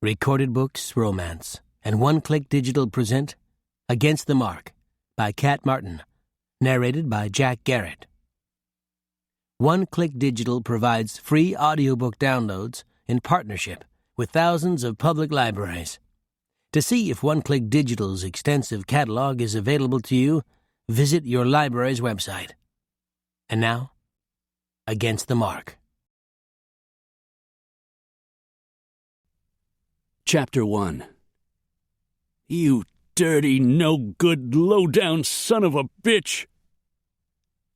Recorded Books Romance and One Click Digital present Against the Mark by Kat Martin, narrated by Jack Garrett. One Click Digital provides free audiobook downloads in partnership with thousands of public libraries. To see if One Click Digital's extensive catalog is available to you, visit your library's website. And now, Against the Mark. Chapter 1. You dirty, no-good, low-down son of a bitch!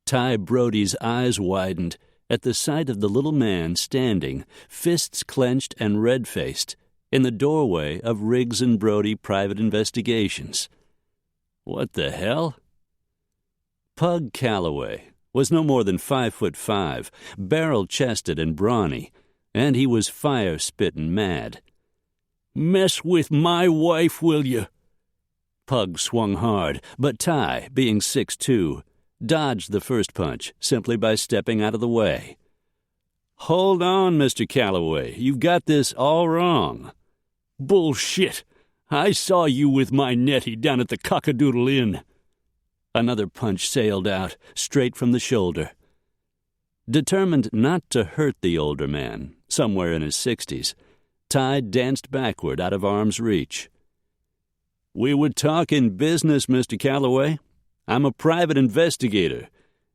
Ty Brody's eyes widened at the sight of the little man standing, fists clenched and red-faced, in the doorway of Riggs and Brody Private Investigations. What the hell? Pug Calloway was no more than 5'5", barrel-chested and brawny, and he was fire-spittin' mad. "Mess with my wife, will you?" Pug swung hard, but Ty, being 6'2", dodged the first punch simply by stepping out of the way. "Hold on, Mr. Calloway. You've got this all wrong." "Bullshit! I saw you with my Nettie down at the Cockadoodle Inn." Another punch sailed out, straight from the shoulder. Determined not to hurt the older man, somewhere in his 60s, Ty danced backward out of arm's reach. "We were talking business, Mr. Calloway. I'm a private investigator.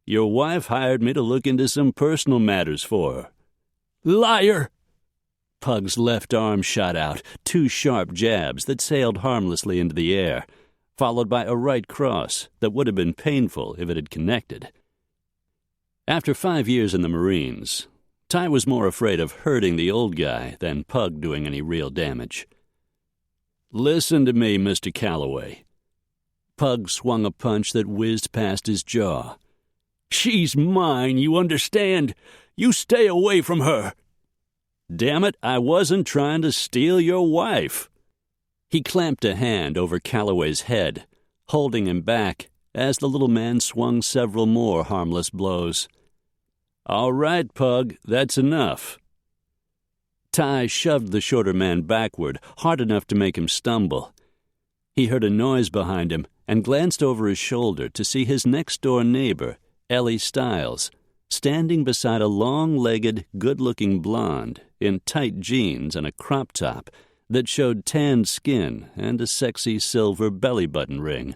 Your wife hired me to look into some personal matters for her." "Liar!" Pug's left arm shot out, two sharp jabs that sailed harmlessly into the air, followed by a right cross that would have been painful if it had connected. After 5 years in the Marines, Ty was more afraid of hurting the old guy than Pug doing any real damage. "Listen to me, Mr. Calloway." Pug swung a punch that whizzed past his jaw. "She's mine, you understand? You stay away from her." "Damn it, I wasn't trying to steal your wife." He clamped a hand over Calloway's head, holding him back as the little man swung several more harmless blows. "All right, Pug, that's enough." Ty shoved the shorter man backward, hard enough to make him stumble. He heard a noise behind him and glanced over his shoulder to see his next-door neighbor, Ellie Stiles, standing beside a long-legged, good-looking blonde in tight jeans and a crop top that showed tanned skin and a sexy silver belly-button ring.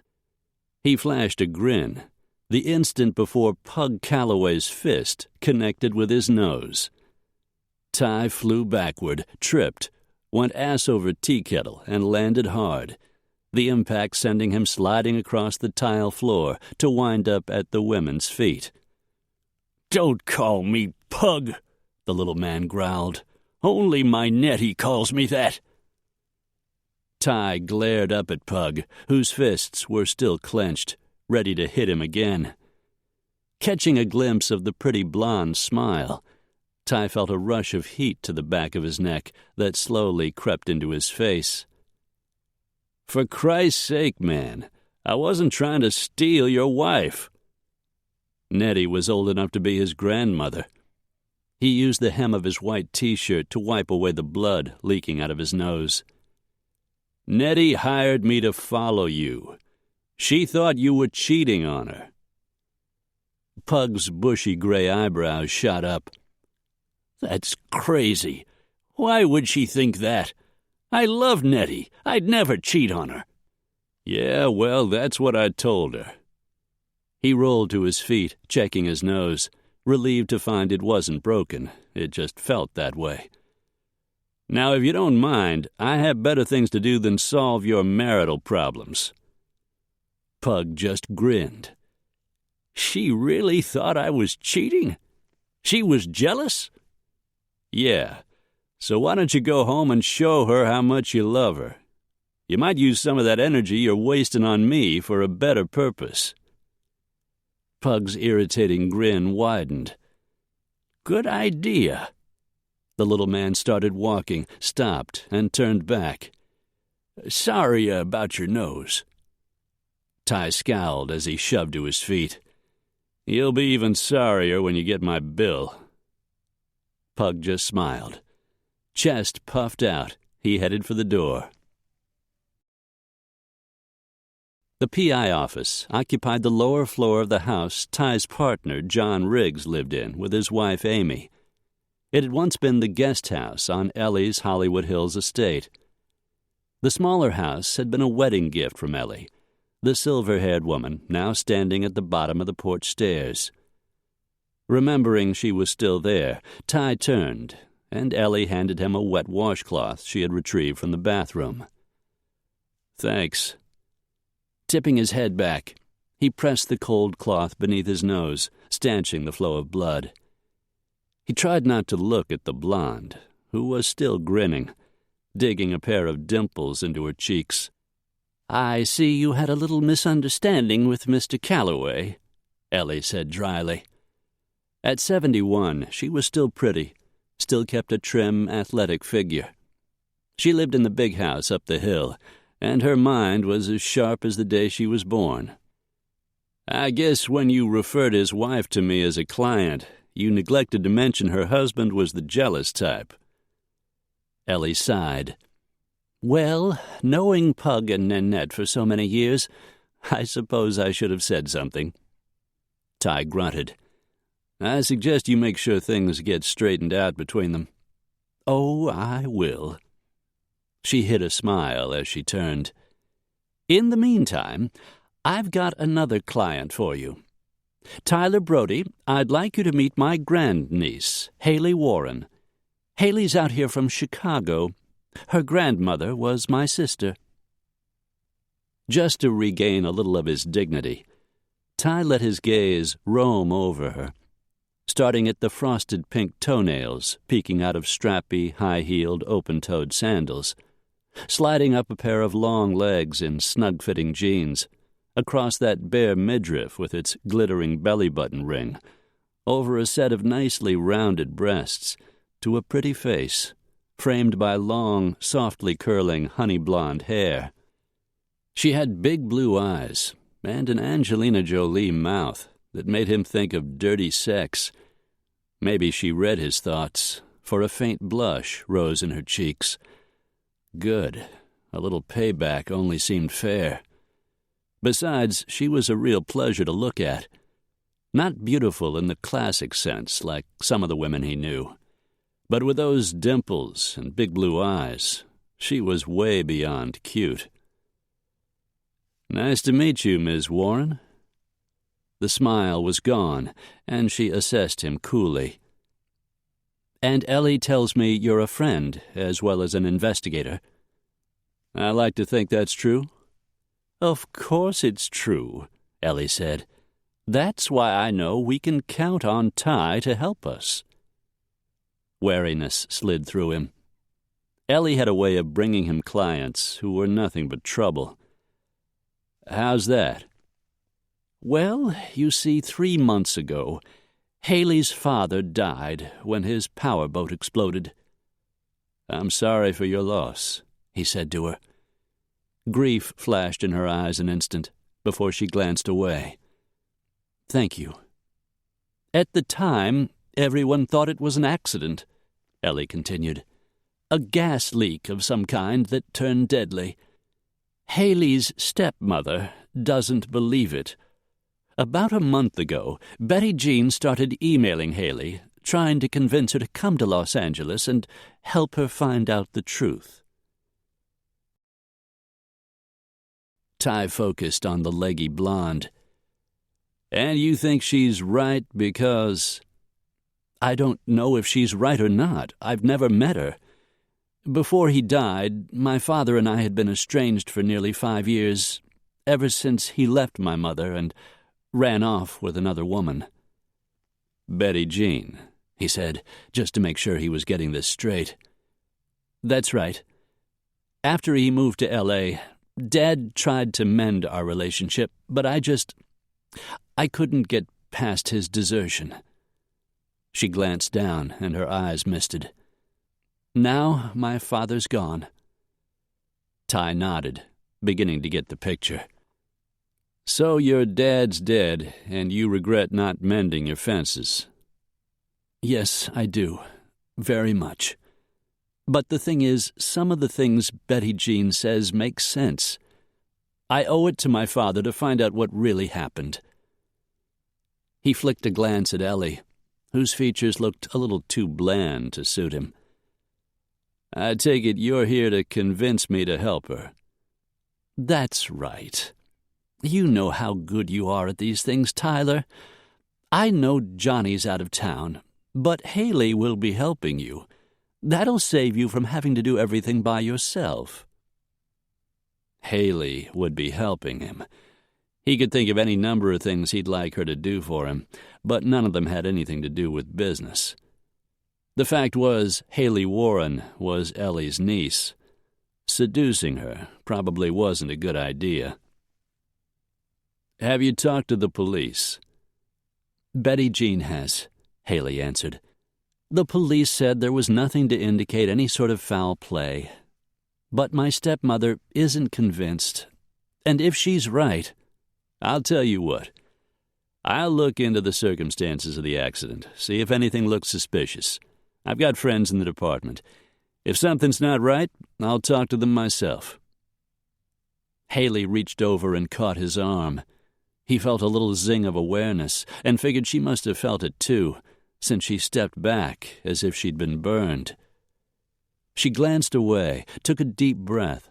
He flashed a grin the instant before Pug Calloway's fist connected with his nose. Ty flew backward, tripped, went ass over tea kettle, and landed hard, the impact sending him sliding across the tile floor to wind up at the women's feet. "Don't call me Pug," the little man growled. "Only my Nettie calls me that." Ty glared up at Pug, whose fists were still clenched, ready to hit him again. Catching a glimpse of the pretty blonde's smile, Ty felt a rush of heat to the back of his neck that slowly crept into his face. "For Christ's sake, man, I wasn't trying to steal your wife." Nettie was old enough to be his grandmother. He used the hem of his white T-shirt to wipe away the blood leaking out of his nose. "Nettie hired me to follow you. She thought you were cheating on her." Pug's bushy gray eyebrows shot up. "That's crazy. Why would she think that? I love Nettie. I'd never cheat on her." "Yeah, well, that's what I told her." He rolled to his feet, checking his nose, relieved to find it wasn't broken. It just felt that way. "Now, if you don't mind, I have better things to do than solve your marital problems." Pug just grinned. "She really thought I was cheating? She was jealous?" "Yeah. So why don't you go home and show her how much you love her? You might use some of that energy you're wasting on me for a better purpose." Pug's irritating grin widened. "Good idea." The little man started walking, stopped, and turned back. "Sorry about your nose." Ty scowled as he shoved to his feet. "You'll be even sorrier when you get my bill." Pug just smiled. Chest puffed out, he headed for the door. The P.I. office occupied the lower floor of the house Ty's partner, John Riggs, lived in with his wife, Amy. It had once been the guest house on Ellie's Hollywood Hills estate. The smaller house had been a wedding gift from Ellie, the silver-haired woman now standing at the bottom of the porch stairs. Remembering she was still there, Ty turned, and Ellie handed him a wet washcloth she had retrieved from the bathroom. "Thanks." Tipping his head back, he pressed the cold cloth beneath his nose, stanching the flow of blood. He tried not to look at the blonde, who was still grinning, digging a pair of dimples into her cheeks. "I see you had a little misunderstanding with Mr. Calloway," Ellie said dryly. At 71, she was still pretty, still kept a trim, athletic figure. She lived in the big house up the hill, and her mind was as sharp as the day she was born. "I guess when you referred his wife to me as a client, you neglected to mention her husband was the jealous type." Ellie sighed. "Well, knowing Pug and Nanette for so many years, I suppose I should have said something." Ty grunted. "I suggest you make sure things get straightened out between them." "Oh, I will." She hid a smile as she turned. "In the meantime, I've got another client for you. Tyler Brody, I'd like you to meet my grandniece, Haley Warren. Haley's out here from Chicago. Her grandmother was my sister." Just to regain a little of his dignity, Ty let his gaze roam over her, starting at the frosted pink toenails peeking out of strappy, high-heeled, open-toed sandals, sliding up a pair of long legs in snug-fitting jeans, across that bare midriff with its glittering belly-button ring, over a set of nicely rounded breasts, to a pretty face, framed by long, softly curling honey-blonde hair. She had big blue eyes and an Angelina Jolie mouth that made him think of dirty sex. Maybe she read his thoughts, for a faint blush rose in her cheeks. Good. A little payback only seemed fair. Besides, she was a real pleasure to look at. Not beautiful in the classic sense, like some of the women he knew, but with those dimples and big blue eyes, she was way beyond cute. "Nice to meet you, Ms. Warren." The smile was gone, and she assessed him coolly. "And Ellie tells me you're a friend, as well as an investigator." "I like to think that's true." "Of course it's true," Ellie said. "That's why I know we can count on Ty to help us." Wariness slid through him. Ellie had a way of bringing him clients who were nothing but trouble. "How's that?" "Well, you see, 3 months ago, Haley's father died when his powerboat exploded." "I'm sorry for your loss," he said to her. Grief flashed in her eyes an instant before she glanced away. "Thank you." "At the time, everyone thought it was an accident," Ellie continued. "A gas leak of some kind that turned deadly. Haley's stepmother doesn't believe it. About a month ago, Betty Jean started emailing Haley, trying to convince her to come to Los Angeles and help her find out the truth." Ty focused on the leggy blonde. "And you think she's right because—" "I don't know if she's right or not. I've never met her. Before he died, my father and I had been estranged for nearly 5 years, ever since he left my mother and ran off with another woman." "Betty Jean," he said, just to make sure he was getting this straight. "That's right. After he moved to L.A., Dad tried to mend our relationship, but I couldn't get past his desertion." She glanced down, and her eyes misted. "Now my father's gone." Ty nodded, beginning to get the picture. "So your dad's dead, and you regret not mending your fences." "Yes, I do. Very much. But the thing is, some of the things Betty Jean says make sense. I owe it to my father to find out what really happened." He flicked a glance at Ellie, whose features looked a little too bland to suit him. "I take it you're here to convince me to help her." "That's right. You know how good you are at these things, Tyler. I know Johnny's out of town, but Haley will be helping you. That'll save you from having to do everything by yourself." Haley would be helping him. He could think of any number of things he'd like her to do for him, but none of them had anything to do with business. The fact was, Haley Warren was Ellie's niece. Seducing her probably wasn't a good idea. "Have you talked to the police?" "Betty Jean has," Haley answered. "The police said there was nothing to indicate any sort of foul play. But my stepmother isn't convinced. And if she's right, I'll tell you what. I'll look into the circumstances of the accident, see if anything looks suspicious. I've got friends in the department. If something's not right, I'll talk to them myself." Haley reached over and caught his arm. He felt a little zing of awareness, and figured she must have felt it too, since she stepped back as if she'd been burned. She glanced away, took a deep breath,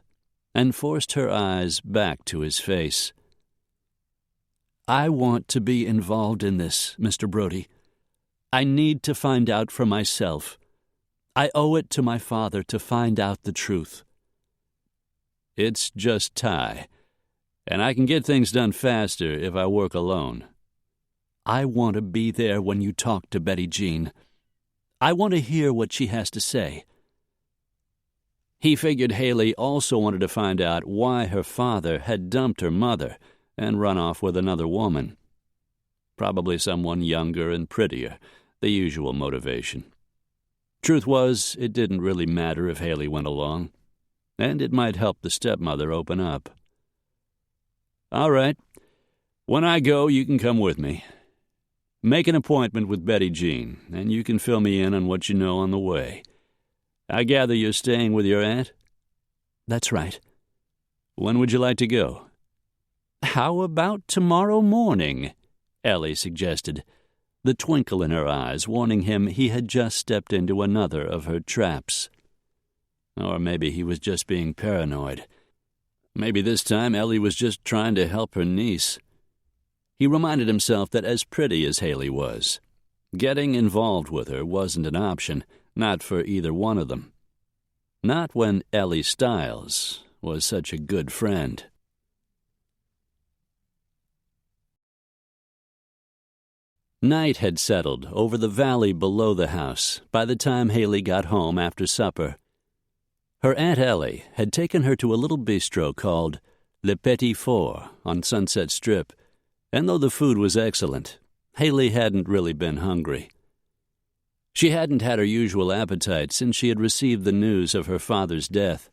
and forced her eyes back to his face. "I want to be involved in this, Mr. Brody. I need to find out for myself. I owe it to my father to find out the truth." "It's just Ty, and I can get things done faster if I work alone." "I want to be there when you talk to Betty Jean. I want to hear what she has to say." He figured Haley also wanted to find out why her father had dumped her mother and run off with another woman. Probably someone younger and prettier, the usual motivation. Truth was, it didn't really matter if Haley went along, and it might help the stepmother open up. "All right. When I go, you can come with me. Make an appointment with Betty Jean, and you can fill me in on what you know on the way. I gather you're staying with your aunt?" "That's right." "When would you like to go?" "How about tomorrow morning?" Ellie suggested, the twinkle in her eyes warning him he had just stepped into another of her traps. Or maybe he was just being paranoid. Maybe this time Ellie was just trying to help her niece. He reminded himself that as pretty as Haley was, getting involved with her wasn't an option, not for either one of them. Not when Ellie Stiles was such a good friend. Night had settled over the valley below the house by the time Haley got home after supper. Her Aunt Ellie had taken her to a little bistro called Le Petit Four on Sunset Strip, and though the food was excellent, Haley hadn't really been hungry. She hadn't had her usual appetite since she had received the news of her father's death,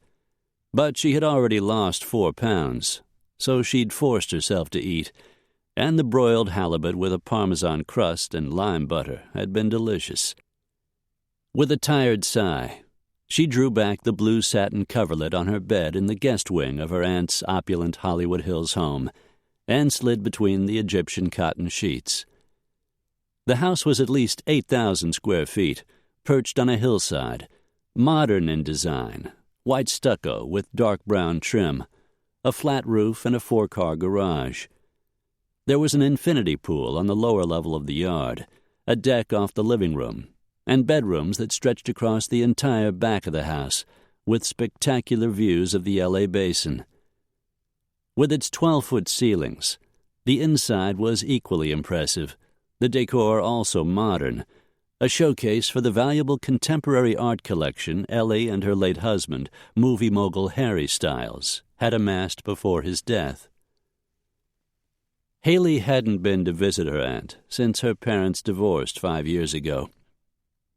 but she had already lost 4 pounds, so she'd forced herself to eat, and the broiled halibut with a Parmesan crust and lime butter had been delicious. With a tired sigh, she drew back the blue satin coverlet on her bed in the guest wing of her aunt's opulent Hollywood Hills home and slid between the Egyptian cotton sheets. The house was at least 8,000 square feet, perched on a hillside, modern in design, white stucco with dark brown trim, a flat roof and a 4-car garage. There was an infinity pool on the lower level of the yard, a deck off the living room, and bedrooms that stretched across the entire back of the house, with spectacular views of the L.A. basin. With its 12-foot ceilings, the inside was equally impressive, the decor also modern, a showcase for the valuable contemporary art collection Ellie and her late husband, movie mogul Harry Stiles, had amassed before his death. Haley hadn't been to visit her aunt since her parents divorced 5 years ago.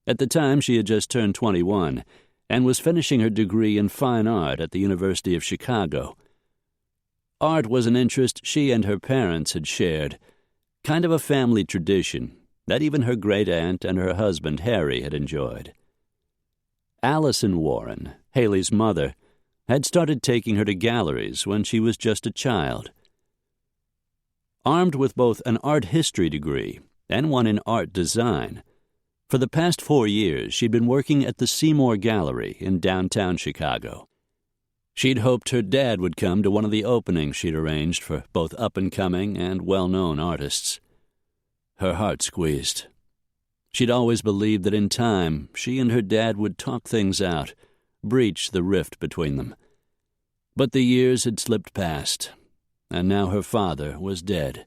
At the time, she had just turned 21 and was finishing her degree in fine art at the University of Chicago. Art was an interest she and her parents had shared, kind of a family tradition that even her great-aunt and her husband Harry had enjoyed. Allison Warren, Haley's mother, had started taking her to galleries when she was just a child. Armed with both an art history degree and one in art design, for the past 4 years she'd been working at the Seymour Gallery in downtown Chicago. She'd hoped her dad would come to one of the openings she'd arranged for both up-and-coming and well-known artists. Her heart squeezed. She'd always believed that in time she and her dad would talk things out, breach the rift between them. But the years had slipped past, and now her father was dead.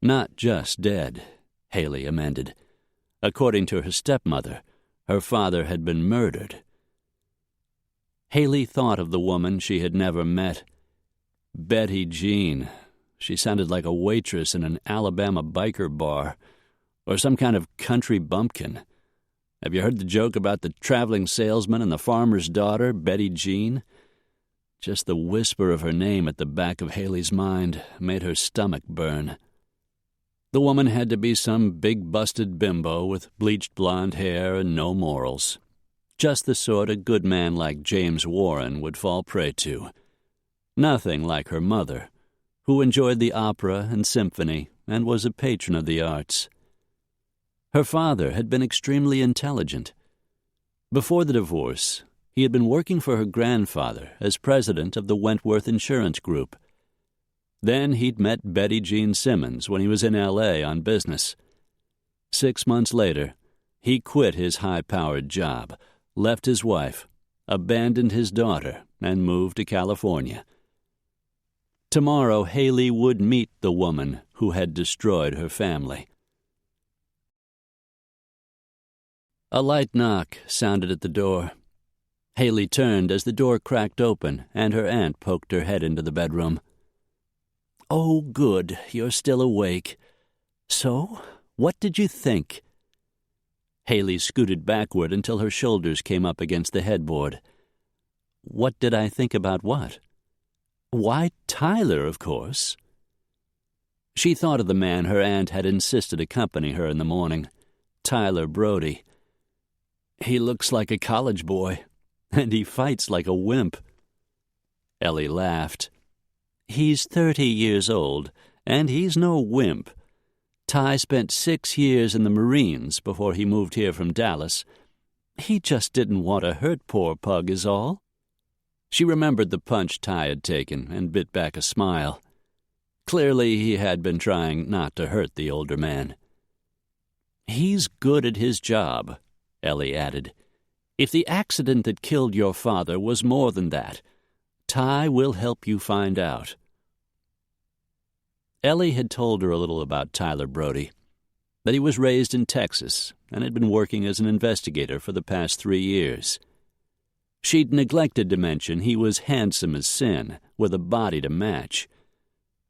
Not just dead, Haley amended. According to her stepmother, her father had been murdered. Haley thought of the woman she had never met. Betty Jean. She sounded like a waitress in an Alabama biker bar, or some kind of country bumpkin. Have you heard the joke about the traveling salesman and the farmer's daughter, Betty Jean? Just the whisper of her name at the back of Haley's mind made her stomach burn. The woman had to be some big-busted bimbo with bleached blonde hair and no morals. Just the sort a good man like James Warren would fall prey to. Nothing like her mother, who enjoyed the opera and symphony and was a patron of the arts. Her father had been extremely intelligent. Before the divorce, he had been working for her grandfather as president of the Wentworth Insurance Group. Then he'd met Betty Jean Simmons when he was in L.A. on business. 6 months later, he quit his high-powered job, left his wife, abandoned his daughter, and moved to California. Tomorrow, Haley would meet the woman who had destroyed her family. A light knock sounded at the door. Haley turned as the door cracked open and her aunt poked her head into the bedroom. "Oh, good, you're still awake. So, what did you think?" Haley scooted backward until her shoulders came up against the headboard. "What did I think about what?" "Why, Tyler, of course." She thought of the man her aunt had insisted accompany her in the morning, Tyler Brody. "He looks like a college boy, and he fights like a wimp." Ellie laughed. "He's 30 years old, and he's no wimp. Ty spent 6 years in the Marines before he moved here from Dallas. He just didn't want to hurt poor Pug is all." She remembered the punch Ty had taken and bit back a smile. Clearly he had been trying not to hurt the older man. "He's good at his job," Ellie added. "If the accident that killed your father was more than that, Ty will help you find out." Ellie had told her a little about Tyler Brody, that he was raised in Texas and had been working as an investigator for the past 3 years. She'd neglected to mention he was handsome as sin, with a body to match.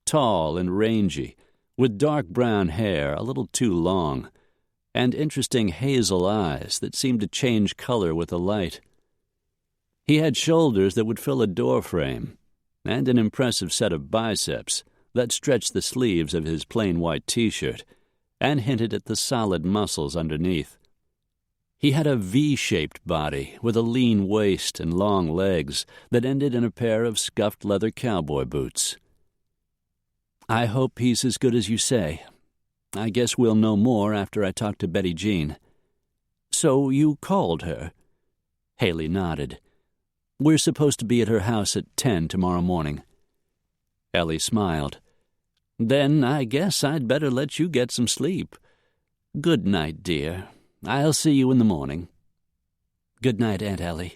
Tall and rangy, with dark brown hair a little too long, and interesting hazel eyes that seemed to change color with the light. He had shoulders that would fill a door frame, and an impressive set of biceps that stretched the sleeves of his plain white T-shirt and hinted at the solid muscles underneath. He had a V-shaped body with a lean waist and long legs that ended in a pair of scuffed leather cowboy boots. "I hope he's as good as you say. I guess we'll know more after I talk to Betty Jean." "So you called her?" Haley nodded. "We're supposed to be at her house at 10 tomorrow morning." Ellie smiled. "Then I guess I'd better let you get some sleep. Good night, dear. I'll see you in the morning." "Good night, Aunt Ellie."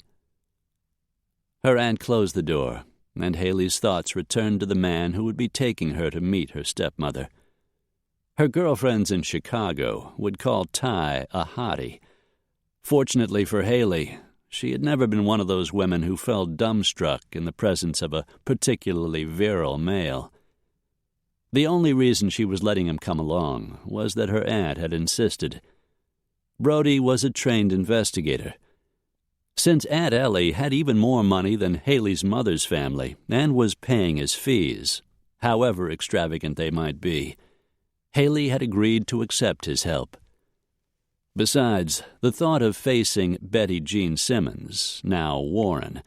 Her aunt closed the door, and Haley's thoughts returned to the man who would be taking her to meet her stepmother. Her girlfriends in Chicago would call Ty a hottie. Fortunately for Haley, she had never been one of those women who fell dumbstruck in the presence of a particularly virile male. The only reason she was letting him come along was that her aunt had insisted. Brody was a trained investigator. Since Aunt Ellie had even more money than Haley's mother's family and was paying his fees, however extravagant they might be, Haley had agreed to accept his help. Besides, the thought of facing Betty Jean Simmons, now Warren,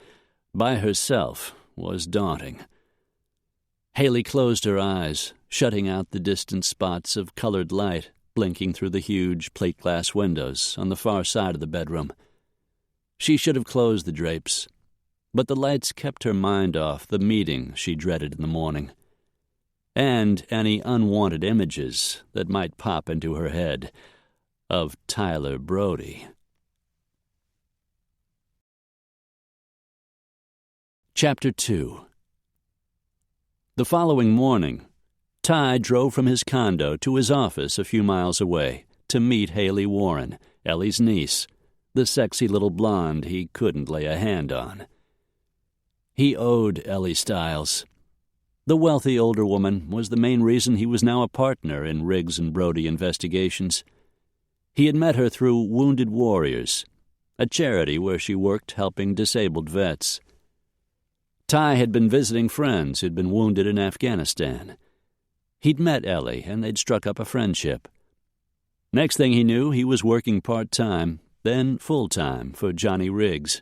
by herself was daunting. Haley closed her eyes, shutting out the distant spots of colored light blinking through the huge plate-glass windows on the far side of the bedroom. She should have closed the drapes, but the lights kept her mind off the meeting she dreaded in the morning, and any unwanted images that might pop into her head of Tyler Brody. Chapter 2. The following morning, Ty drove from his condo to his office a few miles away to meet Haley Warren, Ellie's niece, the sexy little blonde he couldn't lay a hand on. He owed Ellie Stiles. The wealthy older woman was the main reason he was now a partner in Riggs and Brody investigations. He had met her through Wounded Warriors, a charity where she worked helping disabled vets. Ty had been visiting friends who'd been wounded in Afghanistan. He'd met Ellie, and they'd struck up a friendship. Next thing he knew, he was working part-time, then full-time for Johnny Riggs.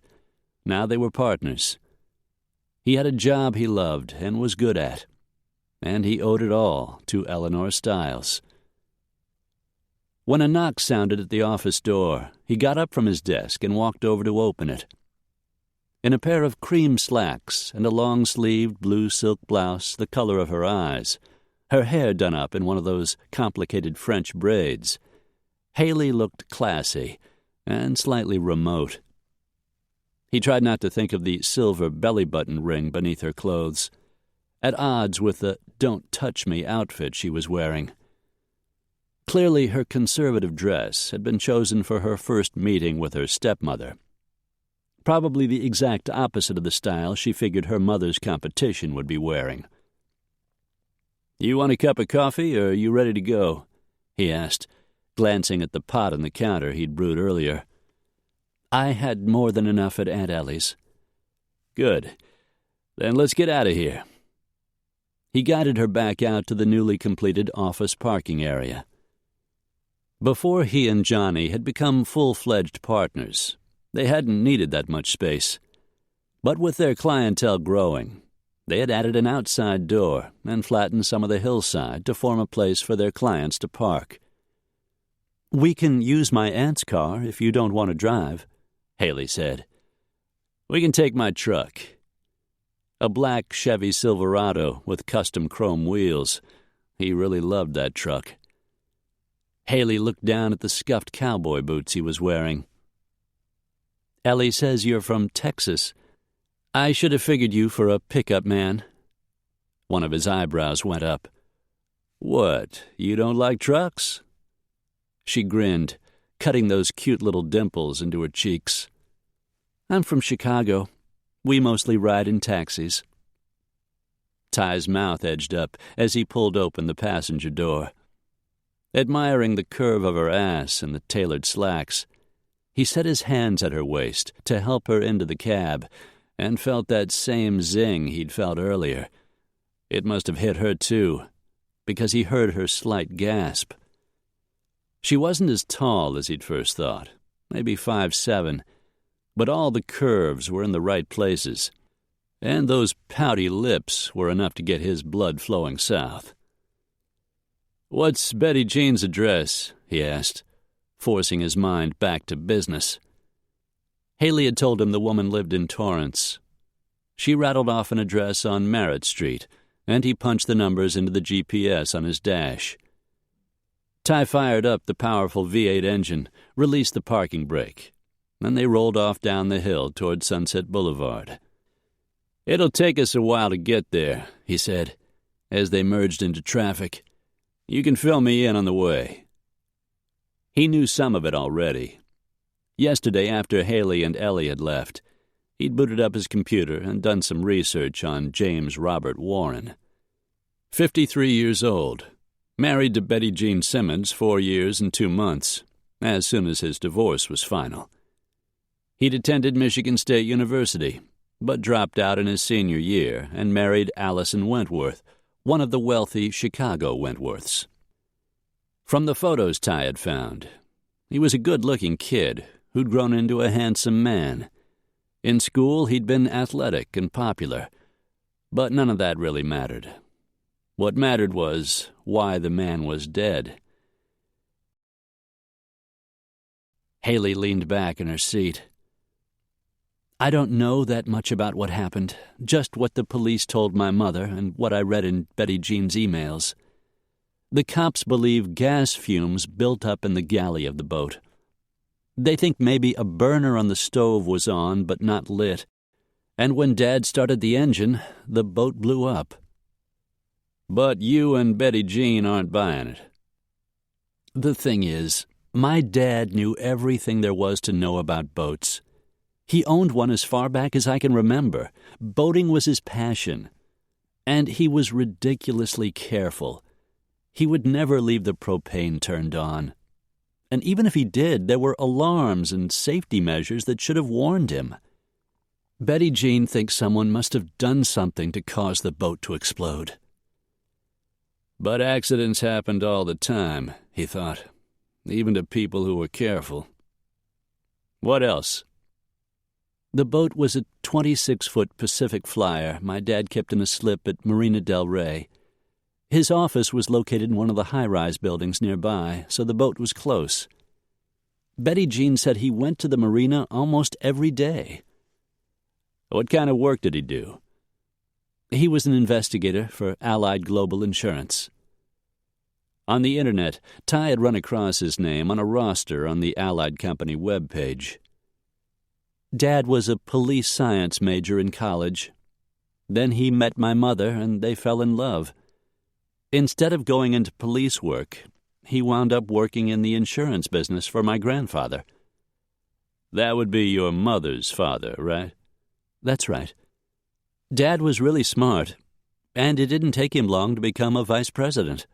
Now they were partners. He had a job he loved and was good at, and he owed it all to Eleanor Stiles. When a knock sounded at the office door, he got up from his desk and walked over to open it. In a pair of cream slacks and a long-sleeved blue silk blouse the color of her eyes, her hair done up in one of those complicated French braids, Haley looked classy and slightly remote. He tried not to think of the silver belly-button ring beneath her clothes, at odds with the "don't touch me" outfit she was wearing. Clearly her conservative dress had been chosen for her first meeting with her stepmother, probably the exact opposite of the style she figured her mother's competition would be wearing. "You want a cup of coffee, or are you ready to go?" he asked, glancing at the pot on the counter he'd brewed earlier. "I had more than enough at Aunt Ellie's." "Good. Then let's get out of here." He guided her back out to the newly completed office parking area. Before he and Johnny had become full-fledged partners, they hadn't needed that much space. But with their clientele growing, they had added an outside door and flattened some of the hillside to form a place for their clients to park. "We can use my aunt's car if you don't want to drive," Haley said. "We can take my truck." A black Chevy Silverado with custom chrome wheels. He really loved that truck. Haley looked down at the scuffed cowboy boots he was wearing. "Ellie says you're from Texas. I should have figured you for a pickup man." One of his eyebrows went up. "What, you don't like trucks?" She grinned, cutting those cute little dimples into her cheeks. "I'm from Chicago. We mostly ride in taxis." Ty's mouth edged up as he pulled open the passenger door. Admiring the curve of her ass and the tailored slacks, he set his hands at her waist to help her into the cab and felt that same zing he'd felt earlier. It must have hit her, too, because he heard her slight gasp. She wasn't as tall as he'd first thought, maybe 5'7", but all the curves were in the right places, and those pouty lips were enough to get his blood flowing south. "What's Betty Jean's address?" he asked, forcing his mind back to business. Haley had told him the woman lived in Torrance. She rattled off an address on Merritt Street, and he punched the numbers into the GPS on his dash. Ty fired up the powerful V8 engine, released the parking brake, and they rolled off down the hill toward Sunset Boulevard. "It'll take us a while to get there," he said, as they merged into traffic. "You can fill me in on the way." He knew some of it already. Yesterday, after Haley and Ellie had left, he'd booted up his computer and done some research on James Robert Warren. 53 years old, married to Betty Jean Simmons 4 years and 2 months, as soon as his divorce was final. He'd attended Michigan State University, but dropped out in his senior year and married Allison Wentworth, one of the wealthy Chicago Wentworths. From the photos Ty had found, He was a good-looking kid who'd grown into a handsome man. In school, he'd been athletic and popular, but none of that really mattered. What mattered was why the man was dead. Haley leaned back in her seat. I don't know that much about what happened, just what the police told my mother and what I read in Betty Jean's emails. The cops believe gas fumes built up in the galley of the boat. They think maybe a burner on the stove was on but not lit, and when Dad started the engine, the boat blew up. But you and Betty Jean aren't buying it. The thing is, my dad knew everything there was to know about boats. He owned one as far back as I can remember. Boating was his passion. And he was ridiculously careful. He would never leave the propane turned on. And even if he did, there were alarms and safety measures that should have warned him. Betty Jean thinks someone must have done something to cause the boat to explode. But accidents happened all the time, he thought, even to people who were careful. What else? The boat was a 26-foot Pacific Flyer my dad kept in a slip at Marina del Rey. His office was located in one of the high-rise buildings nearby, so the boat was close. Betty Jean said he went to the marina almost every day. What kind of work did he do? He was an investigator for Allied Global Insurance. On the internet, Ty had run across his name on a roster on the Allied Company webpage. Dad was a police science major in college. Then he met my mother, and they fell in love. Instead of going into police work, he wound up working in the insurance business for my grandfather. That would be your mother's father, right? That's right. Dad was really smart, and it didn't take him long to become a vice president.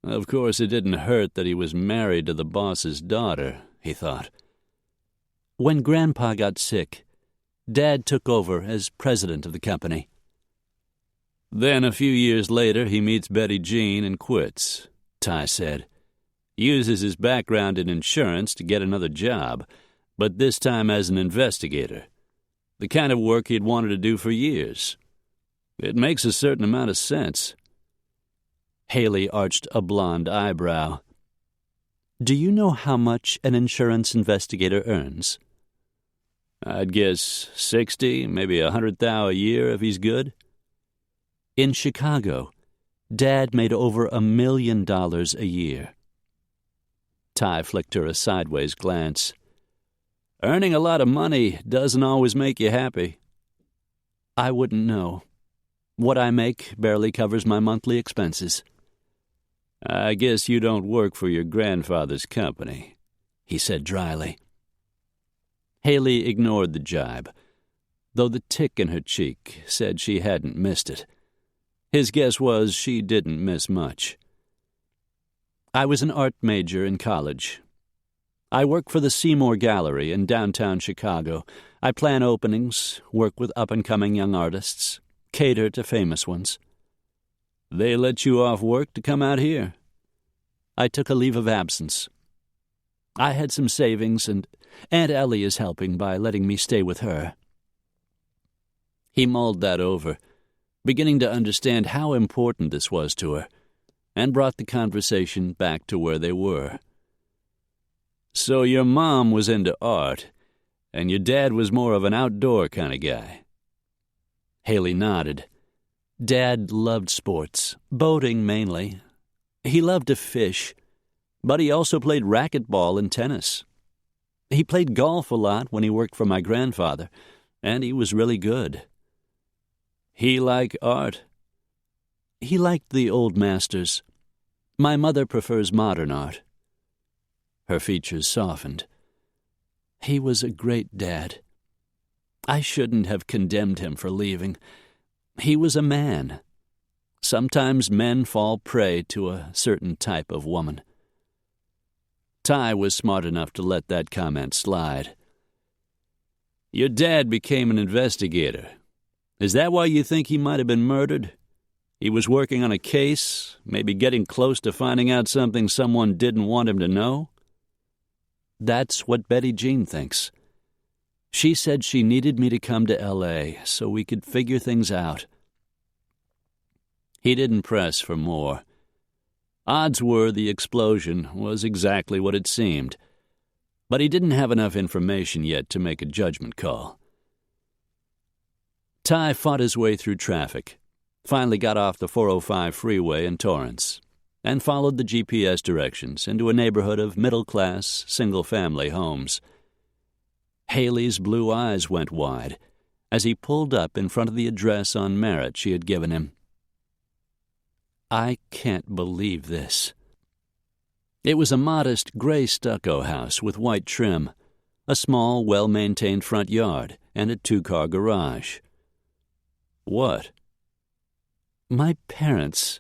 Of course, it didn't hurt that he was married to the boss's daughter, he thought. When Grandpa got sick, Dad took over as president of the company. Then a few years later, he meets Betty Jean and quits, Ty said. Uses his background in insurance to get another job, but this time as an investigator. The kind of work he'd wanted to do for years. It makes a certain amount of sense. Haley arched a blonde eyebrow. Do you know how much an insurance investigator earns? I'd guess 60, maybe 100,000 a year if he's good. In Chicago, Dad made over $1 million a year. Ty flicked her a sideways glance. Earning a lot of money doesn't always make you happy. I wouldn't know. What I make barely covers my monthly expenses. I guess you don't work for your grandfather's company, he said dryly. Haley ignored the jibe, though the tick in her cheek said she hadn't missed it. His guess was she didn't miss much. I was an art major in college. I work for the Seymour Gallery in downtown Chicago. I plan openings, work with up-and-coming young artists, cater to famous ones. They let you off work to come out here. I took a leave of absence. I had some savings, and Aunt Ellie is helping by letting me stay with her. He mulled that over, beginning to understand how important this was to her, and brought the conversation back to where they were. So your mom was into art, and your dad was more of an outdoor kind of guy. Haley nodded. Dad loved sports, boating mainly. He loved to fish, but he also played racquetball and tennis. He played golf a lot when he worked for my grandfather, and he was really good. He liked art. He liked the old masters. My mother prefers modern art. Her features softened. He was a great dad. I shouldn't have condemned him for leaving. He was a man. Sometimes men fall prey to a certain type of woman. Ty was smart enough to let that comment slide. Your dad became an investigator. Is that why you think he might have been murdered? He was working on a case, maybe getting close to finding out something someone didn't want him to know? That's what Betty Jean thinks. She said she needed me to come to L.A. so we could figure things out. He didn't press for more. Odds were the explosion was exactly what it seemed, but he didn't have enough information yet to make a judgment call. Ty fought his way through traffic, finally got off the 405 freeway in Torrance, and followed the GPS directions into a neighborhood of middle-class, single-family homes. Haley's blue eyes went wide as he pulled up in front of the address on Merritt she had given him. I can't believe this. It was a modest gray stucco house with white trim, a small, well-maintained front yard, and a 2-car garage. What? My parents...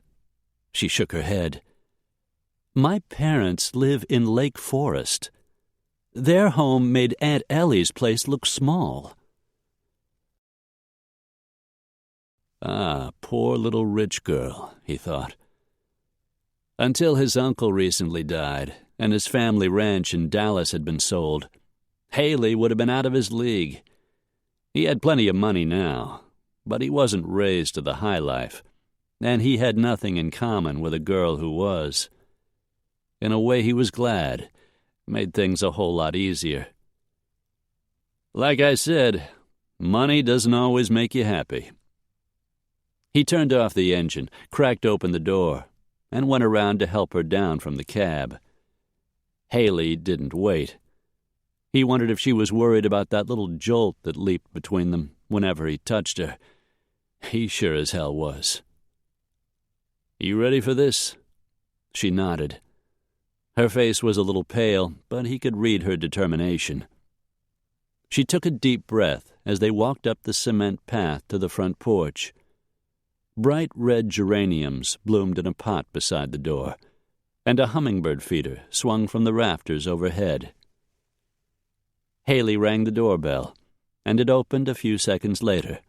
She shook her head. My parents live in Lake Forest. Their home made Aunt Ellie's place look small. Ah, poor little rich girl, he thought. Until his uncle recently died, and his family ranch in Dallas had been sold, Haley would have been out of his league. He had plenty of money now, but he wasn't raised to the high life, and he had nothing in common with a girl who was. In a way, he was glad. Made things a whole lot easier. Like I said, money doesn't always make you happy. He turned off the engine, cracked open the door, and went around to help her down from the cab. Haley didn't wait. He wondered if she was worried about that little jolt that leaped between them whenever he touched her. He sure as hell was. You ready for this? She nodded. Her face was a little pale, but he could read her determination. She took a deep breath as they walked up the cement path to the front porch. Bright red geraniums bloomed in a pot beside the door, and a hummingbird feeder swung from the rafters overhead. Haley rang the doorbell, and it opened a few seconds later.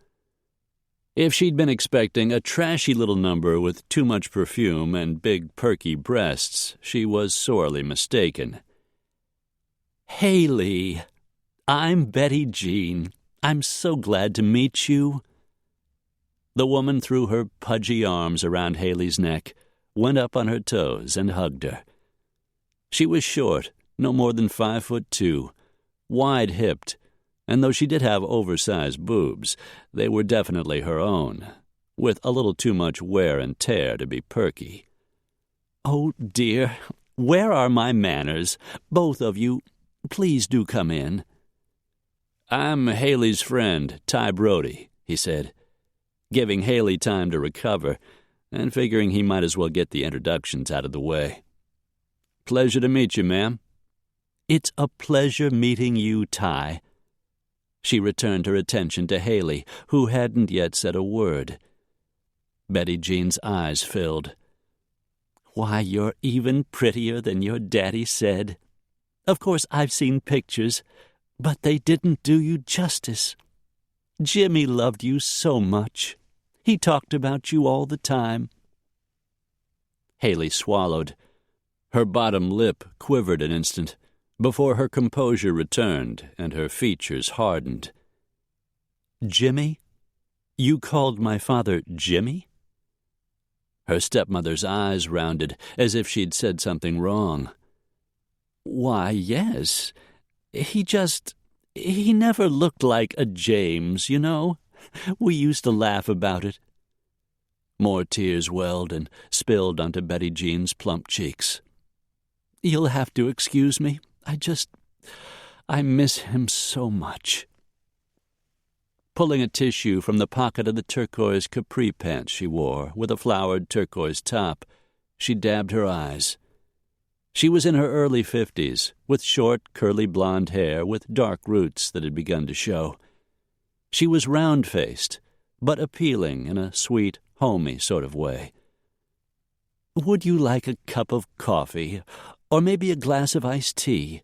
If she'd been expecting a trashy little number with too much perfume and big perky breasts, she was sorely mistaken. Haley, I'm Betty Jean. I'm so glad to meet you. The woman threw her pudgy arms around Haley's neck, went up on her toes, and hugged her. She was short, no more than 5'2", wide-hipped, and though she did have oversized boobs, they were definitely her own, with a little too much wear and tear to be perky. Oh, dear, where are my manners? Both of you, please do come in. I'm Haley's friend, Ty Brody, he said, giving Haley time to recover, and figuring he might as well get the introductions out of the way. Pleasure to meet you, ma'am. It's a pleasure meeting you, Ty. She returned her attention to Haley, who hadn't yet said a word. Betty Jean's eyes filled. Why, you're even prettier than your daddy said. Of course, I've seen pictures, but they didn't do you justice. Jimmy loved you so much. He talked about you all the time. Haley swallowed. Her bottom lip quivered an instant, before her composure returned and her features hardened. Jimmy? You called my father Jimmy? Her stepmother's eyes rounded, as if she'd said something wrong. Why, yes. He never looked like a James, you know. We used to laugh about it. More tears welled and spilled onto Betty Jean's plump cheeks. You'll have to excuse me. I miss him so much. Pulling a tissue from the pocket of the turquoise capri pants she wore, with a flowered turquoise top, she dabbed her eyes. She was in her early 50s, with short, curly blonde hair with dark roots that had begun to show. She was round-faced, but appealing in a sweet, homey sort of way. Would you like a cup of coffee, or maybe a glass of iced tea?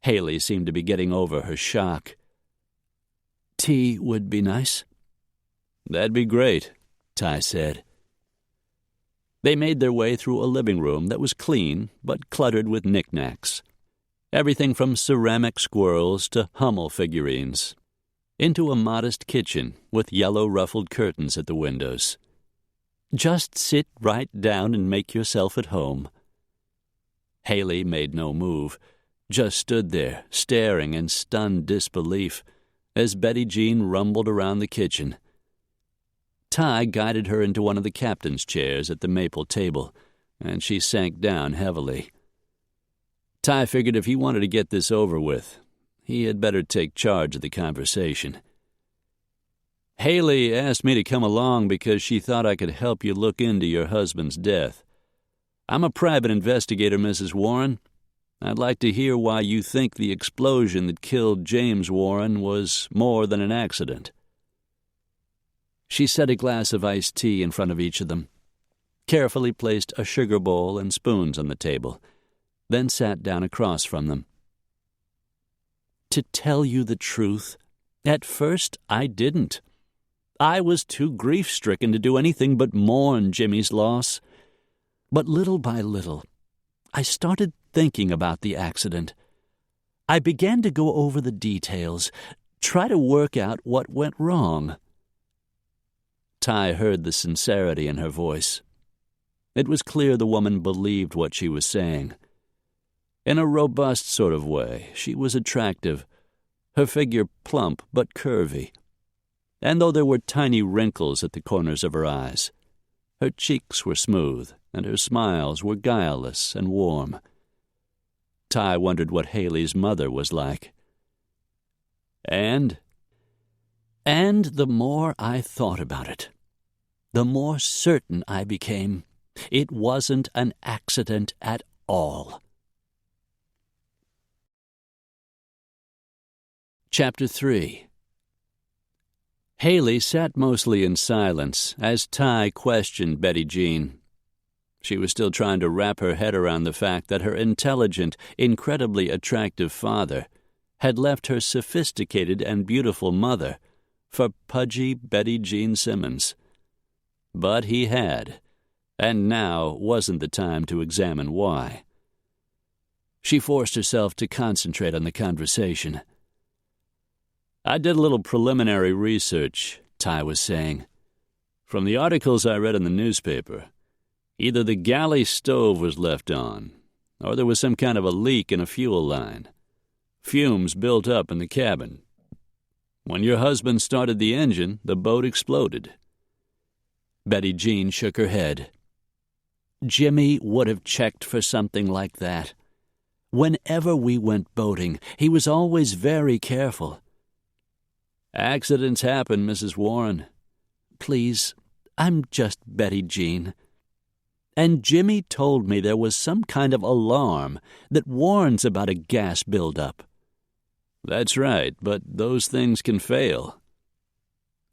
Haley seemed to be getting over her shock. Tea would be nice. That'd be great, Ty said. They made their way through a living room that was clean but cluttered with knickknacks. everything from ceramic squirrels to Hummel figurines, into a modest kitchen with yellow ruffled curtains at the windows. Just sit right down and make yourself at home. Haley made no move, just stood there, staring in stunned disbelief as Betty Jean rumbled around the kitchen. Ty guided her into one of the captain's chairs at the maple table, and she sank down heavily. Ty figured if he wanted to get this over with, he had better take charge of the conversation. Haley asked me to come along because she thought I could help you look into your husband's death. I'm a private investigator, Mrs. Warren. I'd like to hear why you think the explosion that killed James Warren was more than an accident. She set a glass of iced tea in front of each of them, carefully placed a sugar bowl and spoons on the table, then sat down across from them. To tell you the truth, at first I didn't. I was too grief-stricken to do anything but mourn Jimmy's loss. But little by little, I started thinking about the accident. I began to go over the details, try to work out what went wrong. Ty heard the sincerity in her voice. It was clear the woman believed what she was saying. In a robust sort of way, she was attractive, her figure plump but curvy. And though there were tiny wrinkles at the corners of her eyes, her cheeks were smooth, and her smiles were guileless and warm. Ty wondered what Haley's mother was like. And the more I thought about it, the more certain I became it wasn't an accident at all. Chapter 3. Haley sat mostly in silence as Ty questioned Betty Jean. She was still trying to wrap her head around the fact that her intelligent, incredibly attractive father had left her sophisticated and beautiful mother for pudgy Betty Jean Simmons. But he had, and now wasn't the time to examine why. She forced herself to concentrate on the conversation. I did a little preliminary research, Ty was saying. From the articles I read in the newspaper, either the galley stove was left on, or there was some kind of a leak in a fuel line. Fumes built up in the cabin. When your husband started the engine, the boat exploded. Betty Jean shook her head. Jimmy would have checked for something like that. Whenever we went boating, he was always very careful. Accidents happen, Mrs. Warren. Please, I'm just Betty Jean. And Jimmy told me there was some kind of alarm that warns about a gas buildup. That's right, but those things can fail.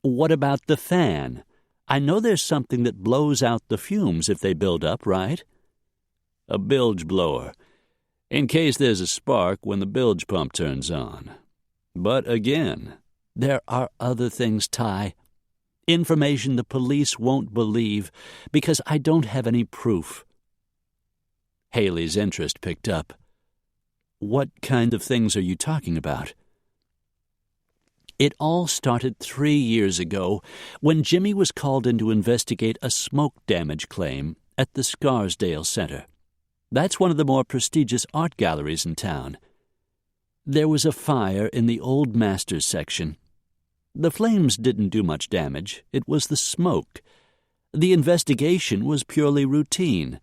What about the fan? I know there's something that blows out the fumes if they build up, right? A bilge blower, in case there's a spark when the bilge pump turns on. But again, there are other things, Ty. Information the police won't believe because I don't have any proof. Haley's interest picked up. What kind of things are you talking about? It all started 3 years ago when Jimmy was called in to investigate a smoke damage claim at the Scarsdale Center. That's one of the more prestigious art galleries in town. There was a fire in the Old Masters section. The flames didn't do much damage. It was the smoke. The investigation was purely routine.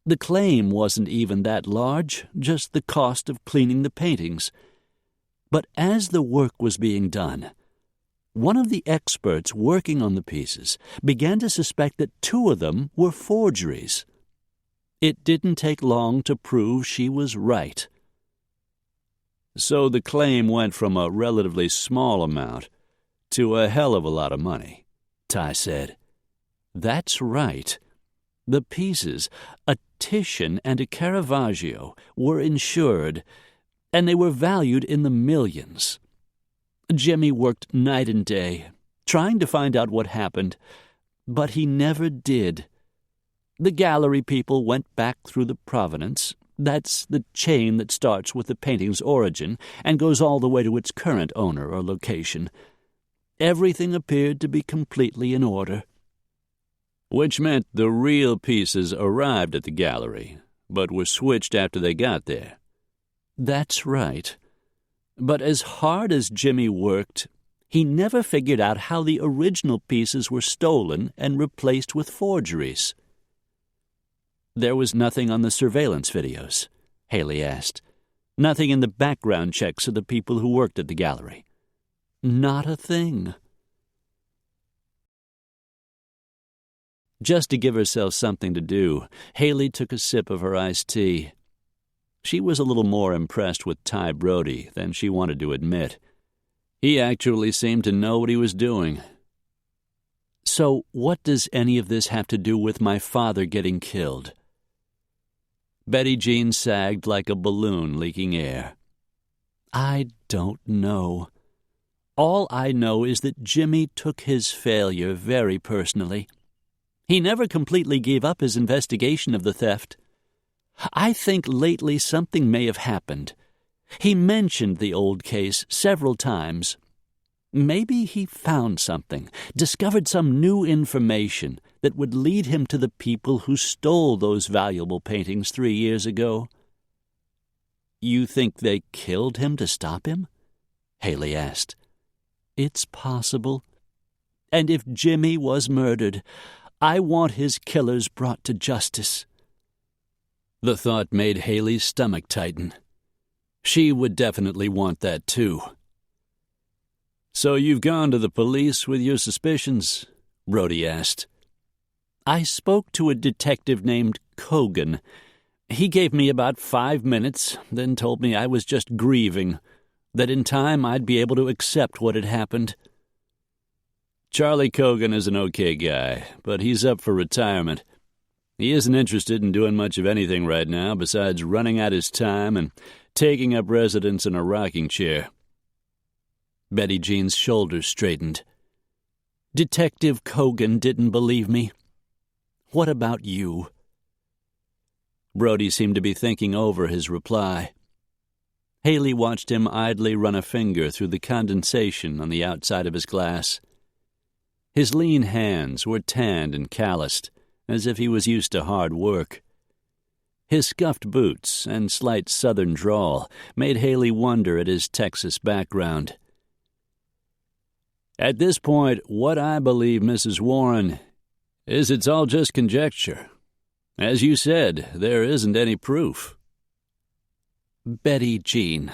The claim wasn't even that large, just the cost of cleaning the paintings. But as the work was being done, one of the experts working on the pieces began to suspect that 2 of them were forgeries. It didn't take long to prove she was right. So the claim went from a relatively small amount to a hell of a lot of money, Ty said. That's right. The pieces, a Titian and a Caravaggio, were insured, and they were valued in the millions. Jimmy worked night and day, trying to find out what happened, but he never did. The gallery people went back through the provenance, That's the chain that starts with the painting's origin and goes all the way to its current owner or location. Everything appeared to be completely in order. Which meant the real pieces arrived at the gallery, but were switched after they got there. That's right. But as hard as Jimmy worked, he never figured out how the original pieces were stolen and replaced with forgeries. There was nothing on the surveillance videos, Haley asked. Nothing in the background checks of the people who worked at the gallery. Not a thing. Just to give herself something to do, Haley took a sip of her iced tea. She was a little more impressed with Ty Brody than she wanted to admit. He actually seemed to know what he was doing. So what does any of this have to do with my father getting killed? Betty Jean sagged like a balloon leaking air. I don't know. All I know is that Jimmy took his failure very personally. He never completely gave up his investigation of the theft. I think lately something may have happened. He mentioned the old case several times. Maybe he found something, discovered some new information that would lead him to the people who stole those valuable paintings 3 years ago. You think they killed him to stop him? Haley asked. It's possible. And if Jimmy was murdered, I want his killers brought to justice. The thought made Haley's stomach tighten. She would definitely want that too. So you've gone to the police with your suspicions? Brody asked. I spoke to a detective named Cogan. He gave me about 5 minutes, then told me I was just grieving, that in time I'd be able to accept what had happened. Charlie Cogan is an okay guy, but he's up for retirement. He isn't interested in doing much of anything right now besides running out his time and taking up residence in a rocking chair. Betty Jean's shoulders straightened. Detective Cogan didn't believe me. What about you? Brody seemed to be thinking over his reply. Haley watched him idly run a finger through the condensation on the outside of his glass. His lean hands were tanned and calloused, as if he was used to hard work. His scuffed boots and slight southern drawl made Haley wonder at his Texas background. At this point, what I believe, Mrs. Warren, is it's all just conjecture. As you said, there isn't any proof. Betty Jean.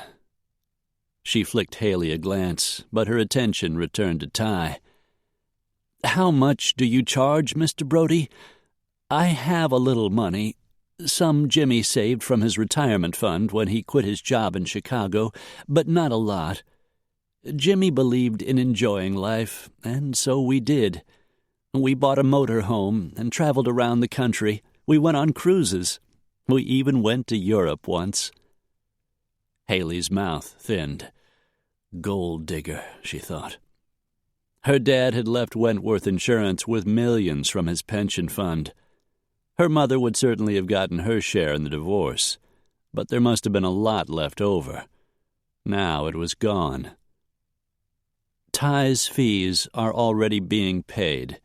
She flicked Haley a glance, but her attention returned to Ty. How much do you charge, Mr. Brody? I have a little money. Some Jimmy saved from his retirement fund when he quit his job in Chicago, but not a lot. Jimmy believed in enjoying life, and so we did. We bought a motor home and traveled around the country. We went on cruises. We even went to Europe once. Haley's mouth thinned. Gold digger, she thought. Her dad had left Wentworth Insurance with millions from his pension fund. Her mother would certainly have gotten her share in the divorce, but there must have been a lot left over. Now it was gone. Ty's fees are already being paid,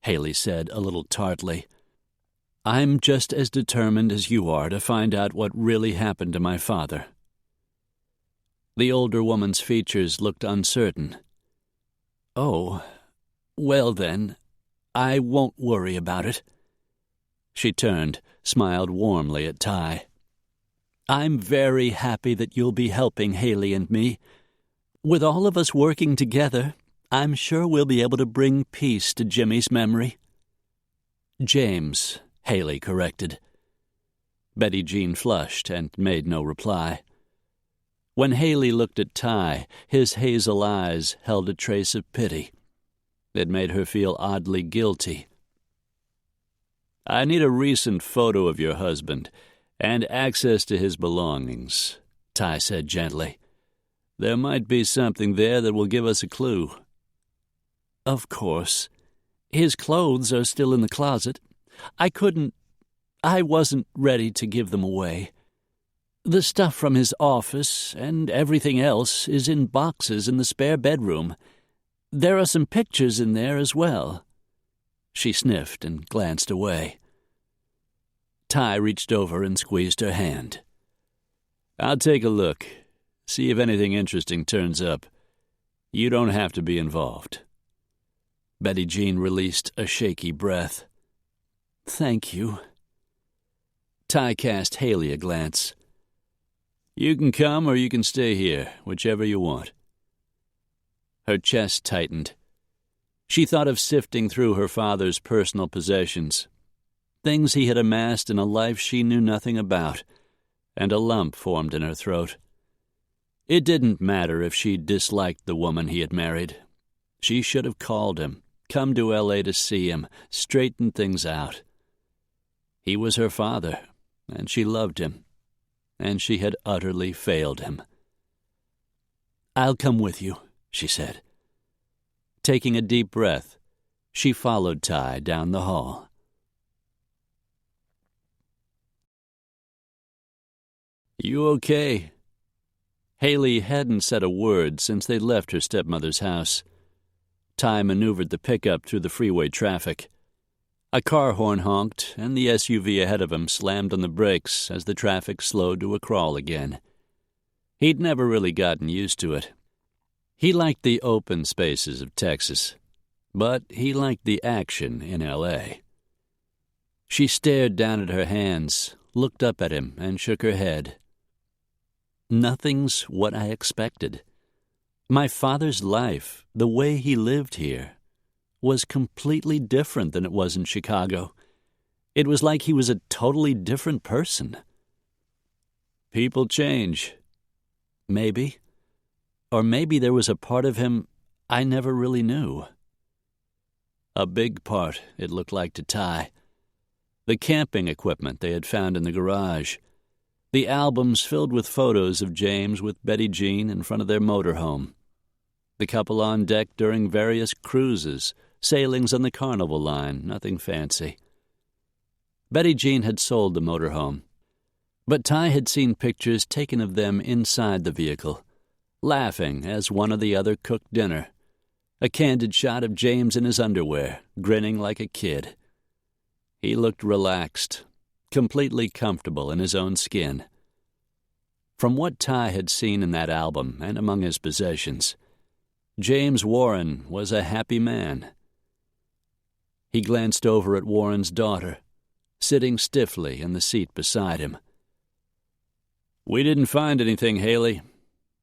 Haley said a little tartly. I'm just as determined as you are to find out what really happened to my father. The older woman's features looked uncertain. Oh, well then, I won't worry about it. She turned, smiled warmly at Ty. I'm very happy that you'll be helping Haley and me. With all of us working together, I'm sure we'll be able to bring peace to Jimmy's memory. James, Haley corrected. Betty Jean flushed and made no reply. When Haley looked at Ty, his hazel eyes held a trace of pity. It made her feel oddly guilty. I need a recent photo of your husband and access to his belongings, Ty said gently. There might be something there that will give us a clue. Of course. His clothes are still in the closet. I wasn't ready to give them away. The stuff from his office and everything else is in boxes in the spare bedroom. There are some pictures in there as well." She sniffed and glanced away. Ty reached over and squeezed her hand. "I'll take a look, see if anything interesting turns up. You don't have to be involved." Betty Jean released a shaky breath. "Thank you." Ty cast Haley a glance. "You can come or you can stay here, whichever you want." Her chest tightened. She thought of sifting through her father's personal possessions, things he had amassed in a life she knew nothing about, and a lump formed in her throat. It didn't matter if she disliked the woman he had married. She should have called him, come to L.A. to see him, straighten things out. He was her father, and she loved him, and she had utterly failed him. "I'll come with you," she said. Taking a deep breath, she followed Ty down the hall. "You okay?" Haley hadn't said a word since they left her stepmother's house. Ty maneuvered the pickup through the freeway traffic. A car horn honked, and the SUV ahead of him slammed on the brakes as the traffic slowed to a crawl again. He'd never really gotten used to it. He liked the open spaces of Texas, but he liked the action in L.A. She stared down at her hands, looked up at him, and shook her head. "Nothing's what I expected. My father's life, the way he lived here, was completely different than it was in Chicago. It was like he was a totally different person." "People change." "Maybe. Or maybe there was a part of him I never really knew." A big part, it looked like to Ty. The camping equipment they had found in the garage. The albums filled with photos of James with Betty Jean in front of their motorhome. The couple on deck during various cruises, sailings on the Carnival line, nothing fancy. Betty Jean had sold the motorhome, but Ty had seen pictures taken of them inside the vehicle, laughing as one or the other cooked dinner. A candid shot of James in his underwear, grinning like a kid. He looked relaxed, completely comfortable in his own skin. From what Ty had seen in that album and among his possessions, James Warren was a happy man. He glanced over at Warren's daughter, sitting stiffly in the seat beside him. "We didn't find anything, Haley.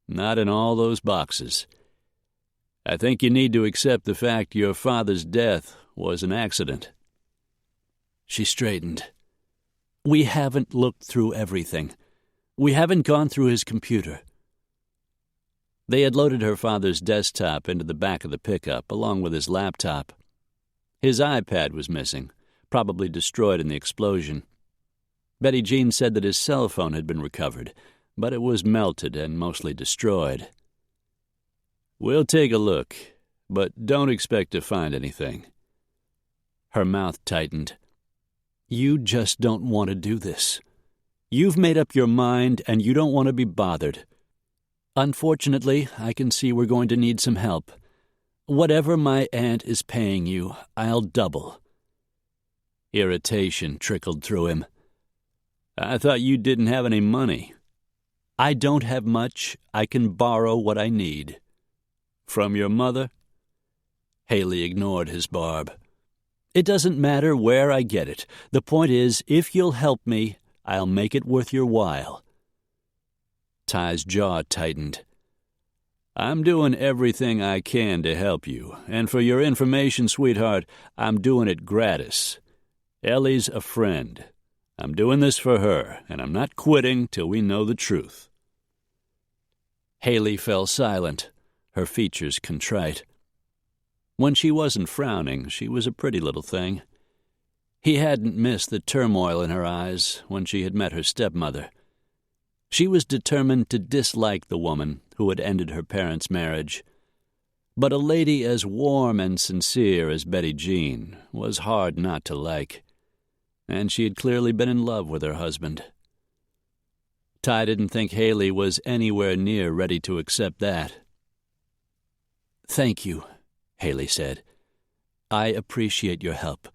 Not in all those boxes. I think you need to accept the fact your father's death was an accident." She straightened. "We haven't looked through everything. We haven't gone through his computer." They had loaded her father's desktop into the back of the pickup, along with his laptop. His iPad was missing, probably destroyed in the explosion. Betty Jean said that his cell phone had been recovered, but it was melted and mostly destroyed. "We'll take a look, but don't expect to find anything." Her mouth tightened. "You just don't want to do this. You've made up your mind, and you don't want to be bothered. Unfortunately, I can see we're going to need some help. Whatever my aunt is paying you, I'll double." Irritation trickled through him. "I thought you didn't have any money." "I don't have much. I can borrow what I need." "From your mother?" Haley ignored his barb. "It doesn't matter where I get it. The point is, if you'll help me, I'll make it worth your while." Ty's jaw tightened. "I'm doing everything I can to help you, and for your information, sweetheart, I'm doing it gratis. Ellie's a friend. I'm doing this for her, and I'm not quitting till we know the truth." Haley fell silent, her features contrite. When she wasn't frowning, she was a pretty little thing. He hadn't missed the turmoil in her eyes when she had met her stepmother. She was determined to dislike the woman who had ended her parents' marriage. But a lady as warm and sincere as Betty Jean was hard not to like, and she had clearly been in love with her husband. Ty didn't think Haley was anywhere near ready to accept that. "Thank you," Haley said. "I appreciate your help."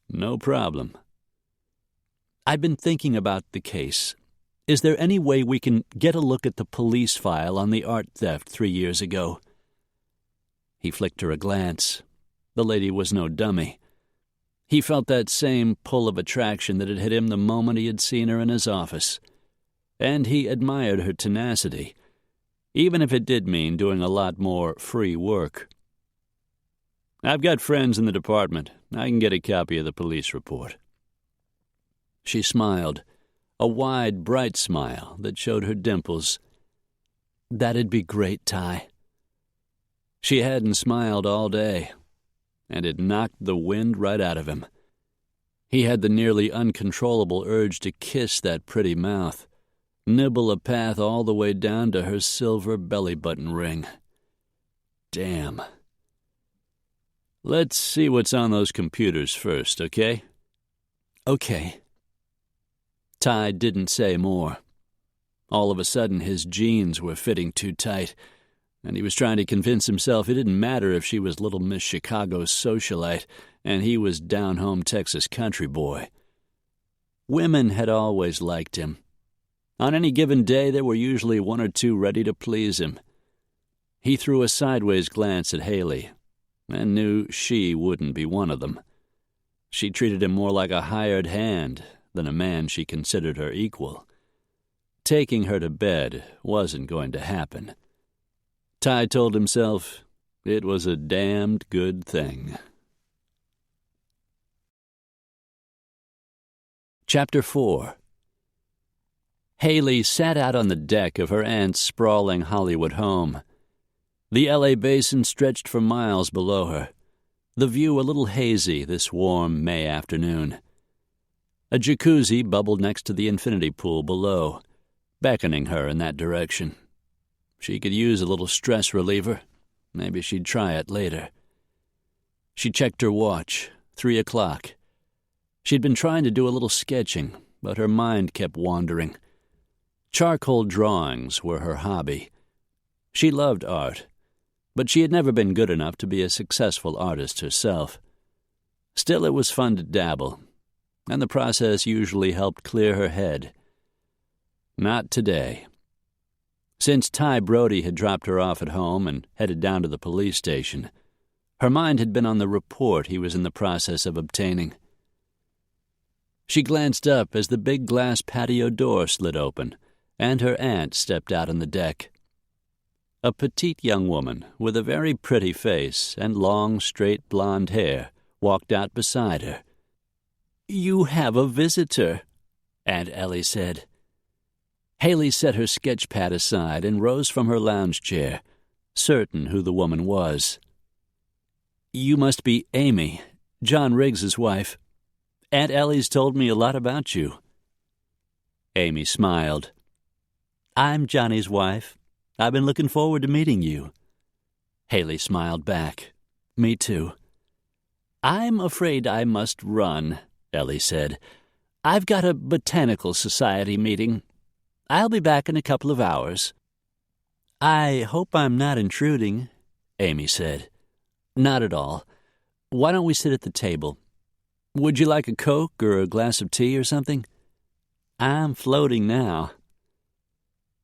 "No problem." "I've been thinking about the case. Is there any way we can get a look at the police file on the art theft 3 years ago?" He flicked her a glance. The lady was no dummy. He felt that same pull of attraction that had hit him the moment he had seen her in his office. And he admired her tenacity, even if it did mean doing a lot more free work. "I've got friends in the department. I can get a copy of the police report." She smiled, a wide, bright smile that showed her dimples. "That'd be great, Ty." She hadn't smiled all day, and it knocked the wind right out of him. He had the nearly uncontrollable urge to kiss that pretty mouth, nibble a path all the way down to her silver belly-button ring. Damn. "Let's see what's on those computers first, okay?" "Okay." Ty didn't say more. All of a sudden, his jeans were fitting too tight, and he was trying to convince himself it didn't matter if she was Little Miss Chicago's socialite and he was down-home Texas country boy. Women had always liked him. On any given day, there were usually one or two ready to please him. He threw a sideways glance at Haley and knew she wouldn't be one of them. She treated him more like a hired hand than a man she considered her equal. Taking her to bed wasn't going to happen. Ty told himself it was a damned good thing. Chapter 4. Haley sat out on the deck of her aunt's sprawling Hollywood home. The L.A. basin stretched for miles below her, the view a little hazy this warm May afternoon. A jacuzzi bubbled next to the infinity pool below, beckoning her in that direction. She could use a little stress reliever. Maybe she'd try it later. She checked her watch. 3 o'clock. She'd been trying to do a little sketching, but her mind kept wandering. Charcoal drawings were her hobby. She loved art, but she had never been good enough to be a successful artist herself. Still, it was fun to dabble, and the process usually helped clear her head. Not today. Since Ty Brody had dropped her off at home and headed down to the police station, her mind had been on the report he was in the process of obtaining. She glanced up as the big glass patio door slid open, and her aunt stepped out on the deck. A petite young woman with a very pretty face and long, straight blonde hair walked out beside her. "You have a visitor," Aunt Ellie said. Haley set her sketch pad aside and rose from her lounge chair, certain who the woman was. "You must be Amy, John Riggs's wife. Aunt Ellie's told me a lot about you." Amy smiled. "I'm Johnny's wife. I've been looking forward to meeting you." Haley smiled back. "Me too." "I'm afraid I must run," Ellie said. "I've got a botanical society meeting. I'll be back in a couple of hours." "I hope I'm not intruding," Amy said. "Not at all. Why don't we sit at the table? Would you like a Coke or a glass of tea or something?" "I'm floating now."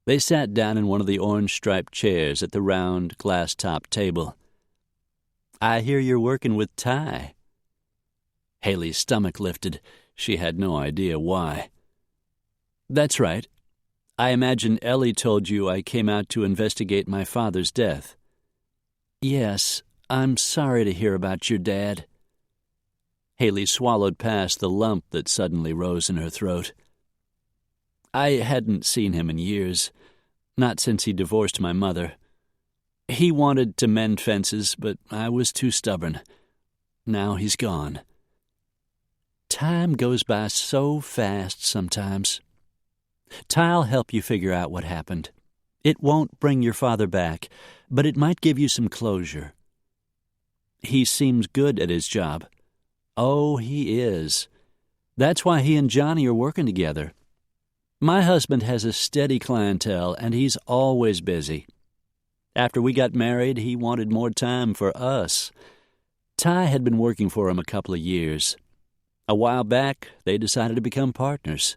They sat down in one of the orange-striped chairs at the round, glass-topped table. "I hear you're working with Ty." Haley's stomach lifted. She had no idea why. "That's right. I imagine Ellie told you I came out to investigate my father's death." "Yes, I'm sorry to hear about your dad." Haley swallowed past the lump that suddenly rose in her throat. "I hadn't seen him in years, not since he divorced my mother. He wanted to mend fences, but I was too stubborn. Now he's gone." "Time goes by so fast sometimes. Ty'll help you figure out what happened. It won't bring your father back, but it might give you some closure." "He seems good at his job." "Oh, he is. That's why he and Johnny are working together. My husband has a steady clientele, and he's always busy. After we got married, he wanted more time for us. Ty had been working for him a couple of years. A while back, they decided to become partners.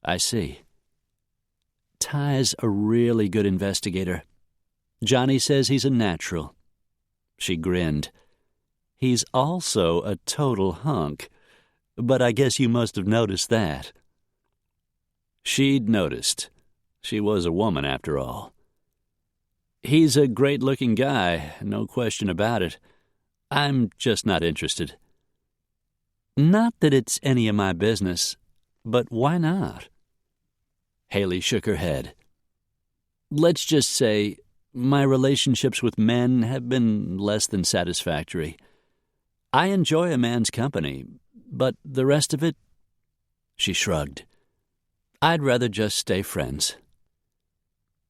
I see. Ty's a really good investigator. Johnny says he's a natural. She grinned. He's also a total hunk, but I guess you must have noticed that. She'd noticed. She was a woman, after all. He's a great-looking guy, no question about it. I'm just not interested. Not that it's any of my business, but why not? Haley shook her head. Let's just say my relationships with men have been less than satisfactory. I enjoy a man's company, but the rest of it, she shrugged. I'd rather just stay friends.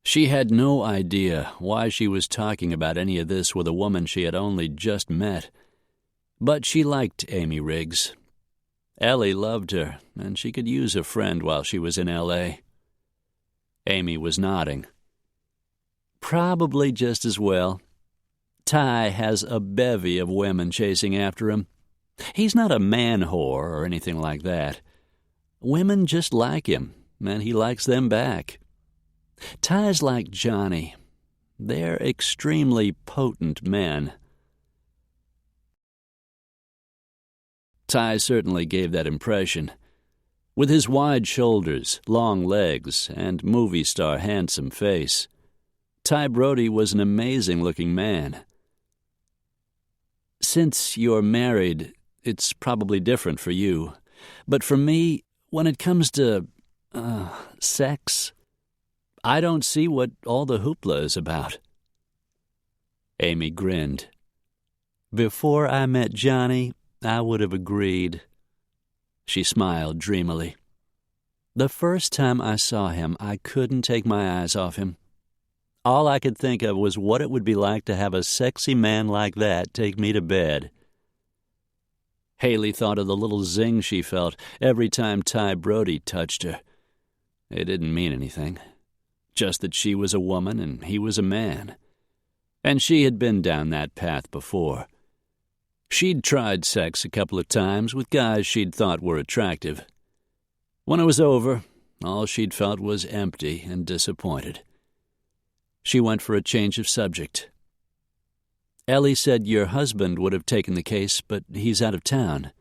She had no idea why she was talking about any of this with a woman she had only just met. But she liked Amy Riggs. Ellie loved her, and she could use a friend while she was in L.A. Amy was nodding. Probably just as well. Ty has a bevy of women chasing after him. He's not a man whore or anything like that. Women just like him, and he likes them back. Ty's like Johnny. They're extremely potent men. Ty certainly gave that impression. With his wide shoulders, long legs, and movie star handsome face, Ty Brody was an amazing-looking man. Since you're married, it's probably different for you. But for me, when it comes to, sex, I don't see what all the hoopla is about. Amy grinned. Before I met Johnny, I would have agreed. She smiled dreamily. The first time I saw him, I couldn't take my eyes off him. All I could think of was what it would be like to have a sexy man like that take me to bed. Haley thought of the little zing she felt every time Ty Brody touched her. It didn't mean anything, just that she was a woman and he was a man. And she had been down that path before. She'd tried sex a couple of times with guys she'd thought were attractive. When it was over, all she'd felt was empty and disappointed. She went for a change of subject. Ellie said your husband would have taken the case, but he's out of town.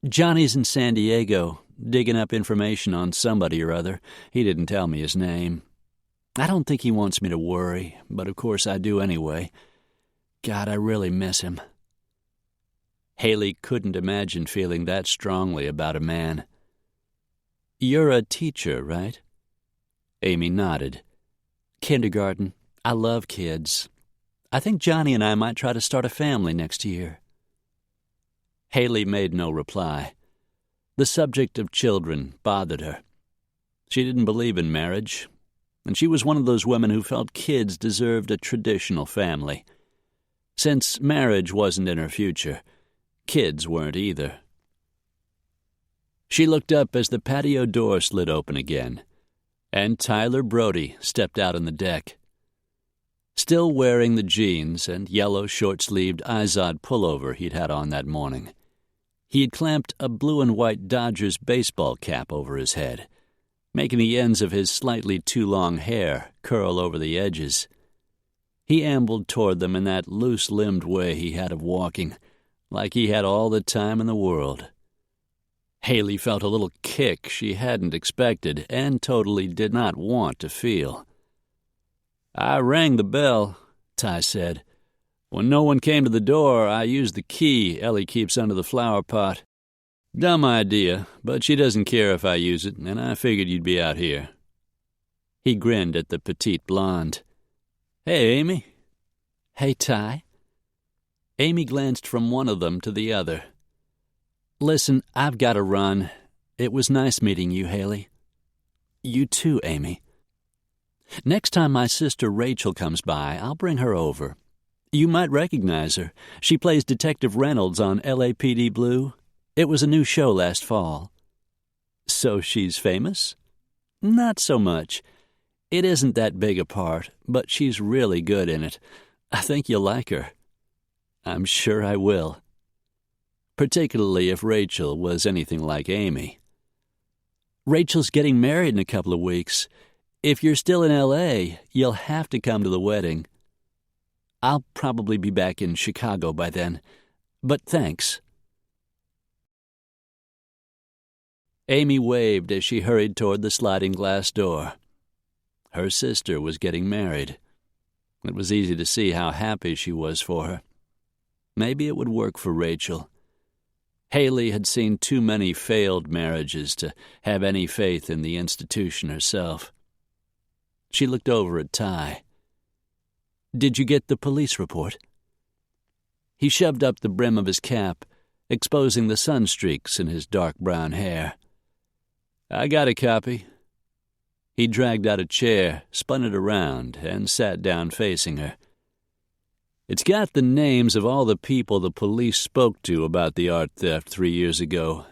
Johnny's in San Diego, digging up information on somebody or other. He didn't tell me his name. I don't think he wants me to worry, but of course I do anyway. God, I really miss him. Haley couldn't imagine feeling that strongly about a man. You're a teacher, right? Amy nodded. Kindergarten. I love kids. I think Johnny and I might try to start a family next year. Haley made no reply. The subject of children bothered her. She didn't believe in marriage, and she was one of those women who felt kids deserved a traditional family. Since marriage wasn't in her future, kids weren't either. She looked up as the patio door slid open again, and Tyler Brody stepped out on the deck. Still wearing the jeans and yellow short-sleeved Izod pullover he'd had on that morning, he had clamped a blue and white Dodgers baseball cap over his head, making the ends of his slightly too long hair curl over the edges. He ambled toward them in that loose-limbed way he had of walking, like he had all the time in the world. Haley felt a little kick she hadn't expected and totally did not want to feel. I rang the bell, Ty said. When no one came to the door, I used the key Ellie keeps under the flower pot. Dumb idea, but she doesn't care if I use it, and I figured you'd be out here. He grinned at the petite blonde. Hey, Amy. Hey, Ty. Amy glanced from one of them to the other. Listen, I've got to run. It was nice meeting you, Haley. You too, Amy. Next time my sister Rachel comes by, I'll bring her over. You might recognize her. She plays Detective Reynolds on LAPD Blue. It was a new show last fall. So she's famous? Not so much. It isn't that big a part, but she's really good in it. I think you'll like her. I'm sure I will. Particularly if Rachel was anything like Amy. Rachel's getting married in a couple of weeks. If you're still in L.A., you'll have to come to the wedding. I'll probably be back in Chicago by then, but thanks. Amy waved as she hurried toward the sliding glass door. Her sister was getting married. It was easy to see how happy she was for her. Maybe it would work for Rachel. Haley had seen too many failed marriages to have any faith in the institution herself. She looked over at Ty. "Did you get the police report?" He shoved up the brim of his cap, exposing the sunstreaks in his dark brown hair. "I got a copy." He dragged out a chair, spun it around, and sat down facing her. "It's got the names of all the people the police spoke to about the art theft 3 years ago,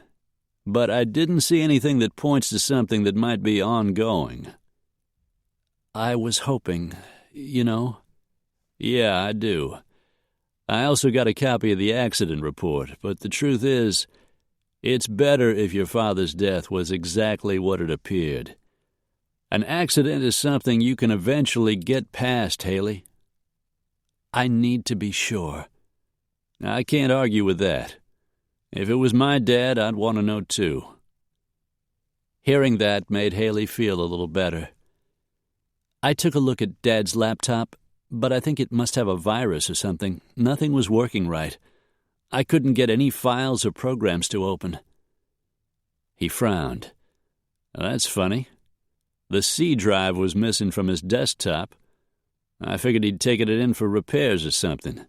but I didn't see anything that points to something that might be ongoing." "I was hoping, you know." "Yeah, I do. I also got a copy of the accident report, but the truth is, it's better if your father's death was exactly what it appeared. An accident is something you can eventually get past, Haley." "I need to be sure." "I can't argue with that. If it was my dad, I'd want to know too." Hearing that made Haley feel a little better. "I took a look at Dad's laptop, but I think it must have a virus or something. Nothing was working right. I couldn't get any files or programs to open." He frowned. "That's funny. The C drive was missing from his desktop. I figured he'd taken it in for repairs or something."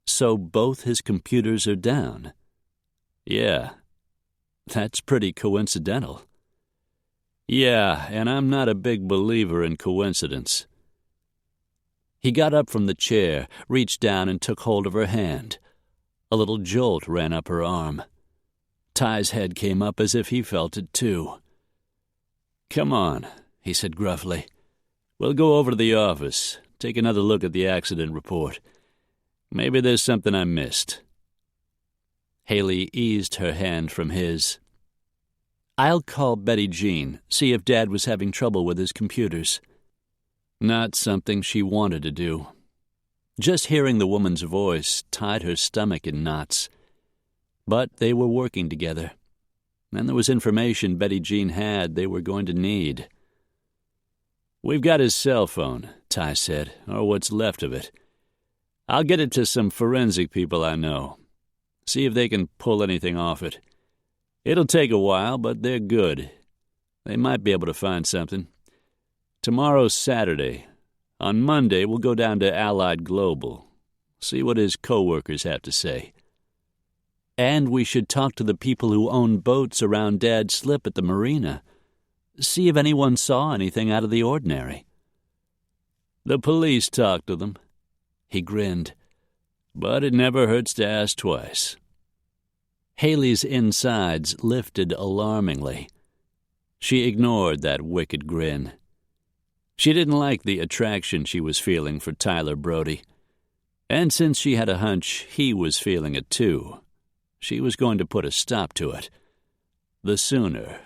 "So both his computers are down?" "Yeah. That's pretty coincidental." "Yeah, and I'm not a big believer in coincidence." He got up from the chair, reached down and took hold of her hand. A little jolt ran up her arm. Ty's head came up as if he felt it too. "Come on," he said gruffly. "We'll go over to the office, take another look at the accident report. Maybe there's something I missed." Haley eased her hand from his. "I'll call Betty Jean, see if Dad was having trouble with his computers." Not something she wanted to do. Just hearing the woman's voice tied her stomach in knots. But they were working together, and there was information Betty Jean had they were going to need. "We've got his cell phone," Ty said, "or what's left of it. I'll get it to some forensic people I know. See if they can pull anything off it. It'll take a while, but they're good. They might be able to find something. Tomorrow's Saturday. On Monday, we'll go down to Allied Global. See what his co-workers have to say. And we should talk to the people who own boats around Dad's slip at the marina. See if anyone saw anything out of the ordinary." "The police talked to them." He grinned. "But it never hurts to ask twice." Haley's insides lifted alarmingly. She ignored that wicked grin. She didn't like the attraction she was feeling for Tyler Brody. And since she had a hunch he was feeling it too, she was going to put a stop to it. The sooner,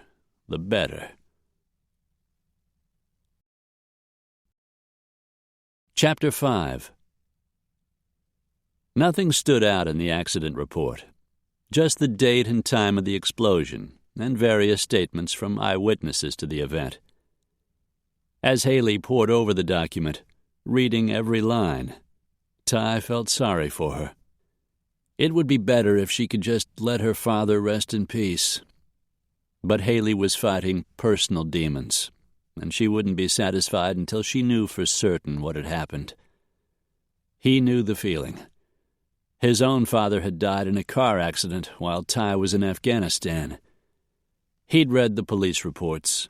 the better. Chapter 5. Nothing stood out in the accident report. Just the date and time of the explosion, and various statements from eyewitnesses to the event. As Haley pored over the document, reading every line, Ty felt sorry for her. It would be better if she could just let her father rest in peace. But Haley was fighting personal demons, and she wouldn't be satisfied until she knew for certain what had happened. He knew the feeling. His own father had died in a car accident while Ty was in Afghanistan. He'd read the police reports,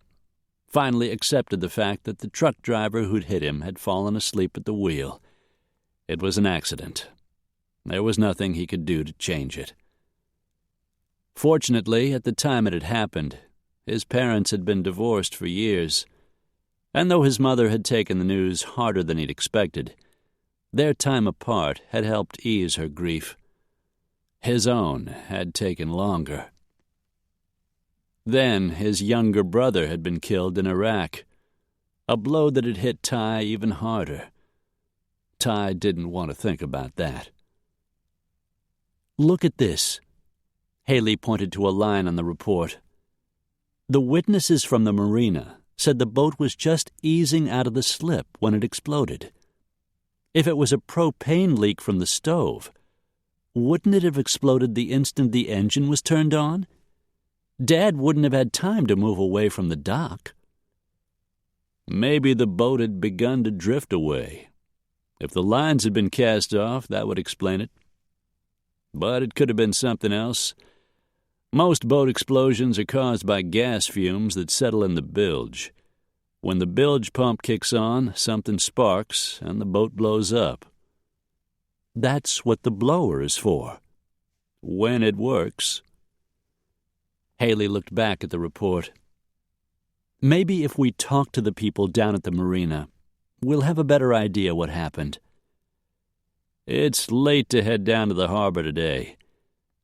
finally accepted the fact that the truck driver who'd hit him had fallen asleep at the wheel. It was an accident. There was nothing he could do to change it. Fortunately, at the time it had happened, his parents had been divorced for years, and though his mother had taken the news harder than he'd expected, their time apart had helped ease her grief. His own had taken longer. Then his younger brother had been killed in Iraq, a blow that had hit Ty even harder. Ty didn't want to think about that. "Look at this." Haley pointed to a line on the report. "The witnesses from the marina said the boat was just easing out of the slip when it exploded. If it was a propane leak from the stove, wouldn't it have exploded the instant the engine was turned on? Dad wouldn't have had time to move away from the dock." "Maybe the boat had begun to drift away. If the lines had been cast off, that would explain it. But it could have been something else. Most boat explosions are caused by gas fumes that settle in the bilge. When the bilge pump kicks on, something sparks, and the boat blows up. That's what the blower is for. When it works." Haley looked back at the report. "Maybe if we talk to the people down at the marina, we'll have a better idea what happened." "It's late to head down to the harbor today.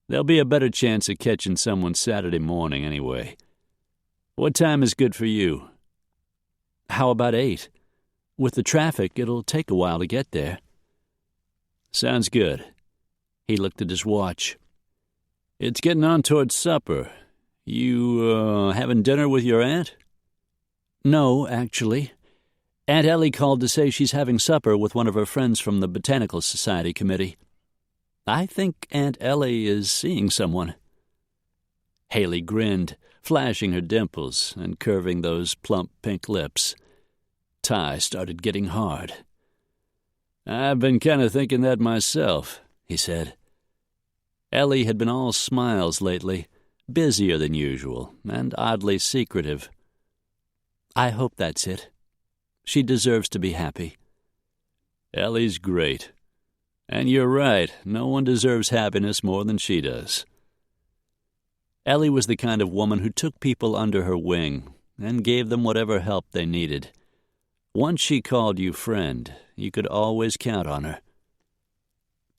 There'll be a better chance of catching someone Saturday morning anyway. What time is good for you?" "How about 8? With the traffic, it'll take a while to get there." "Sounds good." He looked at his watch. "It's getting on towards supper. You, having dinner with your aunt?" "No, actually. Aunt Ellie called to say she's having supper with one of her friends from the Botanical Society committee. I think Aunt Ellie is seeing someone." Haley grinned, flashing her dimples and curving those plump pink lips. Ty started getting hard. "I've been kind of thinking that myself," he said. Ellie had been all smiles lately, busier than usual, and oddly secretive. "I hope that's it. She deserves to be happy." "Ellie's great. And you're right, no one deserves happiness more than she does." Ellie was the kind of woman who took people under her wing and gave them whatever help they needed. Once she called you friend, you could always count on her.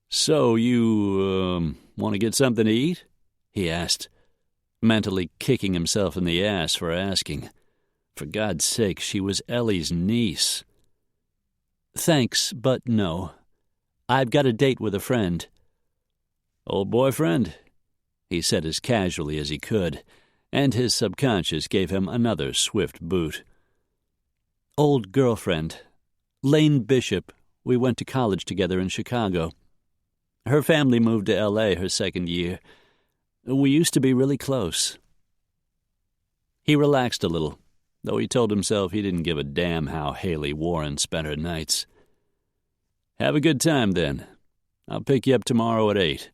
"So you, want to get something to eat?" he asked, mentally kicking himself in the ass for asking. For God's sake, she was Ellie's niece. "Thanks, but no. I've got a date with a friend." "Old boyfriend?" he said as casually as he could, and his subconscious gave him another swift boot. "Old girlfriend. Lane Bishop. We went to college together in Chicago. Her family moved to L.A. her second year. We used to be really close." He relaxed a little, though he told himself he didn't give a damn how Haley Warren spent her nights. "Have a good time, then. I'll pick you up tomorrow at 8.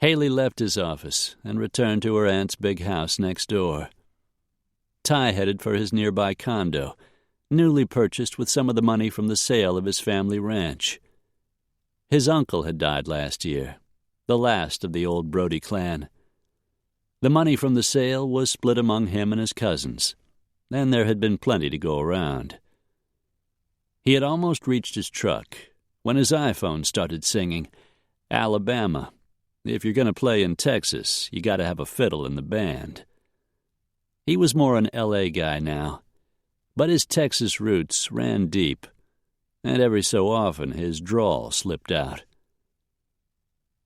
Haley left his office and returned to her aunt's big house next door. Ty headed for his nearby condo, newly purchased with some of the money from the sale of his family ranch. His uncle had died last year, the last of the old Brody clan. The money from the sale was split among him and his cousins, and there had been plenty to go around. He had almost reached his truck when his iPhone started singing, "Alabama. If you're going to play in Texas, you got to have a fiddle in the band." He was more an L.A. guy now, but his Texas roots ran deep, and every so often his drawl slipped out.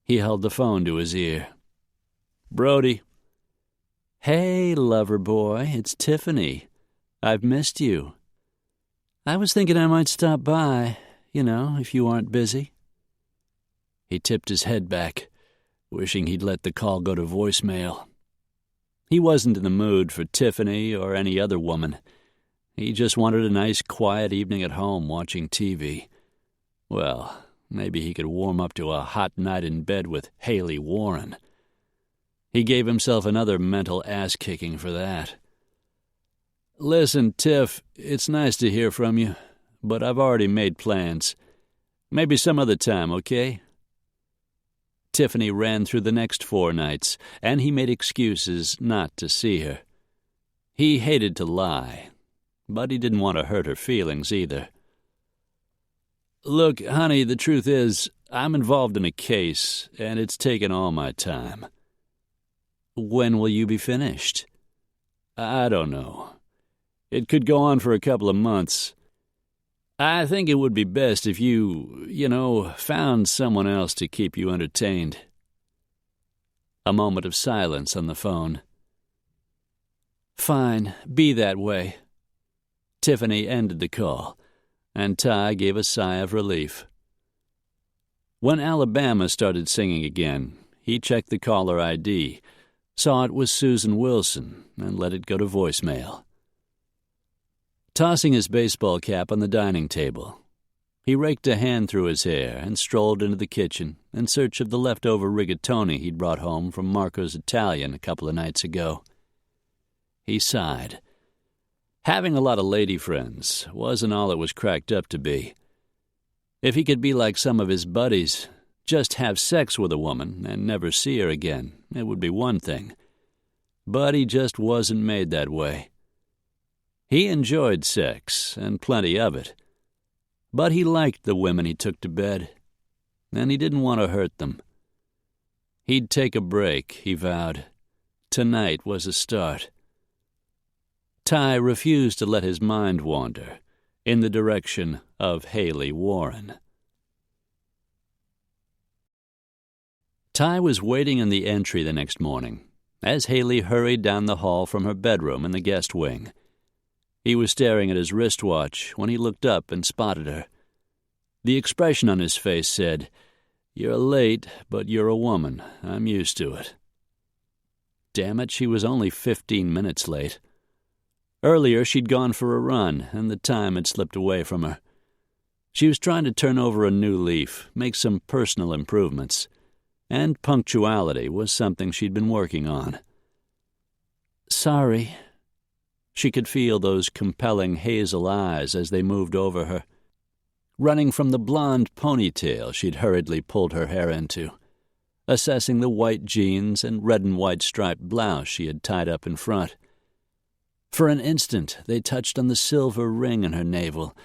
He held the phone to his ear. "Brody." "Hey, lover boy, it's Tiffany. I've missed you. I was thinking I might stop by, if you aren't busy." He tipped his head back, wishing he'd let the call go to voicemail. He wasn't in the mood for Tiffany or any other woman. He just wanted a nice, quiet evening at home watching TV. Well, maybe he could warm up to a hot night in bed with Haley Warren. He gave himself another mental ass-kicking for that. "Listen, Tiff, it's nice to hear from you, but I've already made plans. Maybe some other time, okay?" Tiffany ran through the next 4 nights, and he made excuses not to see her. He hated to lie, but he didn't want to hurt her feelings either. "Look, honey, the truth is, I'm involved in a case, and it's taken all my time." "When will you be finished?" "I don't know. It could go on for a couple of months. I think it would be best if you found someone else to keep you entertained." A moment of silence on the phone. "Fine, be that way." Tiffany ended the call, and Ty gave a sigh of relief. When Alabama started singing again, he checked the caller ID, saw it was Susan Wilson, and let it go to voicemail. Tossing his baseball cap on the dining table, he raked a hand through his hair and strolled into the kitchen in search of the leftover rigatoni he'd brought home from Marco's Italian a couple of nights ago. He sighed. Having a lot of lady friends wasn't all it was cracked up to be. If he could be like some of his buddies, just have sex with a woman and never see her again, it would be one thing. But he just wasn't made that way. He enjoyed sex, and plenty of it. But he liked the women he took to bed, and he didn't want to hurt them. He'd take a break, he vowed. Tonight was a start. Ty refused to let his mind wander in the direction of Haley Warren. Ty was waiting in the entry the next morning as Haley hurried down the hall from her bedroom in the guest wing. He was staring at his wristwatch when he looked up and spotted her. The expression on his face said, "You're late, but you're a woman. I'm used to it." Damn it, she was only 15 minutes late. Earlier, she'd gone for a run, and the time had slipped away from her. She was trying to turn over a new leaf, make some personal improvements, and punctuality was something she'd been working on. "Sorry." She could feel those compelling hazel eyes as they moved over her, running from the blonde ponytail she'd hurriedly pulled her hair into, assessing the white jeans and red and white striped blouse she had tied up in front. For an instant, they touched on the silver ring in her navel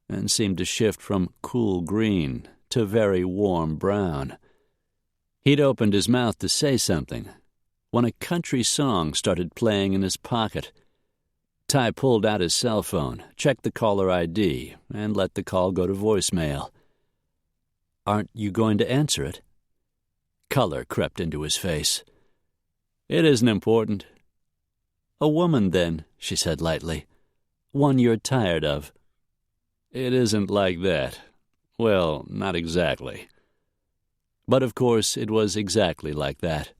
and seemed to shift from cool green to very warm brown. He'd opened his mouth to say something when a country song started playing in his pocket. Ty pulled out his cell phone, checked the caller ID, and let the call go to voicemail. "Aren't you going to answer it?" Color crept into his face. "It isn't important." "A woman, then," she said lightly. "One you're tired of." "It isn't like that. Well, not exactly." But of course it was exactly like that.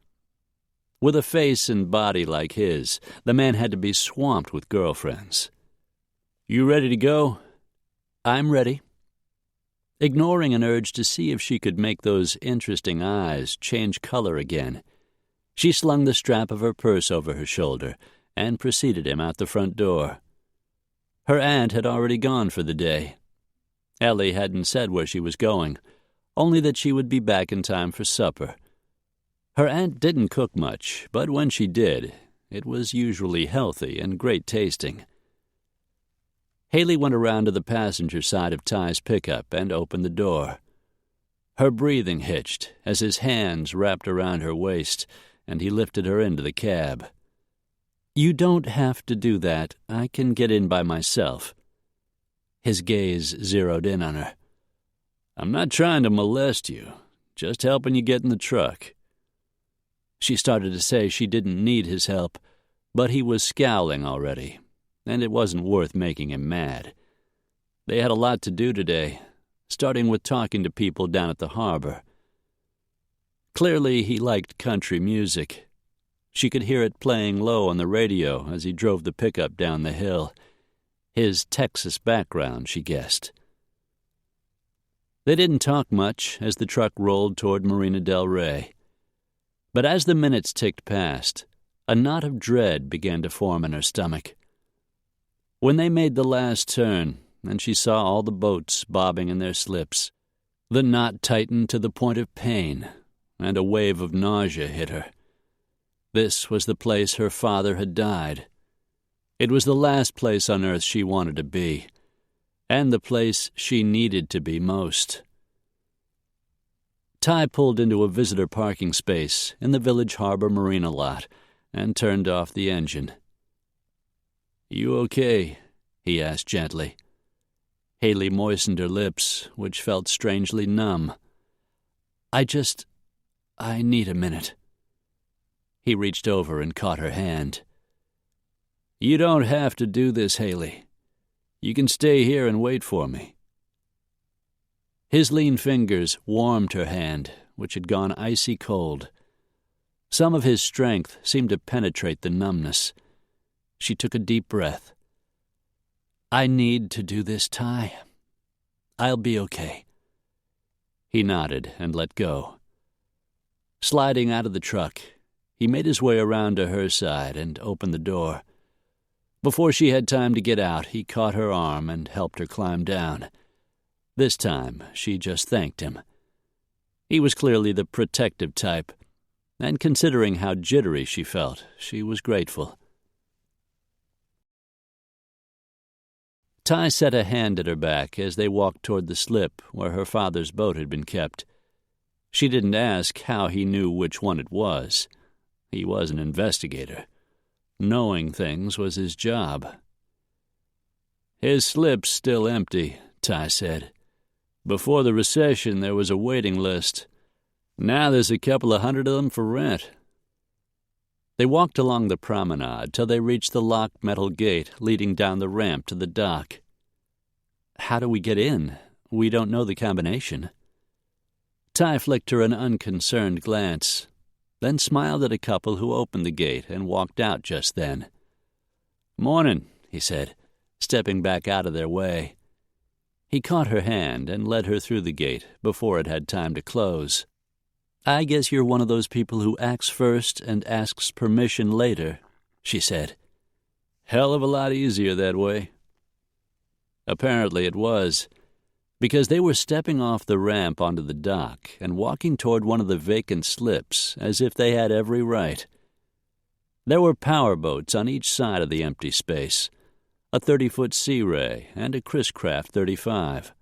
With a face and body like his, the man had to be swamped with girlfriends. "You ready to go?" "I'm ready." Ignoring an urge to see if she could make those interesting eyes change color again, she slung the strap of her purse over her shoulder and preceded him out the front door. Her aunt had already gone for the day. Ellie hadn't said where she was going, only that she would be back in time for supper. Her aunt didn't cook much, but when she did, it was usually healthy and great tasting. Haley went around to the passenger side of Ty's pickup and opened the door. Her breathing hitched as his hands wrapped around her waist and he lifted her into the cab. "You don't have to do that. I can get in by myself." His gaze zeroed in on her. "I'm not trying to molest you, just helping you get in the truck." She started to say she didn't need his help, but he was scowling already, and it wasn't worth making him mad. They had a lot to do today, starting with talking to people down at the harbor. Clearly he liked country music. She could hear it playing low on the radio as he drove the pickup down the hill. His Texas background, she guessed. They didn't talk much as the truck rolled toward Marina del Rey. But as the minutes ticked past, a knot of dread began to form in her stomach. When they made the last turn, and she saw all the boats bobbing in their slips, the knot tightened to the point of pain, and a wave of nausea hit her. This was the place her father had died. It was the last place on earth she wanted to be, and the place she needed to be most. Ty pulled into a visitor parking space in the Village Harbor Marina lot and turned off the engine. "You okay?" he asked gently. Haley moistened her lips, which felt strangely numb. I need a minute." He reached over and caught her hand. "You don't have to do this, Haley. You can stay here and wait for me." His lean fingers warmed her hand, which had gone icy cold. Some of his strength seemed to penetrate the numbness. She took a deep breath. "I need to do this, Ty. I'll be okay." He nodded and let go. Sliding out of the truck, he made his way around to her side and opened the door. Before she had time to get out, he caught her arm and helped her climb down. This time, she just thanked him. He was clearly the protective type, and considering how jittery she felt, she was grateful. Ty set a hand at her back as they walked toward the slip where her father's boat had been kept. She didn't ask how he knew which one it was. He was an investigator. Knowing things was his job. "His slip's still empty," Ty said. "Before the recession, there was a waiting list. Now there's a couple of hundred of them for rent." They walked along the promenade till they reached the locked metal gate leading down the ramp to the dock. "How do we get in? We don't know the combination." Ty flicked her an unconcerned glance, then smiled at a couple who opened the gate and walked out just then. "Morning," he said, stepping back out of their way. He caught her hand and led her through the gate before it had time to close. "I guess you're one of those people who acts first and asks permission later," she said. "Hell of a lot easier that way." Apparently it was, because they were stepping off the ramp onto the dock and walking toward one of the vacant slips as if they had every right. There were power boats on each side of the empty space, a 30-foot Sea Ray and a Chris Craft 35.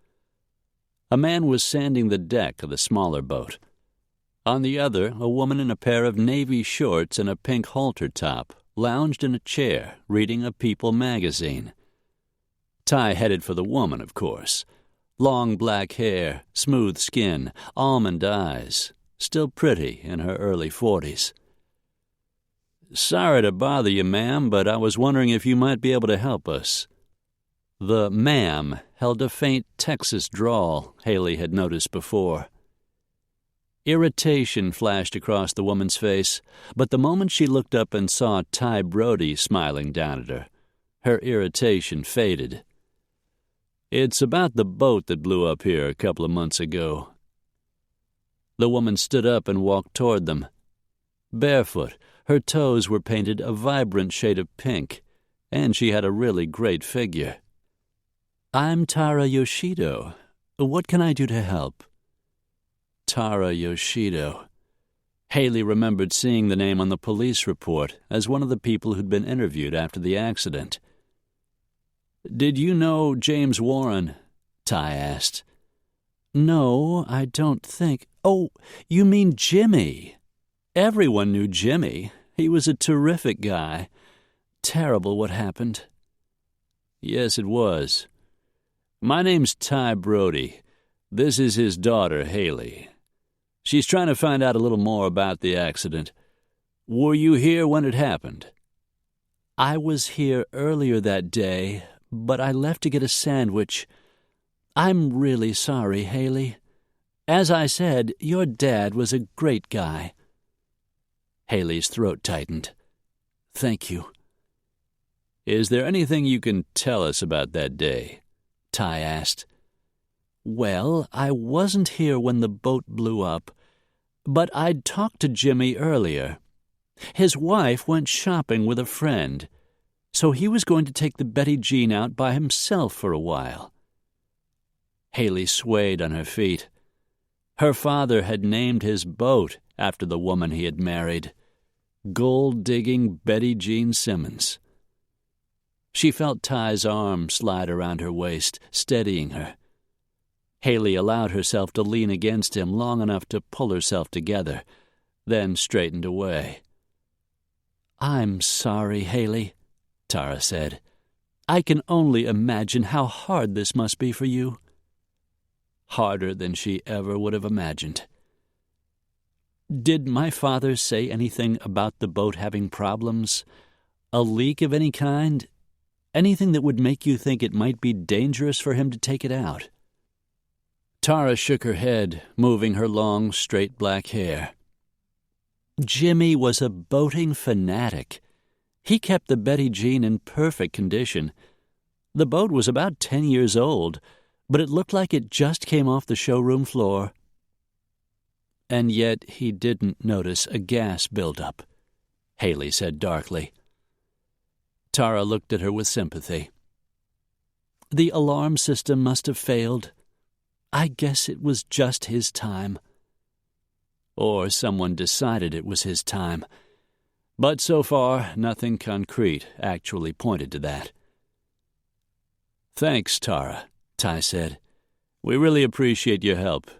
A man was sanding the deck of the smaller boat. On the other, a woman in a pair of navy shorts and a pink halter top lounged in a chair, reading a People magazine. Ty headed for the woman, of course. Long black hair, smooth skin, almond eyes, still pretty in her early 40s. "Sorry to bother you, ma'am, but I was wondering if you might be able to help us." The ma'am held a faint Texas drawl Haley had noticed before. Irritation flashed across the woman's face, but the moment she looked up and saw Ty Brody smiling down at her, her irritation faded. "It's about the boat that blew up here a couple of months ago." The woman stood up and walked toward them. Barefoot, her toes were painted a vibrant shade of pink, and she had a really great figure. "I'm Tara Yoshido. What can I do to help?" Tara Yoshido. Haley remembered seeing the name on the police report as one of the people who'd been interviewed after the accident. "Did you know James Warren?" Ty asked. "No, I don't think—" "Oh, you mean Jimmy. Everyone knew Jimmy. He was a terrific guy. Terrible what happened." "Yes, it was. My name's Ty Brody. This is his daughter, Haley. She's trying to find out a little more about the accident. Were you here when it happened?" "I was here earlier that day, but I left to get a sandwich. I'm really sorry, Haley. As I said, your dad was a great guy." Haley's throat tightened. "Thank you." "Is there anything you can tell us about that day?" Ty asked. "Well, I wasn't here when the boat blew up, but I'd talked to Jimmy earlier. His wife went shopping with a friend, so he was going to take the Betty Jean out by himself for a while." Haley swayed on her feet. Her father had named his boat after the woman he had married, gold-digging Betty Jean Simmons. She felt Ty's arm slide around her waist, steadying her. Haley allowed herself to lean against him long enough to pull herself together, then straightened away. "I'm sorry, Haley," Tara said. "I can only imagine how hard this must be for you." Harder than she ever would have imagined. "Did my father say anything about the boat having problems? A leak of any kind? Anything that would make you think it might be dangerous for him to take it out?" Tara shook her head, moving her long, straight black hair. "Jimmy was a boating fanatic. He kept the Betty Jean in perfect condition. The boat was about 10 years old, but it looked like it just came off the showroom floor." "And yet he didn't notice a gas buildup," Haley said darkly. Tara looked at her with sympathy. "The alarm system must have failed. I guess it was just his time." Or someone decided it was his time. But so far, nothing concrete actually pointed to that. "Thanks, Tara," Ty said. "We really appreciate your help."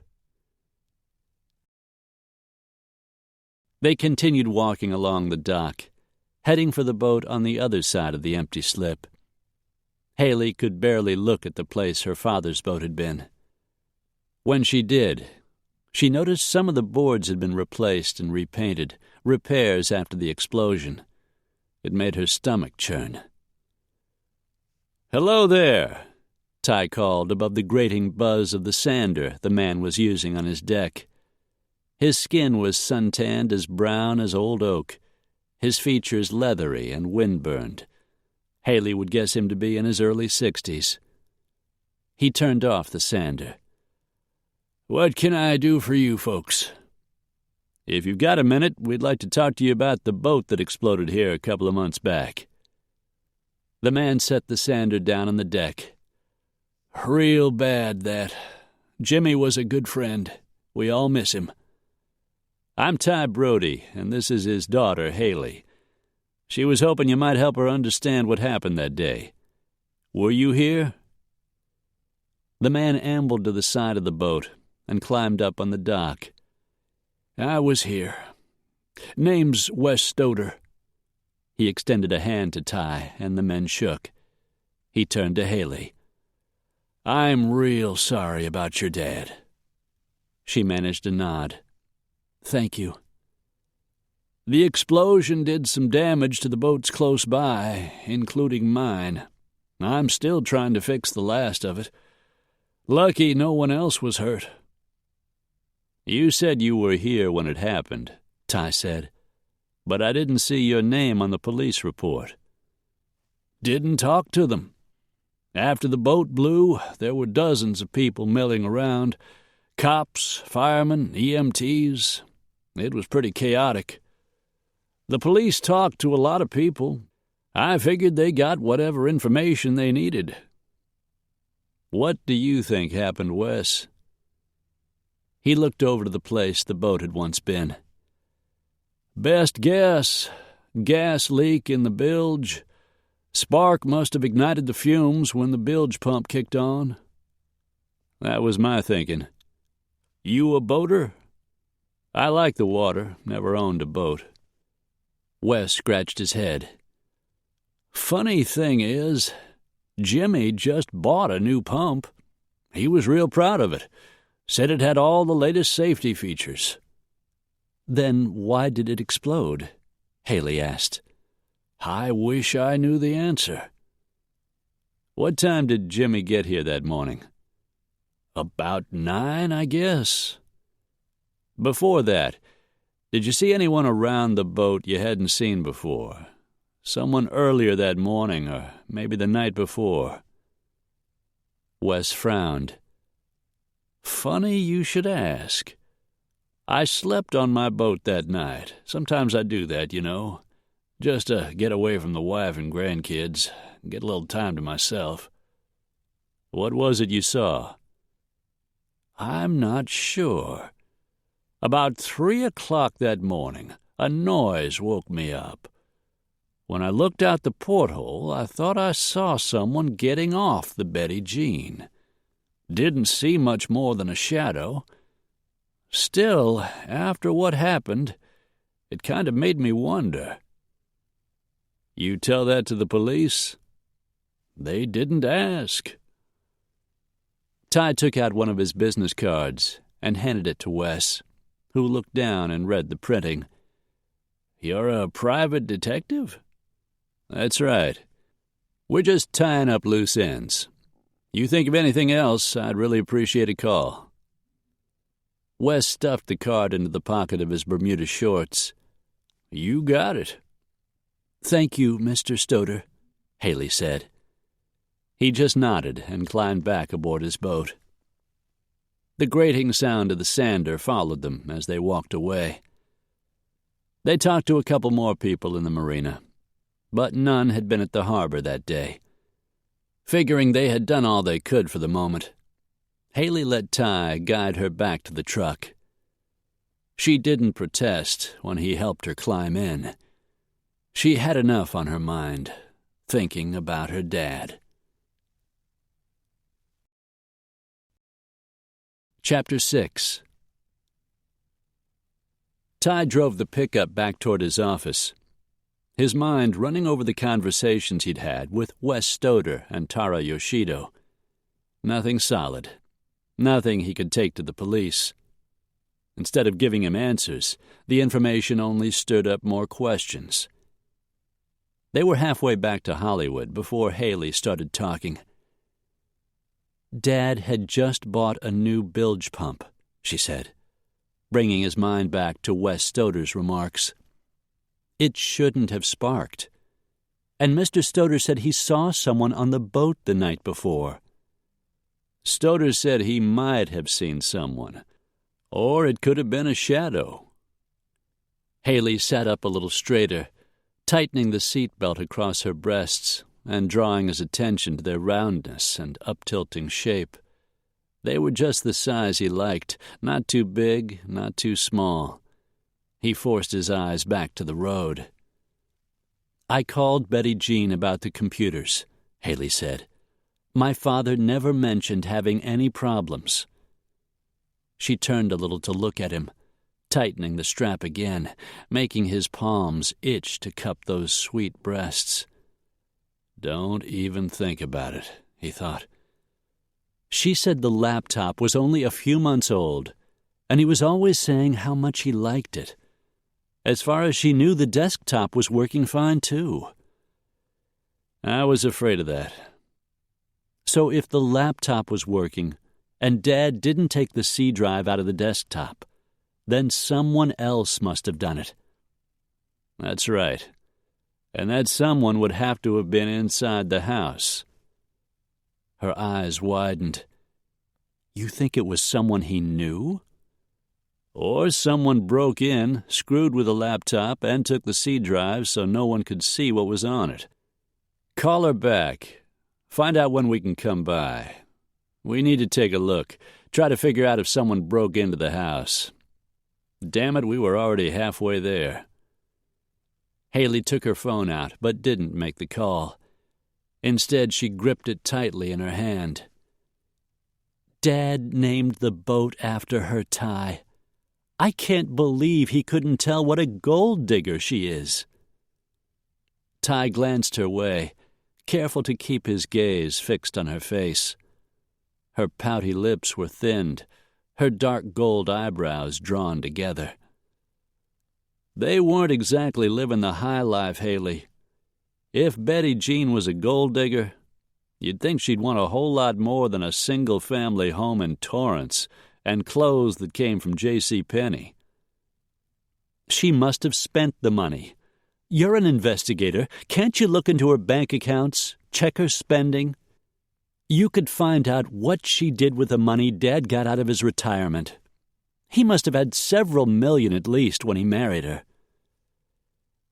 They continued walking along the dock, heading for the boat on the other side of the empty slip. Haley could barely look at the place her father's boat had been. When she did, she noticed some of the boards had been replaced and repainted, repairs after the explosion. It made her stomach churn. "Hello there," Ty called above the grating buzz of the sander the man was using on his deck. His skin was suntanned as brown as old oak, his features leathery and windburned. Haley would guess him to be in his early 60s. He turned off the sander. "What can I do for you folks?" "If you've got a minute, we'd like to talk to you about the boat that exploded here a couple of months back." The man set the sander down on the deck. "Real bad, that. Jimmy was a good friend. We all miss him." "I'm Ty Brody, and this is his daughter, Haley. She was hoping you might help her understand what happened that day. Were you here?" The man ambled to the side of the boat and climbed up on the dock. "I was here. Name's Wes Stoder." He extended a hand to Ty, and the men shook. He turned to Haley. "I'm real sorry about your dad." She managed a nod. "Thank you." "The explosion did some damage to the boats close by, including mine. I'm still trying to fix the last of it. Lucky no one else was hurt." "You said you were here when it happened," Ty said, "but I didn't see your name on the police report." "Didn't talk to them. After the boat blew, there were dozens of people milling around. Cops, firemen, EMTs. It was pretty chaotic. The police talked to a lot of people. I figured they got whatever information they needed." "What do you think happened, Wes?" He looked over to the place the boat had once been. "Best guess, gas leak in the bilge. Spark must have ignited the fumes when the bilge pump kicked on." "That was my thinking. You a boater?" "I like the water, never owned a boat." Wes scratched his head. "Funny thing is, Jimmy just bought a new pump. He was real proud of it. Said it had all the latest safety features." "Then why did it explode?" Haley asked. "I wish I knew the answer." "What time did Jimmy get here that morning?" "About 9, I guess." "Before that, did you see anyone around the boat you hadn't seen before? Someone earlier that morning, or maybe the night before?" Wes frowned. "Funny you should ask. I slept on my boat that night. Sometimes I do that, you know, just to get away from the wife and grandkids, get a little time to myself." "What was it you saw?" I'm not sure. About 3 o'clock that morning, a noise woke me up. When I looked out the porthole, I thought I saw someone getting off the Betty Jean. Didn't see much more than a shadow. Still, after what happened, it kind of made me wonder. You tell that to the police? They didn't ask. Ty took out one of his business cards and handed it to Wes, who looked down and read the printing. You're a private detective? That's right. We're just tying up loose ends. You think of anything else, I'd really appreciate a call. Wes stuffed the card into the pocket of his Bermuda shorts. You got it. Thank you, Mr. Stoddard, Haley said. He just nodded and climbed back aboard his boat. The grating sound of the sander followed them as they walked away. They talked to a couple more people in the marina, but none had been at the harbor that day. Figuring they had done all they could for the moment, Haley let Ty guide her back to the truck. She didn't protest when he helped her climb in. She had enough on her mind, thinking about her dad. Chapter 6. Ty drove the pickup back toward his office, his mind running over the conversations he'd had with Wes Stoddard and Tara Yoshido. Nothing solid. Nothing he could take to the police. Instead of giving him answers, the information only stirred up more questions. They were halfway back to Hollywood before Haley started talking. Dad had just bought a new bilge pump, she said, bringing his mind back to Wes Stoddard's remarks. It shouldn't have sparked. And Mr. Stoddard said he saw someone on the boat the night before. Stoddard said he might have seen someone, or it could have been a shadow. Haley sat up a little straighter, tightening the seatbelt across her breasts and drawing his attention to their roundness and up-tilting shape. They were just the size he liked, not too big, not too small. He forced his eyes back to the road. I called Betty Jean about the computers, Haley said. My father never mentioned having any problems. She turned a little to look at him, tightening the strap again, making his palms itch to cup those sweet breasts. Don't even think about it, he thought. She said the laptop was only a few months old, and he was always saying how much he liked it. As far as she knew, the desktop was working fine, too. I was afraid of that. So if the laptop was working, and Dad didn't take the C drive out of the desktop, then someone else must have done it. That's right. And that someone would have to have been inside the house. Her eyes widened. You think it was someone he knew? Or someone broke in, screwed with the laptop, and took the C drive so no one could see what was on it. Call her back. Find out when we can come by. We need to take a look. Try to figure out if someone broke into the house. Damn it, we were already halfway there. Haley took her phone out, but didn't make the call. Instead, she gripped it tightly in her hand. Dad named the boat after her, Ty. I can't believe he couldn't tell what a gold digger she is. Ty glanced her way, careful to keep his gaze fixed on her face. Her pouty lips were thinned, her dark gold eyebrows drawn together. They weren't exactly living the high life, Haley. If Betty Jean was a gold digger, you'd think she'd want a whole lot more than a single-family home in Torrance and clothes that came from J.C. Penney. She must have spent the money. You're an investigator. Can't you look into her bank accounts, check her spending? You could find out what she did with the money Dad got out of his retirement. He must have had several million at least when he married her.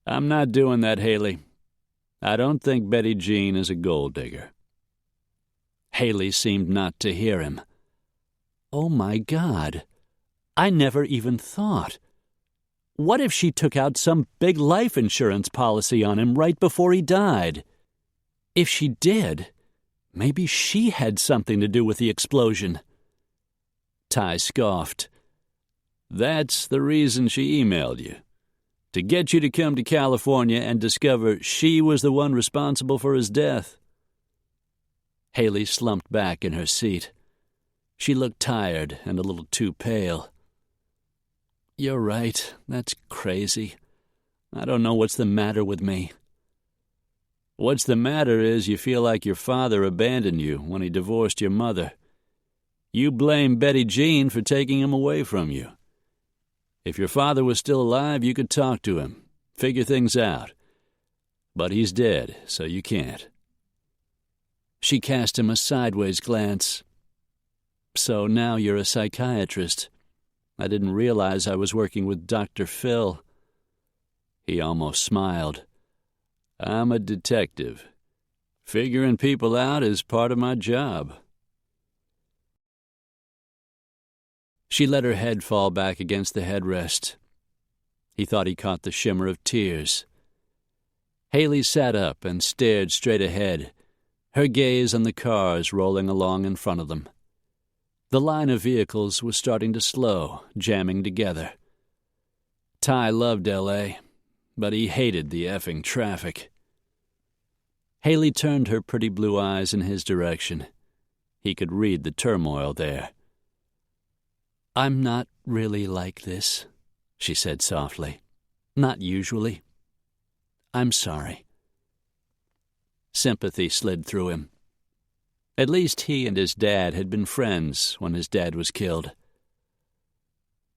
I'm not doing that, Haley. I don't think Betty Jean is a gold digger. Haley seemed not to hear him. Oh, my God. I never even thought. What if she took out some big life insurance policy on him right before he died? If she did, maybe she had something to do with the explosion. Ty scoffed. That's the reason she emailed you. To get you to come to California and discover she was the one responsible for his death. Haley slumped back in her seat. She looked tired and a little too pale. You're right. That's crazy. I don't know what's the matter with me. What's the matter is you feel like your father abandoned you when he divorced your mother. You blame Betty Jean for taking him away from you. If your father was still alive, you could talk to him, figure things out. But he's dead, so you can't. She cast him a sideways glance. So now you're a psychiatrist. I didn't realize I was working with Dr. Phil. He almost smiled. I'm a detective. Figuring people out is part of my job. She let her head fall back against the headrest. He thought he caught the shimmer of tears. Haley sat up and stared straight ahead, her gaze on the cars rolling along in front of them. The line of vehicles was starting to slow, jamming together. Ty loved L.A., but he hated the effing traffic. Haley turned her pretty blue eyes in his direction. He could read the turmoil there. I'm not really like this, she said softly. Not usually. I'm sorry. Sympathy slid through him. At least he and his dad had been friends when his dad was killed.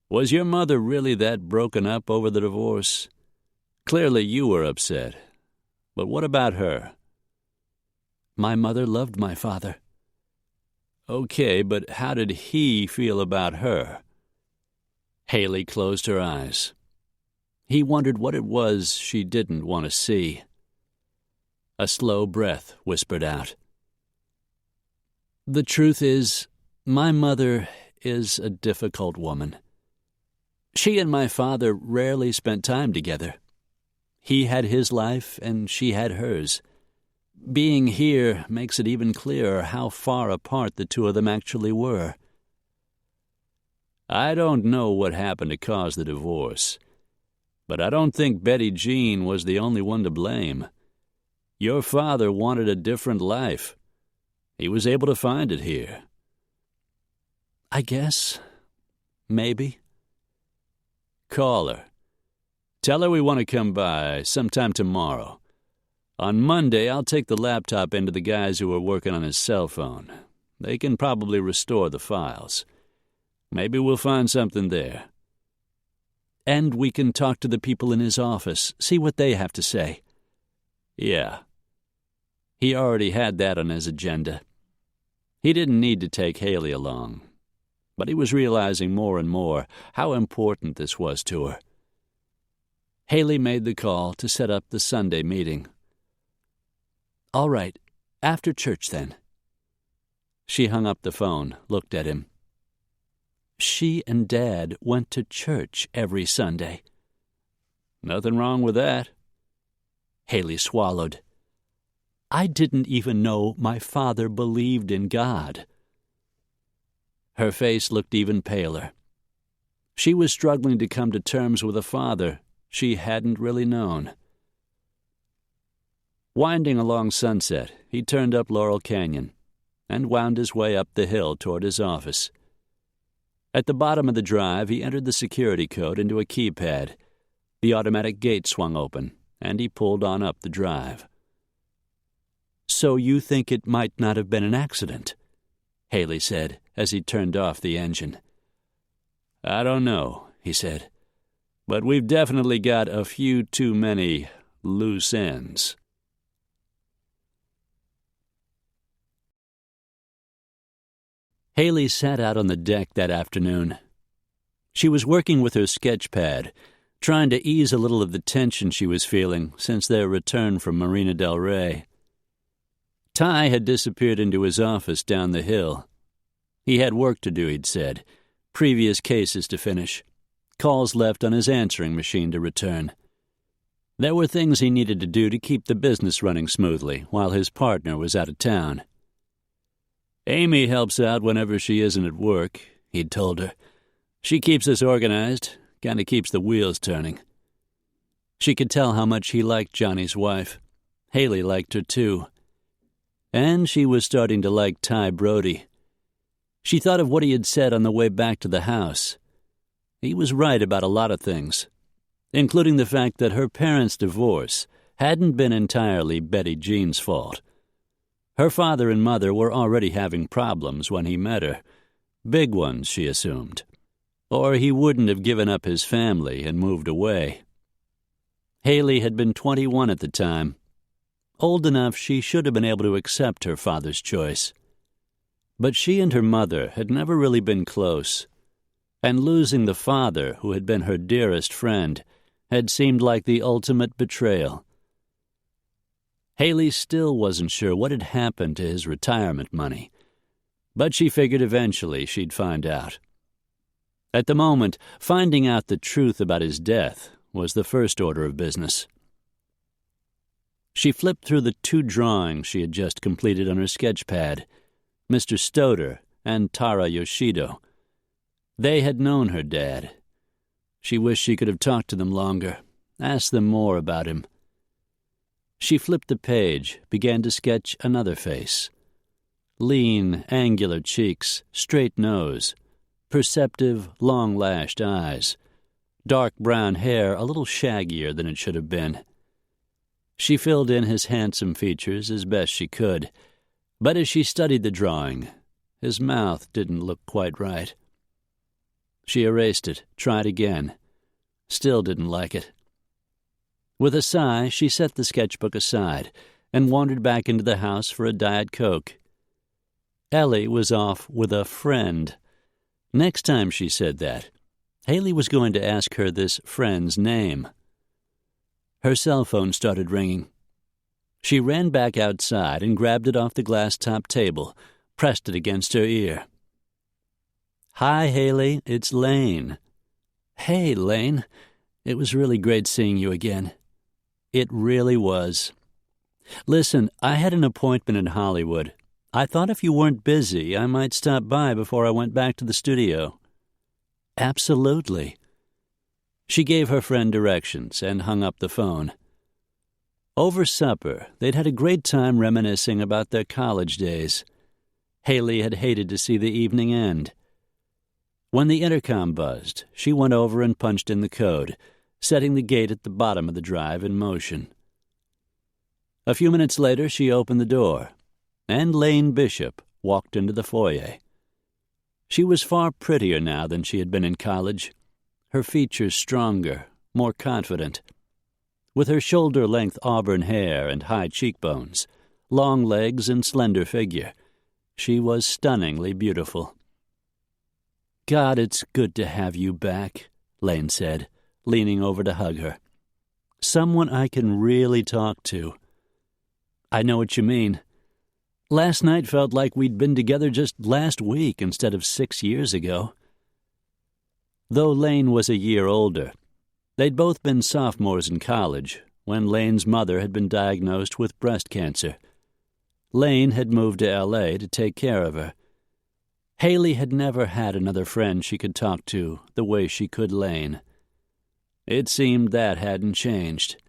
Was your mother really that broken up over the divorce? Clearly you were upset. But what about her? My mother loved my father. Okay, but how did he feel about her? Haley closed her eyes. He wondered what it was she didn't want to see. A slow breath whispered out. The truth is, my mother is a difficult woman. She and my father rarely spent time together. He had his life and she had hers. Being here makes it even clearer how far apart the two of them actually were. I don't know what happened to cause the divorce, but I don't think Betty Jean was the only one to blame. Your father wanted a different life. He was able to find it here. I guess. Maybe. Call her. Tell her we want to come by sometime tomorrow. On Monday, I'll take the laptop into the guys who are working on his cell phone. They can probably restore the files. Maybe we'll find something there. And we can talk to the people in his office, see what they have to say. Yeah. He already had that on his agenda. He didn't need to take Haley along, but he was realizing more and more how important this was to her. Haley made the call to set up the Sunday meeting. All right, after church then. She hung up the phone, looked at him. She and Dad went to church every Sunday. Nothing wrong with that. Haley swallowed. I didn't even know my father believed in God. Her face looked even paler. She was struggling to come to terms with a father she hadn't really known. Winding along Sunset, he turned up Laurel Canyon and wound his way up the hill toward his office. At the bottom of the drive, he entered the security code into a keypad. The automatic gate swung open, and he pulled on up the drive. So you think it might not have been an accident? Haley said as he turned off the engine. I don't know, he said, but we've definitely got a few too many loose ends. Haley sat out on the deck that afternoon. She was working with her sketch pad, trying to ease a little of the tension she was feeling since their return from Marina del Rey. Ty had disappeared into his office down the hill. He had work to do, he'd said, previous cases to finish, calls left on his answering machine to return. There were things he needed to do to keep the business running smoothly while his partner was out of town. Amy helps out whenever she isn't at work, he'd told her. She keeps us organized, kind of keeps the wheels turning. She could tell how much he liked Johnny's wife. Haley liked her too. And she was starting to like Ty Brody. She thought of what he had said on the way back to the house. He was right about a lot of things, including the fact that her parents' divorce hadn't been entirely Betty Jean's fault. Her father and mother were already having problems when he met her. Big ones, she assumed. Or he wouldn't have given up his family and moved away. Haley had been 21 at the time. Old enough she should have been able to accept her father's choice. But she and her mother had never really been close, and losing the father who had been her dearest friend had seemed like the ultimate betrayal. Haley still wasn't sure what had happened to his retirement money, but she figured eventually she'd find out. At the moment, finding out the truth about his death was the first order of business. She flipped through the 2 drawings she had just completed on her sketch pad, Mr. Stoder and Tara Yoshido. They had known her dad. She wished she could have talked to them longer, asked them more about him. She flipped the page, began to sketch another face. Lean, angular cheeks, straight nose, perceptive, long-lashed eyes, dark brown hair a little shaggier than it should have been. She filled in his handsome features as best she could, but as she studied the drawing, his mouth didn't look quite right. She erased it, tried again. Still didn't like it. With a sigh, she set the sketchbook aside and wandered back into the house for a Diet Coke. Ellie was off with a friend. Next time she said that, Haley was going to ask her this friend's name. Her cell phone started ringing. She ran back outside and grabbed it off the glass-top table, pressed it against her ear. "Hi, Haley, it's Lane." "Hey, Lane. It was really great seeing you again." It really was. "Listen, I had an appointment in Hollywood. I thought if you weren't busy, I might stop by before I went back to the studio." "Absolutely." She gave her friend directions and hung up the phone. Over supper, they'd had a great time reminiscing about their college days. Haley had hated to see the evening end. When the intercom buzzed, she went over and punched in the code, setting the gate at the bottom of the drive in motion. A few minutes later, she opened the door, and Lane Bishop walked into the foyer. She was far prettier now than she had been in college, her features stronger, more confident. With her shoulder-length auburn hair and high cheekbones, long legs and slender figure, she was stunningly beautiful. "God, it's good to have you back," Lane said, leaning over to hug her. "Someone I can really talk to." "I know what you mean. Last night felt like we'd been together just last week instead of 6 years ago." Though Lane was a year older, they'd both been sophomores in college when Lane's mother had been diagnosed with breast cancer. Lane had moved to L.A. to take care of her. Haley had never had another friend she could talk to the way she could Lane. It seemed that hadn't changed.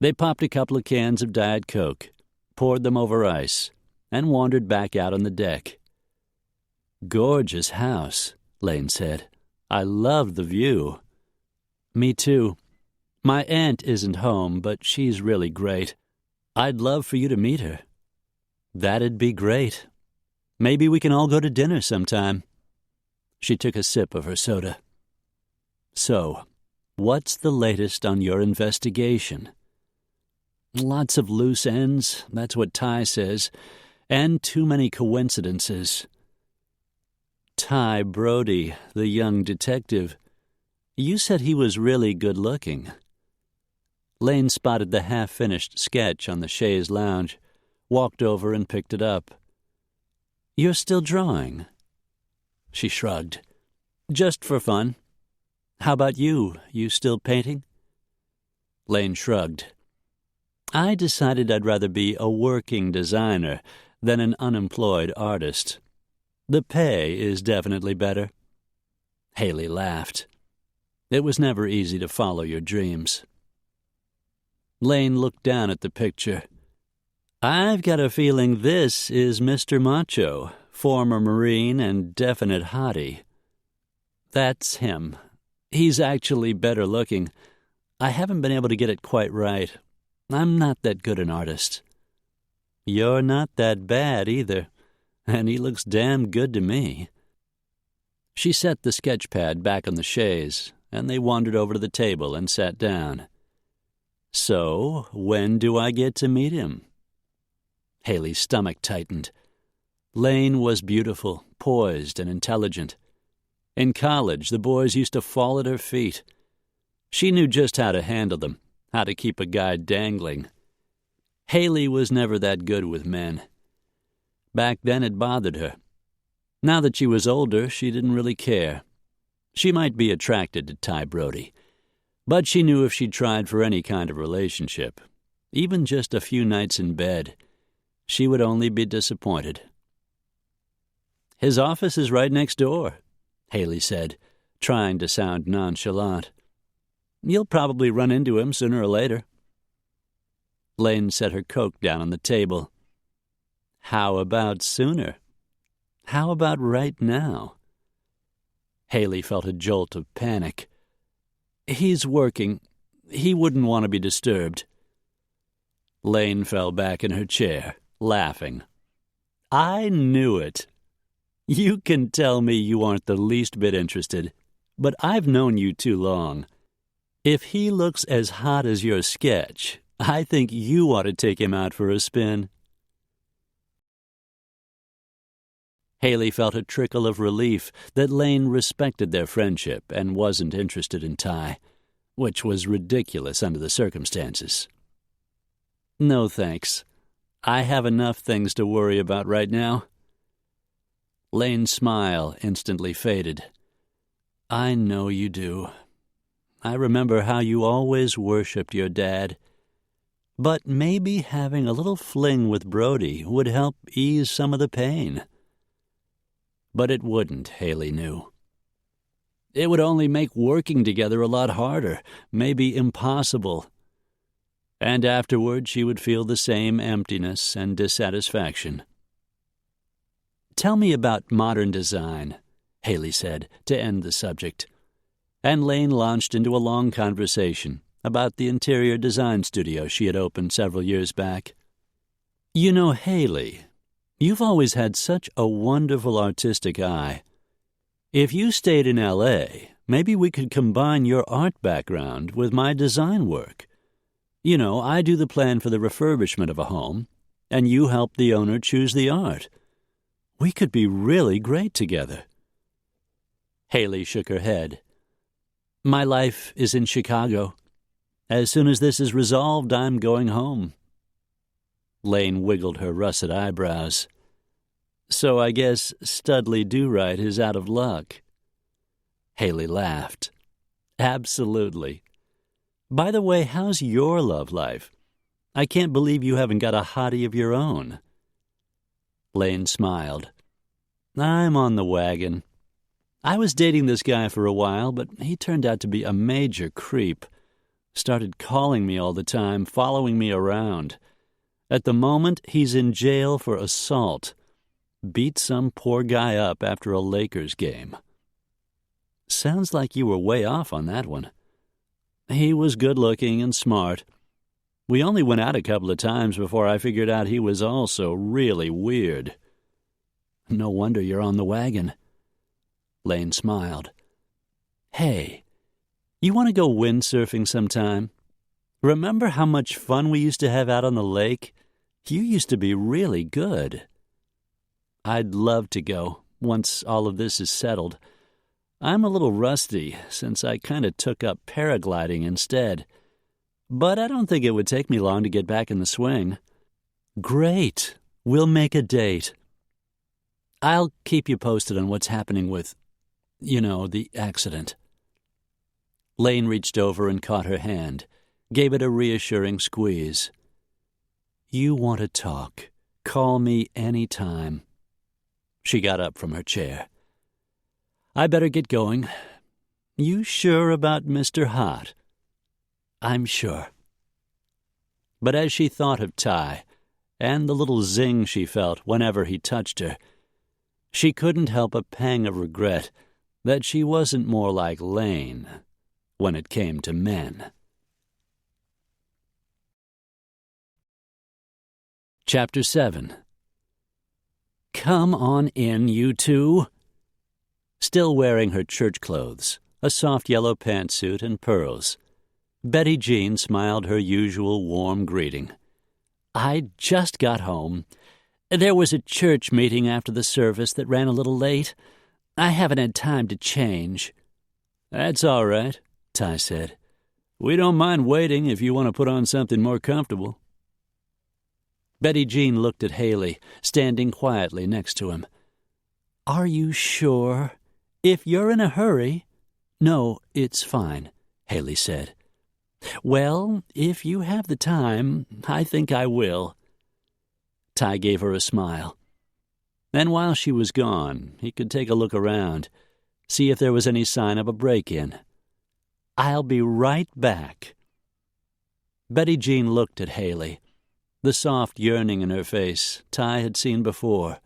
They popped a couple of cans of Diet Coke, poured them over ice, and wandered back out on the deck. "Gorgeous house," Lane said. "I love the view." "Me too. My aunt isn't home, but she's really great. I'd love for you to meet her." "That'd be great. Maybe we can all go to dinner sometime." She took a sip of her soda. "So, what's the latest on your investigation?" "Lots of loose ends, that's what Ty says, and too many coincidences." "Ty Brody, the young detective. You said he was really good-looking." Lane spotted the half-finished sketch on the chaise lounge, walked over and picked it up. You're still drawing?" She shrugged. "Just for fun. How about you? You still painting?" Lane shrugged. "I decided I'd rather be a working designer than an unemployed artist. The pay is definitely better." Haley laughed. "It was never easy to follow your dreams." Lane looked down at the picture. "I've got a feeling this is Mr. Macho, former Marine and definite hottie." "That's him. He's actually better looking. I haven't been able to get it quite right. I'm not that good an artist." "You're not that bad either, and he looks damn good to me." She set the sketch pad back on the chaise, and they wandered over to the table and sat down. "So, when do I get to meet him?" Haley's stomach tightened. Lane was beautiful, poised, and intelligent. In college, the boys used to fall at her feet. She knew just how to handle them, how to keep a guy dangling. Haley was never that good with men. Back then it bothered her. Now that she was older, she didn't really care. She might be attracted to Ty Brody, but she knew if she tried for any kind of relationship, even just a few nights in bed, she would only be disappointed. "His office is right next door," Haley said, trying to sound nonchalant. "You'll probably run into him sooner or later." Lane set her Coke down on the table. "How about sooner? How about right now?" Haley felt a jolt of panic. "He's working. He wouldn't want to be disturbed." Lane fell back in her chair, laughing. "I knew it. You can tell me you aren't the least bit interested, but I've known you too long. If he looks as hot as your sketch, I think you ought to take him out for a spin." Haley felt a trickle of relief that Lane respected their friendship and wasn't interested in Ty, which was ridiculous under the circumstances. "No, thanks. I have enough things to worry about right now." Lane's smile instantly faded. "I know you do. I remember how you always worshipped your dad. But maybe having a little fling with Brody would help ease some of the pain." But it wouldn't, Haley knew. It would only make working together a lot harder, maybe impossible. And afterward she would feel the same emptiness and dissatisfaction. "Tell me about modern design," Haley said, to end the subject. And Lane launched into a long conversation about the interior design studio she had opened several years back. "You know, Haley, you've always had such a wonderful artistic eye. If you stayed in L.A., maybe we could combine your art background with my design work. You know, I do the plan for the refurbishment of a home, and you help the owner choose the art. We could be really great together." Haley shook her head. "My life is in Chicago. As soon as this is resolved, I'm going home." Lane wiggled her russet eyebrows. "So I guess Studley Do-Right is out of luck." Haley laughed. "Absolutely. By the way, how's your love life? I can't believe you haven't got a hottie of your own." Lane smiled. "I'm on the wagon. I was dating this guy for a while, but he turned out to be a major creep. Started calling me all the time, following me around. At the moment, he's in jail for assault. Beat some poor guy up after a Lakers game." "Sounds like you were way off on that one." "He was good-looking and smart. We only went out a couple of times before I figured out he was also really weird." "No wonder you're on the wagon." Lane smiled. "Hey, you want to go windsurfing sometime? Remember how much fun we used to have out on the lake? You used to be really good." "I'd love to go, once all of this is settled. I'm a little rusty, since I kind of took up paragliding instead. But I don't think it would take me long to get back in the swing." "Great. We'll make a date." I'll keep you posted on what's happening with, the accident." Lane reached over and caught her hand, gave it a reassuring squeeze. "You want to talk. Call me any time." She got up from her chair. "I better get going. You sure about Mr. Hot?" "I'm sure." But as she thought of Ty, and the little zing she felt whenever he touched her, she couldn't help a pang of regret that she wasn't more like Lane when it came to men. Chapter 7. "Come on in, you two." Still wearing her church clothes, a soft yellow pantsuit and pearls, Betty Jean smiled her usual warm greeting. "I just got home. There was a church meeting after the service that ran a little late. I haven't had time to change." "That's all right," Ty said. "We don't mind waiting if you want to put on something more comfortable." Betty Jean looked at Haley, standing quietly next to him. "Are you sure? If you're in a hurry—" "No, it's fine," Haley said. "Well, if you have the time, I think I will." Ty gave her a smile. And while she was gone, he could take a look around, see if there was any sign of a break-in. "I'll be right back." Betty Jean looked at Haley, the soft yearning in her face Ty had seen before.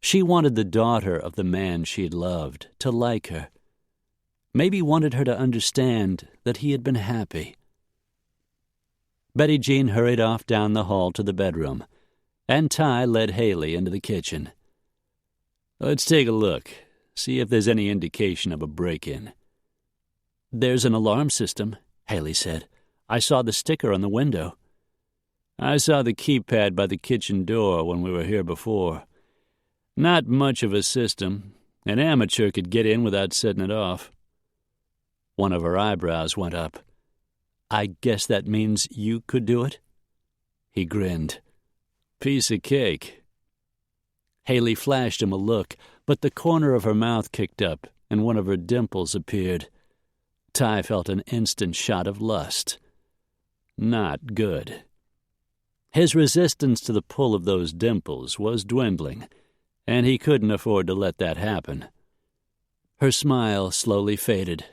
She wanted the daughter of the man she'd loved to like her. Maybe wanted her to understand that he had been happy. Betty Jean hurried off down the hall to the bedroom, and Ty led Haley into the kitchen. "Let's take a look, see if there's any indication of a break-in." "There's an alarm system," Haley said. "I saw the sticker on the window." "I saw the keypad by the kitchen door when we were here before. Not much of a system. An amateur could get in without setting it off." One of her eyebrows went up. "I guess that means you could do it?" He grinned. "Piece of cake." Haley flashed him a look, but the corner of her mouth kicked up and one of her dimples appeared. Ty felt an instant shot of lust. Not good. His resistance to the pull of those dimples was dwindling, and he couldn't afford to let that happen. Her smile slowly faded.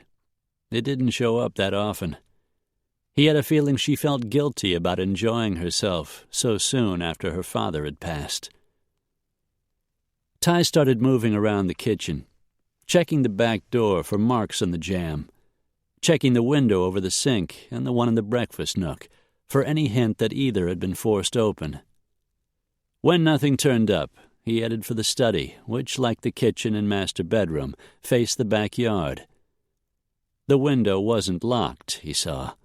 It didn't show up that often. He had a feeling she felt guilty about enjoying herself so soon after her father had passed. Ty started moving around the kitchen, checking the back door for marks on the jamb, checking the window over the sink and the one in the breakfast nook for any hint that either had been forced open. When nothing turned up, he headed for the study, which, like the kitchen and master bedroom, faced the backyard. The window wasn't locked, he saw.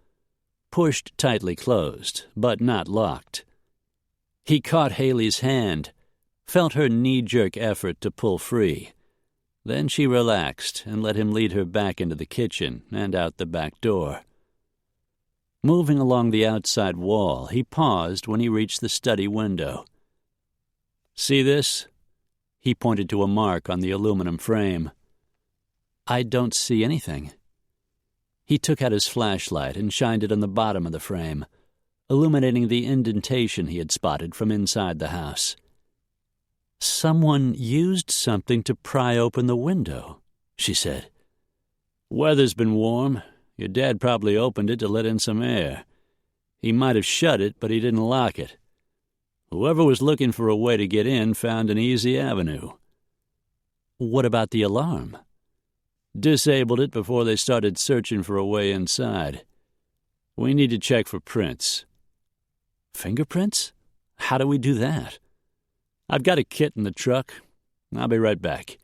Pushed tightly closed, but not locked. He caught Haley's hand, felt her knee-jerk effort to pull free. Then she relaxed and let him lead her back into the kitchen and out the back door. Moving along the outside wall, he paused when he reached the study window. "See this?" He pointed to a mark on the aluminum frame. "I don't see anything." He took out his flashlight and shined it on the bottom of the frame, illuminating the indentation he had spotted from inside the house. "Someone used something to pry open the window," she said. "Weather's been warm. Your dad probably opened it to let in some air. He might have shut it, but he didn't lock it. Whoever was looking for a way to get in found an easy avenue." "What about the alarm?" "Disabled it before they started searching for a way inside. We need to check for prints." "Fingerprints? How do we do that?" "I've got a kit in the truck. I'll be right back."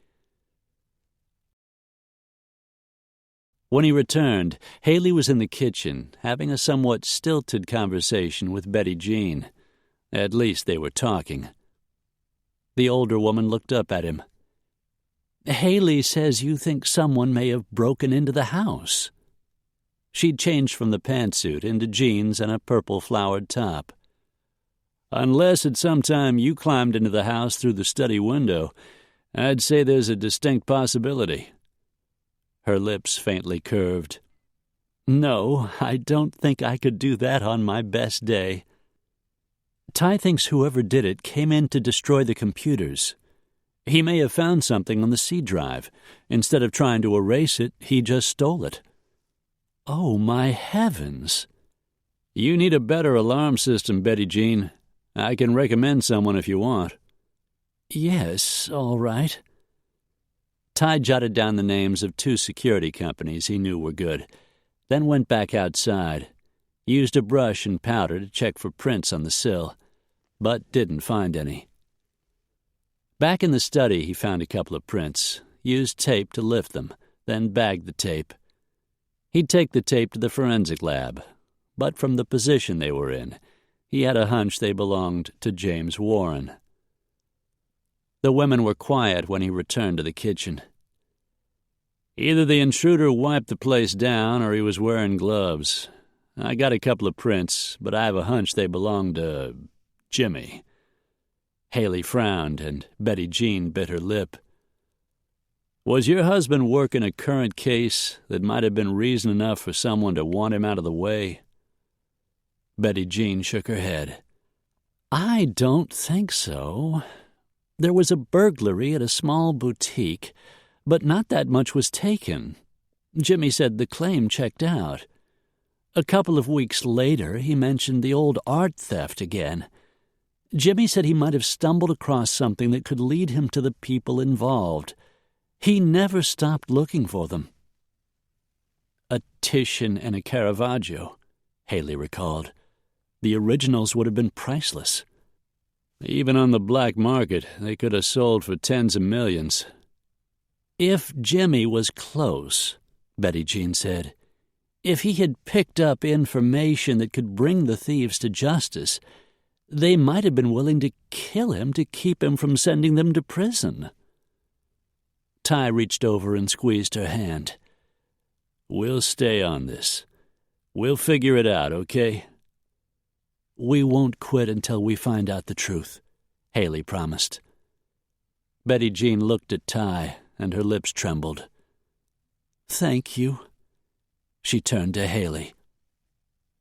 When he returned, Haley was in the kitchen, having a somewhat stilted conversation with Betty Jean. At least they were talking. The older woman looked up at him. "Haley says you think someone may have broken into the house." She'd changed from the pantsuit into jeans and a purple flowered top. Unless at some time you climbed into the house through the study window, I'd say there's a distinct possibility." Her lips faintly curved. "No, I don't think I could do that on my best day." Ty thinks whoever did it came in to destroy the computers. He may have found something on the C drive. Instead of trying to erase it, he just stole it. Oh, my heavens. "You need a better alarm system, Betty Jean. I can recommend someone if you want." "Yes, all right." Ty jotted down the names of 2 security companies he knew were good, then went back outside, used a brush and powder to check for prints on the sill, but didn't find any. Back in the study, he found a couple of prints, used tape to lift them, then bagged the tape. He'd take the tape to the forensic lab, but from the position they were in, he had a hunch they belonged to James Warren. The women were quiet when he returned to the kitchen. "Either the intruder wiped the place down or he was wearing gloves. I got a couple of prints, but I have a hunch they belong to Jimmy." Haley frowned, and Betty Jean bit her lip. "Was your husband working a current case that might have been reason enough for someone to want him out of the way?" Betty Jean shook her head. "I don't think so. There was a burglary at a small boutique, but not that much was taken. Jimmy said the claim checked out. A couple of weeks later, he mentioned the old art theft again. Jimmy said he might have stumbled across something that could lead him to the people involved. He never stopped looking for them." "A Titian and a Caravaggio," Haley recalled. "The originals would have been priceless." "Even on the black market, they could have sold for tens of millions." "If Jimmy was close," Betty Jean said. "If he had picked up information that could bring the thieves to justice, they might have been willing to kill him to keep him from sending them to prison." Ty reached over and squeezed her hand. "We'll stay on this. We'll figure it out, okay?" "We won't quit until we find out the truth," Haley promised. Betty Jean looked at Ty, and her lips trembled. "Thank you." She turned to Haley.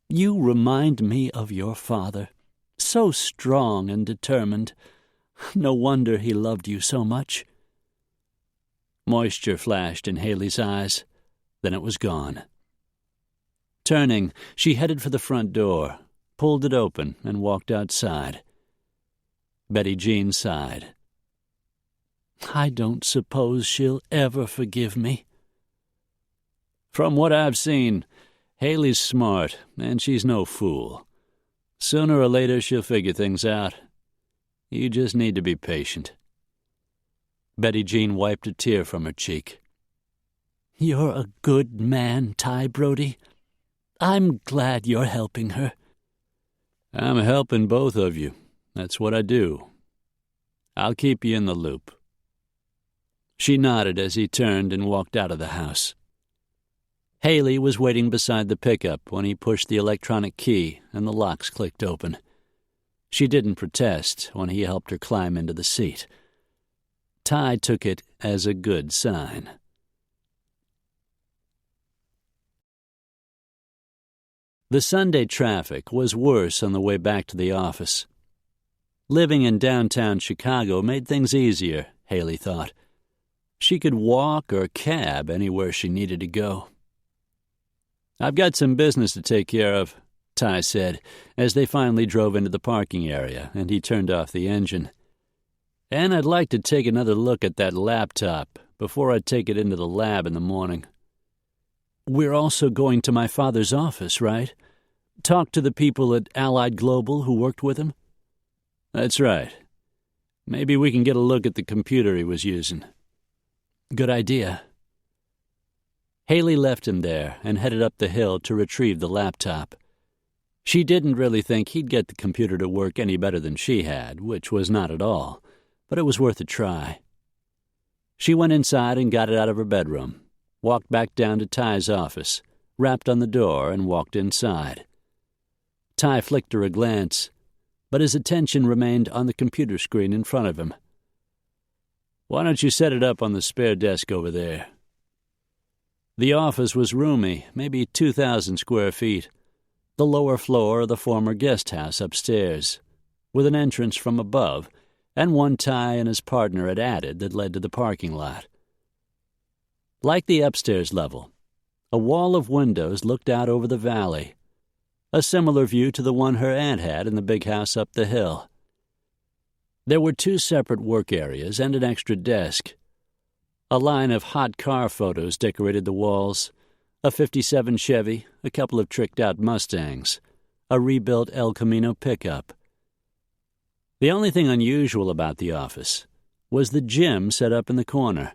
"You remind me of your father, so strong and determined. No wonder he loved you so much." Moisture flashed in Haley's eyes, then it was gone. Turning, she headed for the front door, pulled it open, and walked outside. Betty Jean sighed. "I don't suppose she'll ever forgive me." "From what I've seen, Haley's smart, and she's no fool. Sooner or later she'll figure things out. You just need to be patient." Betty Jean wiped a tear from her cheek. "You're a good man, Ty Brody. I'm glad you're helping her." "I'm helping both of you. That's what I do. I'll keep you in the loop." She nodded as he turned and walked out of the house. Haley was waiting beside the pickup when he pushed the electronic key and the locks clicked open. She didn't protest when he helped her climb into the seat. Ty took it as a good sign. The Sunday traffic was worse on the way back to the office. Living in downtown Chicago made things easier, Haley thought. She could walk or cab anywhere she needed to go. "I've got some business to take care of," Ty said, as they finally drove into the parking area and he turned off the engine. "And I'd like to take another look at that laptop before I take it into the lab in the morning." "We're also going to my father's office, right? Talk to the people at Allied Global who worked with him?" "That's right. Maybe we can get a look at the computer he was using." "Good idea." Haley left him there and headed up the hill to retrieve the laptop. She didn't really think he'd get the computer to work any better than she had, which was not at all, but it was worth a try. She went inside and got it out of her bedroom, walked back down to Ty's office, rapped on the door, and walked inside. Ty flicked her a glance. but his attention remained on the computer screen in front of him. "Why don't you set it up on the spare desk over there?" The office was roomy, maybe 2,000 square feet, the lower floor of the former guest house upstairs, with an entrance from above, and one Ty and his partner had added that led to the parking lot. Like the upstairs level, a wall of windows looked out over the valley, a similar view to the one her aunt had in the big house up the hill. There were 2 separate work areas and an extra desk. A line of hot car photos decorated the walls, a '57 Chevy, a couple of tricked-out Mustangs, a rebuilt El Camino pickup. The only thing unusual about the office was the gym set up in the corner,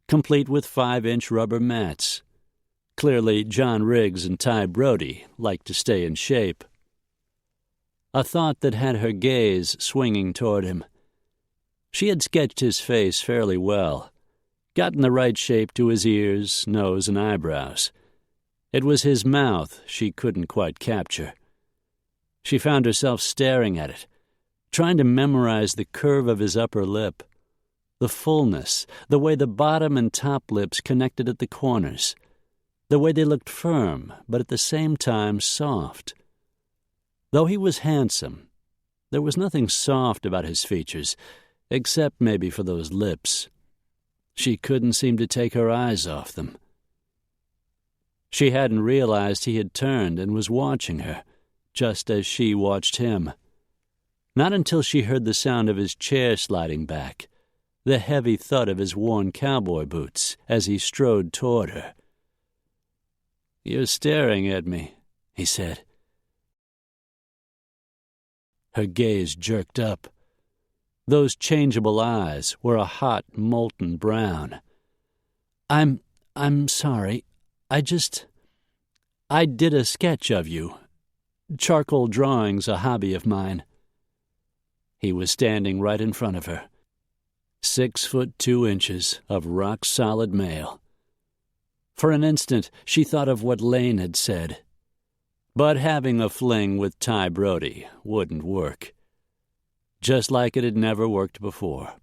complete with 5-inch rubber mats. Clearly, John Riggs and Ty Brody liked to stay in shape. A thought that had her gaze swinging toward him. She had sketched his face fairly well, gotten the right shape to his ears, nose, and eyebrows. It was his mouth she couldn't quite capture. She found herself staring at it, trying to memorize the curve of his upper lip, the fullness, the way the bottom and top lips connected at the corners, the way they looked firm, but at the same time soft. Though he was handsome, there was nothing soft about his features, except maybe for those lips. She couldn't seem to take her eyes off them. She hadn't realized he had turned and was watching her, just as she watched him. Not until she heard the sound of his chair sliding back, the heavy thud of his worn cowboy boots as he strode toward her. "You're staring at me," he said. Her gaze jerked up. Those changeable eyes were a hot, molten brown. I'm sorry. I did a sketch of you. Charcoal drawing's a hobby of mine." He was standing right in front of her, 6'2" of rock-solid male. For an instant, she thought of what Lane had said. But having a fling with Ty Brody wouldn't work. Just like it had never worked before.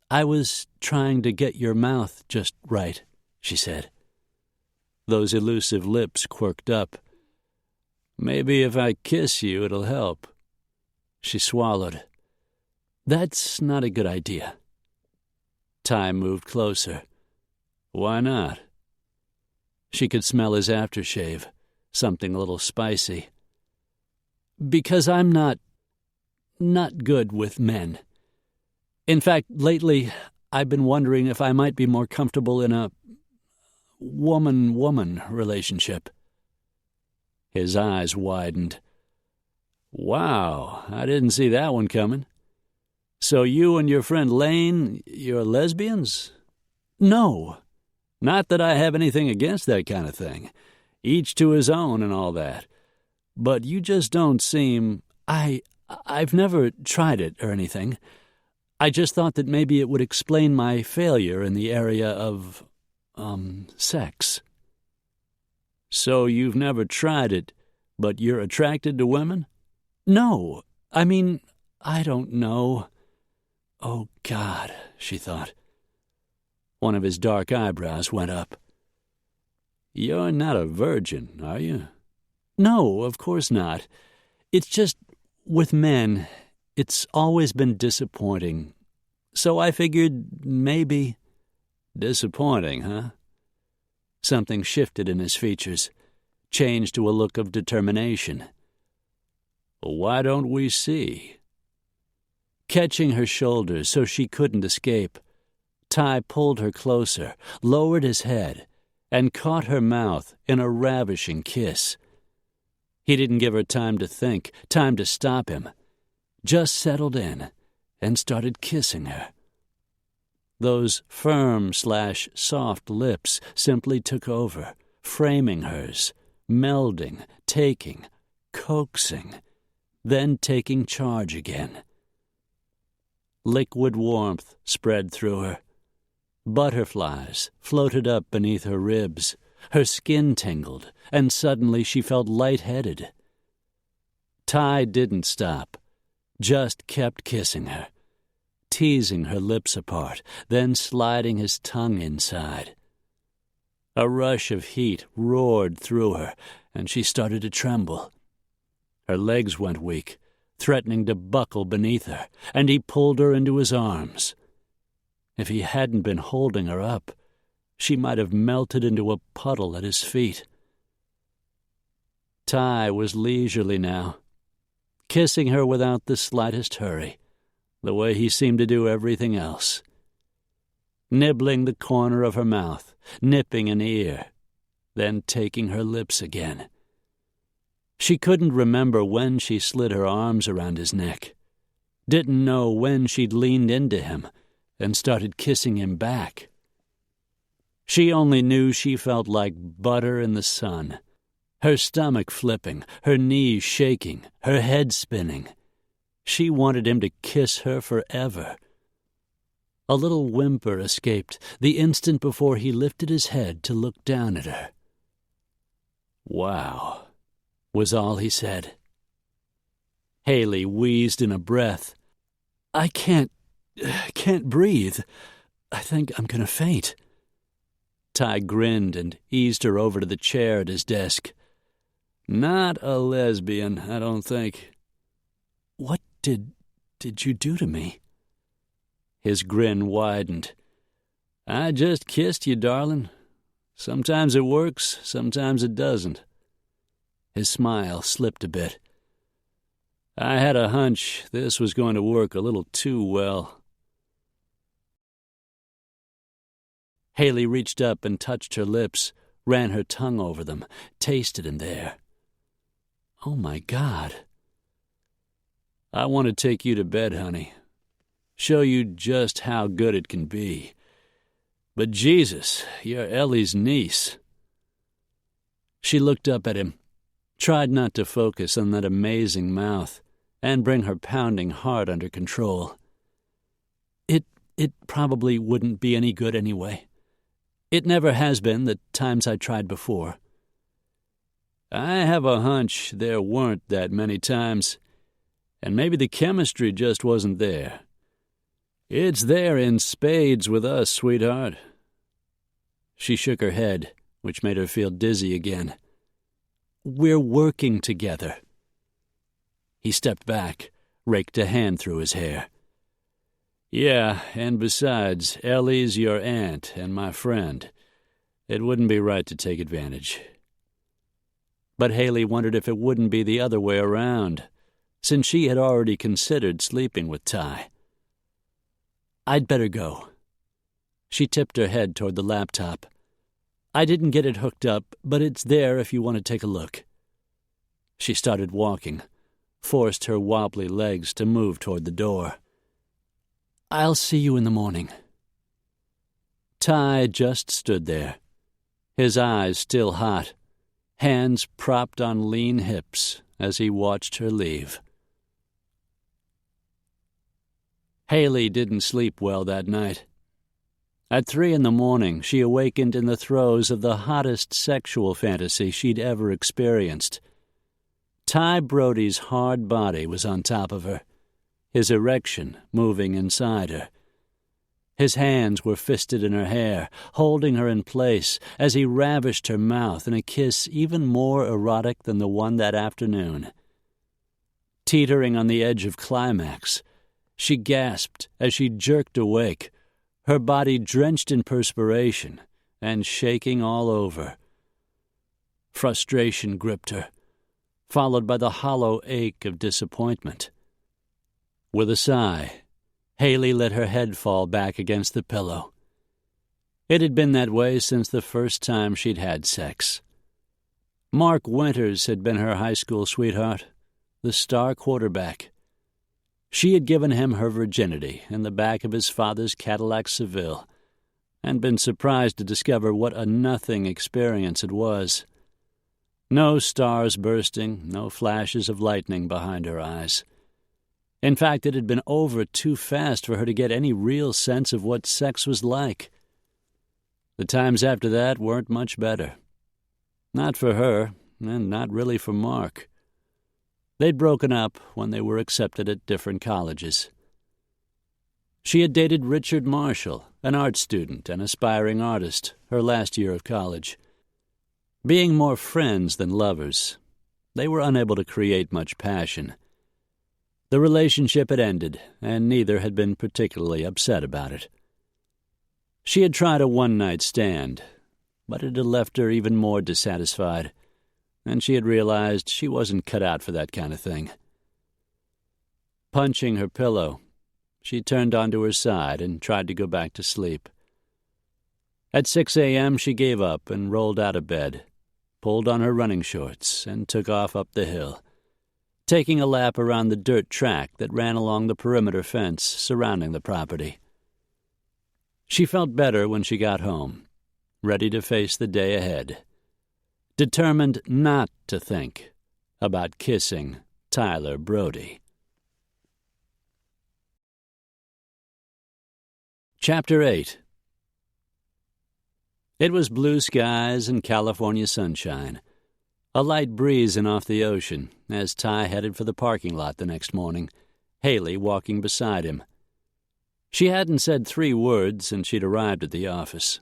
"I was trying to get your mouth just right," she said. Those elusive lips quirked up. "Maybe if I kiss you, it'll help." She swallowed. "That's not a good idea." Ty moved closer. "Why not?" She could smell his aftershave, something a little spicy. "Because I'm not good with men. In fact, lately, I've been wondering if I might be more comfortable in a woman-woman relationship." His eyes widened. "Wow, I didn't see that one coming. So you and your friend Lane, you're lesbians?" "No. Not that I have anything against that kind of thing. Each to his own and all that. But you just don't seem... I've never tried it or anything. I just thought that maybe it would explain my failure in the area of, sex." "So you've never tried it, but you're attracted to women?" "No. I mean, I don't know." "Oh, God," she thought. One of his dark eyebrows went up. "You're not a virgin, are you?" "No, of course not. It's just, with men, it's always been disappointing. So I figured maybe—" "Disappointing, huh?" Something shifted in his features, changed to a look of determination. "Why don't we see?" Catching her shoulders so she couldn't escape, Ty pulled her closer, lowered his head, and caught her mouth in a ravishing kiss. He didn't give her time to think, time to stop him. Just settled in and started kissing her. Those firm/soft lips simply took over, framing hers, melding, taking, coaxing, then taking charge again. Liquid warmth spread through her. Butterflies floated up beneath her ribs. Her skin tingled, and suddenly she felt lightheaded. Ty didn't stop, just kept kissing her, teasing her lips apart, then sliding his tongue inside. A rush of heat roared through her, and she started to tremble. Her legs went weak, threatening to buckle beneath her, and he pulled her into his arms. If he hadn't been holding her up, she might have melted into a puddle at his feet. Ty was leisurely now, kissing her without the slightest hurry, the way he seemed to do everything else. Nibbling the corner of her mouth, nipping an ear, then taking her lips again. She couldn't remember when she slid her arms around his neck, didn't know when she'd leaned into him and started kissing him back. She only knew she felt like butter in the sun, her stomach flipping, her knees shaking, her head spinning. She wanted him to kiss her forever. A little whimper escaped the instant before he lifted his head to look down at her. "Wow," was all he said. Haley wheezed in a breath. I can't breathe. I think I'm going to faint." Ty grinned and eased her over to the chair at his desk. "Not a lesbian, I don't think." "What did you do to me?" His grin widened. "I just kissed you, darling. Sometimes it works, sometimes it doesn't." His smile slipped a bit. "I had a hunch this was going to work a little too well." Haley reached up and touched her lips, ran her tongue over them, tasted him there. "Oh, my God." "I want to take you to bed, honey. Show you just how good it can be. But Jesus, you're Ellie's niece." She looked up at him, tried not to focus on that amazing mouth and bring her pounding heart under control. It probably wouldn't be any good anyway. It never has been the times I tried before." "I have a hunch there weren't that many times, and maybe the chemistry just wasn't there. It's there in spades with us, sweetheart." She shook her head, which made her feel dizzy again. "We're working together." He stepped back, raked a hand through his hair. "Yeah, and besides, Ellie's your aunt and my friend. It wouldn't be right to take advantage." But Haley wondered if it wouldn't be the other way around, since she had already considered sleeping with Ty. "I'd better go." She tipped her head toward the laptop. "I didn't get it hooked up, but it's there if you want to take a look." She started walking, forced her wobbly legs to move toward the door. "I'll see you in the morning." Ty just stood there, his eyes still hot, hands propped on lean hips as he watched her leave. Haley didn't sleep well that night. At 3 a.m, she awakened in the throes of the hottest sexual fantasy she'd ever experienced. Ty Brody's hard body was on top of her, his erection moving inside her. His hands were fisted in her hair, holding her in place as he ravished her mouth in a kiss even more erotic than the one that afternoon. Teetering on the edge of climax, she gasped as she jerked awake, her body drenched in perspiration and shaking all over. Frustration gripped her, followed by the hollow ache of disappointment. With a sigh, Haley let her head fall back against the pillow. It had been that way since the first time she'd had sex. Mark Winters had been her high school sweetheart, the star quarterback. She had given him her virginity in the back of his father's Cadillac Seville, and been surprised to discover what a nothing experience it was. No stars bursting, no flashes of lightning behind her eyes. In fact, it had been over too fast for her to get any real sense of what sex was like. The times after that weren't much better. Not for her, and not really for Mark. They'd broken up when they were accepted at different colleges. She had dated Richard Marshall, an art student and aspiring artist, her last year of college. Being more friends than lovers, they were unable to create much passion. The relationship had ended, and neither had been particularly upset about it. She had tried a one-night stand, but it had left her even more dissatisfied, and she had realized she wasn't cut out for that kind of thing. Punching her pillow, she turned onto her side and tried to go back to sleep. At 6 a.m. she gave up and rolled out of bed, pulled on her running shorts, and took off up the hill, taking a lap around the dirt track that ran along the perimeter fence surrounding the property. She felt better when she got home, ready to face the day ahead, determined not to think about kissing Tyler Brody. Chapter 8. It was blue skies and California sunshine, a light breeze and off the ocean, as Ty headed for the parking lot the next morning, Haley walking beside him. She hadn't said 3 words since she'd arrived at the office.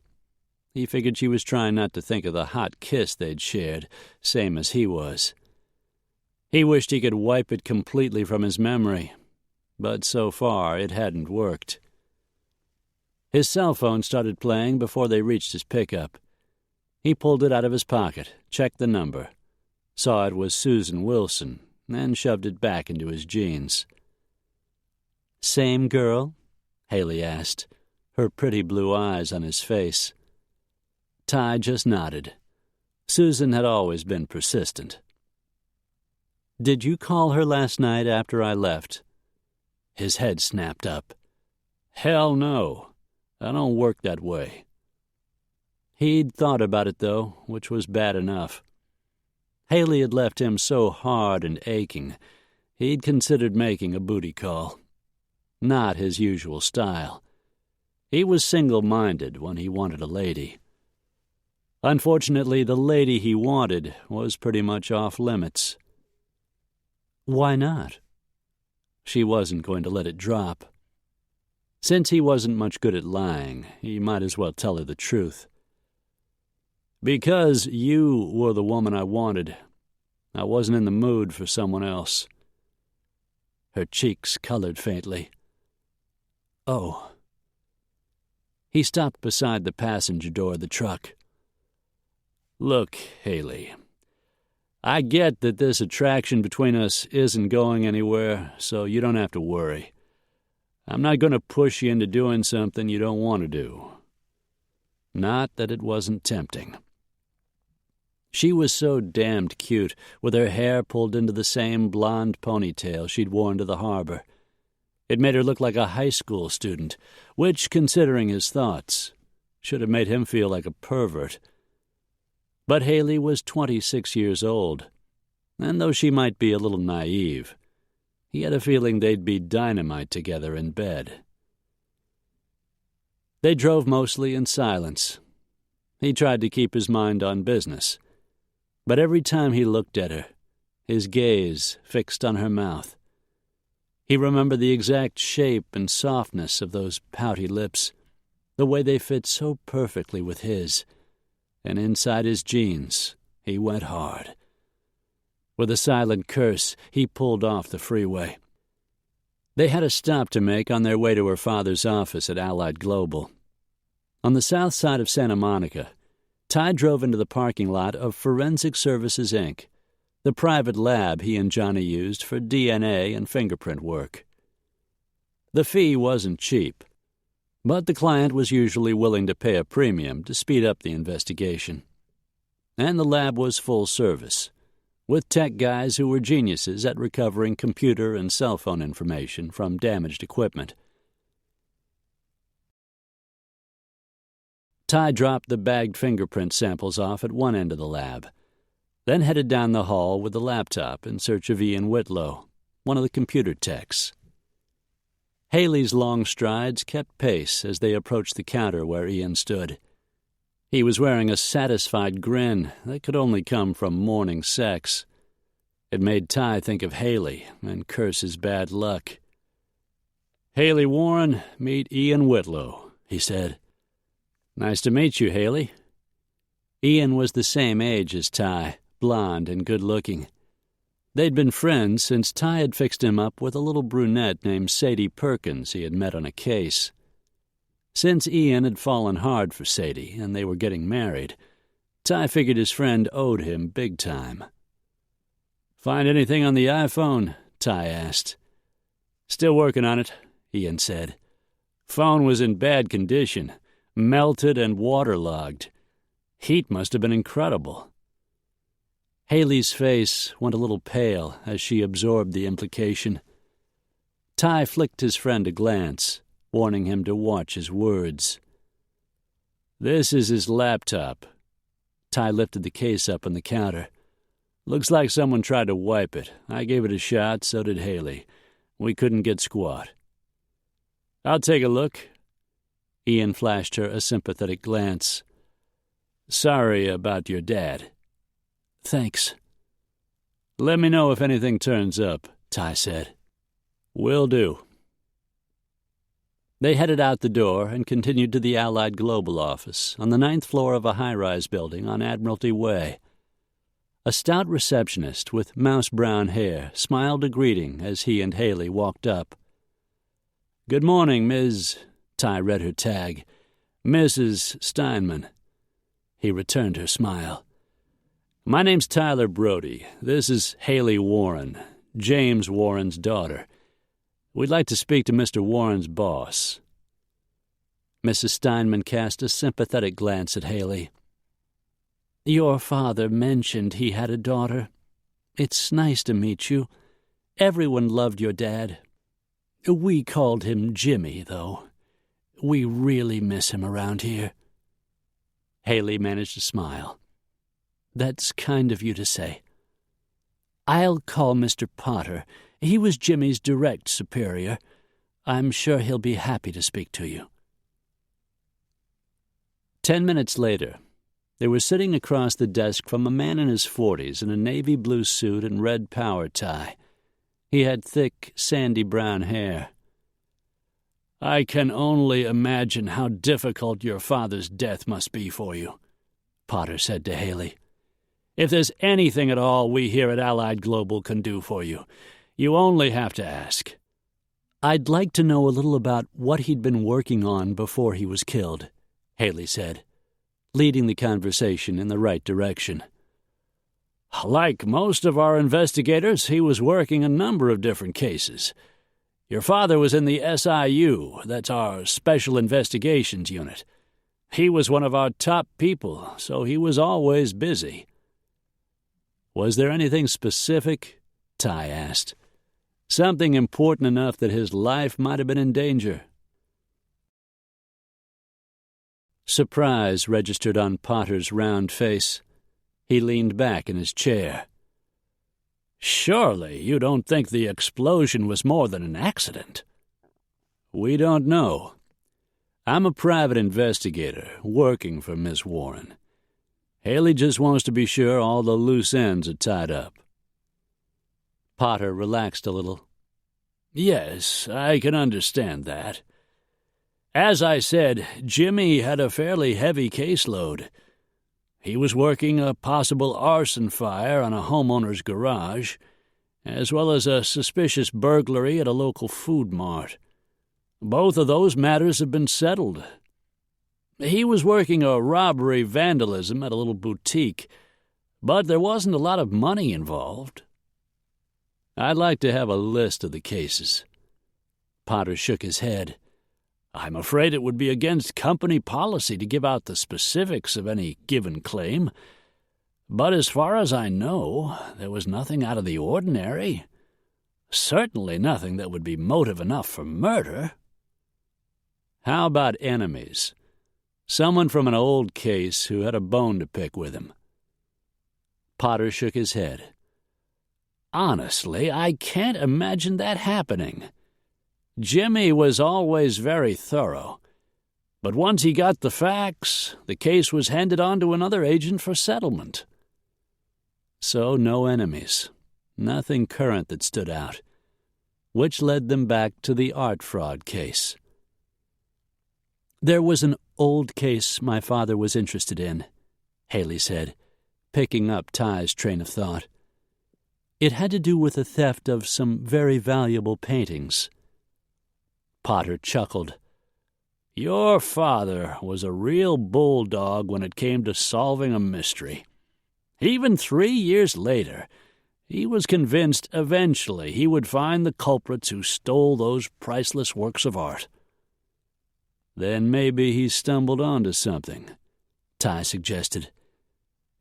He figured she was trying not to think of the hot kiss they'd shared, same as he was. He wished he could wipe it completely from his memory, but so far it hadn't worked. His cell phone started playing before they reached his pickup. He pulled it out of his pocket, checked the number, saw it was Susan Wilson, and shoved it back into his jeans. "Same girl?" Haley asked, her pretty blue eyes on his face. Ty just nodded. Susan had always been persistent. "Did you call her last night after I left?" His head snapped up. "Hell no. I don't work that way." He'd thought about it, though, which was bad enough. Haley had left him so hard and aching, he'd considered making a booty call. Not his usual style. He was single-minded when he wanted a lady. Unfortunately, the lady he wanted was pretty much off-limits. Why not? She wasn't going to let it drop. Since he wasn't much good at lying, he might as well tell her the truth. "Because you were the woman I wanted. I wasn't in the mood for someone else." Her cheeks colored faintly. "Oh." He stopped beside the passenger door of the truck. "Look, Haley, I get that this attraction between us isn't going anywhere, so you don't have to worry. I'm not going to push you into doing something you don't want to do." Not that it wasn't tempting. She was so damned cute, with her hair pulled into the same blonde ponytail she'd worn to the harbor. It made her look like a high school student, which, considering his thoughts, should have made him feel like a pervert. But Haley was 26 years old, and though she might be a little naive, he had a feeling they'd be dynamite together in bed. They drove mostly in silence. He tried to keep his mind on business, but every time he looked at her, his gaze fixed on her mouth. He remembered the exact shape and softness of those pouty lips, the way they fit so perfectly with his, and inside his jeans he went hard. With a silent curse, he pulled off the freeway. They had a stop to make on their way to her father's office at Allied Global. On the south side of Santa Monica, Ty drove into the parking lot of Forensic Services, Inc., the private lab he and Johnny used for DNA and fingerprint work. The fee wasn't cheap, but the client was usually willing to pay a premium to speed up the investigation. And the lab was full service, with tech guys who were geniuses at recovering computer and cell phone information from damaged equipment. Ty dropped the bagged fingerprint samples off at one end of the lab, then headed down the hall with the laptop in search of Ian Whitlow, one of the computer techs. Haley's long strides kept pace as they approached the counter where Ian stood. He was wearing a satisfied grin that could only come from morning sex. It made Ty think of Haley and curse his bad luck. "Haley Warren, meet Ian Whitlow," he said. "Nice to meet you, Haley." Ian was the same age as Ty, blond and good-looking. They'd been friends since Ty had fixed him up with a little brunette named Sadie Perkins he had met on a case. Since Ian had fallen hard for Sadie and they were getting married, Ty figured his friend owed him big time. "Find anything on the iPhone?" Ty asked. "Still working on it," Ian said. "Phone was in bad condition, melted and waterlogged. Heat must have been incredible." Haley's face went a little pale as she absorbed the implication. Ty flicked his friend a glance, warning him to watch his words. "This is his laptop." Ty lifted the case up on the counter. "Looks like someone tried to wipe it. I gave it a shot, so did Haley. We couldn't get squat." "I'll take a look." Ian flashed her a sympathetic glance. "Sorry about your dad." "Thanks." "Let me know if anything turns up," Ty said. "Will do." They headed out the door and continued to the Allied Global office on the 9th floor of a high-rise building on Admiralty Way. A stout receptionist with mouse-brown hair smiled a greeting as he and Haley walked up. "Good morning, Ms." Ty read her tag. "Mrs. Steinman." He returned her smile. "My name's Tyler Brody. This is Haley Warren, James Warren's daughter. We'd like to speak to Mr. Warren's boss." Mrs. Steinman cast a sympathetic glance at Haley. "Your father mentioned he had a daughter. It's nice to meet you. Everyone loved your dad. We called him Jimmy, though. We really miss him around here." Haley managed to smile. "That's kind of you to say. I'll call Mr. Potter. He was Jimmy's direct superior. I'm sure he'll be happy to speak to you." 10 minutes later, they were sitting across the desk from a man in his 40s in a navy blue suit and red power tie. He had thick, sandy brown hair. "I can only imagine how difficult your father's death must be for you," Potter said to Haley. "If there's anything at all we here at Allied Global can do for you, you only have to ask." "I'd like to know a little about what he'd been working on before he was killed," Haley said, leading the conversation in the right direction. "Like most of our investigators, he was working a number of different cases. Your father was in the SIU, that's our Special Investigations Unit. He was one of our top people, so he was always busy." "Was there anything specific?" Ty asked. "Something important enough that his life might have been in danger?" Surprise registered on Potter's round face. He leaned back in his chair. "Surely you don't think the explosion was more than an accident?" "We don't know. I'm a private investigator working for Miss Warren. Haley just wants to be sure all the loose ends are tied up." Potter relaxed a little. "Yes, I can understand that. As I said, Jimmy had a fairly heavy caseload. He was working a possible arson fire on a homeowner's garage, as well as a suspicious burglary at a local food mart. Both of those matters have been settled. He was working a robbery vandalism at a little boutique, but there wasn't a lot of money involved." "I'd like to have a list of the cases." Potter shook his head. "I'm afraid it would be against company policy to give out the specifics of any given claim. But as far as I know, there was nothing out of the ordinary. Certainly nothing that would be motive enough for murder." "How about enemies? Someone from an old case who had a bone to pick with him?" Potter shook his head. "Honestly, I can't imagine that happening. Jimmy was always very thorough, but once he got the facts, the case was handed on to another agent for settlement." "So no enemies. nothing current that stood out, which led them back to the art fraud case. "There was an old case my father was interested in," Haley said, picking up Ty's train of thought. "It had to do with the theft of some very valuable paintings." Potter chuckled. "Your father was a real bulldog when it came to solving a mystery. Even 3 years later, he was convinced eventually he would find the culprits who stole those priceless works of art." "Then maybe he stumbled onto something," Ty suggested.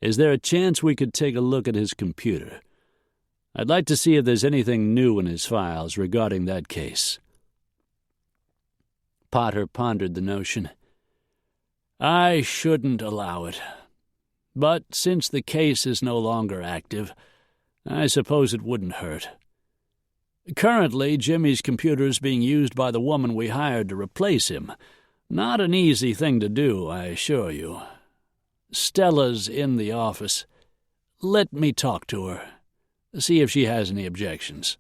"Is there a chance we could take a look at his computer? I'd like to see if there's anything new in his files regarding that case." Potter pondered the notion. "I shouldn't allow it. But since the case is no longer active, I suppose it wouldn't hurt. Currently, Jimmy's computer is being used by the woman we hired to replace him. Not an easy thing to do, I assure you. Stella's in the office. Let me talk to her. See if she has any objections."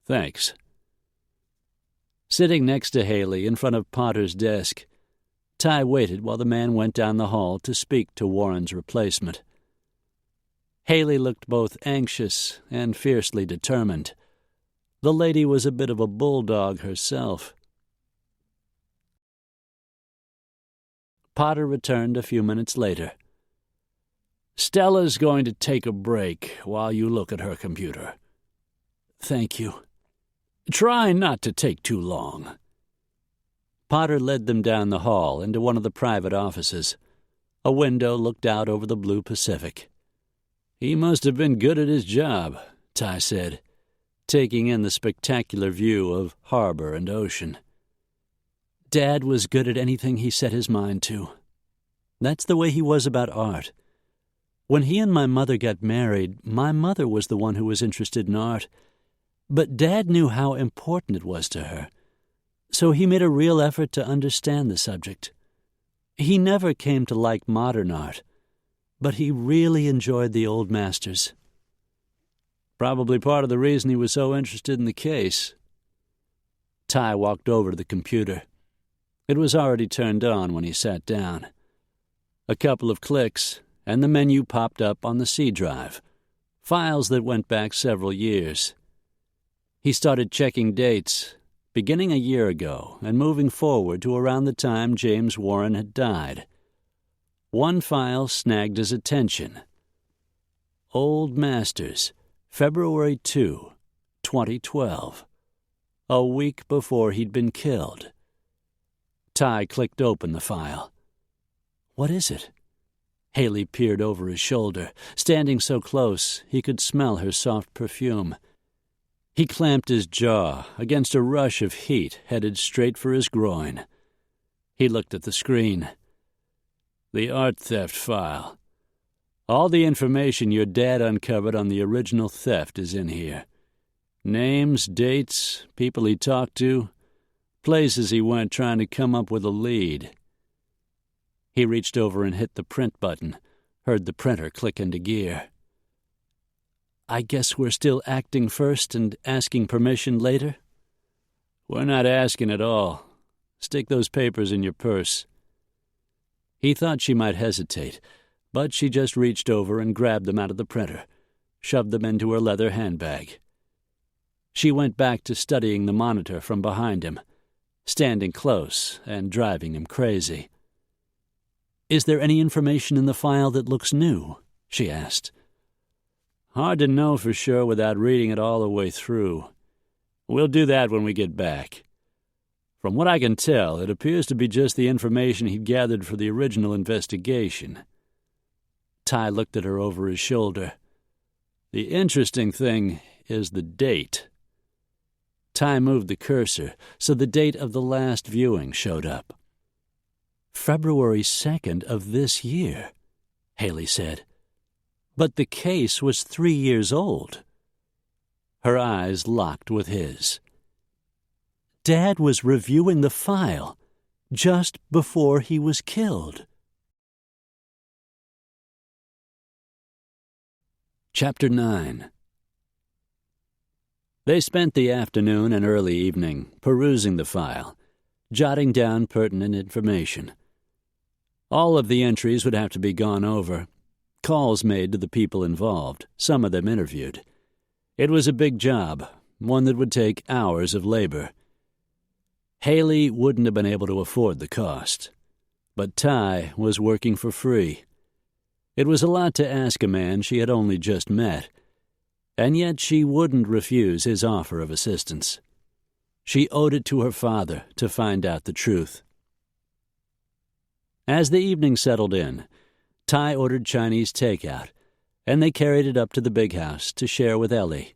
"Thanks." Sitting next to Haley in front of Potter's desk, Ty waited while the man went down the hall to speak to Warren's replacement. Haley looked both anxious and fiercely determined. The lady was a bit of a bulldog herself. Potter returned a few minutes later. "Stella's going to take a break while you look at her computer." "Thank you." "Try not to take too long." Potter led them down the hall into one of the private offices. A window looked out over the blue Pacific. "He must have been good at his job," Ty said, taking in the spectacular view of harbor and ocean. "Dad was good at anything he set his mind to. That's the way he was about art. When he and my mother got married, my mother was the one who was interested in art. But Dad knew how important it was to her, so he made a real effort to understand the subject. He never came to like modern art, but he really enjoyed the old masters." "Probably part of the reason he was so interested in the case." Ty walked over to the computer. It was already turned on when he sat down. A couple of clicks, and the menu popped up on the C drive, files that went back several years. He started checking dates, beginning a year ago and moving forward to around the time James Warren had died. One file snagged his attention. "Old Masters, February 2, 2012. A week before he'd been killed." Ty clicked open the file. "What is it?" Haley peered over his shoulder, standing so close he could smell her soft perfume. He clamped his jaw against a rush of heat headed straight for his groin. He looked at the screen. "The art theft file. All the information your dad uncovered on the original theft is in here. Names, dates, people he talked to, places he went trying to come up with a lead." He reached over and hit the print button, heard the printer click into gear. "I guess we're still acting first and asking permission later?" "We're not asking at all. Stick those papers in your purse." He thought she might hesitate, but she just reached over and grabbed them out of the printer, shoved them into her leather handbag. She went back to studying the monitor from behind him, standing close and driving him crazy. "Is there any information in the file that looks new?" she asked. "Hard to know for sure without reading it all the way through. We'll do that when we get back. From what I can tell, it appears to be just the information he'd gathered for the original investigation." Ty looked at her over his shoulder. "The interesting thing is the date." Ty moved the cursor so the date of the last viewing showed up. "February 2nd of this year," Haley said. "But the case was 3 years old." Her eyes locked with his. Dad was reviewing the file just before he was killed. Chapter 9. They spent the afternoon and early evening perusing the file, jotting down pertinent information. All of the entries would have to be gone over, calls made to the people involved, some of them interviewed. It was a big job, one that would take hours of labor. Haley wouldn't have been able to afford the cost, but Ty was working for free. It was a lot to ask a man she had only just met, and yet she wouldn't refuse his offer of assistance. She owed it to her father to find out the truth. As the evening settled in, Ty ordered Chinese takeout, and they carried it up to the big house to share with Ellie.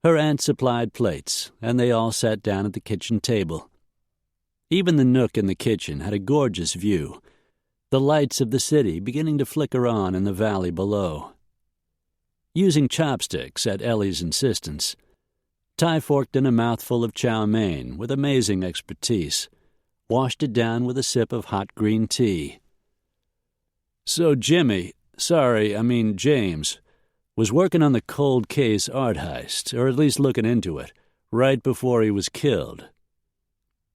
Her aunt supplied plates, and they all sat down at the kitchen table. Even the nook in the kitchen had a gorgeous view, the lights of the city beginning to flicker on in the valley below. Using chopsticks at Ellie's insistence, Ty forked in a mouthful of chow mein with amazing expertise, washed it down with a sip of hot green tea. So James, was working on the cold case art heist, or at least looking into it, right before he was killed.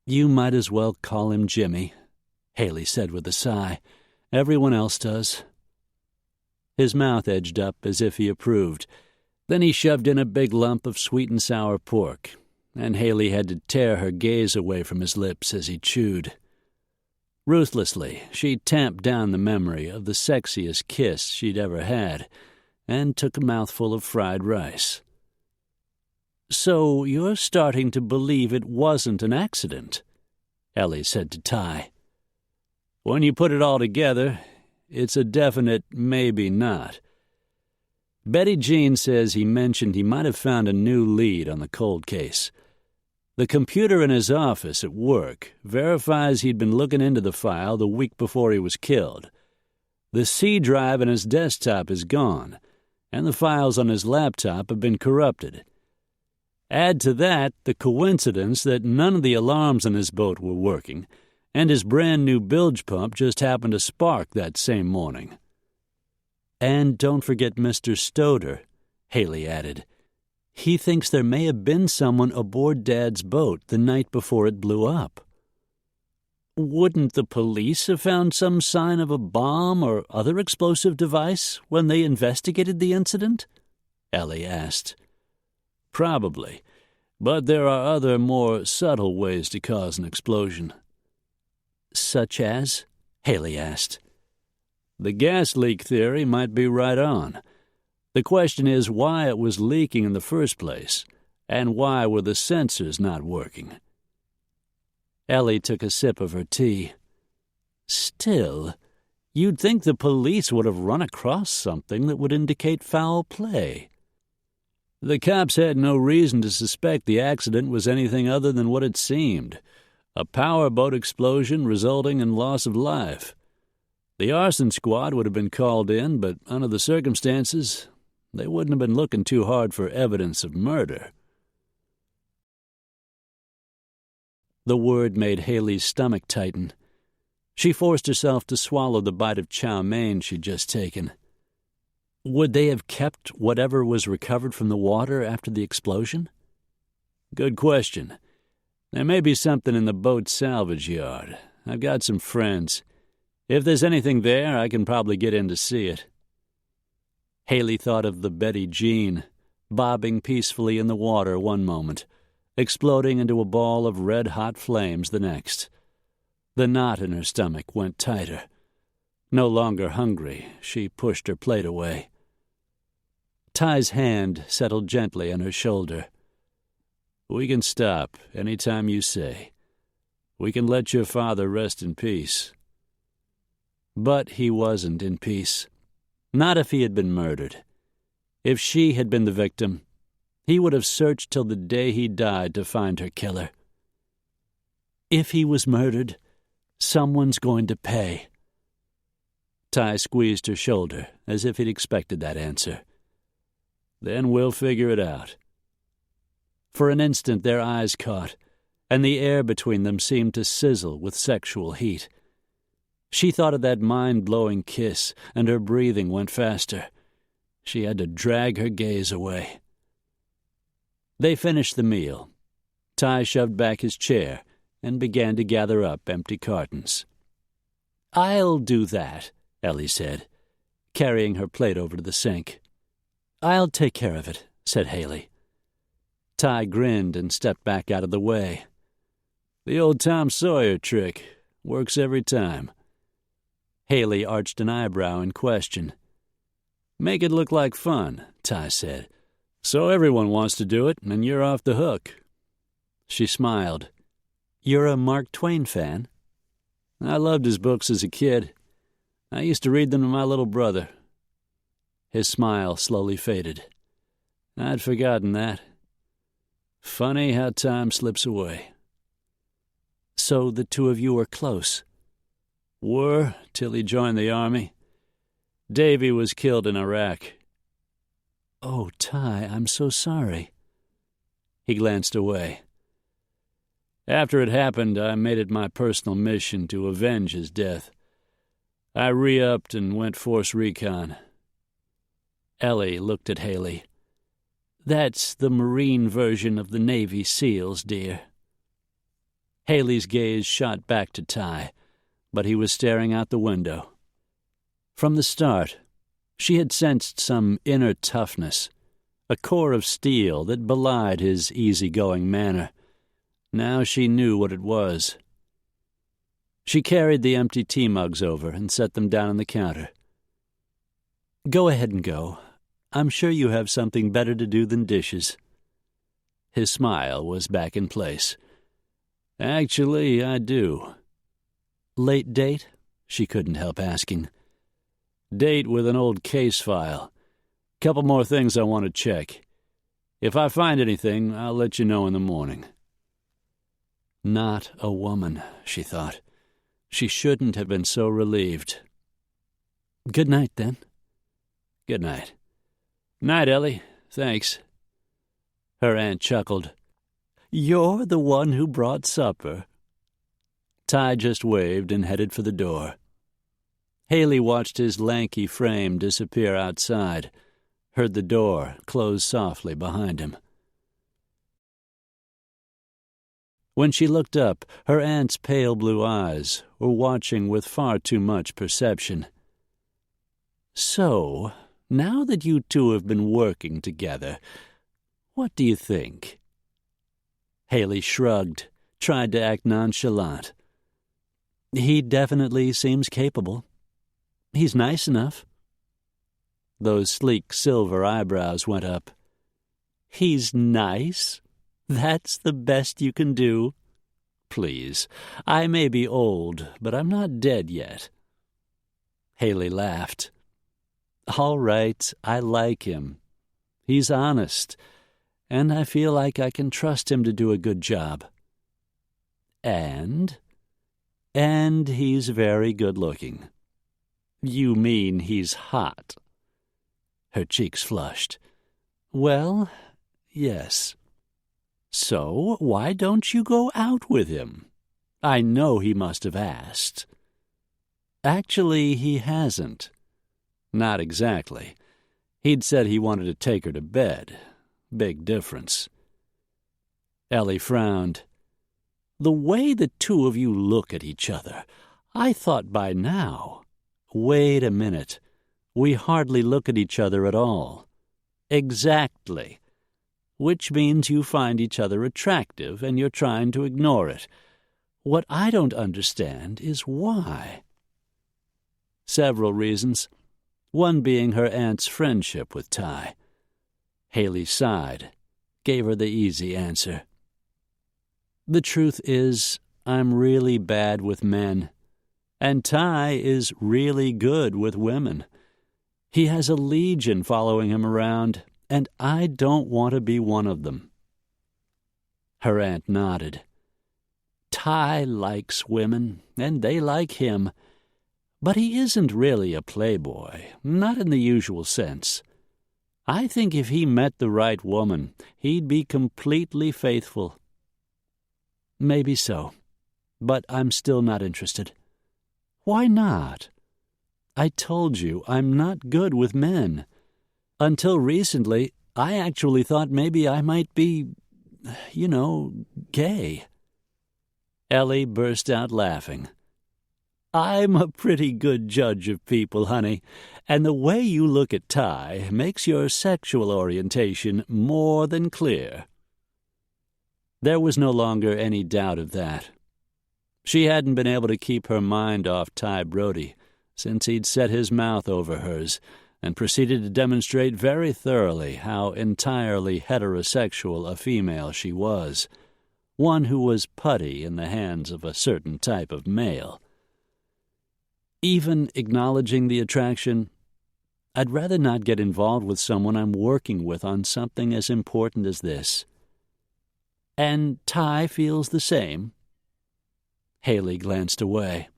"You might as well call him Jimmy," Haley said with a sigh. "Everyone else does." His mouth edged up as if he approved. Then he shoved in a big lump of sweet and sour pork, and Haley had to tear her gaze away from his lips as he chewed. Ruthlessly, she tamped down the memory of the sexiest kiss she'd ever had, and took a mouthful of fried rice. "So you're starting to believe it wasn't an accident," Ellie said to Ty. "When you put it all together, it's a definite maybe not. Betty Jean says he mentioned he might have found a new lead on the cold case. The computer in his office at work verifies he'd been looking into the file the week before he was killed. The C drive in his desktop is gone, and the files on his laptop have been corrupted. Add to that the coincidence that none of the alarms on his boat were working, and his brand-new bilge pump just happened to spark that same morning. And don't forget Mr. Stoder," Haley added. "He thinks there may have been someone aboard Dad's boat the night before it blew up." "Wouldn't the police have found some sign of a bomb or other explosive device when they investigated the incident?" Ellie asked. "Probably, but there are other, more subtle ways to cause an explosion." "Such as?" Haley asked. "The gas leak theory might be right on. The question is why it was leaking in the first place, and why were the sensors not working?" Ellie took a sip of her tea. "Still, you'd think the police would have run across something that would indicate foul play." "The cops had no reason to suspect the accident was anything other than what it seemed, a powerboat explosion resulting in loss of life. The arson squad would have been called in, but under the circumstances, they wouldn't have been looking too hard for evidence of murder." The word made Haley's stomach tighten. She forced herself to swallow the bite of chow mein she'd just taken. Would they have kept whatever was recovered from the water after the explosion? "Good question. There may be something in the boat salvage yard. I've got some friends. If there's anything there, I can probably get in to see it." Haley thought of the Betty Jean, bobbing peacefully in the water one moment, exploding into a ball of red-hot flames the next. The knot in her stomach went tighter. No longer hungry, she pushed her plate away. Ty's hand settled gently on her shoulder. "We can stop any time you say. We can let your father rest in peace." But he wasn't in peace. Not if he had been murdered. If she had been the victim, he would have searched till the day he died to find her killer. If he was murdered, someone's going to pay. Ty squeezed her shoulder as if he'd expected that answer. "Then we'll figure it out." For an instant their eyes caught, and the air between them seemed to sizzle with sexual heat. She thought of that mind-blowing kiss, and her breathing went faster. She had to drag her gaze away. They finished the meal. Ty shoved back his chair and began to gather up empty cartons. "I'll do that," Ellie said, carrying her plate over to the sink. "I'll take care of it," said Haley. Ty grinned and stepped back out of the way. "The old Tom Sawyer trick. Works every time." Haley arched an eyebrow in question. "Make it look like fun," Ty said. "So everyone wants to do it, and you're off the hook." She smiled. "You're a Mark Twain fan?" "I loved his books as a kid. I used to read them to my little brother." His smile slowly faded. "I'd forgotten that. Funny how time slips away." "So the two of you are close?" "Were, till he joined the army. Davy was killed in Iraq." "Oh, Ty, I'm so sorry." He glanced away. "After it happened, I made it my personal mission to avenge his death. I re-upped and went force recon." Ellie looked at Haley. "That's the Marine version of the Navy SEALs, dear." Haley's gaze shot back to Ty, but he was staring out the window. From the start, she had sensed some inner toughness, a core of steel that belied his easygoing manner. Now she knew what it was. She carried the empty tea mugs over and set them down on the counter. "Go ahead and go. I'm sure you have something better to do than dishes." His smile was back in place. "Actually, I do." "Late date?" she couldn't help asking. "Date with an old case file. Couple more things I want to check. If I find anything, I'll let you know in the morning." Not a woman, she thought. She shouldn't have been so relieved. "Good night, then." "Good night." "Night, Ellie. Thanks." Her aunt chuckled. "You're the one who brought supper." Ty just waved and headed for the door. Haley watched his lanky frame disappear outside, heard the door close softly behind him. When she looked up, her aunt's pale blue eyes were watching with far too much perception. "So, now that you two have been working together, what do you think?" Haley shrugged, tried to act nonchalant. "He definitely seems capable. He's nice enough." Those sleek silver eyebrows went up. "He's nice? That's the best you can do? Please, I may be old, but I'm not dead yet." Haley laughed. "All right, I like him. He's honest, and I feel like I can trust him to do a good job. And he's very good-looking." "You mean he's hot?" Her cheeks flushed. "Well, yes." "So why don't you go out with him? I know he must have asked." "Actually, he hasn't." "Not exactly. He'd said he wanted to take her to bed. Big difference." Ellie frowned. "The way the two of you look at each other, I thought by now—" "Wait a minute. We hardly look at each other at all." "Exactly. Which means you find each other attractive and you're trying to ignore it. What I don't understand is why." "Several reasons. One being her aunt's friendship with Ty." Haley sighed, gave her the easy answer. "The truth is, I'm really bad with men. And Ty is really good with women. He has a legion following him around, and I don't want to be one of them." Her aunt nodded. "Ty likes women, and they like him. But he isn't really a playboy, not in the usual sense. I think if he met the right woman, he'd be completely faithful." "Maybe so, but I'm still not interested." "Why not?" "I told you I'm not good with men. Until recently, I actually thought maybe I might be, gay." Ellie burst out laughing. "I'm a pretty good judge of people, honey, and the way you look at Ty makes your sexual orientation more than clear." There was no longer any doubt of that. She hadn't been able to keep her mind off Ty Brody since he'd set his mouth over hers and proceeded to demonstrate very thoroughly how entirely heterosexual a female she was, one who was putty in the hands of a certain type of male. Even acknowledging the attraction, I'd rather not get involved with someone I'm working with on something as important as this. And Ty feels the same? Haley glanced away.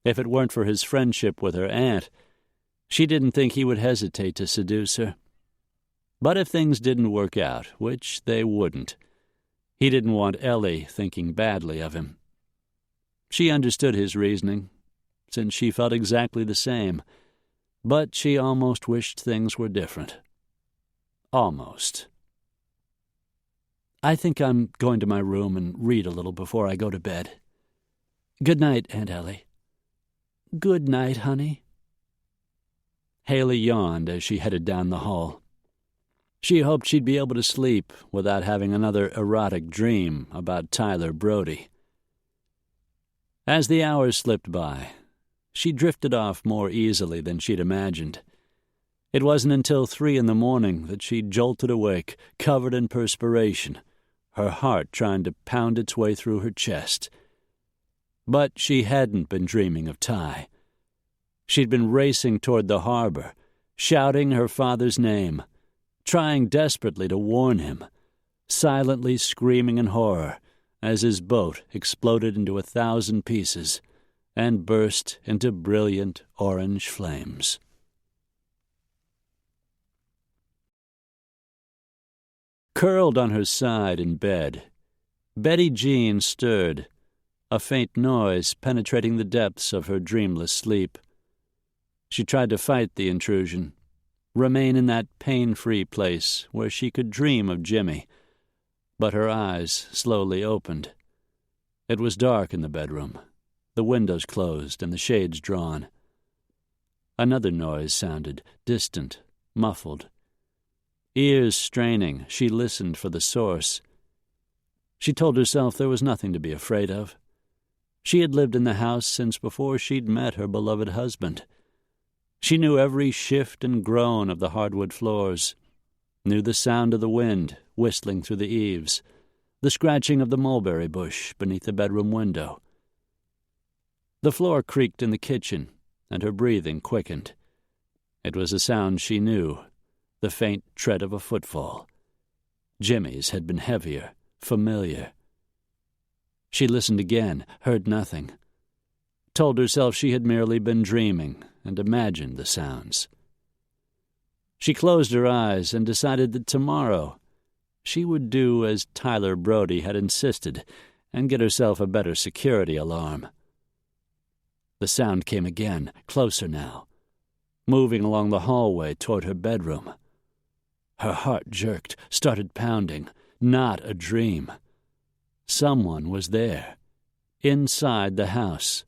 If it weren't for his friendship with her aunt, she didn't think he would hesitate to seduce her. But if things didn't work out, which they wouldn't, he didn't want Ellie thinking badly of him. She understood his reasoning, since she felt exactly the same, but she almost wished things were different. Almost. "I think I'm going to my room and read a little before I go to bed. Good night, Aunt Ellie." "Good night, honey." Haley yawned as she headed down the hall. She hoped she'd be able to sleep without having another erotic dream about Tyler Brody. As the hours slipped by, she drifted off more easily than she'd imagined. It wasn't until 3 a.m. that she jolted awake, covered in perspiration, her heart trying to pound its way through her chest. But she hadn't been dreaming of Ty. She'd been racing toward the harbor, shouting her father's name, trying desperately to warn him, silently screaming in horror as his boat exploded into 1,000 pieces and burst into brilliant orange flames. Curled on her side in bed, Betty Jean stirred, a faint noise penetrating the depths of her dreamless sleep. She tried to fight the intrusion, remain in that pain-free place where she could dream of Jimmy, but her eyes slowly opened. It was dark in the bedroom, the windows closed and the shades drawn. Another noise sounded, distant, muffled. Ears straining, she listened for the source. She told herself there was nothing to be afraid of. She had lived in the house since before she'd met her beloved husband. She knew every shift and groan of the hardwood floors, knew the sound of the wind whistling through the eaves, the scratching of the mulberry bush beneath the bedroom window. The floor creaked in the kitchen, and her breathing quickened. It was a sound she knew, the faint tread of a footfall. Jimmy's had been heavier, familiar. She listened again, heard nothing. Told herself she had merely been dreaming and imagined the sounds. She closed her eyes and decided that tomorrow she would do as Tyler Brody had insisted and get herself a better security alarm. The sound came again, closer now, moving along the hallway toward her bedroom. Her heart jerked, started pounding. Not a dream. Someone was there, inside the house.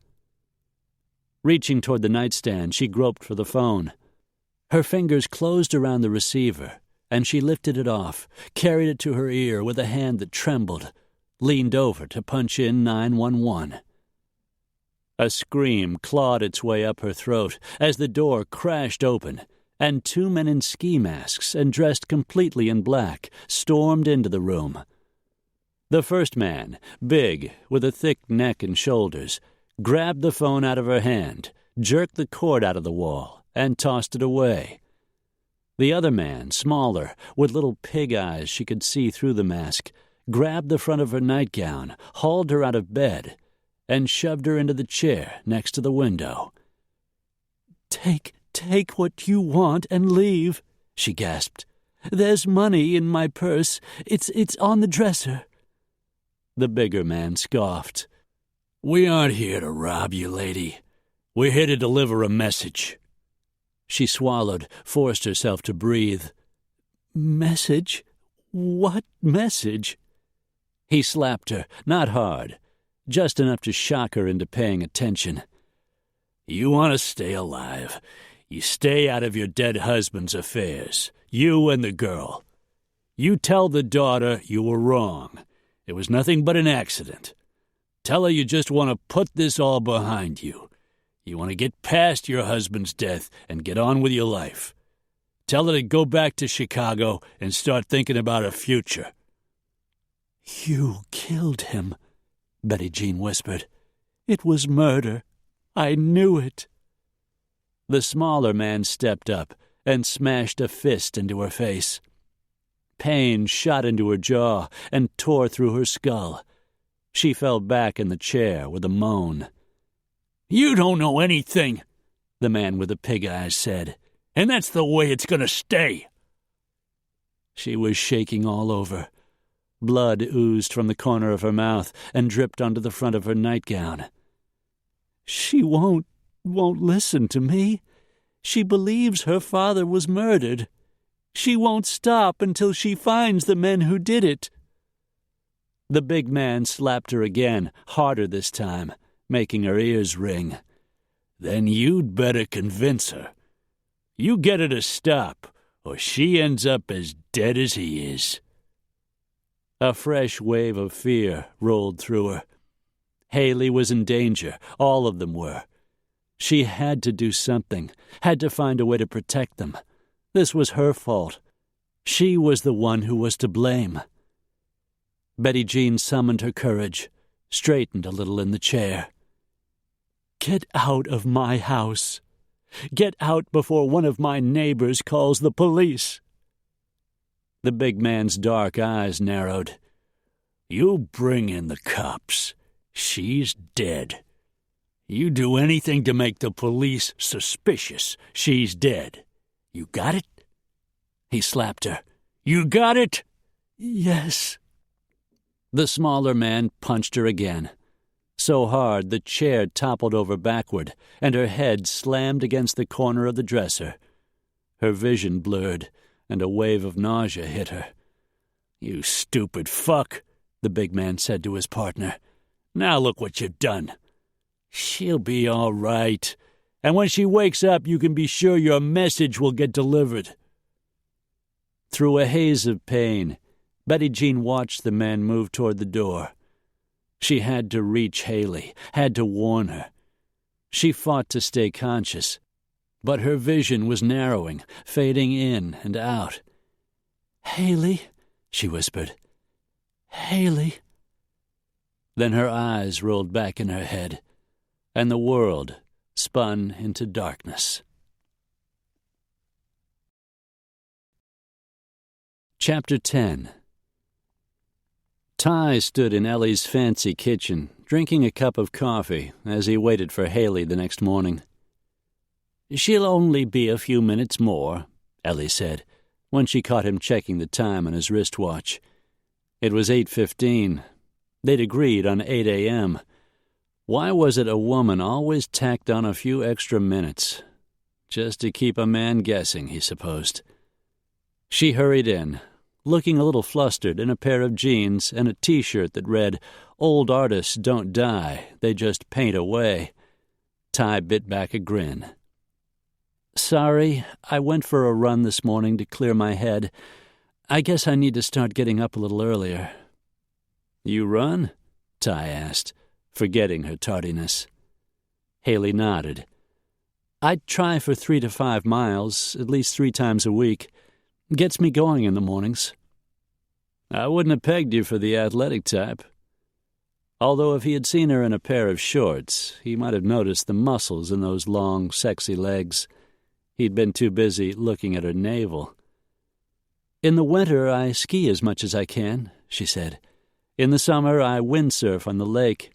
Reaching toward the nightstand, she groped for the phone. Her fingers closed around the receiver, and she lifted it off, carried it to her ear with a hand that trembled, leaned over to punch in 911. A scream clawed its way up her throat as the door crashed open, and 2 men in ski masks and dressed completely in black stormed into the room. The first man, big, with a thick neck and shoulders, grabbed the phone out of her hand, jerked the cord out of the wall, and tossed it away. The other man, smaller, with little pig eyes she could see through the mask, grabbed the front of her nightgown, hauled her out of bed, and shoved her into the chair next to the window. Take what you want and leave," she gasped. "There's money in my purse. It's on the dresser." The bigger man scoffed. "We aren't here to rob you, lady. We're here to deliver a message." She swallowed, forced herself to breathe. Message? What message?" He slapped her, not hard, just enough to shock her into paying attention. "You want to stay alive. You stay out of your dead husband's affairs, you and the girl. You tell the daughter you were wrong. It was nothing but an accident. Tell her you just want to put this all behind you. You want to get past your husband's death and get on with your life. Tell her to go back to Chicago and start thinking about her future." "You killed him," Betty Jean whispered. "It was murder. I knew it." The smaller man stepped up and smashed a fist into her face. Pain shot into her jaw and tore through her skull. She fell back in the chair with a moan. "You don't know anything," the man with the pig eyes said, "and that's the way it's going to stay." She was shaking all over. Blood oozed from the corner of her mouth and dripped onto the front of her nightgown. "She won't listen to me. She believes her father was murdered. She won't stop until she finds the men who did it." The big man slapped her again, harder this time, making her ears ring. "Then you'd better convince her. You get her to stop, or she ends up as dead as he is." A fresh wave of fear rolled through her. Haley was in danger. All of them were. She had to do something, had to find a way to protect them. This was her fault. She was the one who was to blame. Betty Jean summoned her courage, straightened a little in the chair. "Get out of my house. Get out before one of my neighbors calls the police." The big man's dark eyes narrowed. "You bring in the cops. She's dead. You do anything to make the police suspicious. She's dead. You got it?" He slapped her. "You got it?" "Yes." The smaller man punched her again, so hard the chair toppled over backward, and her head slammed against the corner of the dresser. Her vision blurred, and a wave of nausea hit her. "You stupid fuck," the big man said to his partner. "Now look what you've done. She'll be all right, and when she wakes up you can be sure your message will get delivered." Through a haze of pain, Betty Jean watched the man move toward the door. She had to reach Haley, had to warn her. She fought to stay conscious, but her vision was narrowing, fading in and out. "Haley," she whispered. "Haley." Then her eyes rolled back in her head, and the world spun into darkness. Chapter 10. Ty stood in Ellie's fancy kitchen, drinking a cup of coffee as he waited for Haley the next morning. "She'll only be a few minutes more," Ellie said, when she caught him checking the time on his wristwatch. It was 8:15. They'd agreed on 8 a.m. Why was it a woman always tacked on a few extra minutes? Just to keep a man guessing, he supposed. She hurried in, looking a little flustered in a pair of jeans and a T-shirt that read, "Old artists don't die, they just paint away." Ty bit back a grin. "Sorry, I went for a run this morning to clear my head. I guess I need to start getting up a little earlier." "You run?" Ty asked, forgetting her tardiness. Haley nodded. "I'd try for 3 to 5 miles, at least 3 times a week. Gets me going in the mornings." "I wouldn't have pegged you for the athletic type." Although if he had seen her in a pair of shorts, he might have noticed the muscles in those long, sexy legs. He'd been too busy looking at her navel. "In the winter, I ski as much as I can," she said. "In the summer, I windsurf on the lake.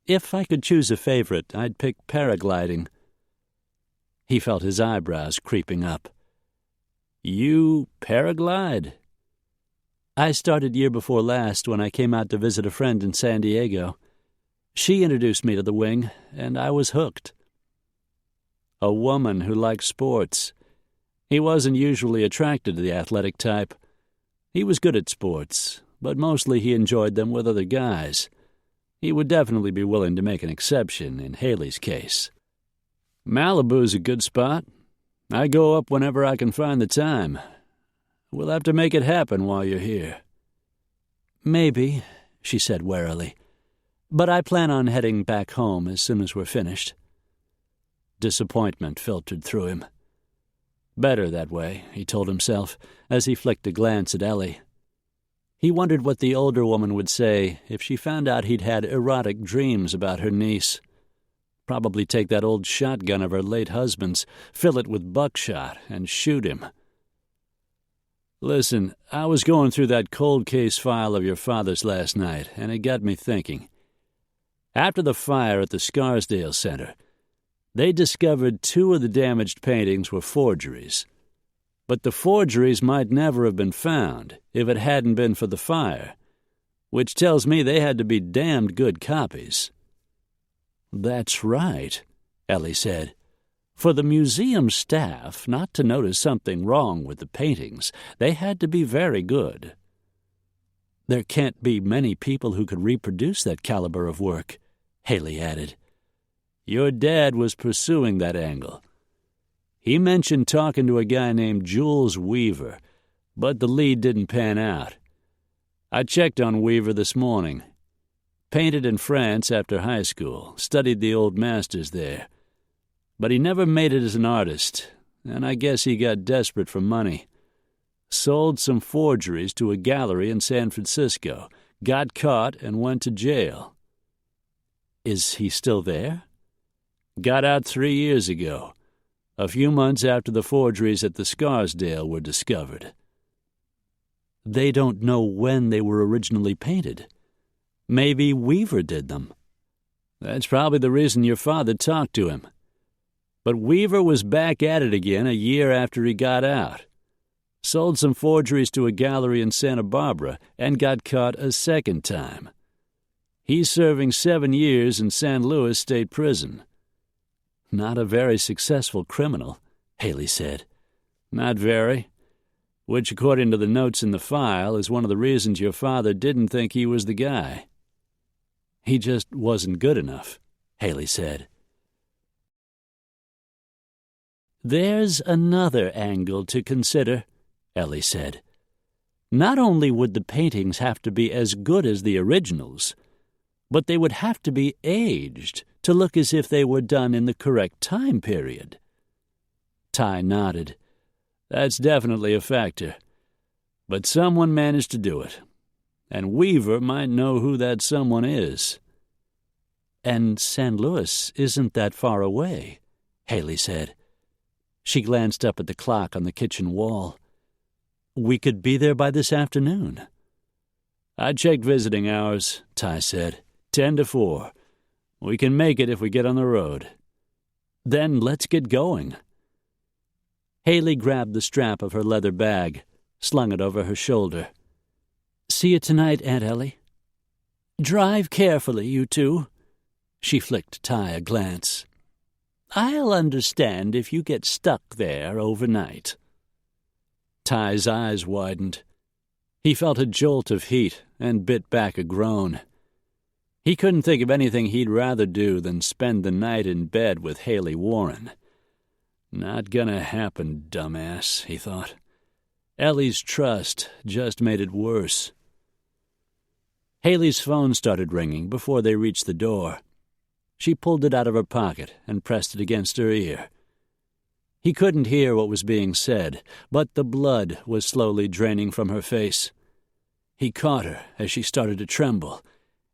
If I could choose a favorite, I'd pick paragliding." He felt his eyebrows creeping up. "You paraglide?" "I started year before last when I came out to visit a friend in San Diego. She introduced me to the wing, and I was hooked." A woman who liked sports. He wasn't usually attracted to the athletic type. He was good at sports, but mostly he enjoyed them with other guys. He would definitely be willing to make an exception in Haley's case. Malibu's a good spot. I go up whenever I can find the time. We'll have to make it happen while you're here. Maybe, she said warily. But I plan on heading back home as soon as we're finished. Disappointment filtered through him. Better that way, he told himself, as he flicked a glance at Ellie. He wondered what the older woman would say if she found out he'd had erotic dreams about her niece. Probably take that old shotgun of her late husband's, fill it with buckshot, and shoot him. Listen, I was going through that cold case file of your father's last night, and it got me thinking. After the fire at the Scarsdale Center, they discovered 2 of the damaged paintings were forgeries. But the forgeries might never have been found if it hadn't been for the fire, which tells me they had to be damned good copies. That's right, Ellie said. For the museum staff not to notice something wrong with the paintings, they had to be very good. There can't be many people who could reproduce that caliber of work, Haley added. Your dad was pursuing that angle. He mentioned talking to a guy named Jules Weaver, but the lead didn't pan out. I checked on Weaver this morning. Painted in France after high school, studied the old masters there. But he never made it as an artist, and I guess he got desperate for money. Sold some forgeries to a gallery in San Francisco, got caught, and went to jail. Is he still there? Got out 3 years ago, a few months after the forgeries at the Scarsdale were discovered. They don't know when they were originally painted. Maybe Weaver did them. That's probably the reason your father talked to him. But Weaver was back at it again a year after he got out. Sold some forgeries to a gallery in Santa Barbara and got caught a second time. He's serving 7 years in San Luis State Prison. Not a very successful criminal, Haley said. Not very. Which, according to the notes in the file, is one of the reasons your father didn't think he was the guy. He just wasn't good enough, Haley said. There's another angle to consider, Ellie said. Not only would the paintings have to be as good as the originals, but they would have to be aged to look as if they were done in the correct time period. Ty nodded. That's definitely a factor. But someone managed to do it. And Weaver might know who that someone is. And San Luis isn't that far away, Haley said. She glanced up at the clock on the kitchen wall. We could be there by this afternoon. I checked visiting hours, Ty said. 10 to 4. We can make it if we get on the road. Then let's get going. Haley grabbed the strap of her leather bag, slung it over her shoulder. See you tonight, Aunt Ellie. Drive carefully, you two. She flicked Ty a glance. I'll understand if you get stuck there overnight. Ty's eyes widened. He felt a jolt of heat and bit back a groan. He couldn't think of anything he'd rather do than spend the night in bed with Haley Warren. Not gonna happen, dumbass, he thought. Ellie's trust just made it worse. Haley's phone started ringing before they reached the door. She pulled it out of her pocket and pressed it against her ear. He couldn't hear what was being said, but the blood was slowly draining from her face. He caught her as she started to tremble,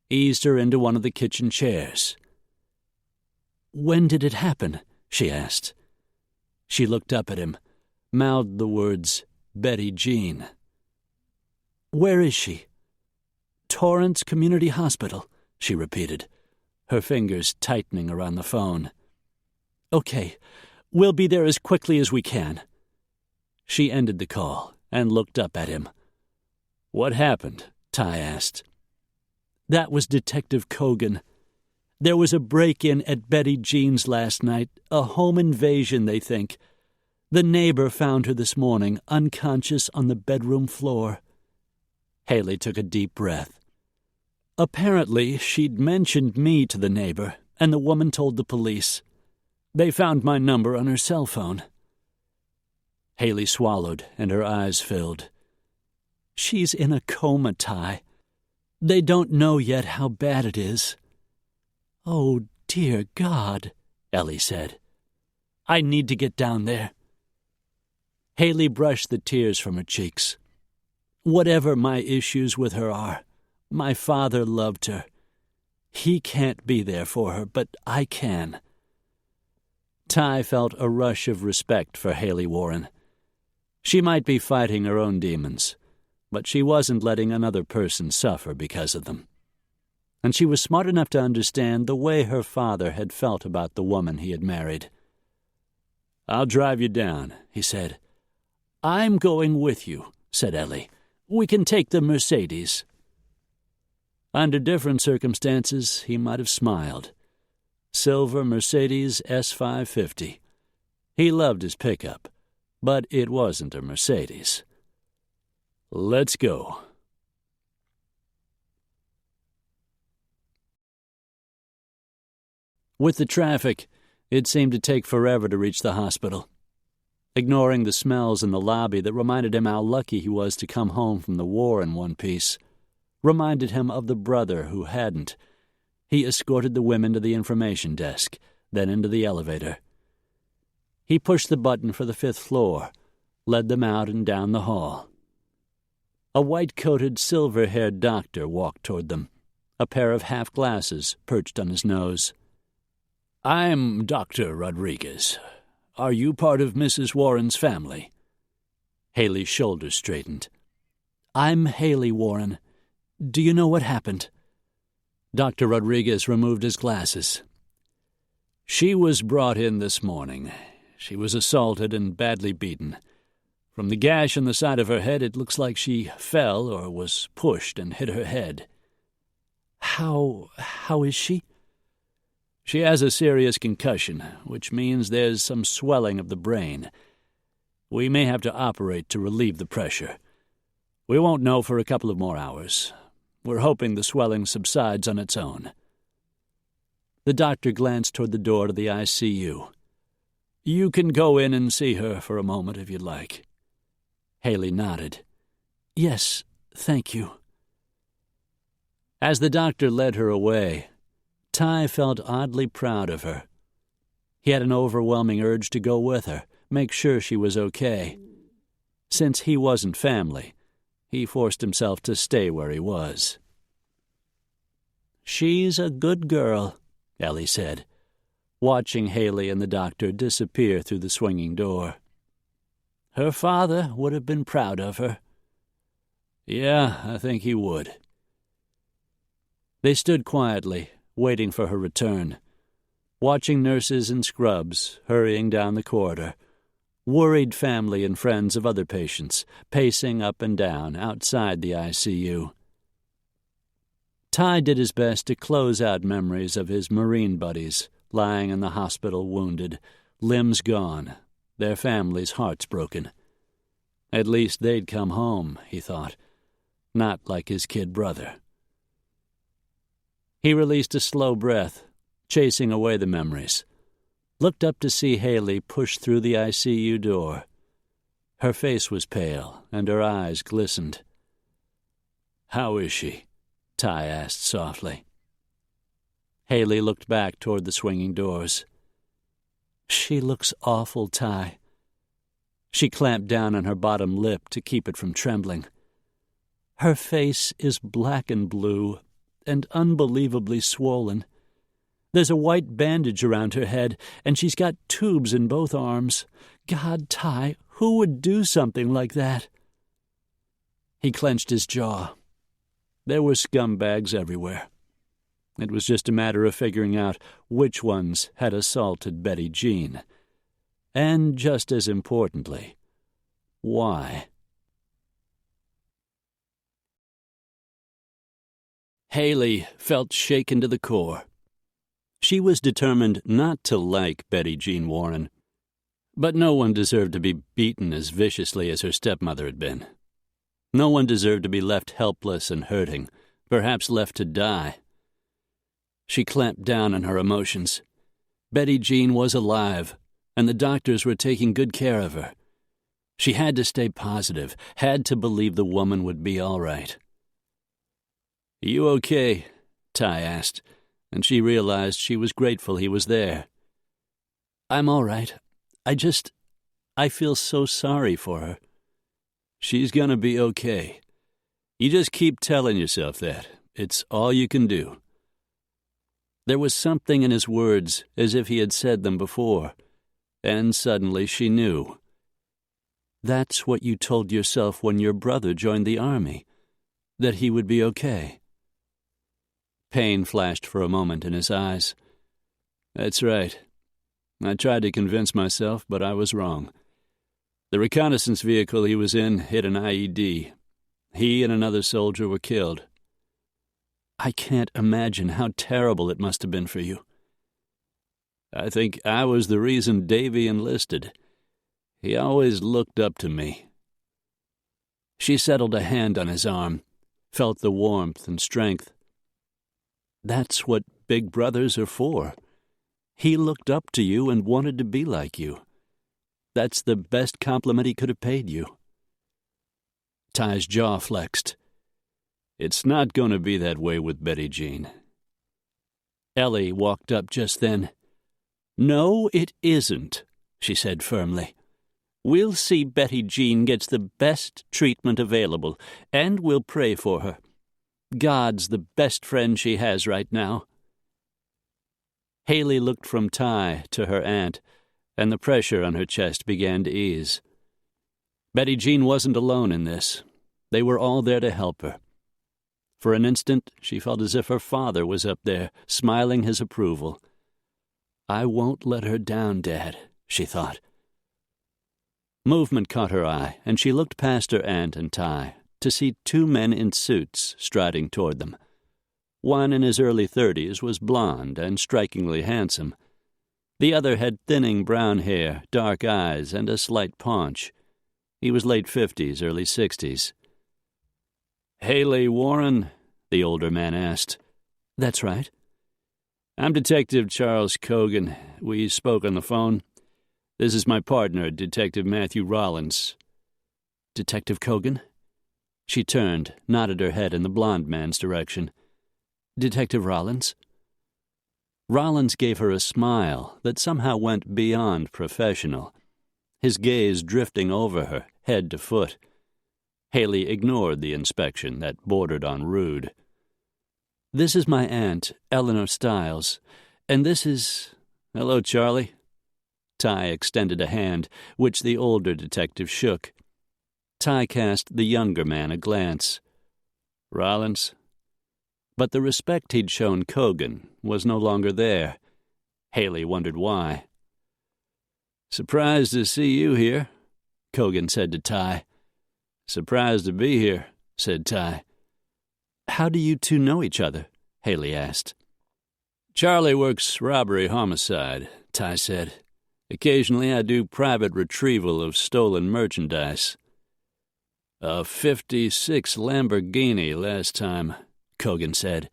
eased her into one of the kitchen chairs. When did it happen? She asked. She looked up at him, mouthed the words, Betty Jean. Where is she? Torrance Community Hospital, she repeated, her fingers tightening around the phone. Okay, we'll be there as quickly as we can. She ended the call and looked up at him. What happened? Ty asked. That was Detective Kogan. There was a break-in at Betty Jean's last night, a home invasion, they think. The neighbor found her this morning, unconscious on the bedroom floor. Haley took a deep breath. Apparently, she'd mentioned me to the neighbor, and the woman told the police. They found my number on her cell phone. Haley swallowed, and her eyes filled. She's in a coma, Ty. They don't know yet how bad it is. Oh, dear God, Ellie said. I need to get down there. Haley brushed the tears from her cheeks. Whatever my issues with her are, my father loved her. He can't be there for her, but I can. Ty felt a rush of respect for Haley Warren. She might be fighting her own demons, but she wasn't letting another person suffer because of them. And she was smart enough to understand the way her father had felt about the woman he had married. I'll drive you down, he said. I'm going with you, said Ellie. We can take the Mercedes. Under different circumstances, he might have smiled. Silver Mercedes S550. He loved his pickup, but it wasn't a Mercedes. Let's go. With the traffic, it seemed to take forever to reach the hospital. Ignoring the smells in the lobby that reminded him how lucky he was to come home from the war in one piece, reminded him of the brother who hadn't, he escorted the women to the information desk, then into the elevator. He pushed the button for the 5th floor, led them out and down the hall. A white-coated, silver-haired doctor walked toward them, a pair of half-glasses perched on his nose. I'm Dr. Rodriguez. Are you part of Mrs. Warren's family? Haley's shoulders straightened. I'm Haley Warren. Do you know what happened? Dr. Rodriguez removed his glasses. She was brought in this morning. She was assaulted and badly beaten. From the gash on the side of her head, it looks like she fell or was pushed and hit her head. How is she? She has a serious concussion, which means there's some swelling of the brain. We may have to operate to relieve the pressure. We won't know for a couple of more hours. We're hoping the swelling subsides on its own. The doctor glanced toward the door to the ICU. You can go in and see her for a moment if you'd like. Haley nodded. Yes, thank you. As the doctor led her away, Ty felt oddly proud of her. He had an overwhelming urge to go with her, make sure she was okay. Since he wasn't family, he forced himself to stay where he was. She's a good girl, Ellie said, watching Haley and the doctor disappear through the swinging door. Her father would have been proud of her. Yeah, I think he would. They stood quietly, waiting for her return, watching nurses in scrubs hurrying down the corridor, worried family and friends of other patients pacing up and down outside the ICU. Ty did his best to close out memories of his Marine buddies lying in the hospital wounded, limbs gone, their families' hearts broken. At least they'd come home, he thought, not like his kid brother. He released a slow breath, chasing away the memories, looked up to see Haley push through the ICU door. Her face was pale, and her eyes glistened. How is she? Ty asked softly. Haley looked back toward the swinging doors. She looks awful, Ty. She clamped down on her bottom lip to keep it from trembling. Her face is black and blue and unbelievably swollen. There's a white bandage around her head, and she's got tubes in both arms. God, Ty, who would do something like that? He clenched his jaw. There were scumbags everywhere. It was just a matter of figuring out which ones had assaulted Betty Jean. And just as importantly, why? Haley felt shaken to the core. She was determined not to like Betty Jean Warren. But no one deserved to be beaten as viciously as her stepmother had been. No one deserved to be left helpless and hurting, perhaps left to die. She clamped down on her emotions. Betty Jean was alive, and the doctors were taking good care of her. She had to stay positive, had to believe the woman would be all right. "You okay?" Ty asked, and she realized she was grateful he was there. "I'm all right. I feel so sorry for her." "She's gonna be okay. You just keep telling yourself that. It's all you can do." There was something in his words, as if he had said them before, and suddenly she knew. "That's what you told yourself when your brother joined the army, that he would be okay." Pain flashed for a moment in his eyes. "That's right. I tried to convince myself, but I was wrong. The reconnaissance vehicle he was in hit an IED. He and another soldier were killed." "I can't imagine how terrible it must have been for you." "I think I was the reason Davy enlisted. He always looked up to me." She settled a hand on his arm, felt the warmth and strength. "That's what big brothers are for. He looked up to you and wanted to be like you. That's the best compliment he could have paid you." Ty's jaw flexed. "It's not going to be that way with Betty Jean." Ellie walked up just then. "No, it isn't," she said firmly. "We'll see Betty Jean gets the best treatment available, and we'll pray for her. God's the best friend she has right now." Haley looked from Ty to her aunt, and the pressure on her chest began to ease. Betty Jean wasn't alone in this. They were all there to help her. For an instant, she felt as if her father was up there, smiling his approval. "I won't let her down, Dad," she thought. Movement caught her eye, and she looked past her aunt and Ty to see two men in suits striding toward them. One in his early 30s was blond and strikingly handsome. The other had thinning brown hair, dark eyes, and a slight paunch. He was late 50s, early 60s. "Haley Warren?" the older man asked. "That's right." "I'm Detective Charles Cogan. We spoke on the phone. This is my partner, Detective Matthew Rollins." "Detective Cogan?" She turned, nodded her head in the blond man's direction. "Detective Rollins?" Rollins gave her a smile that somehow went beyond professional, his gaze drifting over her, head to foot. Haley ignored the inspection that bordered on rude. "This is my aunt, Eleanor Stiles, and this is—" "Hello, Charlie." Ty extended a hand, which the older detective shook. Ty cast the younger man a glance. "Rollins?" But the respect he'd shown Cogan was no longer there. Haley wondered why. "Surprised to see you here," Cogan said to Ty. "Surprised to be here," said Ty. "How do you two know each other?" Haley asked. "Charlie works robbery homicide," Ty said. "Occasionally I do private retrieval of stolen merchandise." "A '56 Lamborghini last time," Cogan said.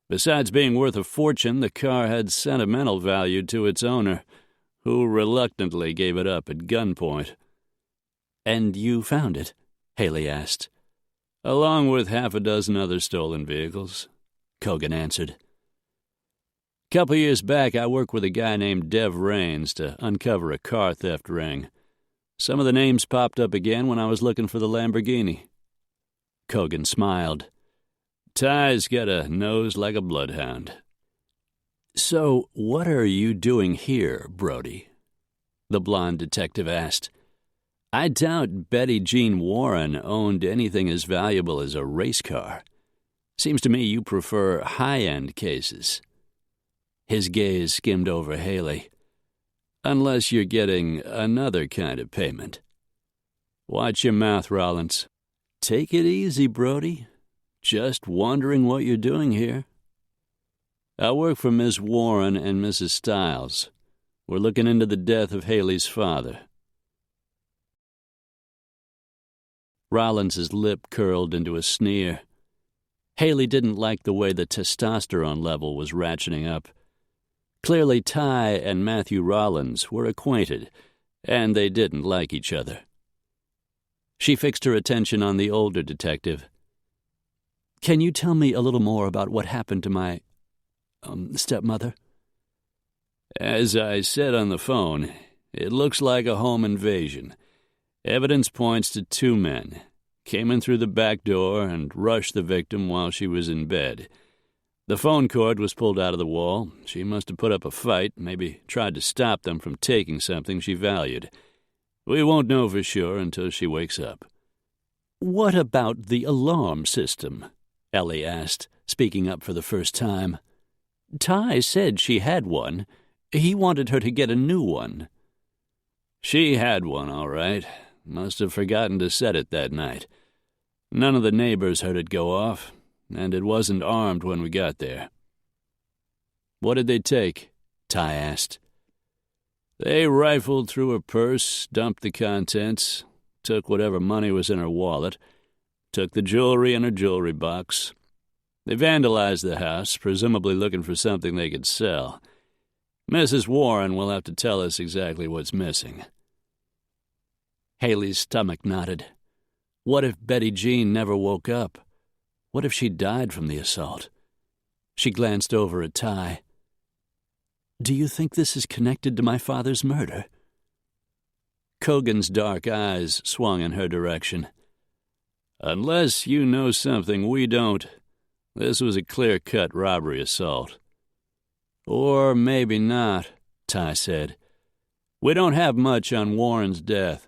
"Besides being worth a fortune, the car had sentimental value to its owner, who reluctantly gave it up at gunpoint." "And you found it?" Haley asked. "Along with half a dozen other stolen vehicles," Cogan answered. "Couple years back, I worked with a guy named Dev Raines to uncover a car theft ring. Some of the names popped up again when I was looking for the Lamborghini." Cogan smiled. "Ty's got a nose like a bloodhound." "So what are you doing here, Brody?" the blonde detective asked. "I doubt Betty Jean Warren owned anything as valuable as a race car. Seems to me you prefer high-end cases." His gaze skimmed over Haley. "Unless you're getting another kind of payment." "Watch your mouth, Rollins." "Take it easy, Brody. Just wondering what you're doing here." "I work for Miss Warren and Mrs. Stiles. We're looking into the death of Haley's father." Rollins's lip curled into a sneer. Haley didn't like the way the testosterone level was ratcheting up. Clearly, Ty and Matthew Rollins were acquainted, and they didn't like each other. She fixed her attention on the older detective. "Can you tell me a little more about what happened to my stepmother?" "As I said on the phone, it looks like a home invasion. Evidence points to 2 men. Came in through the back door and rushed the victim while she was in bed. The phone cord was pulled out of the wall. She must have put up a fight, maybe tried to stop them from taking something she valued. We won't know for sure until she wakes up." "What about the alarm system?" Ellie asked, speaking up for the first time. "Ty said she had one. He wanted her to get a new one." "She had one, all right. Must have forgotten to set it that night. None of the neighbors heard it go off, and it wasn't armed when we got there." "What did they take?" Ty asked. "They rifled through her purse, dumped the contents, took whatever money was in her wallet, took the jewelry in her jewelry box. They vandalized the house, presumably looking for something they could sell. Mrs. Warren will have to tell us exactly what's missing." Haley's stomach knotted. What if Betty Jean never woke up? What if she died from the assault? She glanced over at Ty. "Do you think this is connected to my father's murder?" Cogan's dark eyes swung in her direction. "Unless you know something we don't, this was a clear-cut robbery assault." "Or maybe not," Ty said. "We don't have much on Warren's death,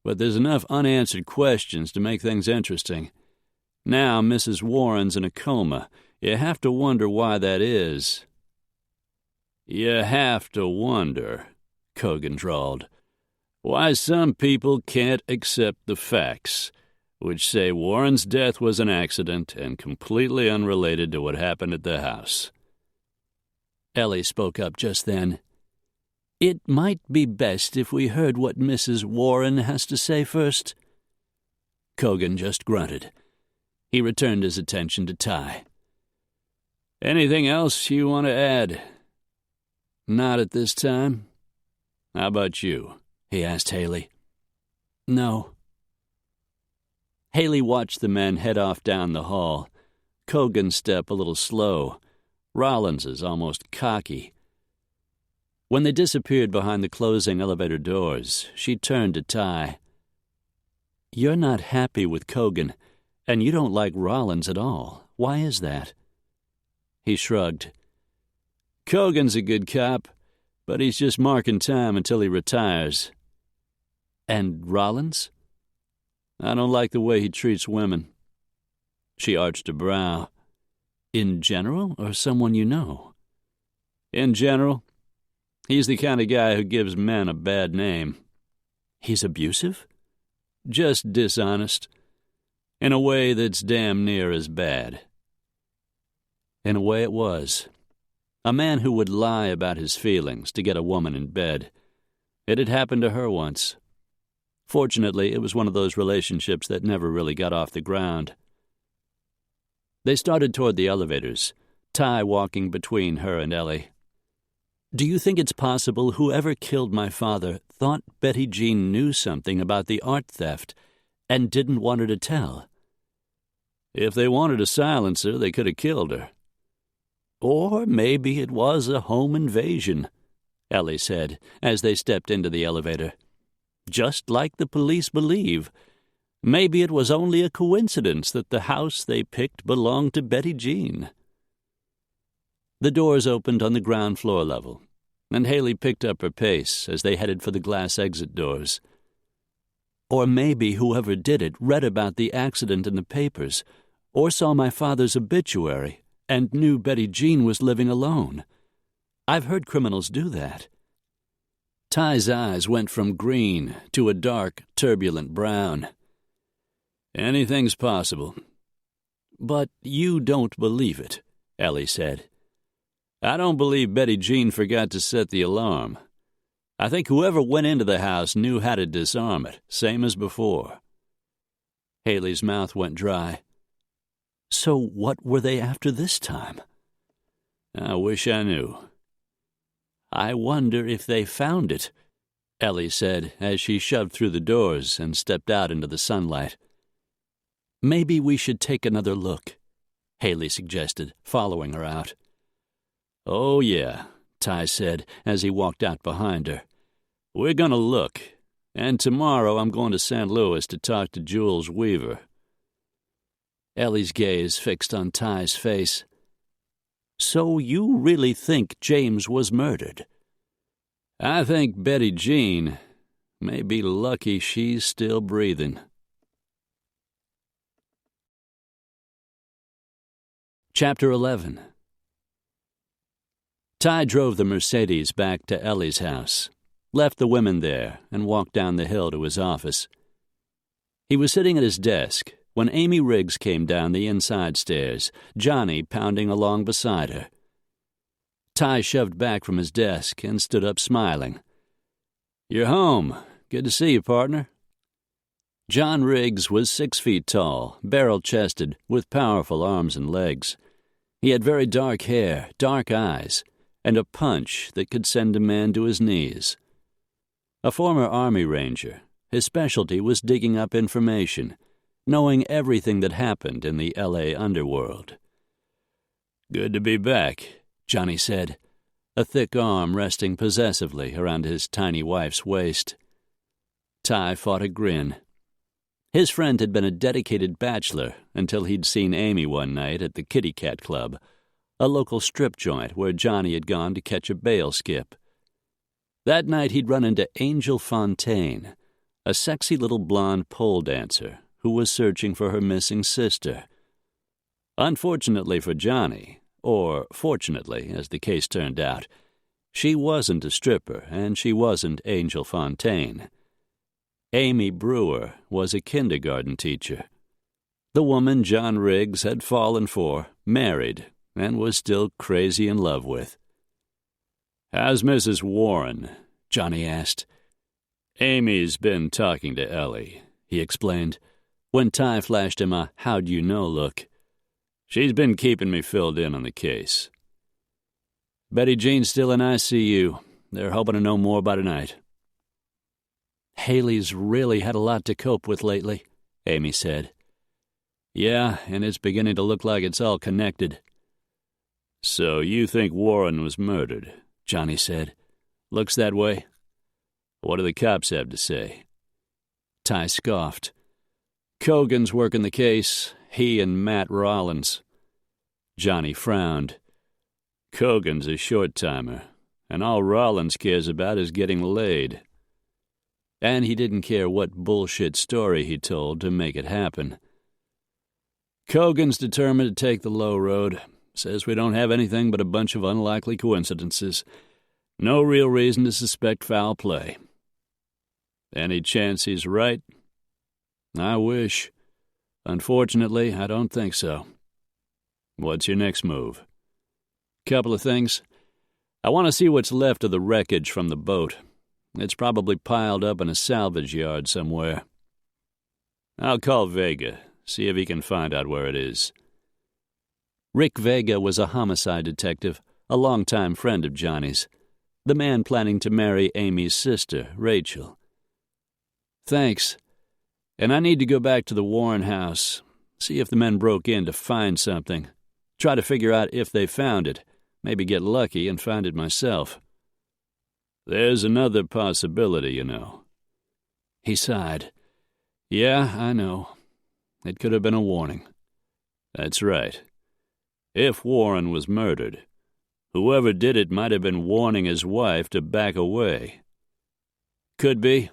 but there's enough unanswered questions to make things interesting. Now Mrs. Warren's in a coma. You have to wonder why that is." "You have to wonder," Cogan drawled, "why some people can't accept the facts, which say Warren's death was an accident and completely unrelated to what happened at the house." Ellie spoke up just then. "It might be best if we heard what Mrs. Warren has to say first." Cogan just grunted. He returned his attention to Ty. "Anything else you want to add?" "Not at this time." "How about you?" he asked Haley. "No." Haley watched the men head off down the hall, Cogan's step a little slow, Rollins's almost cocky. When they disappeared behind the closing elevator doors, she turned to Ty. "You're not happy with Cogan, and you don't like Rollins at all. Why is that?" He shrugged. "Cogan's a good cop, but he's just marking time until he retires." "And Rollins?" "I don't like the way he treats women." She arched a brow. "In general, or someone you know?" "In general. He's the kind of guy who gives men a bad name." "He's abusive?" "Just dishonest. In a way that's damn near as bad." In a way it was. A man who would lie about his feelings to get a woman in bed. It had happened to her once. Fortunately, it was one of those relationships that never really got off the ground. They started toward the elevators, Ty walking between her and Ellie. "Do you think it's possible whoever killed my father thought Betty Jean knew something about the art theft and didn't want her to tell?" "If they wanted to silence her, they could have killed her." "Or maybe it was a home invasion," Ellie said as they stepped into the elevator. "Just like the police believe. Maybe it was only a coincidence that the house they picked belonged to Betty Jean." The doors opened on the ground floor level, and Haley picked up her pace as they headed for the glass exit doors. "Or maybe whoever did it read about the accident in the papers, or saw my father's obituary and knew Betty Jean was living alone. I've heard criminals do that." Ty's eyes went from green to a dark, turbulent brown. "Anything's possible." "But you don't believe it," Ellie said. "I don't believe Betty Jean forgot to set the alarm. I think whoever went into the house knew how to disarm it, same as before." Haley's mouth went dry. "So what were they after this time?" "I wish I knew." "I wonder if they found it," Ellie said as she shoved through the doors and stepped out into the sunlight. "Maybe we should take another look," Haley suggested, following her out. "Oh, yeah," Ty said as he walked out behind her. "We're going to look, and tomorrow I'm going to St. Louis to talk to Jules Weaver." Ellie's gaze fixed on Ty's face. "So you really think James was murdered?" "I think Betty Jean may be lucky she's still breathing." Chapter 11. Ty drove the Mercedes back to Ellie's house, left the women there, and walked down the hill to his office. He was sitting at his desk when Amy Riggs came down the inside stairs, Johnny pounding along beside her. Ty shoved back from his desk and stood up smiling. "You're home. Good to see you, partner." John Riggs was 6 feet tall, barrel-chested, with powerful arms and legs. He had very dark hair, dark eyes, and a punch that could send a man to his knees. A former Army Ranger, his specialty was digging up information, knowing everything that happened in the L.A. underworld. "Good to be back," Johnny said, a thick arm resting possessively around his tiny wife's waist. Ty fought a grin. His friend had been a dedicated bachelor until he'd seen Amy one night at the Kitty Cat Club, a local strip joint where Johnny had gone to catch a bail skip. That night he'd run into Angel Fontaine, a sexy little blonde pole dancer who was searching for her missing sister. Unfortunately for Johnny, or fortunately, as the case turned out, she wasn't a stripper and she wasn't Angel Fontaine. Amy Brewer was a kindergarten teacher. The woman John Riggs had fallen for, married, and was still crazy in love with. "How's Mrs. Warren?" Johnny asked. "Amy's been talking to Ellie," he explained, when Ty flashed him a how-do-you-know look. "She's been keeping me filled in on the case." "Betty Jean's still in ICU. They're hoping to know more by tonight." "Haley's really had a lot to cope with lately," Amy said. "Yeah, and it's beginning to look like it's all connected." "So you think Warren was murdered?" Johnny said. "Looks that way. What do the cops have to say?" Ty scoffed. "Cogan's working the case, he and Matt Rollins." Johnny frowned. "Cogan's a short-timer, and all Rollins cares about is getting laid." And he didn't care what bullshit story he told to make it happen. "Cogan's determined to take the low road. Says we don't have anything but a bunch of unlikely coincidences. No real reason to suspect foul play." "Any chance he's right?" "I wish. Unfortunately, I don't think so." "What's your next move?" "Couple of things. I want to see what's left of the wreckage from the boat. It's probably piled up in a salvage yard somewhere." "I'll call Vega, see if he can find out where it is." Rick Vega was a homicide detective, a longtime friend of Johnny's, the man planning to marry Amy's sister, Rachel. "Thanks. And I need to go back to the Warren house, see if the men broke in to find something, try to figure out if they found it, maybe get lucky and find it myself." "There's another possibility, you know." He sighed. "Yeah, I know. It could have been a warning." "That's right. If Warren was murdered, whoever did it might have been warning his wife to back away." "Could be.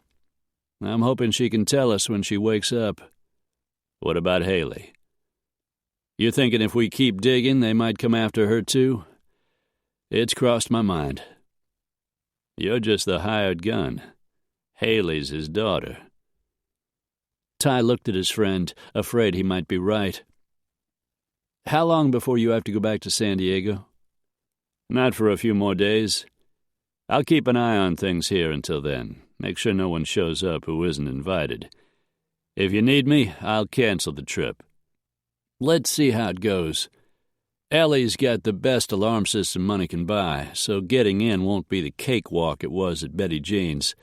I'm hoping she can tell us when she wakes up." "What about Haley?" "You're thinking if we keep digging, they might come after her too?" "It's crossed my mind." "You're just the hired gun. Haley's his daughter." Ty looked at his friend, afraid he might be right. "How long before you have to go back to San Diego?" "Not for a few more days. I'll keep an eye on things here until then. Make sure no one shows up who isn't invited. If you need me, I'll cancel the trip. Let's see how it goes. Ellie's got the best alarm system money can buy, so getting in won't be the cakewalk it was at Betty Jean's.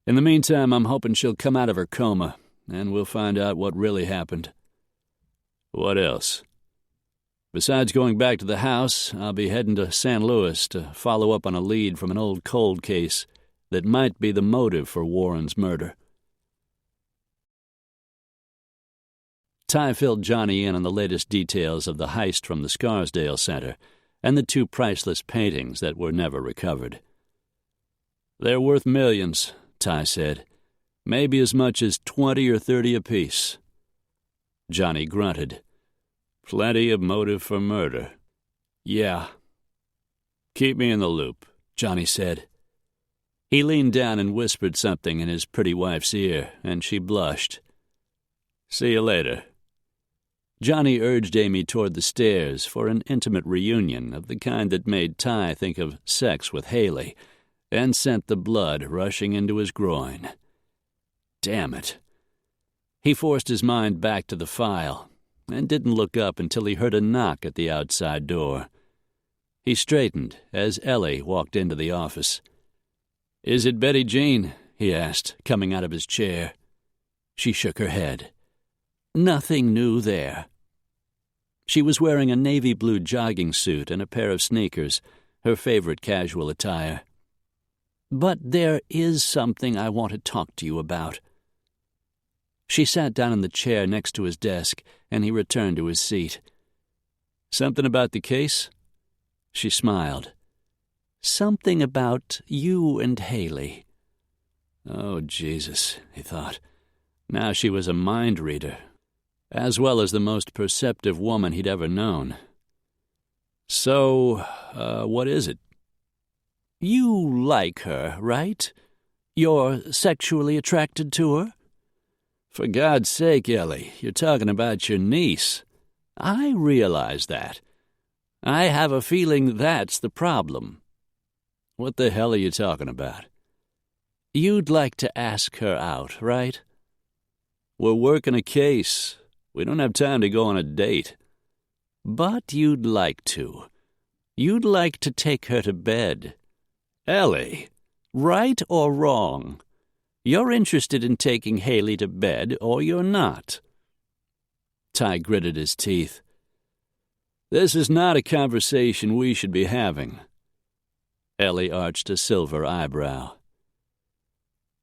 In the meantime, I'm hoping she'll come out of her coma, and we'll find out what really happened. What else? Besides going back to the house, I'll be heading to San Luis to follow up on a lead from an old cold case that might be the motive for Warren's murder. Ty filled Johnny in on the latest details of the heist from the Scarsdale Center and the 2 priceless paintings that were never recovered. They're worth millions, Ty said. Maybe as much as 20 or 30 apiece. Johnny grunted. Plenty of motive for murder. Yeah. Keep me in the loop, Johnny said. He leaned down and whispered something in his pretty wife's ear, and she blushed. See you later. Johnny urged Amy toward the stairs for an intimate reunion of the kind that made Ty think of sex with Haley and sent the blood rushing into his groin. Damn it. He forced his mind back to the file and didn't look up until he heard a knock at the outside door. He straightened as Ellie walked into the office. "Is it Betty Jean?" he asked, coming out of his chair. She shook her head. Nothing new there. She was wearing a navy blue jogging suit and a pair of sneakers, her favorite casual attire. "But there is something I want to talk to you about." She sat down in the chair next to his desk, and he returned to his seat. "Something about the case?" She smiled. "Something about you and Haley." Oh, Jesus, he thought. Now she was a mind reader, as well as the most perceptive woman he'd ever known. "So, what is it?" "You like her, right? You're sexually attracted to her?" "For God's sake, Ellie, you're talking about your niece." "I realize that. I have a feeling that's the problem." "What the hell are you talking about?" "You'd like to ask her out, right?" "We're working a case. We don't have time to go on a date." "But you'd like to. You'd like to take her to bed." "Ellie, right or wrong? You're interested in taking Haley to bed, or you're not." Ty gritted his teeth. "This is not a conversation we should be having." Ellie arched a silver eyebrow.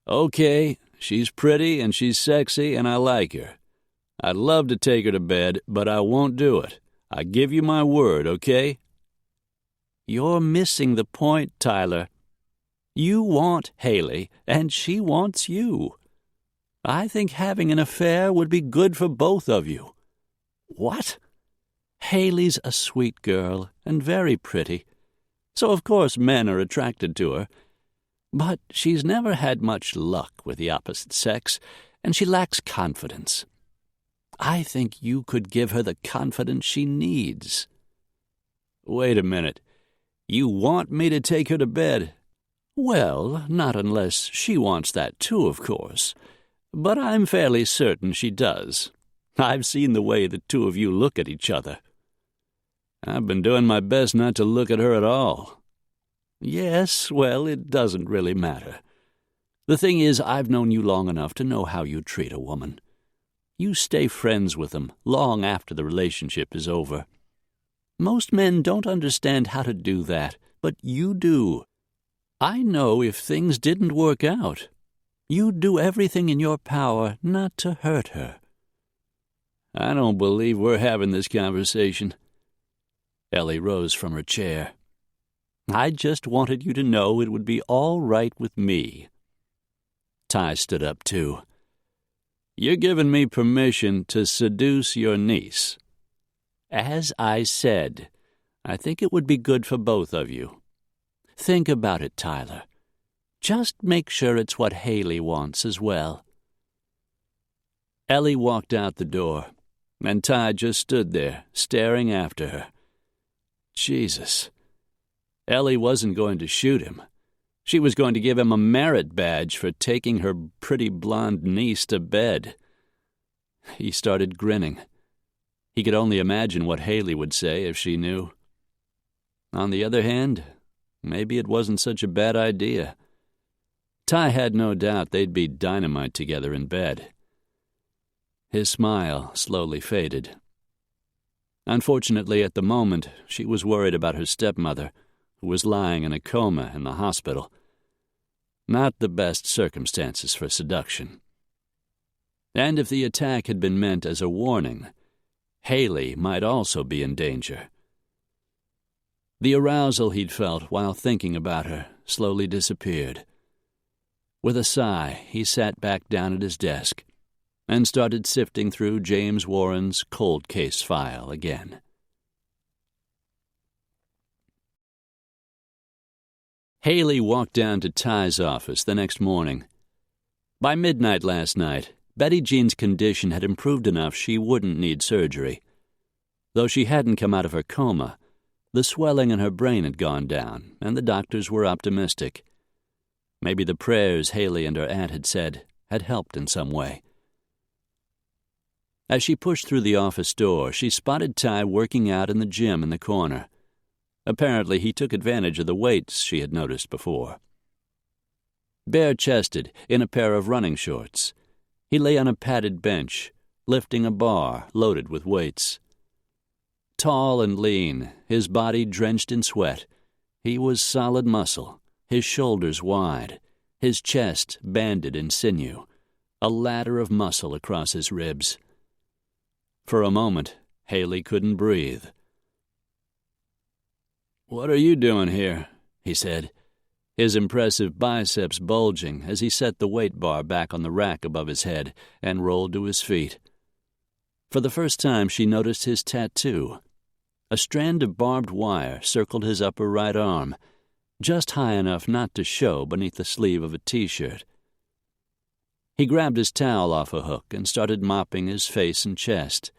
"Okay, she's pretty and she's sexy and I like her. I'd love to take her to bed, but I won't do it. I give you my word, okay?" "You're missing the point, Tyler. You want Haley, and she wants you. I think having an affair would be good for both of you." "What?" "Haley's a sweet girl and very pretty, so of course men are attracted to her. But she's never had much luck with the opposite sex, and she lacks confidence. I think you could give her the confidence she needs." "Wait a minute. You want me to take her to bed?" "Well, not unless she wants that too, of course. But I'm fairly certain she does. I've seen the way the two of you look at each other." "I've been doing my best not to look at her at all." "Yes, well, it doesn't really matter. The thing is, I've known you long enough to know how you treat a woman. You stay friends with them long after the relationship is over. Most men don't understand how to do that, but you do. I know if things didn't work out, you'd do everything in your power not to hurt her." "I don't believe we're having this conversation." Ellie rose from her chair. "I just wanted you to know it would be all right with me." Ty stood up, too. "You're giving me permission to seduce your niece." "As I said, I think it would be good for both of you. Think about it, Tyler. Just make sure it's what Haley wants as well." Ellie walked out the door, and Ty just stood there, staring after her. Jesus. Ellie wasn't going to shoot him. She was going to give him a merit badge for taking her pretty blonde niece to bed. He started grinning. He could only imagine what Haley would say if she knew. On the other hand, maybe it wasn't such a bad idea. Ty had no doubt they'd be dynamite together in bed. His smile slowly faded. Unfortunately, at the moment, she was worried about her stepmother, who was lying in a coma in the hospital. Not the best circumstances for seduction. And if the attack had been meant as a warning, Haley might also be in danger. The arousal he'd felt while thinking about her slowly disappeared. With a sigh, he sat back down at his desk and started sifting through James Warren's cold case file again. Haley walked down to Ty's office the next morning. By midnight last night, Betty Jean's condition had improved enough she wouldn't need surgery. Though she hadn't come out of her coma, the swelling in her brain had gone down, and the doctors were optimistic. Maybe the prayers Haley and her aunt had said had helped in some way. As she pushed through the office door, she spotted Ty working out in the gym in the corner. Apparently, he took advantage of the weights she had noticed before. Bare-chested, in a pair of running shorts, he lay on a padded bench, lifting a bar loaded with weights. Tall and lean, his body drenched in sweat, he was solid muscle, his shoulders wide, his chest banded in sinew, a ladder of muscle across his ribs. For a moment, Haley couldn't breathe. "What are you doing here?" he said, his impressive biceps bulging as he set the weight bar back on the rack above his head and rolled to his feet. For the first time, she noticed his tattoo. A strand of barbed wire circled his upper right arm, just high enough not to show beneath the sleeve of a T-shirt. He grabbed his towel off a hook and started mopping his face and chest.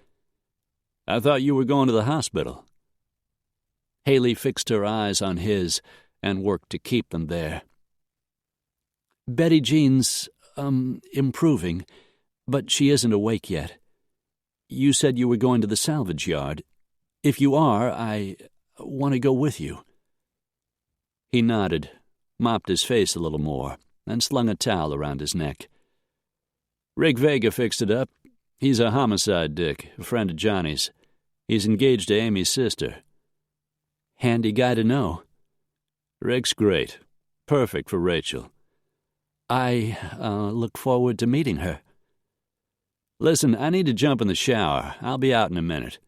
"I thought you were going to the hospital." Haley fixed her eyes on his and worked to keep them there. "Betty Jean's, improving, but she isn't awake yet. You said you were going to the salvage yard. If you are, I want to go with you." He nodded, mopped his face a little more, and slung a towel around his neck. "Rick Vega fixed it up. He's a homicide dick, a friend of Johnny's. He's engaged to Amy's sister." "Handy guy to know." "Rick's great. Perfect for Rachel." "I look forward to meeting her." "Listen, I need to jump in the shower. I'll be out in a minute."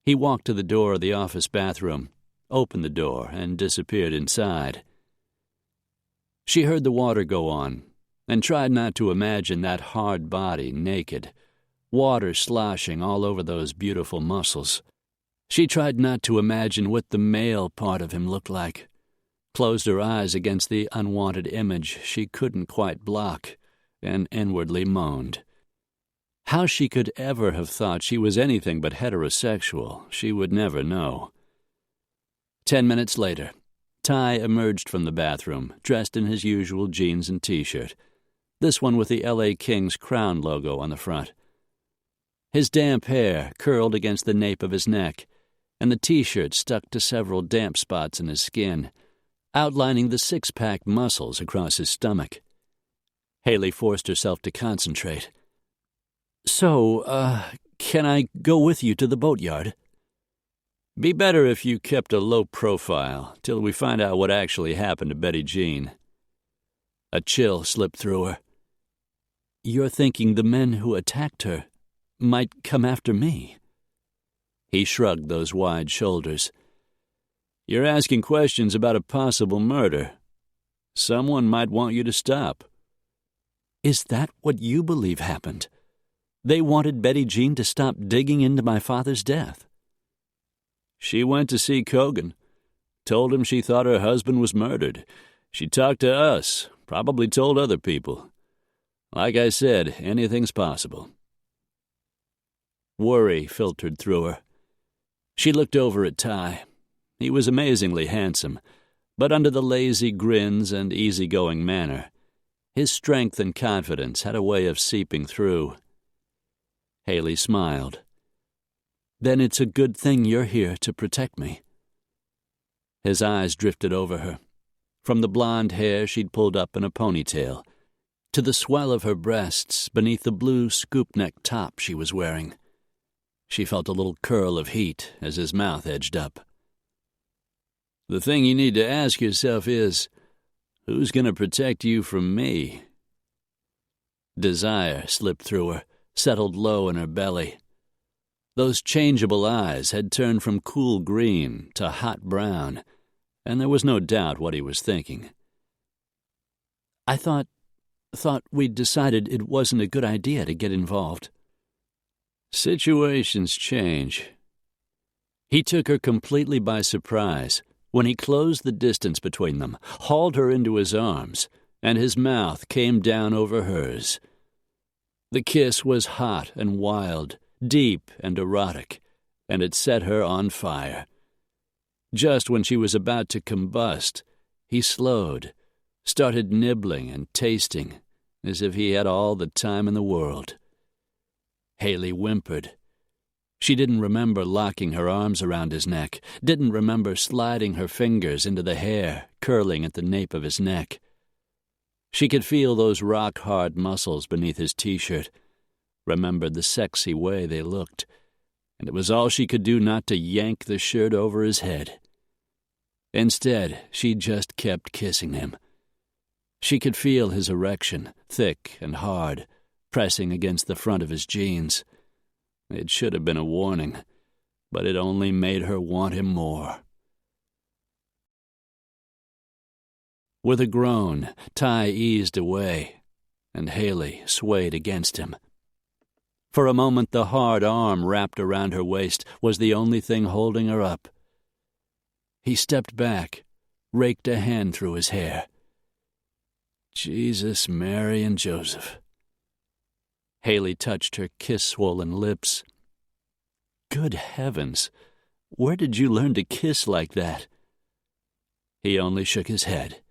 He walked to the door of the office bathroom, opened the door, and disappeared inside. She heard the water go on, and tried not to imagine that hard body naked, water sloshing all over those beautiful muscles. She tried not to imagine what the male part of him looked like, closed her eyes against the unwanted image she couldn't quite block, and inwardly moaned. How she could ever have thought she was anything but heterosexual, she would never know. 10 minutes later, Ty emerged from the bathroom, dressed in his usual jeans and T-shirt, this one with the L.A. Kings crown logo on the front. His damp hair curled against the nape of his neck, and the T-shirt stuck to several damp spots in his skin, outlining the six-pack muscles across his stomach. Haley forced herself to concentrate. "So, can I go with you to the boatyard?" "Be better if you kept a low profile till we find out what actually happened to Betty Jean." A chill slipped through her. "You're thinking the men who attacked her might come after me?" He shrugged those wide shoulders. "You're asking questions about a possible murder. Someone might want you to stop." "Is that what you believe happened? They wanted Betty Jean to stop digging into my father's death?" "She went to see Cogan. Told him she thought her husband was murdered. She talked to us, probably told other people. Like I said, anything's possible." Worry filtered through her. She looked over at Ty. He was amazingly handsome, But under the lazy grins and easygoing manner, his strength and confidence had a way of seeping through. Haley smiled. "Then it's a good thing you're here to protect me." His eyes drifted over her, from the blonde hair she'd pulled up in a ponytail, to the swell of her breasts beneath the blue scoop-neck top she was wearing. She felt a little curl of heat as his mouth edged up. "The thing you need to ask yourself is, who's going to protect you from me?" Desire slipped through her, settled low in her belly. Those changeable eyes had turned from cool green to hot brown, and there was no doubt what he was thinking. "I thought we'd decided it wasn't a good idea to get involved." Situations change. He took her completely by surprise when he closed the distance between them, hauled her into his arms, and his mouth came down over hers. The kiss was hot and wild, deep and erotic, and it set her on fire. Just when she was about to combust, he slowed, started nibbling and tasting, as if he had all the time in the world. Haley whimpered. She didn't remember locking her arms around his neck, didn't remember sliding her fingers into the hair curling at the nape of his neck. She could feel those rock-hard muscles beneath his T-shirt, remembered the sexy way they looked, and it was all she could do not to yank the shirt over his head. Instead, she just kept kissing him. She could feel his erection, thick and hard, pressing against the front of his jeans. It should have been a warning, but it only made her want him more. With a groan, Ty eased away, and Haley swayed against him. For a moment, the hard arm wrapped around her waist was the only thing holding her up. He stepped back, raked a hand through his hair. Jesus, Mary, and Joseph. Haley touched her kiss-swollen lips. Good heavens, where did you learn to kiss like that? He only shook his head.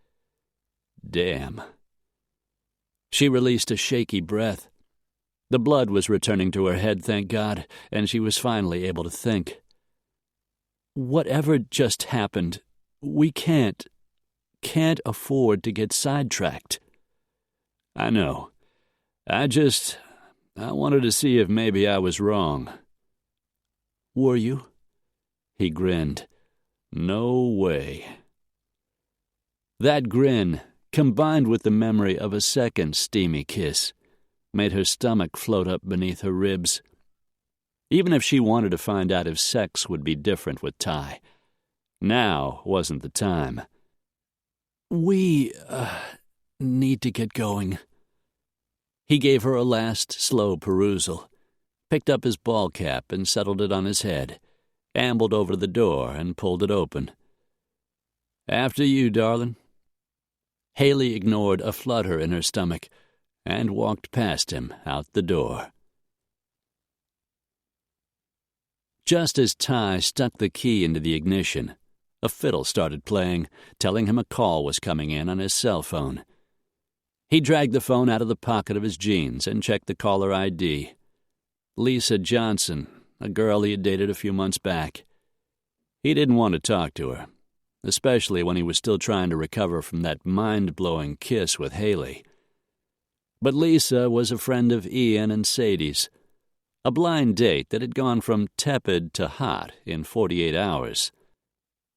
Damn. She released a shaky breath. The blood was returning to her head, thank God, and she was finally able to think. Whatever just happened, we can't afford to get sidetracked. I know. I wanted to see if maybe I was wrong. Were you? He grinned. No way. That grin, combined with the memory of a second steamy kiss, made her stomach float up beneath her ribs. Even if she wanted to find out if sex would be different with Ty, now wasn't the time. We need to get going. He gave her a last slow perusal, picked up his ball cap and settled it on his head, ambled over to the door and pulled it open. After you, darling. Haley ignored a flutter in her stomach and walked past him out the door. Just as Ty stuck the key into the ignition, a fiddle started playing, telling him a call was coming in on his cell phone. He dragged the phone out of the pocket of his jeans and checked the caller ID. Lisa Johnson, a girl he had dated a few months back. He didn't want to talk to her, especially when he was still trying to recover from that mind-blowing kiss with Haley. But Lisa was a friend of Ian and Sadie's, a blind date that had gone from tepid to hot in 48 hours.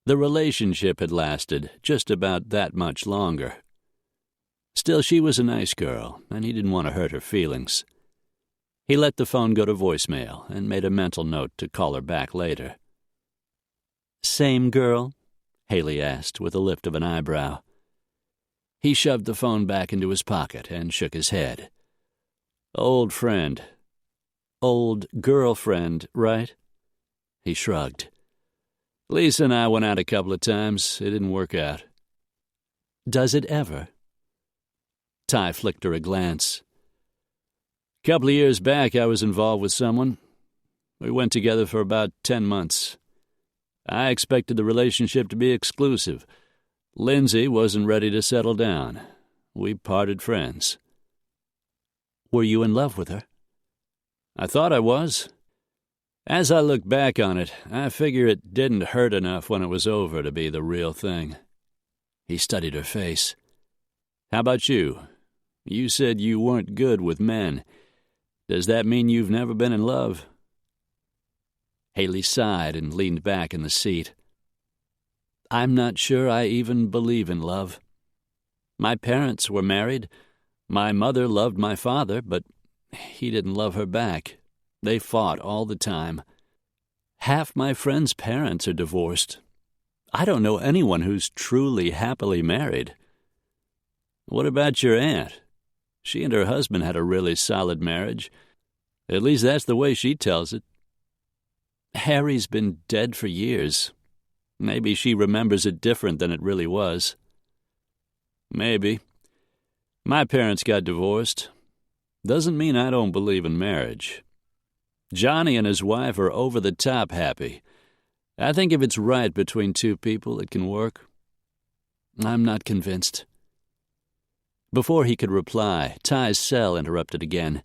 The relationship had lasted just about that much longer. Still, she was a nice girl, and he didn't want to hurt her feelings. He let the phone go to voicemail and made a mental note to call her back later. Same girl? Haley asked with a lift of an eyebrow. He shoved the phone back into his pocket and shook his head. Old friend. Old girlfriend, right? He shrugged. Lisa and I went out a couple of times. It didn't work out. Does it ever? Ty flicked her a glance. A couple of years back, I was involved with someone. We went together for about 10 months. I expected the relationship to be exclusive, Lindsay wasn't ready to settle down. We parted friends. Were you in love with her? I thought I was. As I look back on it, I figure it didn't hurt enough when it was over to be the real thing. He studied her face. How about you? You said you weren't good with men. Does that mean you've never been in love? Haley sighed and leaned back in the seat. I'm not sure I even believe in love. My parents were married. My mother loved my father, but he didn't love her back. They fought all the time. Half my friends' parents are divorced. I don't know anyone who's truly happily married. What about your aunt? She and her husband had a really solid marriage. At least that's the way she tells it. Harry's been dead for years. Maybe she remembers it different than it really was. Maybe. My parents got divorced. Doesn't mean I don't believe in marriage. Johnny and his wife are over-the-top happy. I think if it's right between two people, it can work. I'm not convinced. Before he could reply, Ty's cell interrupted again,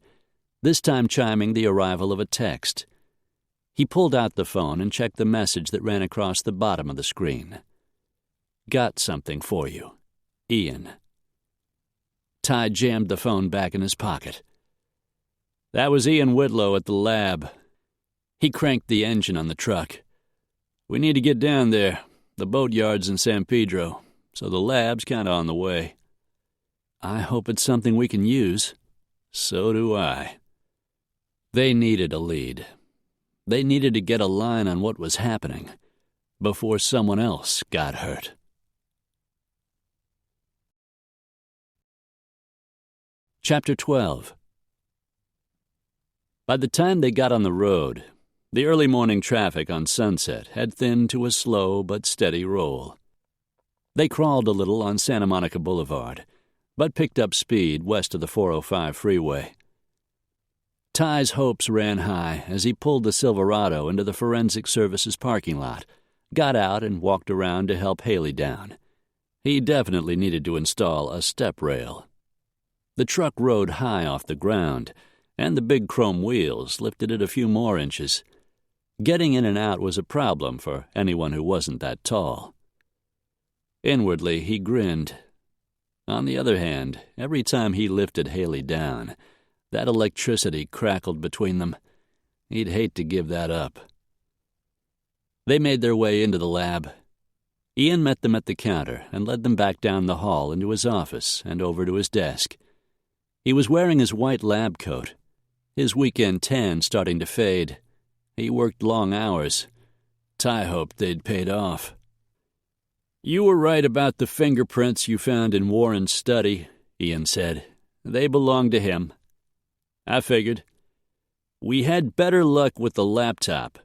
this time chiming the arrival of a text. He pulled out the phone and checked the message that ran across the bottom of the screen. Got something for you. Ian. Ty jammed the phone back in his pocket. That was Ian Whitlow at the lab. He cranked the engine on the truck. We need to get down there. The boatyard's in San Pedro, so the lab's kind of on the way. I hope it's something we can use. So do I. They needed a lead. They needed to get a line on what was happening before someone else got hurt. Chapter 12. By the time they got on the road, the early morning traffic on Sunset had thinned to a slow but steady roll. They crawled a little on Santa Monica Boulevard, but picked up speed west of the 405 freeway. Ty's hopes ran high as he pulled the Silverado into the Forensic Services parking lot, got out and walked around to help Haley down. He definitely needed to install a step rail. The truck rode high off the ground, and the big chrome wheels lifted it a few more inches. Getting in and out was a problem for anyone who wasn't that tall. Inwardly, he grinned. On the other hand, every time he lifted Haley down, that electricity crackled between them. He'd hate to give that up. They made their way into the lab. Ian met them at the counter and led them back down the hall into his office and over to his desk. He was wearing his white lab coat, his weekend tan starting to fade. He worked long hours. Ty hoped they'd paid off. You were right about the fingerprints you found in Warren's study, Ian said. They belonged to him. I figured. We had better luck with the laptop.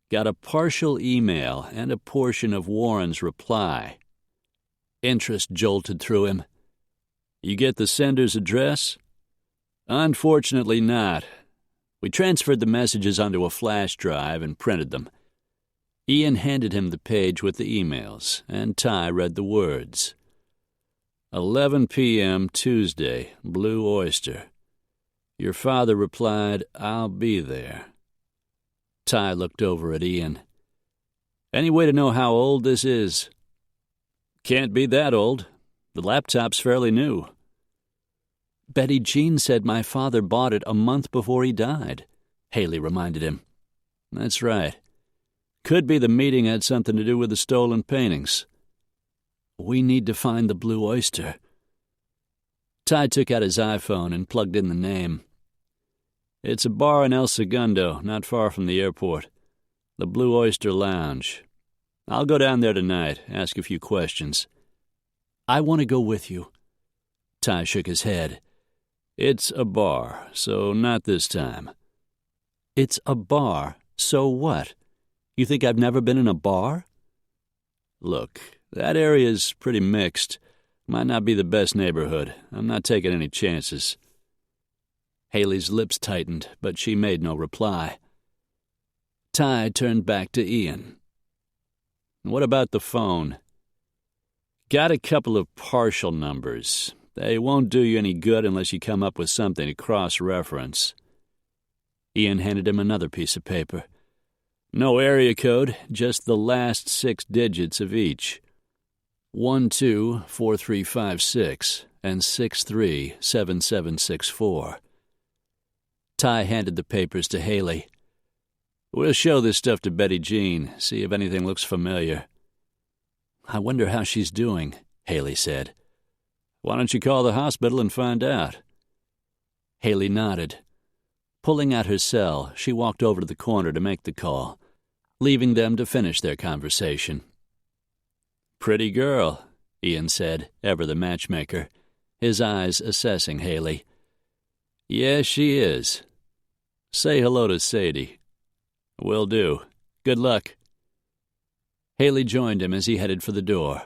Got a partial email and a portion of Warren's reply. Interest jolted through him. You get the sender's address? Unfortunately not. We transferred the messages onto a flash drive and printed them. Ian handed him the page with the emails, and Ty read the words. 11 p.m. Tuesday, Blue Oyster. Your father replied, I'll be there. Ty looked over at Ian. Any way to know how old this is? Can't be that old. The laptop's fairly new. Betty Jean said my father bought it a month before he died, Haley reminded him. That's right. Could be the meeting had something to do with the stolen paintings. We need to find the Blue Oyster. Ty took out his iPhone and plugged in the name. It's a bar in El Segundo, not far from the airport. The Blue Oyster Lounge. I'll go down there tonight, ask a few questions. I want to go with you. Ty shook his head. It's a bar, so not this time. It's a bar, so what? You think I've never been in a bar? Look, that area's pretty mixed. Might not be the best neighborhood. I'm not taking any chances. Haley's lips tightened, but she made no reply. Ty turned back to Ian. What about the phone? Got a couple of partial numbers. They won't do you any good unless you come up with something to cross-reference. Ian handed him another piece of paper. No area code, just the last 6 digits of each. 124356 and 637764. Ty handed the papers to Haley. We'll show this stuff to Betty Jean, see if anything looks familiar. I wonder how she's doing, Haley said. Why don't you call the hospital and find out? Haley nodded. Pulling out her cell, she walked over to the corner to make the call, leaving them to finish their conversation. Pretty girl, Ian said, ever the matchmaker, his eyes assessing Haley. Yes, she is. Say hello to Sadie. Will do. Good luck. Haley joined him as he headed for the door.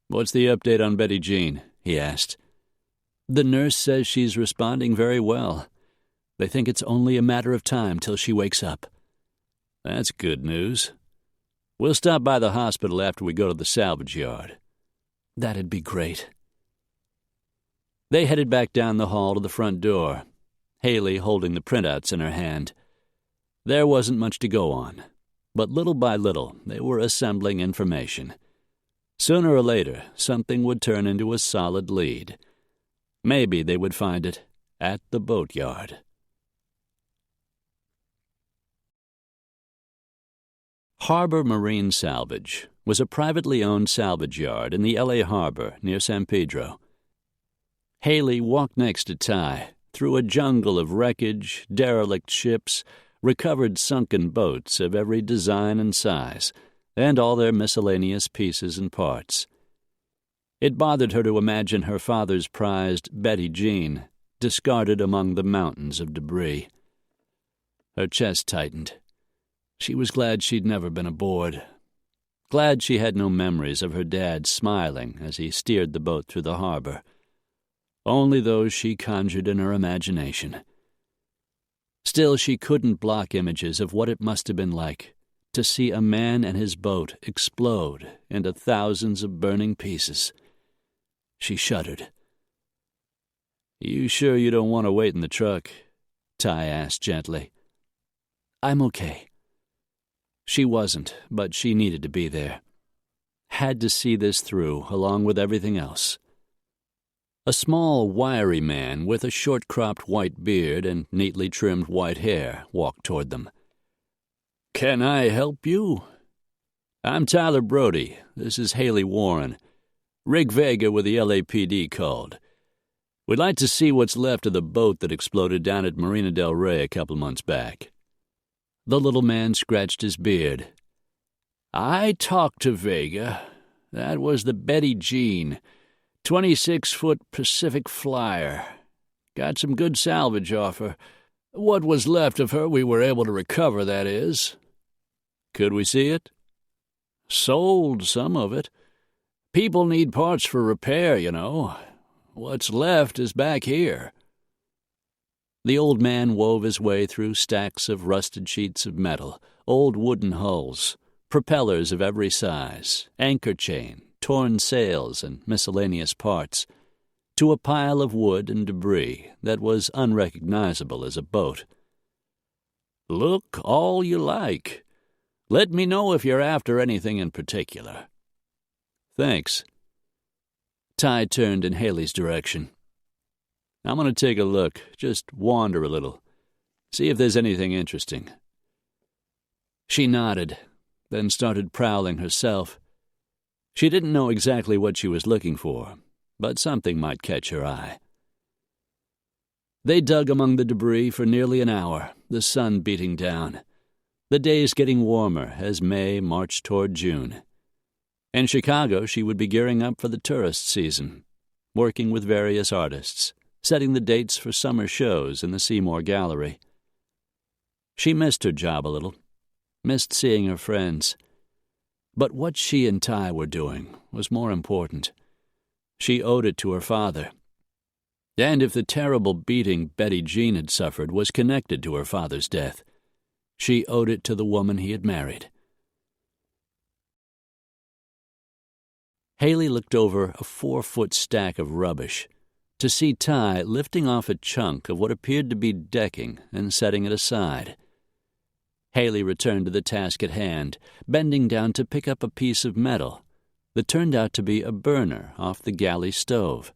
What's the update on Betty Jean? He asked. The nurse says she's responding very well. They think it's only a matter of time till she wakes up. That's good news. We'll stop by the hospital after we go to the salvage yard. That'd be great. They headed back down the hall to the front door, Haley holding the printouts in her hand. There wasn't much to go on, but little by little they were assembling information. Sooner or later, something would turn into a solid lead. Maybe they would find it at the boatyard. Harbor Marine Salvage was a privately owned salvage yard in the L.A. harbor near San Pedro. Haley walked next to Ty through a jungle of wreckage, derelict ships, recovered sunken boats of every design and size, and all their miscellaneous pieces and parts. It bothered her to imagine her father's prized Betty Jean discarded among the mountains of debris. Her chest tightened. She was glad she'd never been aboard. Glad she had no memories of her dad smiling as he steered the boat through the harbor. Only those she conjured in her imagination. Still, she couldn't block images of what it must have been like to see a man and his boat explode into thousands of burning pieces. She shuddered. You sure you don't want to wait in the truck? Ty asked gently. I'm okay. She wasn't, but she needed to be there. Had to see this through, along with everything else. A small, wiry man with a short-cropped white beard and neatly trimmed white hair walked toward them. Can I help you? I'm Tyler Brody. This is Haley Warren. Rick Vega with the LAPD called. We'd like to see what's left of the boat that exploded down at Marina del Rey a couple months back. The little man scratched his beard. I talked to Vega. That was the Betty Jean, 26-foot Pacific Flyer. Got some good salvage off her. What was left of her we were able to recover, that is. Could we see it? Sold some of it. People need parts for repair, you know. What's left is back here. The old man wove his way through stacks of rusted sheets of metal, old wooden hulls, propellers of every size, anchor chain, torn sails, and miscellaneous parts, to a pile of wood and debris that was unrecognizable as a boat. Look all you like. Let me know if you're after anything in particular. Thanks. Ty turned in Haley's direction. I'm going to take a look, just wander a little, see if there's anything interesting. She nodded, then started prowling herself. She didn't know exactly what she was looking for, but something might catch her eye. They dug among the debris for nearly an hour, the sun beating down, the days getting warmer as May marched toward June. In Chicago, she would be gearing up for the tourist season, working with various artists, setting the dates for summer shows in the Seymour Gallery. She missed her job a little, missed seeing her friends. But what she and Ty were doing was more important. She owed it to her father. And if the terrible beating Betty Jean had suffered was connected to her father's death, she owed it to the woman he had married. Haley looked over a 4-foot stack of rubbish to see Ty lifting off a chunk of what appeared to be decking and setting it aside. Haley returned to the task at hand, bending down to pick up a piece of metal that turned out to be a burner off the galley stove.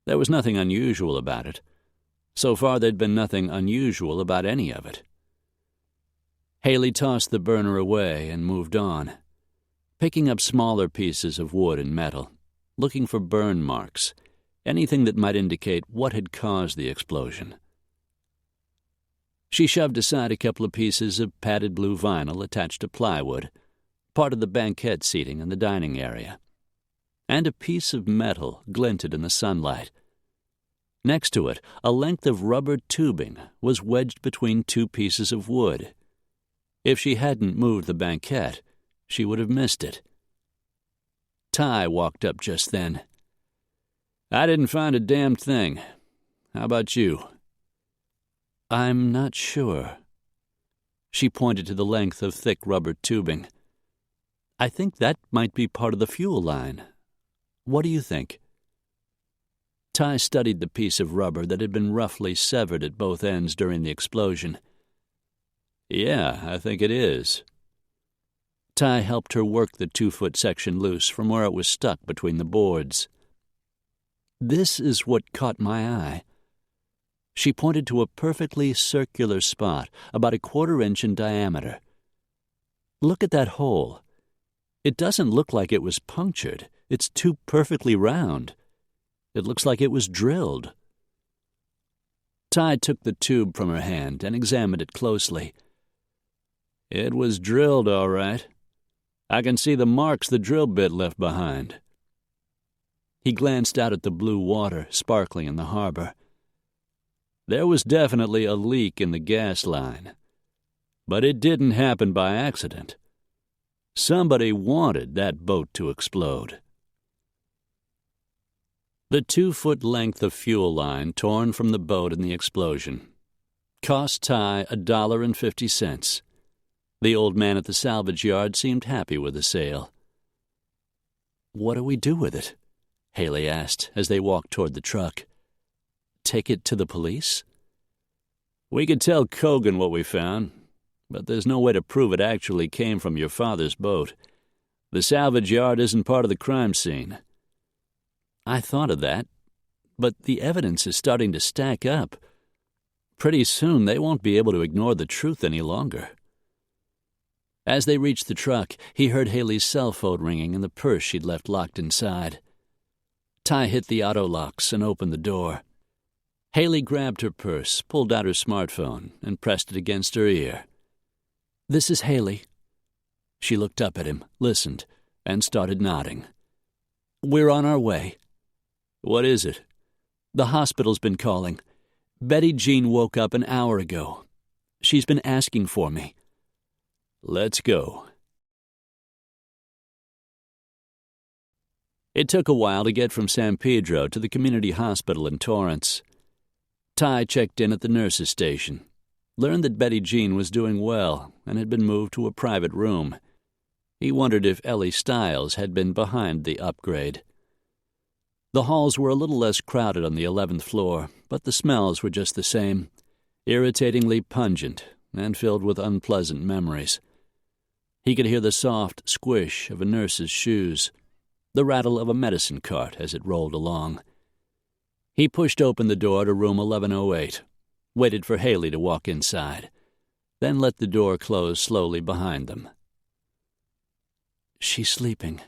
There was nothing unusual about it. So far, there'd been nothing unusual about any of it. Haley tossed the burner away and moved on, picking up smaller pieces of wood and metal, looking for burn marks, anything that might indicate what had caused the explosion. She shoved aside a couple of pieces of padded blue vinyl attached to plywood, part of the banquette seating in the dining area, and a piece of metal glinted in the sunlight. Next to it, a length of rubber tubing was wedged between two pieces of wood. If she hadn't moved the banquette, she would have missed it. Ty walked up just then. "I didn't find a damn thing. How about you?" "I'm not sure." She pointed to the length of thick rubber tubing. "I think that might be part of the fuel line. What do you think?" Ty studied the piece of rubber that had been roughly severed at both ends during the explosion. "Yeah, I think it is." Ty helped her work the 2-foot section loose from where it was stuck between the boards. "This is what caught my eye." She pointed to a perfectly circular spot about a 1/4 inch in diameter. "Look at that hole. It doesn't look like it was punctured. It's too perfectly round. It looks like it was drilled." Ty took the tube from her hand and examined it closely. "It was drilled, all right. I can see the marks the drill bit left behind." He glanced out at the blue water sparkling in the harbor. "There was definitely a leak in the gas line. But it didn't happen by accident. Somebody wanted that boat to explode." The 2-foot length of fuel line torn from the boat in the explosion cost Ty $1.50. The old man at the salvage yard seemed happy with the sale. "What do we do with it?" Haley asked as they walked toward the truck. "Take it to the police?" "We could tell Cogan what we found, but there's no way to prove it actually came from your father's boat. The salvage yard isn't part of the crime scene." "I thought of that, but the evidence is starting to stack up. Pretty soon they won't be able to ignore the truth any longer." As they reached the truck, he heard Haley's cell phone ringing and the purse she'd left locked inside. Ty hit the auto locks and opened the door. Haley grabbed her purse, pulled out her smartphone, and pressed it against her ear. "This is Haley." She looked up at him, listened, and started nodding. "We're on our way." "What is it?" "The hospital's been calling. Betty Jean woke up an hour ago. She's been asking for me." "Let's go." It took a while to get from San Pedro to the community hospital in Torrance. Ty checked in at the nurse's station, learned that Betty Jean was doing well and had been moved to a private room. He wondered if Ellie Stiles had been behind the upgrade. The halls were a little less crowded on the 11th floor, but the smells were just the same, irritatingly pungent and filled with unpleasant memories. He could hear the soft squish of a nurse's shoes, the rattle of a medicine cart as it rolled along. He pushed open the door to room 1108, waited for Haley to walk inside, then let the door close slowly behind them. "She's sleeping,"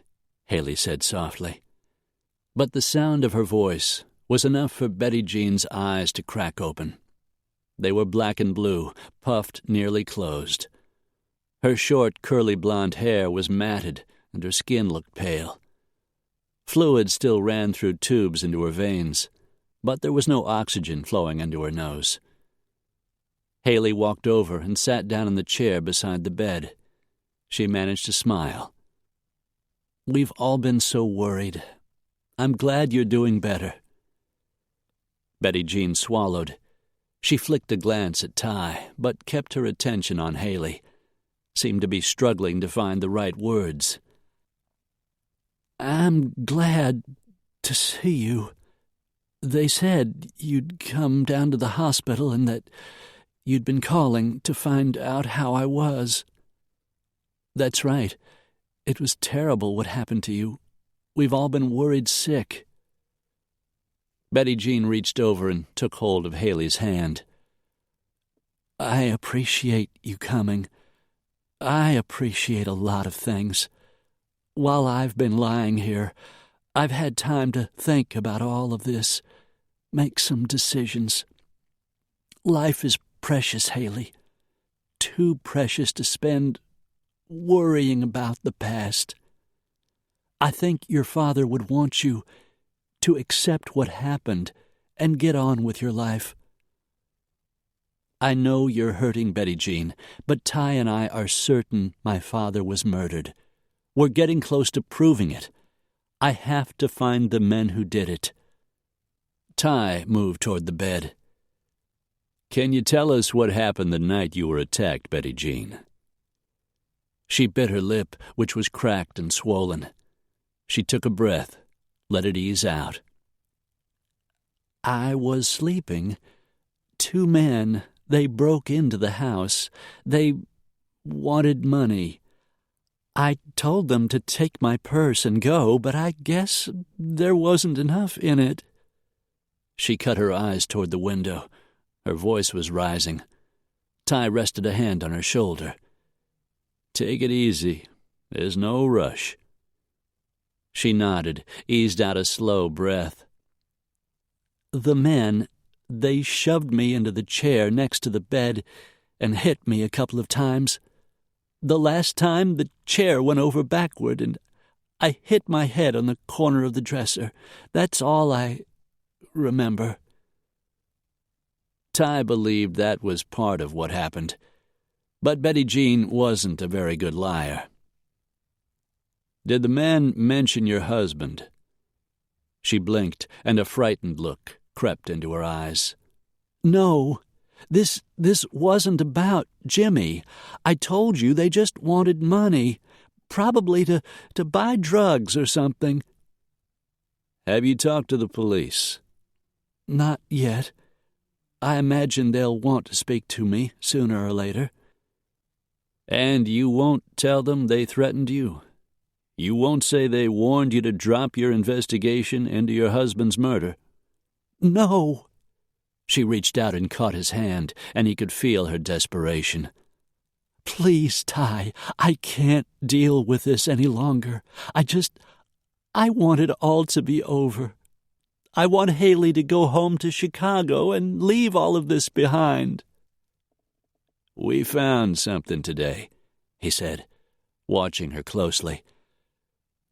Haley said softly. But the sound of her voice was enough for Betty Jean's eyes to crack open. They were black and blue, puffed nearly closed. Her short, curly blonde hair was matted, and her skin looked pale. Fluid still ran through tubes into her veins, but there was no oxygen flowing into her nose. Haley walked over and sat down in the chair beside the bed. She managed to smile. "We've all been so worried. I'm glad you're doing better." Betty Jean swallowed. She flicked a glance at Ty, but kept her attention on Haley, seemed to be struggling to find the right words. I'm glad to see you. They said you'd come down to the hospital and that you'd been calling to find out how I was. That's right. It was terrible what happened to you. We've all been worried sick. Betty Jean reached over and took hold of Haley's hand. I appreciate you coming. I appreciate a lot of things. While I've been lying here, I've had time to think about all of this, make some decisions. Life is precious, Haley. Too precious to spend worrying about the past. I think your father would want you to accept what happened and get on with your life. I know you're hurting, Betty Jean, but Ty and I are certain my father was murdered. We're getting close to proving it. I have to find the men who did it. Ty moved toward the bed. Can you tell us what happened the night you were attacked, Betty Jean? She bit her lip, which was cracked and swollen. She took a breath, let it ease out. I was sleeping. 2 men, they broke into the house. They wanted money. I told them to take my purse and go, but I guess there wasn't enough in it. She cut her eyes toward the window. Her voice was rising. Ty rested a hand on her shoulder. Take it easy. There's no rush. She nodded, eased out a slow breath. The men, they shoved me into the chair next to the bed and hit me a couple of times. The last time, the chair went over backward, and I hit my head on the corner of the dresser. That's all I remember. Ty believed that was part of what happened, but Betty Jean wasn't a very good liar. Did the man mention your husband? She blinked, and a frightened look crept into her eyes. No. This wasn't about Jimmy. I told you they just wanted money, probably to buy drugs or something. Have you talked to the police? Not yet. I imagine they'll want to speak to me sooner or later. And you won't tell them they threatened you? You won't say they warned you to drop your investigation into your husband's murder? No. She reached out and caught his hand, and he could feel her desperation. Please, Ty, I can't deal with this any longer. I want it all to be over. I want Haley to go home to Chicago and leave all of this behind. We found something today, he said, watching her closely.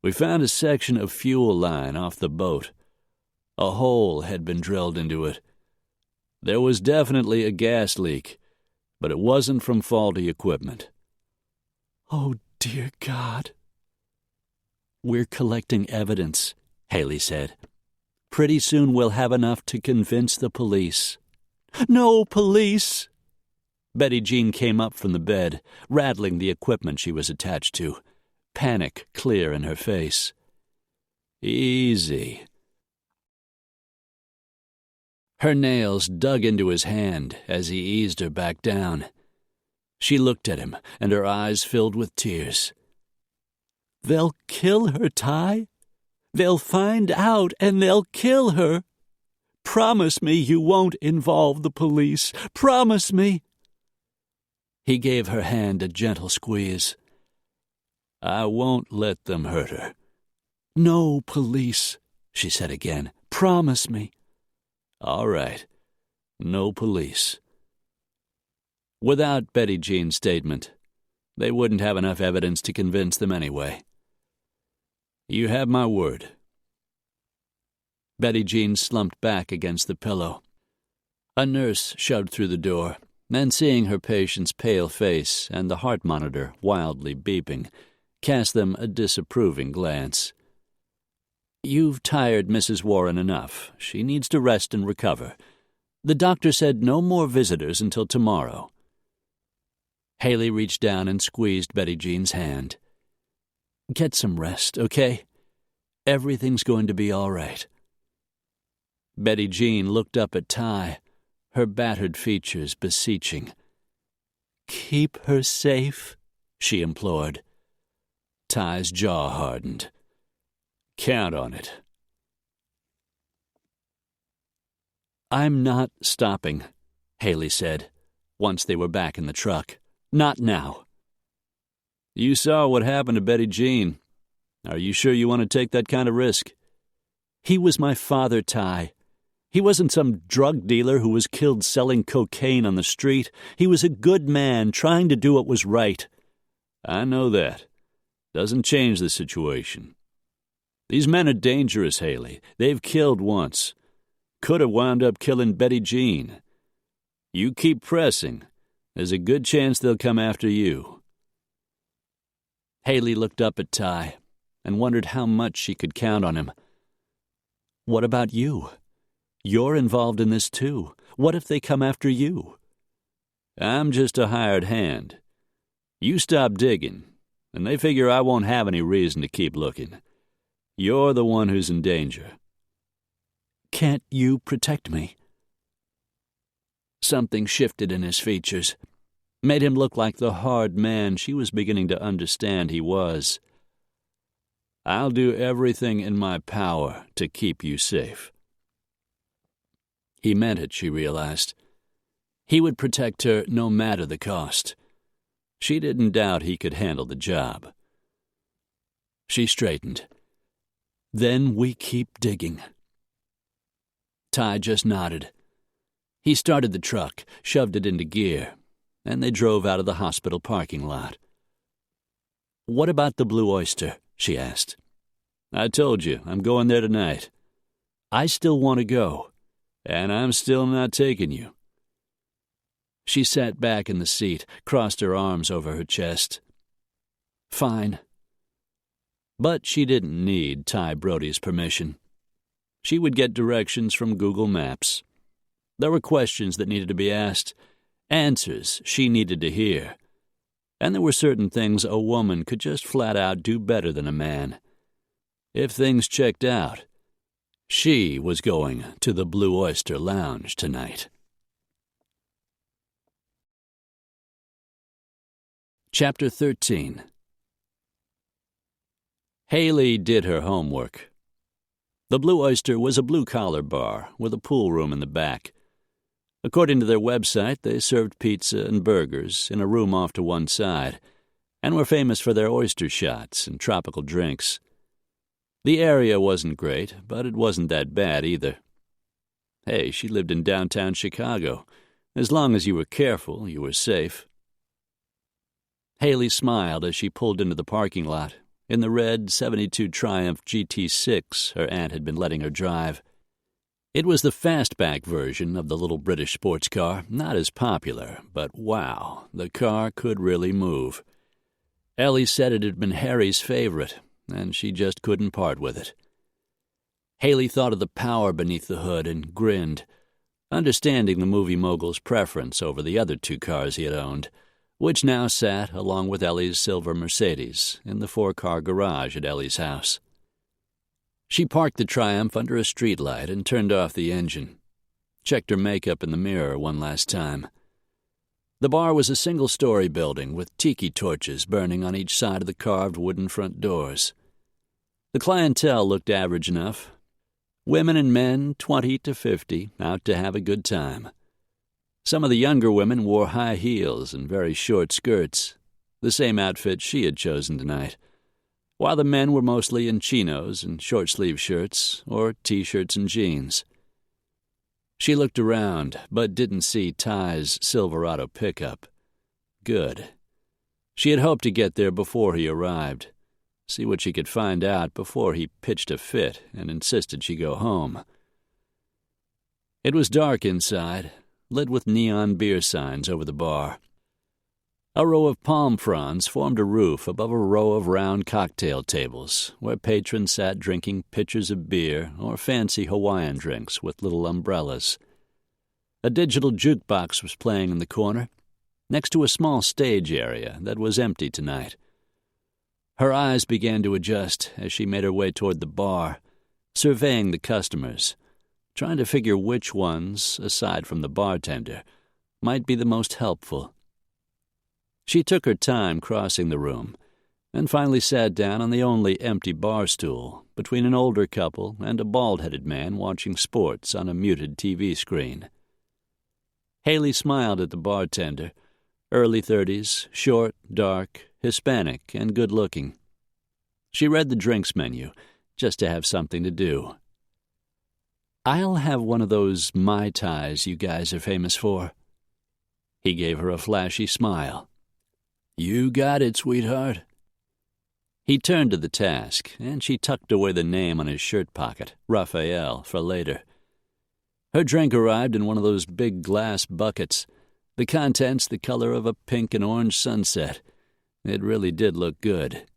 We found a section of fuel line off the boat. A hole had been drilled into it. There was definitely a gas leak, but it wasn't from faulty equipment. Oh, dear God. We're collecting evidence, Haley said. Pretty soon we'll have enough to convince the police. No police! Betty Jean came up from the bed, rattling the equipment she was attached to, panic clear in her face. Easy. Her nails dug into his hand as he eased her back down. She looked at him, and her eyes filled with tears. They'll kill her, Ty. They'll find out, and they'll kill her. Promise me you won't involve the police. Promise me. He gave her hand a gentle squeeze. I won't let them hurt her. No police, she said again. Promise me. All right. No police. Without Betty Jean's statement, they wouldn't have enough evidence to convince them anyway. You have my word. Betty Jean slumped back against the pillow. A nurse shoved through the door, and seeing her patient's pale face and the heart monitor wildly beeping, cast them a disapproving glance. You've tired Mrs. Warren enough. She needs to rest and recover. The doctor said no more visitors until tomorrow. Haley reached down and squeezed Betty Jean's hand. Get some rest, okay? Everything's going to be all right." Betty Jean looked up at Ty, her battered features beseeching. "Keep her safe," she implored. Ty's jaw hardened. "Count on it." "I'm not stopping," Haley said, once they were back in the truck. "Not now." "You saw what happened to Betty Jean. Are you sure you want to take that kind of risk?" "He was my father, Ty. He wasn't some drug dealer who was killed selling cocaine on the street. He was a good man trying to do what was right." "I know that. Doesn't change the situation. These men are dangerous, Haley. They've killed once. Could have wound up killing Betty Jean. You keep pressing. There's a good chance they'll come after you." Haley looked up at Ty and wondered how much she could count on him. "What about you? You're involved in this too. What if they come after you?" "I'm just a hired hand. You stop digging, and they figure I won't have any reason to keep looking. You're the one who's in danger." "Can't you protect me?" Something shifted in his features, made him look like the hard man she was beginning to understand he was. "I'll do everything in my power to keep you safe." He meant it, she realized. He would protect her no matter the cost. She didn't doubt he could handle the job. She straightened. "Then we keep digging." Ty just nodded. He started the truck, shoved it into gear, and they drove out of the hospital parking lot. "What about the Blue Oyster?" she asked. "I told you, I'm going there tonight." "I still want to go." "And I'm still not taking you." She sat back in the seat, crossed her arms over her chest. "Fine." But she didn't need Ty Brody's permission. She would get directions from Google Maps. There were questions that needed to be asked, answers she needed to hear. And there were certain things a woman could just flat out do better than a man. If things checked out, she was going to the Blue Oyster Lounge tonight. Chapter 13. Haley did her homework. The Blue Oyster was a blue-collar bar with a pool room in the back. According to their website, they served pizza and burgers in a room off to one side, and were famous for their oyster shots and tropical drinks. The area wasn't great, but it wasn't that bad either. Hey, she lived in downtown Chicago. As long as you were careful, you were safe. Haley smiled as she pulled into the parking lot, in the red '72 Triumph GT6 her aunt had been letting her drive. It was the fastback version of the little British sports car, not as popular, but wow, the car could really move. Ellie said it had been Harry's favorite, and she just couldn't part with it. Haley thought of the power beneath the hood and grinned, understanding the movie mogul's preference over the other two cars he had owned, which now sat, along with Ellie's silver Mercedes, in the 4-car garage at Ellie's house. She parked the Triumph under a streetlight and turned off the engine, checked her makeup in the mirror one last time. The bar was a single-story building with tiki torches burning on each side of the carved wooden front doors. The clientele looked average enough. Women and men, 20 to 50, out to have a good time. Some of the younger women wore high heels and very short skirts, the same outfit she had chosen tonight, while the men were mostly in chinos and short-sleeve shirts or T-shirts and jeans. She looked around, but didn't see Ty's Silverado pickup. Good. She had hoped to get there before he arrived, see what she could find out before he pitched a fit and insisted she go home. It was dark inside, lit with neon beer signs over the bar. A row of palm fronds formed a roof above a row of round cocktail tables where patrons sat drinking pitchers of beer or fancy Hawaiian drinks with little umbrellas. A digital jukebox was playing in the corner, next to a small stage area that was empty tonight. Her eyes began to adjust as she made her way toward the bar, surveying the customers, trying to figure which ones, aside from the bartender, might be the most helpful. She took her time crossing the room, and finally sat down on the only empty bar stool between an older couple and a bald-headed man watching sports on a muted TV screen. Haley smiled at the bartender, early 30s, short, dark, Hispanic, and good-looking. She read the drinks menu, just to have something to do. "I'll have one of those Mai Tais you guys are famous for." He gave her a flashy smile. "You got it, sweetheart." He turned to the task, and she tucked away the name on his shirt pocket, Raphael, for later. Her drink arrived in one of those big glass buckets, the contents the color of a pink and orange sunset. It really did look good.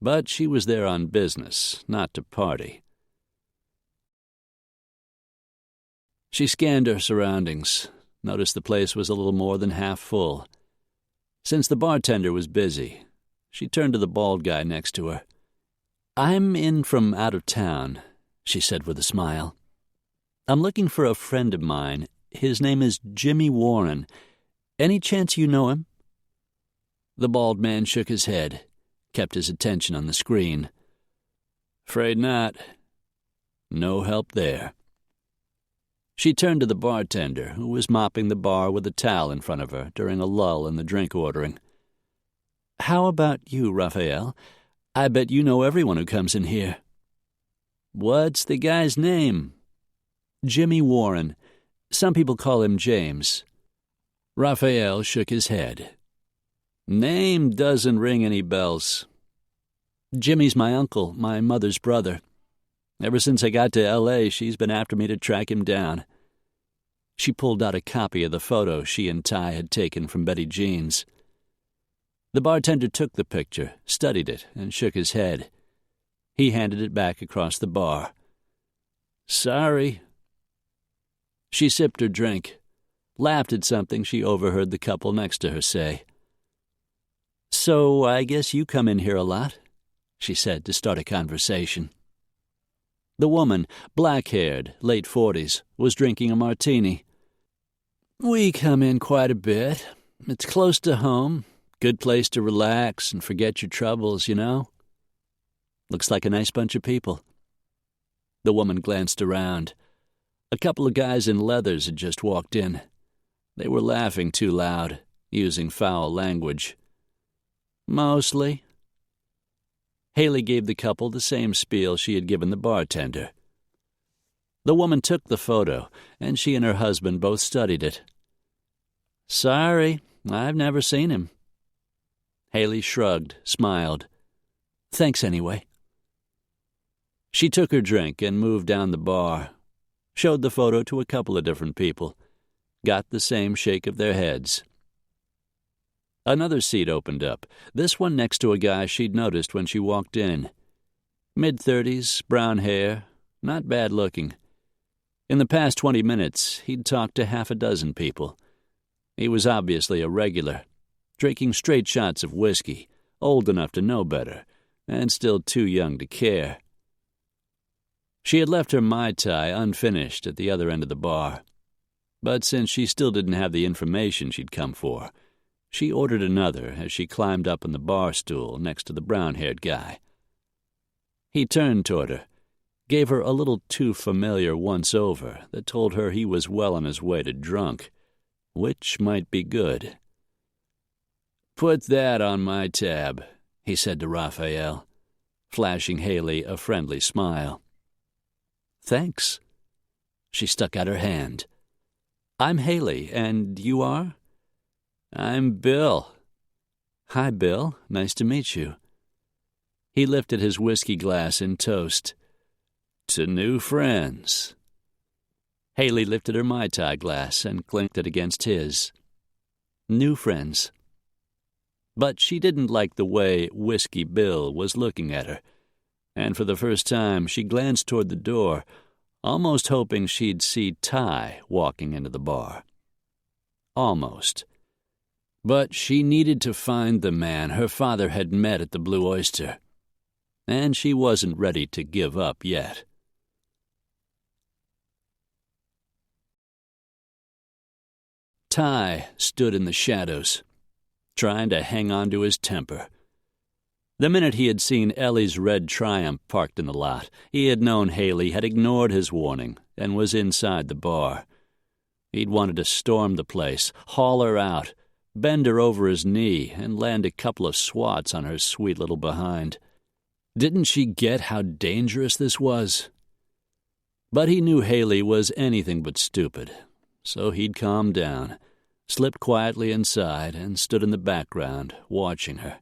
But she was there on business, not to party. She scanned her surroundings, noticed the place was a little more than half full. Since the bartender was busy, she turned to the bald guy next to her. "I'm in from out of town," she said with a smile. "I'm looking for a friend of mine. His name is Jimmy Warren. Any chance you know him?" The bald man shook his head, kept his attention on the screen. "Afraid not. No help there." She turned to the bartender, who was mopping the bar with a towel in front of her during a lull in the drink ordering. "How about you, Raphael? I bet you know everyone who comes in here." "What's the guy's name?" "Jimmy Warren. Some people call him James." Raphael shook his head. "Name doesn't ring any bells." "Jimmy's my uncle, my mother's brother. Ever since I got to L.A., she's been after me to track him down." She pulled out a copy of the photo she and Ty had taken from Betty Jean's. The bartender took the picture, studied it, and shook his head. He handed it back across the bar. "Sorry." She sipped her drink, laughed at something she overheard the couple next to her say. "So I guess you come in here a lot," she said to start a conversation. The woman, black-haired, late 40s, was drinking a martini. "We come in quite a bit. It's close to home. Good place to relax and forget your troubles, you know. Looks like a nice bunch of people." The woman glanced around. A couple of guys in leathers had just walked in. They were laughing too loud, using foul language. "Mostly." Haley gave the couple the same spiel she had given the bartender. The woman took the photo, and she and her husband both studied it. "Sorry, I've never seen him." Haley shrugged, smiled. "Thanks anyway." She took her drink and moved down the bar, showed the photo to a couple of different people, got the same shake of their heads. Another seat opened up, this one next to a guy she'd noticed when she walked in. Mid-30s, brown hair, not bad looking. In the past 20 minutes, he'd talked to half a dozen people. He was obviously a regular, drinking straight shots of whiskey, old enough to know better, and still too young to care. She had left her Mai Tai unfinished at the other end of the bar. But since she still didn't have the information she'd come for, she ordered another as she climbed up on the bar stool next to the brown-haired guy. He turned toward her, gave her a little too familiar once-over that told her he was well on his way to drunk, which might be good. "Put that on my tab," he said to Raphael, flashing Haley a friendly smile. "Thanks." She stuck out her hand. "I'm Haley, and you are?" "I'm Bill." "Hi, Bill. Nice to meet you." He lifted his whiskey glass in toast. "To new friends." Haley lifted her Mai Tai glass and clinked it against his. New friends. But she didn't like the way Whiskey Bill was looking at her, and for the first time she glanced toward the door, almost hoping she'd see Ty walking into the bar. Almost. But she needed to find the man her father had met at the Blue Oyster, and she wasn't ready to give up yet. Ty stood in the shadows, trying to hang on to his temper. The minute he had seen Ellie's red Triumph parked in the lot, he had known Haley had ignored his warning and was inside the bar. He'd wanted to storm the place, haul her out, bend her over his knee, and land a couple of swats on her sweet little behind. Didn't she get how dangerous this was? But he knew Haley was anything but stupid, so he'd calmed down, slipped quietly inside, and stood in the background, watching her.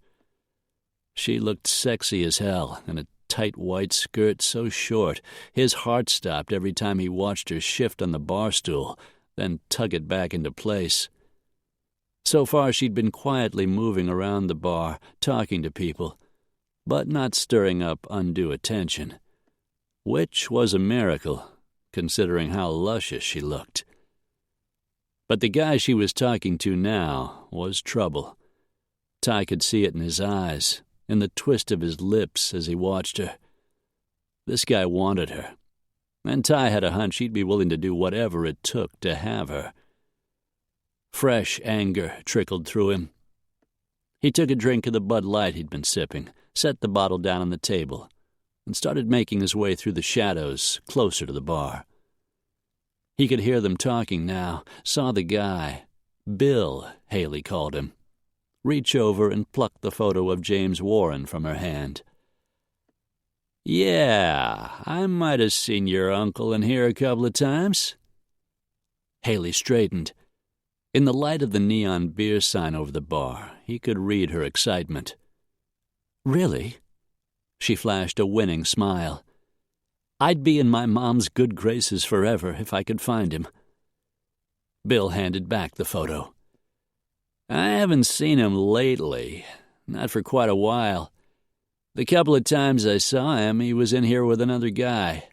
She looked sexy as hell in a tight white skirt so short his heart stopped every time he watched her shift on the bar stool, then tug it back into place. So far she'd been quietly moving around the bar, talking to people, but not stirring up undue attention, which was a miracle, considering how luscious she looked. But the guy she was talking to now was trouble. Ty could see it in his eyes, in the twist of his lips as he watched her. This guy wanted her, and Ty had a hunch he'd be willing to do whatever it took to have her. Fresh anger trickled through him. He took a drink of the Bud Light he'd been sipping, set the bottle down on the table, and started making his way through the shadows closer to the bar. He could hear them talking now, saw the guy, Bill, Haley called him, reach over and pluck the photo of James Warren from her hand. "Yeah, I might have seen your uncle in here a couple of times." Haley straightened. In the light of the neon beer sign over the bar, he could read her excitement. "Really?" She flashed a winning smile. "I'd be in my mom's good graces forever if I could find him." Bill handed back the photo. "I haven't seen him lately, not for quite a while. The couple of times I saw him, he was in here with another guy."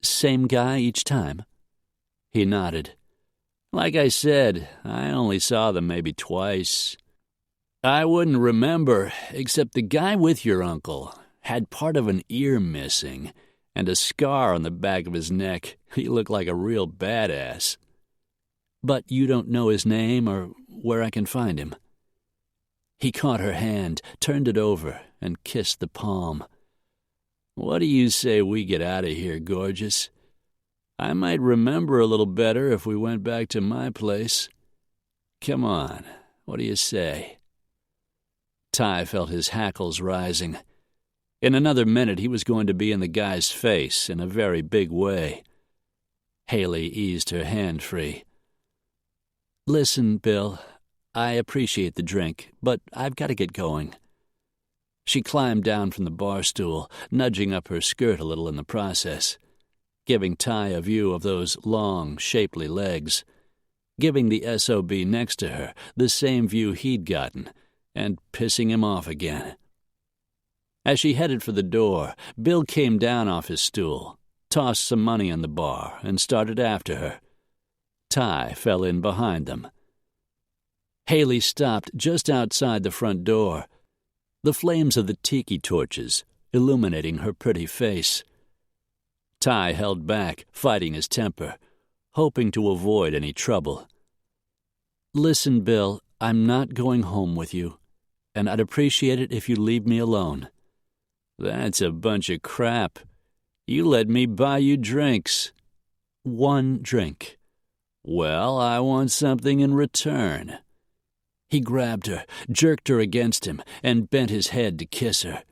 "Same guy each time?" He nodded. "Like I said, I only saw them maybe twice. I wouldn't remember, except the guy with your uncle had part of an ear missing and a scar on the back of his neck. He looked like a real badass." "But you don't know his name or where I can find him?" He caught her hand, turned it over, and kissed the palm. "What do you say we get out of here, gorgeous? I might remember a little better if we went back to my place. Come on, what do you say?" Ty felt his hackles rising. In another minute he was going to be in the guy's face in a very big way. Haley eased her hand free. "Listen, Bill, I appreciate the drink, but I've got to get going." She climbed down from the bar stool, nudging up her skirt a little in the process, giving Ty a view of those long, shapely legs, giving the SOB next to her the same view he'd gotten, and pissing him off again. As she headed for the door, Bill came down off his stool, tossed some money on the bar, and started after her. Ty fell in behind them. Haley stopped just outside the front door, the flames of the tiki torches illuminating her pretty face. Ty held back, fighting his temper, hoping to avoid any trouble. "Listen, Bill, I'm not going home with you, and I'd appreciate it if you leave me alone." "That's a bunch of crap. You let me buy you drinks." "One drink." "Well, I want something in return." He grabbed her, jerked her against him, and bent his head to kiss her.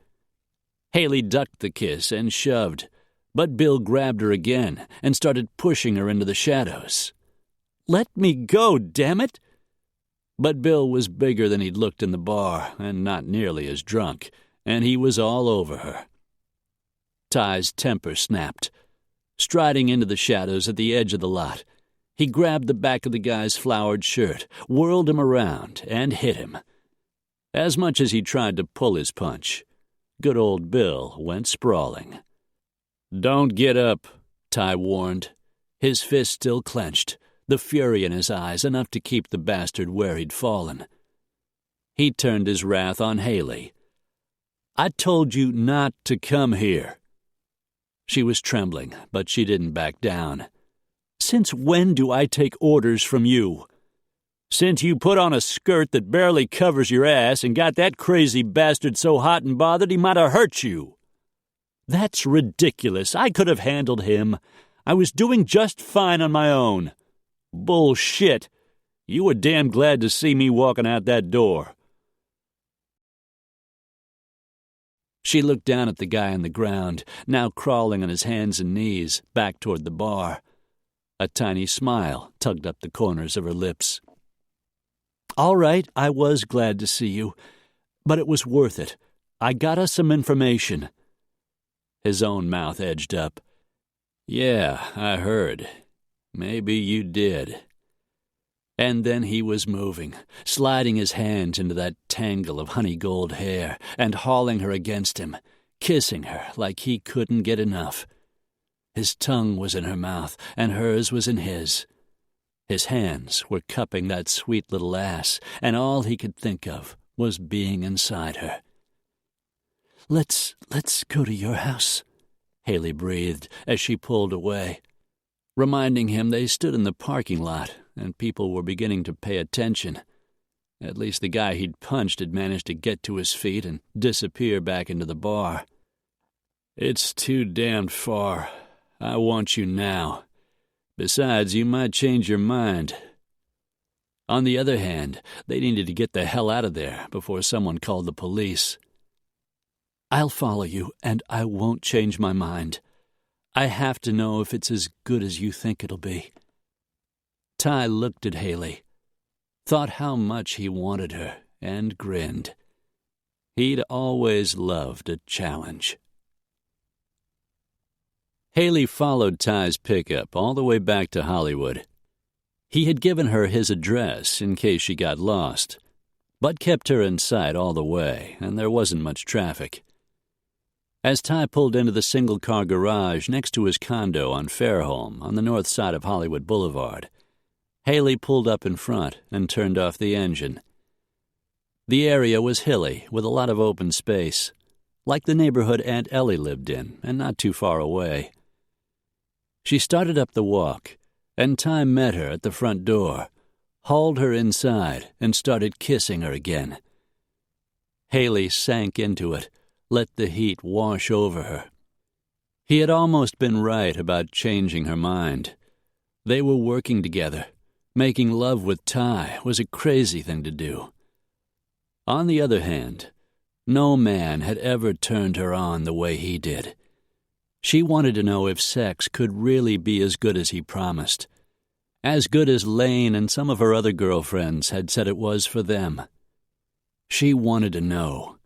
Haley ducked the kiss and shoved, but Bill grabbed her again and started pushing her into the shadows. "Let me go, damn it!" But Bill was bigger than he'd looked in the bar and not nearly as drunk, and he was all over her. Ty's temper snapped. Striding into the shadows at the edge of the lot, he grabbed the back of the guy's flowered shirt, whirled him around, and hit him. As much as he tried to pull his punch, good old Bill went sprawling. "Don't get up," Ty warned, his fist still clenched, the fury in his eyes enough to keep the bastard where he'd fallen. He turned his wrath on Haley. "I told you not to come here." She was trembling, but she didn't back down. "Since when do I take orders from you?" "Since you put on a skirt that barely covers your ass and got that crazy bastard so hot and bothered he might have hurt you." "That's ridiculous. I could have handled him. I was doing just fine on my own." "Bullshit. You were damn glad to see me walking out that door." She looked down at the guy on the ground, now crawling on his hands and knees, back toward the bar. A tiny smile tugged up the corners of her lips. "All right, I was glad to see you, but it was worth it. I got us some information." His own mouth edged up. "Yeah, I heard. Maybe you did." And then he was moving, sliding his hands into that tangle of honey-gold hair and hauling her against him, kissing her like he couldn't get enough. His tongue was in her mouth, and hers was in his. His hands were cupping that sweet little ass, and all he could think of was being inside her. Let's go to your house," Haley breathed as she pulled away, reminding him they stood in the parking lot and people were beginning to pay attention. At least the guy he'd punched had managed to get to his feet and disappear back into the bar. "It's too damned far. I want you now. Besides, you might change your mind." On the other hand, they needed to get the hell out of there before someone called the police. "I'll follow you, and I won't change my mind. I have to know if it's as good as you think it'll be." Ty looked at Haley, thought how much he wanted her, and grinned. He'd always loved a challenge. Haley followed Ty's pickup all the way back to Hollywood. He had given her his address in case she got lost, but kept her in sight all the way, and there wasn't much traffic. As Ty pulled into the single-car garage next to his condo on Fairholme on the north side of Hollywood Boulevard, Haley pulled up in front and turned off the engine. The area was hilly, with a lot of open space, like the neighborhood Aunt Ellie lived in, and not too far away. She started up the walk, and Ty met her at the front door, hauled her inside, and started kissing her again. Haley sank into it, let the heat wash over her. He had almost been right about changing her mind. They were working together. Making love with Ty was a crazy thing to do. On the other hand, no man had ever turned her on the way he did. She wanted to know if sex could really be as good as he promised, as good as Lane and some of her other girlfriends had said it was for them. She wanted to know,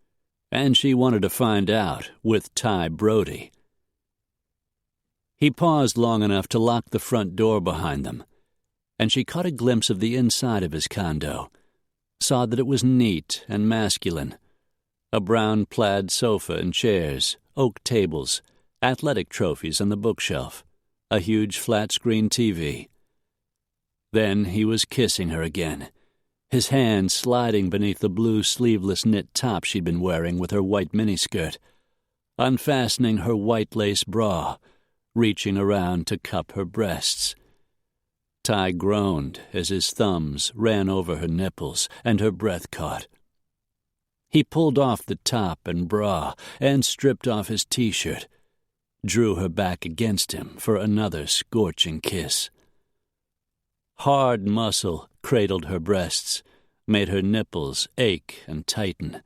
and she wanted to find out with Ty Brody. He paused long enough to lock the front door behind them, and she caught a glimpse of the inside of his condo, saw that it was neat and masculine. A brown plaid sofa and chairs, oak tables, athletic trophies on the bookshelf, a huge flat-screen TV. Then he was kissing her again, his hand sliding beneath the blue sleeveless knit top she'd been wearing with her white miniskirt, unfastening her white lace bra, reaching around to cup her breasts. Ty groaned as his thumbs ran over her nipples and her breath caught. He pulled off the top and bra and stripped off his T-shirt, drew her back against him for another scorching kiss. Hard muscle cradled her breasts, made her nipples ache and tighten.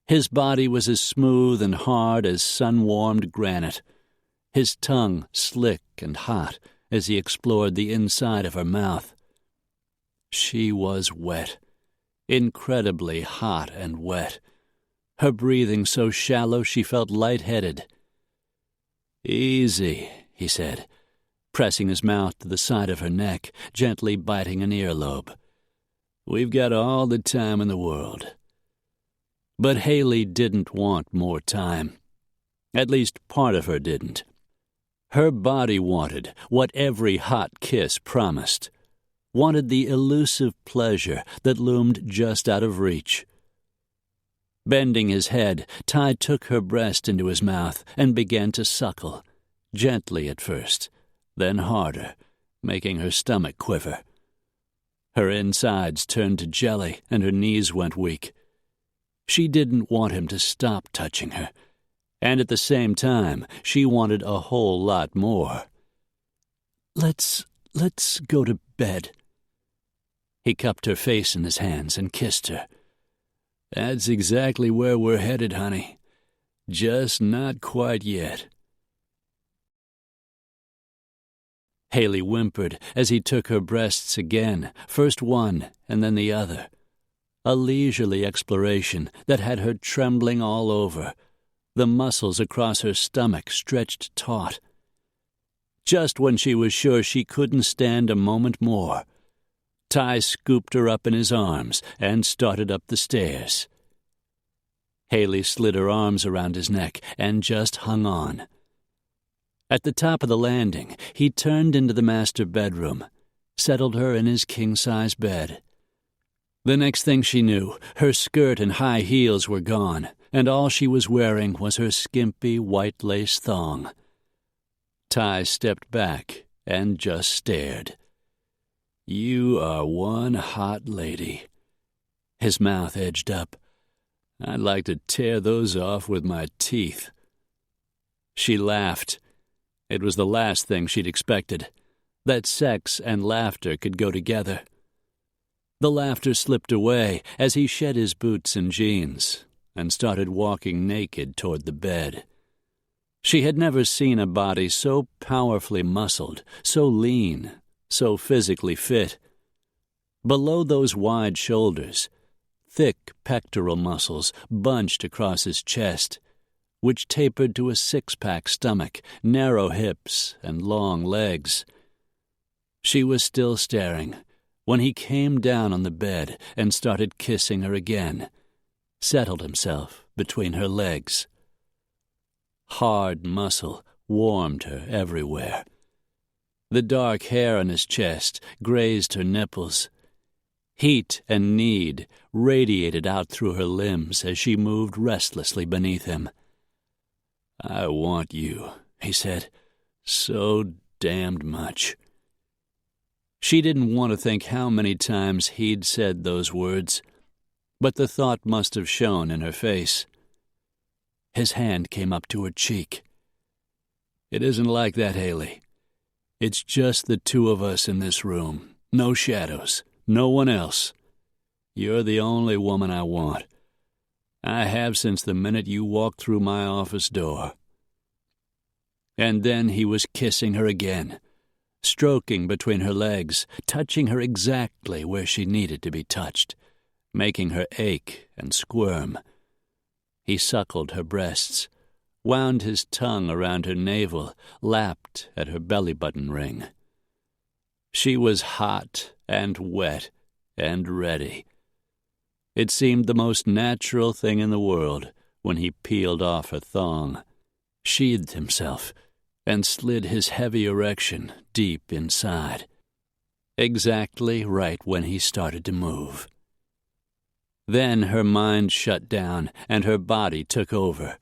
His body was as smooth and hard as sun-warmed granite, his tongue slick and hot as he explored the inside of her mouth. She was wet, incredibly hot and wet, her breathing so shallow she felt lightheaded. "Easy," he said, pressing his mouth to the side of her neck, gently biting an earlobe. "We've got all the time in the world." But Haley didn't want more time. At least part of her didn't. Her body wanted what every hot kiss promised, wanted the elusive pleasure that loomed just out of reach. Bending his head, Ty took her breast into his mouth and began to suckle, gently at first, then harder, making her stomach quiver. Her insides turned to jelly and her knees went weak. She didn't want him to stop touching her, and at the same time, she wanted a whole lot more. Let's go to bed." He cupped her face in his hands and kissed her. "That's exactly where we're headed, honey. Just not quite yet." Haley whimpered as he took her breasts again, first one and then the other. A leisurely exploration that had her trembling all over, the muscles across her stomach stretched taut. Just when she was sure she couldn't stand a moment more, Ty scooped her up in his arms and started up the stairs. Haley slid her arms around his neck and just hung on. At the top of the landing, he turned into the master bedroom, settled her in his king-size bed. The next thing she knew, her skirt and high heels were gone, and all she was wearing was her skimpy white lace thong. Ty stepped back and just stared. "You are one hot lady." His mouth edged up. "I'd like to tear those off with my teeth." She laughed. It was the last thing she'd expected, that sex and laughter could go together. The laughter slipped away as he shed his boots and jeans and started walking naked toward the bed. She had never seen a body so powerfully muscled, so lean, so physically fit. Below those wide shoulders, thick pectoral muscles bunched across his chest, which tapered to a six-pack stomach, narrow hips, and long legs. She was still staring when he came down on the bed and started kissing her again, settled himself between her legs. Hard muscle warmed her everywhere. The dark hair on his chest grazed her nipples. Heat and need radiated out through her limbs as she moved restlessly beneath him. "I want you," he said, "so damned much." She didn't want to think how many times he'd said those words, but the thought must have shown in her face. His hand came up to her cheek. "It isn't like that, Haley. It's just the two of us in this room. No shadows. No one else. You're the only woman I want. I have since the minute you walked through my office door." And then he was kissing her again, stroking between her legs, touching her exactly where she needed to be touched, making her ache and squirm. He suckled her breasts, wound his tongue around her navel, lapped at her belly-button ring. She was hot and wet and ready. It seemed the most natural thing in the world when he peeled off her thong, sheathed himself, and slid his heavy erection deep inside, exactly right when he started to move. Then her mind shut down and her body took over,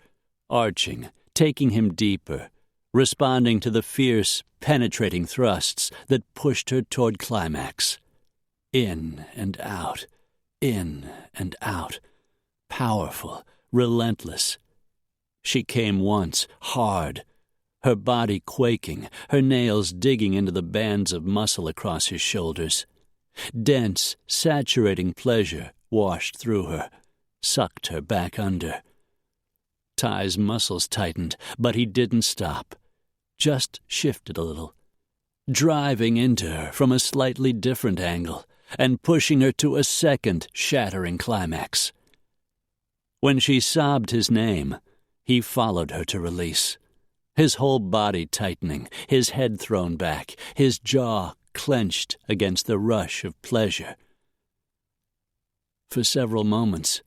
arching, taking him deeper, responding to the fierce, penetrating thrusts that pushed her toward climax. In and out, powerful, relentless. She came once, hard, her body quaking, her nails digging into the bands of muscle across his shoulders. Dense, saturating pleasure washed through her, sucked her back under. Ty's muscles tightened, but he didn't stop, just shifted a little, driving into her from a slightly different angle and pushing her to a second shattering climax. When she sobbed his name, he followed her to release, his whole body tightening, his head thrown back, his jaw clenched against the rush of pleasure. For several moments,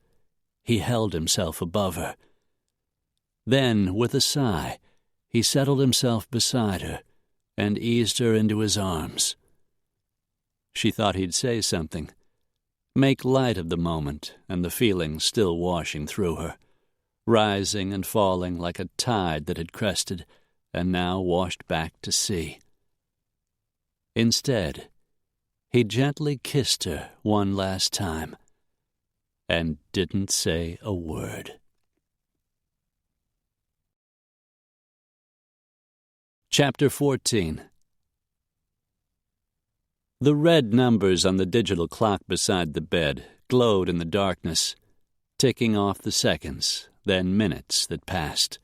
he held himself above her. Then, with a sigh, he settled himself beside her and eased her into his arms. She thought he'd say something, make light of the moment and the feelings still washing through her, rising and falling like a tide that had crested and now washed back to sea. Instead, he gently kissed her one last time and didn't say a word. Chapter 14. The red numbers on the digital clock beside the bed glowed in the darkness, ticking off the seconds, then minutes that passed.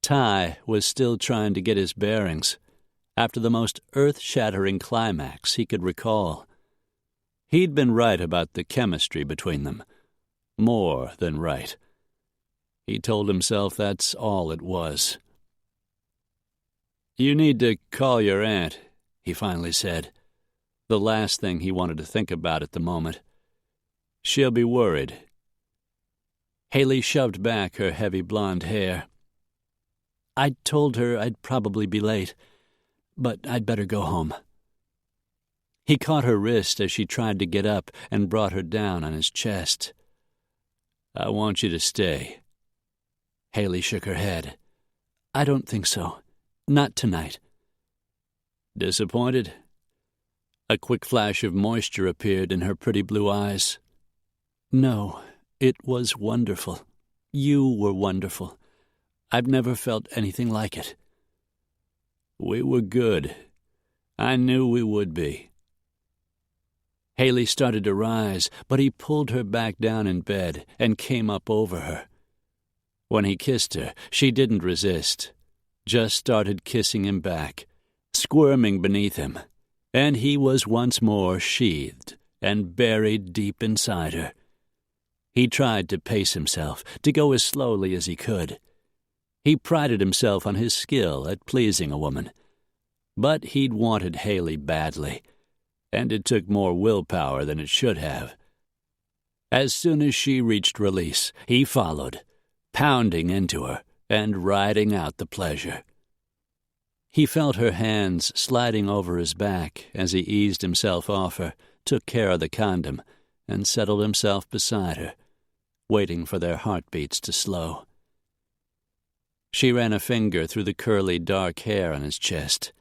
Ty was still trying to get his bearings after the most earth-shattering climax he could recall. He'd been right about the chemistry between them. More than right. He told himself that's all it was. "You need to call your aunt," he finally said, the last thing he wanted to think about at the moment. "She'll be worried." Haley shoved back her heavy blonde hair. "I told her I'd probably be late, but I'd better go home." He caught her wrist as she tried to get up and brought her down on his chest. "I want you to stay." Haley shook her head. "I don't think so. Not tonight." "Disappointed?" A quick flash of moisture appeared in her pretty blue eyes. "No, it was wonderful. You were wonderful. I've never felt anything like it." "We were good. I knew we would be." Haley started to rise, but he pulled her back down in bed and came up over her. When he kissed her, she didn't resist, just started kissing him back, squirming beneath him, and he was once more sheathed and buried deep inside her. He tried to pace himself, to go as slowly as he could. He prided himself on his skill at pleasing a woman. But he'd wanted Haley badly, and it took more willpower than it should have. As soon as she reached release, he followed, pounding into her and riding out the pleasure. He felt her hands sliding over his back as he eased himself off her, took care of the condom, and settled himself beside her, waiting for their heartbeats to slow. She ran a finger through the curly, dark hair on his chest.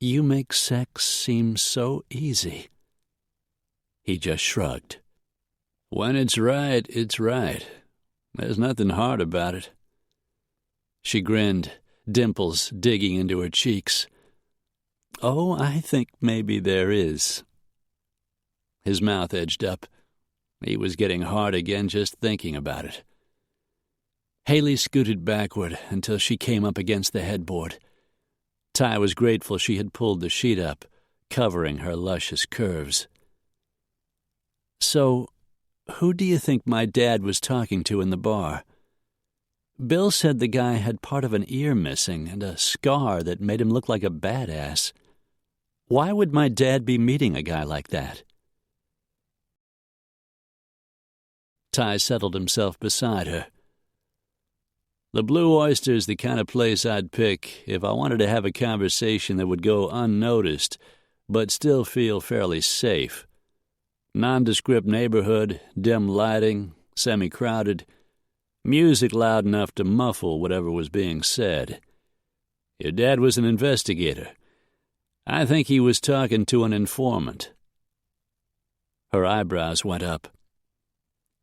"You make sex seem so easy." He just shrugged. "When it's right, it's right. There's nothing hard about it." She grinned, dimples digging into her cheeks. "Oh, I think maybe there is." His mouth edged up. He was getting hard again just thinking about it. Haley scooted backward until she came up against the headboard. Ty was grateful she had pulled the sheet up, covering her luscious curves. "So, who do you think my dad was talking to in the bar? Bill said the guy had part of an ear missing and a scar that made him look like a badass. Why would my dad be meeting a guy like that?" Ty settled himself beside her. "The Blue Oyster's the kind of place I'd pick if I wanted to have a conversation that would go unnoticed, but still feel fairly safe. Nondescript neighborhood, dim lighting, semi-crowded, music loud enough to muffle whatever was being said. Your dad was an investigator. I think he was talking to an informant." Her eyebrows went up.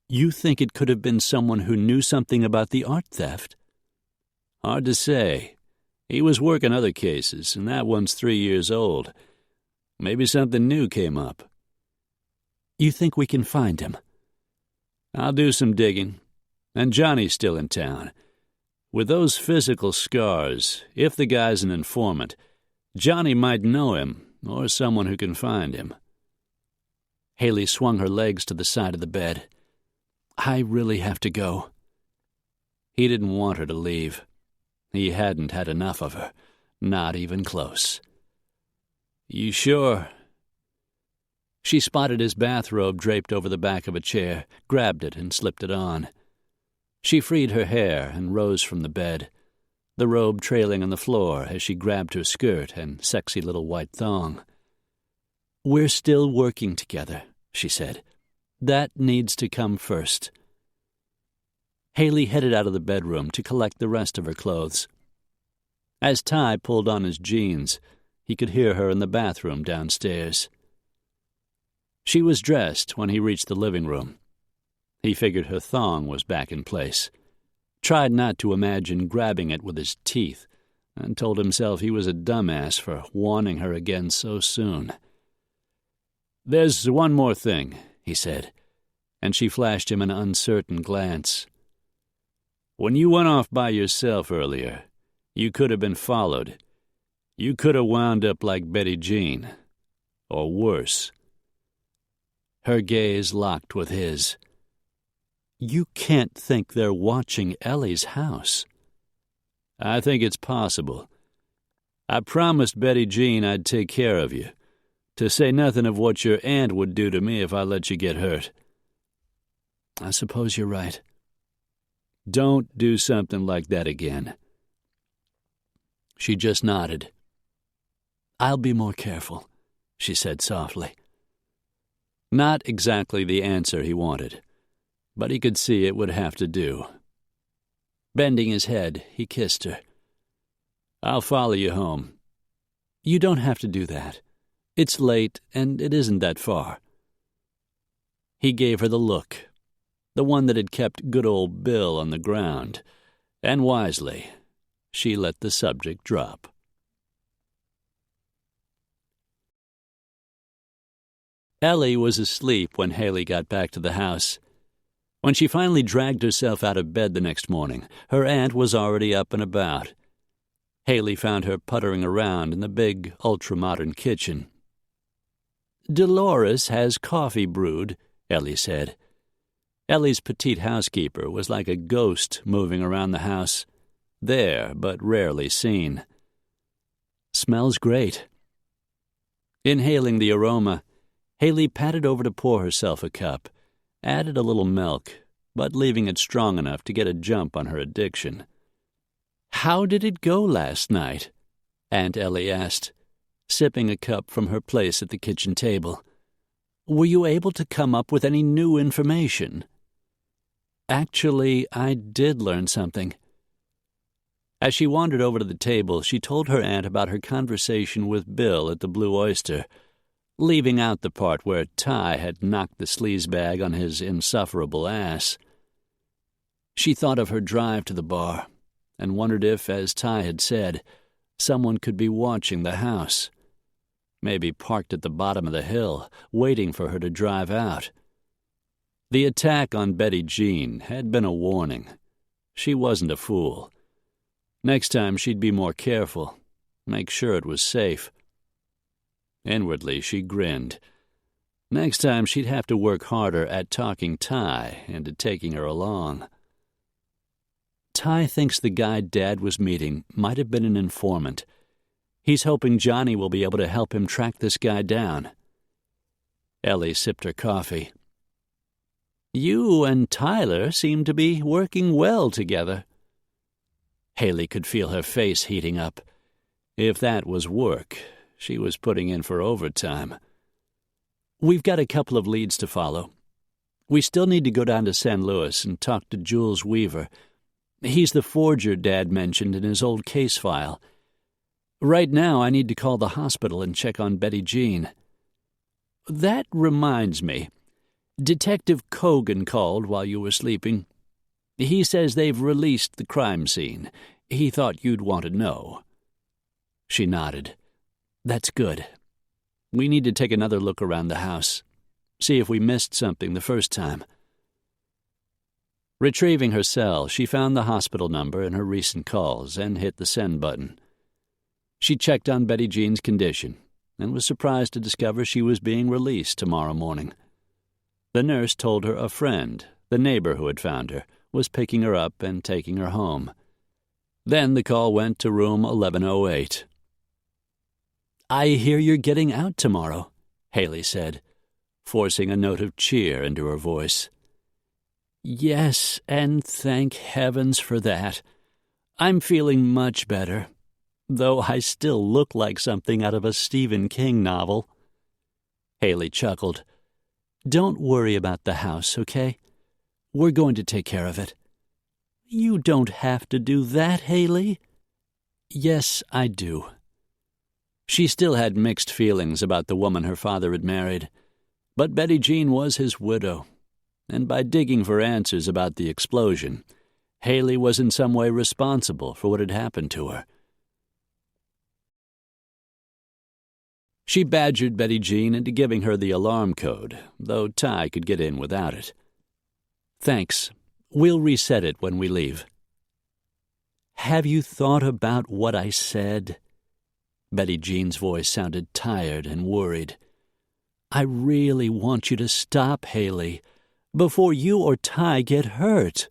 "You think it could have been someone who knew something about the art theft?" "Hard to say. He was working other cases, and that one's 3 years old. Maybe something new came up." "You think we can find him?" "I'll do some digging. And Johnny's still in town. With those physical scars, if the guy's an informant, Johnny might know him, or someone who can find him." Haley swung her legs to the side of the bed. "I really have to go." He didn't want her to leave. He hadn't had enough of her, not even close. "You sure?" She spotted his bathrobe draped over the back of a chair, grabbed it and slipped it on. She freed her hair and rose from the bed, the robe trailing on the floor as she grabbed her skirt and sexy little white thong. "We're still working together," she said. "That needs to come first." Haley headed out of the bedroom to collect the rest of her clothes. As Ty pulled on his jeans, he could hear her in the bathroom downstairs. She was dressed when he reached the living room. He figured her thong was back in place, tried not to imagine grabbing it with his teeth, and told himself he was a dumbass for wanting her again so soon. "There's one more thing," he said, and she flashed him an uncertain glance. "When you went off by yourself earlier, you could have been followed. You could have wound up like Betty Jean. Or worse." Her gaze locked with his. "You can't think they're watching Ellie's house." "I think it's possible. I promised Betty Jean I'd take care of you, to say nothing of what your aunt would do to me if I let you get hurt." "I suppose you're right." "Don't do something like that again." She just nodded. "I'll be more careful," she said softly. Not exactly the answer he wanted, but he could see it would have to do. Bending his head, he kissed her. "I'll follow you home." "You don't have to do that. It's late, and it isn't that far." He gave her the look, the one that had kept good old Bill on the ground, and wisely, she let the subject drop. Ellie was asleep when Haley got back to the house. When she finally dragged herself out of bed the next morning, her aunt was already up and about. Haley found her puttering around in the big, ultra-modern kitchen. "Dolores has coffee brewed," Ellie said. Ellie's petite housekeeper was like a ghost moving around the house, there but rarely seen. "Smells great." Inhaling the aroma, Haley patted over to pour herself a cup, added a little milk, but leaving it strong enough to get a jump on her addiction. "How did it go last night?" Aunt Ellie asked, sipping a cup from her place at the kitchen table. "Were you able to come up with any new information?" "Actually, I did learn something." As she wandered over to the table, she told her aunt about her conversation with Bill at the Blue Oyster, leaving out the part where Ty had knocked the sleazebag on his insufferable ass. She thought of her drive to the bar and wondered if, as Ty had said, someone could be watching the house, maybe parked at the bottom of the hill, waiting for her to drive out. The attack on Betty Jean had been a warning. She wasn't a fool. Next time she'd be more careful, make sure it was safe. Inwardly, she grinned. Next time, she'd have to work harder at talking Ty into taking her along. "Ty thinks the guy Dad was meeting might have been an informant. He's hoping Johnny will be able to help him track this guy down." Ellie sipped her coffee. "You and Tyler seem to be working well together." Haley could feel her face heating up. If that was work, she was putting in for overtime. "We've got a couple of leads to follow. We still need to go down to San Luis and talk to Jules Weaver. He's the forger Dad mentioned in his old case file. Right now, I need to call the hospital and check on Betty Jean." "That reminds me. Detective Cogan called while you were sleeping. He says they've released the crime scene. He thought you'd want to know." She nodded. "That's good. We need to take another look around the house, see if we missed something the first time." Retrieving her cell, she found the hospital number in her recent calls and hit the send button. She checked on Betty Jean's condition and was surprised to discover she was being released tomorrow morning. The nurse told her a friend, the neighbor who had found her, was picking her up and taking her home. Then the call went to room 1108. "I hear you're getting out tomorrow," Haley said, forcing a note of cheer into her voice. "Yes, and thank heavens for that. I'm feeling much better, though I still look like something out of a Stephen King novel. Haley chuckled. Don't worry about the house, okay? We're going to take care of it. You don't have to do that, Haley. Yes, I do. She still had mixed feelings about the woman her father had married, but Betty Jean was his widow, and by digging for answers about the explosion, Haley was in some way responsible for what had happened to her. She badgered Betty Jean into giving her the alarm code, though Ty could get in without it. Thanks. We'll reset it when we leave. Have you thought about what I said? Betty Jean's voice sounded tired and worried. I really want you to stop, Haley, before you or Ty get hurt.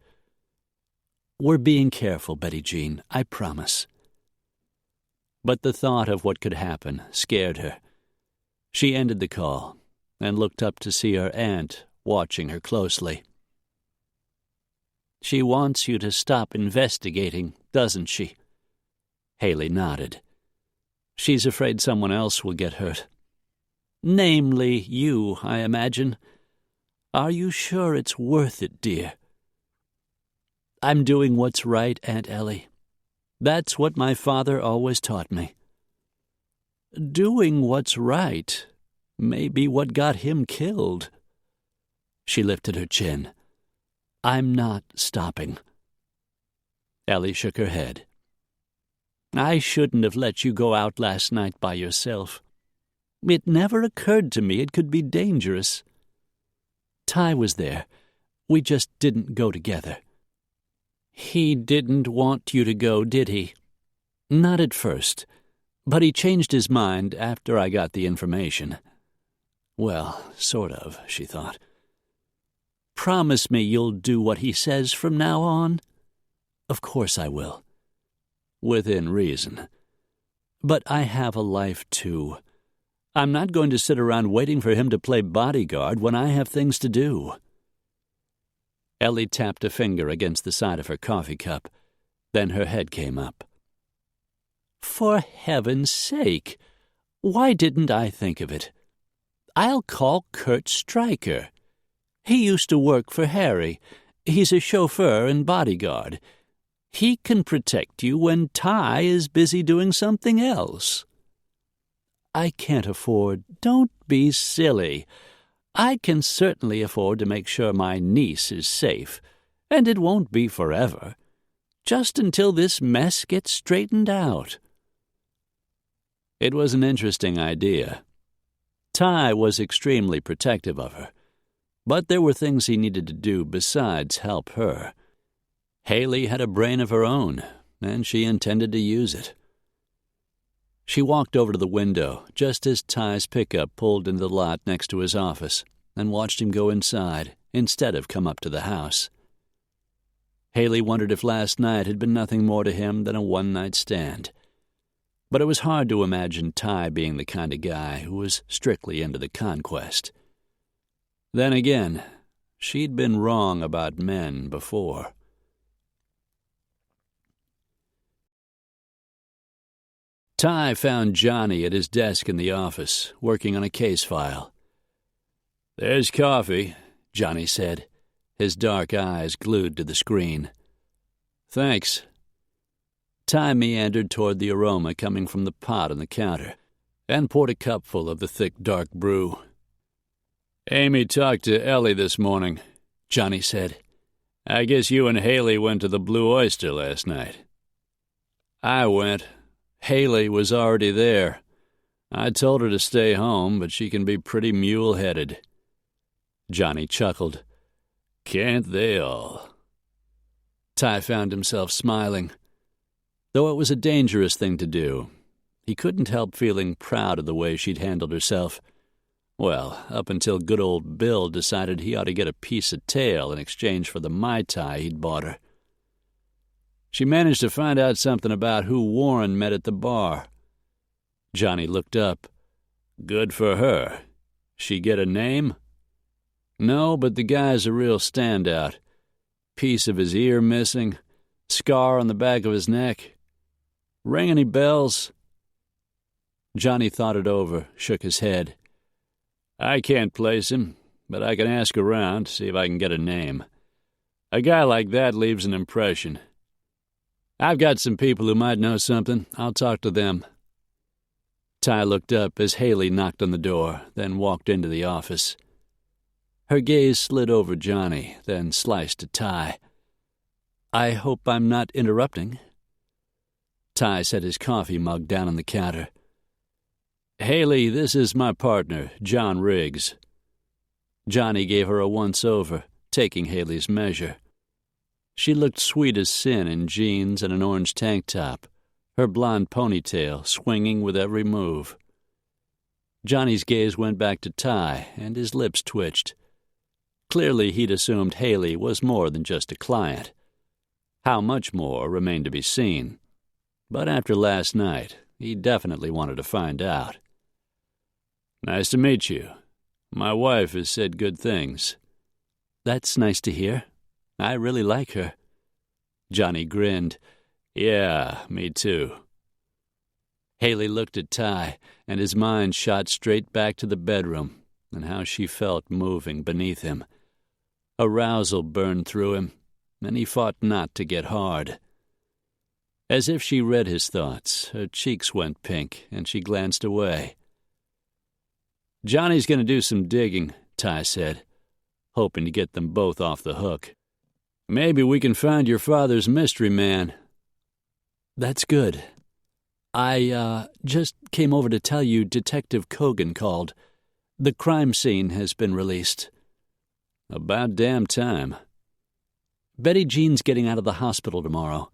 We're being careful, Betty Jean, I promise. But the thought of what could happen scared her. She ended the call and looked up to see her aunt watching her closely. She wants you to stop investigating, doesn't she? Haley nodded. She's afraid someone else will get hurt. Namely, you, I imagine. Are you sure it's worth it, dear? I'm doing what's right, Aunt Ellie. That's what my father always taught me. Doing what's right may be what got him killed. She lifted her chin. I'm not stopping. Ellie shook her head. I shouldn't have let you go out last night by yourself. It never occurred to me it could be dangerous. Ty was there. We just didn't go together. He didn't want you to go, did he? Not at first, but he changed his mind after I got the information. Well, sort of, she thought. Promise me you'll do what he says from now on? Of course I will. Within reason. But I have a life, too. I'm not going to sit around waiting for him to play bodyguard when I have things to do. Ellie tapped a finger against the side of her coffee cup. Then her head came up. For heaven's sake! Why didn't I think of it? I'll call Kurt Stryker. He used to work for Harry. He's a chauffeur and bodyguard. He can protect you when Ty is busy doing something else. I can't afford. Don't be silly. I can certainly afford to make sure my niece is safe, and it won't be forever. Just until this mess gets straightened out. It was an interesting idea. Ty was extremely protective of her, but there were things he needed to do besides help her. Haley had a brain of her own, and she intended to use it. She walked over to the window just as Ty's pickup pulled into the lot next to his office and watched him go inside instead of come up to the house. Haley wondered if last night had been nothing more to him than a one-night stand. But it was hard to imagine Ty being the kind of guy who was strictly into the conquest. Then again, she'd been wrong about men before. Ty found Johnny at his desk in the office, working on a case file. "There's coffee," Johnny said, his dark eyes glued to the screen. "Thanks." Ty meandered toward the aroma coming from the pot on the counter and poured a cupful of the thick, dark brew. "Amy talked to Ellie this morning," Johnny said. "I guess you and Haley went to the Blue Oyster last night." "I went. Haley was already there. I told her to stay home, but she can be pretty mule-headed." Johnny chuckled. "Can't they all?" Ty found himself smiling. Though it was a dangerous thing to do, he couldn't help feeling proud of the way she'd handled herself. Well, up until good old Bill decided he ought to get a piece of tail in exchange for the Mai Tai he'd bought her. She managed to find out something about who Warren met at the bar. Johnny looked up. "Good for her. She get a name?" "No, but the guy's a real standout. Piece of his ear missing, Scar on the back of his neck. Ring any bells?" Johnny thought it over, shook his head. "I can't place him, but I can ask around, see if I can get a name. A guy like that leaves an impression. I've got some people who might know something. I'll talk to them." Ty looked up as Haley knocked on the door, then walked into the office. Her gaze slid over Johnny, then sliced to Ty. "I hope I'm not interrupting." Ty set his coffee mug down on the counter. "Haley, this is my partner, John Riggs." Johnny gave her a once-over, taking Haley's measure. She looked sweet as sin in jeans and an orange tank top, her blonde ponytail swinging with every move. Johnny's gaze went back to Ty, and his lips twitched. Clearly he'd assumed Haley was more than just a client. How much more remained to be seen. But after last night, he definitely wanted to find out. "Nice to meet you. My wife has said good things." "That's nice to hear. I really like her." Johnny grinned. "Yeah, me too." Haley looked at Ty, and his mind shot straight back to the bedroom and how she felt moving beneath him. Arousal burned through him, and he fought not to get hard. As if she read his thoughts, her cheeks went pink, and she glanced away. "Johnny's going to do some digging," Ty said, hoping to get them both off the hook. "Maybe we can find your father's mystery man." "That's good. I just came over to tell you Detective Kogan called. The crime scene has been released." "About damn time." "Betty Jean's getting out of the hospital tomorrow,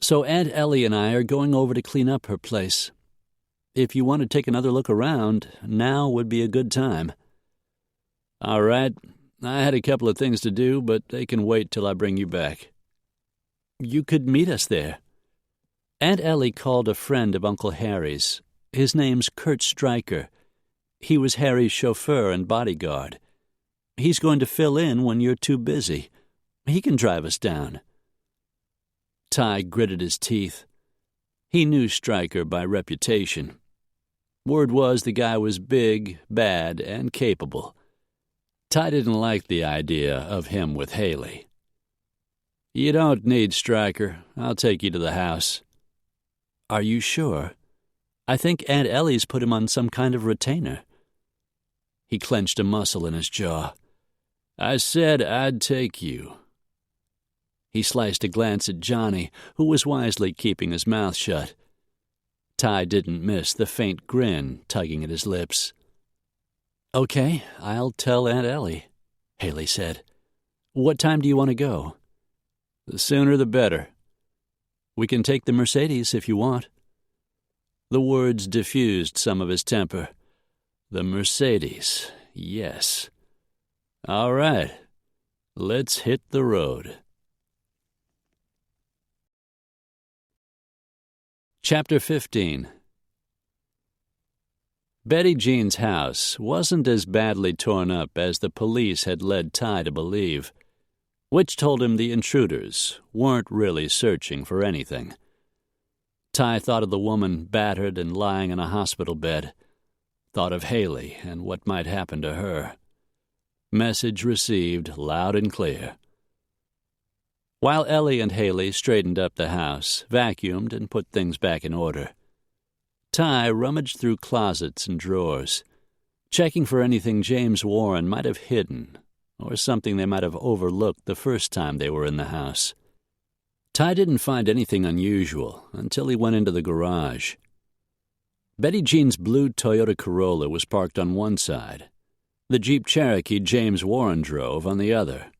so Aunt Ellie and I are going over to clean up her place. If you want to take another look around, now would be a good time." "All right. I had a couple of things to do, but they can wait till I bring you back." "You could meet us there." Aunt Ellie called a friend of Uncle Harry's. His name's Kurt Stryker. He was Harry's chauffeur and bodyguard. He's going to fill in when you're too busy. He can drive us down." Ty gritted his teeth. He knew Stryker by reputation. Word was the guy was big, bad, and capable. Ty didn't like the idea of him with Haley. "You don't need Stryker. I'll take you to the house." "Are you sure? I think Aunt Ellie's put him on some kind of retainer." He clenched a muscle in his jaw. "I said I'd take you." He sliced a glance at Johnny, who was wisely keeping his mouth shut. Ty didn't miss the faint grin tugging at his lips. "Okay, I'll tell Aunt Ellie," Haley said. "What time do you want to go?" "The sooner the better." "We can take the Mercedes if you want." The words diffused some of his temper. The Mercedes, yes. All right, let's hit the road. Chapter 15. Betty Jean's house wasn't as badly torn up as the police had led Ty to believe, which told him the intruders weren't really searching for anything. Ty thought of the woman battered and lying in a hospital bed, thought of Haley and what might happen to her. Message received loud and clear. While Ellie and Haley straightened up the house, vacuumed, and put things back in order, Ty rummaged through closets and drawers, checking for anything James Warren might have hidden or something they might have overlooked the first time they were in the house. Ty didn't find anything unusual until he went into the garage. Betty Jean's blue Toyota Corolla was parked on one side, the Jeep Cherokee James Warren drove on the other.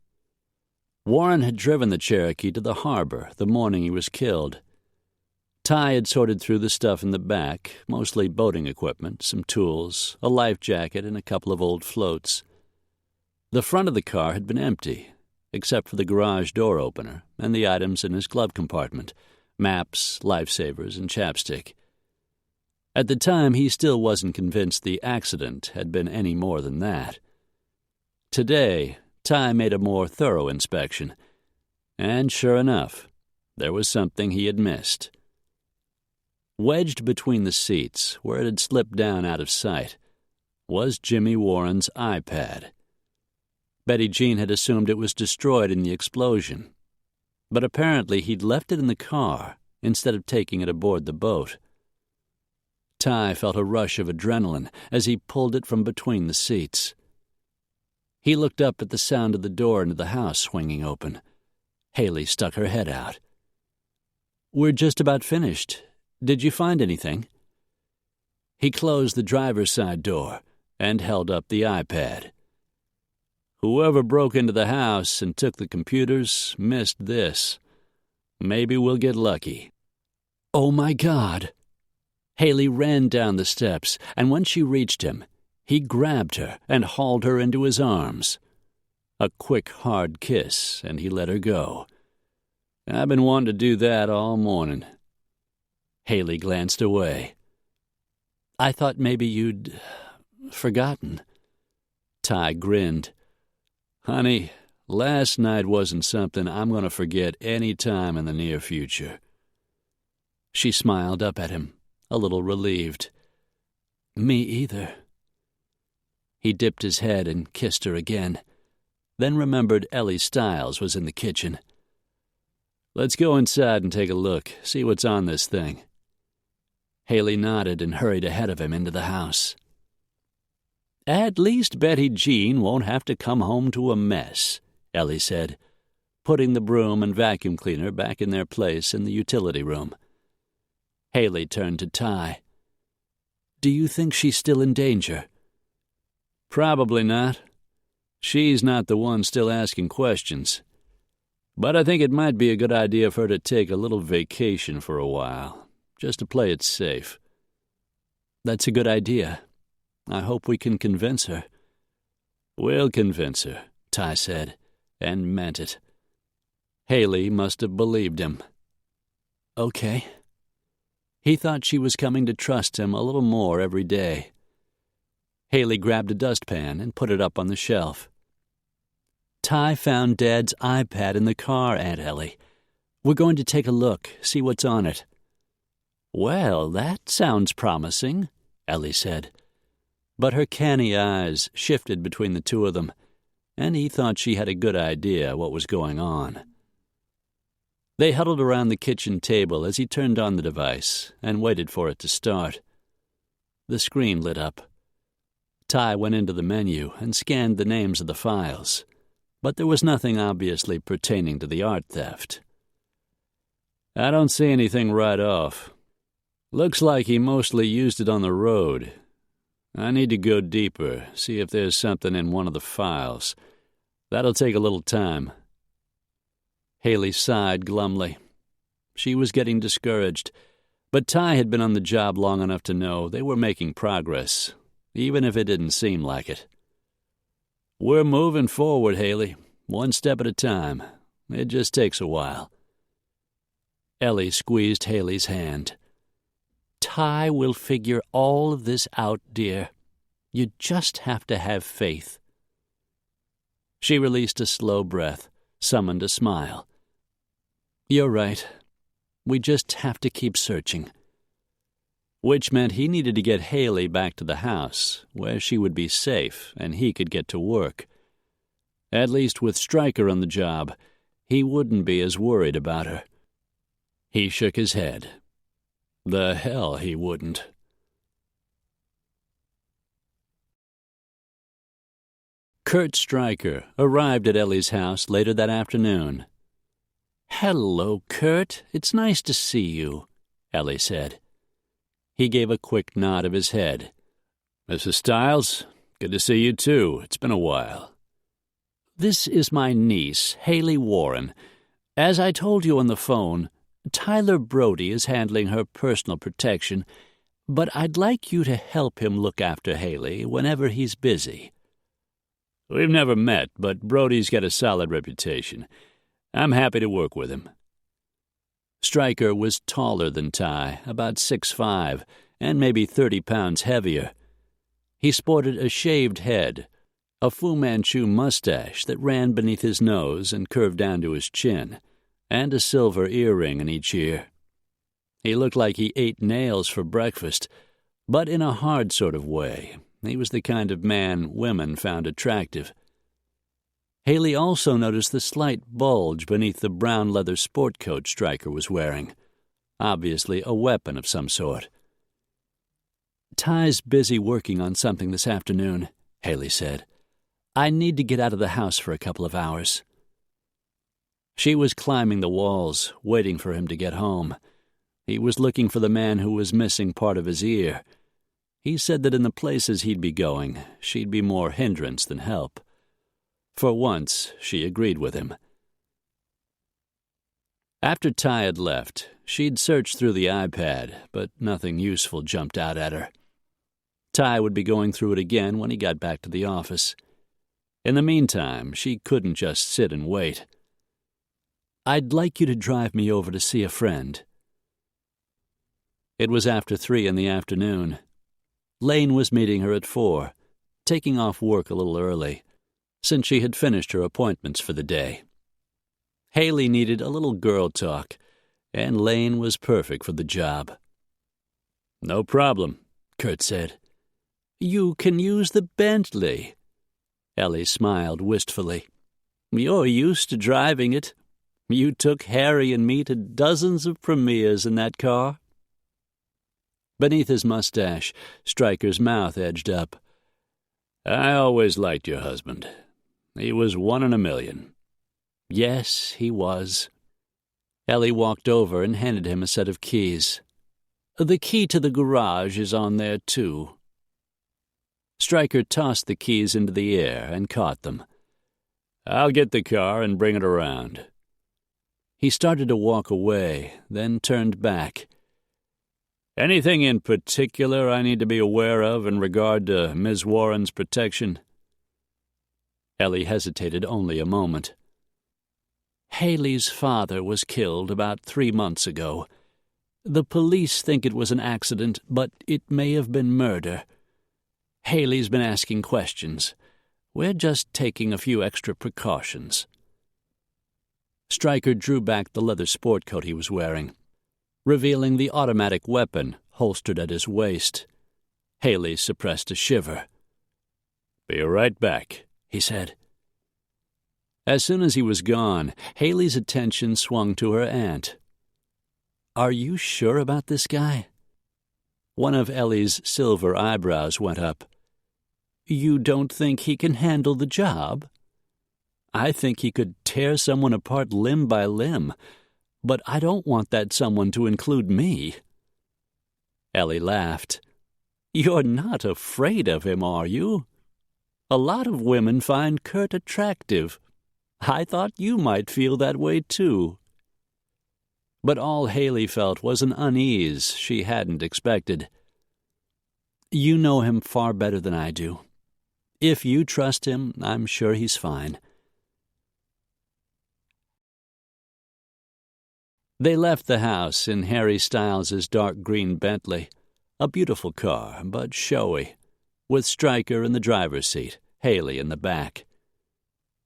Warren had driven the Cherokee to the harbor the morning he was killed. Ty had sorted through the stuff in the back, mostly boating equipment, some tools, a life jacket, and a couple of old floats. The front of the car had been empty, except for the garage door opener and the items in his glove compartment, maps, lifesavers, and chapstick. At the time, he still wasn't convinced the accident had been any more than that. Today, Ty made a more thorough inspection, and sure enough, There was something he had missed. Wedged between the seats, where it had slipped down out of sight, was Jimmy Warren's iPad. Betty Jean had assumed it was destroyed in the explosion, but apparently he'd left it in the car instead of taking it aboard the boat. Ty felt a rush of adrenaline as he pulled it from between the seats. He looked up at the sound of the door into the house swinging open. Haley stuck her head out. "We're just about finished. Did you find anything?" He closed the driver's side door and held up the iPad. "Whoever broke into the house and took the computers missed this. Maybe we'll get lucky." "Oh, my God!" Haley ran down the steps, and when she reached him, he grabbed her and hauled her into his arms. A quick, hard kiss, and he let her go. "I've been wanting to do that all morning." Haley glanced away. "I thought maybe you'd forgotten." Ty grinned. "Honey, last night wasn't something I'm going to forget any time in the near future." She smiled up at him, a little relieved. "Me either." He dipped his head and kissed her again, then remembered Ellie Stiles was in the kitchen. "Let's go inside and take a look, see what's on this thing." Haley nodded and hurried ahead of him into the house. "At least Betty Jean won't have to come home to a mess," Ellie said, putting the broom and vacuum cleaner back in their place in the utility room. Haley turned to Ty. "Do you think she's still in danger?" "Probably not. She's not the one still asking questions. But I think it might be a good idea for her to take a little vacation for a while, just to play it safe." "That's a good idea. I hope we can convince her." "We'll convince her," Ty said, and meant it. Haley must have believed him. "Okay." He thought she was coming to trust him a little more every day. Haley grabbed a dustpan and put it up on the shelf. "Ty found Dad's iPad in the car, Aunt Ellie. We're going to take a look, see what's on it." "Well, that sounds promising," Ellie said. But her canny eyes shifted between the two of them, and he thought she had a good idea what was going on. They huddled around the kitchen table as he turned on the device and waited for it to start. The screen lit up. Ty went into the menu and scanned the names of the files, but there was nothing obviously pertaining to the art theft. "I don't see anything right off. Looks like he mostly used it on the road. I need to go deeper, see if there's something in one of the files. That'll take a little time." Haley sighed glumly. She was getting discouraged, but Ty had been on the job long enough to know they were making progress, even if it didn't seem like it. "We're moving forward, Haley, one step at a time. It just takes a while." Ellie squeezed Haley's hand. "Ty will figure all of this out, dear. You just have to have faith." She released a slow breath, summoned a smile. "You're right. We just have to keep searching." Which meant he needed to get Haley back to the house, where she would be safe and he could get to work. At least with Stryker on the job, he wouldn't be as worried about her. He shook his head. The hell he wouldn't. Kurt Stryker arrived at Ellie's house later that afternoon. "Hello, Kurt. It's nice to see you," Ellie said. He gave a quick nod of his head. "Mrs. Stiles, good to see you, too. It's been a while." "This is my niece, Haley Warren. As I told you on the phone, Tyler Brody is handling her personal protection, but I'd like you to help him look after Haley whenever he's busy." "We've never met, but Brody's got a solid reputation. I'm happy to work with him." Stryker was taller than Ty, about 6'5", and maybe 30 pounds heavier. He sported a shaved head, a Fu Manchu mustache that ran beneath his nose and curved down to his chin, and a silver earring in each ear. He looked like he ate nails for breakfast, but in a hard sort of way. He was the kind of man women found attractive. Haley also noticed the slight bulge beneath the brown leather sport coat Stryker was wearing, obviously a weapon of some sort. "Ty's busy working on something this afternoon," Haley said. "I need to get out of the house for a couple of hours." She was climbing the walls, waiting for him to get home. He was looking for the man who was missing part of his ear. He said that in the places he'd be going, she'd be more hindrance than help. For once, she agreed with him. After Ty had left, she'd searched through the iPad, but nothing useful jumped out at her. Ty would be going through it again when he got back to the office. In the meantime, she couldn't just sit and wait. "I'd like you to drive me over to see a friend." It was after 3 in the afternoon. Lane was meeting her at 4, taking off work a little early, since she had finished her appointments for the day. Haley needed a little girl talk, and Lane was perfect for the job. "No problem," Kurt said. "You can use the Bentley." Ellie smiled wistfully. "You're used to driving it. You took Harry and me to dozens of premieres in that car." Beneath his mustache, Stryker's mouth edged up. "I always liked your husband. He was 1 in a million." "Yes, he was." Ellie walked over and handed him a set of keys. "The key to the garage is on there, too." Stryker tossed the keys into the air and caught them. "I'll get the car and bring it around." He started to walk away, then turned back. "Anything in particular I need to be aware of in regard to Ms. Warren's protection?" Ellie hesitated only a moment. "Haley's father was killed about 3 months ago. The police think it was an accident, but it may have been murder. Haley's been asking questions. We're just taking a few extra precautions." Stryker drew back the leather sport coat he was wearing, revealing the automatic weapon holstered at his waist. Haley suppressed a shiver. "Be right back," he said. As soon as he was gone, Haley's attention swung to her aunt. "Are you sure about this guy?" One of Ellie's silver eyebrows went up. "You don't think he can handle the job?" "I think he could tear someone apart limb by limb, but I don't want that someone to include me." Ellie laughed. "You're not afraid of him, are you? A lot of women find Kurt attractive. I thought you might feel that way, too." But all Haley felt was an unease she hadn't expected. "You know him far better than I do. If you trust him, I'm sure he's fine." They left the house in Harry Styles's dark green Bentley, a beautiful car, but showy, with Stryker in the driver's seat, Haley in the back.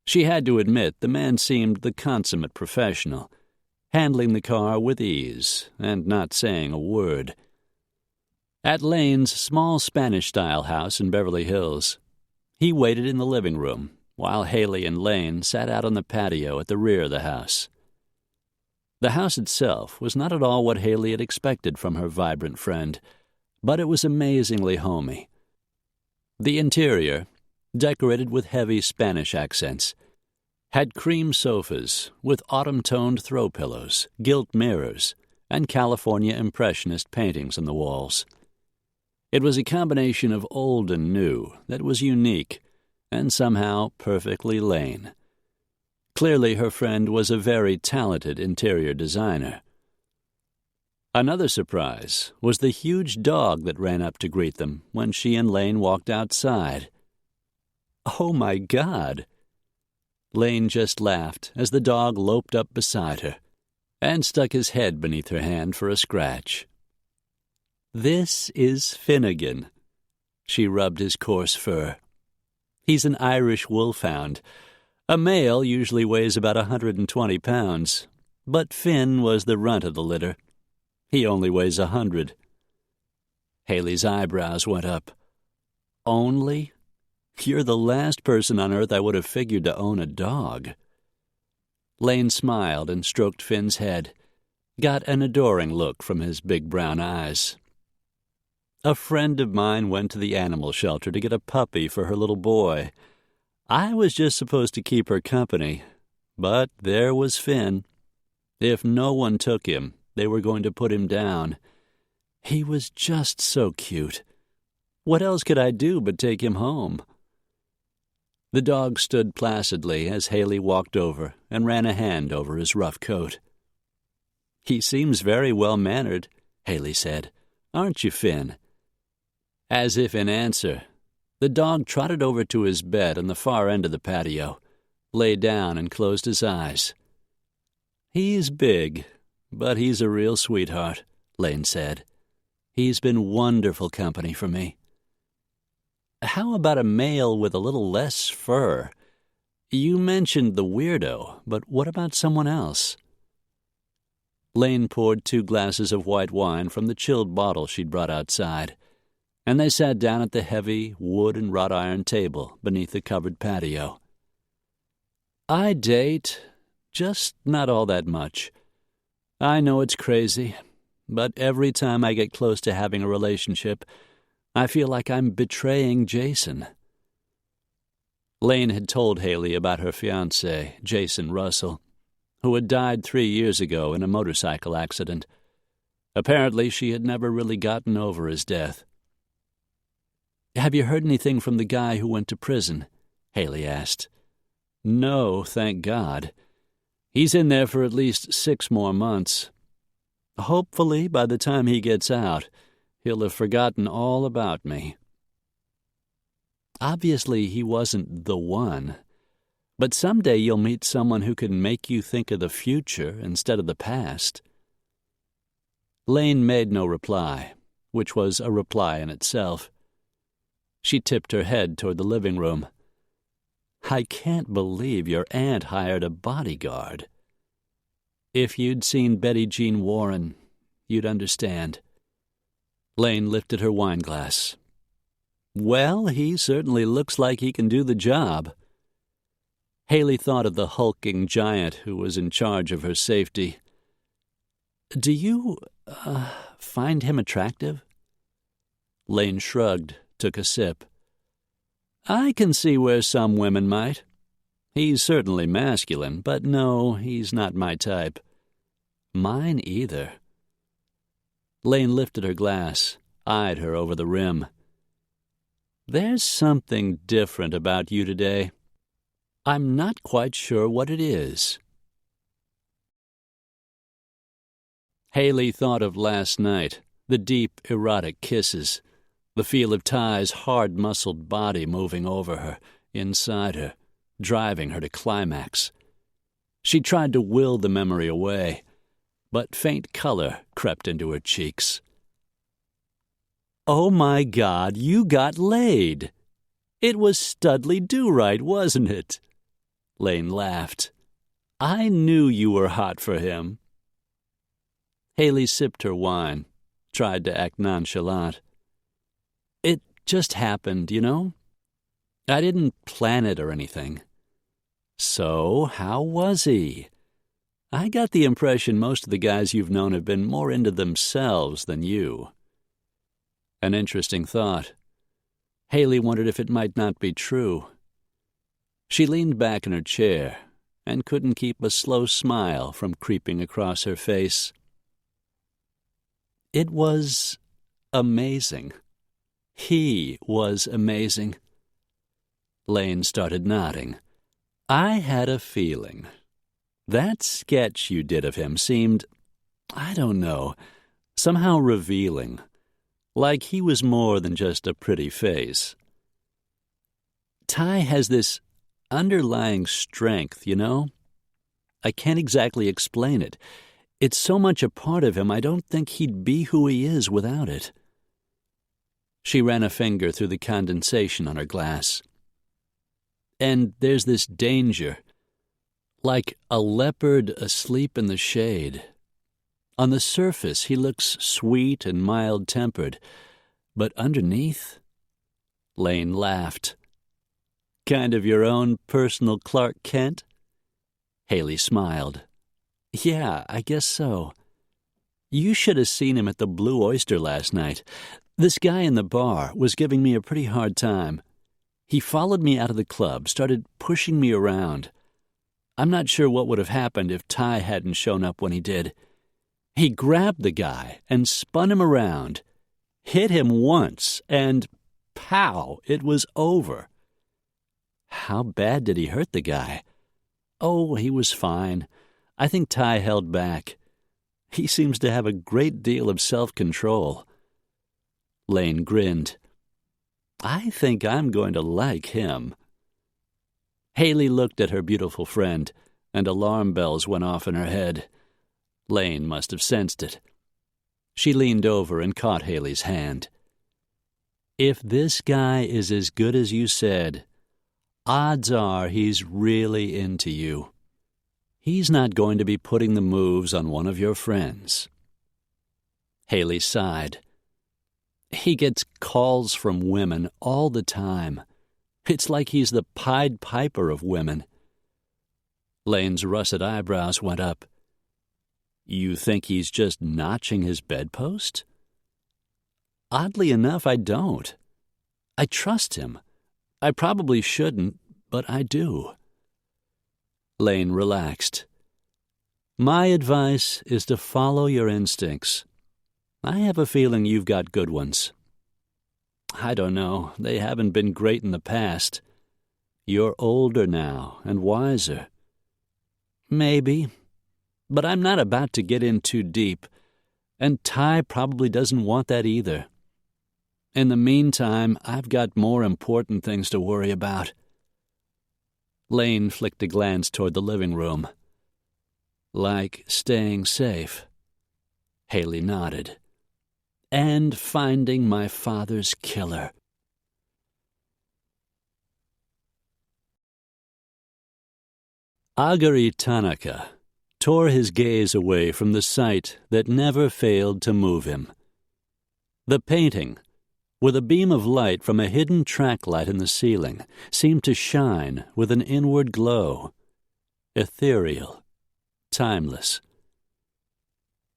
She had to admit the man seemed the consummate professional, handling the car with ease and not saying a word. At Lane's small Spanish-style house in Beverly Hills, he waited in the living room while Haley and Lane sat out on the patio at the rear of the house. The house itself was not at all what Haley had expected from her vibrant friend, but it was amazingly homey. The interior, decorated with heavy Spanish accents, had cream sofas with autumn-toned throw pillows, gilt mirrors, and California Impressionist paintings on the walls. It was a combination of old and new that was unique and somehow perfectly Lane. Clearly her friend was a very talented interior designer. Another surprise was the huge dog that ran up to greet them when she and Lane walked outside. "Oh, my God!" Lane just laughed as the dog loped up beside her and stuck his head beneath her hand for a scratch. "This is Finnegan." She rubbed his coarse fur. "He's an Irish wolfhound. A male usually weighs about 120 pounds. But Finn was the runt of the litter. He only weighs 100. Haley's eyebrows went up. Only? You're the last person on earth I would have figured to own a dog. Lane smiled and stroked Finn's head, got an adoring look from his big brown eyes. A friend of mine went to the animal shelter to get a puppy for her little boy. I was just supposed to keep her company, but there was Finn. If no one took him, they were going to put him down. He was just so cute. What else could I do but take him home? The dog stood placidly as Haley walked over and ran a hand over his rough coat. "He seems very well-mannered," Haley said. "Aren't you, Finn?" As if in answer, the dog trotted over to his bed on the far end of the patio, lay down and closed his eyes. "He's big, but he's a real sweetheart," Lane said. "He's been wonderful company for me." "How about a male with a little less fur? You mentioned the weirdo, but what about someone else?" Lane poured 2 glasses of white wine from the chilled bottle she'd brought outside, and they sat down at the heavy wood and wrought iron table beneath the covered patio. "I date, just not all that much. I know it's crazy, but every time I get close to having a relationship, I feel like I'm betraying Jason." Lane had told Haley about her fiancé, Jason Russell, who had died 3 years ago in a motorcycle accident. Apparently, she had never really gotten over his death. "Have you heard anything from the guy who went to prison?" Haley asked. "No, thank God. He's in there for at least 6 more months. Hopefully, by the time he gets out, he'll have forgotten all about me." Obviously, he wasn't the one. But someday you'll meet someone who can make you think of the future instead of the past. Lane made no reply, which was a reply in itself. She tipped her head toward the living room. "I can't believe your aunt hired a bodyguard." "If you'd seen Betty Jean Warren, you'd understand." Lane lifted her wineglass. "Well, he certainly looks like he can do the job." Haley thought of the hulking giant who was in charge of her safety. "Do you, find him attractive?" Lane shrugged, took a sip. "I can see where some women might. He's certainly masculine, but no, he's not my type." "Mine either." Lane lifted her glass, eyed her over the rim. "There's something different about you today. I'm not quite sure what it is." Haley thought of last night, the deep, erotic kisses, the feel of Ty's hard-muscled body moving over her, inside her, driving her to climax. She tried to will the memory away, but faint color crept into her cheeks. "Oh, my God, you got laid! It was Studley Do-Right, wasn't it?" Lane laughed. "I knew you were hot for him." Haley sipped her wine, tried to act nonchalant. "It just happened, you know? I didn't plan it or anything." "So, how was he?" "I got the impression most of the guys you've known have been more into themselves than you." An interesting thought. Haley wondered if it might not be true. She leaned back in her chair and couldn't keep a slow smile from creeping across her face. It was amazing. He was amazing. Lane started nodding. "I had a feeling. That sketch you did of him seemed, I don't know, somehow revealing, like he was more than just a pretty face. Ty has this underlying strength, you know? I can't exactly explain it. It's so much a part of him, I don't think he'd be who he is without it." She ran a finger through the condensation on her glass. "And there's this danger. like a leopard asleep in the shade. On the surface, he looks sweet and mild-tempered, but underneath? Lane laughed. Kind of your own personal Clark Kent? Haley smiled. Yeah, I guess so. You should have seen him at the Blue Oyster last night. This guy in the bar was giving me a pretty hard time. He followed me out of the club, started pushing me around. I'm not sure what would have happened if Ty hadn't shown up when he did. He grabbed the guy and spun him around, hit him once, and pow, it was over. How bad did he hurt the guy? Oh, he was fine. I think Ty held back. He seems to have a great deal of self-control. Lane grinned. I think I'm going to like him. Haley looked at her beautiful friend, and alarm bells went off in her head. Lane must have sensed it. She leaned over and caught Haley's hand. If this guy is as good as you said, odds are he's really into you. He's not going to be putting the moves on one of your friends. Haley sighed. He gets calls from women all the time. It's like he's the Pied Piper of women. Lane's russet eyebrows went up. You think he's just notching his bedpost? Oddly enough, I don't. I trust him. I probably shouldn't, but I do. Lane relaxed. My advice is to follow your instincts. I have a feeling you've got good ones. I don't know. They haven't been great in the past. You're older now and wiser. Maybe. But I'm not about to get in too deep, and Ty probably doesn't want that either. In the meantime, I've got more important things to worry about. Lane flicked a glance toward the living room. Like staying safe. Haley nodded. And finding my father's killer. Agari Tanaka tore his gaze away from the sight that never failed to move him. The painting, with a beam of light from a hidden track light in the ceiling, seemed to shine with an inward glow, ethereal, timeless.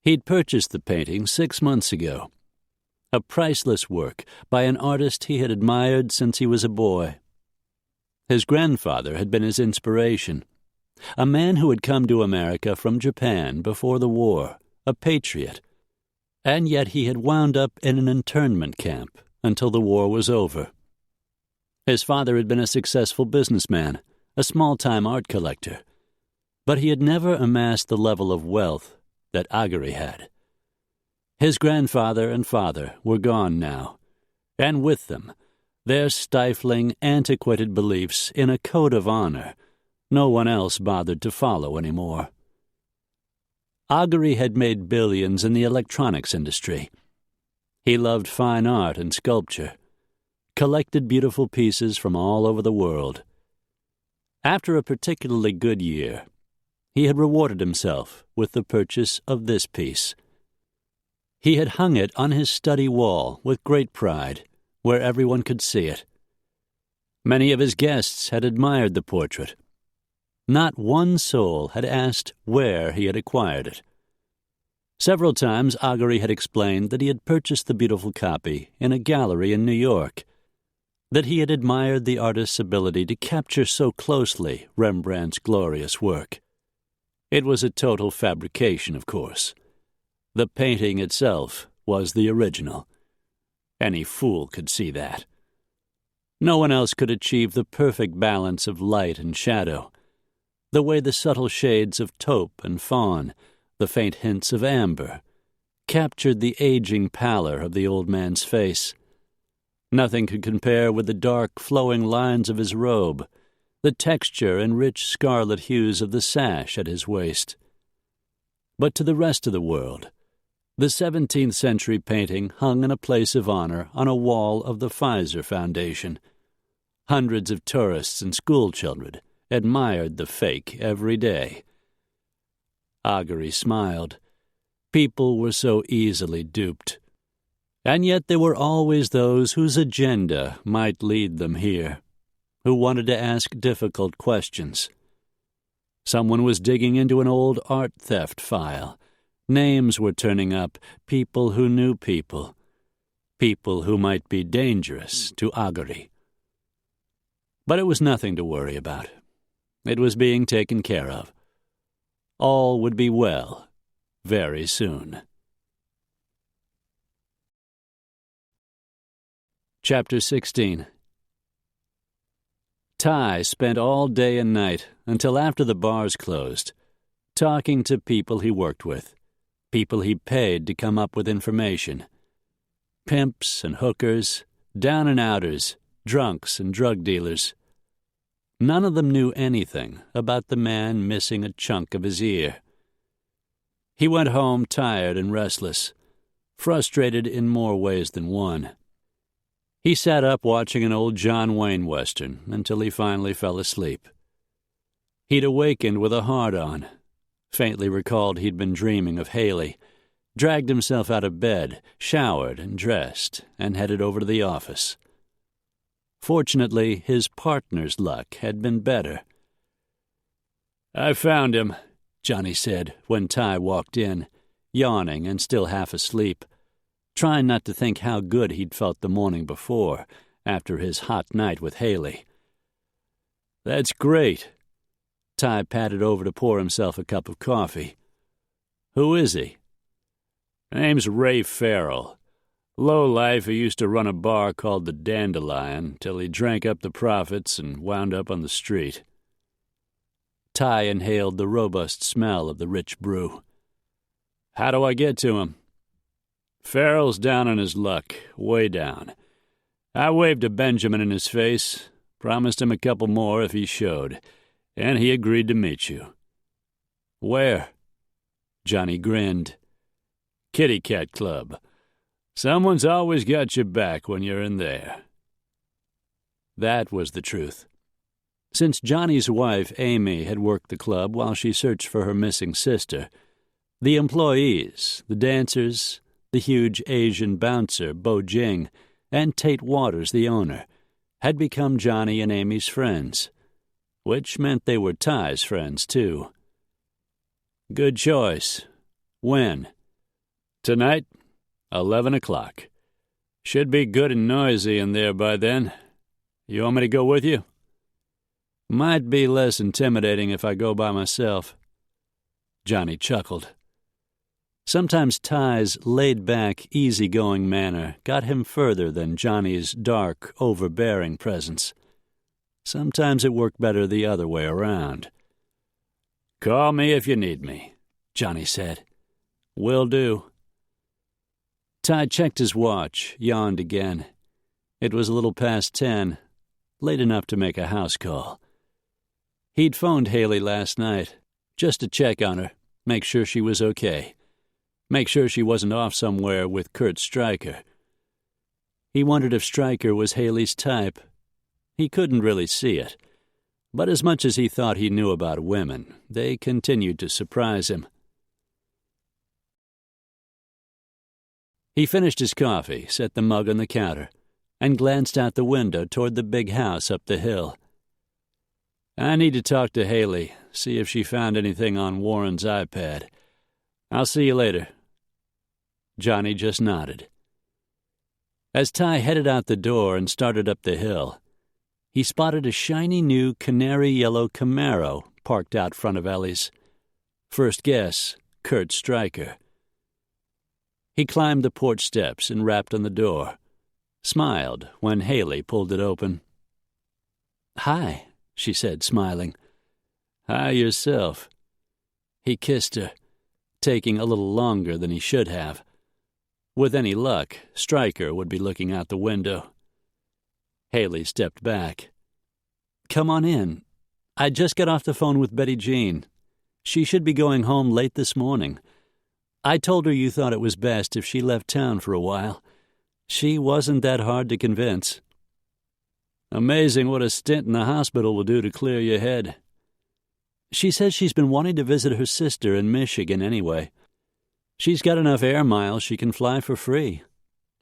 He'd purchased the painting 6 months ago, a priceless work by an artist he had admired since he was a boy. His grandfather had been his inspiration, a man who had come to America from Japan before the war, a patriot, and yet he had wound up in an internment camp until the war was over. His father had been a successful businessman, a small-time art collector, but he had never amassed the level of wealth that Agari had. His grandfather and father were gone now, and with them, their stifling, antiquated beliefs in a code of honor no one else bothered to follow any more. Agari had made billions in the electronics industry. He loved fine art and sculpture, collected beautiful pieces from all over the world. After a particularly good year, he had rewarded himself with the purchase of this piece. He had hung it on his study wall with great pride, where everyone could see it. Many of his guests had admired the portrait. Not one soul had asked where he had acquired it. Several times Agari had explained that he had purchased the beautiful copy in a gallery in New York, that he had admired the artist's ability to capture so closely Rembrandt's glorious work. It was a total fabrication, of course. The painting itself was the original. Any fool could see that. No one else could achieve the perfect balance of light and shadow, the way the subtle shades of taupe and fawn, the faint hints of amber, captured the aging pallor of the old man's face. Nothing could compare with the dark, flowing lines of his robe, the texture and rich scarlet hues of the sash at his waist. But to the rest of the world, the 17th century painting hung in a place of honor on a wall of the Pfizer Foundation. Hundreds of tourists and schoolchildren admired the fake every day. Augury smiled. People were so easily duped. And yet there were always those whose agenda might lead them here, who wanted to ask difficult questions. Someone was digging into an old art theft file. Names were turning up, people who knew people who might be dangerous to Augury. But it was nothing to worry about. It was being taken care of. All would be well very soon. Chapter 16. Ty spent all day and night, until after the bars closed, talking to people he worked with, people he paid to come up with information. Pimps and hookers, down-and-outers, drunks and drug dealers. None of them knew anything about the man missing a chunk of his ear. He went home tired and restless, frustrated in more ways than one. He sat up watching an old John Wayne Western until he finally fell asleep. He'd awakened with a hard-on, faintly recalled he'd been dreaming of Haley, dragged himself out of bed, showered and dressed, and headed over to the office. Fortunately, his partner's luck had been better. "I found him," Johnny said when Ty walked in, yawning and still half asleep, trying not to think how good he'd felt the morning before, after his hot night with Haley. "That's great." Ty padded over to pour himself a cup of coffee. "Who is he?" "Name's Ray Farrell. Lowlife who used to run a bar called the Dandelion till he drank up the profits and wound up on the street." Ty inhaled the robust smell of the rich brew. "How do I get to him?" "Farrell's down on his luck, way down. I waved a Benjamin in his face, promised him a couple more if he showed, and he agreed to meet you." "Where?" Johnny grinned. "Kitty Cat Club. Someone's always got your back when you're in there." That was the truth. Since Johnny's wife, Amy, had worked the club while she searched for her missing sister, the employees, the dancers, the huge Asian bouncer, Bo Jing, and Tate Waters, the owner, had become Johnny and Amy's friends, which meant they were Ty's friends, too. "Good choice. When?" "Tonight, 11 o'clock. Should be good and noisy in there by then. You want me to go with you?" "Might be less intimidating if I go by myself." Johnny chuckled. Sometimes Ty's laid-back, easy-going manner got him further than Johnny's dark, overbearing presence. Sometimes it worked better the other way around. "Call me if you need me," Johnny said. "Will do." Ty checked his watch, yawned again. It was a little past 10, late enough to make a house call. He'd phoned Haley last night, just to check on her, make sure she was okay. Make sure she wasn't off somewhere with Kurt Stryker. He wondered if Stryker was Haley's type. He couldn't really see it, but as much as he thought he knew about women, they continued to surprise him. He finished his coffee, set the mug on the counter, and glanced out the window toward the big house up the hill. "I need to talk to Haley, see if she found anything on Warren's iPad. I'll see you later." Johnny just nodded. As Ty headed out the door and started up the hill, he spotted a shiny new canary-yellow Camaro parked out front of Ellie's. First guess, Kurt Stryker. He climbed the porch steps and rapped on the door, smiled when Haley pulled it open. "Hi," she said, smiling. "Hi yourself." He kissed her, taking a little longer than he should have. With any luck, Stryker would be looking out the window. Haley stepped back. "Come on in. I just got off the phone with Betty Jean. She should be going home late this morning. I told her you thought it was best if she left town for a while. She wasn't that hard to convince." Amazing what a stint in the hospital will do to clear your head. She says she's been wanting to visit her sister in Michigan anyway. She's got enough air miles she can fly for free.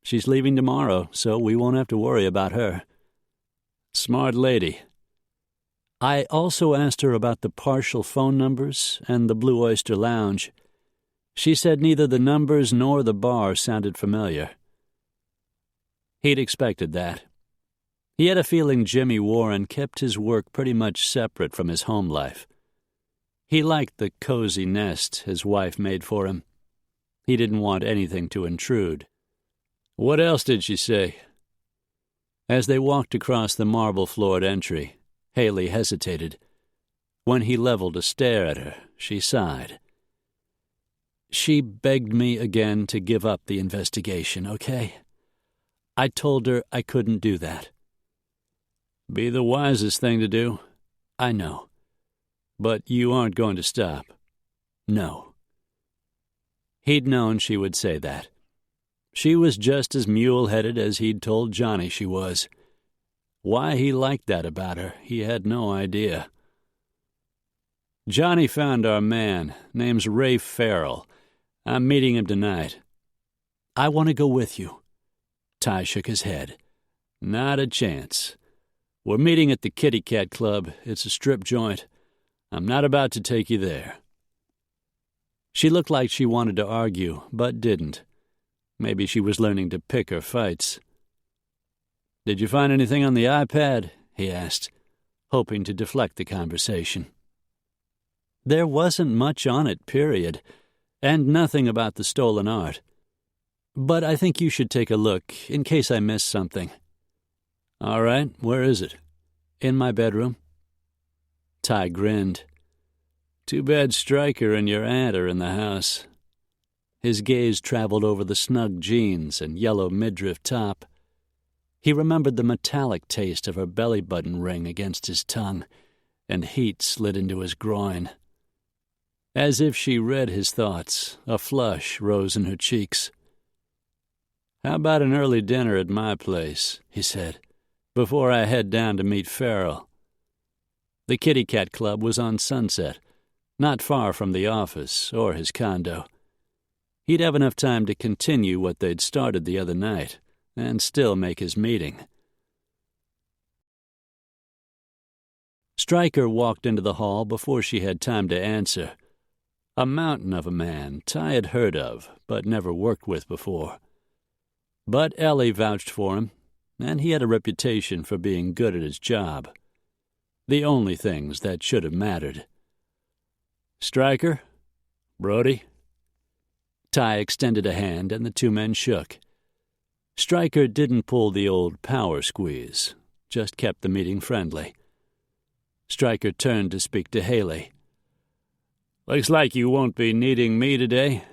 She's leaving tomorrow, so we won't have to worry about her. Smart lady. I also asked her about the partial phone numbers and the Blue Oyster Lounge. She said neither the numbers nor the bar sounded familiar. He'd expected that. He had a feeling Jimmy Warren kept his work pretty much separate from his home life. He liked the cozy nest his wife made for him. He didn't want anything to intrude. What else did she say? As they walked across the marble-floored entry, Haley hesitated. When he leveled a stare at her, she sighed. She begged me again to give up the investigation, okay? I told her I couldn't do that. Be the wisest thing to do. I know. But you aren't going to stop. No. He'd known she would say that. She was just as mule-headed as he'd told Johnny she was. Why he liked that about her, he had no idea. Johnny found our man. Name's Ray Farrell. I'm meeting him tonight. I want to go with you. Ty shook his head. Not a chance. We're meeting at the Kitty Cat Club. It's a strip joint. I'm not about to take you there. She looked like she wanted to argue, but didn't. Maybe she was learning to pick her fights. Did you find anything on the iPad? He asked, hoping to deflect the conversation. There wasn't much on it, period, and nothing about the stolen art. But I think you should take a look, in case I missed something. All right, where is it? In my bedroom. Ty grinned. Too bad Stryker and your aunt are in the house. His gaze traveled over the snug jeans and yellow midriff top. He remembered the metallic taste of her belly-button ring against his tongue, and heat slid into his groin. As if she read his thoughts, a flush rose in her cheeks. How about an early dinner at my place, he said, before I head down to meet Farrell. The Kitty Cat Club was on Sunset, not far from the office or his condo. He'd have enough time to continue what they'd started the other night and still make his meeting. Stryker walked into the hall before she had time to answer. A mountain of a man Ty had heard of, but never worked with before. But Ellie vouched for him, and he had a reputation for being good at his job. The only things that should have mattered. Stryker? Brody? Ty extended a hand, and the two men shook. Stryker didn't pull the old power squeeze, just kept the meeting friendly. Stryker turned to speak to Haley. Looks like you won't be needing me today.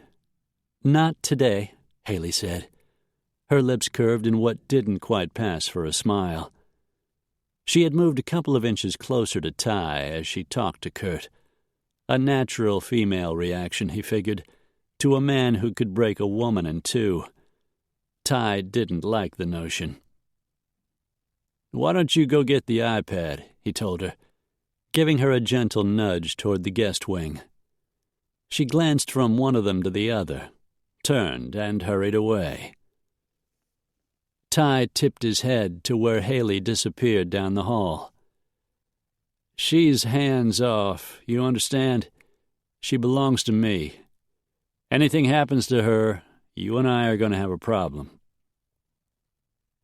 Not today, Haley said. Her lips curved in what didn't quite pass for a smile. She had moved a couple of inches closer to Ty as she talked to Kurt. A natural female reaction, he figured, to a man who could break a woman in two. Ty didn't like the notion. Why don't you go get the iPad, he told her, giving her a gentle nudge toward the guest wing. She glanced from one of them to the other, turned, and hurried away. Ty tipped his head to where Haley disappeared down the hall. She's hands off, you understand? She belongs to me. Anything happens to her, you and I are going to have a problem.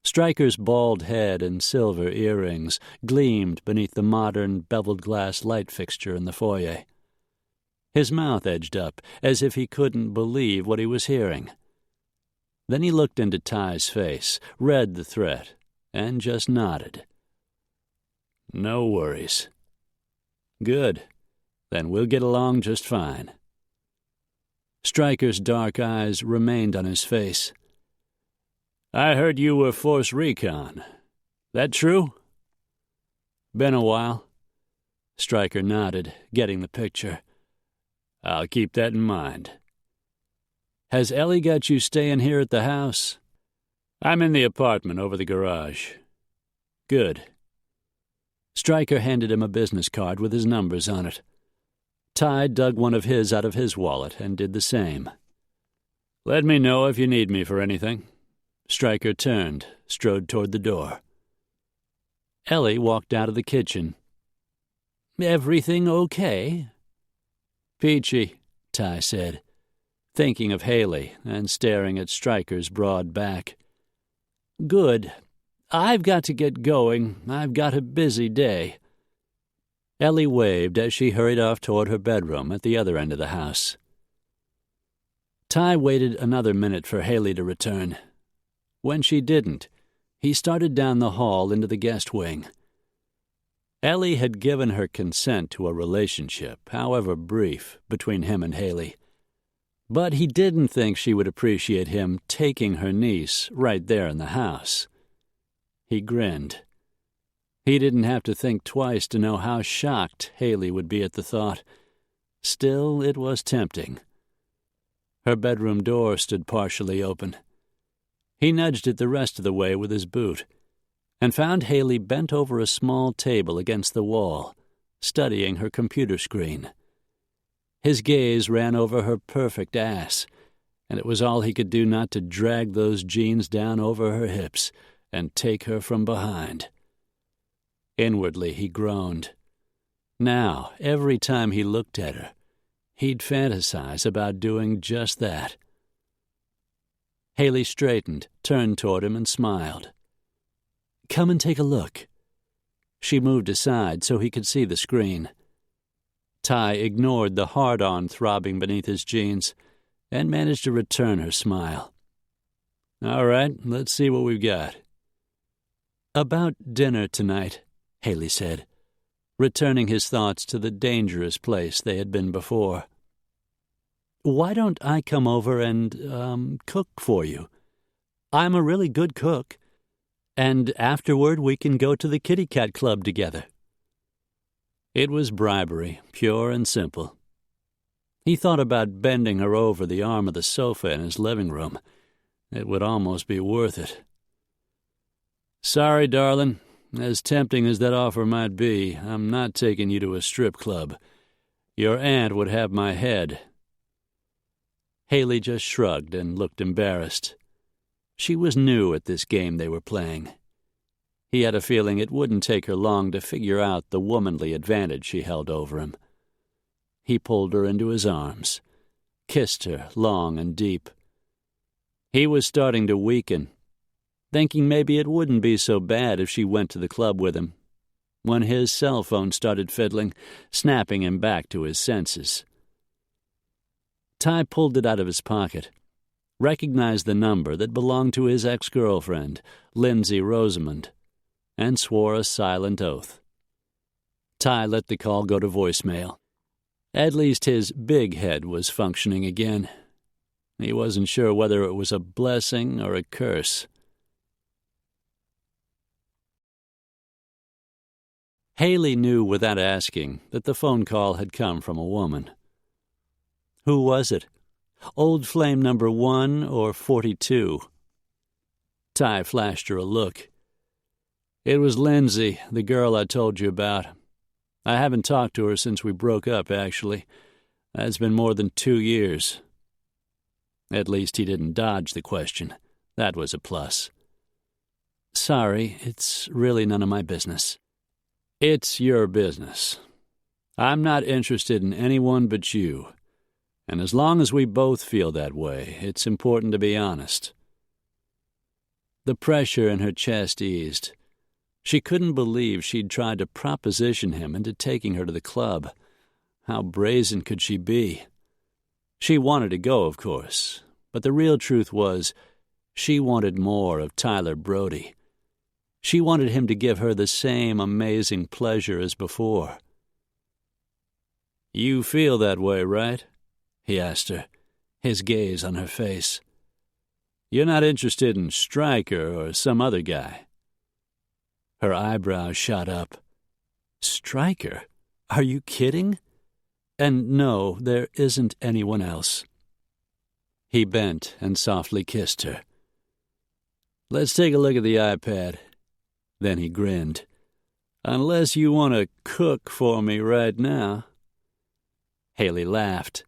Stryker's bald head and silver earrings gleamed beneath the modern beveled glass light fixture in the foyer. His mouth edged up, as if he couldn't believe what he was hearing. Then he looked into Ty's face, read the threat, and just nodded. No worries. Good. Then we'll get along just fine. Stryker's dark eyes remained on his face. I heard you were Force Recon. That true? Been a while. Stryker nodded, getting the picture. I'll keep that in mind. Has Ellie got you staying here at the house? I'm in the apartment over the garage. Good, Stryker handed him a business card with his numbers on it. Ty dug one of his out of his wallet and did the same. "Let me know if you need me for anything." Stryker turned, strode toward the door. Ellie walked out of the kitchen. "Everything okay?" "Peachy," Ty said, thinking of Haley and staring at Stryker's broad back. "Good. I've got to get going. I've got a busy day." Ellie waved as she hurried off toward her bedroom at the other end of the house. Ty waited another minute for Haley to return. When she didn't, he started down the hall into the guest wing. Ellie had given her consent to a relationship, however brief, between him and Haley. But he didn't think she would appreciate him taking her niece right there in the house. He grinned. He didn't have to think twice to know how shocked Haley would be at the thought. Still, it was tempting. Her bedroom door stood partially open. He nudged it the rest of the way with his boot, and found Haley bent over a small table against the wall, studying her computer screen. His gaze ran over her perfect ass, and it was all he could do not to drag those jeans down over her hips and take her from behind. Inwardly, he groaned. Now, every time he looked at her, he'd fantasize about doing just that. Haley straightened, turned toward him, and smiled. "Come and take a look." She moved aside so he could see the screen. Ty ignored the hard-on throbbing beneath his jeans and managed to return her smile. "All right, let's see what we've got." "About dinner tonight," Haley said, returning his thoughts to the dangerous place they had been before. "Why don't I come over and, cook for you? I'm a really good cook. And afterward we can go to the kitty cat club together." It was bribery, pure and simple. He thought about bending her over the arm of the sofa in his living room. It would almost be worth it. "Sorry, darling. As tempting as that offer might be, I'm not taking you to a strip club. Your aunt would have my head." Haley just shrugged and looked embarrassed. She was new at this game they were playing. He had a feeling it wouldn't take her long to figure out the womanly advantage she held over him. He pulled her into his arms, kissed her long and deep. He was starting to weaken, thinking maybe it wouldn't be so bad if she went to the club with him, when his cell phone started fiddling, snapping him back to his senses. Ty pulled it out of his pocket, recognized the number that belonged to his ex-girlfriend, Lindsay Rosamond, and swore a silent oath. Ty let the call go to voicemail. At least his big head was functioning again. He wasn't sure whether it was a blessing or a curse. Haley knew without asking that the phone call had come from a woman. Who was it? Old flame number 1 or 42? Ty flashed her a look. "It was Lindsay, the girl I told you about. I haven't talked to her since we broke up, actually. That's been more than 2 years. At least he didn't dodge the question. That was a plus. "Sorry, it's really none of my business." "It's your business. I'm not interested in anyone but you. And as long as we both feel that way, it's important to be honest." The pressure in her chest eased. She couldn't believe she'd tried to proposition him into taking her to the club. How brazen could she be? She wanted to go, of course, but the real truth was she wanted more of Tyler Brody. She wanted him to give her the same amazing pleasure as before. "You feel that way, right?" he asked her, his gaze on her face. "You're not interested in Stryker or some other guy?" Her eyebrows shot up. "Stryker? Are you kidding? And no, there isn't anyone else." He bent and softly kissed her. "Let's take a look at the iPad." Then he grinned. Unless you want to cook for me right now. Haley laughed.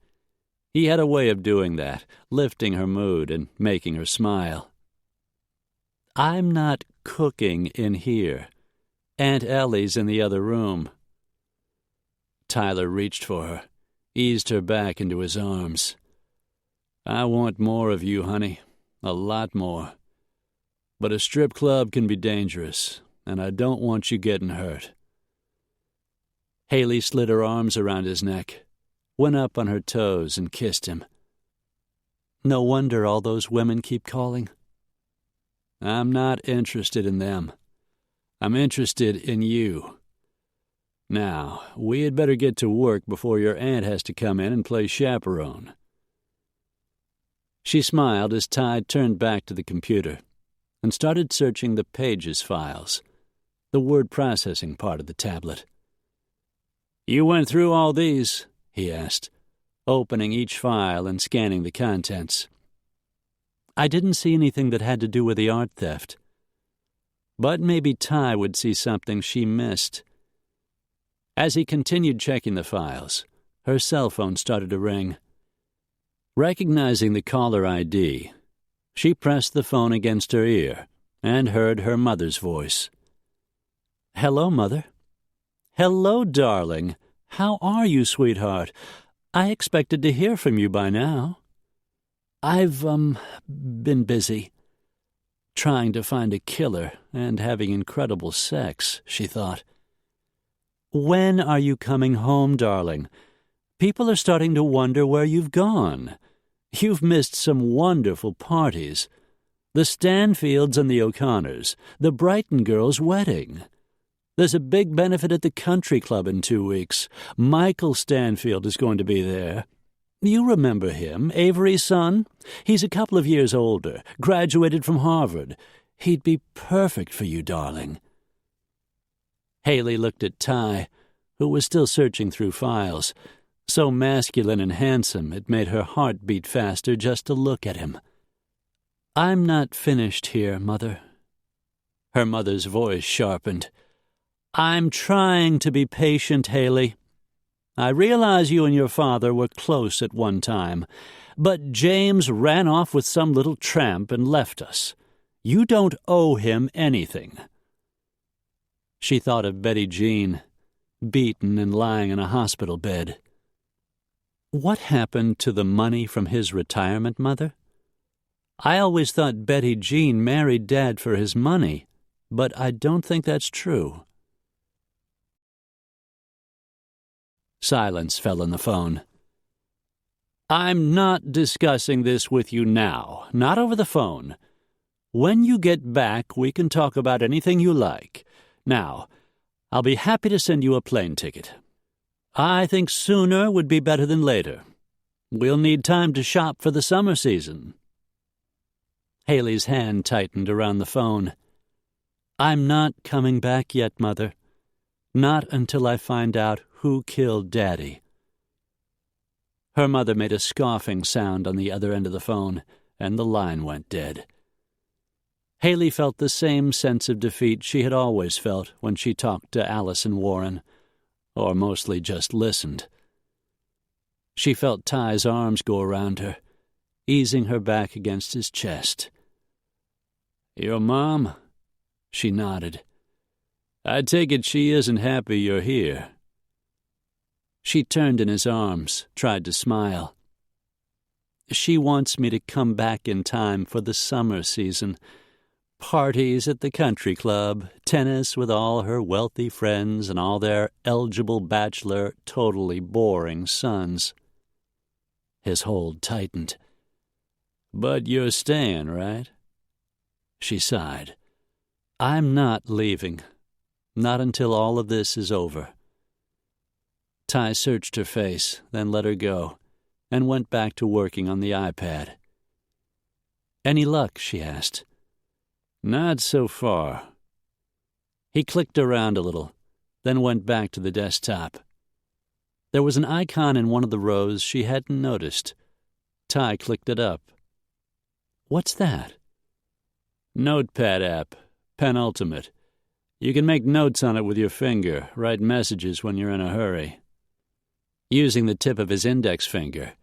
He had a way of doing that, lifting her mood and making her smile. I'm not cooking in here. Aunt Ellie's in the other room. Tyler reached for her, eased her back into his arms. I want more of you, honey. A lot more. But a strip club can be dangerous, and I don't want you getting hurt. Haley slid her arms around his neck, went up on her toes and kissed him. No wonder all those women keep calling. I'm not interested in them. I'm interested in you. Now, we had better get to work before your aunt has to come in and play chaperone. She smiled as Ty turned back to the computer and started searching the Pages files, the word processing part of the tablet. You went through all these? He asked, opening each file and scanning the contents. I didn't see anything that had to do with the art theft. But maybe Ty would see something she missed. As he continued checking the files, her cell phone started to ring. Recognizing the caller ID, she pressed the phone against her ear and heard her mother's voice. Hello, Mother. Hello, darling. How are you, sweetheart? I expected to hear from you by now. I've, been busy. Trying to find a killer and having incredible sex, she thought. When are you coming home, darling? People are starting to wonder where you've gone. You've missed some wonderful parties. The Stanfields and the O'Connors, the Brighton girls' wedding. There's a big benefit at the country club in 2 weeks. Michael Stanfield is going to be there. You remember him, Avery's son? He's a couple of years older, graduated from Harvard. He'd be perfect for you, darling. Haley looked at Ty, who was still searching through files. So masculine and handsome, it made her heart beat faster just to look at him. I'm not finished here, Mother. Her mother's voice sharpened. I'm trying to be patient, Haley. I realize you and your father were close at one time, but James ran off with some little tramp and left us. You don't owe him anything. She thought of Betty Jean, beaten and lying in a hospital bed. What happened to the money from his retirement, Mother? I always thought Betty Jean married Dad for his money, but I don't think that's true. Silence fell on the phone. I'm not discussing this with you now, not over the phone. When you get back, we can talk about anything you like. Now, I'll be happy to send you a plane ticket. I think sooner would be better than later. We'll need time to shop for the summer season. Haley's hand tightened around the phone. I'm not coming back yet, Mother. Not until I find out who killed Daddy. Her mother made a scoffing sound on the other end of the phone, and the line went dead. Haley felt the same sense of defeat she had always felt when she talked to Allison Warren, or mostly just listened. She felt Ty's arms go around her, easing her back against his chest. Your mom? She nodded. I take it she isn't happy you're here. She turned in his arms, tried to smile. She wants me to come back in time for the summer season. Parties at the country club, tennis with all her wealthy friends and all their eligible bachelor, totally boring sons. His hold tightened. But you're staying, right? She sighed. I'm not leaving. Not until all of this is over. Ty searched her face, then let her go, and went back to working on the iPad. Any luck? She asked. Not so far. He clicked around a little, then went back to the desktop. There was an icon in one of the rows she hadn't noticed. Ty clicked it up. What's that? Notepad app, Penultimate. You can make notes on it with your finger, write messages when you're in a hurry. Using the tip of his index finger,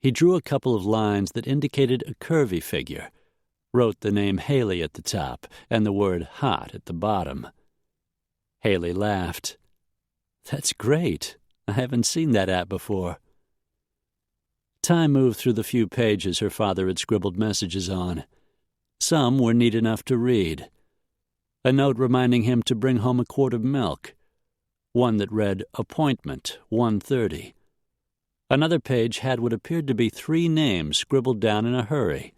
he drew a couple of lines that indicated a curvy figure, wrote the name Haley at the top and the word hot at the bottom. Haley laughed. That's great. I haven't seen that app before. Ty moved through the few pages her father had scribbled messages on. Some were neat enough to read. A note reminding him to bring home a quart of milk. One that read, appointment, 1:30. Another page had what appeared to be 3 names scribbled down in a hurry.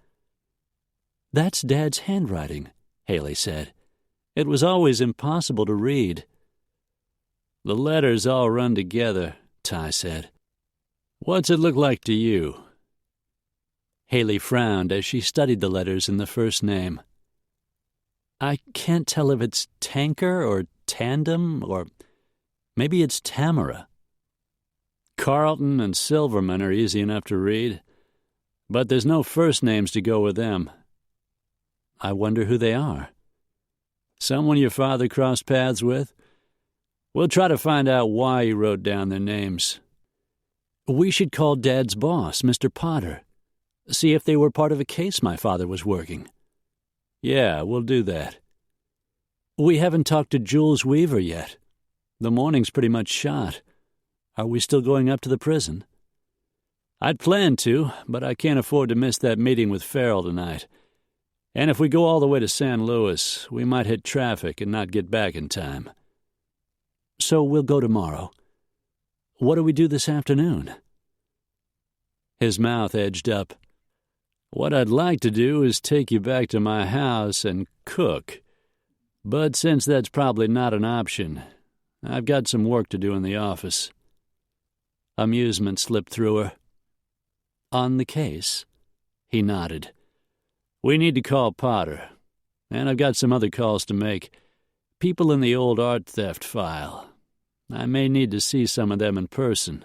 That's Dad's handwriting, Haley said. It was always impossible to read. The letters all run together, Ty said. What's it look like to you? Haley frowned as she studied the letters in the first name. I can't tell if it's tanker or tandem or maybe it's Tamara. Carlton and Silverman are easy enough to read, but there's no first names to go with them. I wonder who they are. Someone your father crossed paths with? We'll try to find out why he wrote down their names. We should call Dad's boss, Mr. Potter. See if they were part of a case my father was working. Yeah, we'll do that. We haven't talked to Jules Weaver yet. The morning's pretty much shot. Are we still going up to the prison? I'd planned to, but I can't afford to miss that meeting with Farrell tonight. And if we go all the way to San Luis, we might hit traffic and not get back in time. So we'll go tomorrow. What do we do this afternoon? His mouth edged up. What I'd like to do is take you back to my house and cook. But since that's probably not an option, I've got some work to do in the office. Amusement slipped through her. On the case? He nodded. We need to call Potter, and I've got some other calls to make. People in the old art theft file. I may need to see some of them in person.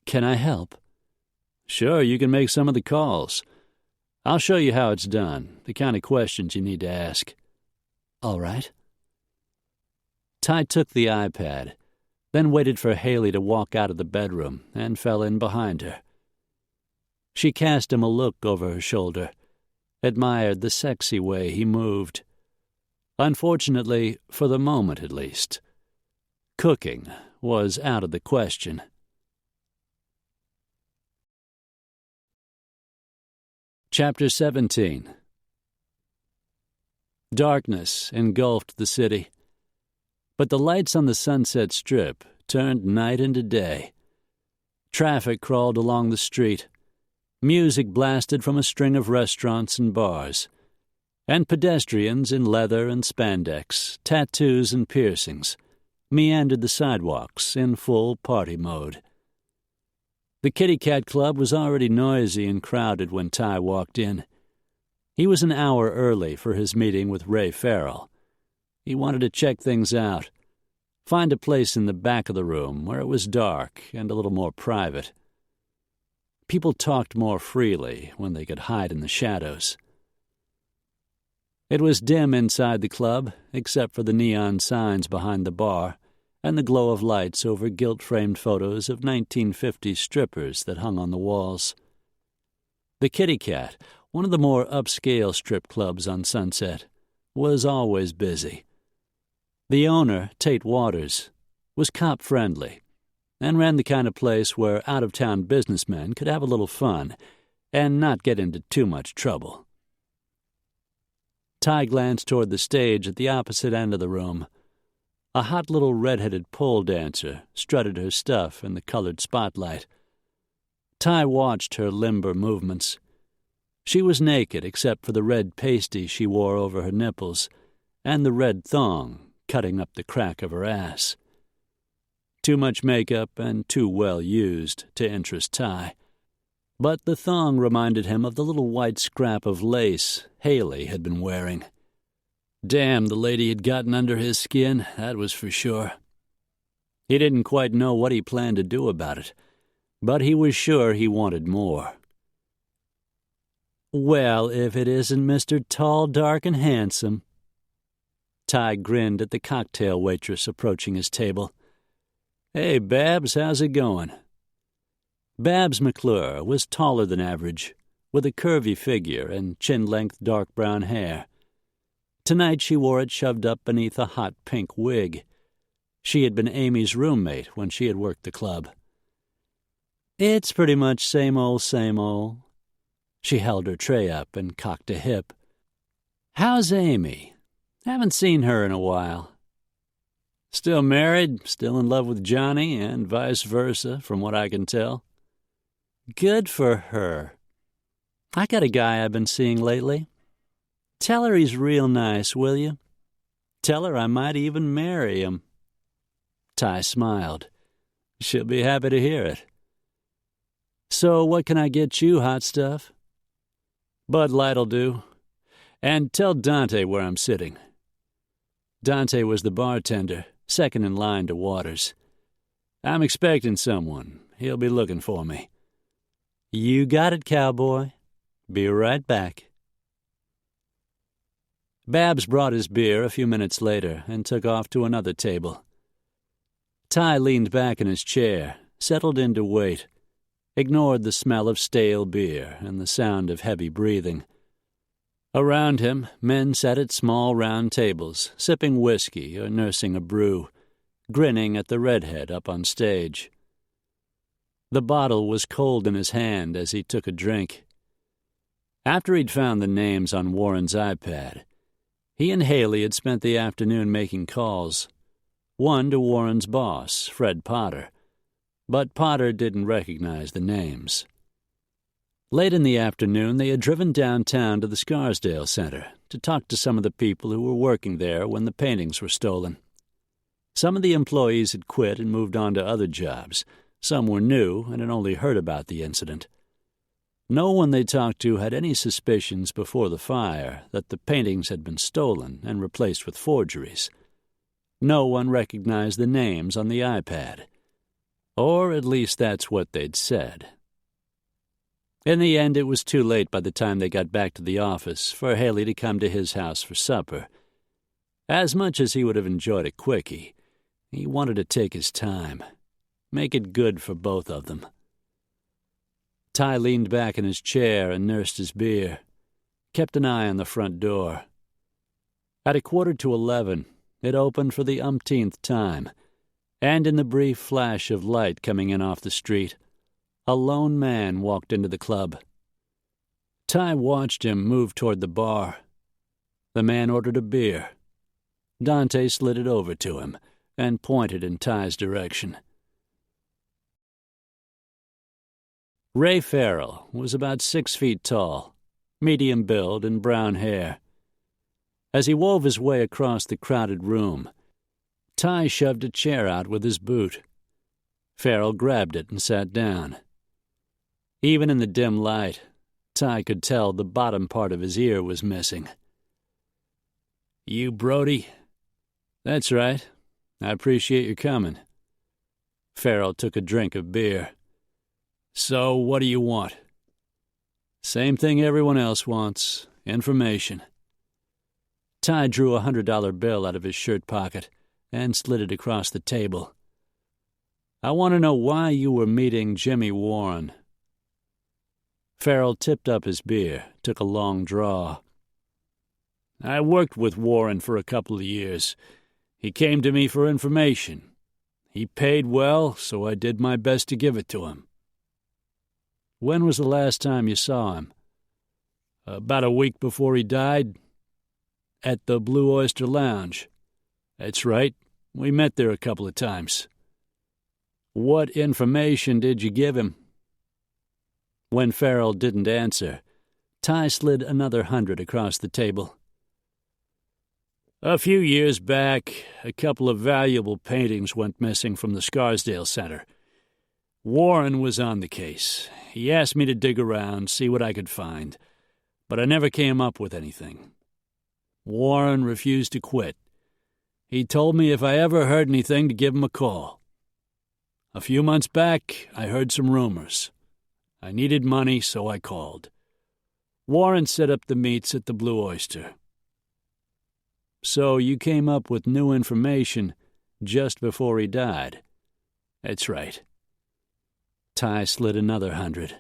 Can I help? Sure, you can make some of the calls. I'll show you how it's done, the kind of questions you need to ask. All right. Ty took the iPad, then waited for Haley to walk out of the bedroom and fell in behind her. She cast him a look over her shoulder, admired the sexy way he moved. Unfortunately, for the moment at least, cooking was out of the question. Chapter 17. Darkness engulfed the city, but the lights on the Sunset Strip turned night into day. Traffic crawled along the street. Music blasted from a string of restaurants and bars, and pedestrians in leather and spandex, tattoos and piercings, meandered the sidewalks in full party mode. The Kitty Cat Club was already noisy and crowded when Ty walked in. He was an hour early for his meeting with Ray Farrell. He wanted to check things out, find a place in the back of the room where it was dark and a little more private. People talked more freely when they could hide in the shadows. It was dim inside the club, except for the neon signs behind the bar and the glow of lights over gilt-framed photos of 1950s strippers that hung on the walls. The Kitty Cat, one of the more upscale strip clubs on Sunset, was always busy. The owner, Tate Waters, was cop-friendly and ran the kind of place where out-of-town businessmen could have a little fun and not get into too much trouble. Ty glanced toward the stage at the opposite end of the room. A hot little red-headed pole dancer strutted her stuff in the colored spotlight. Ty watched her limber movements. She was naked except for the red pasty she wore over her nipples and the red thong cutting up the crack of her ass. Too much makeup and too well used to interest Ty. But the thong reminded him of the little white scrap of lace Haley had been wearing. Damn, the lady had gotten under his skin, that was for sure. He didn't quite know what he planned to do about it, but he was sure he wanted more. Well, if it isn't Mr. Tall, Dark, and Handsome. Ty grinned at the cocktail waitress approaching his table. "Hey, Babs, how's it going?" Babs McClure was taller than average, with a curvy figure and chin-length dark brown hair. Tonight she wore it shoved up beneath a hot pink wig. She had been Amy's roommate when she had worked the club. "It's pretty much same old, same old." She held her tray up and cocked a hip. "How's Amy? Haven't seen her in a while." "Still married, still in love with Johnny, and vice versa, from what I can tell." "Good for her. I got a guy I've been seeing lately. Tell her he's real nice, will you? Tell her I might even marry him." Ty smiled. "She'll be happy to hear it." "So what can I get you, hot stuff?" "Bud Light'll do. And tell Dante where I'm sitting." Dante was the bartender, second in line to Waters. "I'm expecting someone. He'll be looking for me." "You got it, cowboy. Be right back." Babs brought his beer a few minutes later and took off to another table. Ty leaned back in his chair, settled in to wait, ignored the smell of stale beer and the sound of heavy breathing. Around him, men sat at small round tables, sipping whiskey or nursing a brew, grinning at the redhead up on stage. The bottle was cold in his hand as he took a drink. After he'd found the names on Warren's iPad, he and Haley had spent the afternoon making calls, one to Warren's boss, Fred Potter, but Potter didn't recognize the names. Late in the afternoon, they had driven downtown to the Scarsdale Center to talk to some of the people who were working there when the paintings were stolen. Some of the employees had quit and moved on to other jobs. Some were new and had only heard about the incident. No one they talked to had any suspicions before the fire that the paintings had been stolen and replaced with forgeries. No one recognized the names on the iPad. Or at least that's what they'd said. In the end, it was too late by the time they got back to the office for Haley to come to his house for supper. As much as he would have enjoyed a quickie, he wanted to take his time, make it good for both of them. Ty leaned back in his chair and nursed his beer, kept an eye on the front door. At 11:15, it opened for the umpteenth time, and in the brief flash of light coming in off the street, a lone man walked into the club. Ty watched him move toward the bar. The man ordered a beer. Dante slid it over to him and pointed in Ty's direction. Ray Farrell was about 6 feet tall, medium build and brown hair. As he wove his way across the crowded room, Ty shoved a chair out with his boot. Farrell grabbed it and sat down. Even in the dim light, Ty could tell the bottom part of his ear was missing. "You Brody?" "That's right. I appreciate your coming." Farrell took a drink of beer. "So, what do you want?" "Same thing everyone else wants. Information." Ty drew a $100 bill out of his shirt pocket and slid it across the table. "I want to know why you were meeting Jimmy Warren." Farrell tipped up his beer, took a long draw. "I worked with Warren for a couple of years. He came to me for information. He paid well, so I did my best to give it to him." "When was the last time you saw him?" "About a week before he died. At the Blue Oyster Lounge." "That's right. We met there a couple of times." "What information did you give him?" When Farrell didn't answer, Ty slid another 100 across the table. "A few years back, a couple of valuable paintings went missing from the Scarsdale Center. Warren was on the case. He asked me to dig around, see what I could find, but I never came up with anything. Warren refused to quit. He told me if I ever heard anything to give him a call. A few months back, I heard some rumors. I needed money, so I called. Warren set up the meets at the Blue Oyster." So you came up with new information just before he died. That's right. Ty slid another 100.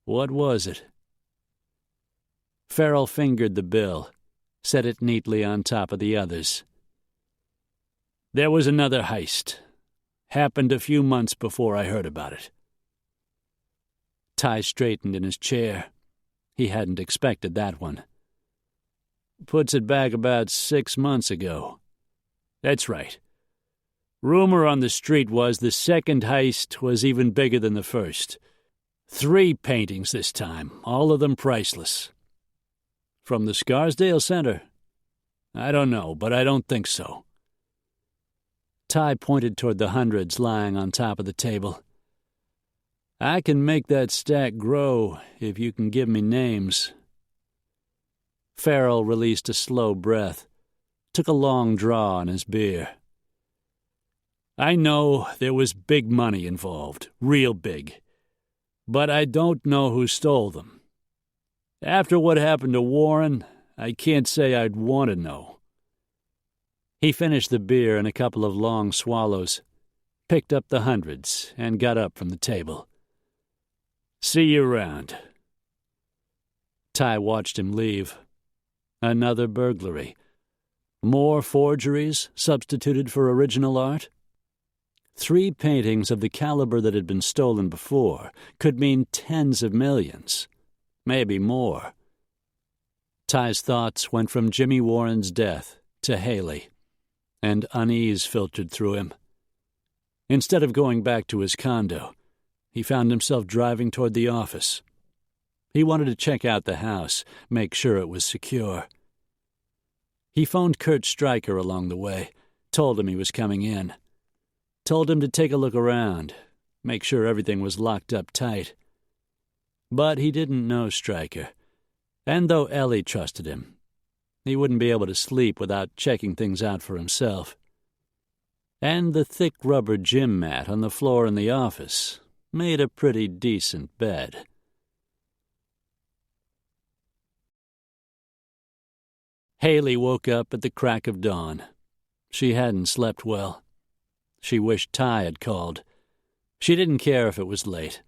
What was it? Farrell fingered the bill, set it neatly on top of the others. There was another heist. Happened a few months before I heard about it. Ty straightened in his chair. He hadn't expected that one. Puts it back about 6 months ago. That's right. Rumor on the street was the second heist was even bigger than the first. 3 paintings this time, all of them priceless. From the Scarsdale Center? I don't know, but I don't think so. Ty pointed toward the hundreds lying on top of the table. I can make that stack grow if you can give me names. Farrell released a slow breath, took a long draw on his beer. I know there was big money involved, real big, but I don't know who stole them. After what happened to Warren, I can't say I'd want to know. He finished the beer in a couple of long swallows, picked up the hundreds, and got up from the table. See you around. Ty watched him leave. Another burglary. More forgeries substituted for original art? 3 paintings of the caliber that had been stolen before could mean tens of millions, maybe more. Ty's thoughts went from Jimmy Warren's death to Haley, and unease filtered through him. Instead of going back to his condo, he found himself driving toward the office. He wanted to check out the house, make sure it was secure. He phoned Kurt Stryker along the way, told him he was coming in. Told him to take a look around, make sure everything was locked up tight. But he didn't know Stryker, and though Ellie trusted him, he wouldn't be able to sleep without checking things out for himself. And the thick rubber gym mat on the floor in the office made a pretty decent bed. Haley woke up at the crack of dawn. She hadn't slept well. She wished Ty had called. She didn't care if it was late.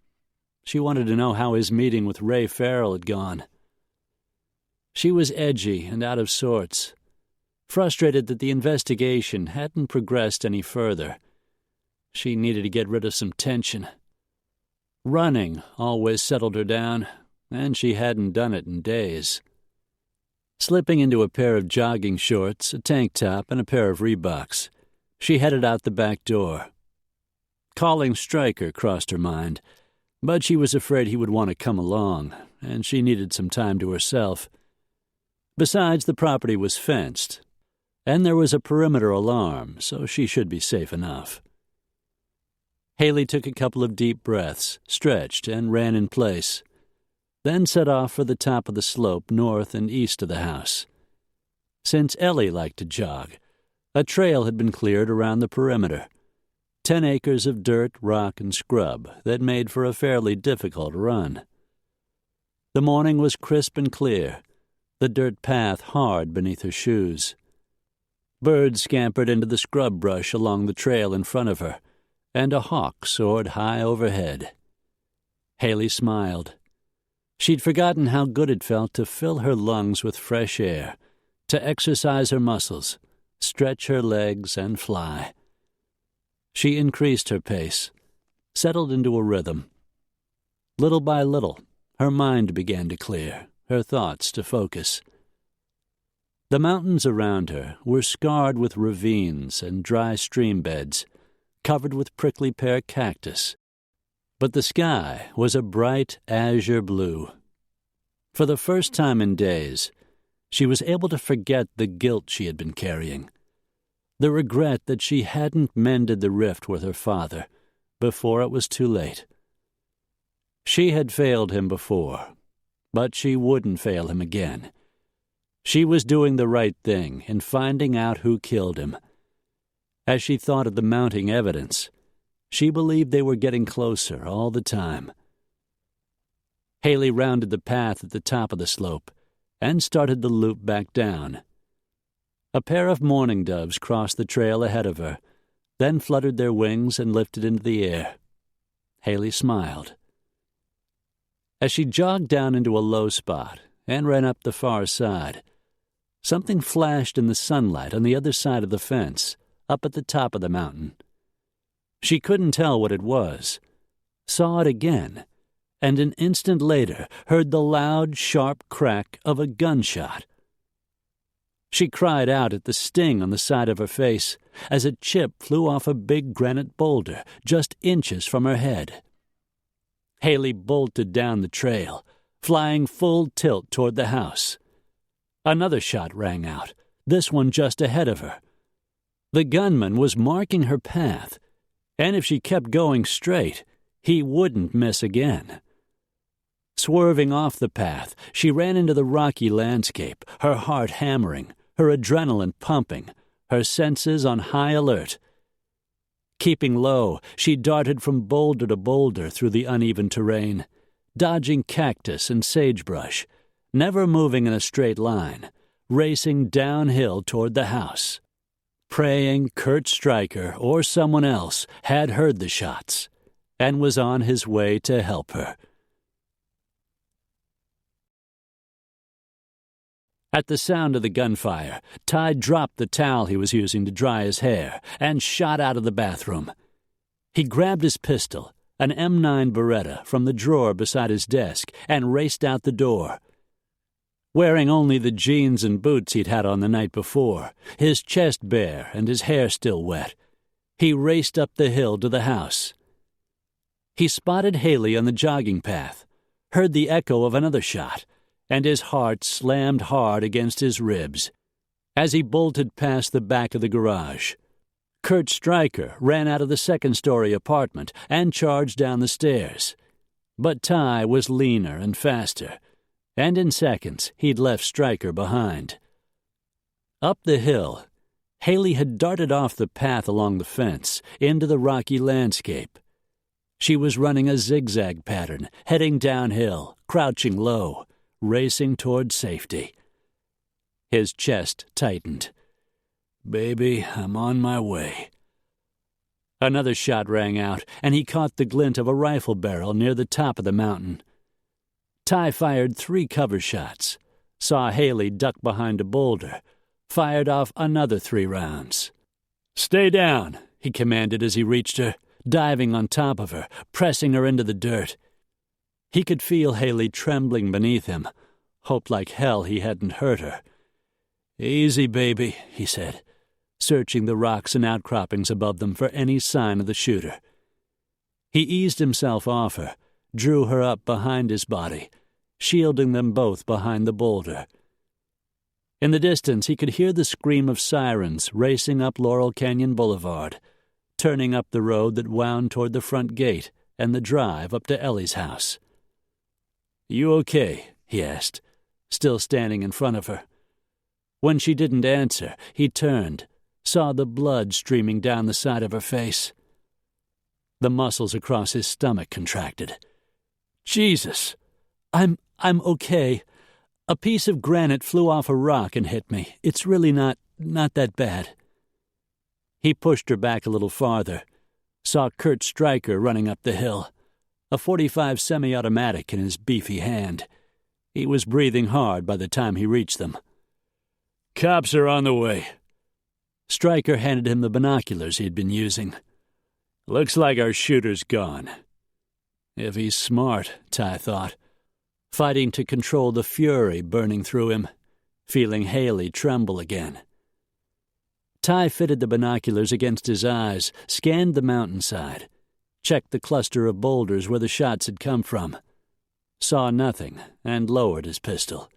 She wanted to know how his meeting with Ray Farrell had gone. She was edgy and out of sorts, frustrated that the investigation hadn't progressed any further. She needed to get rid of some tension. Running always settled her down, and she hadn't done it in days. Slipping into a pair of jogging shorts, a tank top, and a pair of Reeboks, she headed out the back door. Calling Stryker crossed her mind, but she was afraid he would want to come along, and she needed some time to herself. Besides, the property was fenced, and there was a perimeter alarm, so she should be safe enough. Haley took a couple of deep breaths, stretched, and ran in place, then set off for the top of the slope north and east of the house. Since Ellie liked to jog, a trail had been cleared around the perimeter, 10 acres of dirt, rock, and scrub that made for a fairly difficult run. The morning was crisp and clear, the dirt path hard beneath her shoes. Birds scampered into the scrub brush along the trail in front of her, and a hawk soared high overhead. Haley smiled. She'd forgotten how good it felt to fill her lungs with fresh air, to exercise her muscles, stretch her legs, and fly. She increased her pace, settled into a rhythm. Little by little, her mind began to clear, her thoughts to focus. The mountains around her were scarred with ravines and dry stream beds, covered with prickly pear cactus. But the sky was a bright azure blue. For the first time in days, she was able to forget the guilt she had been carrying, the regret that she hadn't mended the rift with her father before it was too late. She had failed him before, but she wouldn't fail him again. She was doing the right thing in finding out who killed him. As she thought of the mounting evidence, she believed they were getting closer all the time. Haley rounded the path at the top of the slope and started the loop back down. A pair of mourning doves crossed the trail ahead of her, then fluttered their wings and lifted into the air. Haley smiled. As she jogged down into a low spot and ran up the far side, something flashed in the sunlight on the other side of the fence, up at the top of the mountain. She couldn't tell what it was, saw it again, and an instant later heard the loud, sharp crack of a gunshot. She cried out at the sting on the side of her face as a chip flew off a big granite boulder just inches from her head. Haley bolted down the trail, flying full tilt toward the house. Another shot rang out, this one just ahead of her. The gunman was marking her path, and if she kept going straight, he wouldn't miss again. Swerving off the path, she ran into the rocky landscape, her heart hammering, her adrenaline pumping, her senses on high alert. Keeping low, she darted from boulder to boulder through the uneven terrain, dodging cactus and sagebrush, never moving in a straight line, racing downhill toward the house, praying Kurt Stryker or someone else had heard the shots and was on his way to help her. At the sound of the gunfire, Ty dropped the towel he was using to dry his hair and shot out of the bathroom. He grabbed his pistol, an M9 Beretta, from the drawer beside his desk and raced out the door. Wearing only the jeans and boots he'd had on the night before, his chest bare and his hair still wet, he raced up the hill to the house. He spotted Haley on the jogging path, heard the echo of another shot, and his heart slammed hard against his ribs. As he bolted past the back of the garage, Kurt Stryker ran out of the second-story apartment and charged down the stairs. But Ty was leaner and faster, and in seconds he'd left Stryker behind. Up the hill, Haley had darted off the path along the fence into the rocky landscape. She was running a zigzag pattern, heading downhill, crouching low, racing toward safety. His chest tightened. "Baby, I'm on my way." Another shot rang out, and he caught the glint of a rifle barrel near the top of the mountain. Ty fired 3 cover shots, saw Haley duck behind a boulder, fired off another 3 rounds. "Stay down," he commanded as he reached her, diving on top of her, pressing her into the dirt. He could feel Haley trembling beneath him, hoped like hell he hadn't hurt her. "Easy, baby," he said, searching the rocks and outcroppings above them for any sign of the shooter. He eased himself off her, drew her up behind his body, shielding them both behind the boulder. In the distance, he could hear the scream of sirens racing up Laurel Canyon Boulevard, turning up the road that wound toward the front gate and the drive up to Ellie's house. "You okay?" he asked, still standing in front of her. When she didn't answer, he turned, saw the blood streaming down the side of her face. The muscles across his stomach contracted. "Jesus! I'm okay. A piece of granite flew off a rock and hit me. It's really not that bad." He pushed her back a little farther, saw Kurt Stryker running up the hill, a .45 semi-automatic in his beefy hand. He was breathing hard by the time he reached them. "Cops are on the way." Stryker handed him the binoculars he had been using. "Looks like our shooter's gone." If he's smart, Ty thought, fighting to control the fury burning through him, feeling Haley tremble again. Ty fitted the binoculars against his eyes, scanned the mountainside, checked the cluster of boulders where the shots had come from, saw nothing, and lowered his pistol.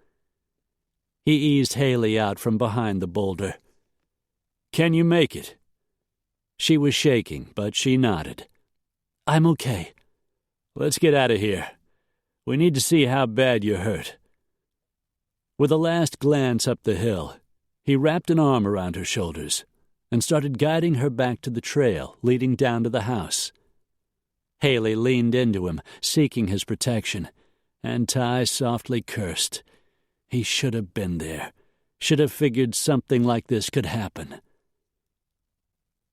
He eased Haley out from behind the boulder. "Can you make it?" She was shaking, but she nodded. "I'm okay." "Let's get out of here. We need to see how bad you're hurt." With a last glance up the hill, he wrapped an arm around her shoulders and started guiding her back to the trail leading down to the house. Haley leaned into him, seeking his protection, and Ty softly cursed. He should have been there. should have figured something like this could happen.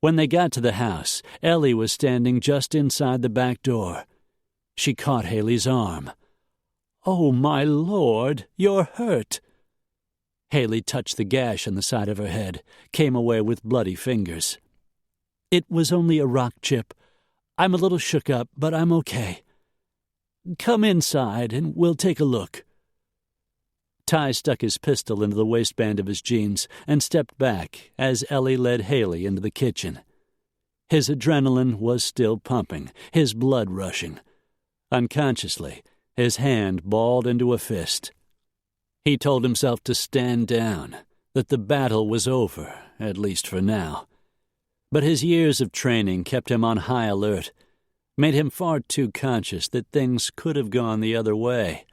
When they got to the house, Ellie was standing just inside the back door. She caught Haley's arm. "Oh, my Lord, you're hurt." Haley touched the gash on the side of her head, came away with bloody fingers. "It was only a rock chip. I'm a little shook up, but I'm okay. Come inside and we'll take a look." Ty stuck his pistol into the waistband of his jeans and stepped back as Ellie led Haley into the kitchen. His adrenaline was still pumping, his blood rushing. Unconsciously, his hand balled into a fist. He told himself to stand down, that the battle was over, at least for now. But his years of training kept him on high alert, made him far too conscious that things could have gone the other way,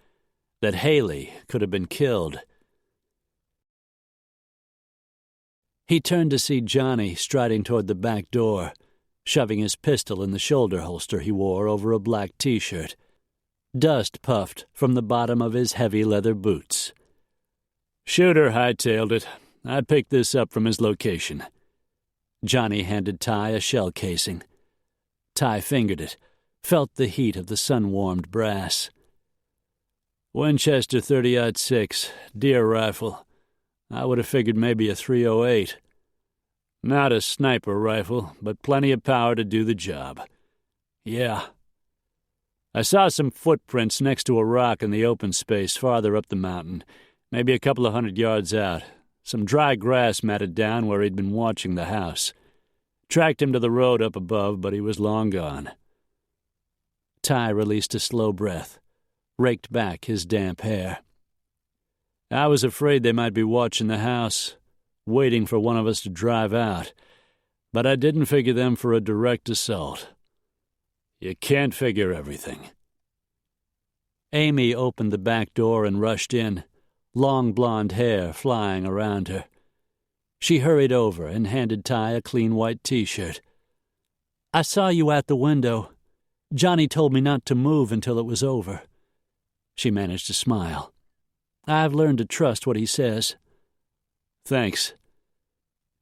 that Haley could have been killed. He turned to see Johnny striding toward the back door, shoving his pistol in the shoulder holster he wore over a black T-shirt. Dust puffed from the bottom of his heavy leather boots. "Shooter hightailed it. I picked this up from his location." Johnny handed Ty a shell casing. Ty fingered it, felt the heat of the sun-warmed brass. "Winchester 30-06, deer rifle. I would have figured maybe a 308. Not a sniper rifle, but plenty of power to do the job. Yeah. I saw some footprints next to a rock in the open space farther up the mountain, maybe a couple of 100 yards out. Some dry grass matted down where he'd been watching the house. Tracked him to the road up above, but he was long gone." Ty released a slow breath, raked back his damp hair. "I was afraid they might be watching the house, waiting for one of us to drive out, but I didn't figure them for a direct assault. You can't figure everything." Amy opened the back door and rushed in, long blonde hair flying around her. She hurried over and handed Ty a clean white T-shirt. "I saw you out the window. Johnny told me not to move until it was over." She managed to smile. "I've learned to trust what he says." "Thanks."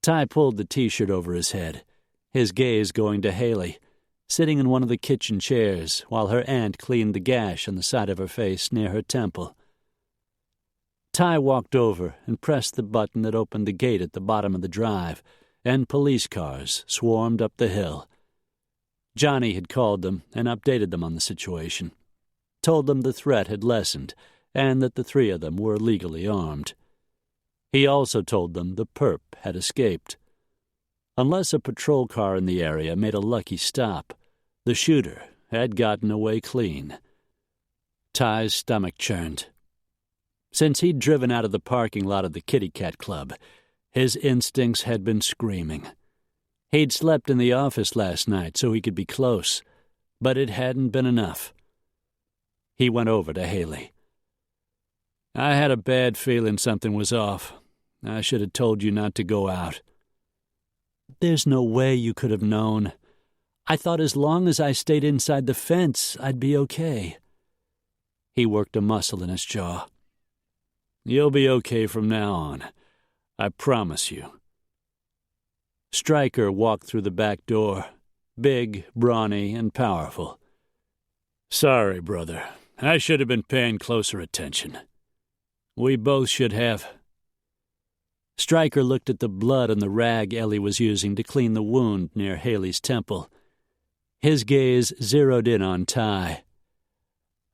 Ty pulled the T-shirt over his head, his gaze going to Haley, sitting in one of the kitchen chairs while her aunt cleaned the gash on the side of her face near her temple. Ty walked over and pressed the button that opened the gate at the bottom of the drive, and police cars swarmed up the hill. Johnny had called them and updated them on the situation, told them the threat had lessened and that the three of them were legally armed. He also told them the perp had escaped. Unless a patrol car in the area made a lucky stop, the shooter had gotten away clean. Ty's stomach churned. Since he'd driven out of the parking lot of the Kitty Cat Club, his instincts had been screaming. He'd slept in the office last night so he could be close, but it hadn't been enough. He went over to Haley. "I had a bad feeling something was off. I should have told you not to go out." "There's no way you could have known. I thought as long as I stayed inside the fence, I'd be okay." He worked a muscle in his jaw. "You'll be okay from now on. I promise you." Stryker walked through the back door, big, brawny, and powerful. "Sorry, brother. I should have been paying closer attention. We both should have." Stryker looked at the blood on the rag Ellie was using to clean the wound near Haley's temple. His gaze zeroed in on Ty.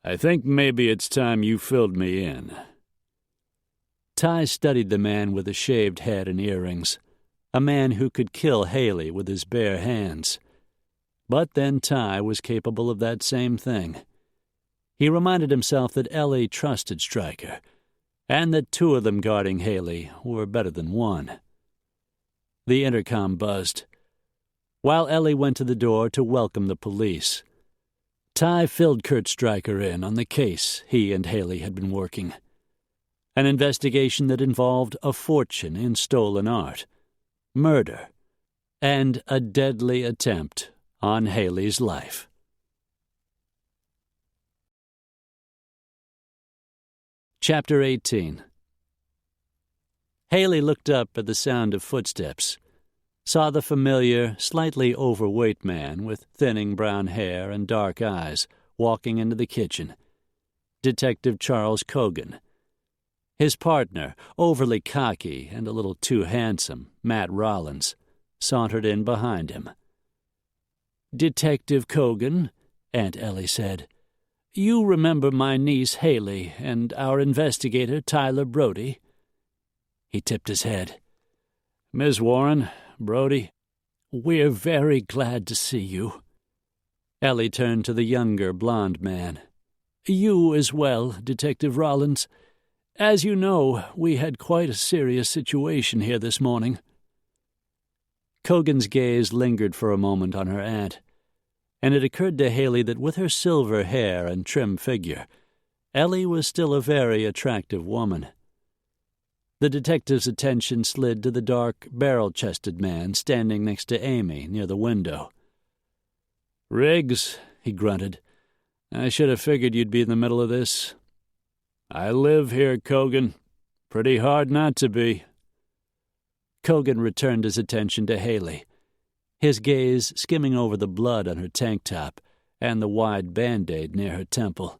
"I think maybe it's time you filled me in." Ty studied the man with a shaved head and earrings, a man who could kill Haley with his bare hands. But then Ty was capable of that same thing. He reminded himself that Ellie trusted Stryker, and that two of them guarding Haley were better than one. The intercom buzzed. While Ellie went to the door to welcome the police, Ty filled Kurt Stryker in on the case he and Haley had been working. An investigation that involved a fortune in stolen art, murder, and a deadly attempt on Haley's life. Chapter 18. Haley looked up at the sound of footsteps, saw the familiar, slightly overweight man with thinning brown hair and dark eyes walking into the kitchen, Detective Charles Cogan. His partner, overly cocky and a little too handsome, Matt Rollins, sauntered in behind him. "Detective Cogan," Aunt Ellie said, "you remember my niece Haley and our investigator Tyler Brody?" He tipped his head. "Miss Warren, Brody, we're very glad to see you." Ellie turned to the younger, blond man. "You as well, Detective Rollins. As you know, we had quite a serious situation here this morning." Cogan's gaze lingered for a moment on her aunt, and it occurred to Haley that with her silver hair and trim figure, Ellie was still a very attractive woman. The detective's attention slid to the dark, barrel-chested man standing next to Amy near the window. "Riggs," he grunted, "I should have figured you'd be in the middle of this." "I live here, Cogan. Pretty hard not to be." Cogan returned his attention to Haley, his gaze skimming over the blood on her tank top and the wide Band-Aid near her temple.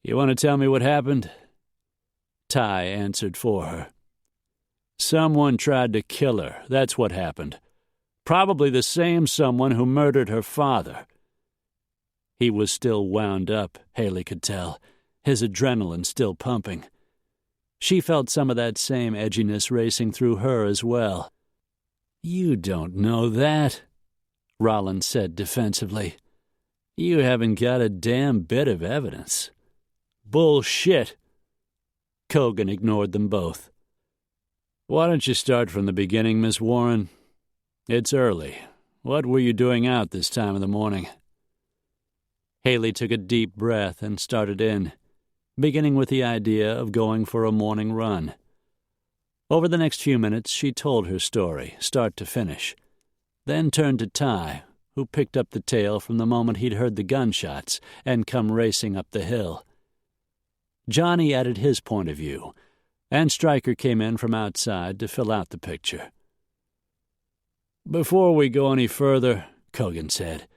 "You want to tell me what happened?" Ty answered for her. "Someone tried to kill her, that's what happened. Probably the same someone who murdered her father." He was still wound up, Haley could tell, his adrenaline still pumping. She felt some of that same edginess racing through her as well. "You don't know that," Rollins said defensively. "You haven't got a damn bit of evidence." "Bullshit." Cogan ignored them both. "Why don't you start from the beginning, Miss Warren? It's early. What were you doing out this time of the morning?" Haley took a deep breath and started in, beginning with the idea of going for a morning run. Over the next few minutes, she told her story, start to finish, then turned to Ty, who picked up the tale from the moment he'd heard the gunshots and come racing up the hill. Johnny added his point of view, and Stryker came in from outside to fill out the picture. "Before we go any further," Cogan said,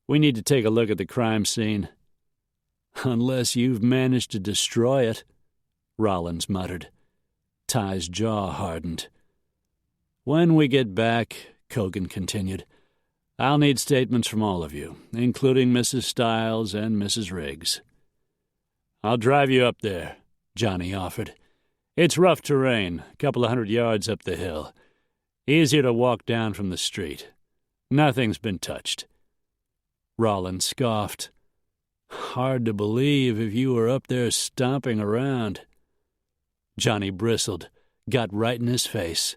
"we need to take a look at the crime scene." "Unless you've managed to destroy it," Rollins muttered. Ty's jaw hardened. "When we get back," Cogan continued, "I'll need statements from all of you, including Mrs. Stiles and Mrs. Riggs." "I'll drive you up there," Johnny offered. "It's rough terrain, a couple of 100 yards up the hill. Easier to walk down from the street. Nothing's been touched." Rollins scoffed. "Hard to believe if you were up there stomping around." Johnny bristled, got right in his face.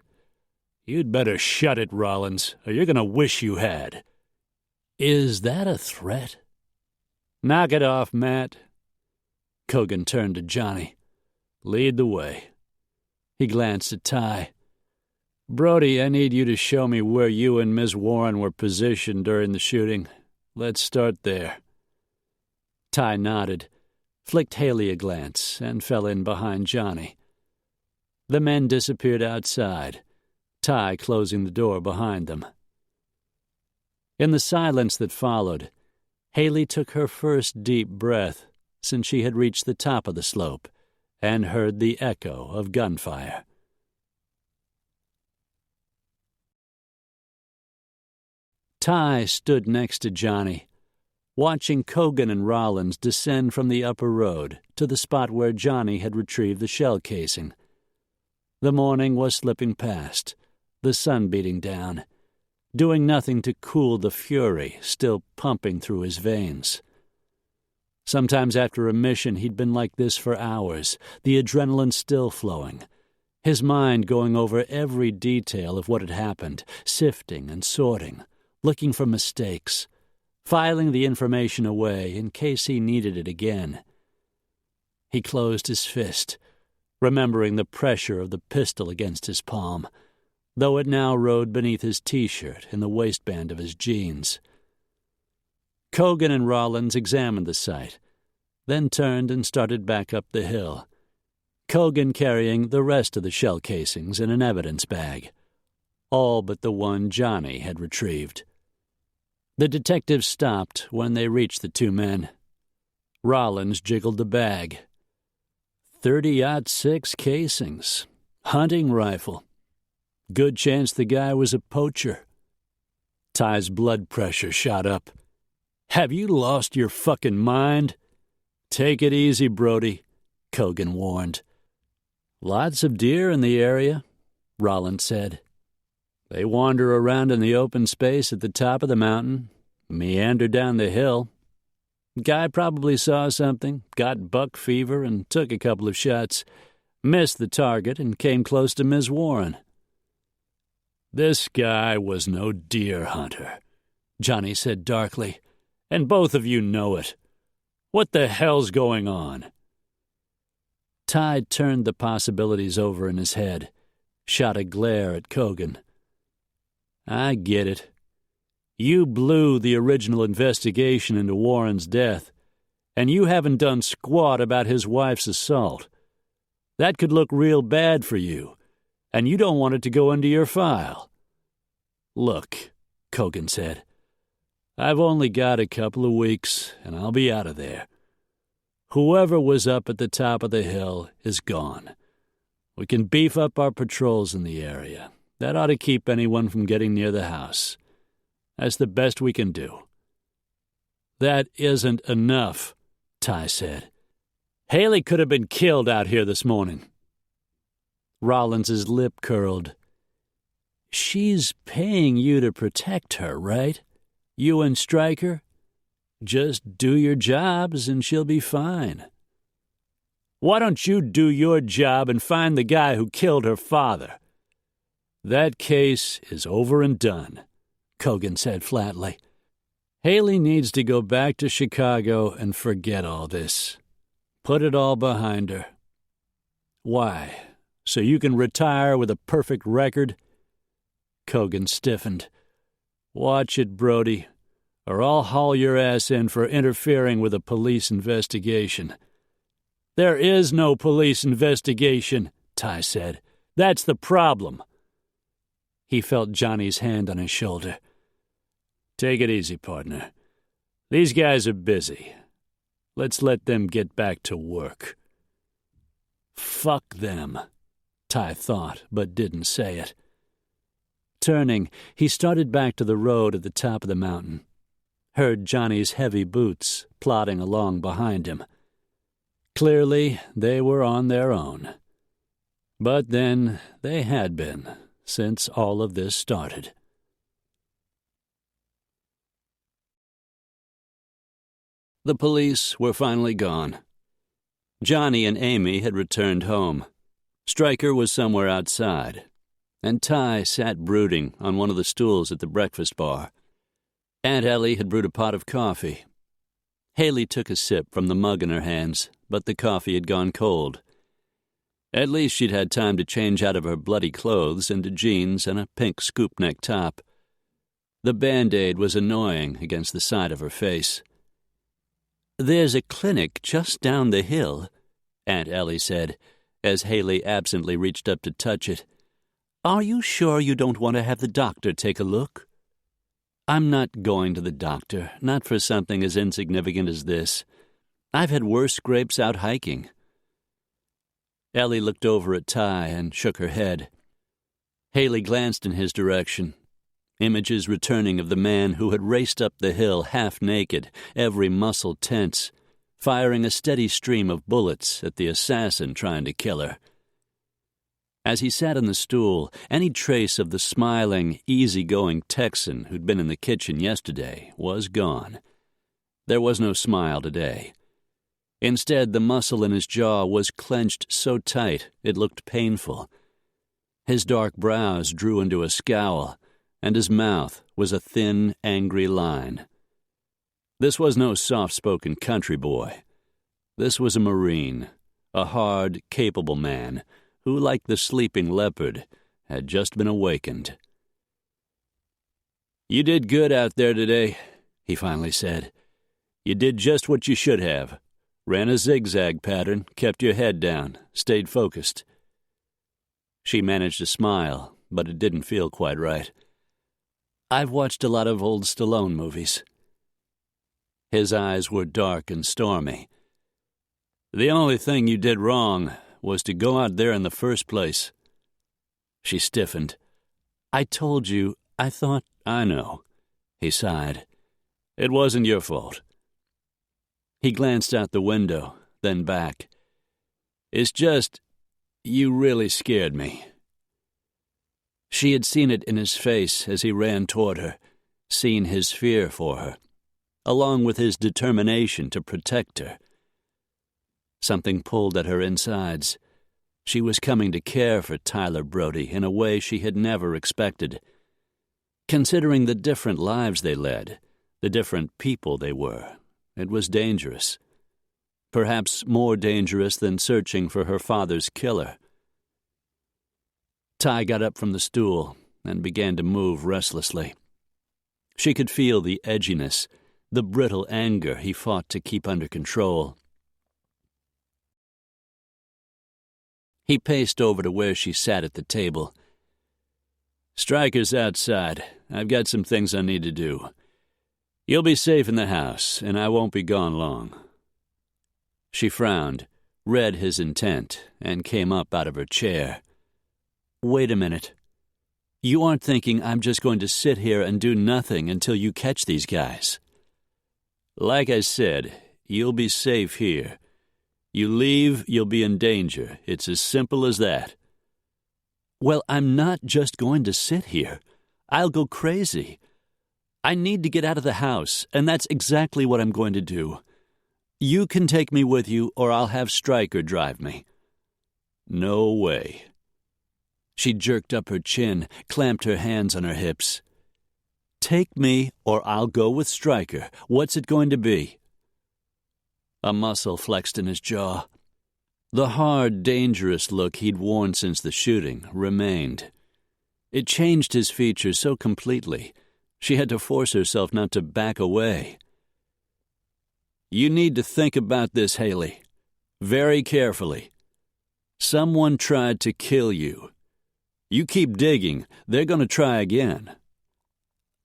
"You'd better shut it, Rollins, or you're going to wish you had." "Is that a threat?" "Knock it off, Matt." Cogan turned to Johnny. "Lead the way." He glanced at Ty. "Brody, I need you to show me where you and Miss Warren were positioned during the shooting. Let's start there." Ty nodded, flicked Haley a glance, and fell in behind Johnny. The men disappeared outside, Ty closing the door behind them. In the silence that followed, Haley took her first deep breath since she had reached the top of the slope and heard the echo of gunfire. Ty stood next to Johnny, watching Cogan and Rollins descend from the upper road to the spot where Johnny had retrieved the shell casing. The morning was slipping past, the sun beating down, doing nothing to cool the fury still pumping through his veins. Sometimes after a mission he'd been like this for hours, the adrenaline still flowing, his mind going over every detail of what had happened, sifting and sorting, looking for mistakes, filing the information away in case he needed it again. He closed his fist, remembering the pressure of the pistol against his palm, though it now rode beneath his T-shirt in the waistband of his jeans. Cogan and Rollins examined the site, then turned and started back up the hill, Kogan carrying the rest of the shell casings in an evidence bag, all but the one Johnny had retrieved. The detectives stopped when they reached the two men. Rollins jiggled the bag. 30-06 casings. Hunting rifle. Good chance the guy was a poacher. Ty's blood pressure shot up. Have you lost your fucking mind? Take it easy, Brody, Kogan warned. Lots of deer in the area, Rollins said. They wander around in the open space at the top of the mountain, meander down the hill. Guy probably saw something, got buck fever, and took a couple of shots, missed the target, and came close to Ms. Warren. This guy was no deer hunter, Johnny said darkly, and both of you know it. What the hell's going on? Ty turned the possibilities over in his head, shot a glare at Kogan. I get it. You blew the original investigation into Warren's death, and you haven't done squat about his wife's assault. That could look real bad for you, and you don't want it to go into your file. Look, Kogan said, I've only got a couple of weeks, and I'll be out of there. Whoever was up at the top of the hill is gone. We can beef up our patrols in the area. That ought to keep anyone from getting near the house. That's the best we can do. That isn't enough, Ty said. Haley could have been killed out here this morning. Rollins's lip curled. She's paying you to protect her, right? You and Stryker? Just do your jobs and she'll be fine. Why don't you do your job and find the guy who killed her father? That case is over and done, Kogan said flatly. Haley needs to go back to Chicago and forget all this. Put it all behind her. Why? So you can retire with a perfect record? Kogan stiffened. Watch it, Brody, or I'll haul your ass in for interfering with a police investigation. There is no police investigation, Ty said. That's the problem. He felt Johnny's hand on his shoulder. Take it easy, partner. These guys are busy. Let's let them get back to work. Fuck them, Ty thought, but didn't say it. Turning, he started back to the road at the top of the mountain, heard Johnny's heavy boots plodding along behind him. Clearly, they were on their own. But then they had been, since all of this started. The police were finally gone. Johnny and Amy had returned home. Stryker was somewhere outside, and Ty sat brooding on one of the stools at the breakfast bar. Aunt Ellie had brewed a pot of coffee. Haley took a sip from the mug in her hands, but the coffee had gone cold. At least she'd had time to change out of her bloody clothes into jeans and a pink scoop-neck top. The Band-Aid was annoying against the side of her face. There's a clinic just down the hill, Aunt Ellie said, as Haley absently reached up to touch it. Are you sure you don't want to have the doctor take a look? I'm not going to the doctor, not for something as insignificant as this. I've had worse scrapes out hiking. Ellie looked over at Ty and shook her head. Haley glanced in his direction. Images returning of the man who had raced up the hill half-naked, every muscle tense, firing a steady stream of bullets at the assassin trying to kill her. As he sat on the stool, any trace of the smiling, easy-going Texan who'd been in the kitchen yesterday was gone. There was no smile today. Instead, the muscle in his jaw was clenched so tight it looked painful. His dark brows drew into a scowl, and his mouth was a thin, angry line. This was no soft-spoken country boy. This was a Marine, a hard, capable man who, like the sleeping leopard, had just been awakened. You did good out there today, he finally said. You did just what you should have. Ran a zigzag pattern, kept your head down, stayed focused. She managed to smile, but it didn't feel quite right. I've watched a lot of old Stallone movies. His eyes were dark and stormy. The only thing you did wrong was to go out there in the first place. She stiffened. I told you, I thought... I know. He sighed. It wasn't your fault. He glanced out the window, then back. It's just, you really scared me. She had seen it in his face as he ran toward her, seen his fear for her, along with his determination to protect her. Something pulled at her insides. She was coming to care for Tyler Brody in a way she had never expected. Considering the different lives they led, the different people they were, it was dangerous. Perhaps more dangerous than searching for her father's killer. Ty got up from the stool and began to move restlessly. She could feel the edginess, the brittle anger he fought to keep under control. He paced over to where she sat at the table. Stryker's outside. I've got some things I need to do. You'll be safe in the house, and I won't be gone long. She frowned, read his intent, and came up out of her chair. Wait a minute. You aren't thinking I'm just going to sit here and do nothing until you catch these guys? Like I said, you'll be safe here. You leave, you'll be in danger. It's as simple as that. Well, I'm not just going to sit here. I'll go crazy. I need to get out of the house, and that's exactly what I'm going to do. You can take me with you, or I'll have Stryker drive me. No way. She jerked up her chin, clamped her hands on her hips. Take me, or I'll go with Stryker. What's it going to be? A muscle flexed in his jaw. The hard, dangerous look he'd worn since the shooting remained. It changed his features so completely, she had to force herself not to back away. You need to think about this, Haley. Very carefully. Someone tried to kill you. You keep digging, they're going to try again.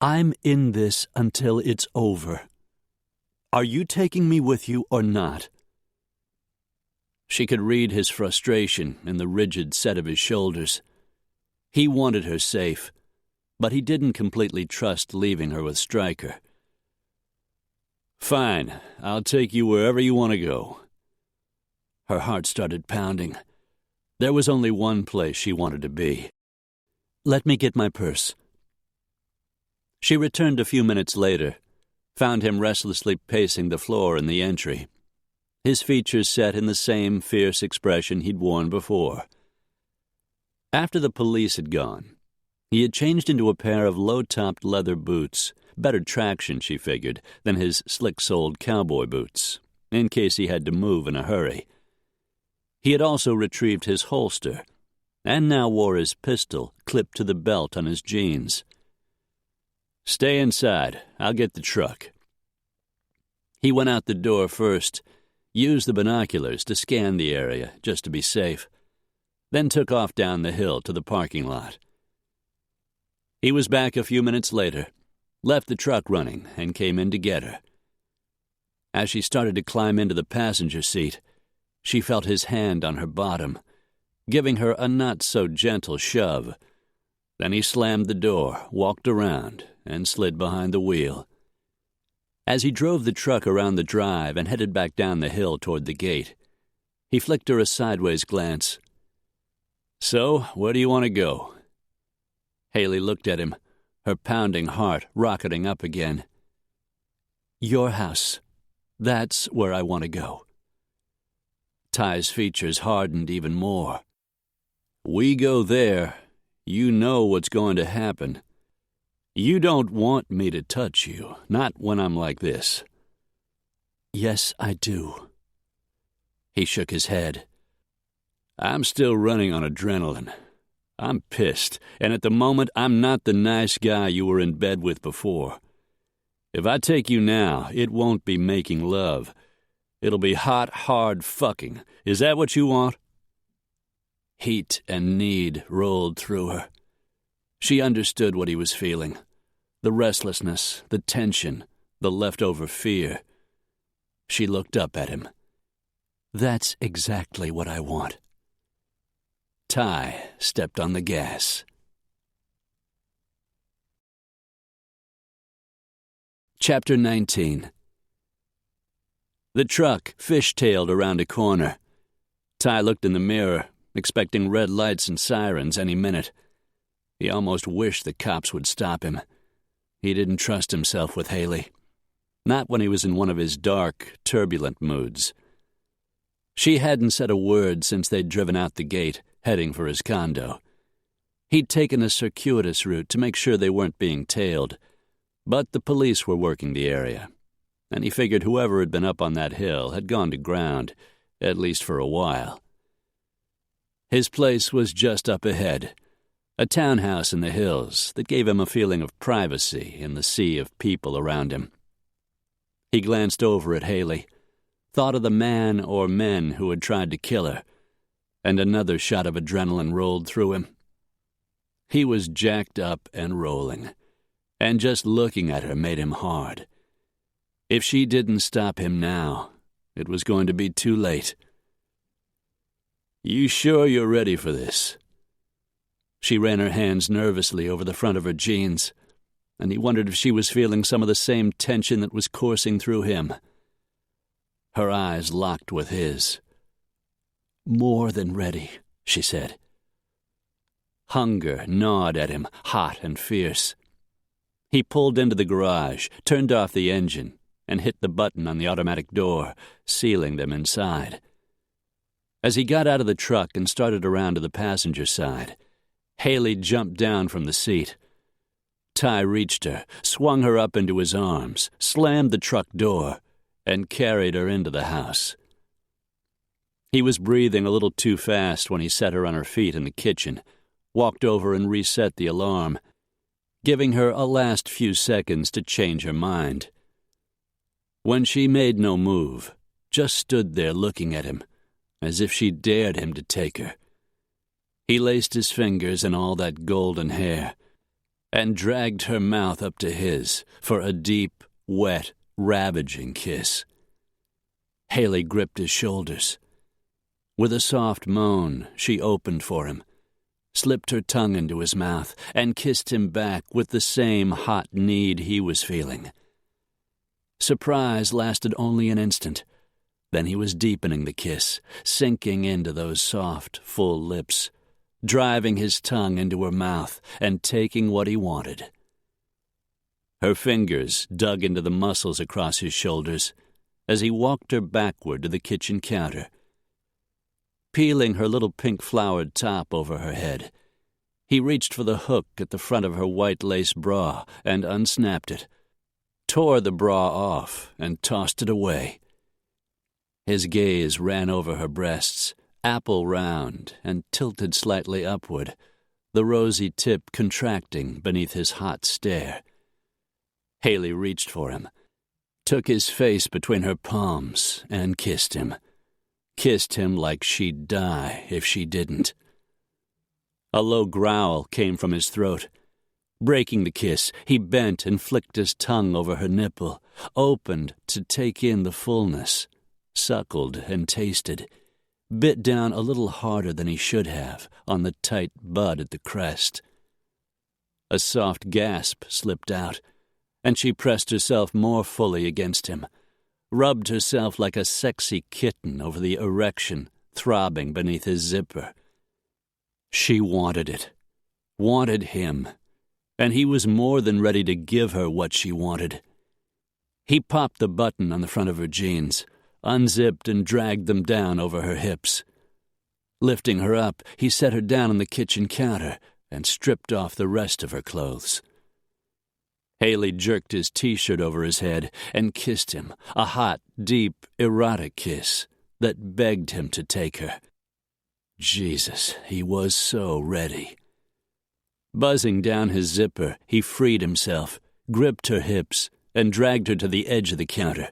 I'm in this until it's over. Are you taking me with you or not? She could read his frustration in the rigid set of his shoulders. He wanted her safe, but he didn't completely trust leaving her with Stryker. Fine, I'll take you wherever you want to go. Her heart started pounding. There was only one place she wanted to be. Let me get my purse. She returned a few minutes later, found him restlessly pacing the floor in the entry, his features set in the same fierce expression he'd worn before. After the police had gone, he had changed into a pair of low-topped leather boots, better traction, she figured, than his slick-soled cowboy boots, in case he had to move in a hurry. He had also retrieved his holster, and now wore his pistol clipped to the belt on his jeans. Stay inside. I'll get the truck. He went out the door first, used the binoculars to scan the area just to be safe, then took off down the hill to the parking lot. He was back a few minutes later, left the truck running, and came in to get her. As she started to climb into the passenger seat, she felt his hand on her bottom, giving her a not-so-gentle shove. Then he slammed the door, walked around, and slid behind the wheel. As he drove the truck around the drive and headed back down the hill toward the gate, he flicked her a sideways glance. So, where do you want to go? Haley looked at him, her pounding heart rocketing up again. Your house. That's where I want to go. Ty's features hardened even more. We go there, you know what's going to happen. You don't want me to touch you, not when I'm like this. Yes, I do. He shook his head. I'm still running on adrenaline. I'm pissed, and at the moment I'm not the nice guy you were in bed with before. If I take you now, it won't be making love. It'll be hot, hard fucking. Is that what you want?" Heat and need rolled through her. She understood what he was feeling. The restlessness, the tension, the leftover fear. She looked up at him. "That's exactly what I want." Ty stepped on the gas. Chapter 19. The truck fish-tailed around a corner. Ty looked in the mirror, expecting red lights and sirens any minute. He almost wished the cops would stop him. He didn't trust himself with Haley. Not when he was in one of his dark, turbulent moods. She hadn't said a word since they'd driven out the gate, heading for his condo. He'd taken a circuitous route to make sure they weren't being tailed, but the police were working the area, and he figured whoever had been up on that hill had gone to ground, at least for a while. His place was just up ahead, a townhouse in the hills that gave him a feeling of privacy in the sea of people around him. He glanced over at Haley, thought of the man or men who had tried to kill her, and another shot of adrenaline rolled through him. He was jacked up and rolling, and just looking at her made him hard. If she didn't stop him now, it was going to be too late. "You sure you're ready for this?" She ran her hands nervously over the front of her jeans, and he wondered if she was feeling some of the same tension that was coursing through him. Her eyes locked with his. "More than ready," she said. Hunger gnawed at him, hot and fierce. He pulled into the garage, turned off the engine, and hit the button on the automatic door, sealing them inside. As he got out of the truck and started around to the passenger side, Haley jumped down from the seat. Ty reached her, swung her up into his arms, slammed the truck door, and carried her into the house. He was breathing a little too fast when he set her on her feet in the kitchen, walked over and reset the alarm, giving her a last few seconds to change her mind. When she made no move, just stood there looking at him, as if she dared him to take her. He laced his fingers in all that golden hair, and dragged her mouth up to his for a deep, wet, ravaging kiss. Haley gripped his shoulders. With a soft moan, she opened for him, slipped her tongue into his mouth, and kissed him back with the same hot need he was feeling. Surprise lasted only an instant. Then he was deepening the kiss, sinking into those soft, full lips, driving his tongue into her mouth and taking what he wanted. Her fingers dug into the muscles across his shoulders as he walked her backward to the kitchen counter. Peeling her little pink-flowered top over her head, he reached for the hook at the front of her white lace bra and unsnapped it, tore the bra off and tossed it away. His gaze ran over her breasts, apple round and tilted slightly upward, the rosy tip contracting beneath his hot stare. Haley reached for him, took his face between her palms, and kissed him. Kissed him like she'd die if she didn't. A low growl came from his throat. Breaking the kiss, he bent and flicked his tongue over her nipple, opened to take in the fullness, suckled and tasted, bit down a little harder than he should have on the tight bud at the crest. A soft gasp slipped out, and she pressed herself more fully against him, rubbed herself like a sexy kitten over the erection throbbing beneath his zipper. She wanted it, wanted him, and he was more than ready to give her what she wanted. He popped the button on the front of her jeans, unzipped and dragged them down over her hips. Lifting her up, he set her down on the kitchen counter and stripped off the rest of her clothes. Haley jerked his T-shirt over his head and kissed him, a hot, deep, erotic kiss that begged him to take her. Jesus, he was so ready. Buzzing down his zipper, he freed himself, gripped her hips, and dragged her to the edge of the counter.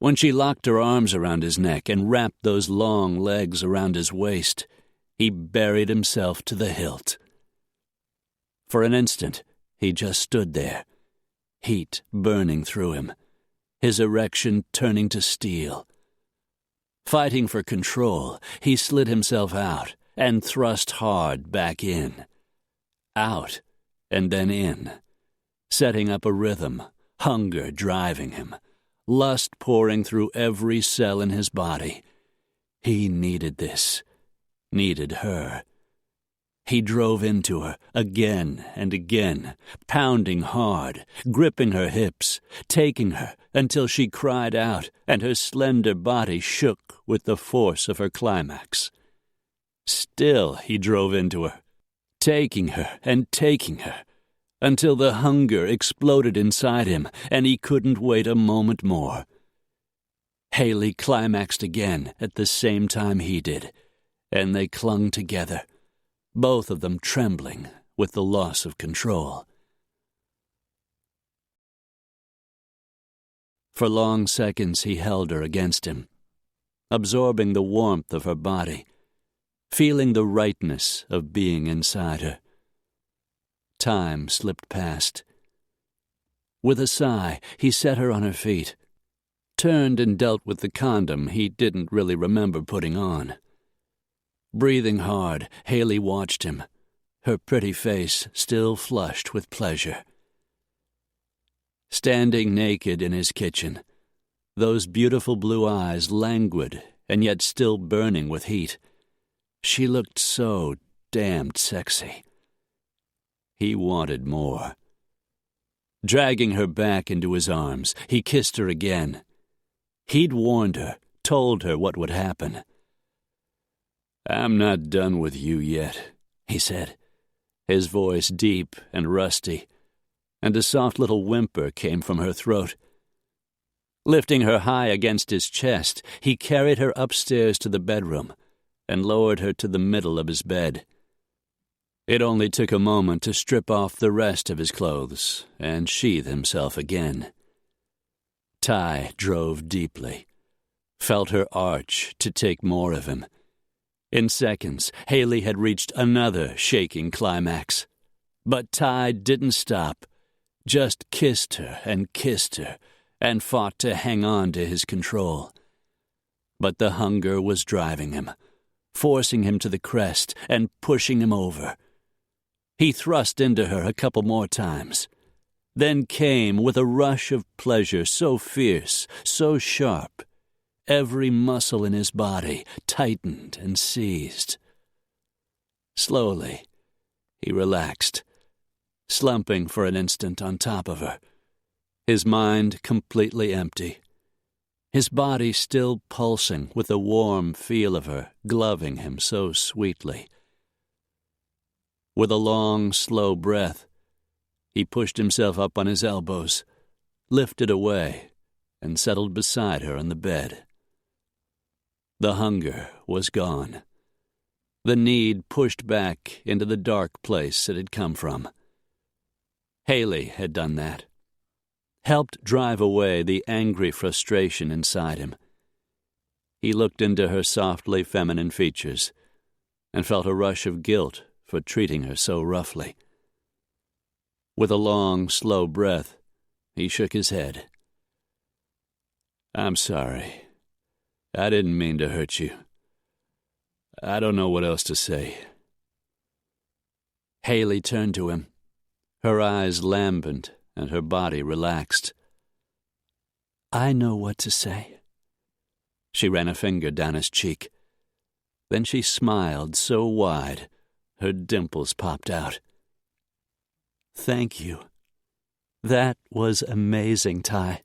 When she locked her arms around his neck and wrapped those long legs around his waist, he buried himself to the hilt. For an instant, he just stood there, heat burning through him, his erection turning to steel. Fighting for control, he slid himself out and thrust hard back in. Out and then in, setting up a rhythm, hunger driving him, lust pouring through every cell in his body. He needed this, needed her. He drove into her again and again, pounding hard, gripping her hips, taking her until she cried out and her slender body shook with the force of her climax. Still he drove into her, taking her and taking her, until the hunger exploded inside him and he couldn't wait a moment more. Haley climaxed again at the same time he did, and they clung together, both of them trembling with the loss of control. For long seconds he held her against him, absorbing the warmth of her body, feeling the rightness of being inside her. Time slipped past. With a sigh, he set her on her feet, turned and dealt with the condom he didn't really remember putting on. Breathing hard, Haley watched him, her pretty face still flushed with pleasure. Standing naked in his kitchen, those beautiful blue eyes languid and yet still burning with heat, she looked so damned sexy. He wanted more. Dragging her back into his arms, he kissed her again. He'd warned her, told her what would happen. "I'm not done with you yet," he said, his voice deep and rusty, and a soft little whimper came from her throat. Lifting her high against his chest, he carried her upstairs to the bedroom and lowered her to the middle of his bed. It only took a moment to strip off the rest of his clothes and sheathe himself again. Ty drove deeply, felt her arch to take more of him. In seconds, Haley had reached another shaking climax. But Ty didn't stop, just kissed her and fought to hang on to his control. But the hunger was driving him, forcing him to the crest and pushing him over. He thrust into her a couple more times, then came with a rush of pleasure so fierce, so sharp, every muscle in his body tightened and seized. Slowly, he relaxed, slumping for an instant on top of her, his mind completely empty, his body still pulsing with the warm feel of her gloving him so sweetly. With a long, slow breath, he pushed himself up on his elbows, lifted away, and settled beside her on the bed. The hunger was gone. The need pushed back into the dark place it had come from. Haley had done that. Helped drive away the angry frustration inside him. He looked into her softly feminine features and felt a rush of guilt for treating her so roughly. With a long, slow breath, he shook his head. "I'm sorry. I didn't mean to hurt you. I don't know what else to say." Haley turned to him, her eyes lambent and her body relaxed. "I know what to say." She ran a finger down his cheek. Then she smiled so wide, her dimples popped out. "Thank you. That was amazing, Ty."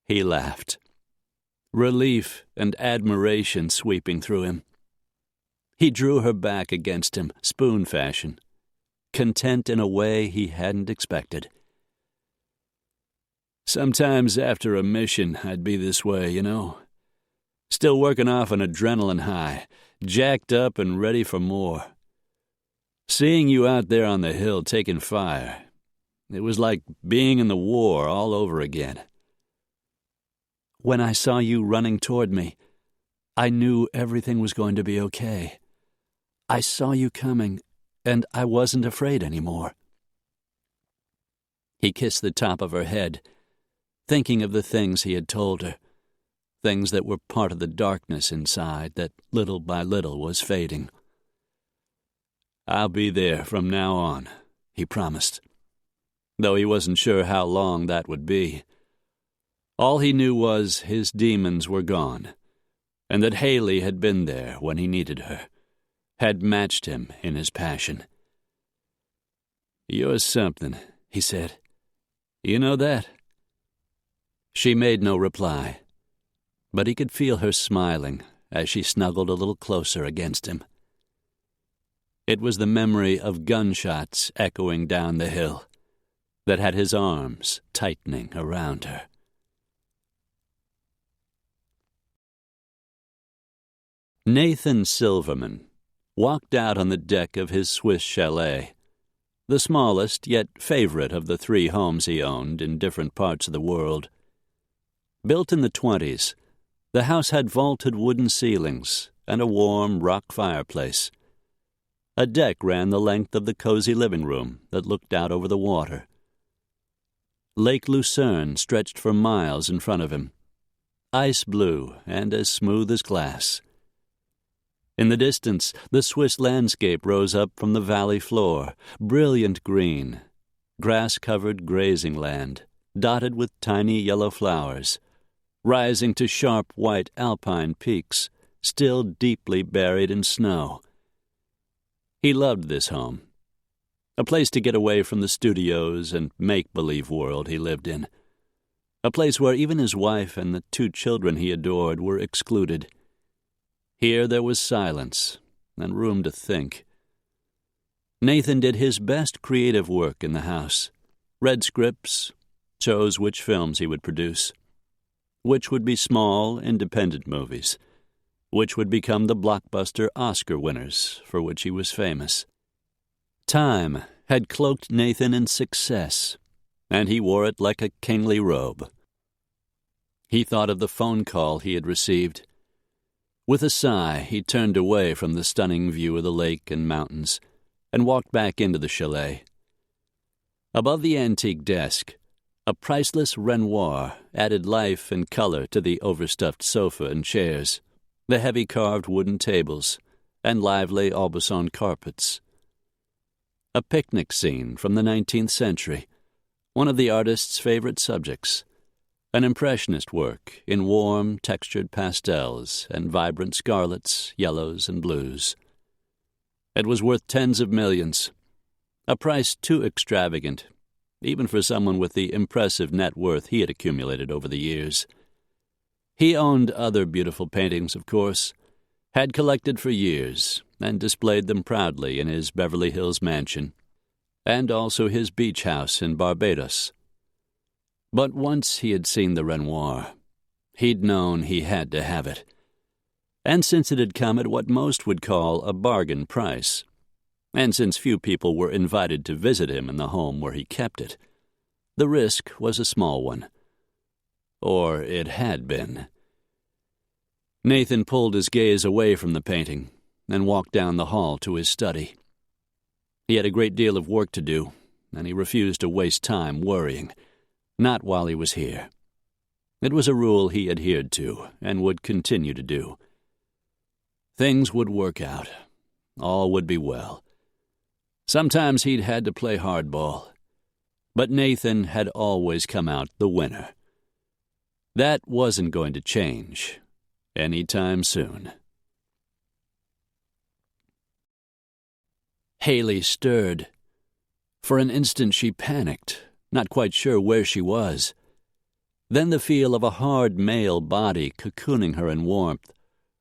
He laughed, relief and admiration sweeping through him. He drew her back against him, spoon fashion, content in a way he hadn't expected. "Sometimes after a mission, I'd be this way, you know. Still working off an adrenaline high, jacked up and ready for more. Seeing you out there on the hill taking fire, it was like being in the war all over again." when I saw you running toward me, I knew everything was going to be okay. I saw you coming, and I wasn't afraid anymore." He kissed the top of her head, thinking of the things he had told her, things that were part of the darkness inside that little by little was fading. "I'll be there from now on," he promised, though he wasn't sure how long that would be. All he knew was his demons were gone, and that Haley had been there when he needed her, had matched him in his passion. "You're something," he said. "You know that?" She made no reply, but he could feel her smiling as she snuggled a little closer against him. It was the memory of gunshots echoing down the hill that had his arms tightening around her. Nathan Silverman walked out on the deck of his Swiss chalet, the smallest yet favorite of the 3 homes he owned in different parts of the world. Built in the 20s, the house had vaulted wooden ceilings and a warm rock fireplace. A deck ran the length of the cozy living room that looked out over the water. Lake Lucerne stretched for miles in front of him, ice blue and as smooth as glass. In the distance, the Swiss landscape rose up from the valley floor, brilliant green, grass-covered grazing land, dotted with tiny yellow flowers, rising to sharp white alpine peaks, still deeply buried in snow. He loved this home, a place to get away from the studios and make-believe world he lived in, a place where even his wife and the 2 children he adored were excluded. Here there was silence and room to think. Nathan did his best creative work in the house, read scripts, chose which films he would produce, which would be small, independent movies, which would become the blockbuster Oscar winners for which he was famous. Time had cloaked Nathan in success, and he wore it like a kingly robe. He thought of the phone call he had received. With a sigh, he turned away from the stunning view of the lake and mountains and walked back into the chalet. Above the antique desk, a priceless Renoir added life and color to the overstuffed sofa and chairs, the heavy carved wooden tables, and lively Aubusson carpets. A picnic scene from the 19th century, one of the artist's favorite subjects, an impressionist work in warm, textured pastels and vibrant scarlets, yellows, and blues. It was worth tens of millions, a price too extravagant, even for someone with the impressive net worth he had accumulated over the years. He owned other beautiful paintings, of course, had collected for years, and displayed them proudly in his Beverly Hills mansion, and also his beach house in Barbados. But once he had seen the Renoir, he'd known he had to have it. And since it had come at what most would call a bargain price, and since few people were invited to visit him in the home where he kept it, the risk was a small one. Or it had been. Nathan pulled his gaze away from the painting and walked down the hall to his study. He had a great deal of work to do, and he refused to waste time worrying. Not while he was here. It was a rule he adhered to and would continue to do. Things would work out. All would be well. Sometimes he'd had to play hardball, but Nathan had always come out the winner. That wasn't going to change any time soon. Haley stirred. For an instant she panicked, not quite sure where she was. Then the feel of a hard male body cocooning her in warmth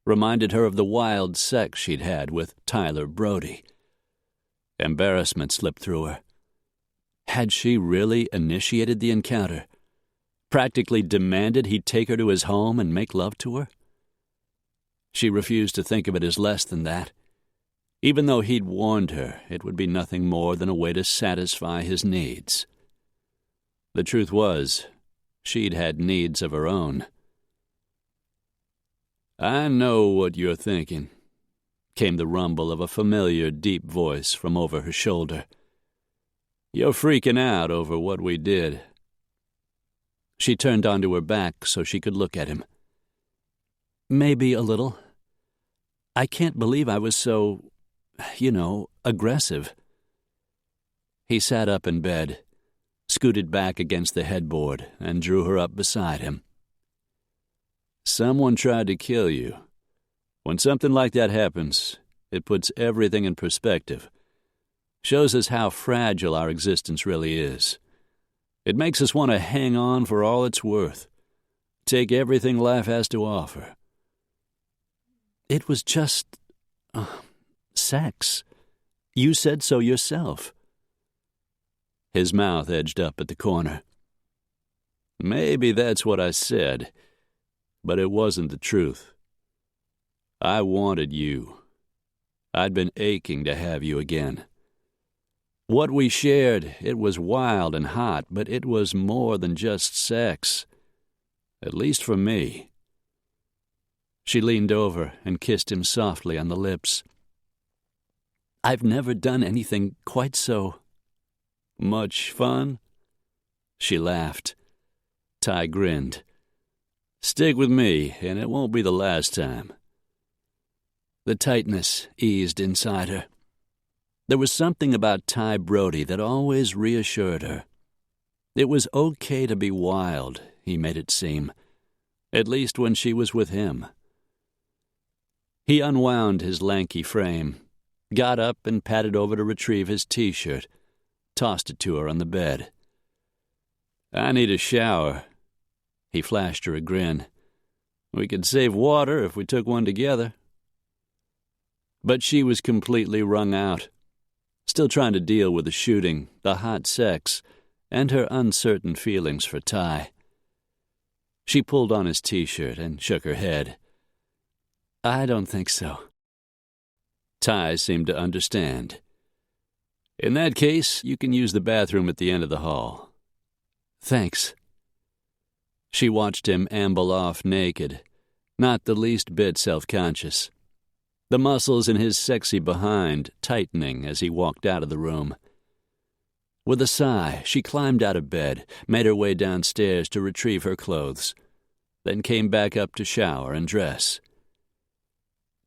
reminded her of the wild sex she'd had with Tyler Brody. Embarrassment slipped through her. Had she really initiated the encounter? Practically demanded he take her to his home and make love to her? She refused to think of it as less than that. Even though he'd warned her it would be nothing more than a way to satisfy his needs. The truth was, she'd had needs of her own. "I know what you're thinking," came the rumble of a familiar, deep voice from over her shoulder. "You're freaking out over what we did." She turned onto her back so she could look at him. "Maybe a little. I can't believe I was so, aggressive." He sat up in bed, scooted back against the headboard, and drew her up beside him. "Someone tried to kill you. When something like that happens, it puts everything in perspective. Shows us how fragile our existence really is. It makes us want to hang on for all it's worth. Take everything life has to offer." "It was just sex. You said so yourself." His mouth edged up at the corner. "Maybe that's what I said, but it wasn't the truth. I wanted you. I'd been aching to have you again. What we shared, it was wild and hot, but it was more than just sex. At least for me." She leaned over and kissed him softly on the lips. "I've never done anything quite so..." "Much fun?" She laughed. Ty grinned. "Stick with me, and it won't be the last time." The tightness eased inside her. There was something about Ty Brody that always reassured her. It was okay to be wild, he made it seem, at least when she was with him. He unwound his lanky frame, got up and padded over to retrieve his T-shirt, tossed it to her on the bed. "I need a shower." He flashed her a grin. "We could save water if we took one together." But she was completely wrung out, still trying to deal with the shooting, the hot sex, and her uncertain feelings for Ty. She pulled on his T-shirt and shook her head. "I don't think so." Ty seemed to understand. "In that case, you can use the bathroom at the end of the hall." "Thanks." She watched him amble off naked, not the least bit self-conscious, the muscles in his sexy behind tightening as he walked out of the room. With a sigh, she climbed out of bed, made her way downstairs to retrieve her clothes, then came back up to shower and dress.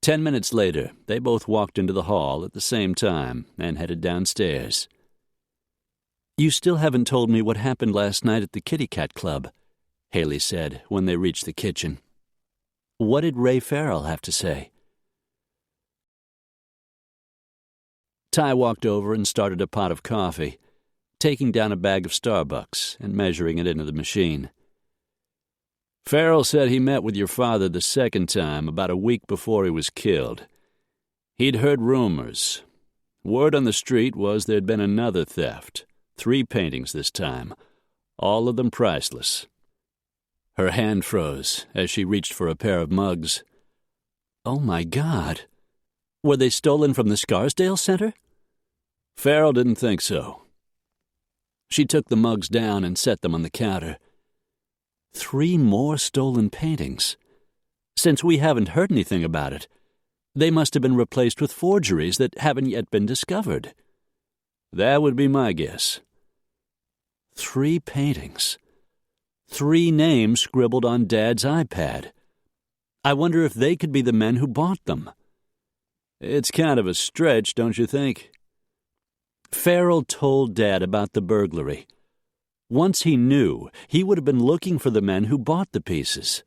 10 minutes later, they both walked into the hall at the same time and headed downstairs. "You still haven't told me what happened last night at the Kitty Cat Club," Haley said when they reached the kitchen. "What did Ray Farrell have to say?" Ty walked over and started a pot of coffee, taking down a bag of Starbucks and measuring it into the machine. "Farrell said he met with your father the second time about a week before he was killed. He'd heard rumors. Word on the street was there'd been another theft, 3 paintings this time, all of them priceless." Her hand froze as she reached for a pair of mugs. "Oh, my God. Were they stolen from the Scarsdale Center?" Farrell didn't think so. She took the mugs down and set them on the counter. 3 more stolen paintings. Since we haven't heard anything about it, they must have been replaced with forgeries that haven't yet been discovered. That would be my guess. 3 paintings. 3 names scribbled on Dad's iPad. I wonder if they could be the men who bought them. It's kind of a stretch, don't you think? Farrell told Dad about the burglary. Once he knew, he would have been looking for the men who bought the pieces.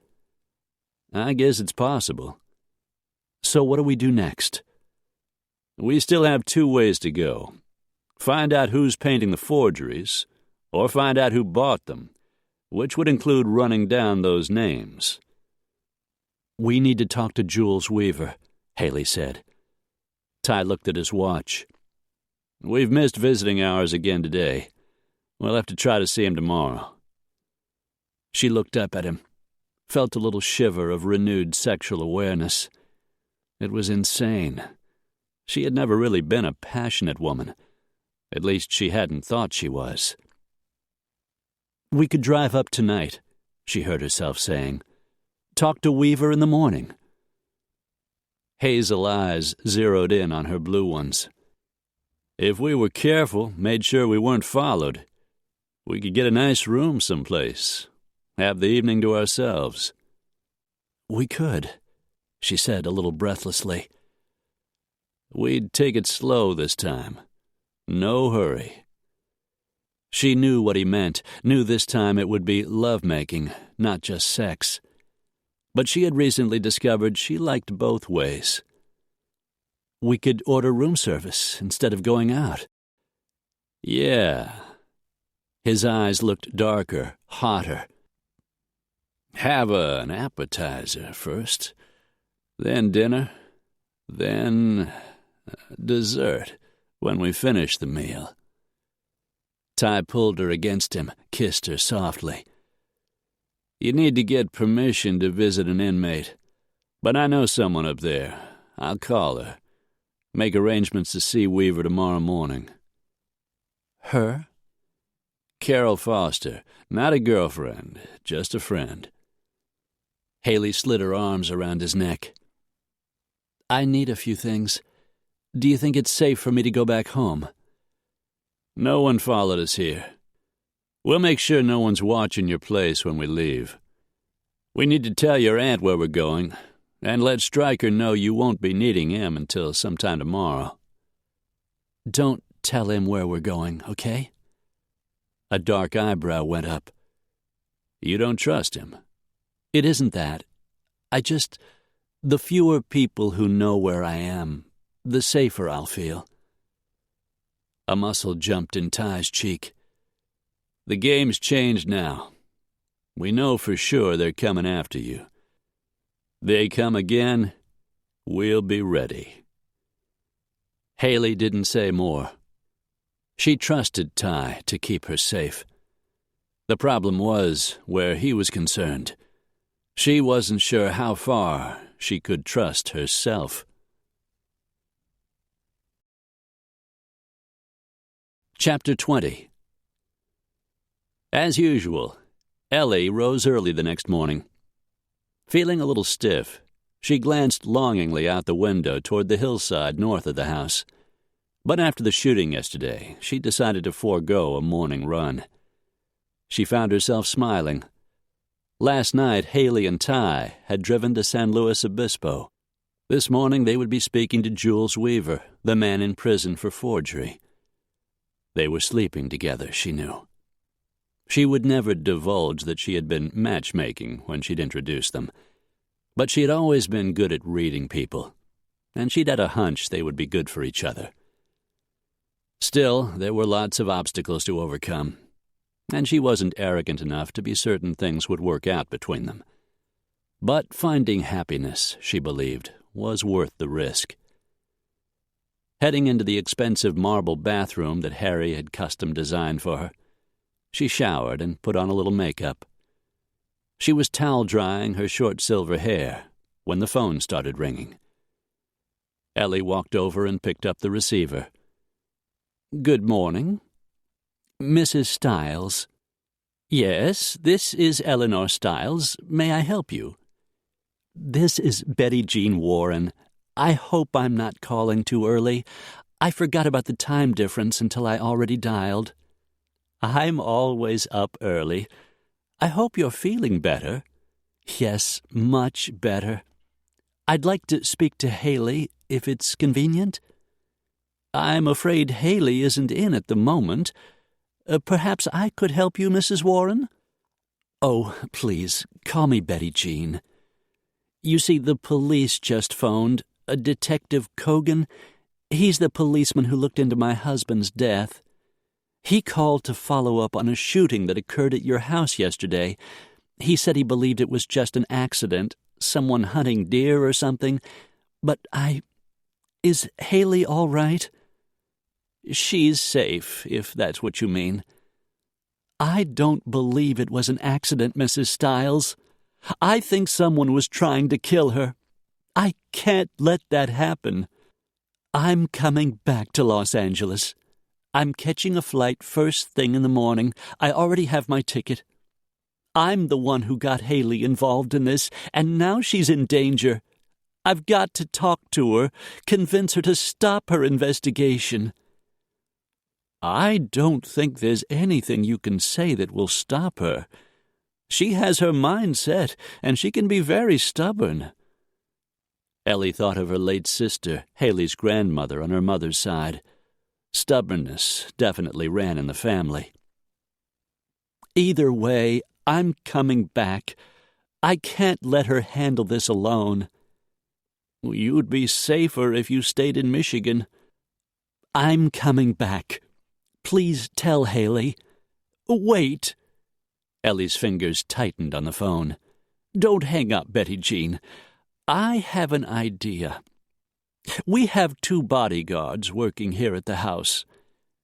I guess it's possible. So what do we do next? We still have 2 ways to go. Find out who's painting the forgeries, or find out who bought them, which would include running down those names. We need to talk to Jules Weaver, Haley said. Ty looked at his watch. We've missed visiting hours again today. We'll have to try to see him tomorrow. She looked up at him, felt a little shiver of renewed sexual awareness. It was insane. She had never really been a passionate woman. At least she hadn't thought she was. We could drive up tonight, she heard herself saying. Talk to Weaver in the morning. Hazel eyes zeroed in on her blue ones. If we were careful, made sure we weren't followed, we could get a nice room someplace, have the evening to ourselves. We could, she said a little breathlessly. We'd take it slow this time. No hurry. She knew what he meant, knew this time it would be lovemaking, not just sex. But she had recently discovered she liked both ways. We could order room service instead of going out. Yeah. His eyes looked darker, hotter. Have an appetizer first, then dinner, then dessert when we finish the meal. Ty pulled her against him, kissed her softly. You need to get permission to visit an inmate, but I know someone up there. I'll call her. Make arrangements to see Weaver tomorrow morning. Her? Carol Foster, not a girlfriend, just a friend. Haley slid her arms around his neck. I need a few things. Do you think it's safe for me to go back home? No one followed us here. We'll make sure no one's watching your place when we leave. We need to tell your aunt where we're going, and let Stryker know you won't be needing him until sometime tomorrow. Don't tell him where we're going, okay? A dark eyebrow went up. You don't trust him? It isn't that. The fewer people who know where I am, the safer I'll feel. A muscle jumped in Ty's cheek. The game's changed now. We know for sure they're coming after you. They come again, we'll be ready. Haley didn't say more. She trusted Ty to keep her safe. The problem was where he was concerned. She wasn't sure how far she could trust herself. Chapter 20. As usual, Ellie rose early the next morning. Feeling a little stiff, she glanced longingly out the window toward the hillside north of the house. But after the shooting yesterday, she decided to forego a morning run. She found herself smiling. Last night, Haley and Ty had driven to San Luis Obispo. This morning they would be speaking to Jules Weaver, the man in prison for forgery. They were sleeping together, she knew. She would never divulge that she had been matchmaking when she'd introduced them. But she had always been good at reading people, and she'd had a hunch they would be good for each other. Still, there were lots of obstacles to overcome, and she wasn't arrogant enough to be certain things would work out between them. But finding happiness, she believed, was worth the risk. Heading into the expensive marble bathroom that Harry had custom designed for her, she showered and put on a little makeup. She was towel-drying her short silver hair when the phone started ringing. Ellie walked over and picked up the receiver. "Good morning. Mrs. Stiles." "Yes, this is Eleanor Stiles. May I help you?" "This is Betty Jean Warren. I hope I'm not calling too early. I forgot about the time difference until I already dialed." "I'm always up early. I hope you're feeling better." "Yes, much better. I'd like to speak to Haley, if it's convenient." "I'm afraid Haley isn't in at the moment. Perhaps I could help you, Mrs. Warren?" "Oh, please, call me Betty Jean. You see, the police just phoned. Detective Cogan. He's the policeman who looked into my husband's death. He called to follow up on a shooting that occurred at your house yesterday. He said he believed it was just an accident, someone hunting deer or something. But Is Haley all right?" "She's safe, if that's what you mean." "I don't believe it was an accident, Mrs. Stiles. I think someone was trying to kill her. I can't let that happen. I'm coming back to Los Angeles. I'm catching a flight first thing in the morning. I already have my ticket. I'm the one who got Haley involved in this, and now she's in danger. I've got to talk to her, convince her to stop her investigation." "I don't think there's anything you can say that will stop her. She has her mind set, and she can be very stubborn." Ellie thought of her late sister, Haley's grandmother on her mother's side. Stubbornness definitely ran in the family. "Either way, I'm coming back. I can't let her handle this alone." "You'd be safer if you stayed in Michigan." "I'm coming back. Please tell Haley." "Wait." Ellie's fingers tightened on the phone. "Don't hang up, Betty Jean. I have an idea. We have 2 bodyguards working here at the house.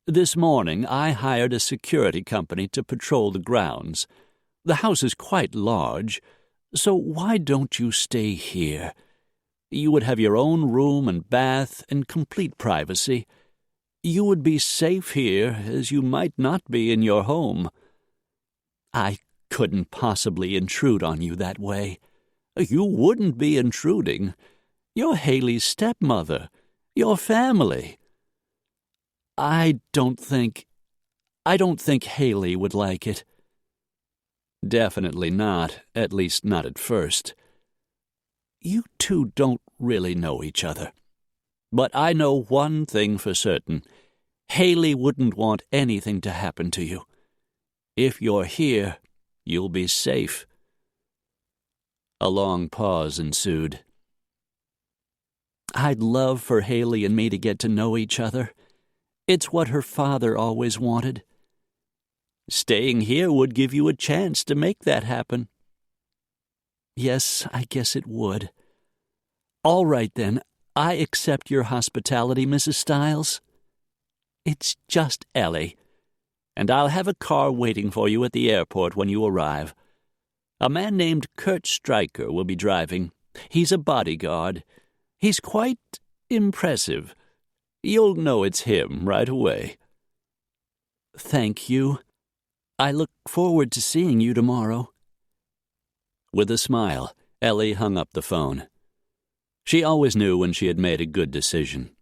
This morning I hired a security company to patrol the grounds. The house is quite large, so why don't you stay here? You would have your own room and bath and complete privacy. You would be safe here as you might not be in your home." "I couldn't possibly intrude on you that way." "You wouldn't be intruding. You're Haley's stepmother. Your family." I don't think Haley would like it." "Definitely not, at least not at first." "You 2 don't really know each other. But I know one thing for certain. Haley wouldn't want anything to happen to you. If you're here, you'll be safe." A long pause ensued. "I'd love for Haley and me to get to know each other. It's what her father always wanted." "Staying here would give you a chance to make that happen." "Yes, I guess it would. All right, then. I accept your hospitality, Mrs. Stiles." "It's just Ellie. And I'll have a car waiting for you at the airport when you arrive. A man named Kurt Stryker will be driving. He's a bodyguard. He's quite impressive. You'll know it's him right away." "Thank you. I look forward to seeing you tomorrow." With a smile, Ellie hung up the phone. She always knew when she had made a good decision.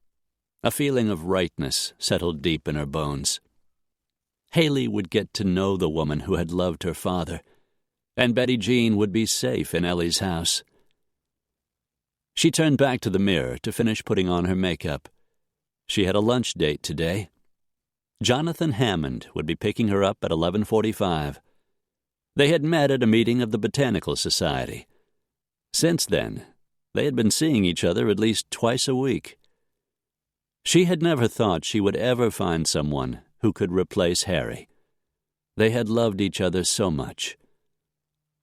A feeling of rightness settled deep in her bones. Haley would get to know the woman who had loved her father, and Betty Jean would be safe in Ellie's house. She turned back to the mirror to finish putting on her makeup. She had a lunch date today. Jonathan Hammond would be picking her up at 11:45. They had met at a meeting of the Botanical Society. Since then, they had been seeing each other at least twice a week. She had never thought she would ever find someone who could replace Harry. They had loved each other so much.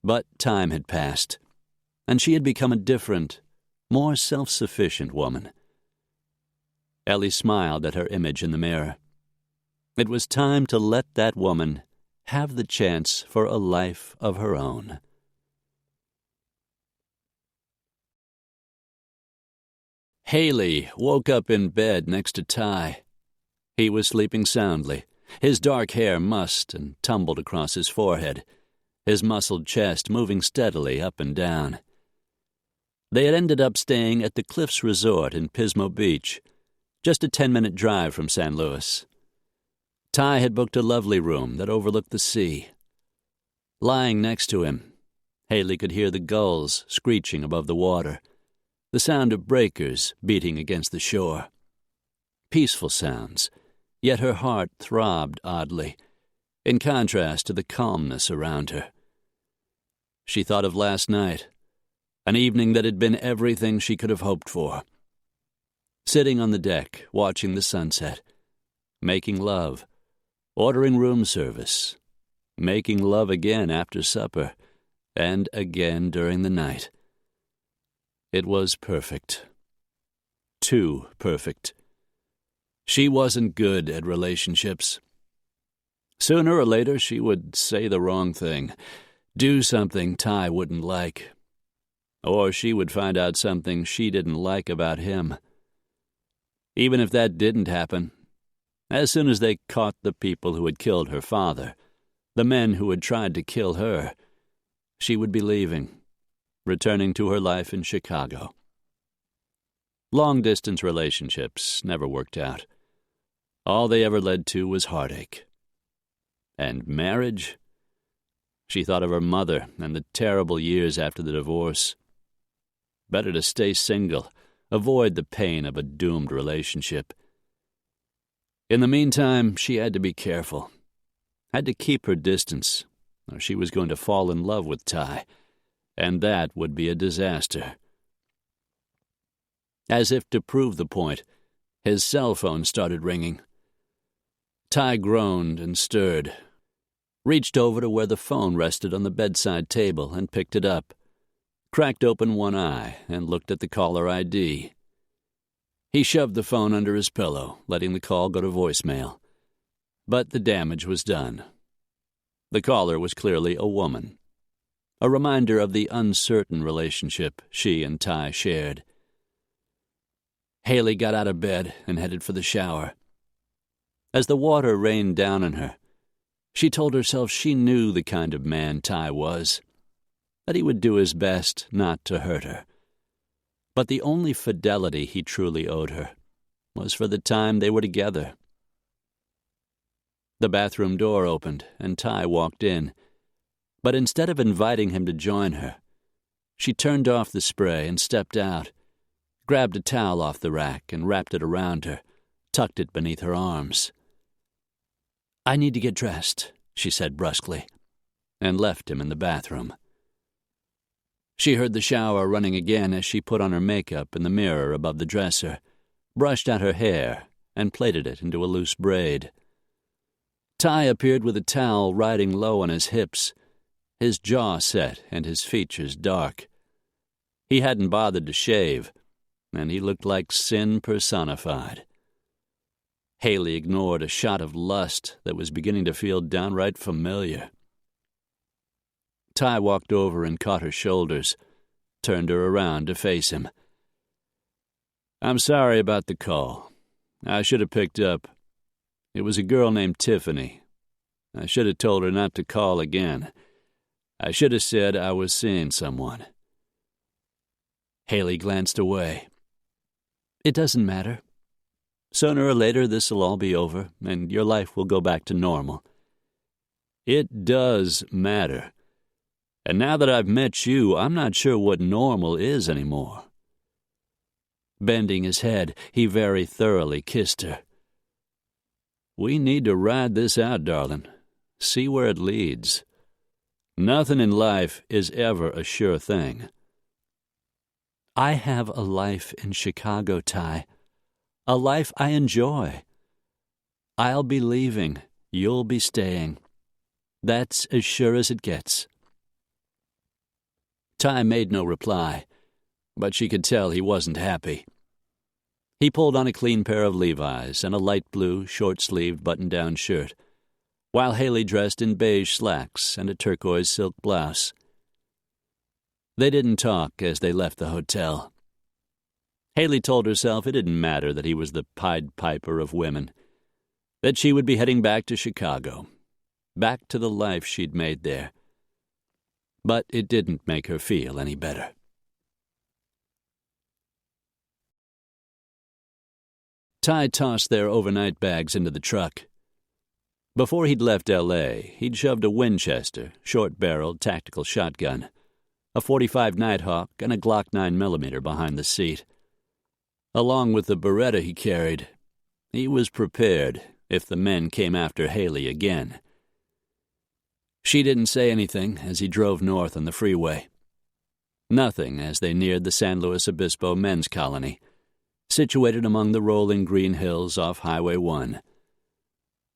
But time had passed, and she had become a different, more self-sufficient woman. Ellie smiled at her image in the mirror. It was time to let that woman have the chance for a life of her own. Haley woke up in bed next to Ty. He was sleeping soundly, his dark hair mussed and tumbled across his forehead, his muscled chest moving steadily up and down. They had ended up staying at the Cliffs Resort in Pismo Beach, just a 10-minute drive from San Luis. Ty had booked a lovely room that overlooked the sea. Lying next to him, Haley could hear the gulls screeching above the water, the sound of breakers beating against the shore. Peaceful sounds, yet her heart throbbed oddly, in contrast to the calmness around her. She thought of last night, an evening that had been everything she could have hoped for. Sitting on the deck, watching the sunset, making love, ordering room service, making love again after supper, and again during the night. It was perfect. Too perfect. She wasn't good at relationships. Sooner or later, she would say the wrong thing, do something Ty wouldn't like. Or she would find out something she didn't like about him. Even if that didn't happen, as soon as they caught the people who had killed her father, the men who had tried to kill her, she would be leaving, returning to her life in Chicago. Long-distance relationships never worked out. All they ever led to was heartache. And marriage? She thought of her mother and the terrible years after the divorce. Better to stay single, avoid the pain of a doomed relationship. In the meantime, she had to be careful. Had to keep her distance, or she was going to fall in love with Ty, and that would be a disaster. As if to prove the point, his cell phone started ringing. Ty groaned and stirred, reached over to where the phone rested on the bedside table and picked it up, cracked open one eye and looked at the caller ID. He shoved the phone under his pillow, letting the call go to voicemail. But the damage was done. The caller was clearly a woman, a reminder of the uncertain relationship she and Ty shared. Haley got out of bed and headed for the shower. As the water rained down on her, she told herself she knew the kind of man Ty was, that he would do his best not to hurt her. But the only fidelity he truly owed her was for the time they were together. The bathroom door opened, and Ty walked in. But instead of inviting him to join her, she turned off the spray and stepped out, grabbed a towel off the rack and wrapped it around her, tucked it beneath her arms. "I need to get dressed," she said brusquely, and left him in the bathroom. She heard the shower running again as she put on her makeup in the mirror above the dresser, brushed out her hair, and plaited it into a loose braid. Ty appeared with a towel riding low on his hips, his jaw set and his features dark. He hadn't bothered to shave, and he looked like sin personified. Haley ignored a shot of lust that was beginning to feel downright familiar. Ty walked over and caught her shoulders, turned her around to face him. "I'm sorry about the call. I should have picked up. It was a girl named Tiffany. I should have told her not to call again. I should have said I was seeing someone." Haley glanced away. "It doesn't matter. Sooner or later this'll all be over, and your life will go back to normal." "It does matter. And now that I've met you, I'm not sure what normal is anymore." Bending his head, he very thoroughly kissed her. "We need to ride this out, darling. See where it leads. Nothing in life is ever a sure thing." "I have a life in Chicago, Ty. A life I enjoy. I'll be leaving. You'll be staying. That's as sure as it gets." Ty made no reply, but she could tell he wasn't happy. He pulled on a clean pair of Levi's and a light blue, short-sleeved button-down shirt, while Haley dressed in beige slacks and a turquoise silk blouse. They didn't talk as they left the hotel. Haley told herself it didn't matter that he was the Pied Piper of women, that she would be heading back to Chicago, back to the life she'd made there. But it didn't make her feel any better. Ty tossed their overnight bags into the truck. Before he'd left L.A., he'd shoved a Winchester, short-barreled tactical shotgun, a .45 Nighthawk, and a Glock 9mm behind the seat. Along with the Beretta he carried, he was prepared if the men came after Haley again. She didn't say anything as he drove north on the freeway. Nothing as they neared the San Luis Obispo men's colony, situated among the rolling green hills off Highway 1.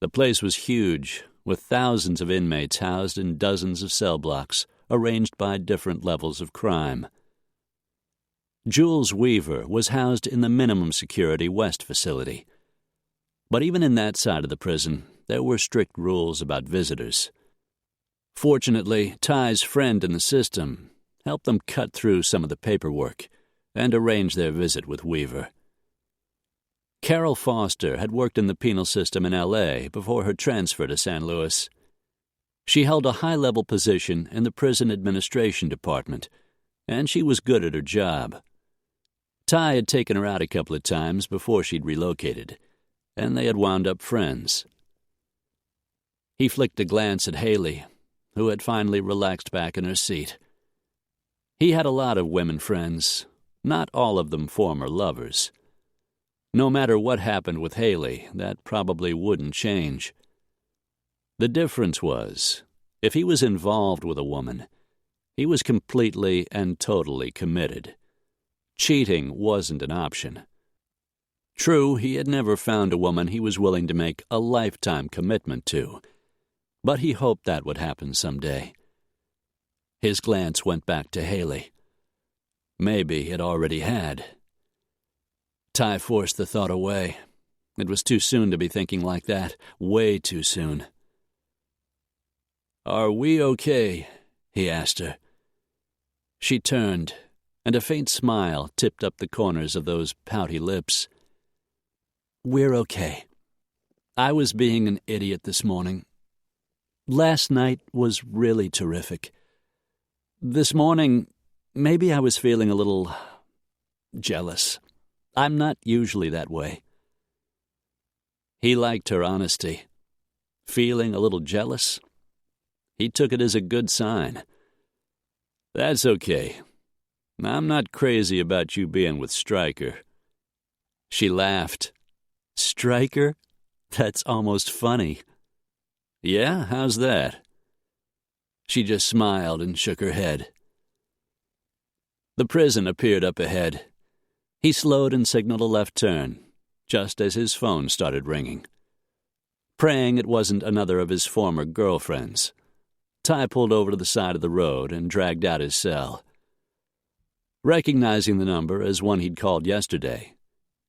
The place was huge, with thousands of inmates housed in dozens of cell blocks, arranged by different levels of crime. Jules Weaver was housed in the minimum security West facility. But even in that side of the prison, there were strict rules about visitors. Fortunately, Ty's friend in the system helped them cut through some of the paperwork and arrange their visit with Weaver. Carol Foster had worked in the penal system in L.A. before her transfer to San Luis. She held a high-level position in the prison administration department, and she was good at her job. Ty had taken her out a couple of times before she'd relocated, and they had wound up friends. He flicked a glance at Haley, who had finally relaxed back in her seat. He had a lot of women friends, not all of them former lovers. No matter what happened with Haley, that probably wouldn't change. The difference was, if he was involved with a woman, he was completely and totally committed. Cheating wasn't an option. True, he had never found a woman he was willing to make a lifetime commitment to, but he hoped that would happen someday. His glance went back to Haley. Maybe it already had. Ty forced the thought away. It was too soon to be thinking like that, way too soon. "Are we okay?" he asked her. She turned, and a faint smile tipped up the corners of those pouty lips. "We're okay. I was being an idiot this morning. Last night was really terrific. This morning, maybe I was feeling a little jealous. I'm not usually that way." He liked her honesty. Feeling a little jealous? He took it as a good sign. "That's okay. I'm not crazy about you being with Stryker." She laughed. "Stryker? That's almost funny." "Yeah, how's that?" She just smiled and shook her head. The prison appeared up ahead. He slowed and signaled a left turn, just as his phone started ringing. Praying it wasn't another of his former girlfriends, Ty pulled over to the side of the road and dragged out his cell. Recognizing the number as one he'd called yesterday,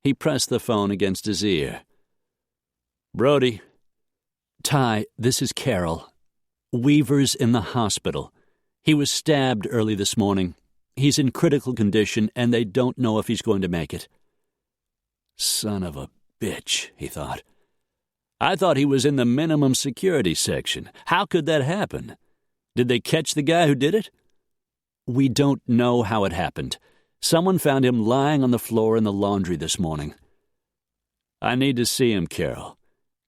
he pressed the phone against his ear. "Brody." "Ty, this is Carol. Weaver's in the hospital. He was stabbed early this morning. He's in critical condition, and they don't know if he's going to make it." Son of a bitch, he thought. I thought he was in the minimum security section. How could that happen? Did they catch the guy who did it? "We don't know how it happened. Someone found him lying on the floor in the laundry this morning." "I need to see him, Carol.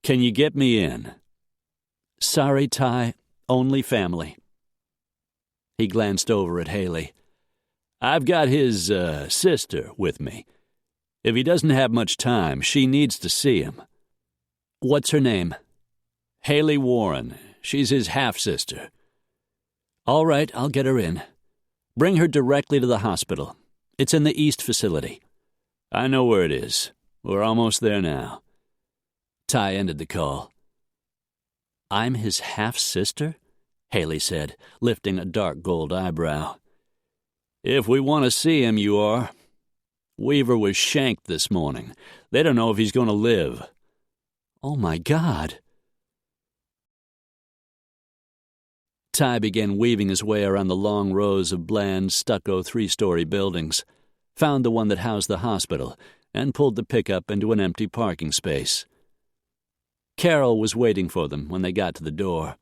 Can you get me in?" "Sorry, Ty. Only family." He glanced over at Haley. "I've got his, sister with me. If he doesn't have much time, she needs to see him." "What's her name?" "Haley Warren. She's his half-sister." "All right, I'll get her in. Bring her directly to the hospital. It's in the East facility." "I know where it is. We're almost there now." Ty ended the call. "I'm his half-sister?" Haley said, lifting a dark gold eyebrow. "If we want to see him, you are. Weaver was shanked this morning. They don't know if he's going to live." "Oh, my God." Ty began weaving his way around the long rows of bland, stucco three-story buildings, found the one that housed the hospital, and pulled the pickup into an empty parking space. Carol was waiting for them when they got to the door.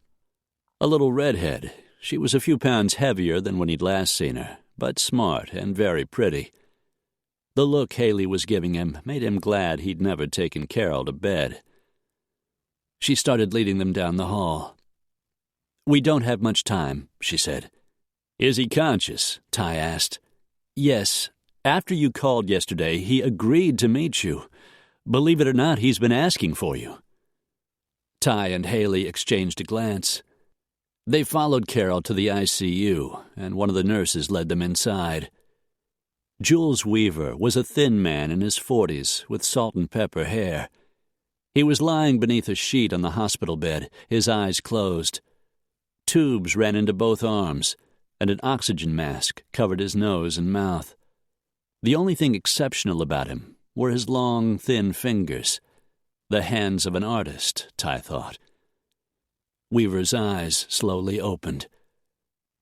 A little redhead, she was a few pounds heavier than when he'd last seen her, but smart and very pretty. The look Haley was giving him made him glad he'd never taken Carol to bed. She started leading them down the hall. "We don't have much time," she said. "Is he conscious?" Ty asked. "Yes. After you called yesterday, he agreed to meet you. Believe it or not, he's been asking for you." Ty and Haley exchanged a glance. They followed Carol to the ICU, and one of the nurses led them inside. Jules Weaver was a thin man in his 40s with salt and pepper hair. He was lying beneath a sheet on the hospital bed, his eyes closed. Tubes ran into both arms, and an oxygen mask covered his nose and mouth. The only thing exceptional about him were his long, thin fingers. The hands of an artist, Ty thought. Weaver's eyes slowly opened.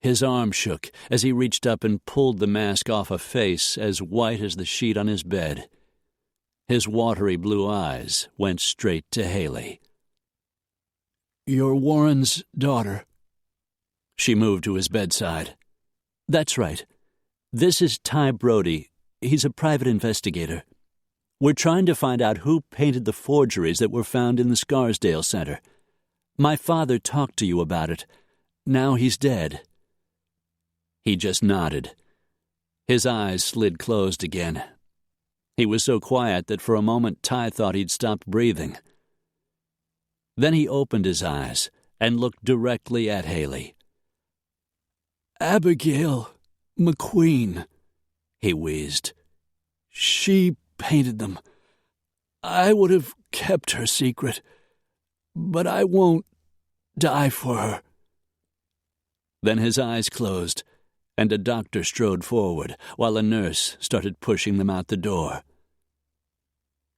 His arm shook as he reached up and pulled the mask off a face as white as the sheet on his bed. His watery blue eyes went straight to Haley. "You're Warren's daughter." She moved to his bedside. "That's right. This is Ty Brody. He's a private investigator. We're trying to find out who painted the forgeries that were found in the Scarsdale Center. My father talked to you about it. Now he's dead." He just nodded. His eyes slid closed again. He was so quiet that for a moment Ty thought he'd stopped breathing. Then he opened his eyes and looked directly at Haley. "Abigail McQueen," he wheezed. "She painted them. I would have kept her secret, but I won't die for her." Then his eyes closed, and a doctor strode forward, while a nurse started pushing them out the door.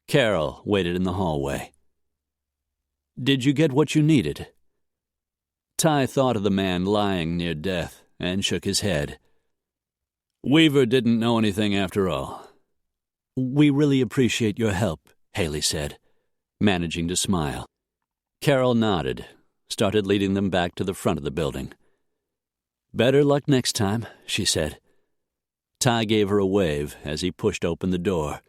Carol waited in the hallway. "Did you get what you needed?" Ty thought of the man lying near death and shook his head. "Weaver didn't know anything after all." "We really appreciate your help," Haley said, managing to smile. Carol nodded, started leading them back to the front of the building. "Better luck next time," she said. Ty gave her a wave as he pushed open the door,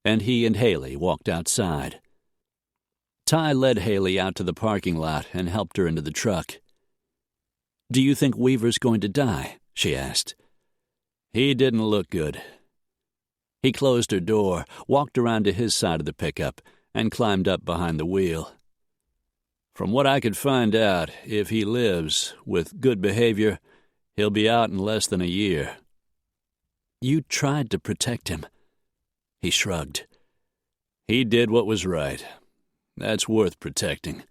and he and Haley walked outside. Ty led Haley out to the parking lot and helped her into the truck. "Do you think Weaver's going to die?" she asked. "He didn't look good." He closed her door, walked around to his side of the pickup, and climbed up behind the wheel. "From what I could find out, if he lives, with good behavior, he'll be out in less than a year." "You tried to protect him." He shrugged. "He did what was right. That's worth protecting."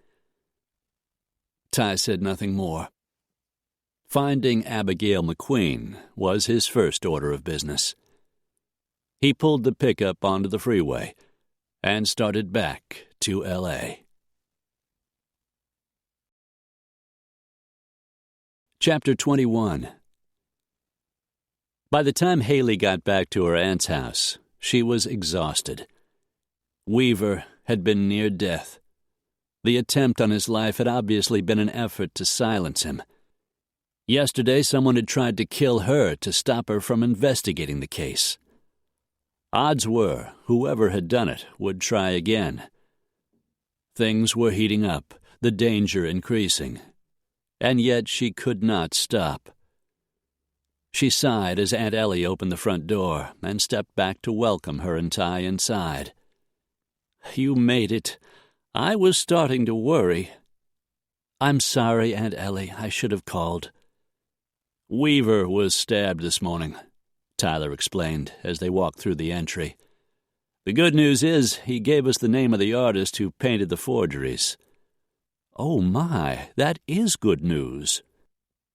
Ty said nothing more. Finding Abigail McQueen was his first order of business. He pulled the pickup onto the freeway and started back to L.A. Chapter 21. By the time Haley got back to her aunt's house, she was exhausted. Weaver had been near death. The attempt on his life had obviously been an effort to silence him. Yesterday, someone had tried to kill her to stop her from investigating the case. Odds were, whoever had done it would try again. Things were heating up, the danger increasing. And yet she could not stop. She sighed as Aunt Ellie opened the front door and stepped back to welcome her and Ty inside. "You made it. I was starting to worry." "I'm sorry, Aunt Ellie. I should have called." "Weaver was stabbed this morning," Tyler explained as they walked through the entry. "The good news is he gave us the name of the artist who painted the forgeries." "Oh my, that is good news."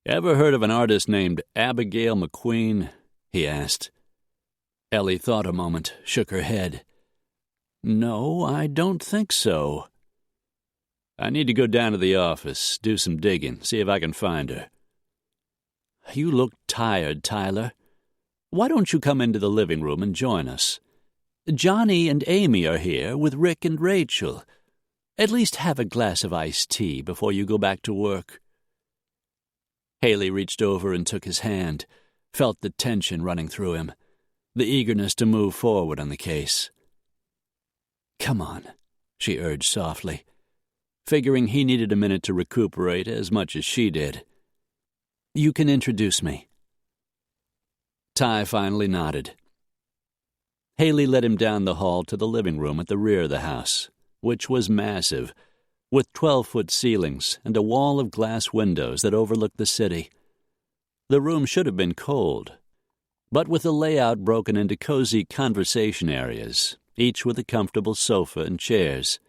"Ever heard of an artist named Abigail McQueen?" he asked. Ellie thought a moment, shook her head. "No, I don't think so." "I need to go down to the office, do some digging, see if I can find her." "You look tired, Tyler. Why don't you come into the living room and join us? Johnny and Amy are here with Rick and Rachel. At least have a glass of iced tea before you go back to work." Haley reached over and took his hand, felt the tension running through him, the eagerness to move forward on the case. "Come on," she urged softly, figuring he needed a minute to recuperate as much as she did. "You can introduce me." Ty finally nodded. Haley led him down the hall to the living room at the rear of the house, which was massive, with 12-foot ceilings and a wall of glass windows that overlooked the city. The room should have been cold, but with the layout broken into cozy conversation areas, each with a comfortable sofa and chairs,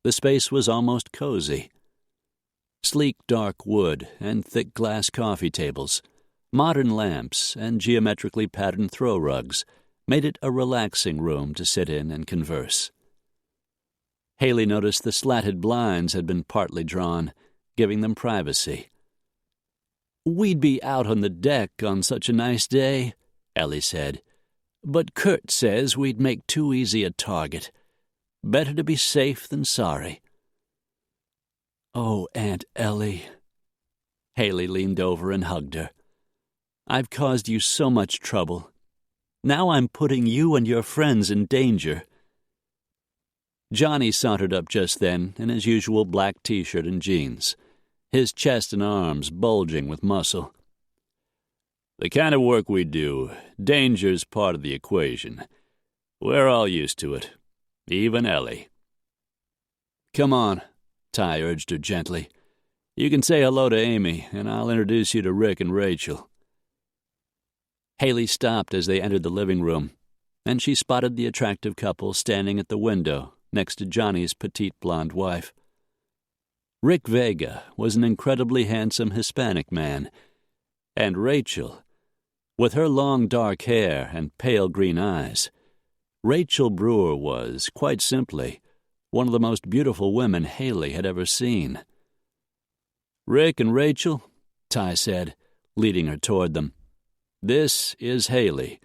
the space was almost cozy. Sleek dark wood and thick glass coffee tables, modern lamps, and geometrically patterned throw rugs made it a relaxing room to sit in and converse. Haley noticed the slatted blinds had been partly drawn, giving them privacy. "We'd be out on the deck on such a nice day," Ellie said, "but Kurt says we'd make too easy a target. Better to be safe than sorry." "Oh, Aunt Ellie." Haley leaned over and hugged her. "I've caused you so much trouble. Now I'm putting you and your friends in danger." Johnny sauntered up just then in his usual black T-shirt and jeans, his chest and arms bulging with muscle. "The kind of work we do, danger's part of the equation. We're all used to it, even Ellie." "Come on," Ty urged her gently. "You can say hello to Amy, and I'll introduce you to Rick and Rachel." Haley stopped as they entered the living room, and she spotted the attractive couple standing at the window next to Johnny's petite blonde wife. Rick Vega was an incredibly handsome Hispanic man, and Rachel, with her long dark hair and pale green eyes, Rachel Brewer was, quite simply, one of the most beautiful women Haley had ever seen. "Rick and Rachel," Ty said, leading her toward them, "this is Haley.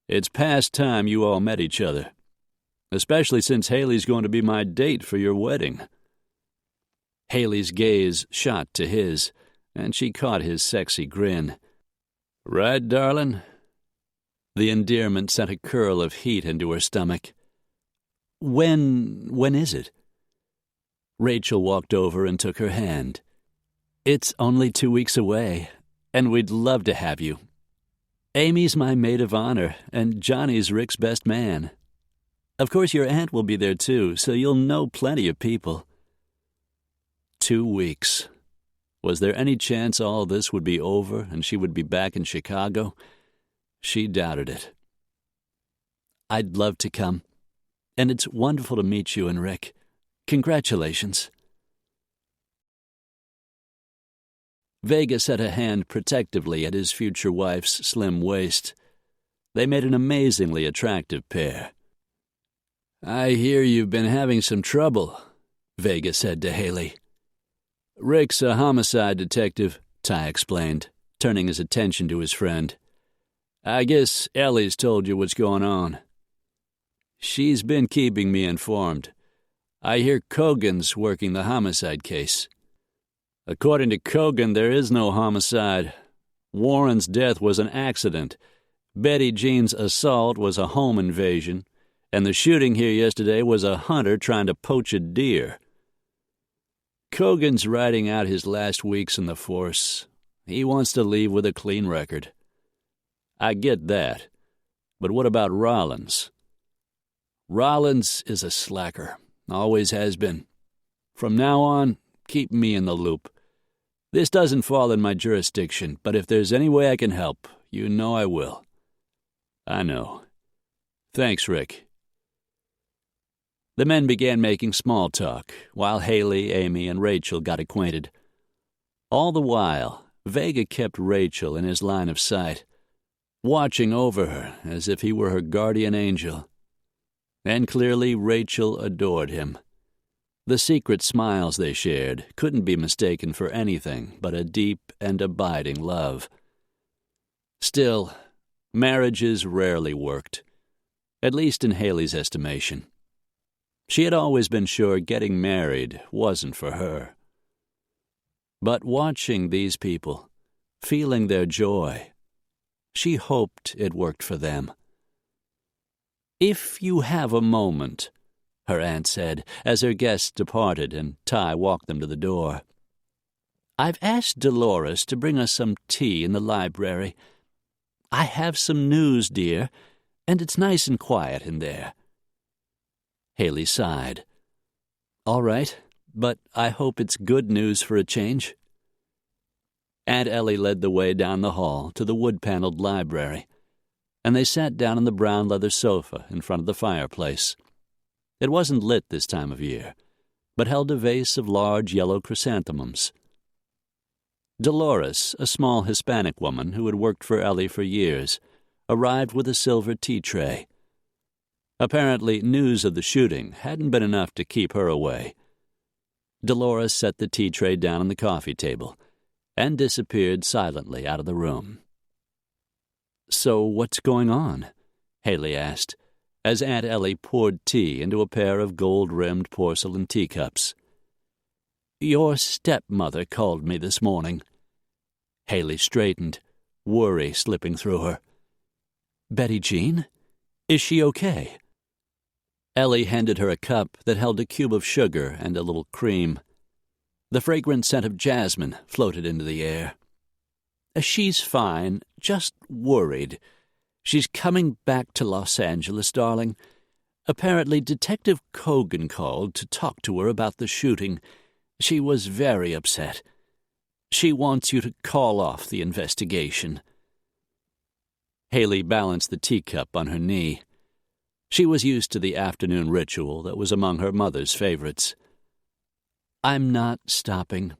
It's past time you all met each other, especially since Haley's going to be my date for your wedding." Haley's gaze shot to his, and she caught his sexy grin. "Right, darling?" The endearment sent a curl of heat into her stomach. When is it?" Rachel walked over and took her hand. "It's only 2 weeks away, and we'd love to have you. Amy's my maid of honor, and Johnny's Rick's best man. Of course, your aunt will be there, too, so you'll know plenty of people." 2 weeks. Was there any chance all this would be over and she would be back in Chicago? She doubted it. "I'd love to come, and it's wonderful to meet you and Rick. Congratulations." Vega set a hand protectively at his future wife's slim waist. They made an amazingly attractive pair. "I hear you've been having some trouble," Vega said to Haley. "Rick's a homicide detective," Ty explained, turning his attention to his friend. "I guess Ellie's told you what's going on." "She's been keeping me informed. I hear Cogan's working the homicide case." "According to Cogan, there is no homicide. Warren's death was an accident. Betty Jean's assault was a home invasion, and the shooting here yesterday was a hunter trying to poach a deer. Cogan's riding out his last weeks in the force. He wants to leave with a clean record. I get that. But what about Rollins?" "Rollins is a slacker. Always has been. From now on, keep me in the loop. This doesn't fall in my jurisdiction, but if there's any way I can help, you know I will." "I know. Thanks, Rick." The men began making small talk, while Haley, Amy, and Rachel got acquainted. All the while, Vega kept Rachel in his line of sight, watching over her as if he were her guardian angel. And clearly Rachel adored him. The secret smiles they shared couldn't be mistaken for anything but a deep and abiding love. Still, marriages rarely worked, at least in Haley's estimation. She had always been sure getting married wasn't for her. But watching these people, feeling their joy, she hoped it worked for them. "If you have a moment," her aunt said, as her guests departed and Ty walked them to the door. "I've asked Dolores to bring us some tea in the library. I have some news, dear, and it's nice and quiet in there." Haley sighed. "All right, but I hope it's good news for a change." Aunt Ellie led the way down the hall to the wood-paneled library, and they sat down on the brown leather sofa in front of the fireplace. It wasn't lit this time of year, but held a vase of large yellow chrysanthemums. Dolores, a small Hispanic woman who had worked for Ellie for years, arrived with a silver tea tray. Apparently, news of the shooting hadn't been enough to keep her away. Dolores set the tea tray down on the coffee table and disappeared silently out of the room. "So what's going on?" Haley asked, as Aunt Ellie poured tea into a pair of gold-rimmed porcelain teacups. "Your stepmother called me this morning." Haley straightened, worry slipping through her. Betty Jean? Is she okay?" Ellie handed her a cup that held a cube of sugar and a little cream. The fragrant scent of jasmine floated into the air. "She's fine, just worried. She's coming back to Los Angeles, darling. Apparently Detective Kogan called to talk to her about the shooting. She was very upset. She wants you to call off the investigation." Haley balanced the teacup on her knee. She was used to the afternoon ritual that was among her mother's favorites. "I'm not stopping.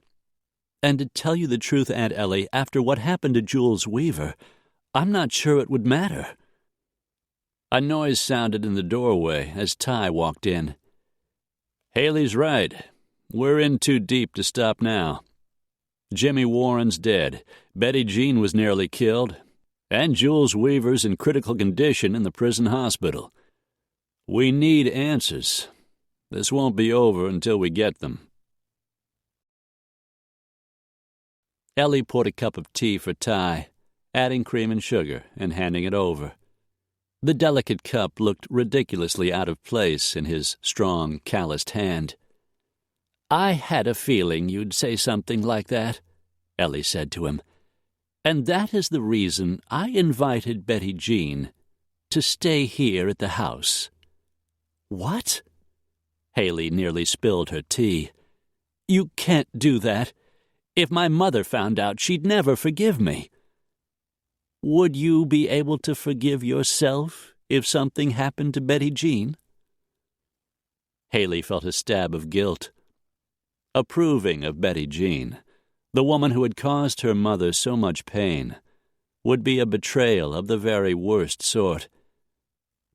And to tell you the truth, Aunt Ellie, after what happened to Jules Weaver, I'm not sure it would matter." A noise sounded in the doorway as Ty walked in. "Haley's right. We're in too deep to stop now. Jimmy Warren's dead, Betty Jean was nearly killed, and Jules Weaver's in critical condition in the prison hospital. We need answers. This won't be over until we get them." Ellie poured a cup of tea for Ty, adding cream and sugar and handing it over. The delicate cup looked ridiculously out of place in his strong, calloused hand. "I had a feeling you'd say something like that," Ellie said to him. "And that is the reason I invited Betty Jean to stay here at the house." "What?" Haley nearly spilled her tea. "You can't do that. If my mother found out, she'd never forgive me." "Would you be able to forgive yourself if something happened to Betty Jean?" Haley felt a stab of guilt. Approving of Betty Jean, the woman who had caused her mother so much pain, would be a betrayal of the very worst sort.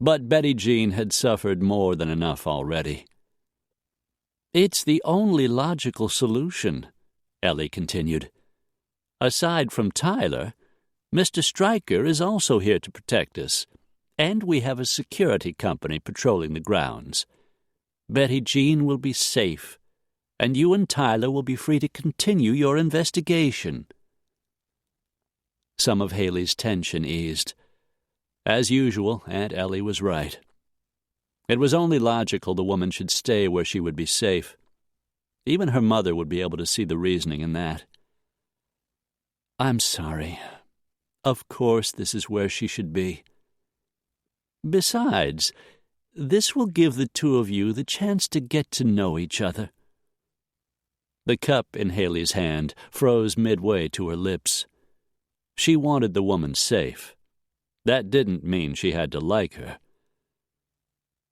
But Betty Jean had suffered more than enough already. "It's the only logical solution," Ellie continued. "Aside from Tyler, Mr. Stryker is also here to protect us, and we have a security company patrolling the grounds. Betty Jean will be safe, and you and Tyler will be free to continue your investigation." Some of Haley's tension eased. As usual, Aunt Ellie was right. It was only logical the woman should stay where she would be safe. Even her mother would be able to see the reasoning in that. "I'm sorry. Of course this is where she should be. Besides, this will give the two of you the chance to get to know each other." The cup in Haley's hand froze midway to her lips. She wanted the woman safe. That didn't mean she had to like her.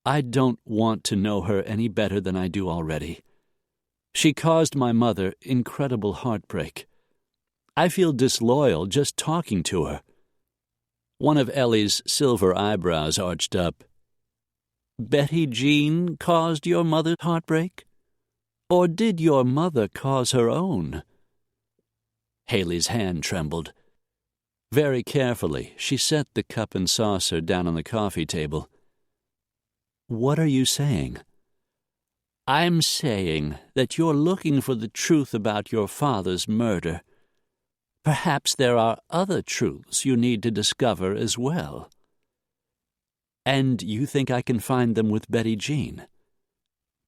"I don't want to know her any better than I do already. She caused my mother incredible heartbreak. I feel disloyal just talking to her." One of Ellie's silver eyebrows arched up. "Betty Jean caused your mother heartbreak? Or did your mother cause her own?" Haley's hand trembled. Very carefully, she set the cup and saucer down on the coffee table. "What are you saying?" "I'm saying that you're looking for the truth about your father's murder. Perhaps there are other truths you need to discover as well." "And you think I can find them with Betty Jean?"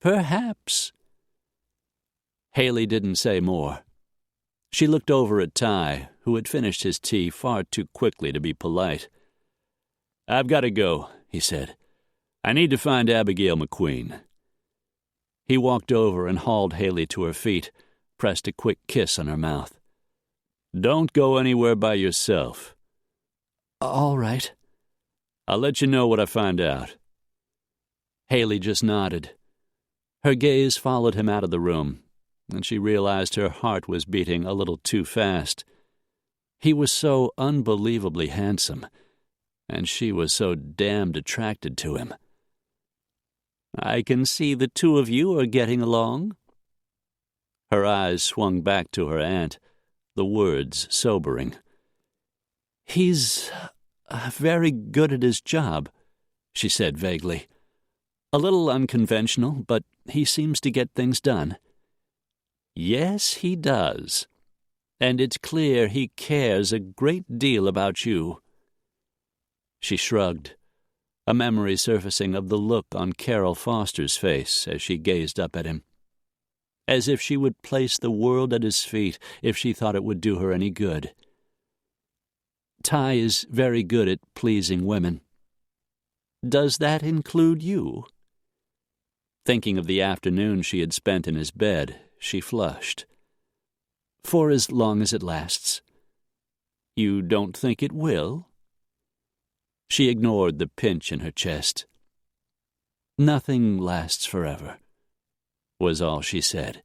"Perhaps." Haley didn't say more. She looked over at Ty, who had finished his tea far too quickly to be polite. "I've got to go," he said. "I need to find Abigail McQueen." He walked over and hauled Haley to her feet, pressed a quick kiss on her mouth. "Don't go anywhere by yourself." "All right." "I'll let you know what I find out." Haley just nodded. Her gaze followed him out of the room, and she realized her heart was beating a little too fast. He was so unbelievably handsome, and she was so damned attracted to him. "I can see the two of you are getting along." Her eyes swung back to her aunt, the words sobering. "He's very good at his job," she said vaguely. "A little unconventional, but he seems to get things done." "Yes, he does. And it's clear he cares a great deal about you." She shrugged, a memory surfacing of the look on Carol Foster's face as she gazed up at him, as if she would place the world at his feet if she thought it would do her any good. Ty is very good at pleasing women. Does that include you? Thinking of the afternoon she had spent in his bed, she flushed. For as long as it lasts. You don't think it will? She ignored the pinch in her chest. Nothing lasts forever, was all she said.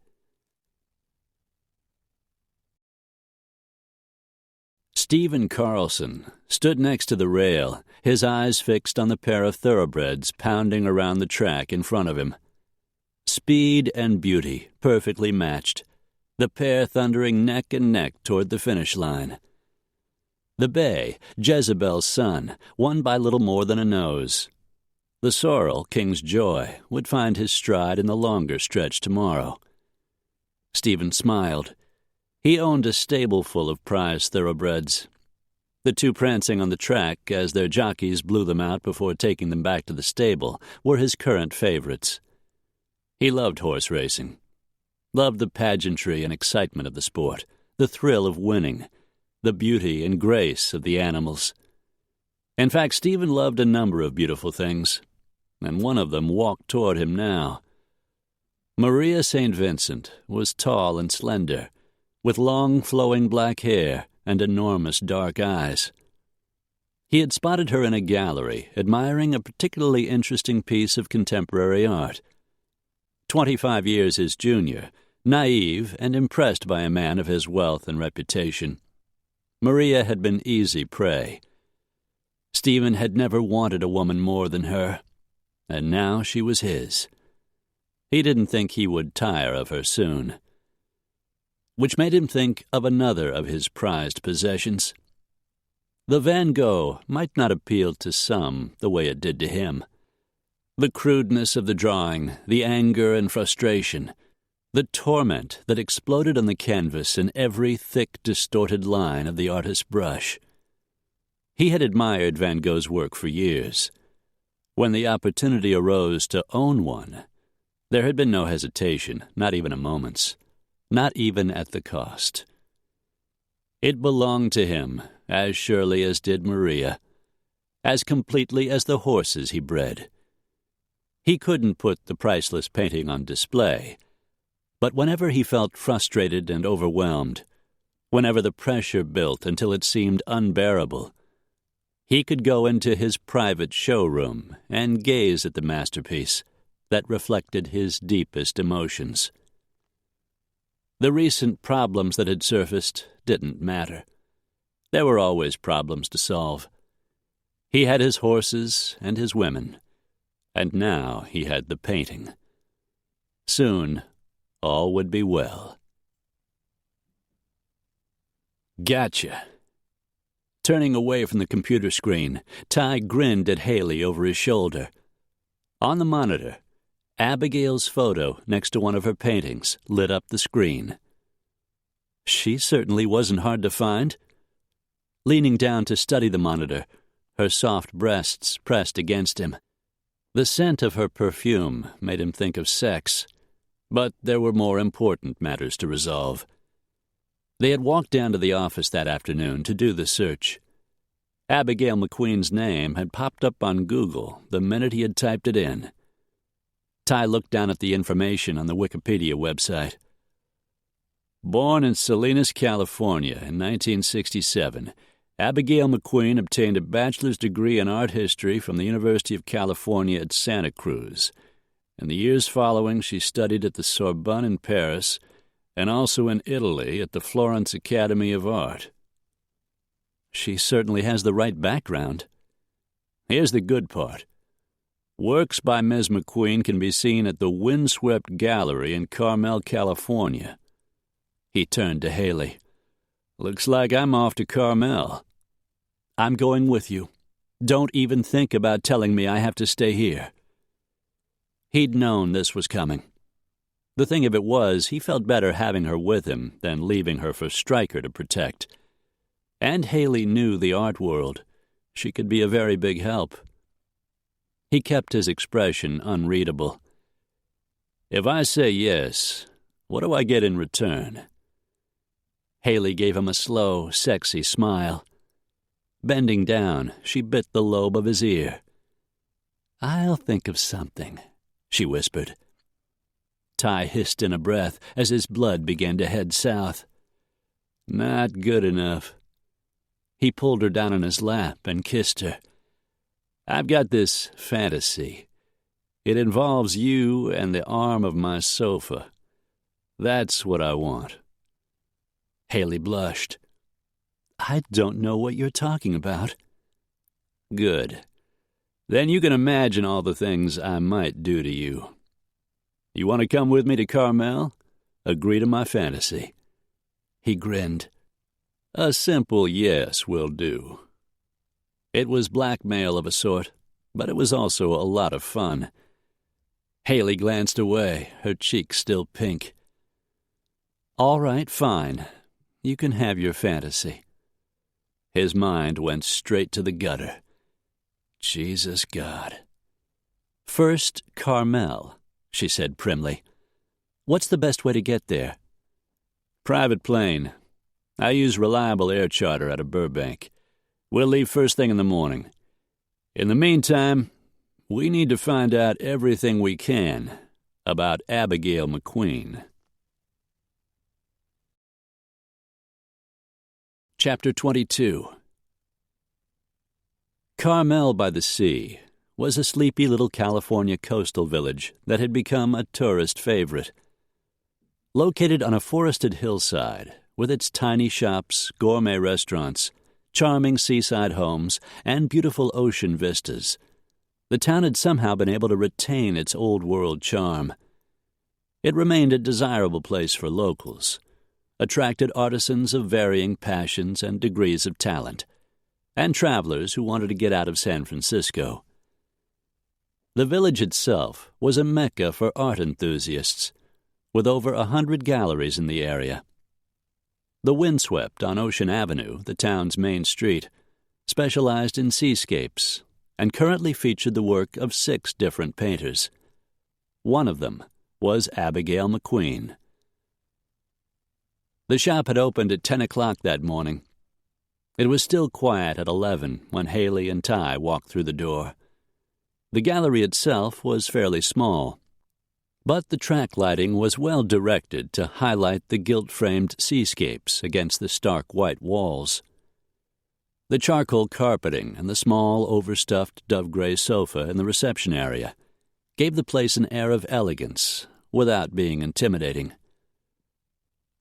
Stephen Carlson stood next to the rail, his eyes fixed on the pair of thoroughbreds pounding around the track in front of him. Speed and beauty perfectly matched, the pair thundering neck and neck toward the finish line. The bay, Jezebel's son, won by little more than a nose. The sorrel, King's Joy, would find his stride in the longer stretch tomorrow. Stephen smiled. He owned a stable full of prize thoroughbreds. The two prancing on the track as their jockeys blew them out before taking them back to the stable were his current favorites. He loved horse racing, loved the pageantry and excitement of the sport, the thrill of winning, the beauty and grace of the animals. In fact, Stephen loved a number of beautiful things, and one of them walked toward him now. Maria St. Vincent was tall and slender, with long flowing black hair and enormous dark eyes. He had spotted her in a gallery, admiring a particularly interesting piece of contemporary art. 25 years his junior, naive and impressed by a man of his wealth and reputation, Maria had been easy prey. Stephen had never wanted a woman more than her, and now she was his. He didn't think he would tire of her soon. Which made him think of another of his prized possessions. The Van Gogh might not appeal to some the way it did to him. The crudeness of the drawing, the anger and frustration, the torment that exploded on the canvas in every thick, distorted line of the artist's brush. He had admired Van Gogh's work for years. When the opportunity arose to own one, there had been no hesitation, not even a moment's. Not even at the cost. It belonged to him, as surely as did Maria, as completely as the horses he bred. He couldn't put the priceless painting on display, but whenever he felt frustrated and overwhelmed, whenever the pressure built until it seemed unbearable, he could go into his private showroom and gaze at the masterpiece that reflected his deepest emotions. The recent problems that had surfaced didn't matter. There were always problems to solve. He had his horses and his women, and now he had the painting. Soon, all would be well. Gotcha. Turning away from the computer screen, Ty grinned at Haley over his shoulder. On the monitor, Abigail's photo next to one of her paintings lit up the screen. She certainly wasn't hard to find. Leaning down to study the monitor, her soft breasts pressed against him. The scent of her perfume made him think of sex, but there were more important matters to resolve. They had walked down to the office that afternoon to do the search. Abigail McQueen's name had popped up on Google the minute he had typed it in. Ty looked down at the information on the Wikipedia website. Born in Salinas, California in 1967, Abigail McQueen obtained a bachelor's degree in art history from the University of California at Santa Cruz. In the years following, she studied at the Sorbonne in Paris and also in Italy at the Florence Academy of Art. She certainly has the right background. Here's the good part. Works by Ms. McQueen can be seen at the Windswept Gallery in Carmel, California. He turned to Haley. Looks like I'm off to Carmel. I'm going with you. Don't even think about telling me I have to stay here. He'd known this was coming. The thing of it was, he felt better having her with him than leaving her for Stryker to protect. And Haley knew the art world, she could be a very big help. He kept his expression unreadable. "If I say yes, what do I get in return?" Haley gave him a slow, sexy smile. Bending down, she bit the lobe of his ear. "I'll think of something," she whispered. Ty hissed in a breath as his blood began to head south. "Not good enough." He pulled her down on his lap and kissed her. "I've got this fantasy. It involves you and the arm of my sofa. That's what I want." Haley blushed. "I don't know what you're talking about." "Good. Then you can imagine all the things I might do to you. You want to come with me to Carmel? Agree to my fantasy." He grinned. "A simple yes will do." It was blackmail of a sort, but it was also a lot of fun. Haley glanced away, her cheeks still pink. "All right, fine. You can have your fantasy." His mind went straight to the gutter. Jesus God. "First, Carmel," she said primly. "What's the best way to get there?" "Private plane. I use reliable air charter out of Burbank. We'll leave first thing in the morning. In the meantime, we need to find out everything we can about Abigail McQueen." Chapter 22. Carmel by the Sea was a sleepy little California coastal village that had become a tourist favorite. Located on a forested hillside, with its tiny shops, gourmet restaurants, charming seaside homes, and beautiful ocean vistas, the town had somehow been able to retain its old-world charm. It remained a desirable place for locals, attracted artisans of varying passions and degrees of talent, and travelers who wanted to get out of San Francisco. The village itself was a mecca for art enthusiasts, with over 100 galleries in the area. The Windswept on Ocean Avenue, the town's main street, specialized in seascapes and currently featured the work of 6 different painters. One of them was Abigail McQueen. The shop had opened at 10 o'clock that morning. It was still quiet at 11 when Haley and Ty walked through the door. The gallery itself was fairly small, but the track lighting was well directed to highlight the gilt-framed seascapes against the stark white walls. The charcoal carpeting and the small, overstuffed dove-gray sofa in the reception area gave the place an air of elegance without being intimidating.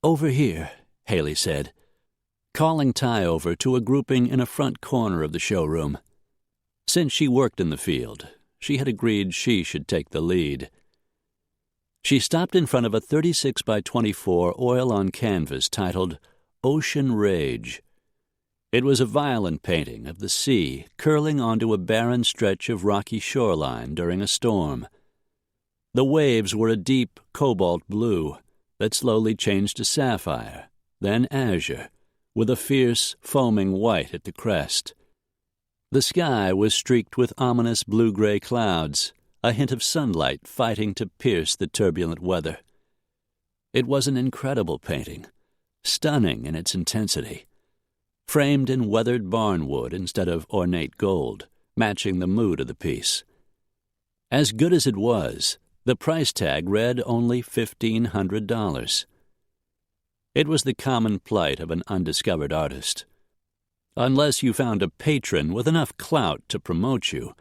"Over here," Haley said, calling Ty over to a grouping in a front corner of the showroom. Since she worked in the field, she had agreed she should take the lead. She stopped in front of a 36 by 24 oil-on canvas titled Ocean Rage. It was a violent painting of the sea curling onto a barren stretch of rocky shoreline during a storm. The waves were a deep cobalt blue that slowly changed to sapphire, then azure, with a fierce, foaming white at the crest. The sky was streaked with ominous blue-gray clouds, a hint of sunlight fighting to pierce the turbulent weather. It was an incredible painting, stunning in its intensity, framed in weathered barnwood instead of ornate gold, matching the mood of the piece. As good as it was, the price tag read only $1,500. It was the common plight of an undiscovered artist. Unless you found a patron with enough clout to promote you,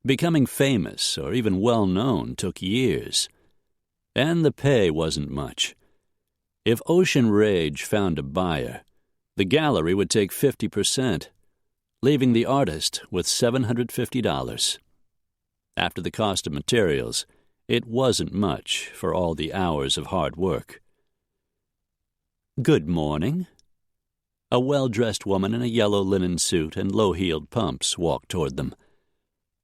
becoming famous or even well-known took years. And the pay wasn't much. If Ocean Rage found a buyer, the gallery would take 50%, leaving the artist with $750. After the cost of materials, it wasn't much for all the hours of hard work. "Good morning." A well-dressed woman in a yellow linen suit and low-heeled pumps walked toward them.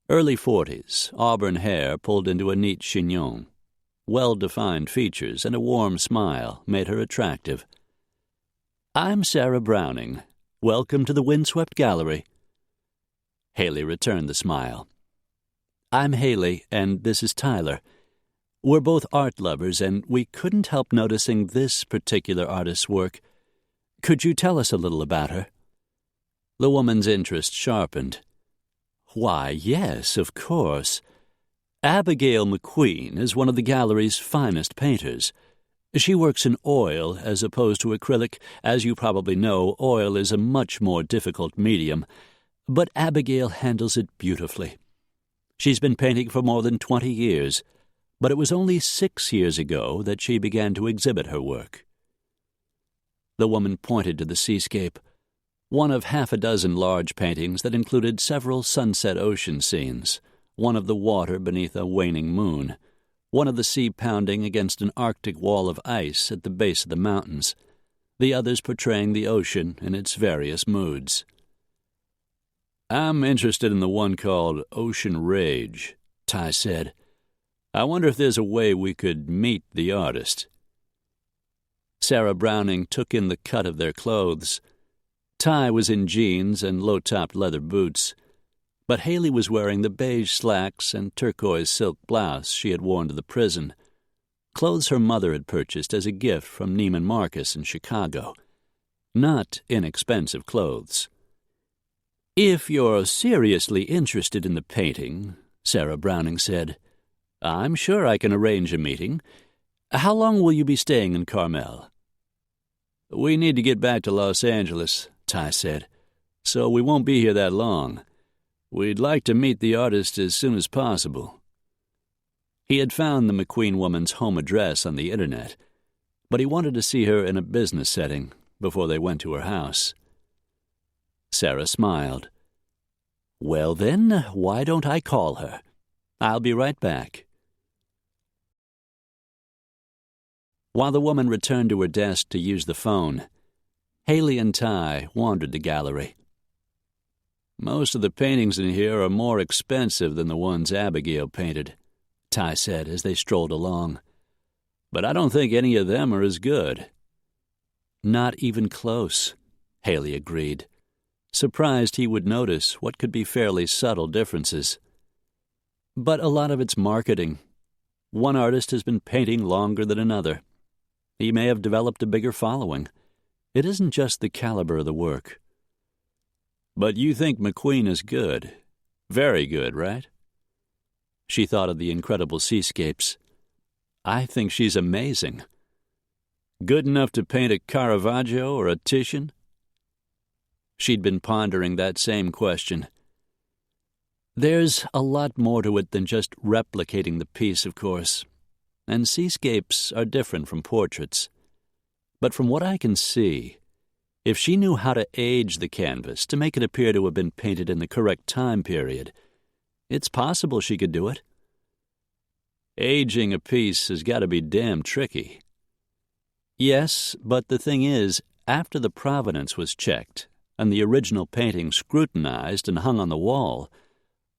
Early 40s, auburn hair pulled into a neat chignon. Well-defined features and a warm smile made her attractive. "I'm Sarah Browning. Welcome to the Windswept Gallery." Haley returned the smile. "I'm Haley, and this is Tyler. We're both art lovers, and we couldn't help noticing this particular artist's work. Could you tell us a little about her?" The woman's interest sharpened. "Why, yes, of course. Abigail McQueen is one of the gallery's finest painters. She works in oil as opposed to acrylic. As you probably know, oil is a much more difficult medium, but Abigail handles it beautifully. She's been painting for more than 20 years, but it was only 6 years ago that she began to exhibit her work." The woman pointed to the seascape, one of half a dozen large paintings that included several sunset ocean scenes, one of the water beneath a waning moon, one of the sea pounding against an Arctic wall of ice at the base of the mountains, the others portraying the ocean in its various moods. "I'm interested in the one called Ocean Rage," Ty said. "I wonder if there's a way we could meet the artist." Sarah Browning took in the cut of their clothes. Ty was in jeans and low-topped leather boots, but Haley was wearing the beige slacks and turquoise silk blouse she had worn to the prison, clothes her mother had purchased as a gift from Neiman Marcus in Chicago. Not inexpensive clothes. "If you're seriously interested in the painting," Sarah Browning said, "I'm sure I can arrange a meeting. How long will you be staying in Carmel?" "We need to get back to Los Angeles," Ty said, "so we won't be here that long. We'd like to meet the artist as soon as possible." He had found the McQueen woman's home address on the Internet, but he wanted to see her in a business setting before they went to her house. Sarah smiled. "Well then, why don't I call her? I'll be right back." While the woman returned to her desk to use the phone, Haley and Ty wandered the gallery. "Most of the paintings in here are more expensive than the ones Abigail painted," Ty said as they strolled along. "But I don't think any of them are as good." "Not even close," Haley agreed, surprised he would notice what could be fairly subtle differences. "But a lot of it's marketing. One artist has been painting longer than another. He may have developed a bigger following. It isn't just the caliber of the work." "But you think McQueen is good. Very good, right?" She thought of the incredible seascapes. "I think she's amazing." "Good enough to paint a Caravaggio or a Titian?" She'd been pondering that same question. "There's a lot more to it than just replicating the piece, of course, and seascapes are different from portraits. But from what I can see, if she knew how to age the canvas to make it appear to have been painted in the correct time period, it's possible she could do it." "Aging a piece has got to be damn tricky." "Yes, but the thing is, after the provenance was checked and the original painting scrutinized and hung on the wall,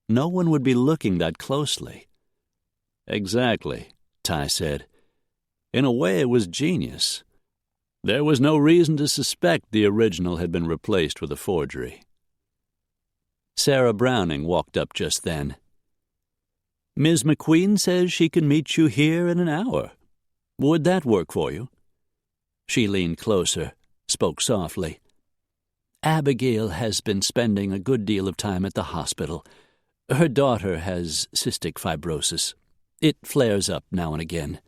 no one would be looking that closely." "Exactly," Ty said. "In a way, it was genius. There was no reason to suspect the original had been replaced with a forgery." Sarah Browning walked up just then. "Ms. McQueen says she can meet you here in an hour. Would that work for you?" She leaned closer, spoke softly. "Abigail has been spending a good deal of time at the hospital. Her daughter has cystic fibrosis. It flares up now and again."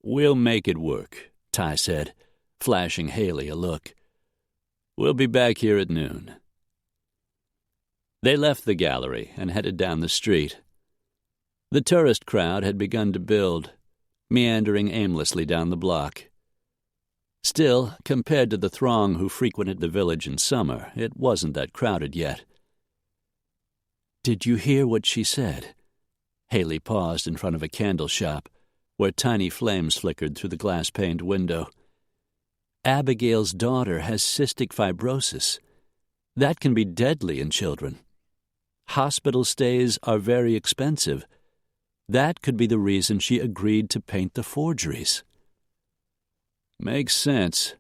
"We'll make it work," Ty said, flashing Haley a look. "We'll be back here at noon." They left the gallery and headed down the street. The tourist crowd had begun to build, meandering aimlessly down the block. Still, compared to the throng who frequented the village in summer, it wasn't that crowded yet. "Did you hear what she said?" Haley paused in front of a candle shop, where tiny flames flickered through the glass-paned window. "Abigail's daughter has cystic fibrosis. That can be deadly in children. Hospital stays are very expensive. That could be the reason she agreed to paint the forgeries." "Makes sense.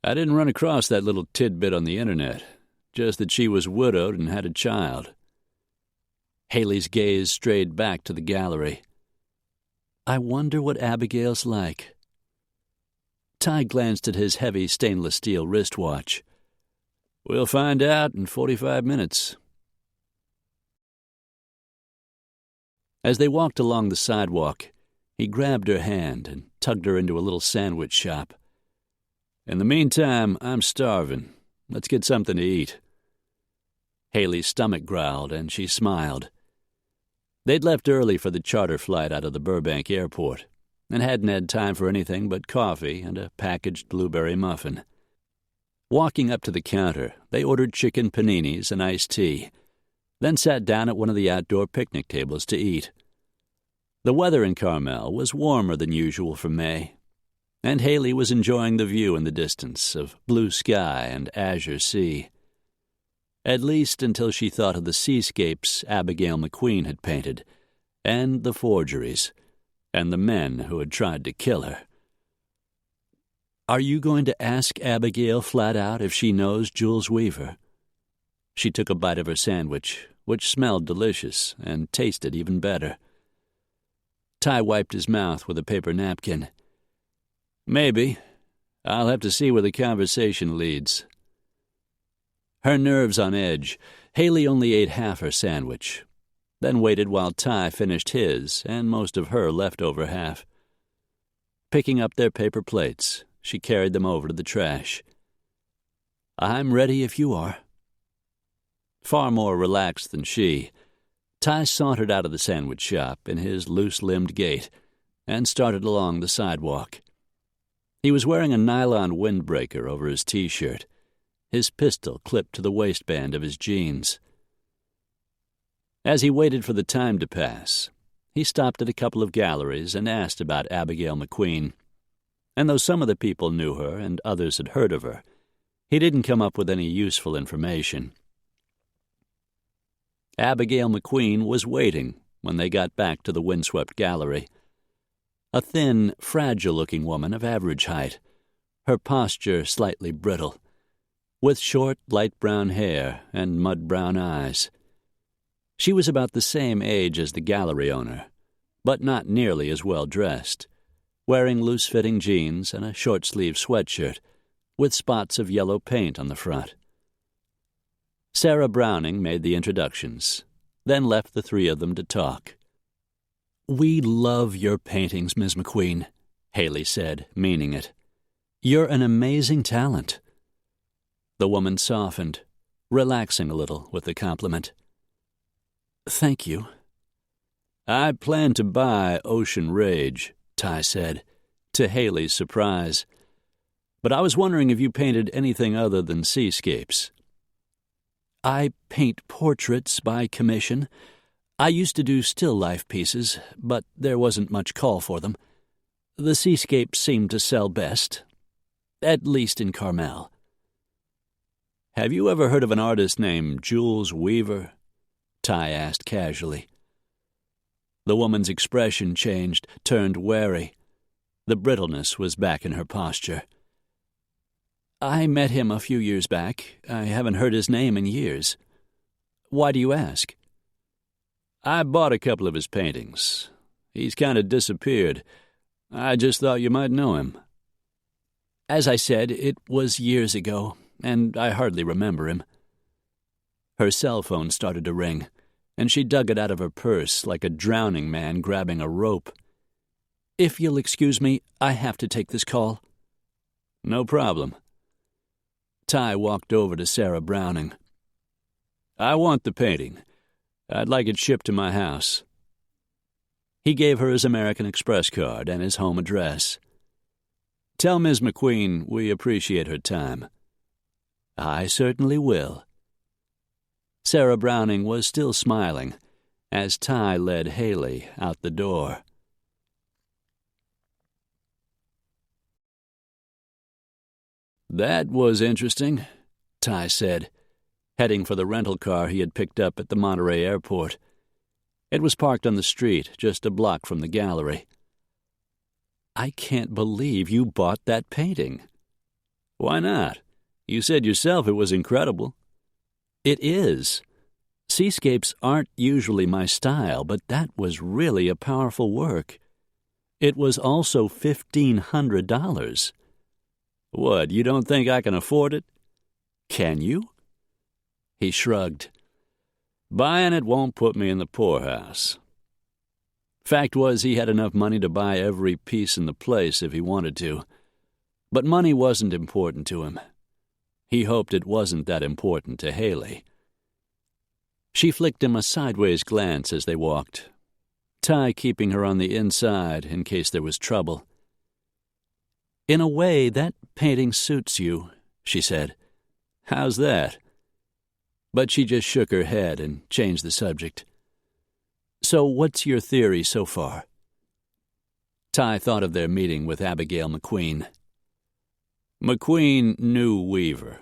I didn't run across that little tidbit on the Internet. just that she was widowed and had a child. Haley's gaze strayed back to the gallery. I wonder what Abigail's like. Ty glanced at his heavy stainless steel wristwatch. We'll find out in 45 minutes. As they walked along the sidewalk, he grabbed her hand and tugged her into a little sandwich shop. In the meantime, I'm starving. Let's get something to eat. Haley's stomach growled, and she smiled. They'd left early for the charter flight out of the Burbank airport, and hadn't had time for anything but coffee and a packaged blueberry muffin. Walking up to the counter, they ordered chicken paninis and iced tea, then sat down at one of the outdoor picnic tables to eat. The weather in Carmel was warmer than usual for May, and Haley was enjoying the view in the distance of blue sky and azure sea. At least until she thought of the seascapes Abigail McQueen had painted, and the forgeries, and the men who had tried to kill her. Are you going to ask Abigail flat out if she knows Jules Weaver? She took a bite of her sandwich, which smelled delicious and tasted even better. Ty wiped his mouth with a paper napkin. Maybe. I'll have to see where the conversation leads. Her nerves on edge, Haley only ate half her sandwich, then waited while Ty finished his and most of her leftover half. Picking up their paper plates, she carried them over to the trash. I'm ready if you are. Far more relaxed than she, Ty sauntered out of the sandwich shop in his loose-limbed gait and started along the sidewalk. He was wearing a nylon windbreaker over his T-shirt, his pistol clipped to the waistband of his jeans. As he waited for the time to pass, he stopped at a couple of galleries and asked about Abigail McQueen. And though some of the people knew her and others had heard of her, he didn't come up with any useful information. Abigail McQueen was waiting when they got back to the windswept gallery. A thin, fragile-looking woman of average height, her posture slightly brittle, with short, light brown hair and mud-brown eyes. She was about the same age as the gallery owner, but not nearly as well dressed, wearing loose-fitting jeans and a short-sleeved sweatshirt with spots of yellow paint on the front. Sarah Browning made the introductions, then left the three of them to talk. We love your paintings, Ms. McQueen, Haley said, meaning it. You're an amazing talent. The woman softened, relaxing a little with the compliment. Thank you. I plan to buy Ocean Rage, Ty said, to Haley's surprise. But I was wondering if you painted anything other than seascapes. I paint portraits by commission. I used to do still life pieces, but there wasn't much call for them. The seascapes seemed to sell best, at least in Carmel. Have you ever heard of an artist named Jules Weaver? Ty asked casually. The woman's expression changed, turned wary. The brittleness was back in her posture. I met him a few years back. I haven't heard his name in years. Why do you ask? I bought a couple of his paintings. He's kind of disappeared. I just thought you might know him. As I said, it was years ago, and I hardly remember him. Her cell phone started to ring, and she dug it out of her purse like a drowning man grabbing a rope. If you'll excuse me, I have to take this call. No problem. Ty walked over to Sarah Browning. I want the painting. I'd like it shipped to my house. He gave her his American Express card and his home address. Tell Ms. McQueen we appreciate her time. I certainly will. Sarah Browning was still smiling as Ty led Haley out the door. That was interesting, Ty said, heading for the rental car he had picked up at the Monterey airport. It was parked on the street just a block from the gallery. I can't believe you bought that painting. Why not? You said yourself it was incredible. It is. Seascapes aren't usually my style, but that was really a powerful work. It was also $1,500. What, you don't think I can afford it? Can you? He shrugged. Buying it won't put me in the poorhouse. Fact was, he had enough money to buy every piece in the place if he wanted to. But money wasn't important to him. He hoped it wasn't that important to Haley. She flicked him a sideways glance as they walked, Ty keeping her on the inside in case there was trouble. In a way, that painting suits you, she said. How's that? But she just shook her head and changed the subject. So what's your theory so far? Ty thought of their meeting with Abigail McQueen. McQueen knew Weaver.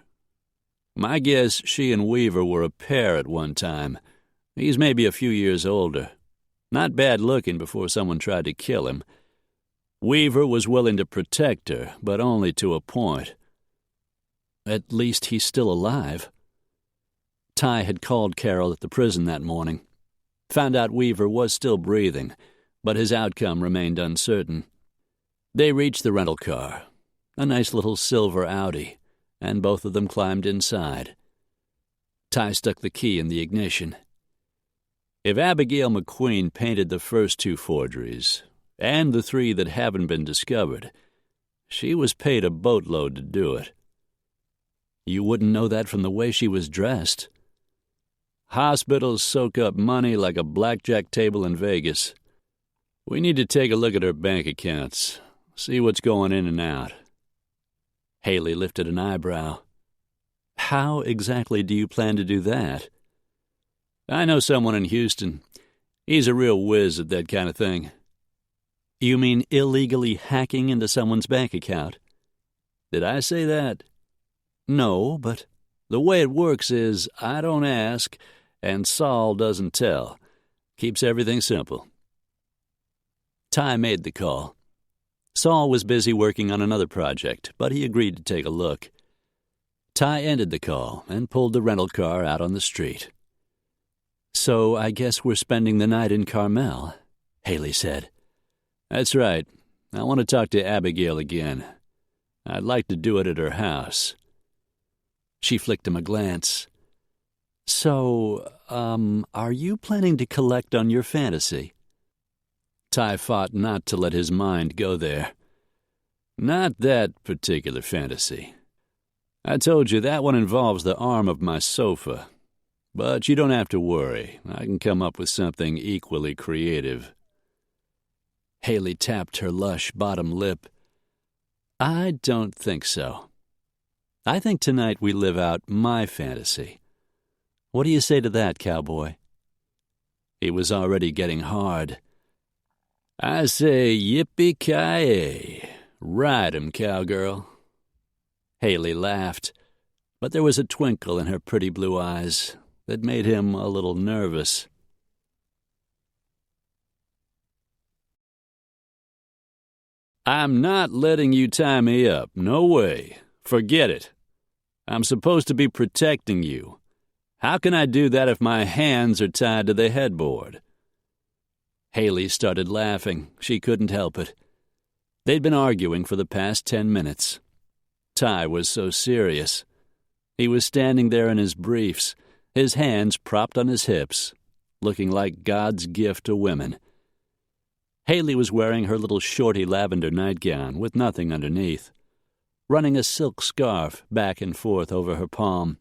My guess she and Weaver were a pair at one time. He's maybe a few years older. Not bad looking before someone tried to kill him. Weaver was willing to protect her, but only to a point. At least he's still alive. Ty had called Carol at the prison that morning. Found out Weaver was still breathing, but his outcome remained uncertain. They reached the rental car, a nice little silver Audi, and both of them climbed inside. Ty stuck the key in the ignition. If Abigail McQueen painted the first 2 forgeries, and the 3 that haven't been discovered, she was paid a boatload to do it. You wouldn't know that from the way she was dressed. Hospitals soak up money like a blackjack table in Vegas. We need to take a look at her bank accounts, see what's going in and out. Haley lifted an eyebrow. How exactly do you plan to do that? I know someone in Houston. He's a real whiz at that kind of thing. You mean illegally hacking into someone's bank account? Did I say that? No, but the way it works is I don't ask, and Saul doesn't tell. Keeps everything simple. Ty made the call. Saul was busy working on another project, but he agreed to take a look. Ty ended the call and pulled the rental car out on the street. So I guess we're spending the night in Carmel, Haley said. That's right. I want to talk to Abigail again. I'd like to do it at her house. She flicked him a glance. So, are you planning to collect on your fantasy? Ty fought not to let his mind go there. Not that particular fantasy. I told you that one involves the arm of my sofa. But you don't have to worry. I can come up with something equally creative. Haley tapped her lush bottom lip. I don't think so. I think tonight we live out my fantasy. What do you say to that, cowboy? He was already getting hard. I say yippee-ki-yay. Ride 'em, cowgirl. Haley laughed, but there was a twinkle in her pretty blue eyes that made him a little nervous. I'm not letting you tie me up. No way. Forget it. I'm supposed to be protecting you. How can I do that if my hands are tied to the headboard? Haley started laughing. She couldn't help it. They'd been arguing for the past 10 minutes. Ty was so serious. He was standing there in his briefs, his hands propped on his hips, looking like God's gift to women. Haley was wearing her little shorty lavender nightgown with nothing underneath, running a silk scarf back and forth over her palm,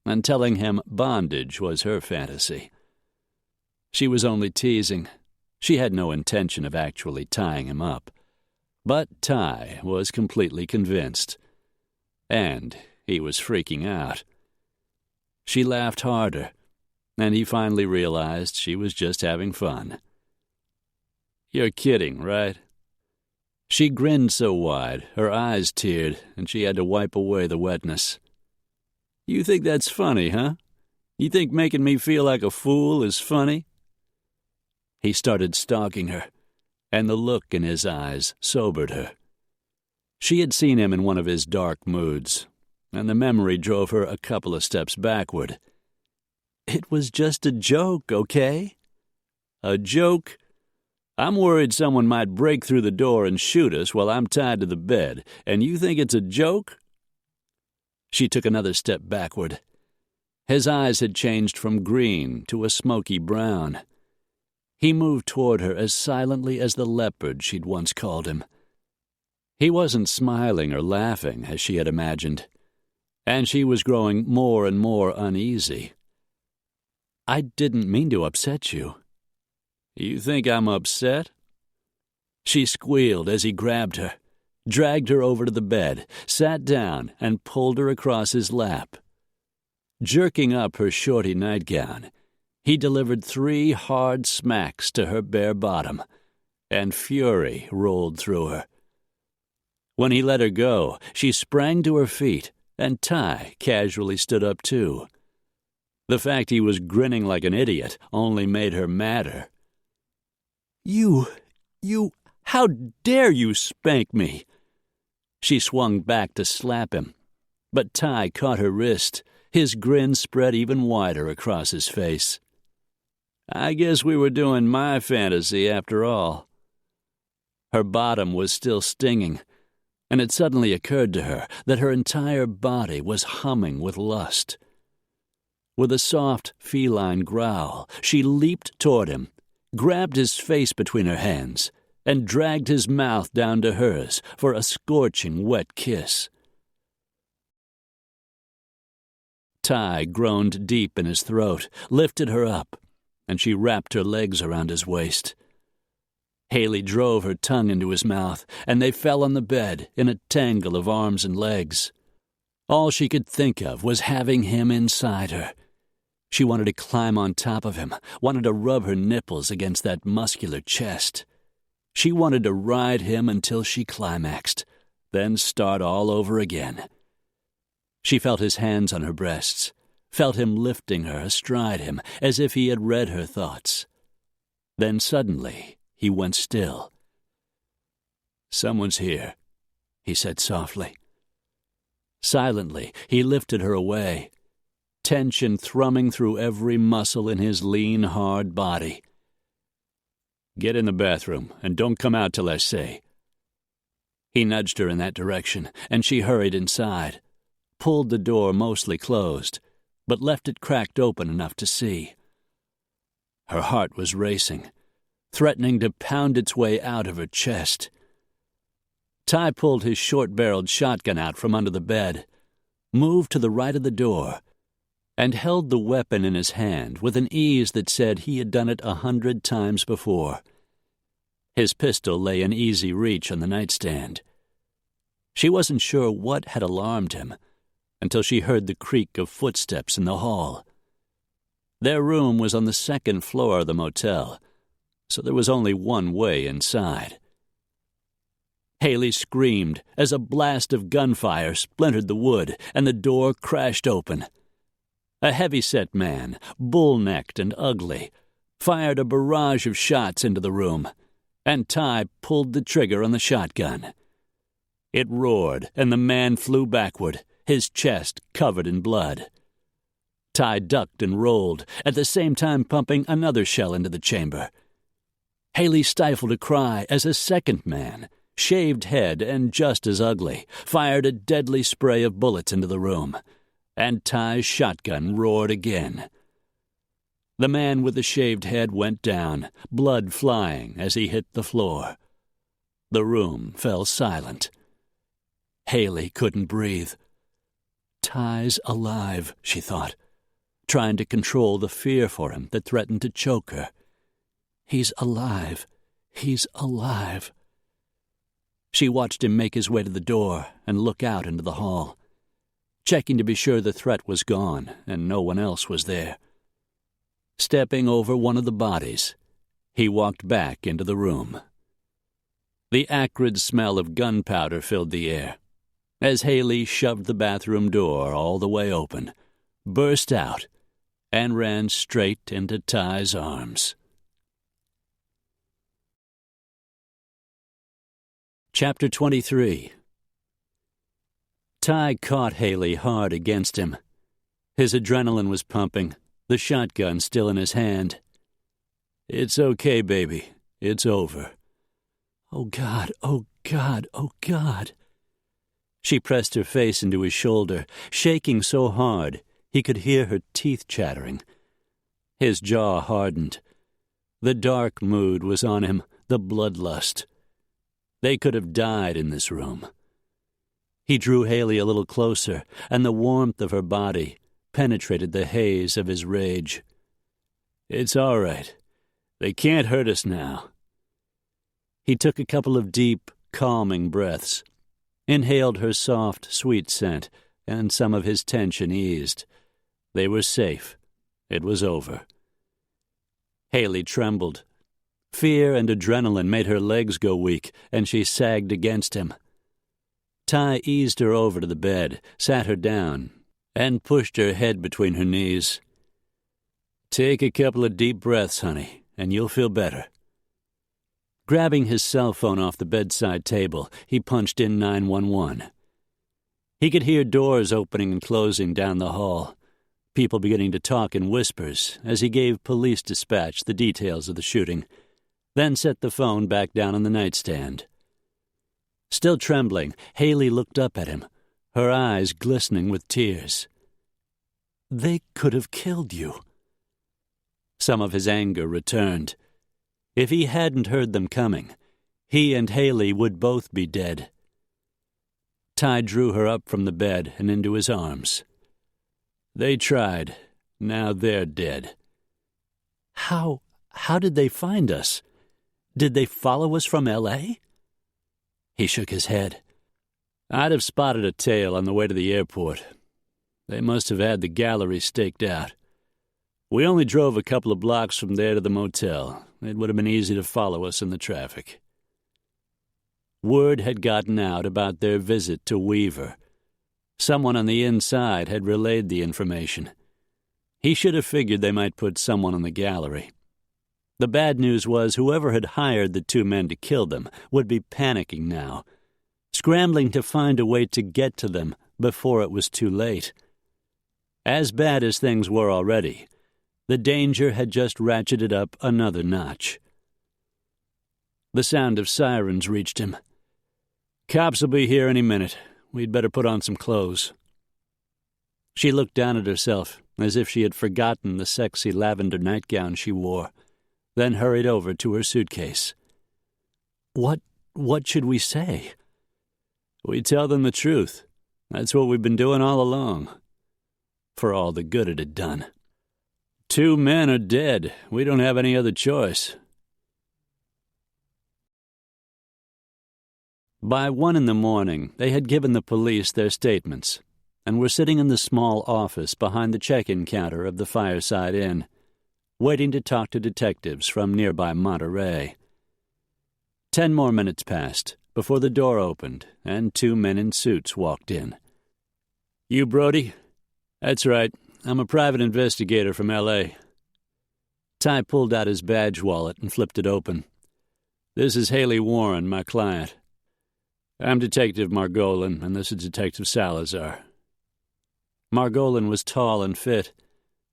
and telling him bondage was her fantasy. She was only teasing. She had no intention of actually tying him up. But Ty was completely convinced. And he was freaking out. She laughed harder, and he finally realized she was just having fun. You're kidding, right? She grinned so wide, her eyes teared, and she had to wipe away the wetness. You think that's funny, huh? You think making me feel like a fool is funny? He started stalking her, and the look in his eyes sobered her. She had seen him in one of his dark moods, and the memory drove her a couple of steps backward. It was just a joke, okay? A joke? I'm worried someone might break through the door and shoot us while I'm tied to the bed, and you think it's a joke?" She took another step backward. His eyes had changed from green to a smoky brown. He moved toward her as silently as the leopard she'd once called him. He wasn't smiling or laughing as she had imagined, and she was growing more and more uneasy. "I didn't mean to upset you." "You think I'm upset?" She squealed as he grabbed her, dragged her over to the bed, sat down, and pulled her across his lap. Jerking up her shorty nightgown, he delivered 3 hard smacks to her bare bottom, and fury rolled through her. When he let her go, she sprang to her feet, and Ty casually stood up too. The fact he was grinning like an idiot only made her madder. You, how dare you spank me?" She swung back to slap him, but Ty caught her wrist. His grin spread even wider across his face. "I guess we were doing my fantasy after all." Her bottom was still stinging, and it suddenly occurred to her that her entire body was humming with lust. With a soft, feline growl, she leaped toward him, grabbed his face between her hands, and dragged his mouth down to hers for a scorching, wet kiss. Ty groaned deep in his throat, lifted her up, and she wrapped her legs around his waist. Haley drove her tongue into his mouth, and they fell on the bed in a tangle of arms and legs. All she could think of was having him inside her. She wanted to climb on top of him, wanted to rub her nipples against that muscular chest. She wanted to ride him until she climaxed, then start all over again. She felt his hands on her breasts, felt him lifting her astride him as if he had read her thoughts. Then suddenly he went still. "Someone's here," he said softly. Silently, he lifted her away, tension thrumming through every muscle in his lean, hard body. "Get in the bathroom, and don't come out till I say." He nudged her in that direction, and she hurried inside, pulled the door mostly closed, but left it cracked open enough to see. Her heart was racing, threatening to pound its way out of her chest. Ty pulled his short-barreled shotgun out from under the bed, moved to the right of the door, and held the weapon in his hand with an ease that said he had done it 100 times before. His pistol lay in easy reach on the nightstand. She wasn't sure what had alarmed him until she heard the creak of footsteps in the hall. Their room was on the 2nd floor of the motel, so there was only one way inside. Haley screamed as a blast of gunfire splintered the wood and the door crashed open. A heavy-set man, bull-necked and ugly, fired a barrage of shots into the room, and Ty pulled the trigger on the shotgun. It roared, and the man flew backward, his chest covered in blood. Ty ducked and rolled, at the same time pumping another shell into the chamber. Haley stifled a cry as a second man, shaved head and just as ugly, fired a deadly spray of bullets into the room, and Ty's shotgun roared again. The man with the shaved head went down, blood flying as he hit the floor. The room fell silent. Haley couldn't breathe. Ty's alive, she thought, trying to control the fear for him that threatened to choke her. He's alive. He's alive. She watched him make his way to the door and look out into the hall, checking to be sure the threat was gone and no one else was there. Stepping over one of the bodies, he walked back into the room. The acrid smell of gunpowder filled the air as Haley shoved the bathroom door all the way open, burst out, and ran straight into Ty's arms. Chapter 23. Ty caught Haley hard against him. His adrenaline was pumping, the shotgun still in his hand. "It's okay, baby. It's over." "Oh, God, oh, God, oh, God." She pressed her face into his shoulder, shaking so hard he could hear her teeth chattering. His jaw hardened. The dark mood was on him, the bloodlust. They could have died in this room. He drew Haley a little closer, and the warmth of her body penetrated the haze of his rage. "It's all right. They can't hurt us now." He took a couple of deep, calming breaths, inhaled her soft, sweet scent, and some of his tension eased. They were safe. It was over. Haley trembled. Fear and adrenaline made her legs go weak, and she sagged against him. Ty eased her over to the bed, sat her down, and pushed her head between her knees. "Take a couple of deep breaths, honey, and you'll feel better." Grabbing his cell phone off the bedside table, he punched in 911. He could hear doors opening and closing down the hall, people beginning to talk in whispers as he gave police dispatch the details of the shooting, then set the phone back down on the nightstand. Still trembling, Haley looked up at him, her eyes glistening with tears. "They could have killed you." Some of his anger returned. If he hadn't heard them coming, he and Haley would both be dead. Ty drew her up from the bed and into his arms. "They tried. Now they're dead." How did they find us? Did they follow us from L.A.? He shook his head. "I'd have spotted a tail on the way to the airport. They must have had the gallery staked out. We only drove a couple of blocks from there to the motel. It would have been easy to follow us in the traffic." Word had gotten out about their visit to Weaver. Someone on the inside had relayed the information. He should have figured they might put someone on the gallery. The bad news was whoever had hired the two men to kill them would be panicking now, scrambling to find a way to get to them before it was too late. As bad as things were already, the danger had just ratcheted up another notch. The sound of sirens reached him. "Cops will be here any minute. We'd better put on some clothes." She looked down at herself as if she had forgotten the sexy lavender nightgown she wore, then hurried over to her suitcase. What should we say?" "We tell them the truth. That's what we've been doing all along." For all the good it had done. "Two men are dead. We don't have any other choice." By 1 a.m, they had given the police their statements and were sitting in the small office behind the check-in counter of the Fireside Inn, waiting to talk to detectives from nearby Monterey. 10 more minutes passed before the door opened and 2 men in suits walked in. "You Brody?" "That's right. I'm a private investigator from L.A. Ty pulled out his badge wallet and flipped it open. "This is Haley Warren, my client. I'm Detective Margolin, and this is Detective Salazar." Margolin was tall and fit.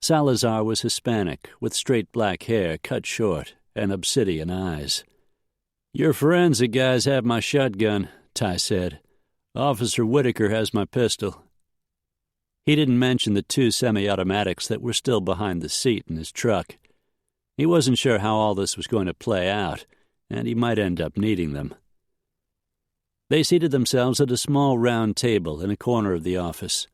Salazar was Hispanic, with straight black hair cut short and obsidian eyes. "Your forensic guys have my shotgun," Ty said. "Officer Whitaker has my pistol." He didn't mention the 2 semi-automatics that were still behind the seat in his truck. He wasn't sure how all this was going to play out, and he might end up needing them. They seated themselves at a small round table in a corner of the office.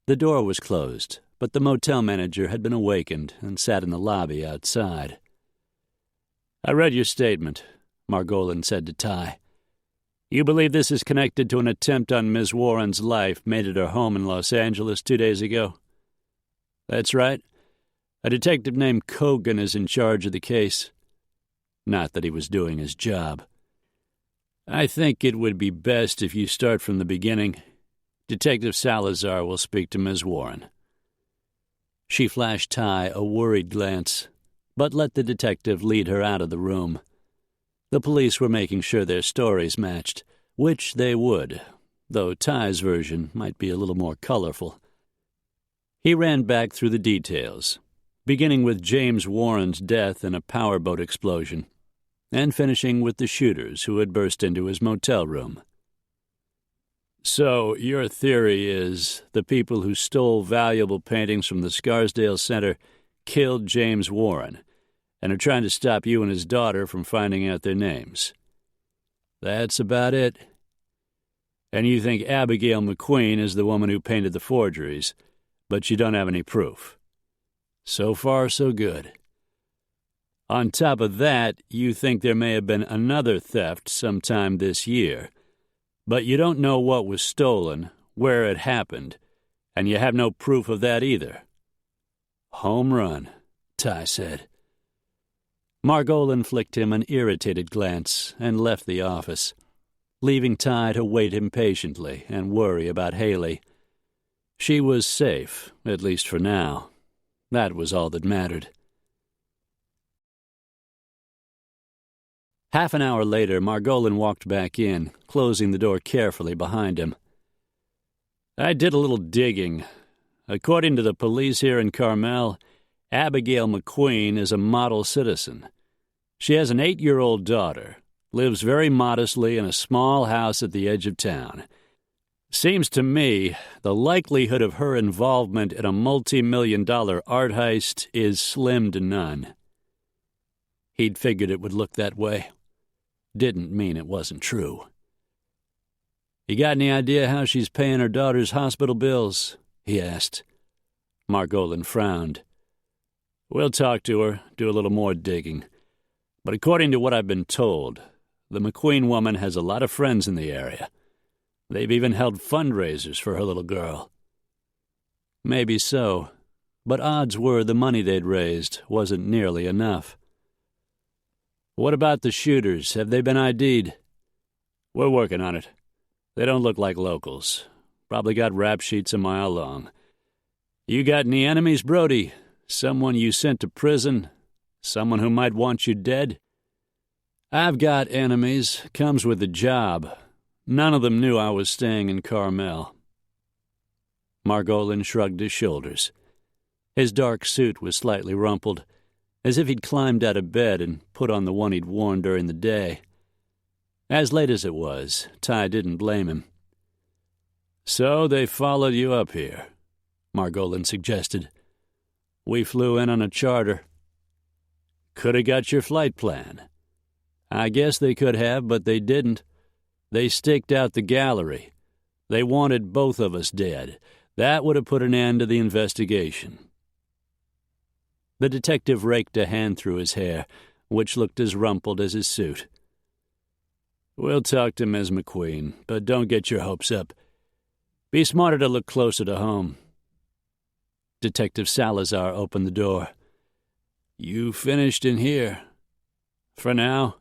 The door was closed, but the motel manager had been awakened and sat in the lobby outside. "I read your statement," Margolin said to Ty. "You believe this is connected to an attempt on Ms. Warren's life made at her home in Los Angeles 2 days ago?" "That's right. A detective named Kogan is in charge of the case." Not that he was doing his job. "I think it would be best if you start from the beginning. Detective Salazar will speak to Ms. Warren." She flashed Ty a worried glance, but let the detective lead her out of the room. The police were making sure their stories matched, which they would, though Ty's version might be a little more colorful. He ran back through the details. beginning with James Warren's death in a powerboat explosion, and finishing with the shooters who had burst into his motel room. So your theory is the people who stole valuable paintings from the Scarsdale Center killed James Warren and are trying to stop you and his daughter from finding out their names. That's about it. And you think Abigail McQueen is the woman who painted the forgeries, but you don't have any proof. So far, so good. On top of that, you think there may have been another theft sometime this year, but you don't know what was stolen, where it happened, and you have no proof of that either. Home run, Ty said. Margolin flicked him an irritated glance and left the office, leaving Ty to wait impatiently and worry about Haley. She was safe, at least for now. That was all that mattered. Half an hour later, Margolin walked back in, closing the door carefully behind him. I did a little digging. According to the police here in Carmel, Abigail McQueen is a model citizen. She has an 8-year-old daughter, lives very modestly in a small house at the edge of town. Seems to me the likelihood of her involvement in a multi-million-dollar art heist is slim to none. He'd figured it would look that way. Didn't mean it wasn't true. You got any idea how she's paying her daughter's hospital bills? He asked. Margolin frowned. We'll talk to her, do a little more digging. But according to what I've been told, the McQueen woman has a lot of friends in the area. They've even held fundraisers for her little girl. Maybe so, but odds were the money they'd raised wasn't nearly enough. What about the shooters? Have they been ID'd? We're working on it. They don't look like locals. Probably got rap sheets a mile long. You got any enemies, Brody? Someone you sent to prison? Someone who might want you dead? I've got enemies. Comes with the job. None of them knew I was staying in Carmel. Margolin shrugged his shoulders. His dark suit was slightly rumpled, as if he'd climbed out of bed and put on the one he'd worn during the day. As late as it was, Ty didn't blame him. So they followed you up here, Margolin suggested. We flew in on a charter. Could have got your flight plan. I guess they could have, but they didn't. They staked out the gallery. They wanted both of us dead. That would have put an end to the investigation. The detective raked a hand through his hair, which looked as rumpled as his suit. We'll talk to Ms. McQueen, but don't get your hopes up. Be smarter to look closer to home. Detective Salazar opened the door. You finished in here. For now.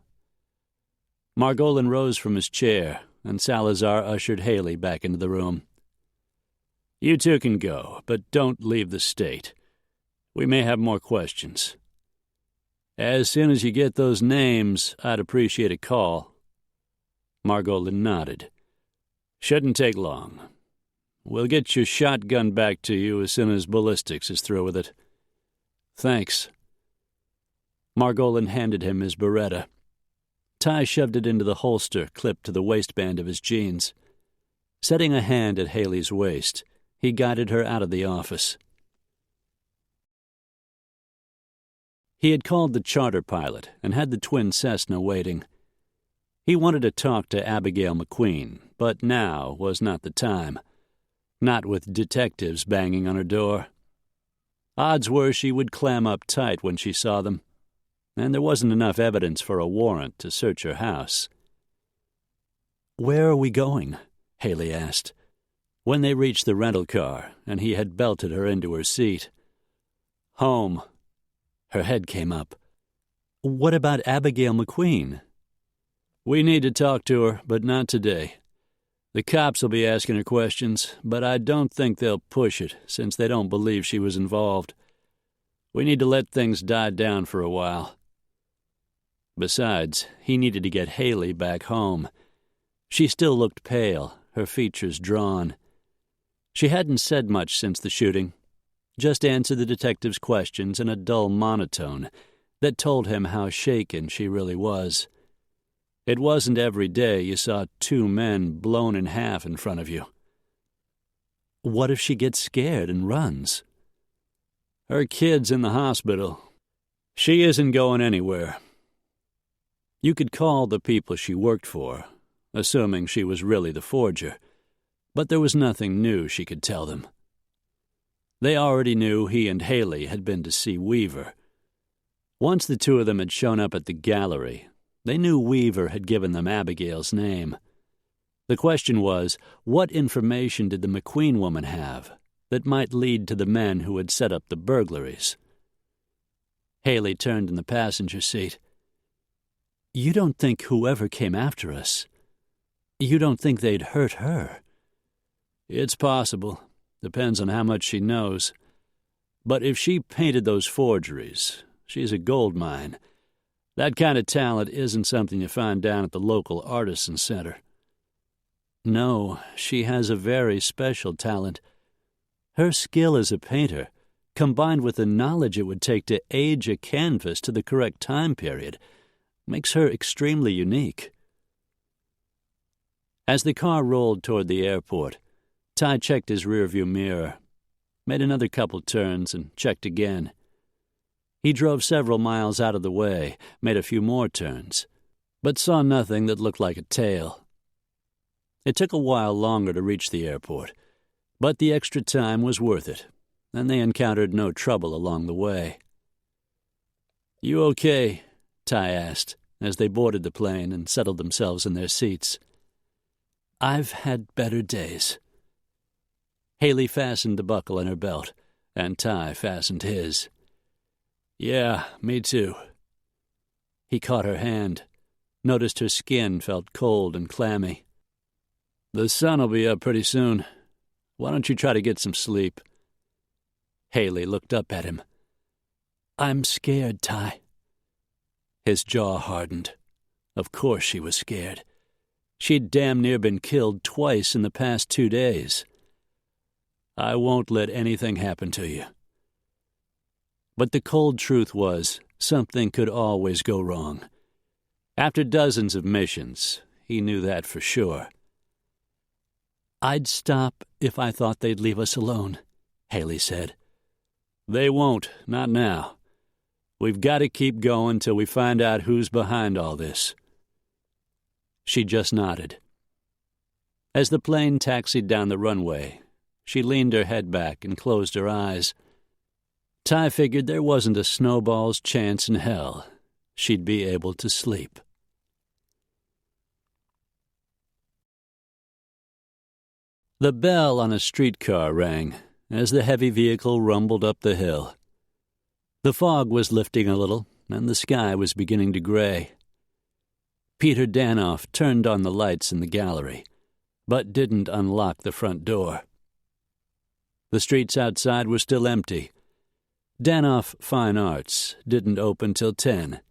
Margolin rose from his chair, and Salazar ushered Haley back into the room. You two can go, but don't leave the state. We may have more questions. As soon as you get those names, I'd appreciate a call. Margolin nodded. Shouldn't take long. We'll get your shotgun back to you as soon as ballistics is through with it. Thanks. Margolin handed him his Beretta. Ty shoved it into the holster clipped to the waistband of his jeans. Setting a hand at Haley's waist, he guided her out of the office. He had called the charter pilot and had the twin Cessna waiting. He wanted to talk to Abigail McQueen, but now was not the time. Not with detectives banging on her door. Odds were she would clam up tight when she saw them, and there wasn't enough evidence for a warrant to search her house. Where are we going? Haley asked, when they reached the rental car and he had belted her into her seat. Home. Her head came up. What about Abigail McQueen? We need to talk to her, but not today. The cops will be asking her questions, but I don't think they'll push it, since they don't believe she was involved. We need to let things die down for a while. Besides, he needed to get Haley back home. She still looked pale, her features drawn. She hadn't said much since the shooting. just answered the detective's questions in a dull monotone that told him how shaken she really was. It wasn't every day you saw two men blown in half in front of you. What if she gets scared and runs? Her kid's in the hospital. She isn't going anywhere. You could call the people she worked for, assuming she was really the forger, but there was nothing new she could tell them. They already knew he and Haley had been to see Weaver. Once the two of them had shown up at the gallery, they knew Weaver had given them Abigail's name. The question was, what information did the McQueen woman have that might lead to the men who had set up the burglaries? Haley turned in the passenger seat. You don't think whoever came after us, you don't think they'd hurt her? It's possible. Depends on how much she knows. But if she painted those forgeries, she's a gold mine. That kind of talent isn't something you find down at the local artisan center. No, she has a very special talent. Her skill as a painter, combined with the knowledge it would take to age a canvas to the correct time period, makes her extremely unique. As the car rolled toward the airport, Ty checked his rearview mirror, made another couple turns, and checked again. He drove several miles out of the way, made a few more turns, but saw nothing that looked like a tail. It took a while longer to reach the airport, but the extra time was worth it, and they encountered no trouble along the way. "You okay?" Ty asked, as they boarded the plane and settled themselves in their seats. "I've had better days." Haley fastened the buckle in her belt, and Ty fastened his. "Yeah, me too." He caught her hand, noticed her skin felt cold and clammy. "The sun'll be up pretty soon. Why don't you try to get some sleep?" Haley looked up at him. "I'm scared, Ty." His jaw hardened. Of course she was scared. She'd damn near been killed twice in the past 2 days. "I won't let anything happen to you." But the cold truth was, something could always go wrong. After dozens of missions, he knew that for sure. "I'd stop if I thought they'd leave us alone," Haley said. "They won't, not now. We've got to keep going till we find out who's behind all this." She just nodded. As the plane taxied down the runway, she leaned her head back and closed her eyes. Ty figured there wasn't a snowball's chance in hell she'd be able to sleep. The bell on a streetcar rang as the heavy vehicle rumbled up the hill. The fog was lifting a little, and the sky was beginning to gray. Peter Danoff turned on the lights in the gallery, but didn't unlock the front door. The streets outside were still empty. Danoff Fine Arts didn't open till 10.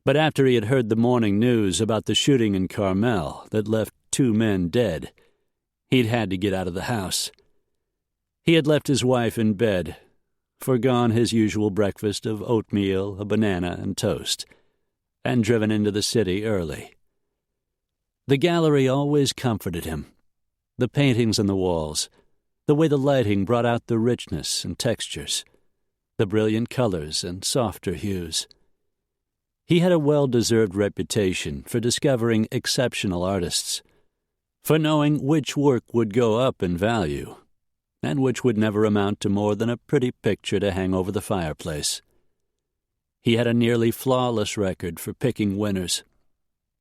But after he had heard the morning news about the shooting in Carmel that left 2 men dead, he'd had to get out of the house. He had left his wife in bed, forgone his usual breakfast of oatmeal, a banana, and toast, and driven into the city early. The gallery always comforted him. The paintings on the walls, the way the lighting brought out the richness and textures, the brilliant colors and softer hues. He had a well-deserved reputation for discovering exceptional artists, for knowing which work would go up in value, and which would never amount to more than a pretty picture to hang over the fireplace. He had a nearly flawless record for picking winners,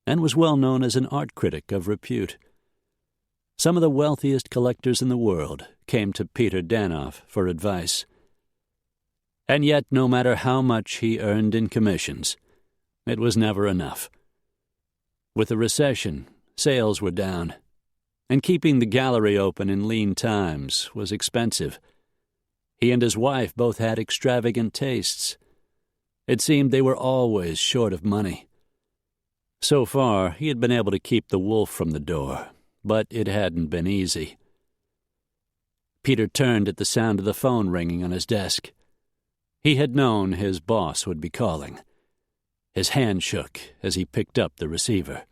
and was well known as an art critic of repute. Some of the wealthiest collectors in the world came to Peter Danoff for advice. And yet, no matter how much he earned in commissions, it was never enough. With the recession, sales were down, and keeping the gallery open in lean times was expensive. He and his wife both had extravagant tastes. It seemed they were always short of money. So far, he had been able to keep the wolf from the door, but it hadn't been easy. Peter turned at the sound of the phone ringing on his desk. He had known his boss would be calling. His hand shook as he picked up the receiver.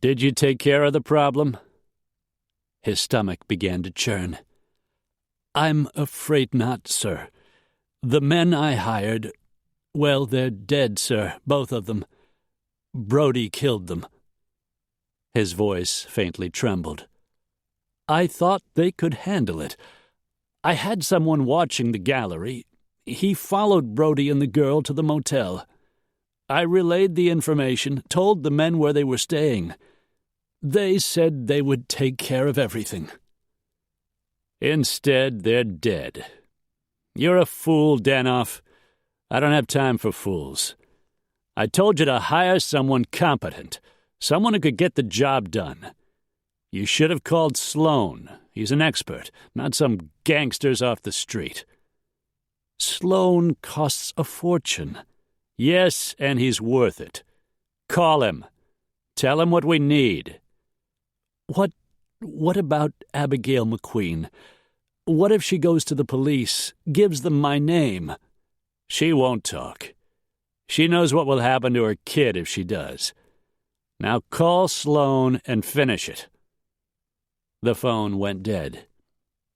"Did you take care of the problem?" His stomach began to churn. "I'm afraid not, sir. The men I hired, well, they're dead, sir, both of them. Brody killed them." His voice faintly trembled. "I thought they could handle it. I had someone watching the gallery. He followed Brody and the girl to the motel. I relayed the information, told the men where they were staying. They said they would take care of everything. Instead, they're dead. You're a fool, Danoff. I don't have time for fools. I told you to hire someone competent, someone who could get the job done. You should have called Sloan. He's an expert, not some gangsters off the street. Sloan costs a fortune. Yes, and he's worth it. Call him. Tell him what we need." What about Abigail McQueen? What if she goes to the police, gives them my name?" "She won't talk. She knows what will happen to her kid if she does. Now call Sloan and finish it." The phone went dead,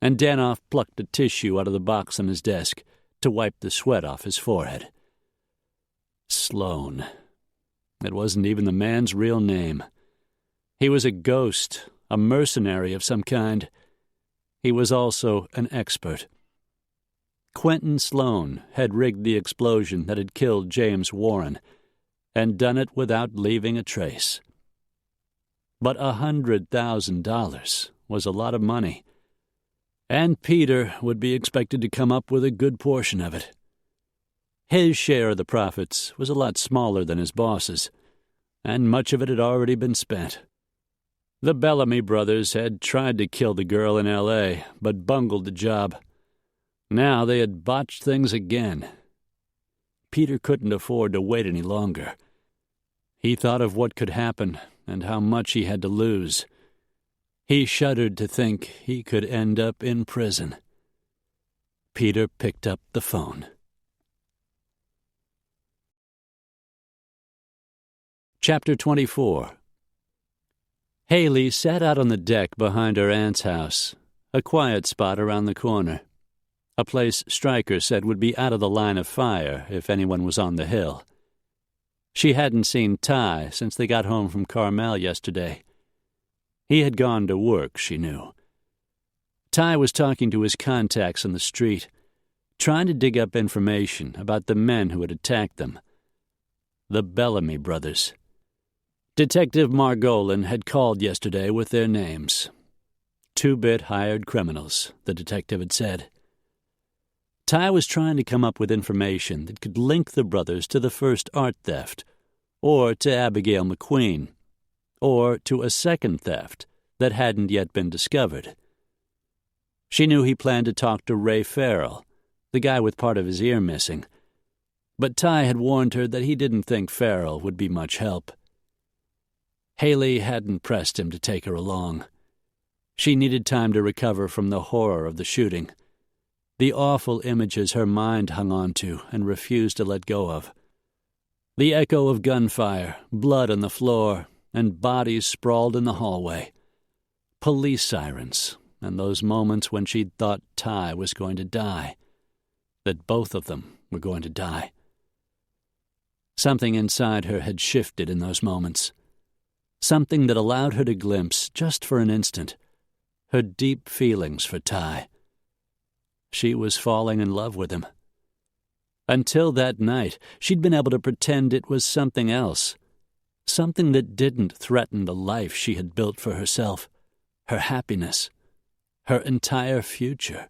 and Danoff plucked a tissue out of the box on his desk to wipe the sweat off his forehead. Sloan. It wasn't even the man's real name. He was a ghost, a mercenary of some kind. He was also an expert. Quentin Sloan had rigged the explosion that had killed James Warren, and done it without leaving a trace. But $100,000 was a lot of money, and Peter would be expected to come up with a good portion of it. His share of the profits was a lot smaller than his boss's, and much of it had already been spent. The Bellamy brothers had tried to kill the girl in L.A., but bungled the job. Now they had botched things again. Peter couldn't afford to wait any longer. He thought of what could happen and how much he had to lose. He shuddered to think he could end up in prison. Peter picked up the phone. Chapter 24. Haley sat out on the deck behind her aunt's house, a quiet spot around the corner, a place Stryker said would be out of the line of fire if anyone was on the hill. She hadn't seen Ty since they got home from Carmel yesterday. He had gone to work, she knew. Ty was talking to his contacts on the street, trying to dig up information about the men who had attacked them. The Bellamy brothers. Detective Margolin had called yesterday with their names. 2-bit hired criminals, the detective had said. Ty was trying to come up with information that could link the brothers to the first art theft, or to Abigail McQueen, or to a second theft that hadn't yet been discovered. She knew he planned to talk to Ray Farrell, the guy with part of his ear missing, but Ty had warned her that he didn't think Farrell would be much help. Haley hadn't pressed him to take her along. She needed time to recover from the horror of the shooting, the awful images her mind hung on to and refused to let go of. The echo of gunfire, blood on the floor, and bodies sprawled in the hallway. Police sirens, and those moments when she'd thought Ty was going to die, that both of them were going to die. Something inside her had shifted in those moments. Something that allowed her to glimpse, just for an instant, her deep feelings for Ty. She was falling in love with him. Until that night, she'd been able to pretend it was something else, something that didn't threaten the life she had built for herself, her happiness, her entire future.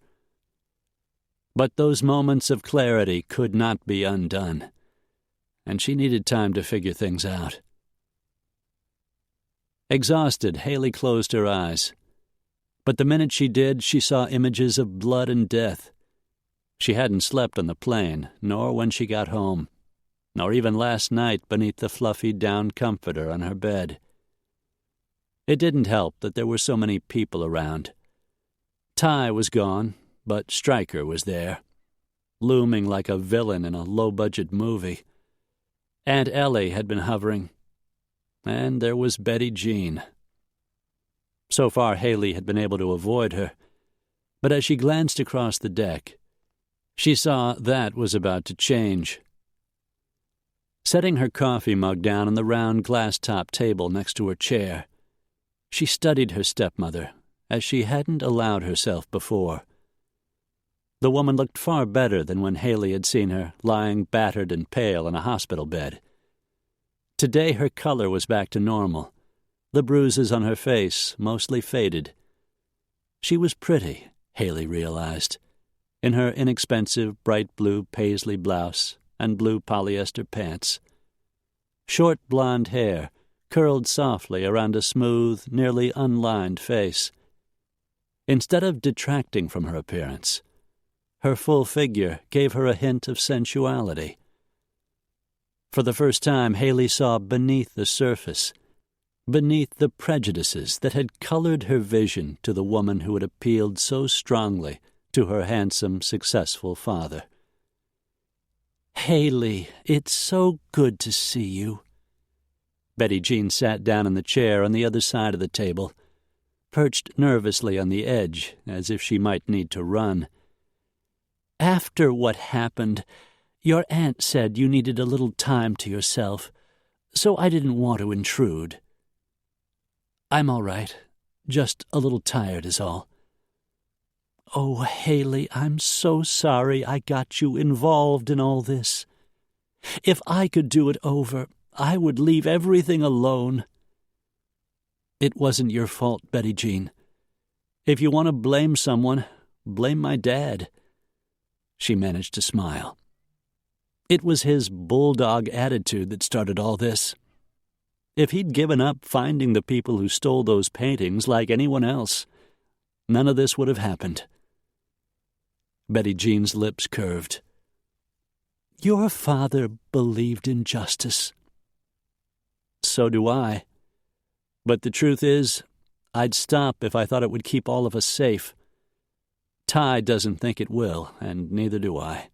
But those moments of clarity could not be undone, and she needed time to figure things out. Exhausted, Haley closed her eyes. But the minute she did, she saw images of blood and death. She hadn't slept on the plane, nor when she got home, nor even last night beneath the fluffy down comforter on her bed. It didn't help that there were so many people around. Ty was gone, but Stryker was there, looming like a villain in a low-budget movie. Aunt Ellie had been hovering, and there was Betty Jean. So far, Haley had been able to avoid her, but as she glanced across the deck, she saw that was about to change. Setting her coffee mug down on the round glass-topped table next to her chair, she studied her stepmother as she hadn't allowed herself before. The woman looked far better than when Haley had seen her lying battered and pale in a hospital bed. Today her color was back to normal, the bruises on her face mostly faded. She was pretty, Haley realized, in her inexpensive bright blue paisley blouse and blue polyester pants. Short blonde hair curled softly around a smooth, nearly unlined face. Instead of detracting from her appearance, her full figure gave her a hint of sensuality. For the first time, Haley saw beneath the surface, beneath the prejudices that had colored her vision to the woman who had appealed so strongly to her handsome, successful father. "Haley, it's so good to see you." Betty Jean sat down in the chair on the other side of the table, perched nervously on the edge as if she might need to run. "After what happened, your aunt said you needed a little time to yourself, so I didn't want to intrude." "I'm all right. Just a little tired is all." "Oh, Haley, I'm so sorry I got you involved in all this. If I could do it over, I would leave everything alone." "It wasn't your fault, Betty Jean. If you want to blame someone, blame my dad." She managed to smile. It was his bulldog attitude that started all this. If he'd given up finding the people who stole those paintings like anyone else, none of this would have happened. Betty Jean's lips curved. "Your father believed in justice." "So do I. But the truth is, I'd stop if I thought it would keep all of us safe. Ty doesn't think it will, and neither do I."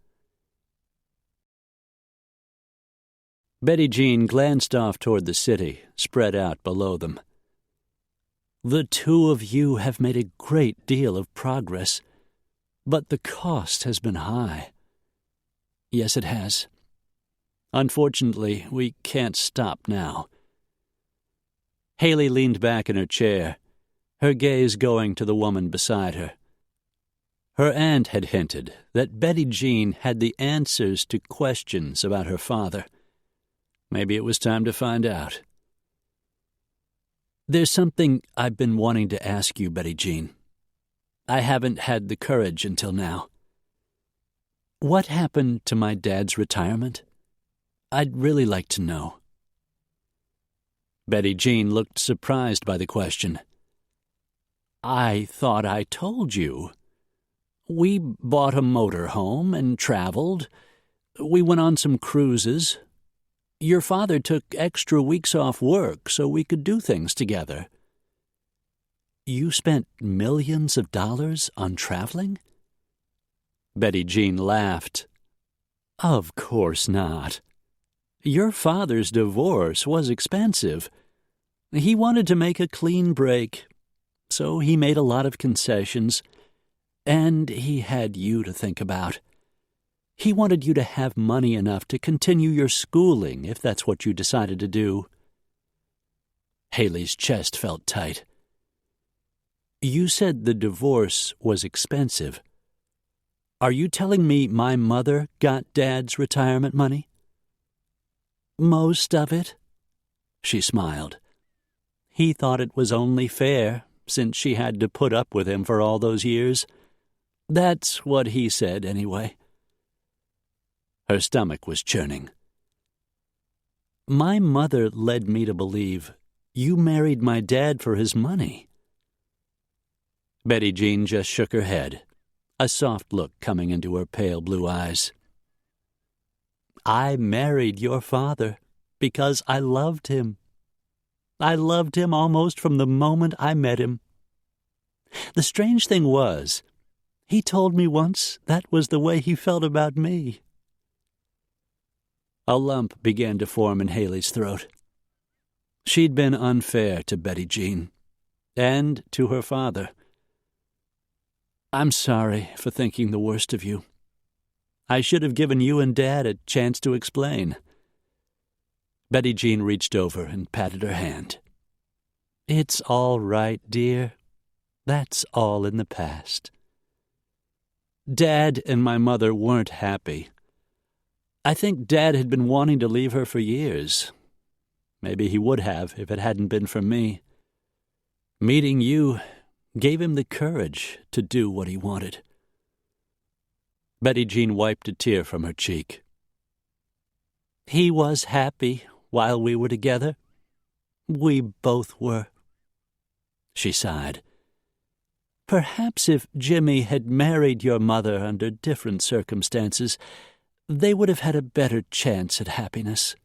Betty Jean glanced off toward the city, spread out below them. "The two of you have made a great deal of progress, but the cost has been high." "Yes, it has. Unfortunately, we can't stop now." Haley leaned back in her chair, her gaze going to the woman beside her. Her aunt had hinted that Betty Jean had the answers to questions about her father. Maybe it was time to find out. "There's something I've been wanting to ask you, Betty Jean. I haven't had the courage until now. What happened to my dad's retirement? I'd really like to know." Betty Jean looked surprised by the question. "I thought I told you. We bought a motor home and traveled. We went on some cruises. Your father took extra weeks off work so we could do things together." "You spent millions of dollars on traveling?" Betty Jean laughed. "Of course not. Your father's divorce was expensive. He wanted to make a clean break, so he made a lot of concessions. And he had you to think about. He wanted you to have money enough to continue your schooling if that's what you decided to do." Haley's chest felt tight. "You said the divorce was expensive. Are you telling me my mother got Dad's retirement money?" "Most of it," she smiled. "He thought it was only fair, since she had to put up with him for all those years. That's what he said, anyway." Her stomach was churning. "My mother led me to believe you married my dad for his money." Betty Jean just shook her head, a soft look coming into her pale blue eyes. "I married your father because I loved him. I loved him almost from the moment I met him. The strange thing was, he told me once that was the way he felt about me. A lump began to form in Haley's throat. She'd been unfair to Betty Jean, and to her father. I'm sorry for thinking the worst of you. I should have given you and Dad a chance to explain. Betty Jean reached over and patted her hand. It's all right, dear. That's all in the past. Dad and my mother weren't happy. I think Dad had been wanting to leave her for years. Maybe he would have if it hadn't been for me. Meeting you gave him the courage to do what he wanted. Betty Jean wiped a tear from her cheek. He was happy while we were together. We both were. She sighed. Perhaps if Jimmy had married your mother under different circumstances, they would have had a better chance at happiness.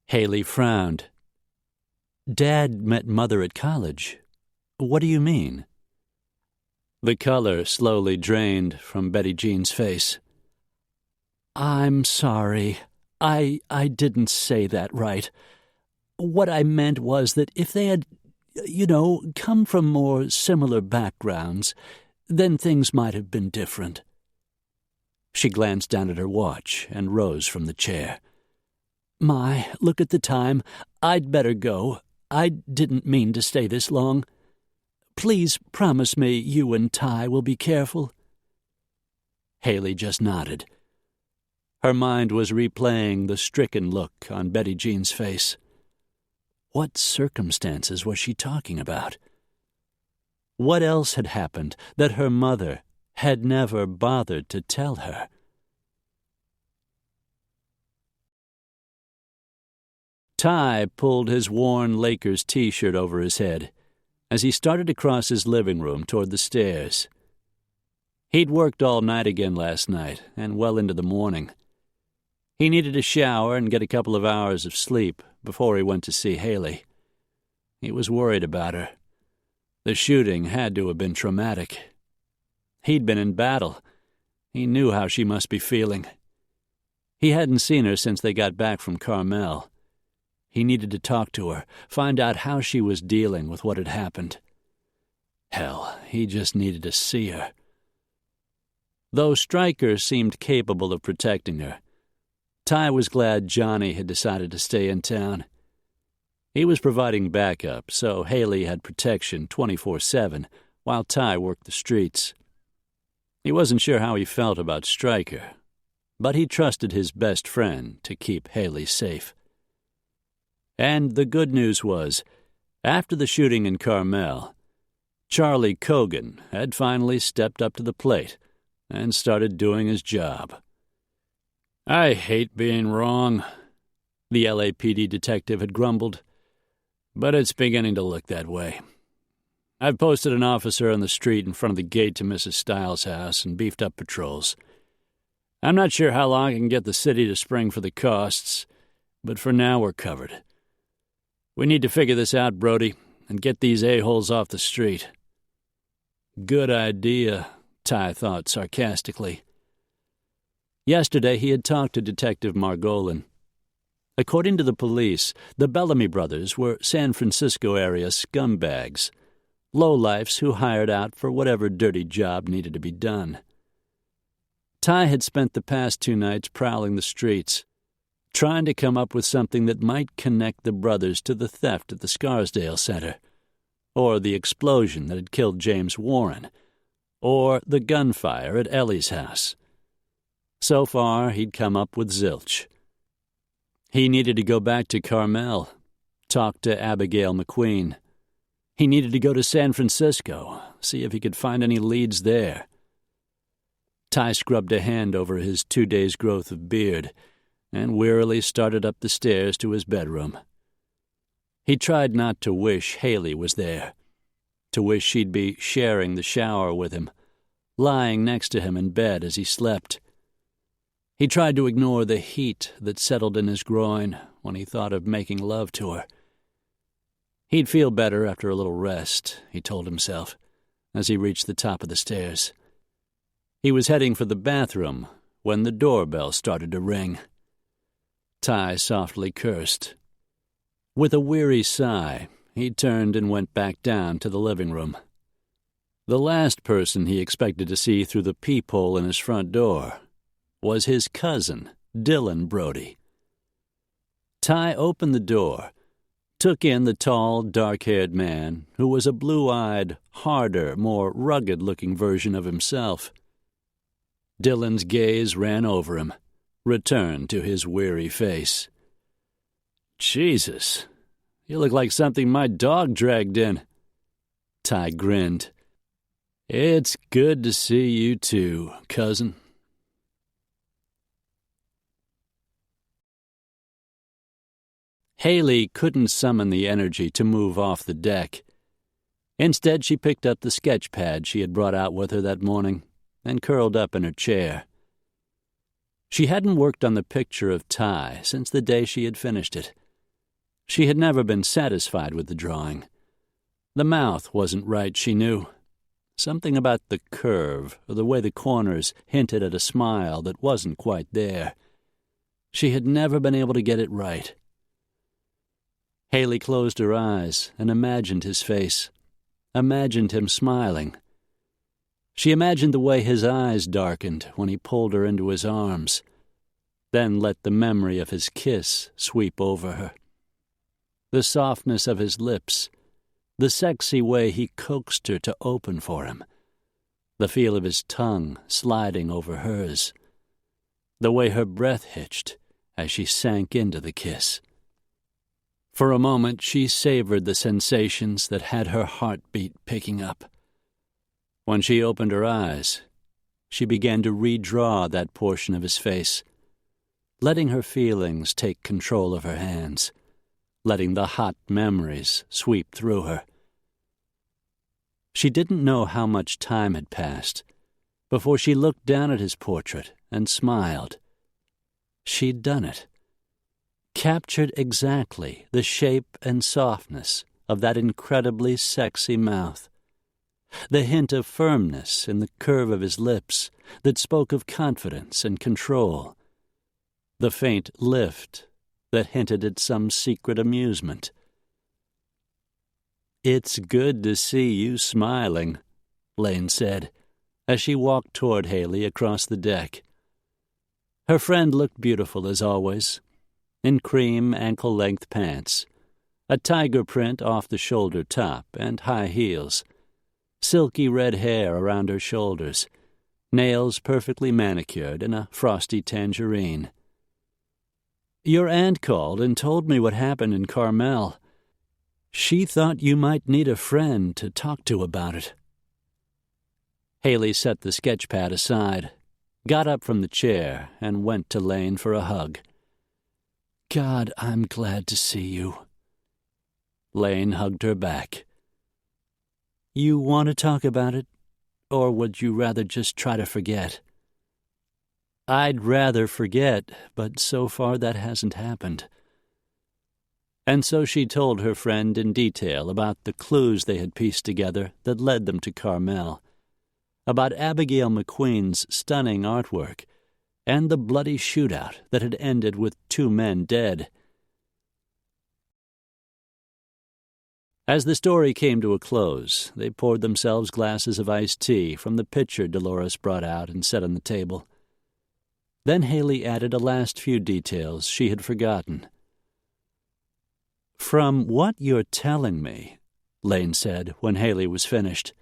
Haley frowned. Dad met Mother at college. What do you mean? The color slowly drained from Betty Jean's face. I'm sorry. I didn't say that right. What I meant was that if they had, come from more similar backgrounds, then things might have been different. She glanced down at her watch and rose from the chair. My, look at the time. I'd better go. I didn't mean to stay this long. Please promise me you and Ty will be careful. Haley just nodded. Her mind was replaying the stricken look on Betty Jean's face. What circumstances was she talking about? What else had happened that her mother had never bothered to tell her? Ty pulled his worn Lakers t-shirt over his head as he started across his living room toward the stairs. He'd worked all night again last night and well into the morning. He needed a shower and get a couple of hours of sleep before he went to see Haley. He was worried about her. The shooting had to have been traumatic. He'd been in battle. He knew how she must be feeling. He hadn't seen her since they got back from Carmel. He needed to talk to her, find out how she was dealing with what had happened. Hell, he just needed to see her. Though Stryker seemed capable of protecting her, Ty was glad Johnny had decided to stay in town. He was providing backup, so Haley had protection 24/7 while Ty worked the streets. He wasn't sure how he felt about Stryker, but he trusted his best friend to keep Haley safe. And the good news was, after the shooting in Carmel, Charlie Cogan had finally stepped up to the plate and started doing his job. I hate being wrong, the LAPD detective had grumbled, but it's beginning to look that way. I've posted an officer on the street in front of the gate to Mrs. Stiles' house and beefed up patrols. I'm not sure how long I can get the city to spring for the costs, but for now we're covered. We need to figure this out, Brody, and get these a-holes off the street. Good idea, Ty thought sarcastically. Yesterday he had talked to Detective Margolin. According to the police, the Bellamy brothers were San Francisco area scumbags, lowlifes who hired out for whatever dirty job needed to be done. Ty had spent the past 2 nights prowling the streets, trying to come up with something that might connect the brothers to the theft at the Scarsdale Center, or the explosion that had killed James Warren, or the gunfire at Ellie's house. So far, he'd come up with zilch. He needed to go back to Carmel, talk to Abigail McQueen. He needed to go to San Francisco, see if he could find any leads there. Ty scrubbed a hand over his 2 days' growth of beard and wearily started up the stairs to his bedroom. He tried not to wish Haley was there, to wish she'd be sharing the shower with him, lying next to him in bed as he slept. He tried to ignore the heat that settled in his groin when he thought of making love to her. He'd feel better after a little rest, he told himself. as he reached the top of the stairs. He was heading for the bathroom when the doorbell started to ring. Ty softly cursed. With a weary sigh, he turned and went back down to the living room. The last person he expected to see through the peephole in his front door was his cousin, Dylan Brody. Ty opened the door, took in the tall, dark-haired man, who was a blue-eyed, harder, more rugged-looking version of himself. Dylan's gaze ran over him, returned to his weary face. "Jesus, you look like something my dog dragged in." Ty grinned. "It's good to see you too, cousin." Haley couldn't summon the energy to move off the deck. Instead, she picked up the sketch pad she had brought out with her that morning and curled up in her chair. She hadn't worked on the picture of Ty since the day she had finished it. She had never been satisfied with the drawing. The mouth wasn't right, she knew. Something about the curve, or the way the corners hinted at a smile that wasn't quite there. She had never been able to get it right. Haley closed her eyes and imagined his face, imagined him smiling. She imagined the way his eyes darkened when he pulled her into his arms, then let the memory of his kiss sweep over her. The softness of his lips, the sexy way he coaxed her to open for him, the feel of his tongue sliding over hers, the way her breath hitched as she sank into the kiss. For a moment she savored the sensations that had her heartbeat picking up. When she opened her eyes, she began to redraw that portion of his face, letting her feelings take control of her hands, letting the hot memories sweep through her. She didn't know how much time had passed before she looked down at his portrait and smiled. She'd done it. Captured exactly the shape and softness of that incredibly sexy mouth, the hint of firmness in the curve of his lips that spoke of confidence and control, the faint lift that hinted at some secret amusement. "It's good to see you smiling," Lane said, as she walked toward Haley across the deck. Her friend looked beautiful as always, in cream ankle-length pants, a tiger print off-the-shoulder top and high heels, silky red hair around her shoulders, nails perfectly manicured in a frosty tangerine. "Your aunt called and told me what happened in Carmel. She thought you might need a friend to talk to about it." Haley set the sketch pad aside, got up from the chair, and went to Lane for a hug. "God, I'm glad to see you." Lane hugged her back. "You want to talk about it, or would you rather just try to forget?" "I'd rather forget, but so far that hasn't happened." And so she told her friend in detail about the clues they had pieced together that led them to Carmel, about Abigail McQueen's stunning artwork, and the bloody shootout that had ended with 2 men dead. As the story came to a close, they poured themselves glasses of iced tea from the pitcher Dolores brought out and set on the table. Then Haley added a last few details she had forgotten. "From what you're telling me," Lane said when Haley was finished,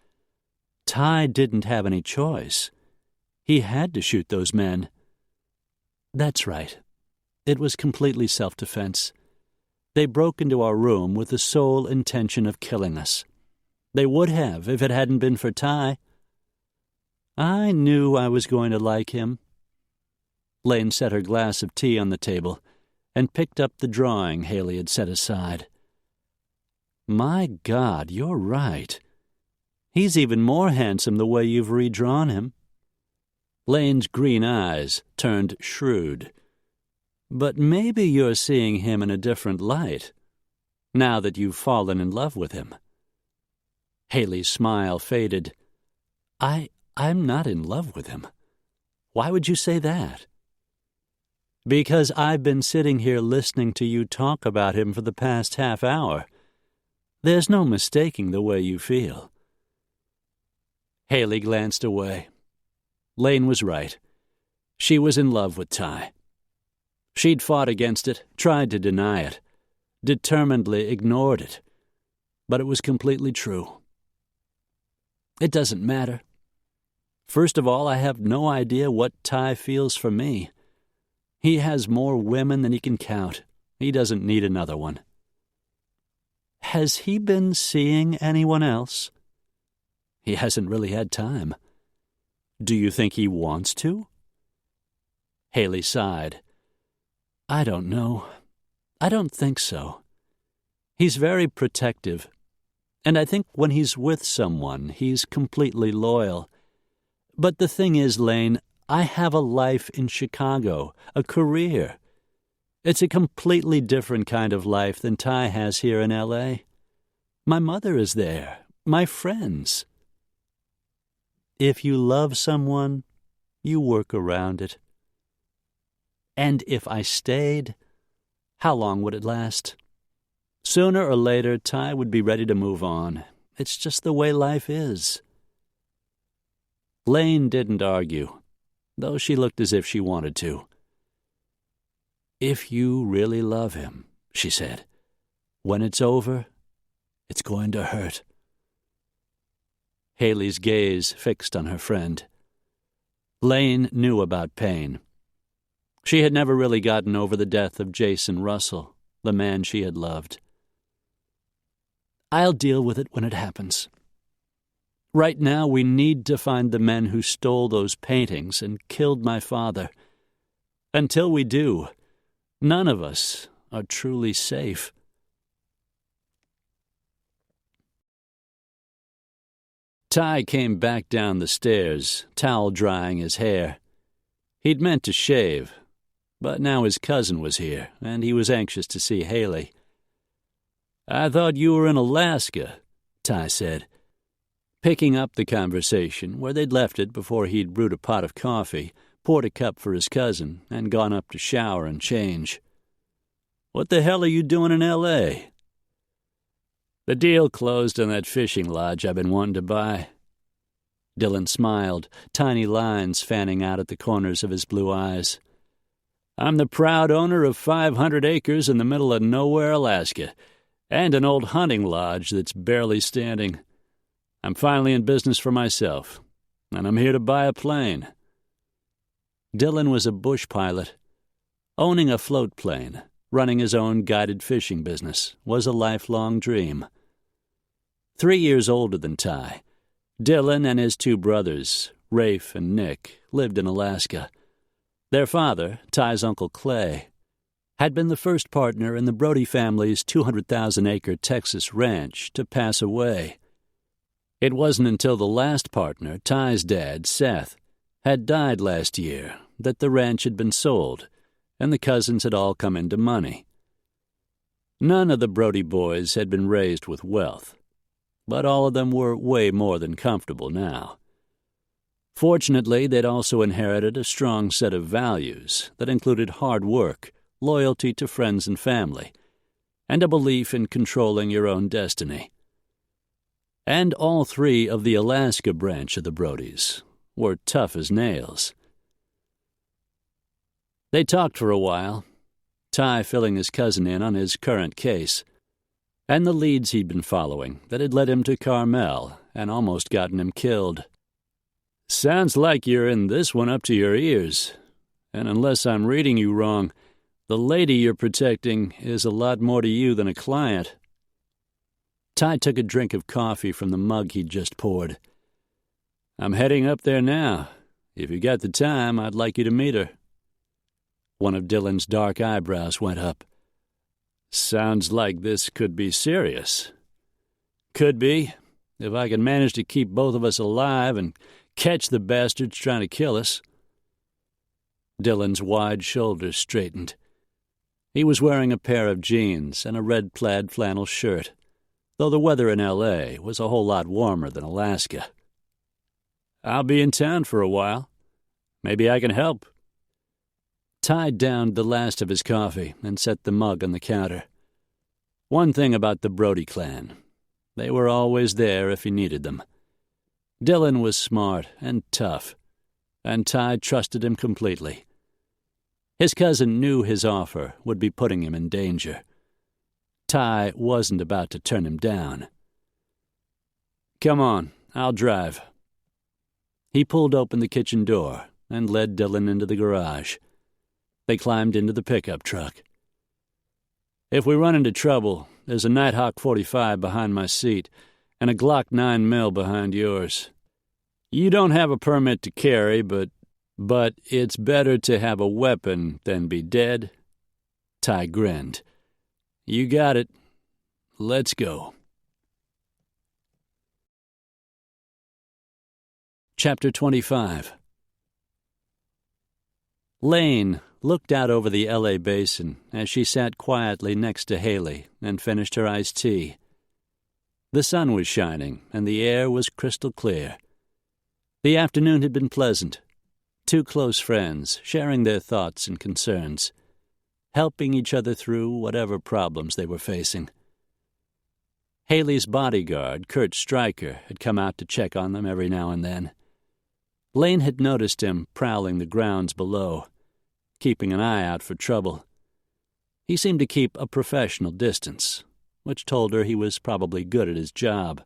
"Ty didn't have any choice. He had to shoot those men." "That's right. It was completely self-defense. They broke into our room with the sole intention of killing us. They would have if it hadn't been for Ty. I knew I was going to like him." Lane set her glass of tea on the table and picked up the drawing Haley had set aside. "My God, you're right. He's even more handsome the way you've redrawn him." Lane's green eyes turned shrewd. "But maybe you're seeing him in a different light, now that you've fallen in love with him." Haley's smile faded. I'm not in love with him. Why would you say that? Because I've been sitting here listening to you talk about him for the past half hour. There's no mistaking the way you feel. Haley glanced away. Lane was right. She was in love with Ty. She'd fought against it, tried to deny it, determinedly ignored it. But it was completely true. It doesn't matter. First of all, I have no idea what Ty feels for me. He has more women than he can count. He doesn't need another one. Has he been seeing anyone else? He hasn't really had time. Do you think he wants to? Haley sighed. I don't know. I don't think so. He's very protective, and I think when he's with someone, he's completely loyal. But the thing is, Lane, I have a life in Chicago, a career. It's a completely different kind of life than Ty has here in L.A. My mother is there, my friends. If you love someone, you work around it. And if I stayed, how long would it last? Sooner or later, Ty would be ready to move on. It's just the way life is. Lane didn't argue, though she looked as if she wanted to. If you really love him, she said, when it's over, it's going to hurt. Haley's gaze fixed on her friend. Lane knew about pain. She had never really gotten over the death of Jason Russell, the man she had loved. I'll deal with it when it happens. Right now, we need to find the men who stole those paintings and killed my father. Until we do, none of us are truly safe. Ty came back down the stairs, towel drying his hair. He'd meant to shave, but now his cousin was here, and he was anxious to see Haley. I thought you were in Alaska, Ty said, picking up the conversation where they'd left it before he'd brewed a pot of coffee, poured a cup for his cousin, and gone up to shower and change. What the hell are you doing in L.A.? The deal closed on that fishing lodge I've been wanting to buy. Dylan smiled, tiny lines fanning out at the corners of his blue eyes. I'm the proud owner of 500 acres in the middle of nowhere, Alaska, and an old hunting lodge that's barely standing. I'm finally in business for myself, and I'm here to buy a plane. Dylan was a bush pilot. Owning a float plane, running his own guided fishing business, was a lifelong dream. 3 years older than Ty, Dylan and his two brothers, Rafe and Nick, lived in Alaska. Their father, Ty's Uncle Clay, had been the first partner in the Brody family's 200,000-acre Texas ranch to pass away. It wasn't until the last partner, Ty's dad, Seth, had died last year that the ranch had been sold, and the cousins had all come into money. None of the Brody boys had been raised with wealth, but all of them were way more than comfortable now. Fortunately, they'd also inherited a strong set of values that included hard work, loyalty to friends and family, and a belief in controlling your own destiny. And all three of the Alaska branch of the Brodys were tough as nails. They talked for a while, Ty filling his cousin in on his current case, and the leads he'd been following that had led him to Carmel and almost gotten him killed. Sounds like you're in this one up to your ears, and unless I'm reading you wrong, the lady you're protecting is a lot more to you than a client. Ty took a drink of coffee from the mug he'd just poured. I'm heading up there now. If you got the time, I'd like you to meet her. One of Dylan's dark eyebrows went up. Sounds like this could be serious. Could be, if I can manage to keep both of us alive and catch the bastards trying to kill us. Dylan's wide shoulders straightened. He was wearing a pair of jeans and a red plaid flannel shirt, though the weather in L.A. was a whole lot warmer than Alaska. I'll be in town for a while. Maybe I can help." Ty downed the last of his coffee and set the mug on the counter. One thing about the Brody clan: they were always there if he needed them. Dylan was smart and tough, and Ty trusted him completely. His cousin knew his offer would be putting him in danger. Ty wasn't about to turn him down. "Come on, I'll drive." He pulled open the kitchen door and led Dylan into the garage. They climbed into the pickup truck. "If we run into trouble, there's a Nighthawk 45 behind my seat and a Glock 9mm behind yours. You don't have a permit to carry, but it's better to have a weapon than be dead." Ty grinned. "You got it. Let's go." Chapter 25. Lane looked out over the L.A. basin as she sat quietly next to Haley and finished her iced tea. The sun was shining, and the air was crystal clear. The afternoon had been pleasant. Two close friends sharing their thoughts and concerns, helping each other through whatever problems they were facing. Haley's bodyguard, Kurt Stryker, had come out to check on them every now and then. Lane had noticed him prowling the grounds below, keeping an eye out for trouble. He seemed to keep a professional distance, which told her he was probably good at his job.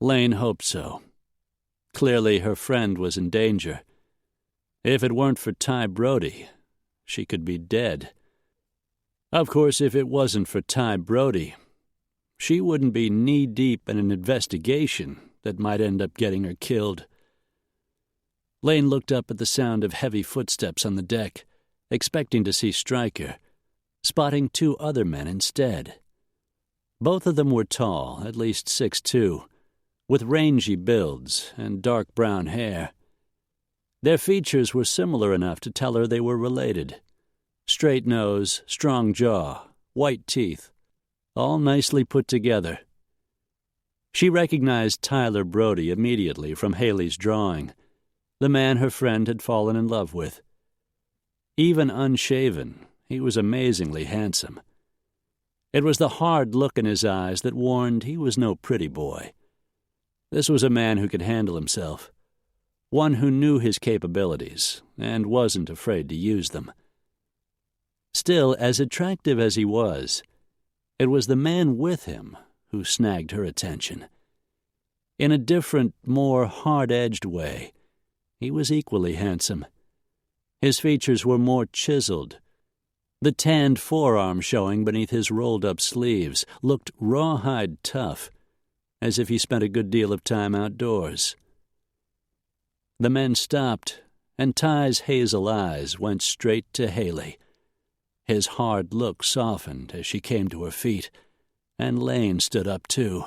Lane hoped so. Clearly her friend was in danger. If it weren't for Ty Brody, she could be dead. Of course, if it wasn't for Ty Brody, she wouldn't be knee-deep in an investigation that might end up getting her killed. Lane looked up at the sound of heavy footsteps on the deck, expecting to see Stryker, spotting two other men instead. Both of them were tall, at least 6'2", with rangy builds and dark brown hair. Their features were similar enough to tell her they were related. Straight nose, strong jaw, white teeth, all nicely put together. She recognized Tyler Brody immediately from Haley's drawing, the man her friend had fallen in love with. Even unshaven, he was amazingly handsome. It was the hard look in his eyes that warned he was no pretty boy. This was a man who could handle himself, one who knew his capabilities and wasn't afraid to use them. Still, as attractive as he was, it was the man with him who snagged her attention. In a different, more hard-edged way, he was equally handsome. His features were more chiseled. The tanned forearm showing beneath his rolled-up sleeves looked rawhide tough, as if he spent a good deal of time outdoors. The men stopped, and Ty's hazel eyes went straight to Haley. His hard look softened as she came to her feet, and Lane stood up too.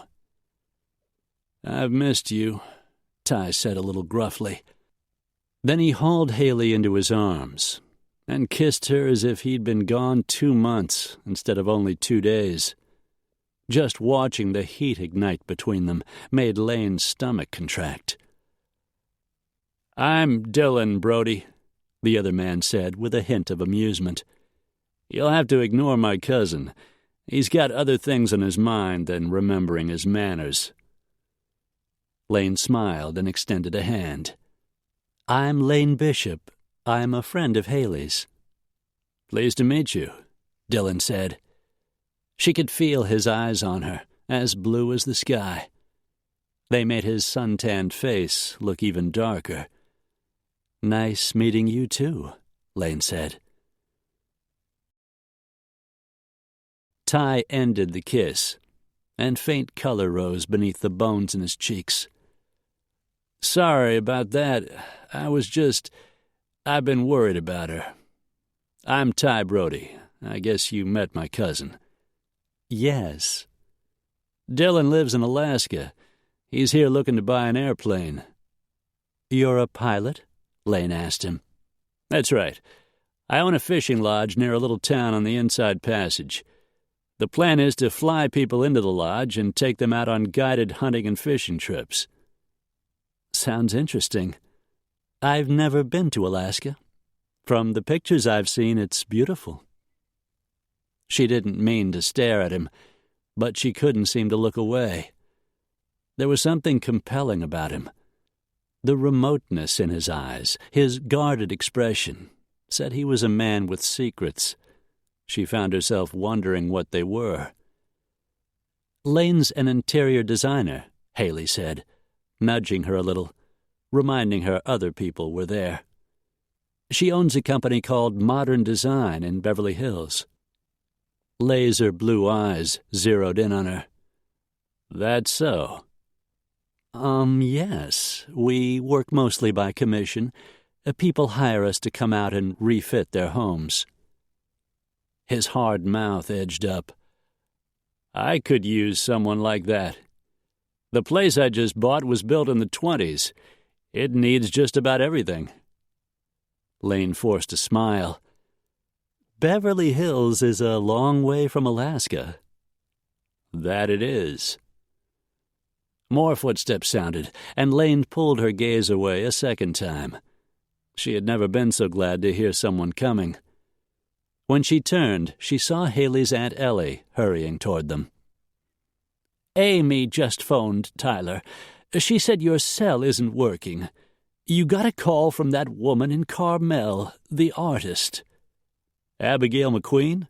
"I've missed you," Ty said a little gruffly. Then he hauled Haley into his arms and kissed her as if he'd been gone 2 months instead of only 2 days. Just watching the heat ignite between them made Lane's stomach contract. "I'm Dylan Brody," the other man said with a hint of amusement. "You'll have to ignore my cousin. He's got other things on his mind than remembering his manners." Lane smiled and extended a hand. "I'm Lane Bishop. I'm a friend of Haley's." "Pleased to meet you," Dylan said. She could feel his eyes on her, as blue as the sky. They made his suntanned face look even darker. "Nice meeting you, too," Lane said. Ty ended the kiss, and faint color rose beneath the bones in his cheeks. "Sorry about that. I've been worried about her. I'm Ty Brody. I guess you met my cousin." "Yes." "Dylan lives in Alaska. He's here looking to buy an airplane." "You're a pilot?" Lane asked him. "That's right. I own a fishing lodge near a little town on the Inside Passage. The plan is to fly people into the lodge and take them out on guided hunting and fishing trips." Sounds interesting. I've never been to Alaska. From the pictures I've seen, it's beautiful. She didn't mean to stare at him, but she couldn't seem to look away. There was something compelling about him. The remoteness in his eyes, his guarded expression, said he was a man with secrets. She found herself wondering what they were. "Lane's an interior designer," Haley said, nudging her a little, reminding her other people were there. "She owns a company called Modern Design in Beverly Hills." Laser blue eyes zeroed in on her. "That's so?" Yes. We work mostly by commission. People hire us to come out and refit their homes." His hard mouth edged up. "I could use someone like that. The place I just bought was built in the 20s. It needs just about everything." Lane forced a smile. "Beverly Hills is a long way from Alaska." "That it is." More footsteps sounded, and Lane pulled her gaze away a second time. She had never been so glad to hear someone coming. When she turned, she saw Haley's Aunt Ellie hurrying toward them. "Amy just phoned Tyler. She said your cell isn't working. You got a call from that woman in Carmel, the artist." "Abigail McQueen?"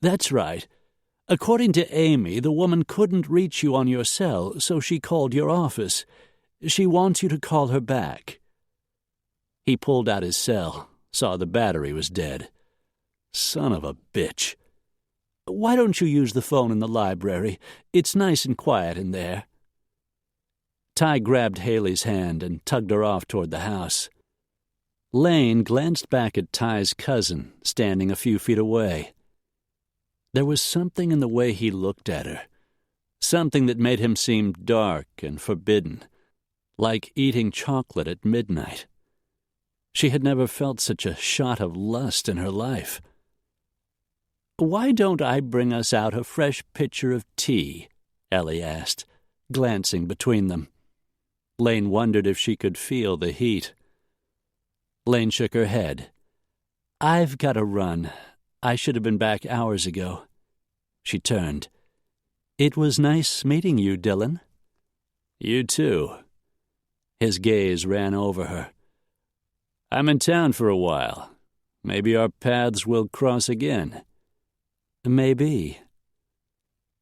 "That's right. According to Amy, the woman couldn't reach you on your cell, so she called your office. She wants you to call her back." He pulled out his cell, saw the battery was dead. Son of a bitch. "Why don't you use the phone in the library? It's nice and quiet in there." Ty grabbed Haley's hand and tugged her off toward the house. Lane glanced back at Ty's cousin, standing a few feet away. There was something in the way he looked at her, something that made him seem dark and forbidden, like eating chocolate at midnight. She had never felt such a shot of lust in her life. "Why don't I bring us out a fresh pitcher of tea?" Ellie asked, glancing between them. Lane wondered if she could feel the heat. Lane shook her head. "I've got to run. I should have been back hours ago." She turned. "It was nice meeting you, Dylan." "You too." His gaze ran over her. "I'm in town for a while. Maybe our paths will cross again." "Maybe."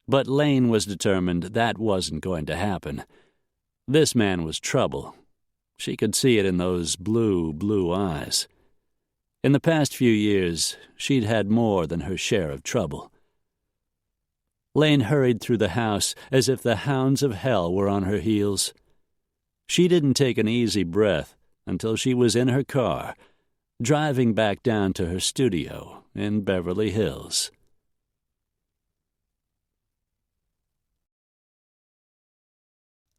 But Lane was determined that wasn't going to happen. This man was trouble. She could see it in those blue eyes. In the past few years, she'd had more than her share of trouble. Lane hurried through the house as if the hounds of hell were on her heels. She didn't take an easy breath until she was in her car, driving back down to her studio in Beverly Hills.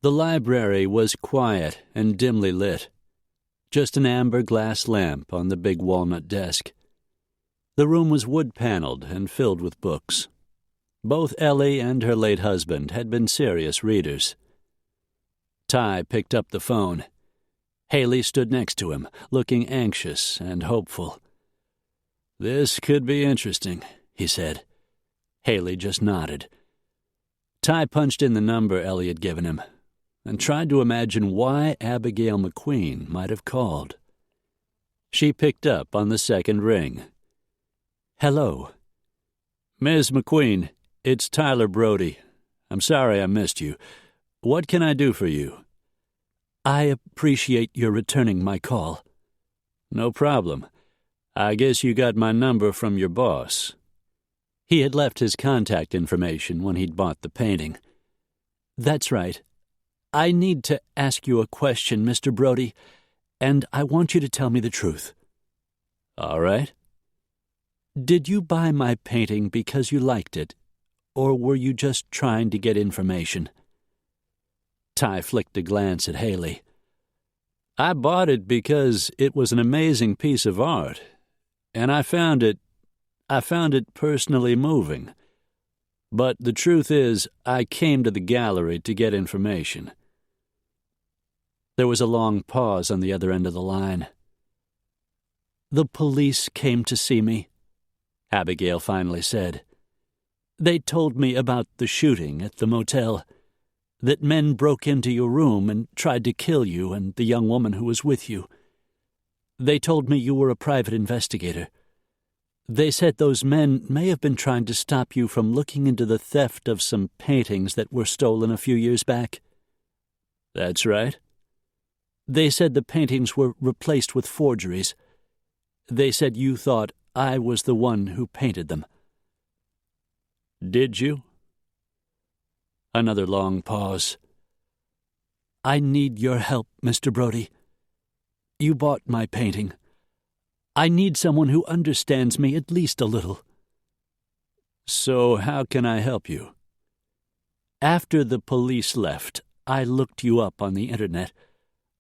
The library was quiet and dimly lit. Just an amber glass lamp on the big walnut desk. The room was wood-paneled and filled with books. Both Ellie and her late husband had been serious readers. Ty picked up the phone. Haley stood next to him, looking anxious and hopeful. "This could be interesting," he said. Haley just nodded. Ty punched in the number Ellie had given him and tried to imagine why Abigail McQueen might have called. She picked up on the second ring. "Hello." "Ms. McQueen, it's Tyler Brody. I'm sorry I missed you. What can I do for you?" "I appreciate your returning my call." "No problem. I guess you got my number from your boss." He had left his contact information when he'd bought the painting. "That's right. I need to ask you a question, Mr. Brody, and I want you to tell me the truth." "All right." "Did you buy my painting because you liked it, or were you just trying to get information?" Ty flicked a glance at Haley. "I bought it because it was an amazing piece of art, and I found it personally moving. But the truth is, I came to the gallery to get information." There was a long pause on the other end of the line. "The police came to see me," Abigail finally said. "They told me about the shooting at the motel, that men broke into your room and tried to kill you and the young woman who was with you. They told me you were a private investigator. They said those men may have been trying to stop you from looking into the theft of some paintings that were stolen a few years back." "That's right." "They said the paintings were replaced with forgeries. They said you thought I was the one who painted them." "Did you?" Another long pause. "I need your help, Mr. Brody. You bought my painting. I need someone who understands me at least a little." "So how can I help you?" "After the police left, I looked you up on the internet.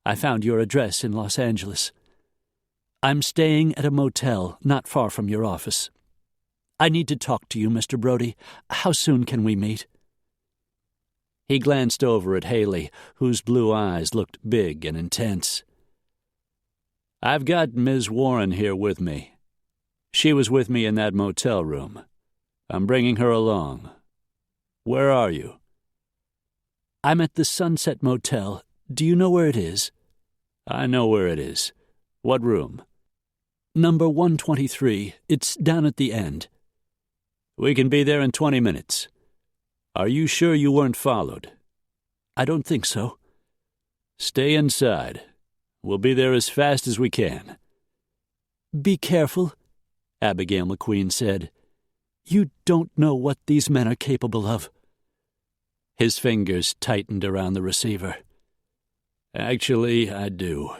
I found your address in Los Angeles. I'm staying at a motel not far from your office. I need to talk to you, Mr. Brody. How soon can we meet?" He glanced over at Haley, whose blue eyes looked big and intense. "I've got Ms. Warren here with me. She was with me in that motel room. I'm bringing her along. Where are you?" "I'm at the Sunset Motel. Do you know where it is?" "I know where it is. What room?" "Number 123. It's down at the end." "We can be there in 20 minutes. Are you sure you weren't followed?" "I don't think so." "Stay inside. We'll be there as fast as we can." "Be careful," Abigail McQueen said. "You don't know what these men are capable of." His fingers tightened around the receiver. "Actually, I do."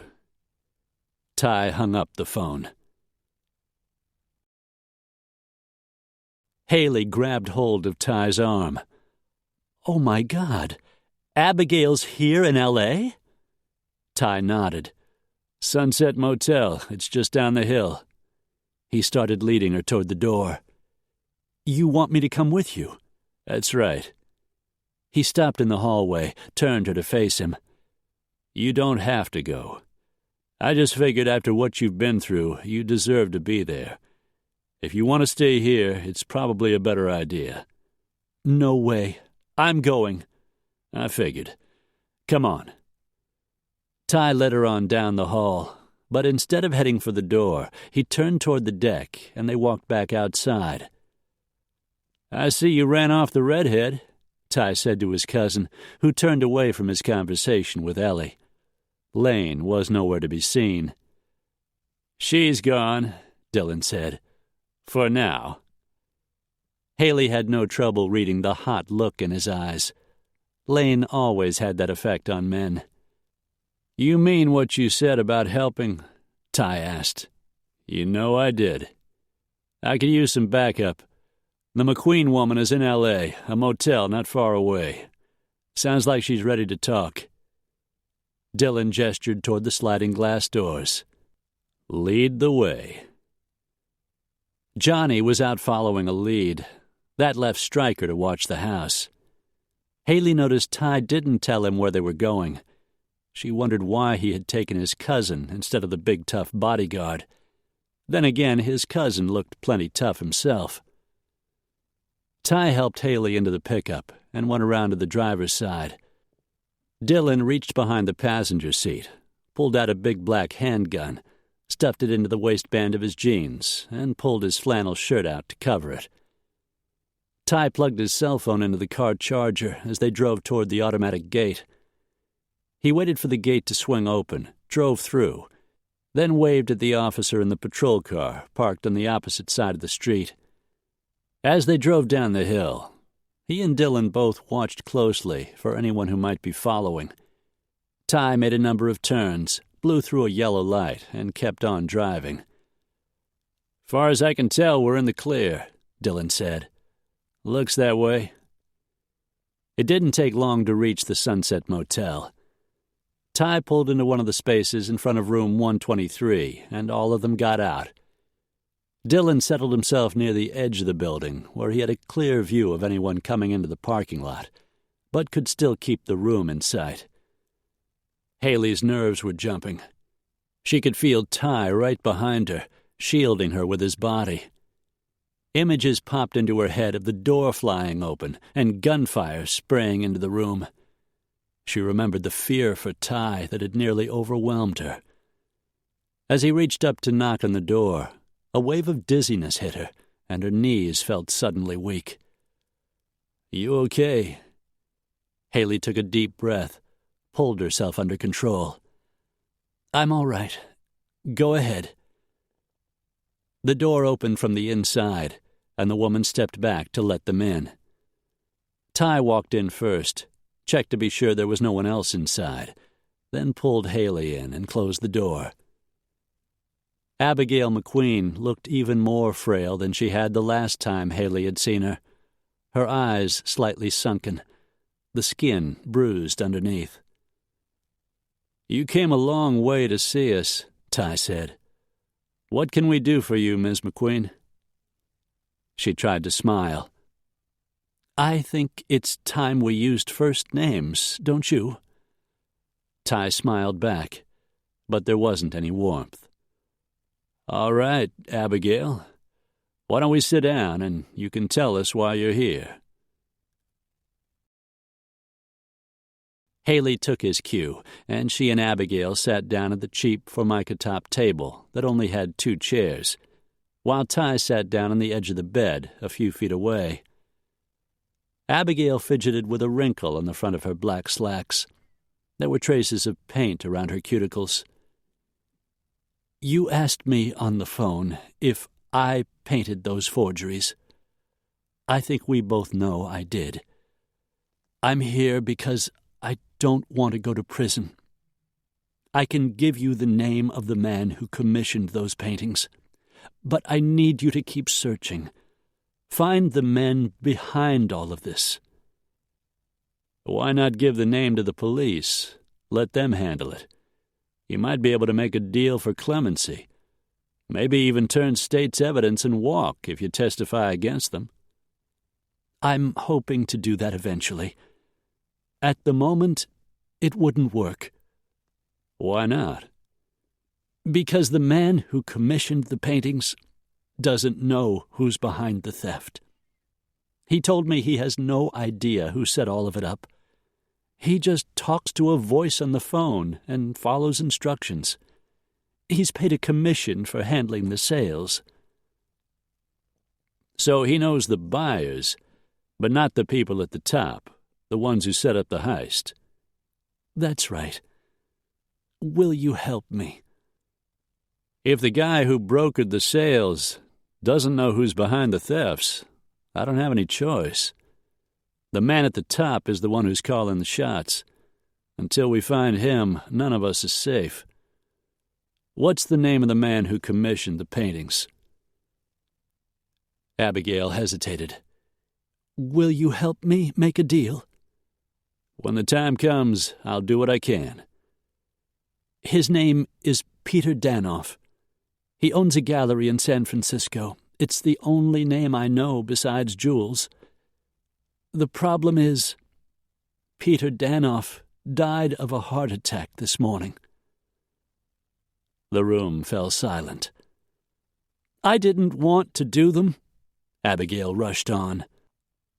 Ty hung up the phone. Haley grabbed hold of Ty's arm. "Oh, my God. Abigail's here in L.A.?" Ty nodded. "Sunset Motel. It's just down the hill." He started leading her toward the door. "You want me to come with you?" "That's right." He stopped in the hallway, turned her to face him. "You don't have to go. I just figured after what you've been through, you deserve to be there. If you want to stay here, it's probably a better idea." "No way. I'm going." "I figured. Come on." Ty led her on down the hall, but instead of heading for the door, he turned toward the deck, and they walked back outside. "I see you ran off the redhead," Ty said to his cousin, who turned away from his conversation with Ellie. Lane was nowhere to be seen. "She's gone," Dillon said. "For now." Haley had no trouble reading the hot look in his eyes. Lane always had that effect on men. "You mean what you said about helping?" Ty asked. "You know I did. I could use some backup. The McQueen woman is in L.A., a motel not far away. Sounds like she's ready to talk." Dillon gestured toward the sliding glass doors. "Lead the way." Johnny was out following a lead. That left Stryker to watch the house. Haley noticed Ty didn't tell him where they were going. She wondered why he had taken his cousin instead of the big, tough bodyguard. Then again, his cousin looked plenty tough himself. Ty helped Haley into the pickup and went around to the driver's side. Dillon reached behind the passenger seat, pulled out a big black handgun, stuffed it into the waistband of his jeans, and pulled his flannel shirt out to cover it. Ty plugged his cell phone into the car charger as they drove toward the automatic gate. He waited for the gate to swing open, drove through, then waved at the officer in the patrol car parked on the opposite side of the street. As they drove down the hill, he and Dillon both watched closely for anyone who might be following. Ty made a number of turns, blew through a yellow light, and kept on driving. "Far as I can tell, we're in the clear," Dillon said. "Looks that way." It didn't take long to reach the Sunset Motel. Ty pulled into one of the spaces in front of room 123, and all of them got out. Dillon settled himself near the edge of the building, where he had a clear view of anyone coming into the parking lot, but could still keep the room in sight. Haley's nerves were jumping. She could feel Ty right behind her, shielding her with his body. Images popped into her head of the door flying open and gunfire spraying into the room. She remembered the fear for Ty that had nearly overwhelmed her. As he reached up to knock on the door, a wave of dizziness hit her, and her knees felt suddenly weak. "You okay?" Haley took a deep breath, pulled herself under control. "I'm all right. Go ahead." The door opened from the inside, and the woman stepped back to let them in. Ty walked in first, checked to be sure there was no one else inside, then pulled Haley in and closed the door. Abigail McQueen looked even more frail than she had the last time Haley had seen her, her eyes slightly sunken, the skin bruised underneath. "You came a long way to see us," Ty said. "What can we do for you, Ms. McQueen?" She tried to smile. "I think it's time we used first names, don't you?" Ty smiled back, but there wasn't any warmth. "All right, Abigail. Why don't we sit down and you can tell us why you're here?" Haley took his cue, and she and Abigail sat down at the cheap formica-top table that only had 2 chairs, while Ty sat down on the edge of the bed a few feet away. Abigail fidgeted with a wrinkle on the front of her black slacks. There were traces of paint around her cuticles. "You asked me on the phone if I painted those forgeries. I think we both know I did. I'm here because I don't want to go to prison. I can give you the name of the man who commissioned those paintings, but I need you to keep searching. Find the men behind all of this." "Why not give the name to the police? Let them handle it. You might be able to make a deal for clemency. Maybe even turn state's evidence and walk if you testify against them." "I'm hoping to do that eventually. At the moment, it wouldn't work." "Why not?" "Because the man who commissioned the paintings doesn't know who's behind the theft. He told me he has no idea who set all of it up. He just talks to a voice on the phone and follows instructions. He's paid a commission for handling the sales." "So he knows the buyers, but not the people at the top, the ones who set up the heist." "That's right. Will you help me?" "If the guy who brokered the sales doesn't know who's behind the thefts, I don't have any choice. The man at the top is the one who's calling the shots. Until we find him, none of us is safe. What's the name of the man who commissioned the paintings?" Abigail hesitated. "Will you help me make a deal?" "When the time comes, I'll do what I can." "His name is Peter Danoff. He owns a gallery in San Francisco. It's the only name I know besides Jules. The problem is, Peter Danoff died of a heart attack this morning." The room fell silent. "I didn't want to do them," Abigail rushed on.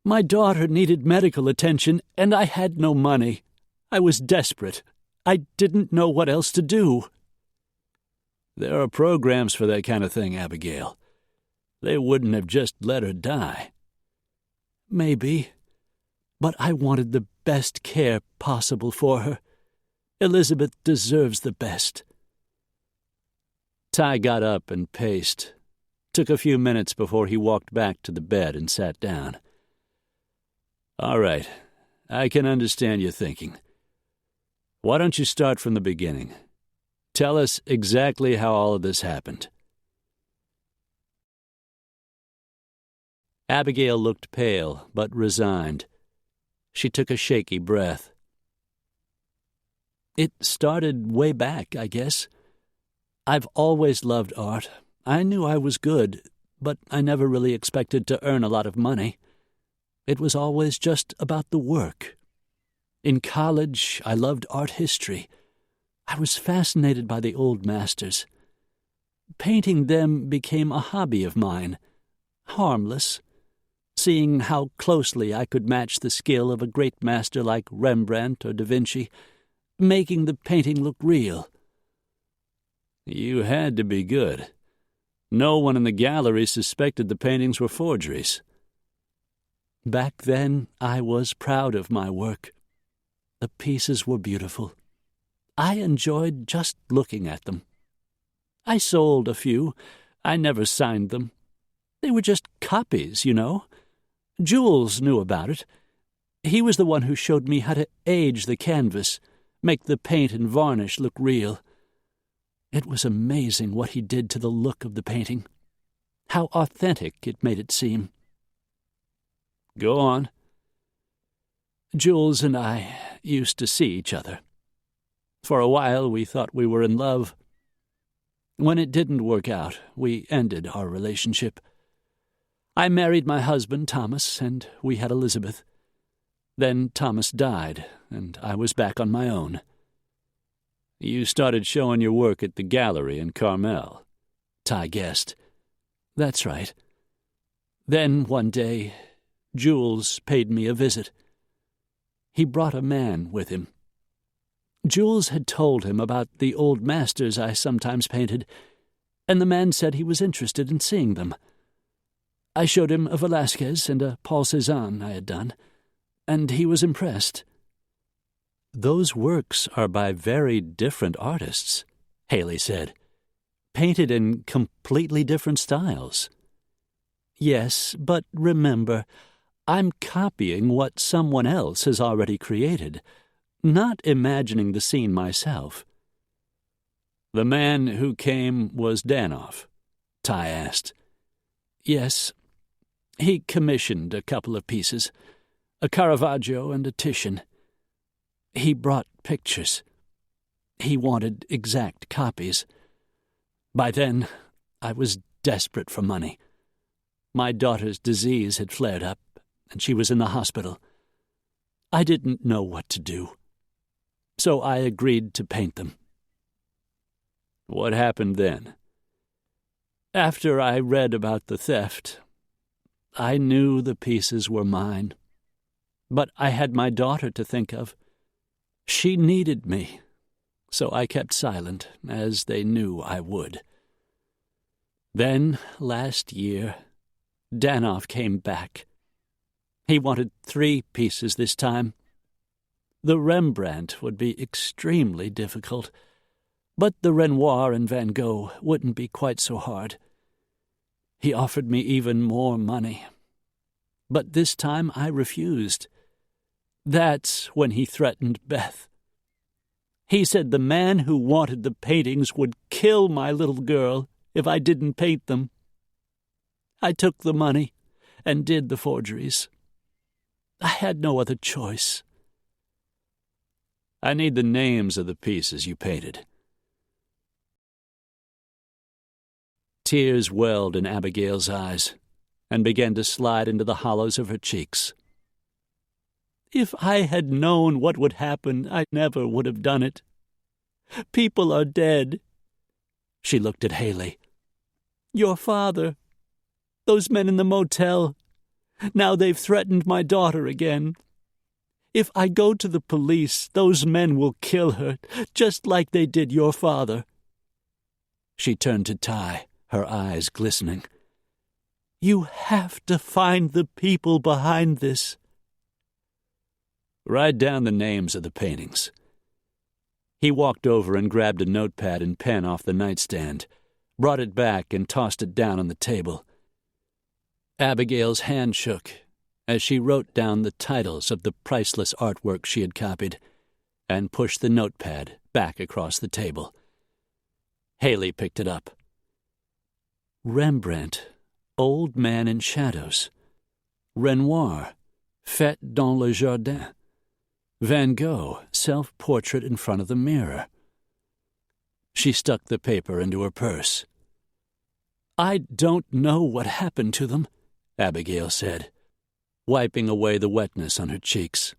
"My daughter needed medical attention, and I had no money. I was desperate. I didn't know what else to do." "There are programs for that kind of thing, Abigail. They wouldn't have just let her die." "Maybe, but I wanted the best care possible for her. Elizabeth deserves the best." Ty got up and paced. Took a few minutes before he walked back to the bed and sat down. "All right, I can understand your thinking. Why don't you start from the beginning? Tell us exactly how all of this happened." Abigail looked pale but resigned. She took a shaky breath. "It started way back, I guess. I've always loved art. I knew I was good, but I never really expected to earn a lot of money. It was always just about the work. In college, I loved art history. I was fascinated by the old masters. Painting them became a hobby of mine, harmless, seeing how closely I could match the skill of a great master like Rembrandt or Da Vinci, making the painting look real. You had to be good. No one in the gallery suspected the paintings were forgeries. Back then, I was proud of my work. The pieces were beautiful. I enjoyed just looking at them. I sold a few. I never signed them. They were just copies, you know. Jules knew about it. He was the one who showed me how to age the canvas, make the paint and varnish look real. It was amazing what he did to the look of the painting, how authentic it made it seem. Go on. Jules and I used to see each other. For a while we thought we were in love. When it didn't work out, we ended our relationship. I married my husband, Thomas, and we had Elizabeth. Then Thomas died, and I was back on my own. You started showing your work at the gallery in Carmel. Ty guessed. That's right. Then, one day, Jules paid me a visit. He brought a man with him. Jules had told him about the old masters I sometimes painted, and the man said he was interested in seeing them. I showed him a Velázquez and a Paul Cézanne I had done, and he was impressed. Those works are by very different artists, Haley said, painted in completely different styles. Yes, but remember, I'm copying what someone else has already created, not imagining the scene myself. The man who came was Danoff? Ty asked. Yes. He commissioned a couple of pieces, a Caravaggio and a Titian. He brought pictures. He wanted exact copies. By then, I was desperate for money. My daughter's disease had flared up, and she was in the hospital. I didn't know what to do. So I agreed to paint them. What happened then? After I read about the theft, I knew the pieces were mine. But I had my daughter to think of. She needed me, so I kept silent, as they knew I would. Then, last year, Danoff came back. He wanted 3 pieces this time. The Rembrandt would be extremely difficult, but the Renoir and Van Gogh wouldn't be quite so hard. He offered me even more money. But this time I refused. That's when he threatened Beth. He said the man who wanted the paintings would kill my little girl if I didn't paint them. I took the money and did the forgeries. I had no other choice. I need the names of the pieces you painted. Tears welled in Abigail's eyes and began to slide into the hollows of her cheeks. If I had known what would happen, I never would have done it. People are dead. She looked at Haley. Your father. Those men in the motel. Now they've threatened my daughter again. If I go to the police, those men will kill her, just like they did your father. She turned to Ty, her eyes glistening. You have to find the people behind this. Write down the names of the paintings. He walked over and grabbed a notepad and pen off the nightstand, brought it back and tossed it down on the table. Abigail's hand shook as she wrote down the titles of the priceless artwork she had copied and pushed the notepad back across the table. Haley picked it up. Rembrandt, Old Man in Shadows. Renoir, Fête dans le Jardin. Van Gogh, self-portrait in front of the mirror. She stuck the paper into her purse. I don't know what happened to them, Abigail said, wiping away the wetness on her cheeks.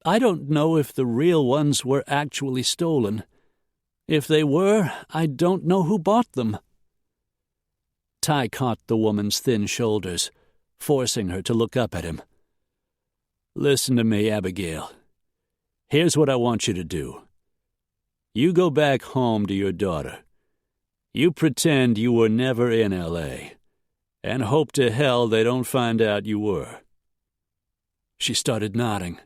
I don't know if the real ones were actually stolen. If they were, I don't know who bought them." Ty caught the woman's thin shoulders, forcing her to look up at him. "Listen to me, Abigail. Here's what I want you to do. You go back home to your daughter. You pretend you were never in L.A., and hope to hell they don't find out you were." She started nodding.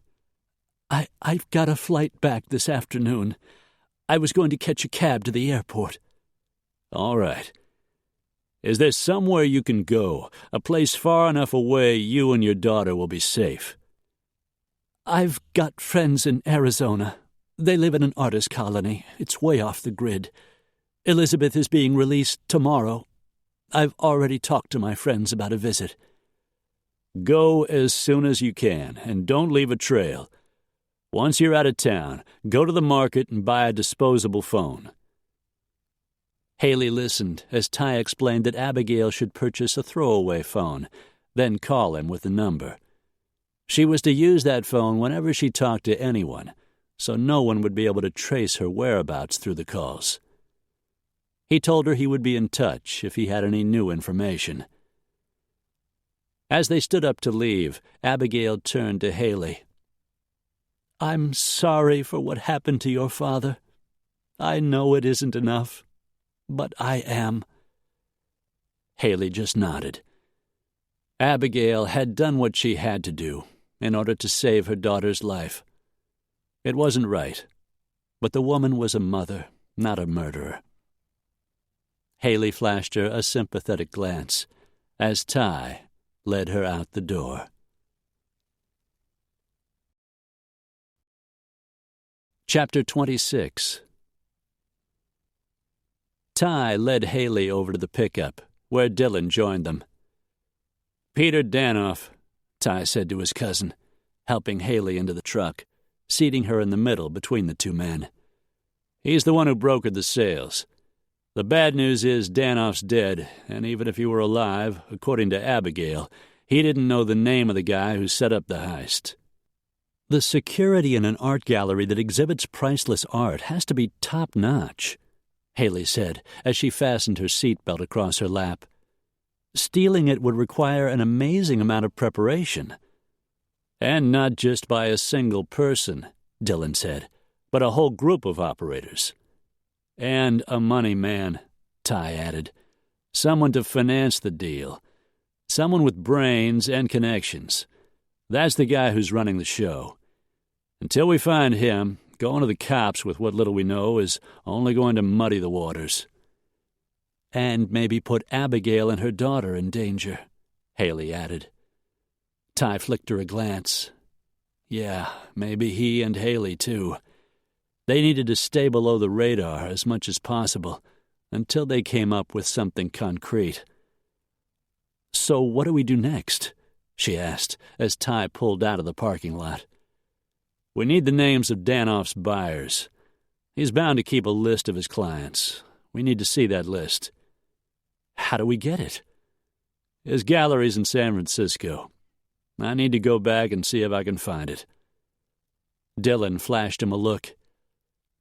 I've got a flight back this afternoon. I was going to catch a cab to the airport." "All right. Is there somewhere you can go, a place far enough away you and your daughter will be safe?" "I've got friends in Arizona. They live in an artist colony. It's way off the grid. Elizabeth is being released tomorrow. I've already talked to my friends about a visit." "Go as soon as you can, and don't leave a trail. Once you're out of town, go to the market and buy a disposable phone." Haley listened as Ty explained that Abigail should purchase a throwaway phone, then call him with the number. She was to use that phone whenever she talked to anyone, so no one would be able to trace her whereabouts through the calls. He told her he would be in touch if he had any new information. As they stood up to leave, Abigail turned to Haley. "I'm sorry for what happened to your father. I know it isn't enough, but I am." Haley just nodded. Abigail had done what she had to do in order to save her daughter's life. It wasn't right, but the woman was a mother, not a murderer. Haley flashed her a sympathetic glance as Ty led her out the door. Chapter 26. Ty led Haley over to the pickup, where Dylan joined them. "Peter Danoff," Ty said to his cousin, helping Haley into the truck, seating her in the middle between the two men. "He's the one who brokered the sales. The bad news is Danoff's dead, and even if he were alive, according to Abigail, he didn't know the name of the guy who set up the heist." "The security in an art gallery that exhibits priceless art has to be top-notch," Haley said as she fastened her seatbelt across her lap. "Stealing it would require an amazing amount of preparation." "And not just by a single person," Dylan said, "but a whole group of operators. And a money man," Ty added. "Someone to finance the deal. Someone with brains and connections. That's the guy who's running the show. Until we find him, going to the cops with what little we know is only going to muddy the waters." "And maybe put Abigail and her daughter in danger," Haley added. Ty flicked her a glance. Yeah, maybe he and Haley, too. They needed to stay below the radar as much as possible until they came up with something concrete. "So what do we do next?" she asked as Ty pulled out of the parking lot. "We need the names of Danoff's buyers. He's bound to keep a list of his clients. We need to see that list." "How do we get it?" "His gallery's in San Francisco. I need to go back and see if I can find it." Dylan flashed him a look.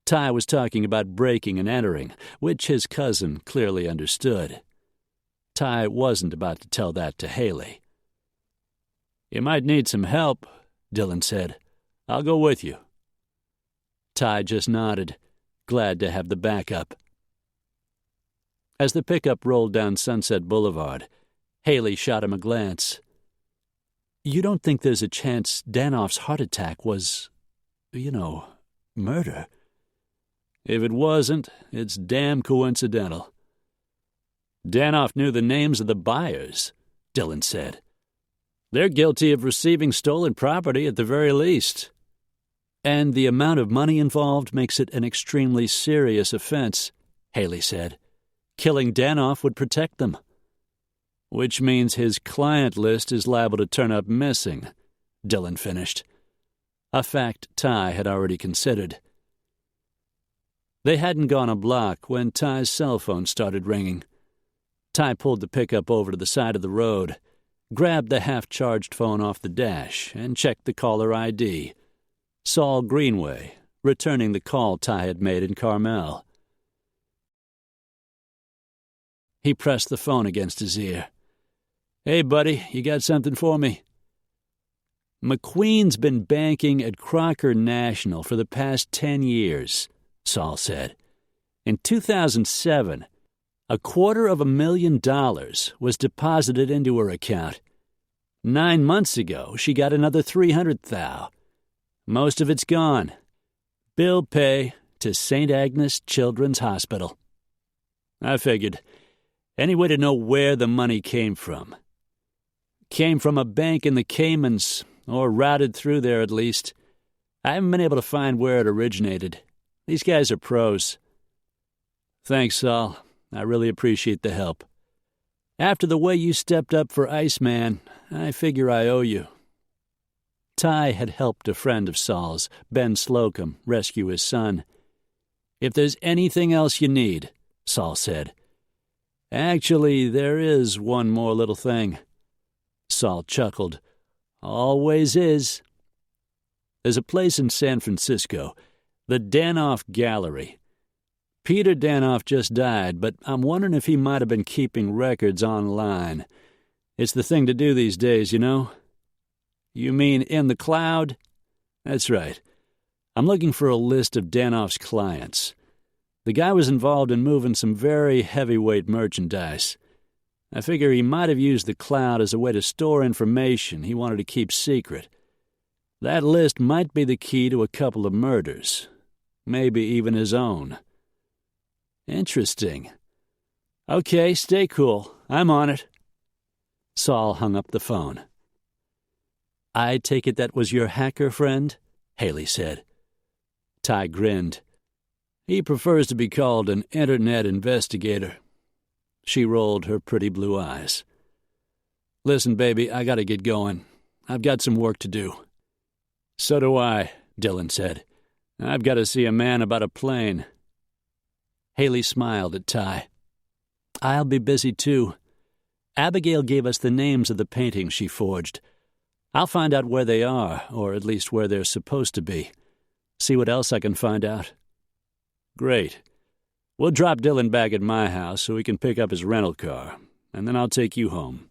Ty was talking about breaking and entering, which his cousin clearly understood. Ty wasn't about to tell that to Haley. "You might need some help," Dylan said. "I'll go with you." Ty just nodded, glad to have the backup. As the pickup rolled down Sunset Boulevard, Haley shot him a glance. "You don't think there's a chance Danoff's heart attack was, murder?" "If it wasn't, it's damn coincidental." "Danoff knew the names of the buyers," Dylan said. "They're guilty of receiving stolen property at the very least." "And the amount of money involved makes it an extremely serious offense," Haley said. "Killing Danoff would protect them." "Which means his client list is liable to turn up missing," Dylan finished. A fact Ty had already considered. They hadn't gone a block when Ty's cell phone started ringing. Ty pulled the pickup over to the side of the road, grabbed the half-charged phone off the dash, and checked the caller ID. Saul Greenway, returning the call Ty had made in Carmel. He pressed the phone against his ear. "Hey, buddy, you got something for me?" "McQueen's been banking at Crocker National for the past 10 years, Saul said. In 2007, $250,000 was deposited into her account. 9 months ago, she got another $300,000. Most of it's gone. Bill pay to St. Agnes Children's Hospital." I figured. Any way to know where the money came from? Came from a bank in the Caymans, or routed through there at least. I haven't been able to find where it originated. These guys are pros. Thanks, Saul. I really appreciate the help. After the way you stepped up for Iceman, I figure I owe you. Ty had helped a friend of Saul's, Ben Slocum, rescue his son. "If there's anything else you need," Saul said. "Actually, there is one more little thing." Saul chuckled. "Always is." "There's a place in San Francisco, the Danoff Gallery. Peter Danoff just died, but I'm wondering if he might have been keeping records online. It's the thing to do these days, you know." "You mean in the cloud?" "That's right. I'm looking for a list of Danoff's clients. The guy was involved in moving some very heavyweight merchandise. I figure he might have used the cloud as a way to store information he wanted to keep secret. That list might be the key to a couple of murders, maybe even his own." "Interesting. Okay, stay cool. I'm on it." Saul hung up the phone. "I take it that was your hacker friend?" Haley said. Ty grinned. "He prefers to be called an internet investigator." She rolled her pretty blue eyes. "Listen, baby, I gotta get going. I've got some work to do." "So do I," Dylan said. "I've got to see a man about a plane." Haley smiled at Ty. "I'll be busy, too. Abigail gave us the names of the paintings she forged. I'll find out where they are, or at least where they're supposed to be. See what else I can find out." "Great. We'll drop Dylan back at my house so he can pick up his rental car, and then I'll take you home."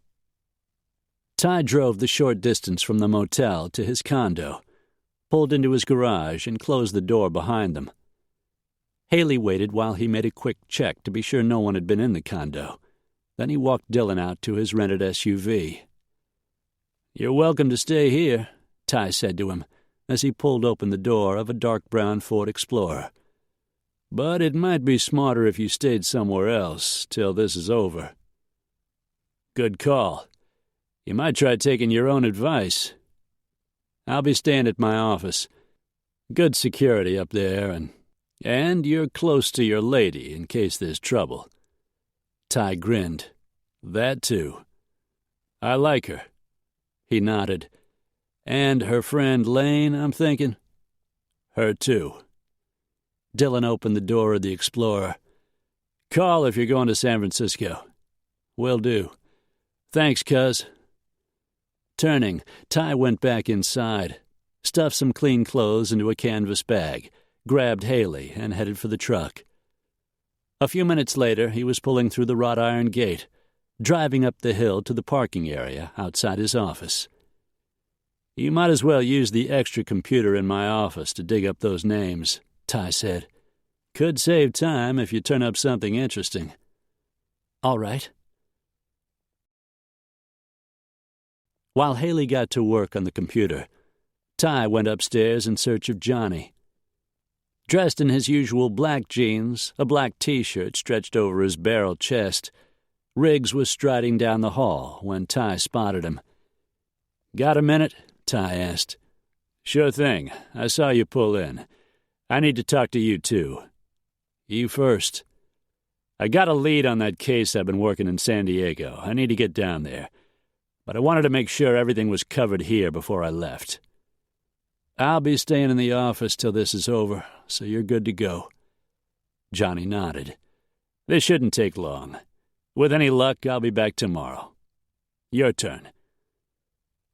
Ty drove the short distance from the motel to his condo, pulled into his garage, and closed the door behind them. Haley waited while he made a quick check to be sure no one had been in the condo. Then he walked Dylan out to his rented SUV. "You're welcome to stay here," Ty said to him as he pulled open the door of a dark brown Ford Explorer. "But it might be smarter if you stayed somewhere else till this is over." "Good call. You might try taking your own advice." "I'll be staying at my office. Good security up there, and you're close to your lady in case there's trouble." Ty grinned. "That too." "I like her." He nodded. "And her friend Lane, I'm thinking?" "Her too." Dylan opened the door of the Explorer. "Call if you're going to San Francisco." "Will do. Thanks, cuz." Turning, Ty went back inside, stuffed some clean clothes into a canvas bag, grabbed Haley, and headed for the truck. A few minutes later, he was pulling through the wrought iron gate, driving up the hill to the parking area outside his office. "You might as well use the extra computer in my office to dig up those names," Ty said. "Could save time if you turn up something interesting." "All right." While Haley got to work on the computer, Ty went upstairs in search of Johnny. Dressed in his usual black jeans, a black T-shirt stretched over his barrel chest, Riggs was striding down the hall when Ty spotted him. "Got a minute?" Ty asked. "Sure thing. I saw you pull in. I need to talk to you, too." "You first." "I got a lead on that case I've been working in San Diego. I need to get down there. But I wanted to make sure everything was covered here before I left." "I'll be staying in the office till this is over, so you're good to go." Johnny nodded. "This shouldn't take long. With any luck, I'll be back tomorrow. Your turn."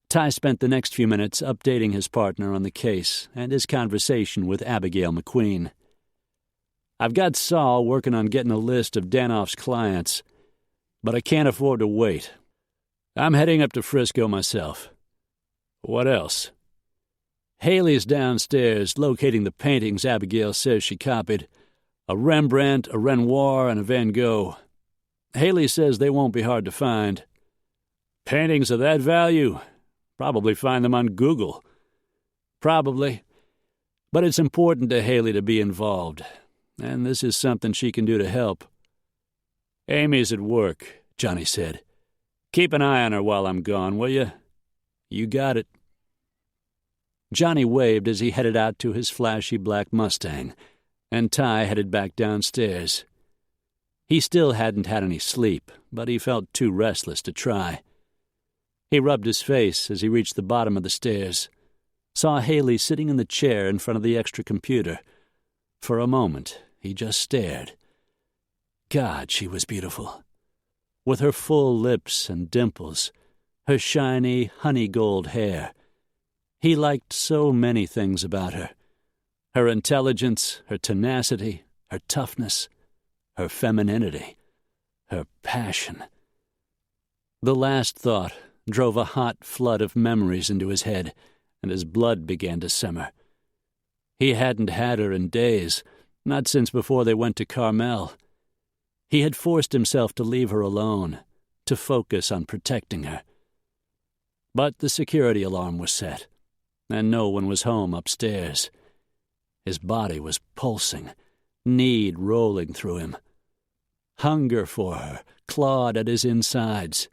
Ty spent the next few minutes updating his partner on the case and his conversation with Abigail McQueen. "I've got Saul working on getting a list of Danoff's clients. but I can't afford to wait. I'm heading up to Frisco myself. What else? Haley's downstairs locating the paintings Abigail says she copied. A Rembrandt, a Renoir, and a Van Gogh. Haley says they won't be hard to find. Paintings of that value? Probably find them on Google. Probably. But it's important to Haley to be involved, and this is something she can do to help. Amy's at work, Johnny said. Keep an eye on her while I'm gone, will you? You got it. Johnny waved as he headed out to his flashy black Mustang, and Ty headed back downstairs. He still hadn't had any sleep, but he felt too restless to try. He rubbed his face as he reached the bottom of the stairs, saw Haley sitting in the chair in front of the extra computer. For a moment, he just stared. God, she was beautiful. With her full lips and dimples, her shiny, honey-gold hair. He liked so many things about her. Her intelligence, her tenacity, her toughness, her femininity, her passion. The last thought drove a hot flood of memories into his head, and his blood began to simmer. He hadn't had her in days, not since before they went to Carmel. He had forced himself to leave her alone, to focus on protecting her. But the security alarm was set, and no one was home upstairs. His body was pulsing, need rolling through him. Hunger for her clawed at his insides.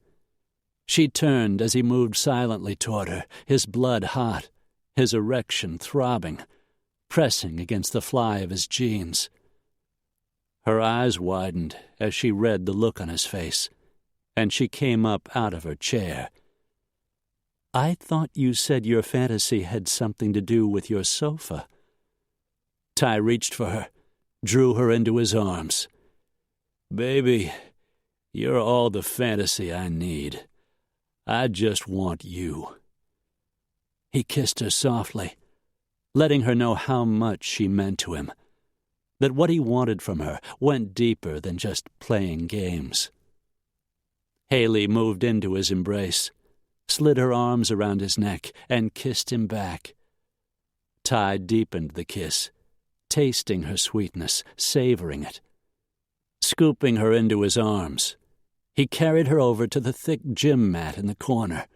She turned as he moved silently toward her, his blood hot, his erection throbbing, pressing against the fly of his jeans. Her eyes widened as she read the look on his face, and she came up out of her chair. I thought you said your fantasy had something to do with your sofa. Ty reached for her, drew her into his arms. Baby, you're all the fantasy I need. I just want you. He kissed her softly, letting her know how much she meant to him, that what he wanted from her went deeper than just playing games. Haley moved into his embrace, slid her arms around his neck, and kissed him back. Ty deepened the kiss, tasting her sweetness, savoring it. Scooping her into his arms, he carried her over to the thick gym mat in the corner.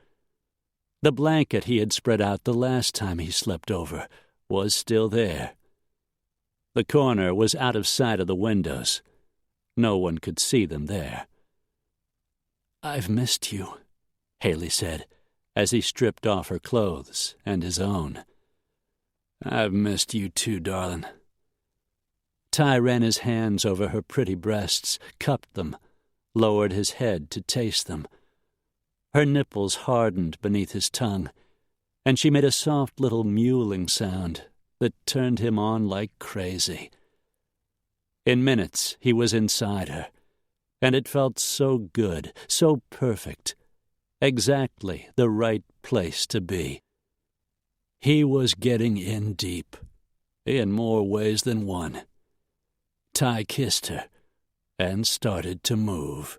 The blanket he had spread out the last time he slept over was still there. The corner was out of sight of the windows. No one could see them there. I've missed you, Haley said, as he stripped off her clothes and his own. I've missed you too, darling. Ty ran his hands over her pretty breasts, cupped them, lowered his head to taste them. Her nipples hardened beneath his tongue, and she made a soft little mewling sound that turned him on like crazy. In minutes, he was inside her, and it felt so good, so perfect, exactly the right place to be. He was getting in deep, in more ways than one. Ty kissed her and started to move.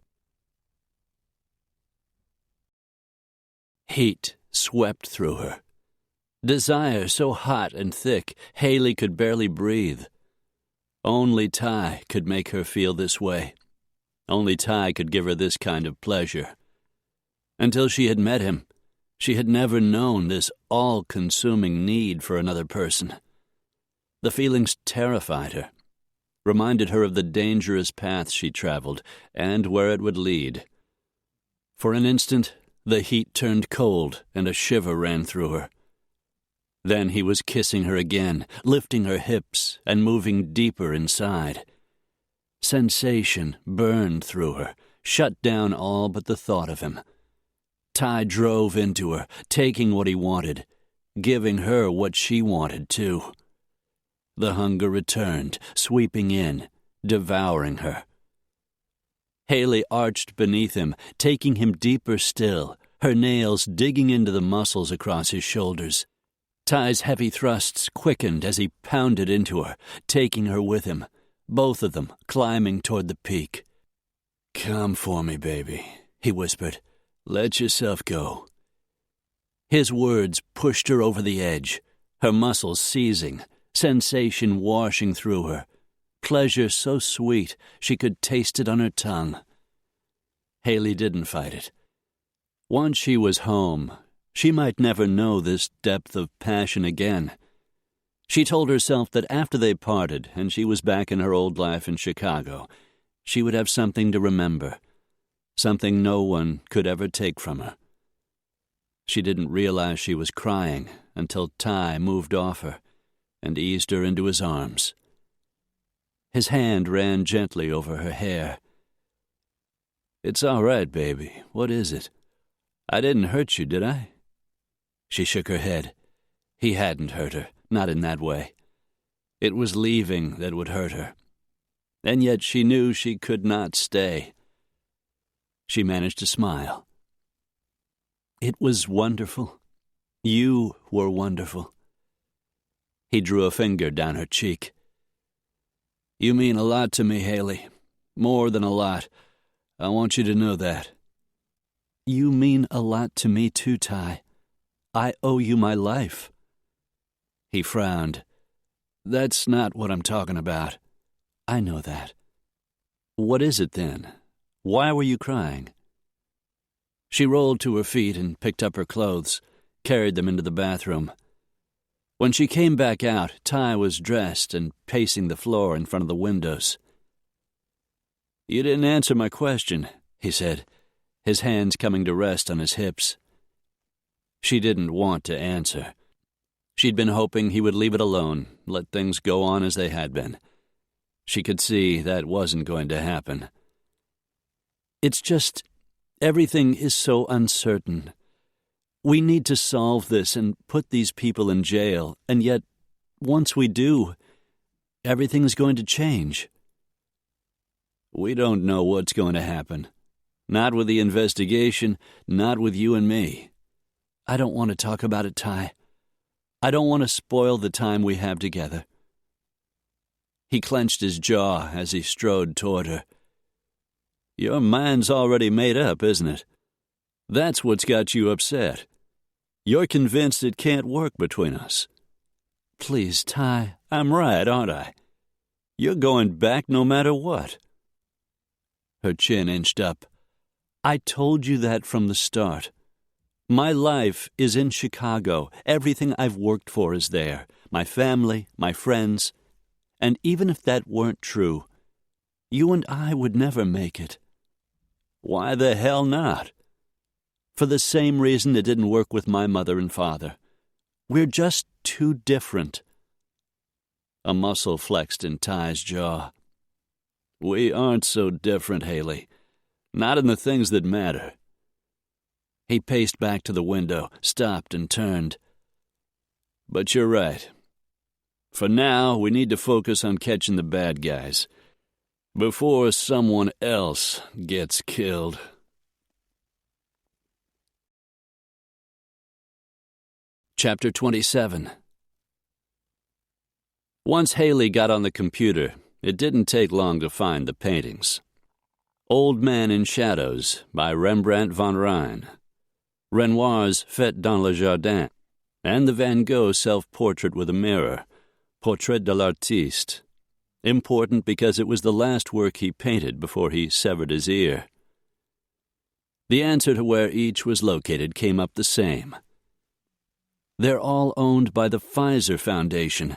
Heat swept through her. Desire so hot and thick, Haley could barely breathe. Only Ty could make her feel this way. Only Ty could give her this kind of pleasure. Until she had met him, she had never known this all-consuming need for another person. The feelings terrified her, reminded her of the dangerous paths she traveled and where it would lead. For an instant, the heat turned cold and a shiver ran through her. Then he was kissing her again, lifting her hips and moving deeper inside. Sensation burned through her, shut down all but the thought of him. Ty drove into her, taking what he wanted, giving her what she wanted too. The hunger returned, sweeping in, devouring her. Haley arched beneath him, taking him deeper still, her nails digging into the muscles across his shoulders. Ty's heavy thrusts quickened as he pounded into her, taking her with him, both of them climbing toward the peak. "Come for me, baby," he whispered. "Let yourself go." His words pushed her over the edge, her muscles seizing, sensation washing through her, pleasure so sweet she could taste it on her tongue. Haley didn't fight it. Once she was home, she might never know this depth of passion again. She told herself that after they parted and she was back in her old life in Chicago, she would have something to remember, something no one could ever take from her. She didn't realize she was crying until Ty moved off her and eased her into his arms. His hand ran gently over her hair. "It's all right, baby. What is it? I didn't hurt you, did I?" She shook her head. He hadn't hurt her, not in that way. It was leaving that would hurt her. And yet she knew she could not stay. She managed to smile. "It was wonderful. You were wonderful." He drew a finger down her cheek. "You mean a lot to me, Haley. More than a lot. I want you to know that." "You mean a lot to me too, Ty. I owe you my life." He frowned. "That's not what I'm talking about." "I know that." "What is it then? Why were you crying?" She rolled to her feet and picked up her clothes, carried them into the bathroom. When she came back out, Ty was dressed and pacing the floor in front of the windows. "You didn't answer my question," he said, his hands coming to rest on his hips. She didn't want to answer. She'd been hoping he would leave it alone, let things go on as they had been. She could see that wasn't going to happen. "It's just, everything is so uncertain. We need to solve this and put these people in jail, and yet, once we do, everything's going to change." "We don't know what's going to happen. Not with the investigation, not with you and me." "I don't want to talk about it, Ty. I don't want to spoil the time we have together." He clenched his jaw as he strode toward her. "Your mind's already made up, isn't it? That's what's got you upset. You're convinced it can't work between us." "Please, Ty." "I'm right, aren't I? You're going back no matter what." Her chin inched up. "I told you that from the start. My life is in Chicago. Everything I've worked for is there. My family, my friends. And even if that weren't true, you and I would never make it." "Why the hell not?" "For the same reason it didn't work with my mother and father. We're just too different." A muscle flexed in Ty's jaw. "We aren't so different, Haley. Not in the things that matter." He paced back to the window, stopped and turned. "But you're right. For now, we need to focus on catching the bad guys before someone else gets killed." Chapter 27. Once Haley got on the computer, it didn't take long to find the paintings. Old Man in Shadows by Rembrandt van Rijn, Renoir's Fête dans le Jardin, and the Van Gogh self-portrait with a mirror, Portrait de l'Artiste, important because it was the last work he painted before he severed his ear. The answer to where each was located came up the same. They're all owned by the Pfizer Foundation.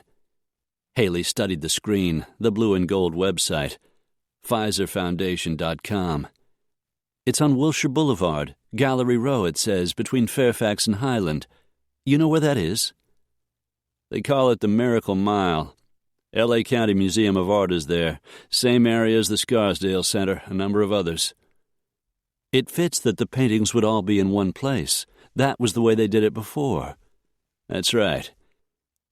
Haley studied the screen, the blue and gold website, PfizerFoundation.com. It's on Wilshire Boulevard, Gallery Row, it says, between Fairfax and Highland. You know where that is? They call it the Miracle Mile. L.A. County Museum of Art is there. Same area as the Scarsdale Center, a number of others. It fits that the paintings would all be in one place. That was the way they did it before. That's right.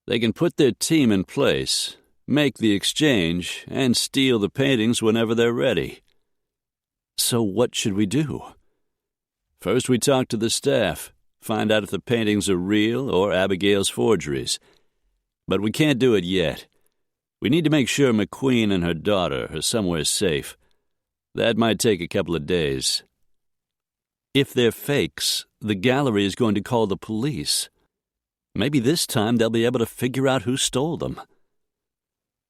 They can put their team in place, make the exchange, and steal the paintings whenever they're ready. So what should we do? First we talk to the staff, find out if the paintings are real or Abigail's forgeries. But we can't do it yet. We need to make sure McQueen and her daughter are somewhere safe. That might take a couple of days. If they're fakes, the gallery is going to call the police. Maybe this time they'll be able to figure out who stole them.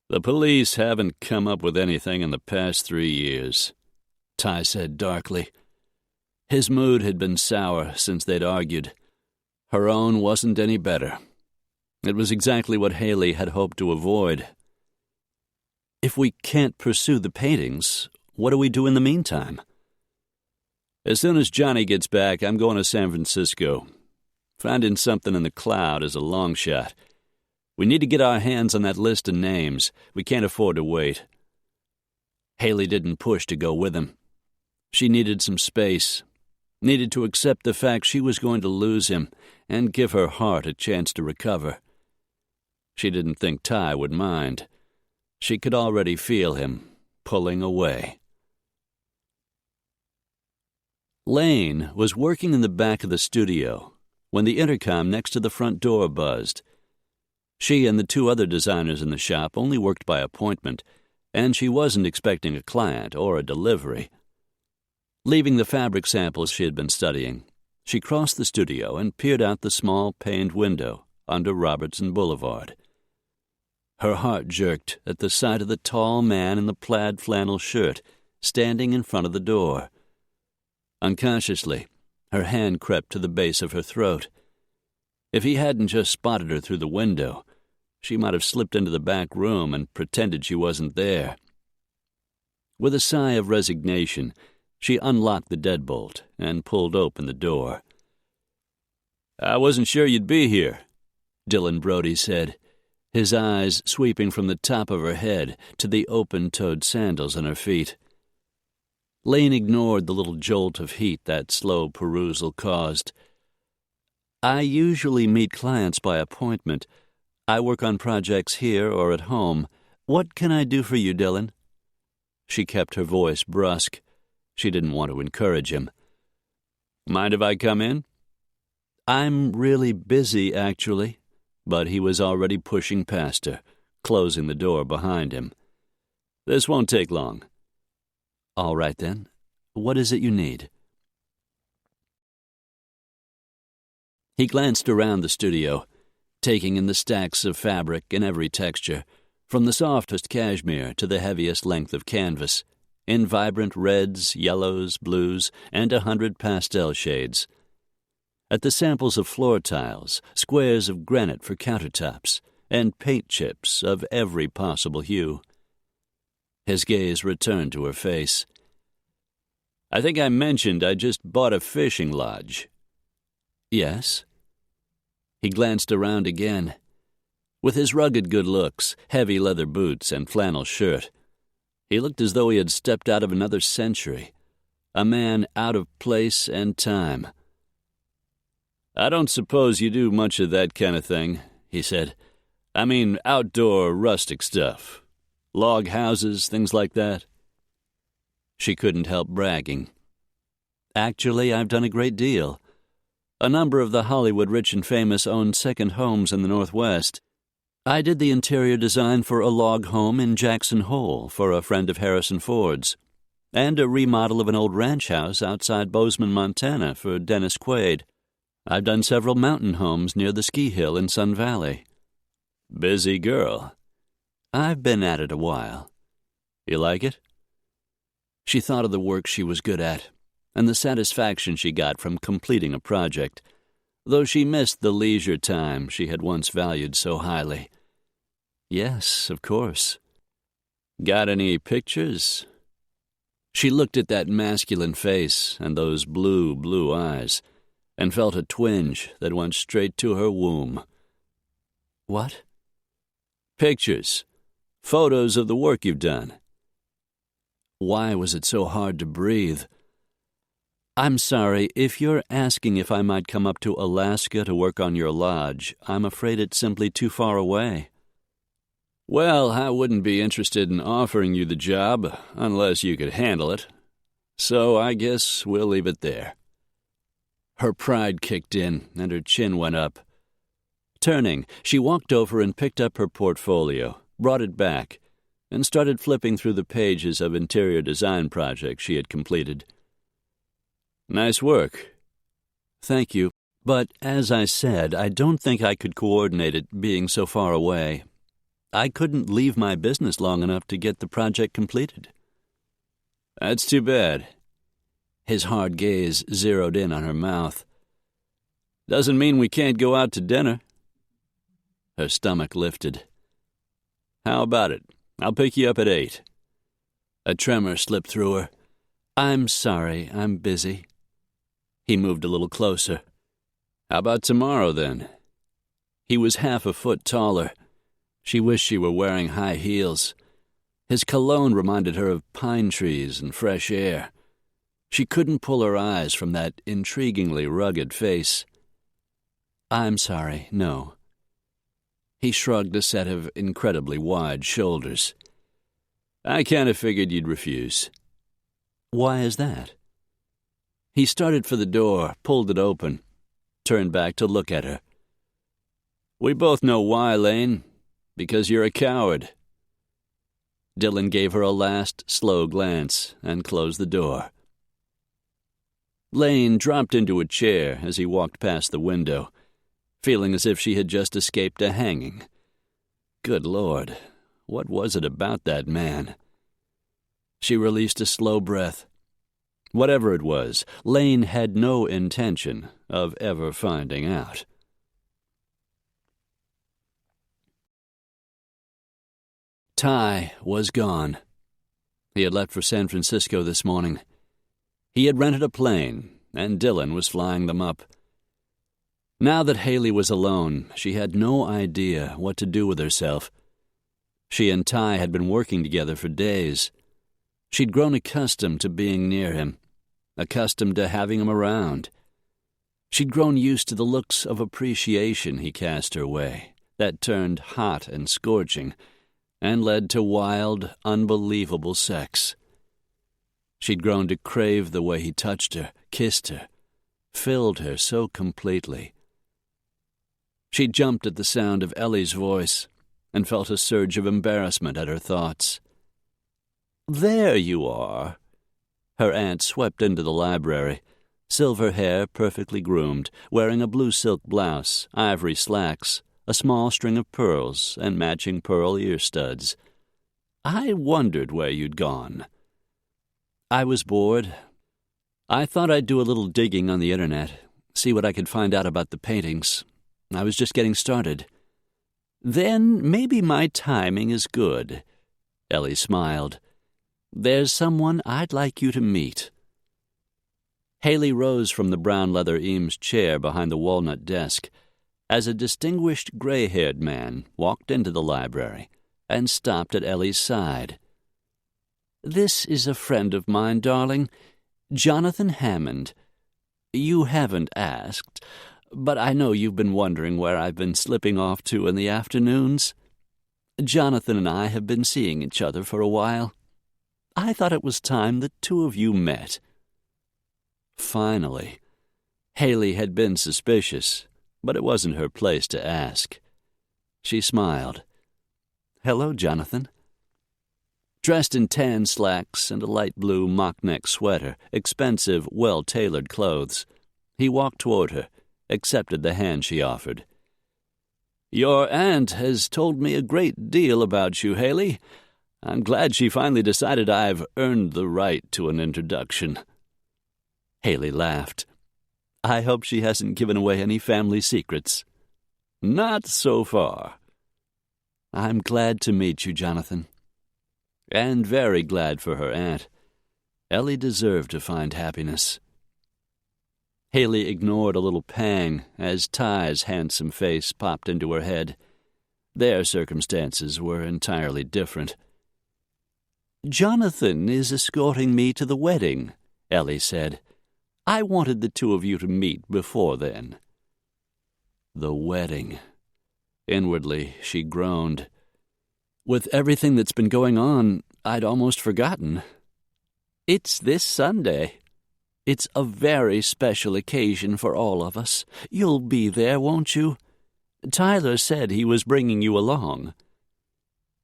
The police haven't come up with anything in the past 3 years, Ty said darkly. His mood had been sour since they'd argued. Her own wasn't any better. It was exactly what Haley had hoped to avoid. If we can't pursue the paintings, what do we do in the meantime? As soon as Johnny gets back, I'm going to San Francisco. Finding something in the cloud is a long shot. We need to get our hands on that list of names. We can't afford to wait. Haley didn't push to go with him. She needed some space, needed to accept the fact she was going to lose him and give her heart a chance to recover. She didn't think Ty would mind. She could already feel him pulling away. Lane was working in the back of the studio when the intercom next to the front door buzzed. She and the 2 other designers in the shop only worked by appointment, and she wasn't expecting a client or a delivery. Leaving the fabric samples she had been studying, she crossed the studio and peered out the small paned window under Robertson Boulevard. Her heart jerked at the sight of the tall man in the plaid flannel shirt standing in front of the door. Unconsciously, her hand crept to the base of her throat. If he hadn't just spotted her through the window, she might have slipped into the back room and pretended she wasn't there. With a sigh of resignation, she unlocked the deadbolt and pulled open the door. "I wasn't sure you'd be here," Dylan Brody said, his eyes sweeping from the top of her head to the open-toed sandals on her feet. Lane ignored the little jolt of heat that slow perusal caused. "I usually meet clients by appointment. I work on projects here or at home. What can I do for you, Dylan?" She kept her voice brusque. She didn't want to encourage him. "Mind if I come in?" "I'm really busy, actually." But he was already pushing past her, closing the door behind him. "This won't take long." "All right, then. What is it you need?" He glanced around the studio, taking in the stacks of fabric in every texture, from the softest cashmere to the heaviest length of canvas, in vibrant reds, yellows, blues, and 100 pastel shades. At the samples of floor tiles, squares of granite for countertops, and paint chips of every possible hue. His gaze returned to her face. "I think I mentioned I just bought a fishing lodge." "Yes?" He glanced around again. With his rugged good looks, heavy leather boots, and flannel shirt, he looked as though he had stepped out of another century, a man out of place and time. "I don't suppose you do much of that kind of thing," he said. "I mean outdoor rustic stuff. Log houses, things like that." She couldn't help bragging. "Actually, I've done a great deal. A number of the Hollywood rich and famous own second homes in the Northwest. I did the interior design for a log home in Jackson Hole for a friend of Harrison Ford's, and a remodel of an old ranch house outside Bozeman, Montana for Dennis Quaid. I've done several mountain homes near the ski hill in Sun Valley." "Busy girl." "I've been at it a while." "You like it?" She thought of the work she was good at, and the satisfaction she got from completing a project, though she missed the leisure time she had once valued so highly. "Yes, of course." "Got any pictures?" She looked at that masculine face and those blue, blue eyes, and felt a twinge that went straight to her womb. "What?" "Pictures. Photos of the work you've done." Why was it so hard to breathe? "I'm sorry, if you're asking if I might come up to Alaska to work on your lodge, I'm afraid it's simply too far away." "Well, I wouldn't be interested in offering you the job unless you could handle it. So I guess we'll leave it there." Her pride kicked in, and her chin went up. Turning, she walked over and picked up her portfolio, brought it back. and started flipping through the pages of interior design projects she had completed. "Nice work." "Thank you. But, as I said, I don't think I could coordinate it being so far away. I couldn't leave my business long enough to get the project completed." "That's too bad." His hard gaze zeroed in on her mouth. "Doesn't mean we can't go out to dinner." Her stomach lifted. "How about it? I'll pick you up at 8. A tremor slipped through her. "I'm sorry, I'm busy." He moved a little closer. "How about tomorrow, then?" He was half a foot taller. She wished she were wearing high heels. His cologne reminded her of pine trees and fresh air. She couldn't pull her eyes from that intriguingly rugged face. "I'm sorry, no." He shrugged a set of incredibly wide shoulders. "I kind of figured you'd refuse." "Why is that?" He started for the door, pulled it open, turned back to look at her. "We both know why, Lane. Because you're a coward." Dylan gave her a last, slow glance and closed the door. Lane dropped into a chair as he walked past the window, feeling as if she had just escaped a hanging. Good Lord, what was it about that man? She released a slow breath. Whatever it was, Lane had no intention of ever finding out. Ty was gone. He had left for San Francisco this morning. He had rented a plane, and Dylan was flying them up. Now that Haley was alone, she had no idea what to do with herself. She and Ty had been working together for days. She'd grown accustomed to being near him, accustomed to having him around. She'd grown used to the looks of appreciation he cast her way, that turned hot and scorching, and led to wild, unbelievable sex. She'd grown to crave the way he touched her, kissed her, filled her so completely. She jumped at the sound of Ellie's voice and felt a surge of embarrassment at her thoughts. "There you are." Her aunt swept into the library, silver hair perfectly groomed, wearing a blue silk blouse, ivory slacks, a small string of pearls, and matching pearl ear studs. "I wondered where you'd gone." "I was bored. I thought I'd do a little digging on the internet, see what I could find out about the paintings. I was just getting started." "Then maybe my timing is good." Ellie smiled. "There's someone I'd like you to meet." Haley rose from the brown leather Eames chair behind the walnut desk as a distinguished gray-haired man walked into the library and stopped at Ellie's side. "This is a friend of mine, darling, Jonathan Hammond. You haven't asked, but I know you've been wondering where I've been slipping off to in the afternoons. Jonathan and I have been seeing each other for a while. I thought it was time the two of you met." Finally. Haley had been suspicious, but it wasn't her place to ask. She smiled. "Hello, Jonathan." Dressed in tan slacks and a light blue mock-neck sweater, expensive, well-tailored clothes, he walked toward her, accepted the hand she offered. "Your aunt has told me a great deal about you, Haley. I'm glad she finally decided I've earned the right to an introduction." Haley laughed. "I hope she hasn't given away any family secrets." "Not so far." "I'm glad to meet you, Jonathan." And very glad for her aunt. Ellie deserved to find happiness. Haley ignored a little pang as Ty's handsome face popped into her head. Their circumstances were entirely different. "Jonathan is escorting me to the wedding," Ellie said. "I wanted the two of you to meet before then." The wedding. Inwardly, she groaned. "With everything that's been going on, I'd almost forgotten." "It's this Sunday. It's a very special occasion for all of us. You'll be there, won't you? Tyler said he was bringing you along."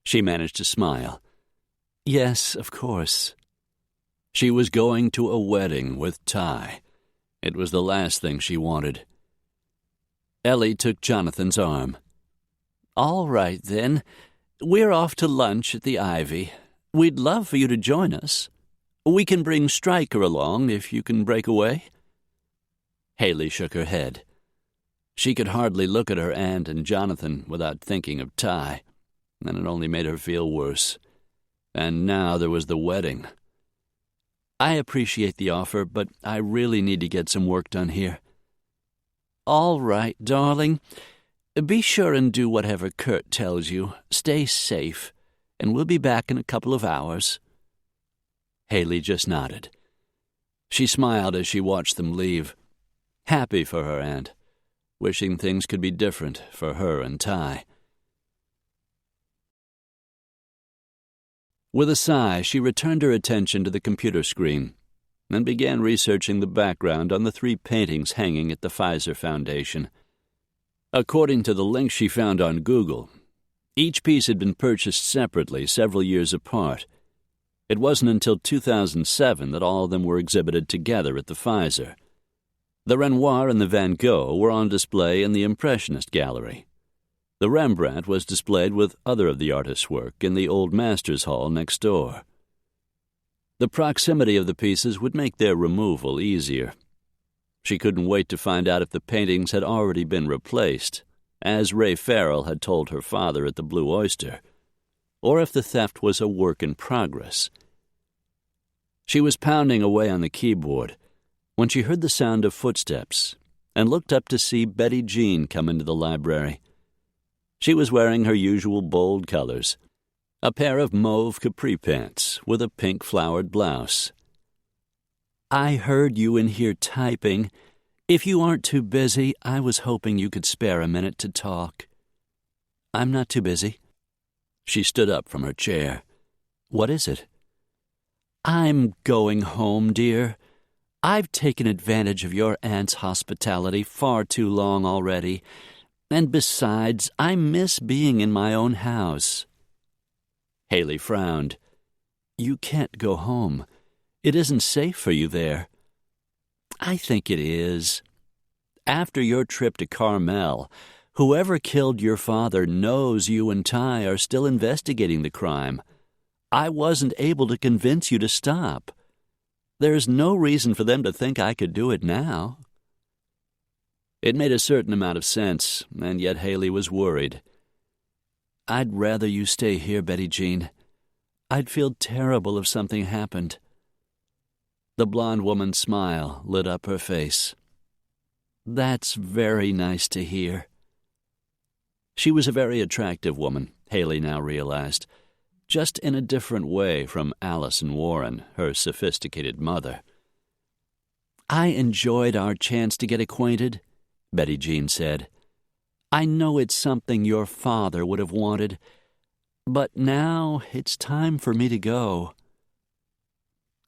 She managed to smile. Yes, of course. She was going to a wedding with Ty. It was the last thing she wanted. Ellie took Jonathan's arm. All right, then. We're off to lunch at the Ivy. We'd love for you to join us. We can bring Stryker along if you can break away. Haley shook her head. She could hardly look at her aunt and Jonathan without thinking of Ty, and it only made her feel worse. And now there was the wedding. I appreciate the offer, but I really need to get some work done here. All right, darling. Be sure and do whatever Kurt tells you. Stay safe, and we'll be back in a couple of hours. Haley just nodded. She smiled as she watched them leave, happy for her aunt, wishing things could be different for her and Ty. With a sigh, she returned her attention to the computer screen and began researching the background on the 3 paintings hanging at the Pfizer Foundation. According to the link she found on Google, each piece had been purchased separately several years apart. It wasn't until 2007 that all of them were exhibited together at the Pfizer. The Renoir and the Van Gogh were on display in the Impressionist Gallery. The Rembrandt was displayed with other of the artist's work in the Old Masters Hall next door. The proximity of the pieces would make their removal easier. She couldn't wait to find out if the paintings had already been replaced, as Ray Farrell had told her father at the Blue Oyster, or if the theft was a work in progress. She was pounding away on the keyboard when she heard the sound of footsteps and looked up to see Betty Jean come into the library. She was wearing her usual bold colors, a pair of mauve capri pants with a pink-flowered blouse. I heard you in here typing. If you aren't too busy, I was hoping you could spare a minute to talk. I'm not too busy. She stood up from her chair. What is it? I'm going home, dear. I've taken advantage of your aunt's hospitality far too long already. And besides, I miss being in my own house. Haley frowned. You can't go home. It isn't safe for you there. I think it is. After your trip to Carmel, whoever killed your father knows you and Ty are still investigating the crime. I wasn't able to convince you to stop. There's no reason for them to think I could do it now. It made a certain amount of sense, and yet Haley was worried. I'd rather you stay here, Betty Jean. I'd feel terrible if something happened. The blonde woman's smile lit up her face. That's very nice to hear. She was a very attractive woman, Haley now realized, just in a different way from Allison Warren, her sophisticated mother. I enjoyed our chance to get acquainted, Betty Jean said. I know it's something your father would have wanted, but now it's time for me to go.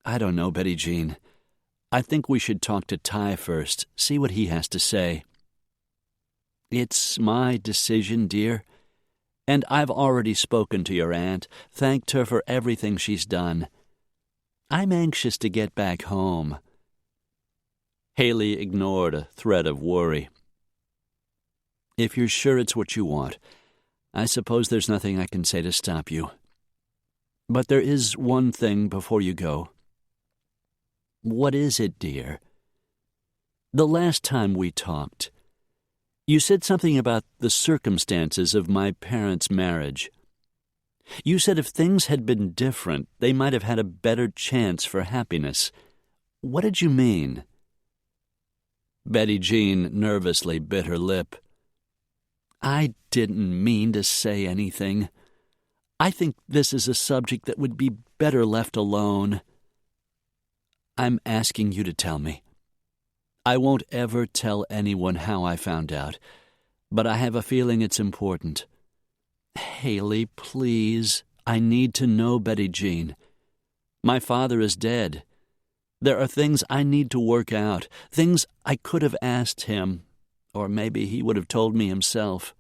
I don't know, Betty Jean. I think we should talk to Ty first, see what he has to say. It's my decision, dear, and I've already spoken to your aunt, thanked her for everything she's done. I'm anxious to get back home. Haley ignored a thread of worry. If you're sure it's what you want, I suppose there's nothing I can say to stop you. But there is one thing before you go. What is it, dear? The last time we talked, you said something about the circumstances of my parents' marriage. You said if things had been different, they might have had a better chance for happiness. What did you mean? Betty Jean nervously bit her lip. I didn't mean to say anything. I think this is a subject that would be better left alone. I'm asking you to tell me. I won't ever tell anyone how I found out, but I have a feeling it's important. Haley, please, I need to know, Betty Jean. My father is dead. There are things I need to work out, things I could have asked him, or maybe he would have told me himself.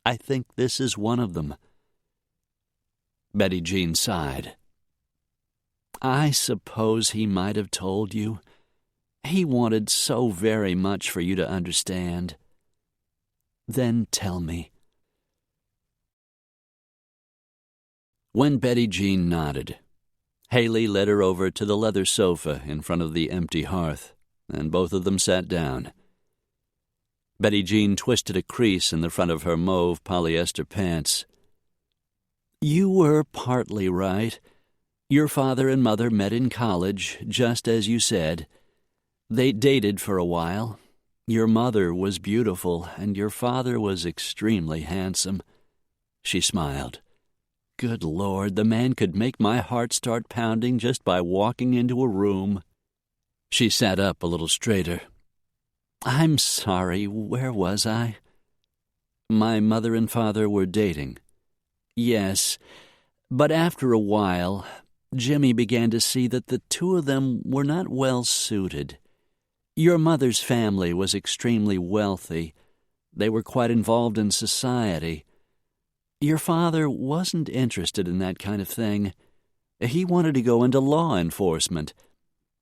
I think this is one of them. Betty Jean sighed. I suppose he might have told you. He wanted so very much for you to understand. Then tell me. When Betty Jean nodded, Haley led her over to the leather sofa in front of the empty hearth, and both of them sat down. Betty Jean twisted a crease in the front of her mauve polyester pants. You were partly right. Your father and mother met in college, just as you said. They dated for a while. Your mother was beautiful, and your father was extremely handsome. She smiled. Good Lord, the man could make my heart start pounding just by walking into a room. She sat up a little straighter. I'm sorry, where was I? My mother and father were dating. Yes, but after a while, Jimmy began to see that the two of them were not well suited. Your mother's family was extremely wealthy. They were quite involved in society. Your father wasn't interested in that kind of thing. He wanted to go into law enforcement.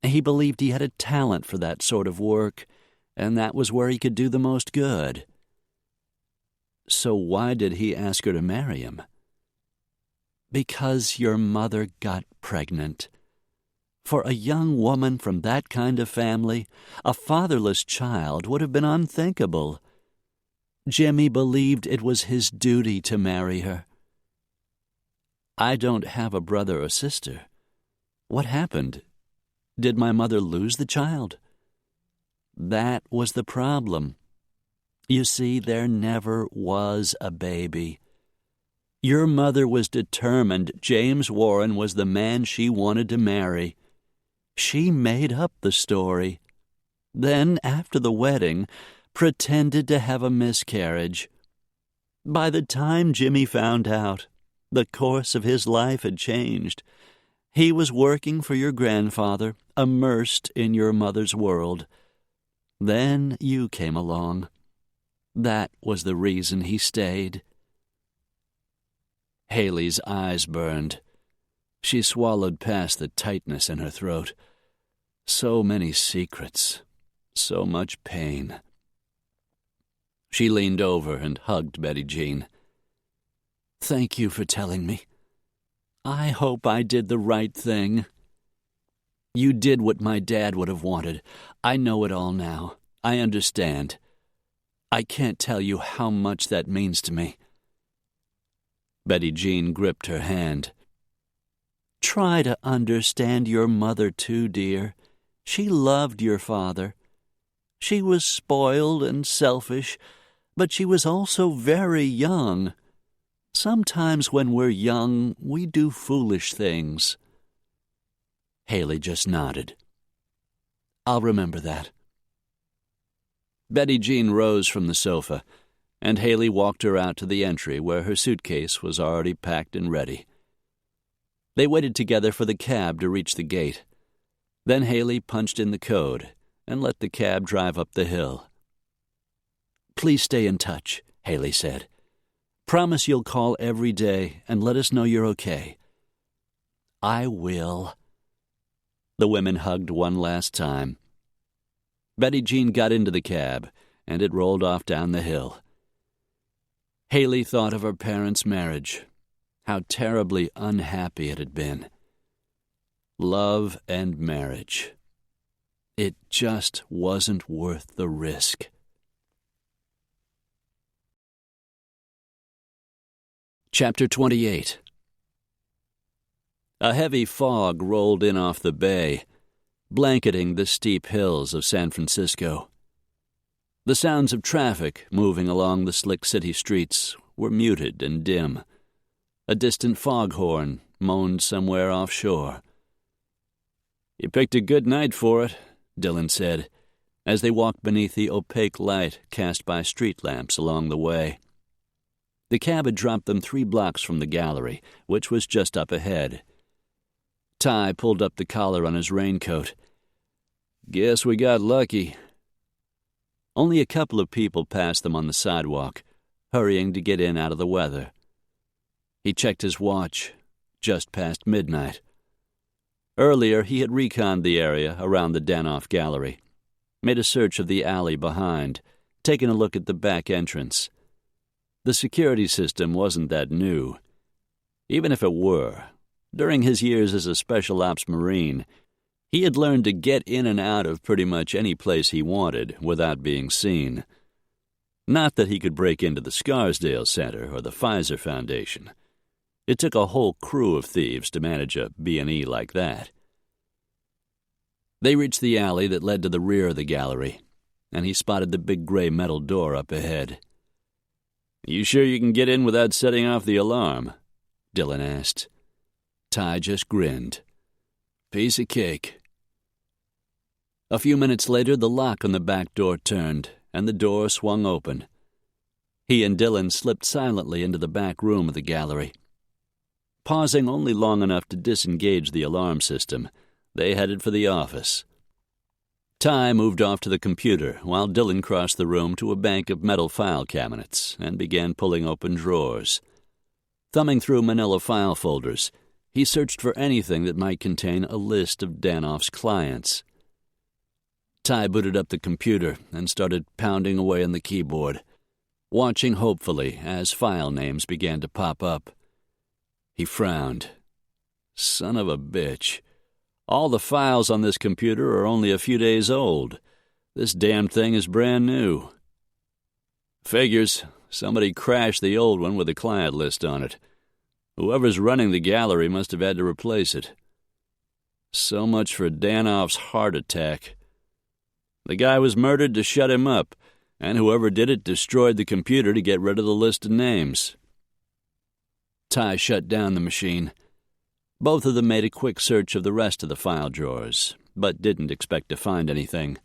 He believed he had a talent for that sort of work, and that was where he could do the most good. So why did he ask her to marry him? Because your mother got pregnant. For a young woman from that kind of family, a fatherless child would have been unthinkable. Jimmy believed it was his duty to marry her. I don't have a brother or sister. What happened? Did my mother lose the child? That was the problem. You see, there never was a baby. Your mother was determined James Warren was the man she wanted to marry. She made up the story. Then, after the wedding, pretended to have a miscarriage. By the time Jimmy found out, the course of his life had changed. He was working for your grandfather, immersed in your mother's world. Then you came along. That was the reason he stayed. Haley's eyes burned. She swallowed past the tightness in her throat. So many secrets, so much pain. She leaned over and hugged Betty Jean. Thank you for telling me. I hope I did the right thing. You did what my dad would have wanted. I know it all now. I understand. I can't tell you how much that means to me. Betty Jean gripped her hand. Try to understand your mother, too, dear. She loved your father. She was spoiled and selfish, but she was also very young. Sometimes when we're young, we do foolish things. Haley just nodded. I'll remember that. Betty Jean rose from the sofa, and Haley walked her out to the entry where her suitcase was already packed and ready. They waited together for the cab to reach the gate. Then Haley punched in the code and let the cab drive up the hill. Please stay in touch, Haley said. Promise you'll call every day and let us know you're okay. I will. The women hugged one last time. Betty Jean got into the cab, and it rolled off down the hill. Haley thought of her parents' marriage, how terribly unhappy it had been. Love and marriage. It just wasn't worth the risk. Chapter 28. A heavy fog rolled in off the bay, blanketing the steep hills of San Francisco. The sounds of traffic moving along the slick city streets were muted and dim. A distant foghorn moaned somewhere offshore. You picked a good night for it, Dylan said, as they walked beneath the opaque light cast by street lamps along the way. The cab had dropped them 3 blocks from the gallery, which was just up ahead. Ty pulled up the collar on his raincoat. Guess we got lucky. Only a couple of people passed them on the sidewalk, hurrying to get in out of the weather. He checked his watch. just past midnight. Earlier, he had reconned the area around the Danoff Gallery, made a search of the alley behind, taken a look at the back entrance. The security system wasn't that new. Even if it were, during his years as a Special Ops Marine, he had learned to get in and out of pretty much any place he wanted without being seen. Not that he could break into the Scarsdale Center or the Pfizer Foundation. It took a whole crew of thieves to manage a B&E like that. They reached the alley that led to the rear of the gallery, and he spotted the big gray metal door up ahead. "You sure you can get in without setting off the alarm?" Dillon asked. Ty just grinned. "Piece of cake." A few minutes later, the lock on the back door turned, and the door swung open. He and Dillon slipped silently into the back room of the gallery. Pausing only long enough to disengage the alarm system, they headed for the office. Ty moved off to the computer while Dillon crossed the room to a bank of metal file cabinets and began pulling open drawers. Thumbing through manila file folders, he searched for anything that might contain a list of Danoff's clients. Ty booted up the computer and started pounding away on the keyboard, watching hopefully as file names began to pop up. He frowned. Son of a bitch. All the files on this computer are only a few days old. This damn thing is brand new. Figures. Somebody crashed the old one with a client list on it. Whoever's running the gallery must have had to replace it. So much for Danoff's heart attack. The guy was murdered to shut him up, and whoever did it destroyed the computer to get rid of the list of names. Ty shut down the machine. Both of them made a quick search of the rest of the file drawers, but didn't expect to find anything.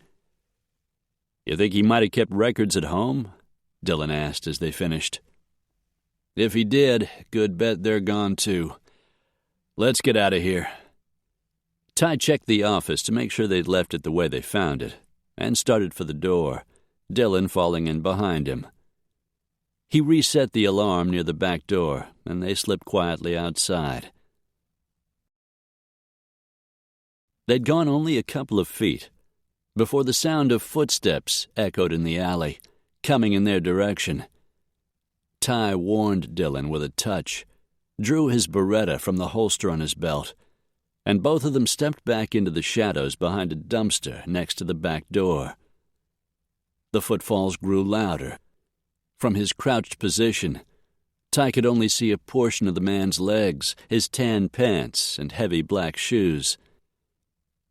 "You think he might have kept records at home?" Dillon asked as they finished. "If he did, good bet they're gone too. Let's get out of here." Ty checked the office to make sure they'd left it the way they found it, and started for the door, Dillon falling in behind him. He reset the alarm near the back door, and they slipped quietly outside. They'd gone only a couple of feet before the sound of footsteps echoed in the alley, coming in their direction. Ty warned Dillon with a touch, drew his Beretta from the holster on his belt, and both of them stepped back into the shadows behind a dumpster next to the back door. The footfalls grew louder. From his crouched position, Ty could only see a portion of the man's legs, his tan pants, and heavy black shoes.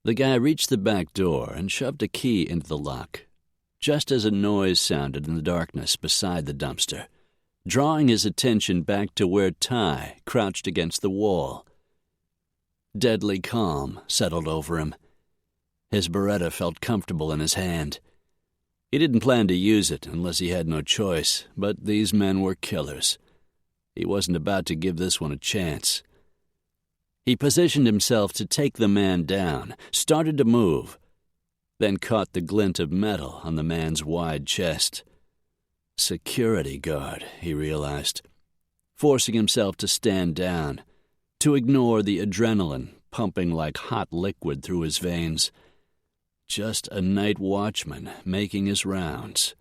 The guy reached the back door and shoved a key into the lock, just as a noise sounded in the darkness beside the dumpster, drawing his attention back to where Ty crouched against the wall. Deadly calm settled over him. His Beretta felt comfortable in his hand. He didn't plan to use it unless he had no choice, but these men were killers. He wasn't about to give this one a chance. He positioned himself to take the man down, started to move, then caught the glint of metal on the man's wide chest. Security guard, he realized, forcing himself to stand down, to ignore the adrenaline pumping like hot liquid through his veins. Just a night watchman making his rounds.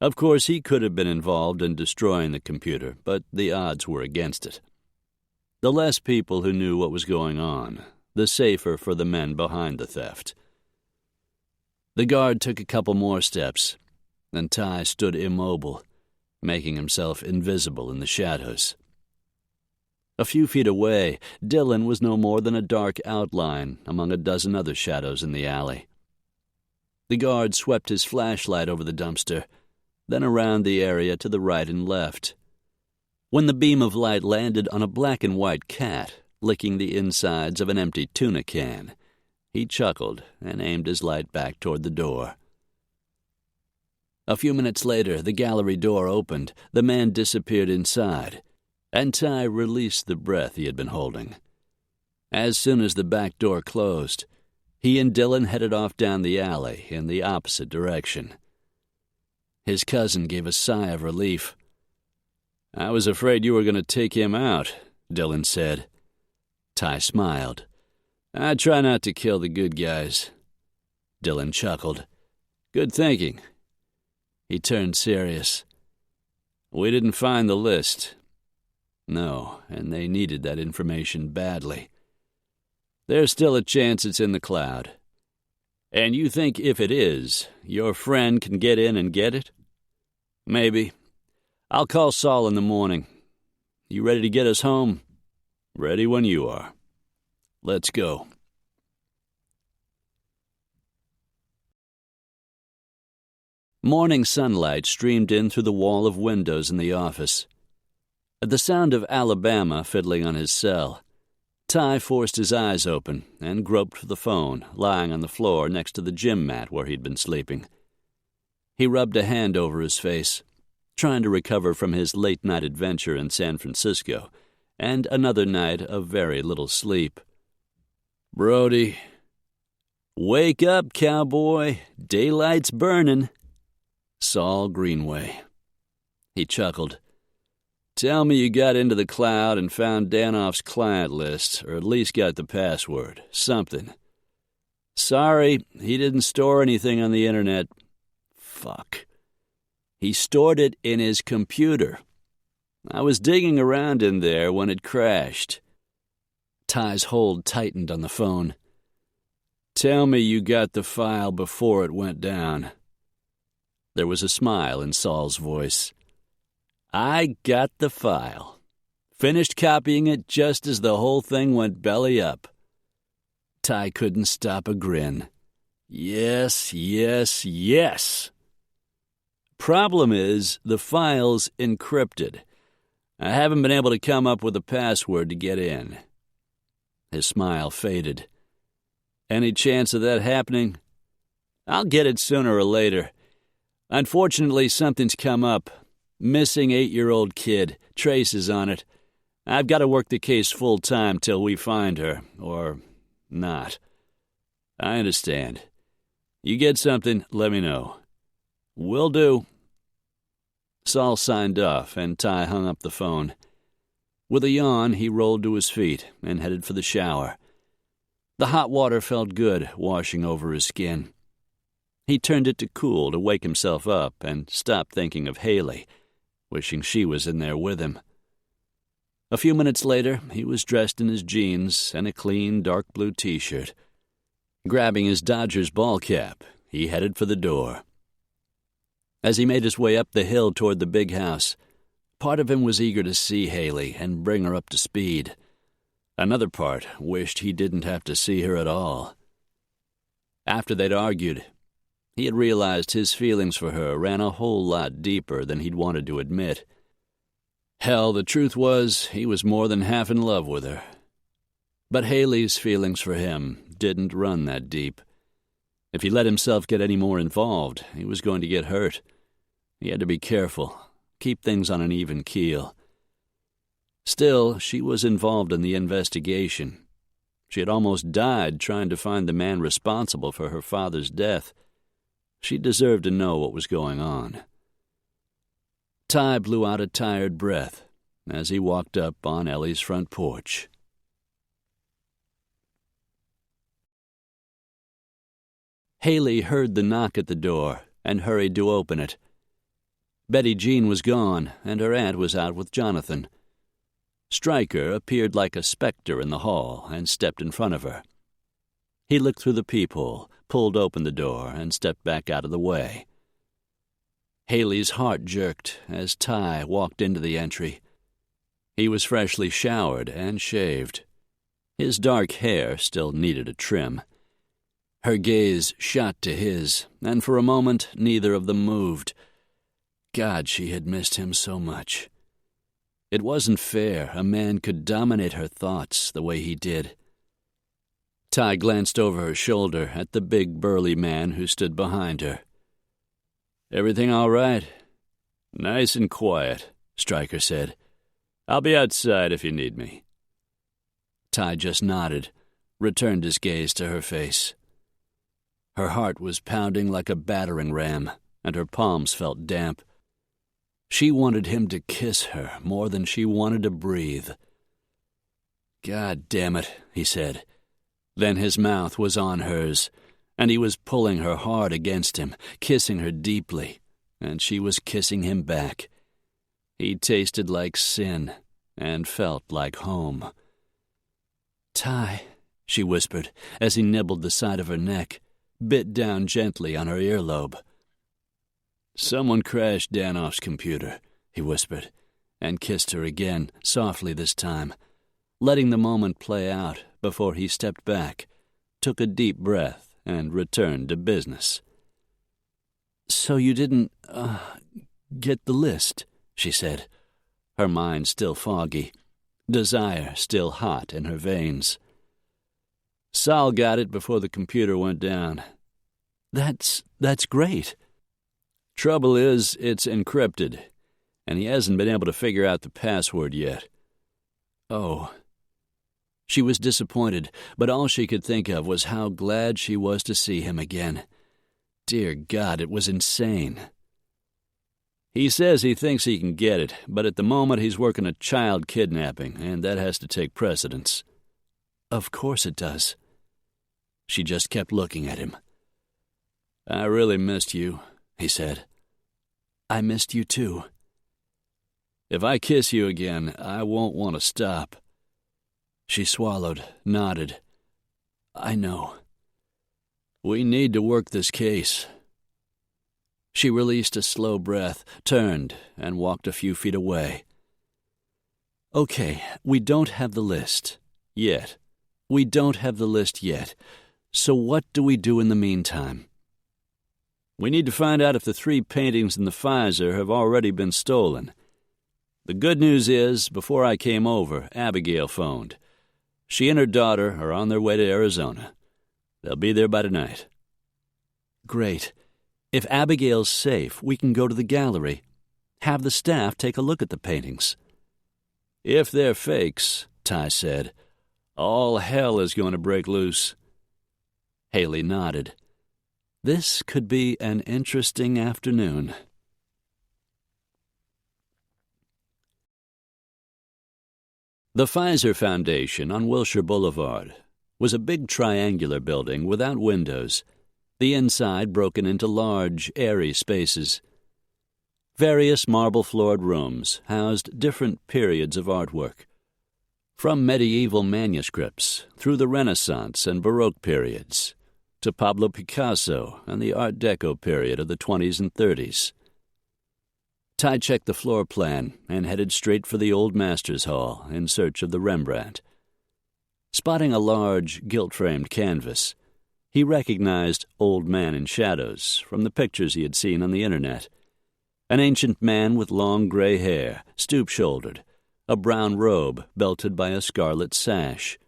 Of course, he could have been involved in destroying the computer, but the odds were against it. The less people who knew what was going on, the safer for the men behind the theft. The guard took a couple more steps, and Ty stood immobile, making himself invisible in the shadows. A few feet away, Dillon was no more than a dark outline among a dozen other shadows in the alley. The guard swept his flashlight over the dumpster, then around the area to the right and left. When the beam of light landed on a black and white cat licking the insides of an empty tuna can, he chuckled and aimed his light back toward the door. A few minutes later, the gallery door opened, the man disappeared inside, and Ty released the breath he had been holding. As soon as the back door closed, he and Dillon headed off down the alley in the opposite direction. His cousin gave a sigh of relief. "I was afraid you were going to take him out," Dillon said. Ty smiled. I try not to kill the good guys. Dylan chuckled. Good thinking. He turned serious. We didn't find the list. No, and they needed that information badly. There's still a chance it's in the cloud. And you think if it is, your friend can get in and get it? Maybe. I'll call Saul in the morning. You ready to get us home? Ready when you are. Let's go. Morning sunlight streamed in through the wall of windows in the office. At the sound of Alabama fiddling on his cell, Ty forced his eyes open and groped for the phone, lying on the floor next to the gym mat where he'd been sleeping. He rubbed a hand over his face, trying to recover from his late-night adventure in San Francisco and another night of very little sleep. Brody. Wake up, cowboy. Daylight's burning. Saul Greenway. He chuckled. Tell me you got into the cloud and found Danoff's client list, or at least got the password. Something. Sorry, he didn't store anything on the internet. Fuck. He stored it in his computer. I was digging around in there when it crashed. Ty's hold tightened on the phone. Tell me you got the file before it went down. There was a smile in Saul's voice. I got the file. Finished copying it just as the whole thing went belly up. Ty couldn't stop a grin. Yes, yes, yes. Problem is, the file's encrypted. I haven't been able to come up with a password to get in. His smile faded. Any chance of that happening? I'll get it sooner or later. Unfortunately, something's come up. Missing 8-year-old kid. Traces on it. I've got to work the case full-time till we find her. Or not. I understand. You get something, let me know. Will do. Saul signed off, and Ty hung up the phone. With a yawn, he rolled to his feet and headed for the shower. The hot water felt good, washing over his skin. He turned it to cool to wake himself up and stop thinking of Haley, wishing she was in there with him. A few minutes later, he was dressed in his jeans and a clean, dark blue T-shirt. Grabbing his Dodgers ball cap, he headed for the door. As he made his way up the hill toward the big house, part of him was eager to see Haley and bring her up to speed. Another part wished he didn't have to see her at all. After they'd argued, he had realized his feelings for her ran a whole lot deeper than he'd wanted to admit. Hell, the truth was, he was more than half in love with her. But Haley's feelings for him didn't run that deep. If he let himself get any more involved, he was going to get hurt. He had to be careful, keep things on an even keel. Still, she was involved in the investigation. She had almost died trying to find the man responsible for her father's death. She deserved to know what was going on. Ty blew out a tired breath as he walked up on Ellie's front porch. Haley heard the knock at the door and hurried to open it. Betty Jean was gone, and her aunt was out with Jonathan. Stryker appeared like a specter in the hall and stepped in front of her. He looked through the peephole, pulled open the door, and stepped back out of the way. Haley's heart jerked as Ty walked into the entry. He was freshly showered and shaved. His dark hair still needed a trim. Her gaze shot to his, and for a moment neither of them moved. God, she had missed him so much. It wasn't fair a man could dominate her thoughts the way he did. Ty glanced over her shoulder at the big burly man who stood behind her. Everything all right? Nice and quiet, Stryker said. I'll be outside if you need me. Ty just nodded, returned his gaze to her face. Her heart was pounding like a battering ram, and her palms felt damp. She wanted him to kiss her more than she wanted to breathe. God damn it, he said. Then his mouth was on hers, and he was pulling her hard against him, kissing her deeply, and she was kissing him back. He tasted like sin and felt like home. "Ty," she whispered as he nibbled the side of her neck, bit down gently on her earlobe. "Someone crashed Danoff's computer," he whispered, and kissed her again, softly this time, letting the moment play out before he stepped back, took a deep breath, and returned to business. "So you didn't, get the list," she said, her mind still foggy, desire still hot in her veins. "Sal got it before the computer went down." That's great." "Trouble is, it's encrypted, and he hasn't been able to figure out the password yet." "Oh." She was disappointed, but all she could think of was how glad she was to see him again. Dear God, it was insane. "He says he thinks he can get it, but at the moment he's working a child kidnapping, and that has to take precedence." "Of course it does." She just kept looking at him. "I really missed you," he said. "I missed you too." "If I kiss you again, I won't want to stop." She swallowed, nodded. "I know." "We need to work this case." She released a slow breath, turned, and walked a few feet away. "Okay, we don't have the list. Yet. We don't have the list yet. So what do we do in the meantime?" "We need to find out if the 3 paintings in the Pfizer have already been stolen. The good news is, before I came over, Abigail phoned. She and her daughter are on their way to Arizona. They'll be there by tonight." "Great. If Abigail's safe, we can go to the gallery. Have the staff take a look at the paintings." "If they're fakes," Ty said, "all hell is going to break loose." Haley nodded. This could be an interesting afternoon. The Pfizer Foundation on Wilshire Boulevard was a big triangular building without windows, the inside broken into large, airy spaces. Various marble-floored rooms housed different periods of artwork, from medieval manuscripts through the Renaissance and Baroque periods to Pablo Picasso and the Art Deco period of the 20s and 30s. Ty checked the floor plan and headed straight for the Old Masters Hall in search of the Rembrandt. Spotting a large, gilt-framed canvas, he recognized Old Man in Shadows from the pictures he had seen on the internet. An ancient man with long gray hair, stoop-shouldered, a brown robe belted by a scarlet sash.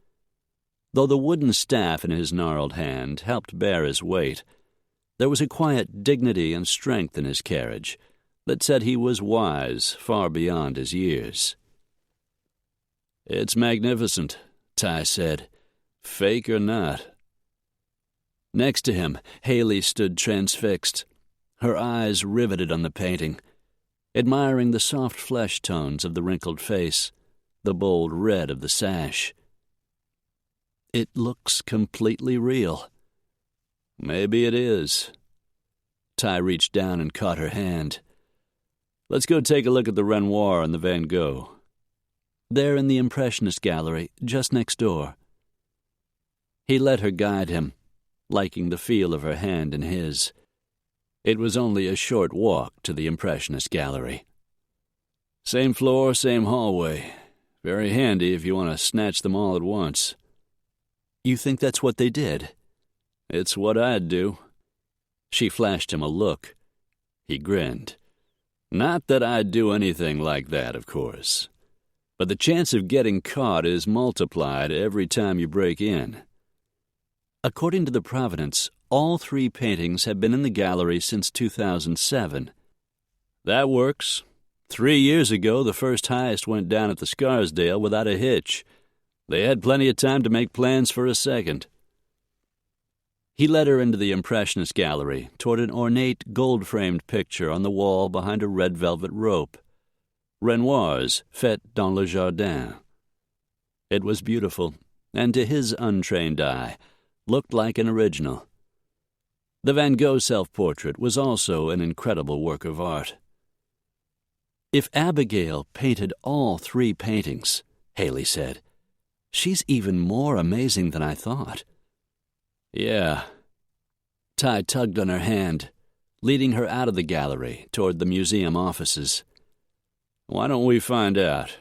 Though the wooden staff in his gnarled hand helped bear his weight, there was a quiet dignity and strength in his carriage that said he was wise far beyond his years. "It's magnificent," Ty said, "fake or not." Next to him, Haley stood transfixed, her eyes riveted on the painting, admiring the soft flesh tones of the wrinkled face, the bold red of the sash. "It looks completely real." "Maybe it is." Ty reached down and caught her hand. "Let's go take a look at the Renoir and the Van Gogh." "They're in the Impressionist Gallery, just next door." He let her guide him, liking the feel of her hand in his. It was only a short walk to the Impressionist Gallery. "Same floor, same hallway. Very handy if you want to snatch them all at once." "You think that's what they did?" "It's what I'd do." She flashed him a look. He grinned. "Not that I'd do anything like that, of course. But the chance of getting caught is multiplied every time you break in." According to the Providence, all 3 paintings have been in the gallery since 2007. "That works. 3 years ago, the first heist went down at the Scarsdale without a hitch. They had plenty of time to make plans for a second." He led her into the Impressionist Gallery toward an ornate gold-framed picture on the wall behind a red velvet rope. Renoir's Fête dans le Jardin. It was beautiful, and to his untrained eye, looked like an original. The Van Gogh self-portrait was also an incredible work of art. "If Abigail painted all 3 paintings," Haley said, "she's even more amazing than I thought." "Yeah." Ty tugged on her hand, leading her out of the gallery toward the museum offices. "Why don't we find out?"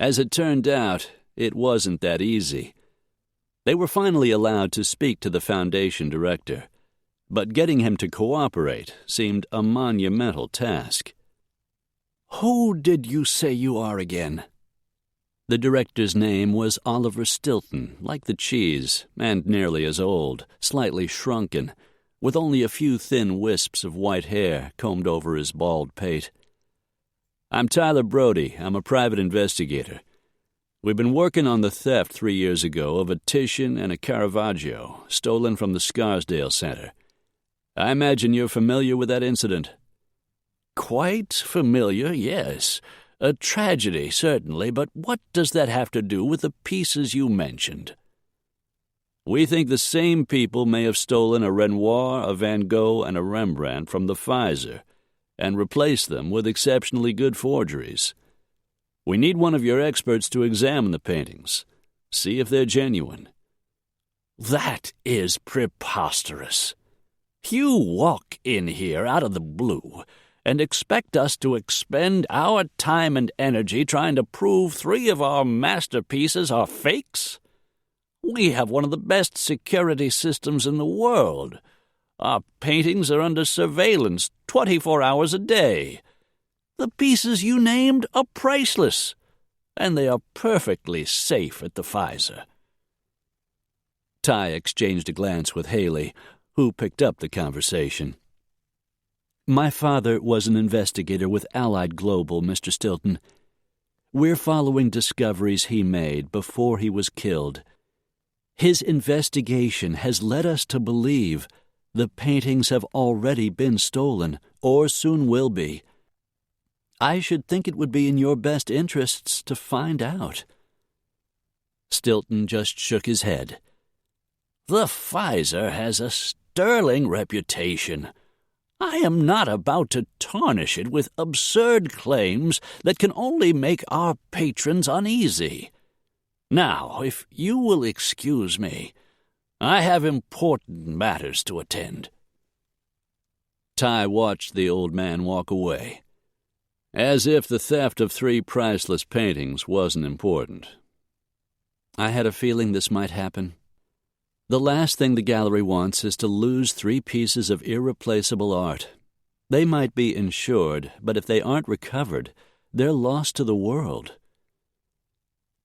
As it turned out, it wasn't that easy. They were finally allowed to speak to the Foundation director, but getting him to cooperate seemed a monumental task. "Who did you say you are again?" The director's name was Oliver Stilton, like the cheese, and nearly as old, slightly shrunken, with only a few thin wisps of white hair combed over his bald pate. "I'm Tyler Brody. I'm a private investigator. We've been working on the theft 3 years ago of a Titian and a Caravaggio stolen from the Scarsdale Center. I imagine you're familiar with that incident." "Quite familiar, yes. A tragedy, certainly, but what does that have to do with the pieces you mentioned?" "We think the same people may have stolen a Renoir, a Van Gogh, and a Rembrandt from the Pfizer and replaced them with exceptionally good forgeries. We need one of your experts to examine the paintings, see if they're genuine." "That is preposterous. You walk in here out of the blue and expect us to expend our time and energy trying to prove 3 of our masterpieces are fakes? We have one of the best security systems in the world. Our paintings are under surveillance 24 hours a day. The pieces you named are priceless, and they are perfectly safe at the Pfizer." Ty exchanged a glance with Haley, who picked up the conversation. "My father was an investigator with Allied Global, Mr. Stilton. We're following discoveries he made before he was killed. His investigation has led us to believe the paintings have already been stolen, or soon will be. I should think it would be in your best interests to find out." Stilton just shook his head. "The Pfizer has a sterling reputation. I am not about to tarnish it with absurd claims that can only make our patrons uneasy. Now, if you will excuse me, I have important matters to attend." Ty watched the old man walk away, as if the theft of 3 priceless paintings wasn't important. "I had a feeling this might happen. The last thing the gallery wants is to lose 3 pieces of irreplaceable art. They might be insured, but if they aren't recovered, they're lost to the world."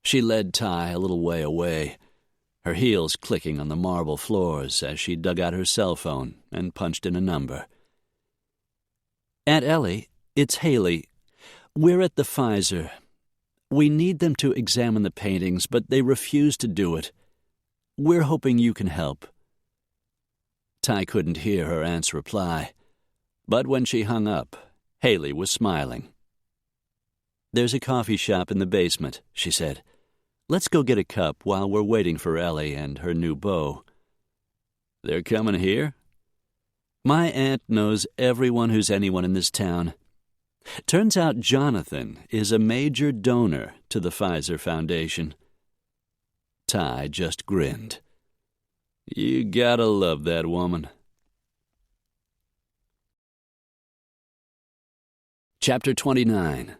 She led Ty a little way away, her heels clicking on the marble floors as she dug out her cell phone and punched in a number. "Aunt Ellie, it's Haley. We're at the Pfizer. We need them to examine the paintings, but they refuse to do it. We're hoping you can help." Ty couldn't hear her aunt's reply, but when she hung up, Haley was smiling. "There's a coffee shop in the basement," she said. "Let's go get a cup while we're waiting for Ellie and her new beau." "They're coming here?" "My aunt knows everyone who's anyone in this town. Turns out Jonathan is a major donor to the Pfizer Foundation." Ty just grinned. "You gotta love that woman." Chapter 29.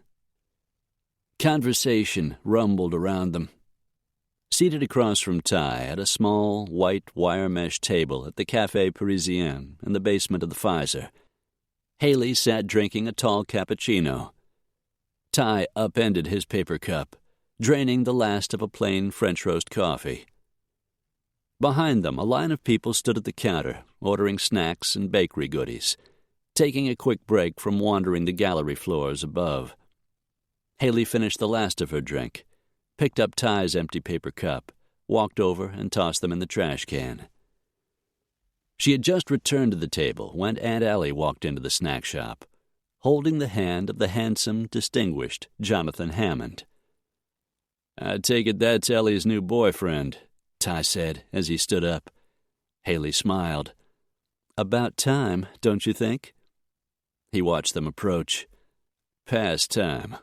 Conversation rumbled around them. Seated across from Ty at a small, white wire mesh table at the Café Parisien in the basement of the Pfizer, Haley sat drinking a tall cappuccino. Ty upended his paper cup, draining the last of a plain French roast coffee. Behind them, a line of people stood at the counter, ordering snacks and bakery goodies, taking a quick break from wandering the gallery floors above. Haley finished the last of her drink, picked up Ty's empty paper cup, walked over and tossed them in the trash can. She had just returned to the table when Aunt Ellie walked into the snack shop, holding the hand of the handsome, distinguished Jonathan Hammond. "I take it that's Ellie's new boyfriend," Ty said as he stood up. Haley smiled. "About time, don't you think?" He watched them approach. "Past time."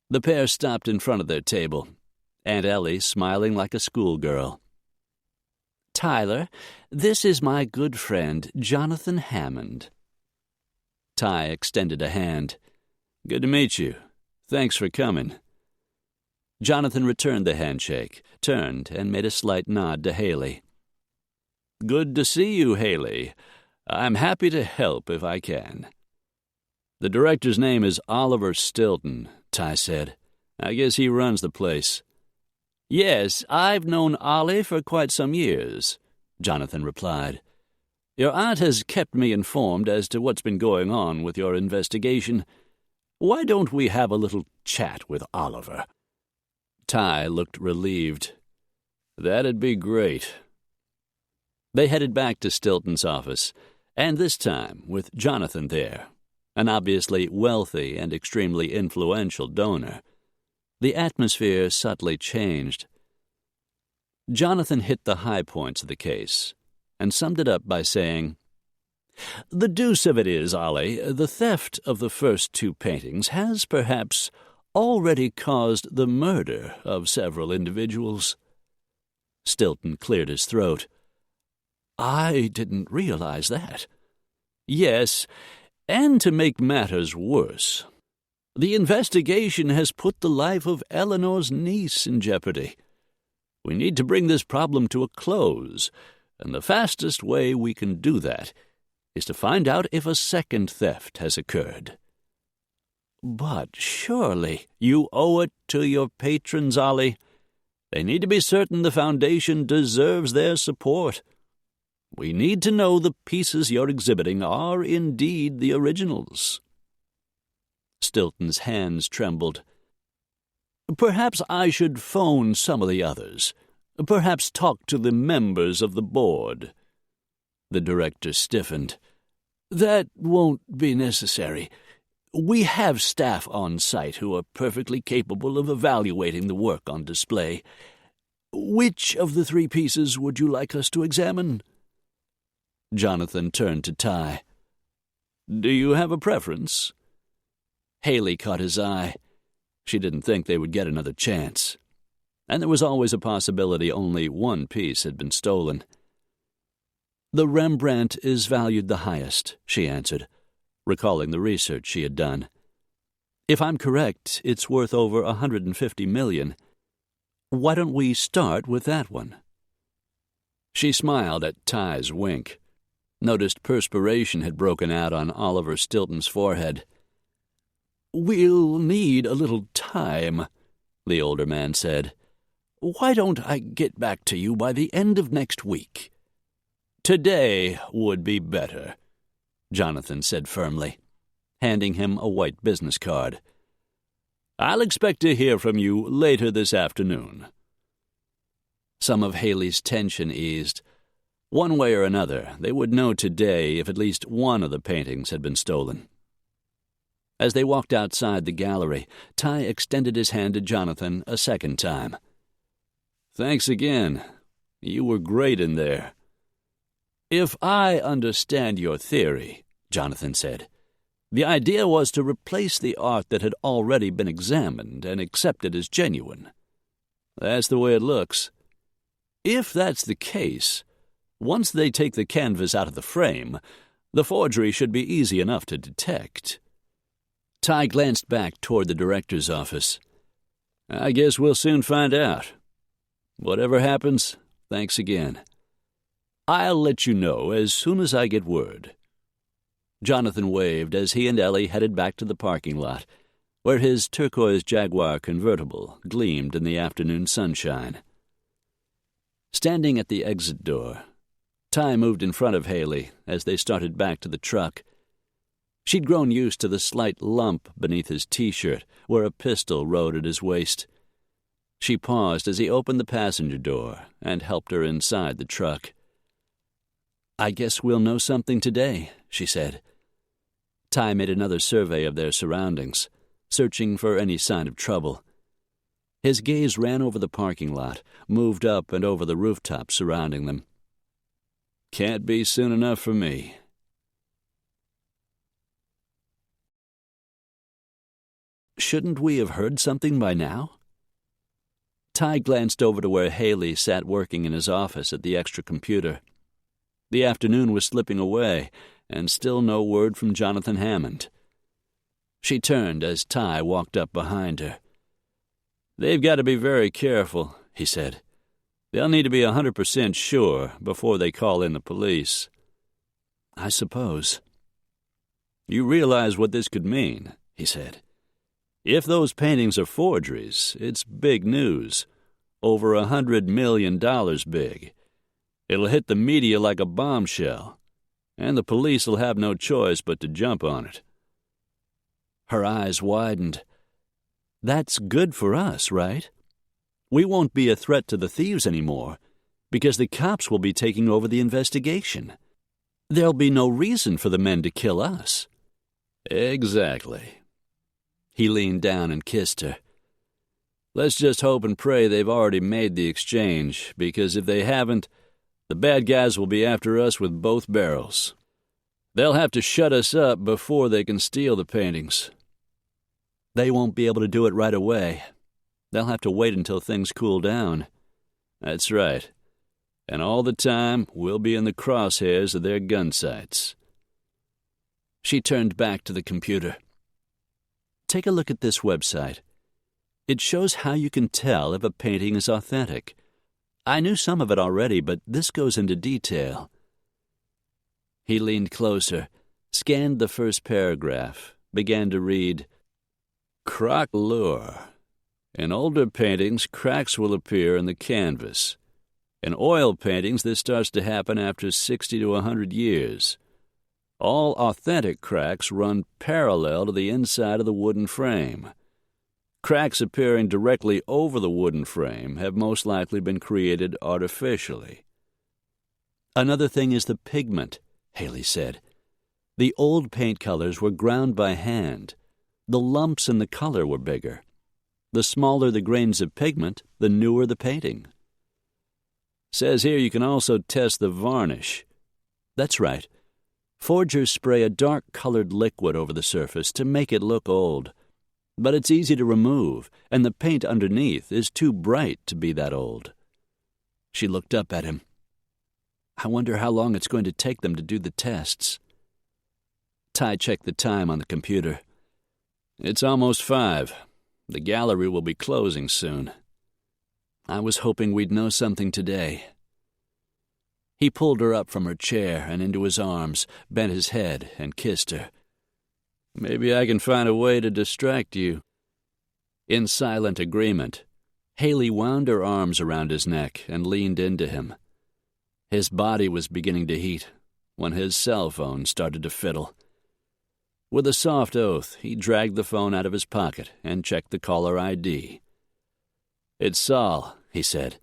The pair stopped in front of their table, Aunt Ellie smiling like a schoolgirl. "Tyler, this is my good friend, Jonathan Hammond." Ty extended a hand. "Good to meet you. Thanks for coming." Jonathan returned the handshake, turned, and made a slight nod to Haley. "Good to see you, Haley. I'm happy to help if I can." "The director's name is Oliver Stilton," Ty said. "I guess he runs the place." "Yes, I've known Ollie for quite some years," Jonathan replied. "Your aunt has kept me informed as to what's been going on with your investigation. Why don't we have a little chat with Oliver?" Ty looked relieved. "That'd be great." They headed back to Stilton's office, and this time with Jonathan there, an obviously wealthy and extremely influential donor. The atmosphere subtly changed. Jonathan hit the high points of the case and summed it up by saying, "The deuce of it is, Ollie, the theft of the first two paintings has perhaps already caused the murder of several individuals." Stilton cleared his throat. "I didn't realize that." "Yes, and to make matters worse, the investigation has put the life of Eleanor's niece in jeopardy. We need to bring this problem to a close, and the fastest way we can do that is to find out if a second theft has occurred." "But surely you owe it to your patrons, Ollie. They need to be certain the Foundation deserves their support. We need to know the pieces you're exhibiting are indeed the originals." Stilton's hands trembled. "Perhaps I should phone some of the others. Perhaps talk to the members of the board." The director stiffened. "That won't be necessary. We have staff on site who are perfectly capable of evaluating the work on display. Which of the three pieces would you like us to examine?" Jonathan turned to Ty. "Do you have a preference?" Haley caught his eye. She didn't think they would get another chance. And there was always a possibility only one piece had been stolen. "The Rembrandt is valued the highest," she answered, recalling the research she had done. "If I'm correct, it's worth over $150 million. Why don't we start with that one?" She smiled at Ty's wink, noticed perspiration had broken out on Oliver Stilton's forehead. "We'll need a little time," the older man said. "Why don't I get back to you by the end of next week?" "Today would be better," Jonathan said firmly, handing him a white business card. "I'll expect to hear from you later this afternoon." Some of Haley's tension eased. One way or another, they would know today if at least one of the paintings had been stolen. As they walked outside the gallery, Ty extended his hand to Jonathan a second time. "Thanks again. You were great in there." "If I understand your theory," Jonathan said, "the idea was to replace the art that had already been examined and accepted as genuine. That's the way it looks. If that's the case, once they take the canvas out of the frame, the forgery should be easy enough to detect." Ty glanced back toward the director's office. "I guess we'll soon find out. Whatever happens, thanks again. I'll let you know as soon as I get word." Jonathan waved as he and Ellie headed back to the parking lot, where his turquoise Jaguar convertible gleamed in the afternoon sunshine. Standing at the exit door, Ty moved in front of Haley as they started back to the truck. She'd grown used to the slight lump beneath his T-shirt, where a pistol rode at his waist. She paused as he opened the passenger door and helped her inside the truck. "I guess we'll know something today," she said. Ty made another survey of their surroundings, searching for any sign of trouble. His gaze ran over the parking lot, moved up and over the rooftops surrounding them. Can't be soon enough for me. Shouldn't we have heard something by now? Ty glanced over to where Haley sat working in his office at the extra computer. The afternoon was slipping away, and still no word from Jonathan Hammond. She turned as Ty walked up behind her. "They've got to be very careful," he said. "They'll need to be 100% sure before they call in the police." "I suppose." "You realize what this could mean," he said. "If those paintings are forgeries, it's big news. Over $100 million big. It'll hit the media like a bombshell, and the police will have no choice but to jump on it." Her eyes widened. "That's good for us, right? We won't be a threat to the thieves anymore, because the cops will be taking over the investigation. There'll be no reason for the men to kill us." "Exactly." He leaned down and kissed her. "Let's just hope and pray they've already made the exchange, because if they haven't, the bad guys will be after us with both barrels. They'll have to shut us up before they can steal the paintings." "They won't be able to do it right away. They'll have to wait until things cool down." "That's right. And all the time, we'll be in the crosshairs of their gun sights." She turned back to the computer. "Take a look at this website. It shows how you can tell if a painting is authentic. I knew some of it already, but this goes into detail." He leaned closer, scanned the first paragraph, began to read, "Crock lure. In older paintings, cracks will appear in the canvas. In oil paintings, this starts to happen after 60 to 100 years. All authentic cracks run parallel to the inside of the wooden frame. Cracks appearing directly over the wooden frame have most likely been created artificially." "Another thing is the pigment," Haley said. "The old paint colors were ground by hand. The lumps in the color were bigger. The smaller the grains of pigment, the newer the painting." "Says here you can also test the varnish." "That's right. Forgers spray a dark-colored liquid over the surface to make it look old. But it's easy to remove, and the paint underneath is too bright to be that old." She looked up at him. "I wonder how long it's going to take them to do the tests." Ty checked the time on the computer. "It's almost 5. The gallery will be closing soon." "I was hoping we'd know something today." He pulled her up from her chair and into his arms, bent his head, and kissed her. "Maybe I can find a way to distract you." In silent agreement, Haley wound her arms around his neck and leaned into him. His body was beginning to heat when his cell phone started to fiddle. With a soft oath, he dragged the phone out of his pocket and checked the caller ID. "It's Saul," he said,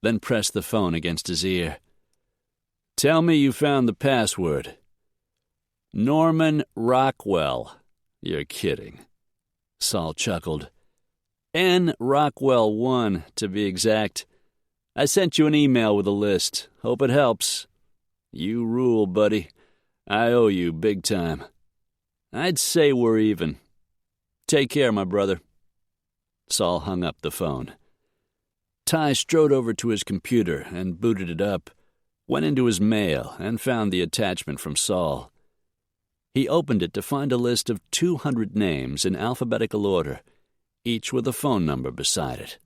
then pressed the phone against his ear. "Tell me you found the password." "Norman Rockwell." "You're kidding." Saul chuckled. "N. Rockwell 1, to be exact. I sent you an email with a list. Hope it helps." "You rule, buddy. I owe you big time." "I'd say we're even. Take care, my brother." Saul hung up the phone. Ty strode over to his computer and booted it up, went into his mail and found the attachment from Saul. He opened it to find a list of 200 names in alphabetical order, each with a phone number beside it.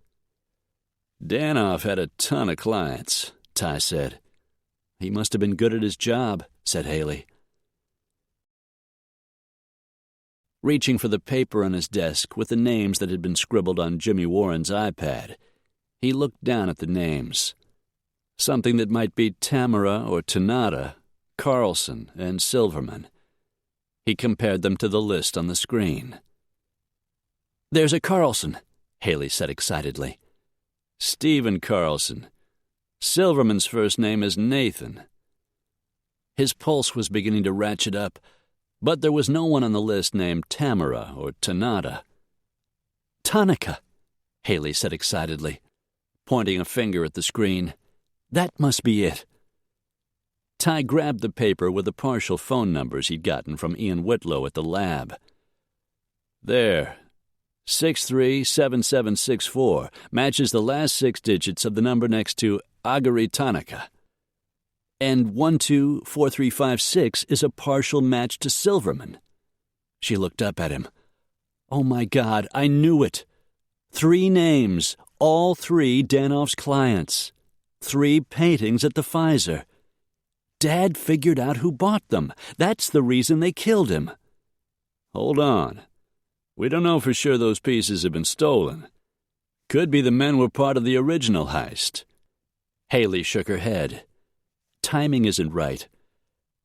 "Danoff had a ton of clients," Ty said. "He must have been good at his job," said Haley. Reaching for the paper on his desk with the names that had been scribbled on Jimmy Warren's iPad, he looked down at the names. Something that might be Tamara or Tanada, Carlson, and Silverman. He compared them to the list on the screen. "There's a Carlson," Haley said excitedly. "Stephen Carlson. Silverman's first name is Nathan." His pulse was beginning to ratchet up. But there was no one on the list named Tamara or Tanata. Tanaka, Haley said excitedly, pointing a finger at the screen. That must be it. Ty grabbed the paper with the partial phone numbers he'd gotten from Ian Whitlow at the lab. There, 637764 matches the last 6 digits of the number next to Agari Tanaka. And 124356 is a partial match to Silverman. She looked up at him. Oh my God, I knew it. 3 names, all 3 Danoff's clients. 3 paintings at the Pfizer. Dad figured out who bought them. That's the reason they killed him. Hold on. We don't know for sure those pieces have been stolen. Could be the men were part of the original heist. Haley shook her head. Timing isn't right.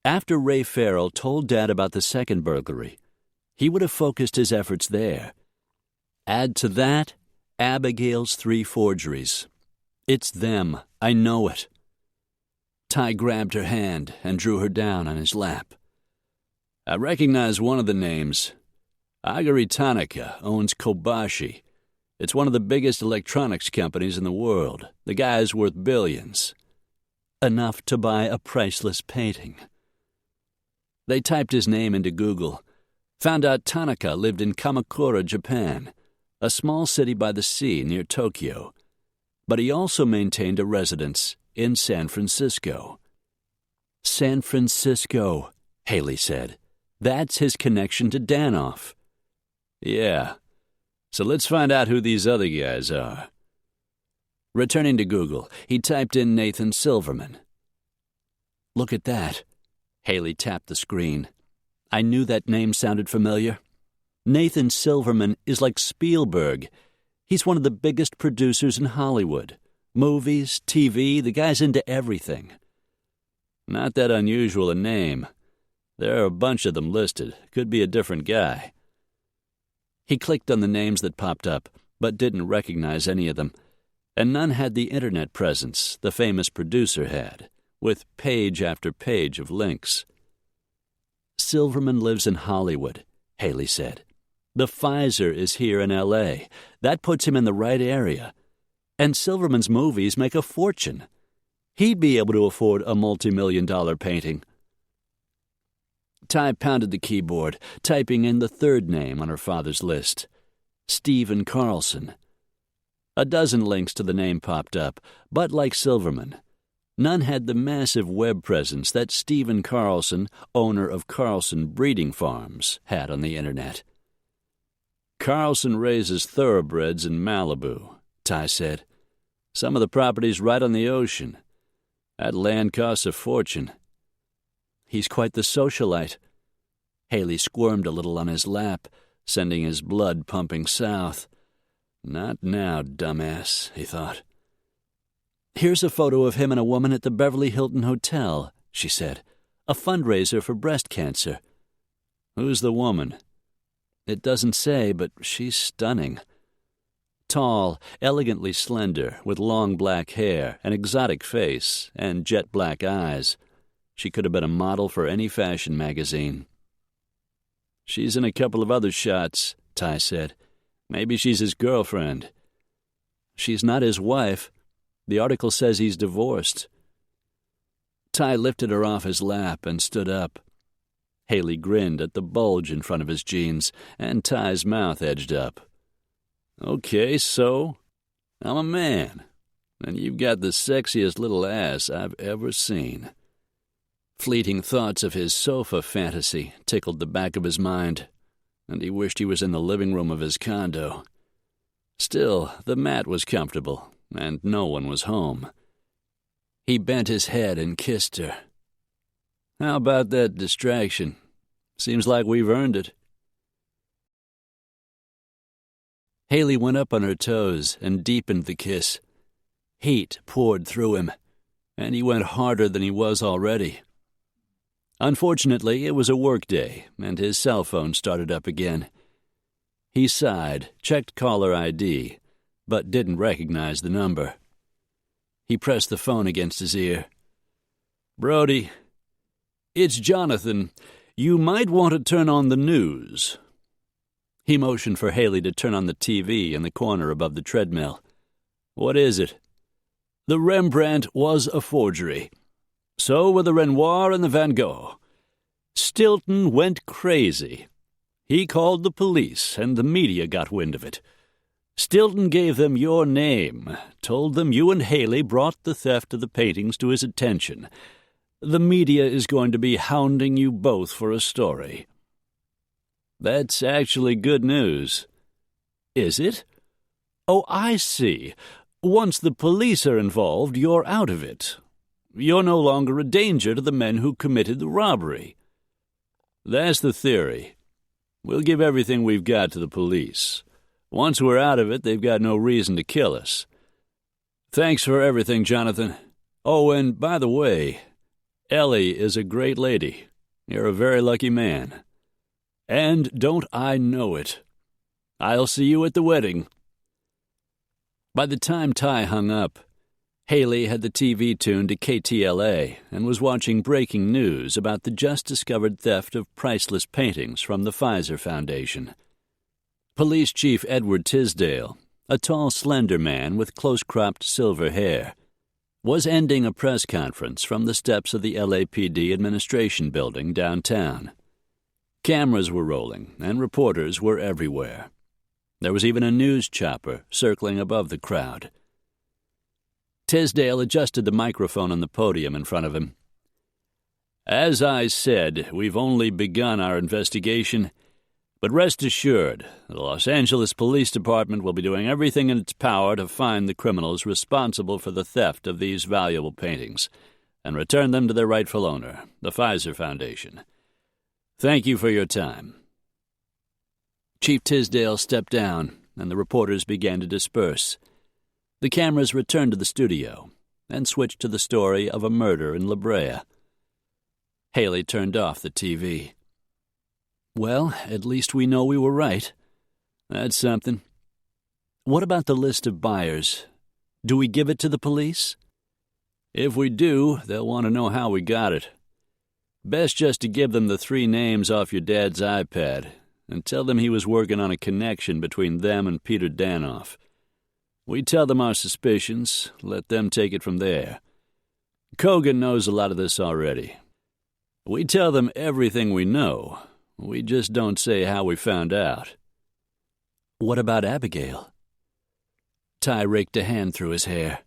After Ray Farrell told Dad about the second burglary, he would have focused his efforts there. Add to that Abigail's 3 forgeries. It's them. I know it. Ty grabbed her hand and drew her down on his lap. I recognize one of the names. Agari Tanaka owns Kobashi. It's one of the biggest electronics companies in the world. The guy's worth billions. Enough to buy a priceless painting. They typed his name into Google. Found out Tanaka lived in Kamakura, Japan, a small city by the sea near Tokyo. But he also maintained a residence in San Francisco. San Francisco, Haley said. That's his connection to Danoff. Yeah. So let's find out who these other guys are. Returning to Google, he typed in Nathan Silverman. Look at that. Haley tapped the screen. I knew that name sounded familiar. Nathan Silverman is like Spielberg. He's one of the biggest producers in Hollywood. Movies, TV, the guy's into everything. Not that unusual a name. There are a bunch of them listed. Could be a different guy. He clicked on the names that popped up, but didn't recognize any of them. And none had the internet presence the famous producer had, with page after page of links. Silverman lives in Hollywood, Haley said. The Pfizer is here in L.A. That puts him in the right area. And Silverman's movies make a fortune. He'd be able to afford a multi-million-dollar painting. Ty pounded the keyboard, typing in the 3rd name on her father's list, Stephen Carlson. A dozen links to the name popped up, but like Silverman, none had the massive web presence that Stephen Carlson, owner of Carlson Breeding Farms, had on the internet. Carlson raises thoroughbreds in Malibu, Ty said. Some of the property's right on the ocean. That land costs a fortune. He's quite the socialite. Haley squirmed a little on his lap, sending his blood pumping south. Not now, dumbass, he thought. Here's a photo of him and a woman at the Beverly Hilton Hotel, she said. A fundraiser for breast cancer. Who's the woman? It doesn't say, but she's stunning. Tall, elegantly slender, with long black hair, an exotic face, and jet black eyes. She could have been a model for any fashion magazine. She's in a couple of other shots, Ty said. Maybe she's his girlfriend. She's not his wife. The article says he's divorced. Ty lifted her off his lap and stood up. Haley grinned at the bulge in front of his jeans, and Ty's mouth edged up. Okay, so I'm a man, and you've got the sexiest little ass I've ever seen. Fleeting thoughts of his sofa fantasy tickled the back of his mind, and he wished he was in the living room of his condo. Still, the mat was comfortable, and no one was home. He bent his head and kissed her. How about that distraction? Seems like we've earned it. Haley went up on her toes and deepened the kiss. Heat poured through him, and he went harder than he was already. Unfortunately, it was a work day, and his cell phone started up again. He sighed, checked caller ID, but didn't recognize the number. He pressed the phone against his ear. Brody, it's Jonathan. you might want to turn on the news." He motioned for Haley to turn on the TV in the corner above the treadmill. "What is it?" "The Rembrandt was a forgery. So were the Renoir and the Van Gogh. Stilton went crazy. He called the police, and the media got wind of it. Stilton gave them your name, told them you and Haley brought the theft of the paintings to his attention. The media is going to be hounding you both for a story." "That's actually good news." "Is it?" "Oh, I see. Once the police are involved, you're out of it. You're no longer a danger to the men who committed the robbery." "That's the theory. We'll give everything we've got to the police. Once we're out of it, they've got no reason to kill us. Thanks for everything, Jonathan. Oh, and by the way, Ellie is a great lady. You're a very lucky man. And don't I know it? I'll see you at the wedding." By the time Ty hung up, Haley had the TV tuned to KTLA and was watching breaking news about the just-discovered theft of priceless paintings from the Pfizer Foundation. Police Chief Edward Tisdale, a tall, slender man with close-cropped silver hair, was ending a press conference from the steps of the LAPD administration building downtown. Cameras were rolling, and reporters were everywhere. There was even a news chopper circling above the crowd. Tisdale adjusted the microphone on the podium in front of him. "As I said, we've only begun our investigation, but rest assured, the Los Angeles Police Department will be doing everything in its power to find the criminals responsible for the theft of these valuable paintings and return them to their rightful owner, the Pfizer Foundation. Thank you for your time." Chief Tisdale stepped down, and the reporters began to disperse. The cameras returned to the studio and switched to the story of a murder in La Brea. Haley turned off the TV. "Well, at least we know we were right." "That's something." "What about the list of buyers? Do we give it to the police?" "If we do, they'll want to know how we got it. Best just to give them the 3 names off your dad's iPad and tell them he was working on a connection between them and Peter Danoff. We tell them our suspicions, let them take it from there. Kogan knows a lot of this already. We tell them everything we know. We just don't say how we found out." "What about Abigail?" Ty raked a hand through his hair.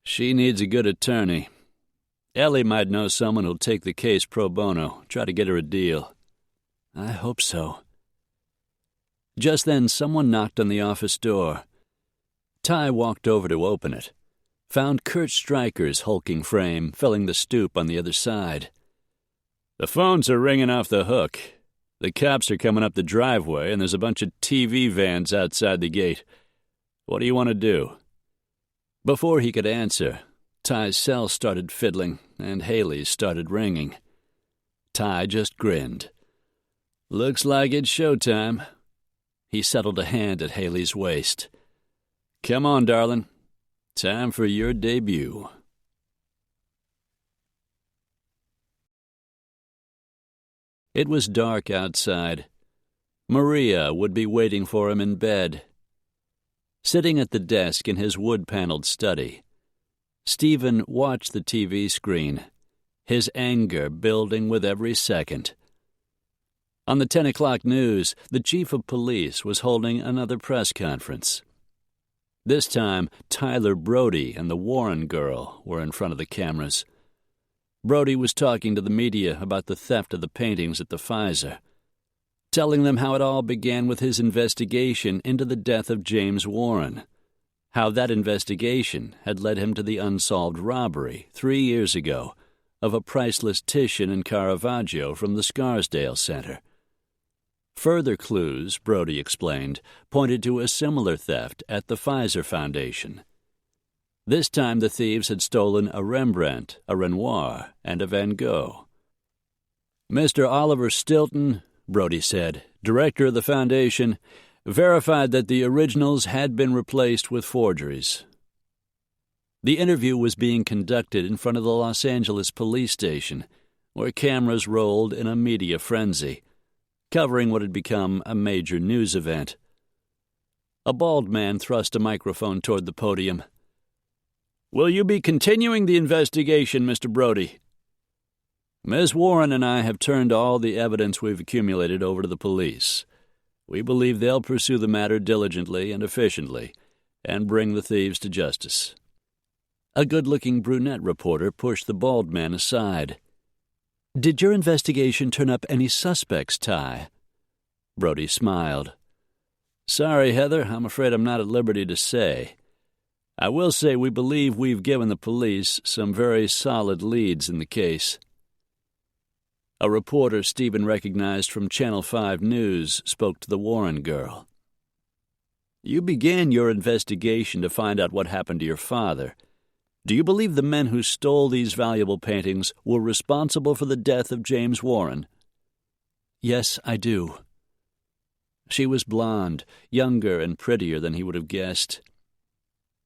"She needs a good attorney. Ellie might know someone who'll take the case pro bono, try to get her a deal." "I hope so." Just then, someone knocked on the office door. Ty walked over to open it, found Kurt Stryker's hulking frame filling the stoop on the other side. "The phones are ringing off the hook. The cops are coming up the driveway, and there's a bunch of TV vans outside the gate. What do you want to do?" Before he could answer, Ty's cell started fiddling, and Haley's started ringing. Ty just grinned. "Looks like it's showtime." He settled a hand at Haley's waist. "Come on, darling. Time for your debut." It was dark outside. Maria would be waiting for him in bed. Sitting at the desk in his wood-paneled study, Stephen watched the TV screen, his anger building with every second. On the 10 o'clock news, the chief of police was holding another press conference. This time, Tyler Brody and the Warren girl were in front of the cameras. Brody was talking to the media about the theft of the paintings at the Pfizer, telling them how it all began with his investigation into the death of James Warren, how that investigation had led him to the unsolved robbery 3 years ago of a priceless Titian and Caravaggio from the Scarsdale Center. Further clues, Brody explained, pointed to a similar theft at the Pfizer Foundation. This time the thieves had stolen a Rembrandt, a Renoir, and a Van Gogh. "Mr. Oliver Stilton," Brody said, "director of the foundation, verified that the originals had been replaced with forgeries." The interview was being conducted in front of the Los Angeles police station, where cameras rolled in a media frenzy, covering what had become a major news event. A bald man thrust a microphone toward the podium. "Will you be continuing the investigation, Mr. Brody?" "Ms. Warren and I have turned all the evidence we've accumulated over to the police. We believe they'll pursue the matter diligently and efficiently and bring the thieves to justice." A good-looking brunette reporter pushed the bald man aside. "Did your investigation turn up any suspects, Ty?" Brody smiled. "Sorry, Heather, I'm afraid I'm not at liberty to say. I will say we believe we've given the police some very solid leads in the case." A reporter Stephen recognized from Channel 5 News spoke to the Warren girl. "You began your investigation to find out what happened to your father. Do you believe the men who stole these valuable paintings were responsible for the death of James Warren?" "Yes, I do." She was blonde, younger and prettier than he would have guessed.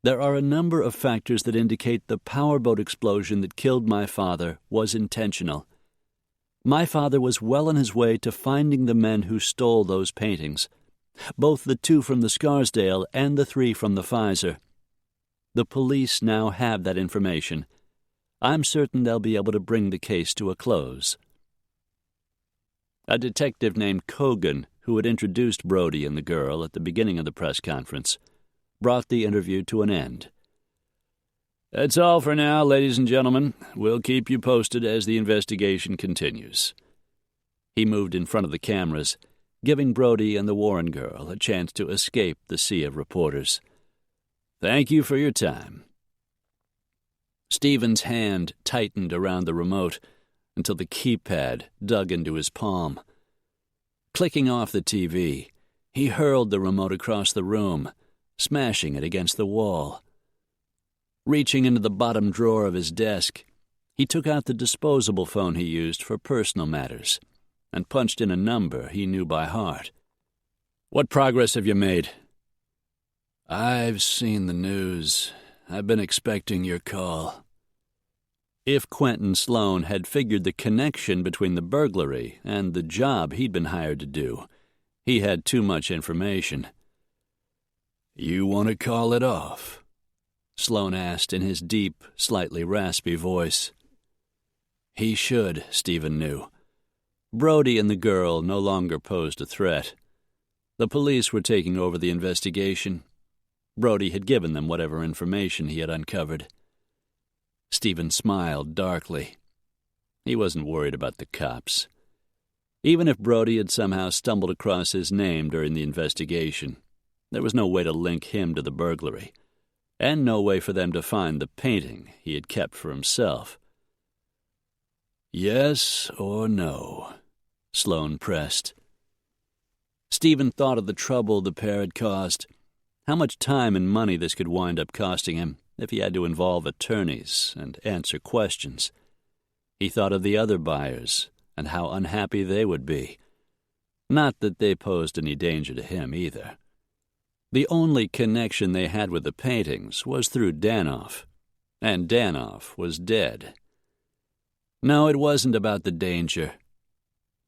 "There are a number of factors that indicate the powerboat explosion that killed my father was intentional. My father was well on his way to finding the men who stole those paintings, both the 2 from the Scarsdale and the 3 from the Pfizer. The police now have that information. I'm certain they'll be able to bring the case to a close." A detective named Cogan, who had introduced Brody and the girl at the beginning of the press conference, brought the interview to an end. "That's all for now, ladies and gentlemen. We'll keep you posted as the investigation continues." He moved in front of the cameras, giving Brody and the Warren girl a chance to escape the sea of reporters. "Thank you for your time." Stephen's hand tightened around the remote until the keypad dug into his palm. Clicking off the TV, he hurled the remote across the room, smashing it against the wall. Reaching into the bottom drawer of his desk, he took out the disposable phone he used for personal matters and punched in a number he knew by heart. "What progress have you made?" "I've seen the news. I've been expecting your call." If Quentin Sloan had figured the connection between the burglary and the job he'd been hired to do, he had too much information. "You want to call it off?" Sloan asked in his deep, slightly raspy voice. He should, Stephen knew. Brody and the girl no longer posed a threat. The police were taking over the investigation. Brody had given them whatever information he had uncovered. Stephen smiled darkly. He wasn't worried about the cops. Even if Brody had somehow stumbled across his name during the investigation, there was no way to link him to the burglary, and no way for them to find the painting he had kept for himself. "Yes or no?" Sloan pressed. Stephen thought of the trouble the pair had caused, how much time and money this could wind up costing him if he had to involve attorneys and answer questions. He thought of the other buyers and how unhappy they would be. Not that they posed any danger to him either. The only connection they had with the paintings was through Danoff, and Danoff was dead. No, it wasn't about the danger.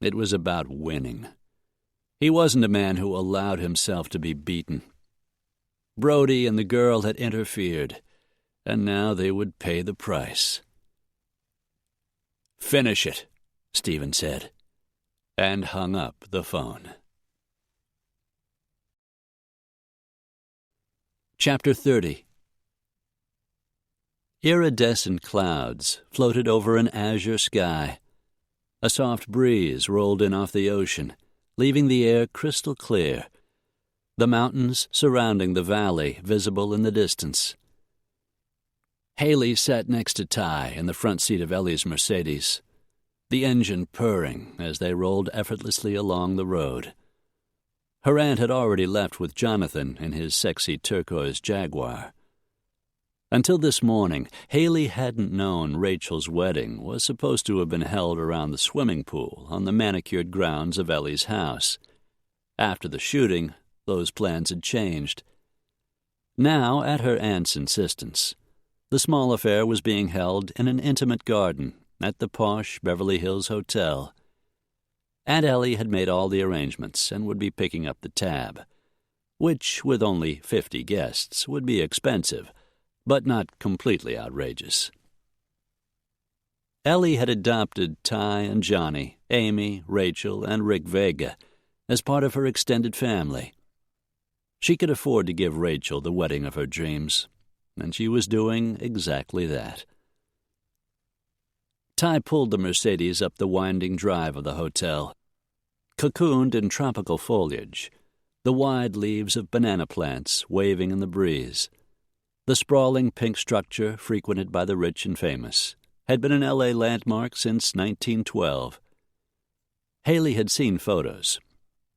It was about winning. He wasn't a man who allowed himself to be beaten. Brody and the girl had interfered, and now they would pay the price. "Finish it," Stephen said, and hung up the phone. Chapter 30. Iridescent clouds floated over an azure sky. A soft breeze rolled in off the ocean, leaving the air crystal clear, the mountains surrounding the valley visible in the distance. Haley sat next to Ty in the front seat of Ellie's Mercedes, the engine purring as they rolled effortlessly along the road. Her aunt had already left with Jonathan in his sexy turquoise Jaguar. Until this morning, Haley hadn't known Rachel's wedding was supposed to have been held around the swimming pool on the manicured grounds of Ellie's house. After the shooting, those plans had changed. Now, at her aunt's insistence, the small affair was being held in an intimate garden at the posh Beverly Hills Hotel. Aunt Ellie had made all the arrangements and would be picking up the tab, which, with only 50 guests, would be expensive, but not completely outrageous. Ellie had adopted Ty and Johnny, Amy, Rachel, and Rick Vega as part of her extended family. She could afford to give Rachel the wedding of her dreams, and she was doing exactly that. Ty pulled the Mercedes up the winding drive of the hotel. Cocooned in tropical foliage, the wide leaves of banana plants waving in the breeze, the sprawling pink structure frequented by the rich and famous had been an L.A. landmark since 1912. Haley had seen photos,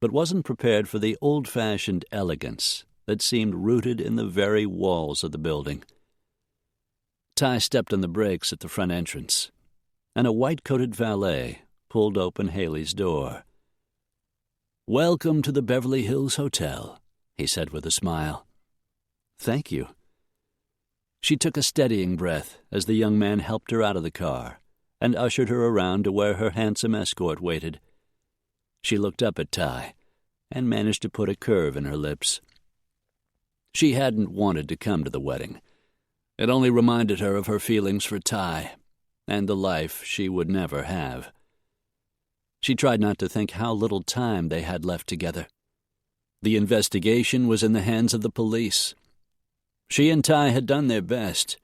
but wasn't prepared for the old-fashioned elegance that seemed rooted in the very walls of the building. Ty stepped on the brakes at the front entrance, and a white-coated valet pulled open Haley's door. "Welcome to the Beverly Hills Hotel," he said with a smile. "Thank you." She took a steadying breath as the young man helped her out of the car and ushered her around to where her handsome escort waited. She looked up at Ty and managed to put a curve in her lips. She hadn't wanted to come to the wedding. It only reminded her of her feelings for Ty and the life she would never have. She tried not to think how little time they had left together. The investigation was in the hands of the police. She and Ty had done their best,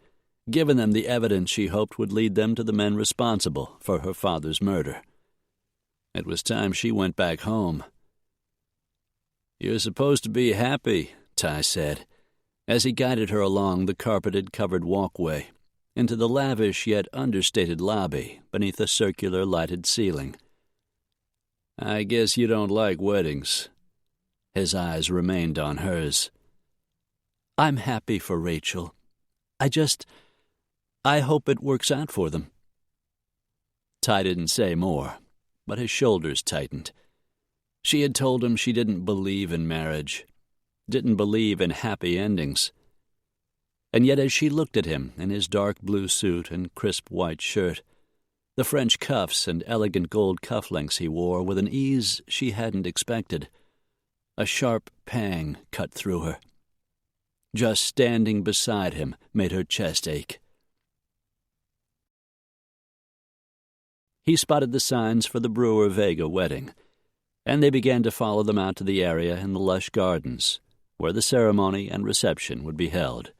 given them the evidence she hoped would lead them to the men responsible for her father's murder. It was time she went back home. "You're supposed to be happy," Ty said, as he guided her along the carpeted covered walkway into the lavish yet understated lobby beneath a circular lighted ceiling. "I guess you don't like weddings." His eyes remained on hers. "I'm happy for Rachel. I hope it works out for them." Ty didn't say more, but his shoulders tightened. She had told him she didn't believe in marriage, didn't believe in happy endings. And yet as she looked at him in his dark blue suit and crisp white shirt, the French cuffs and elegant gold cufflinks he wore with an ease she hadn't expected, a sharp pang cut through her. Just standing beside him made her chest ache. He spotted the signs for the Brewer-Vega wedding, and they began to follow them out to the area in the lush gardens, where the ceremony and reception would be held.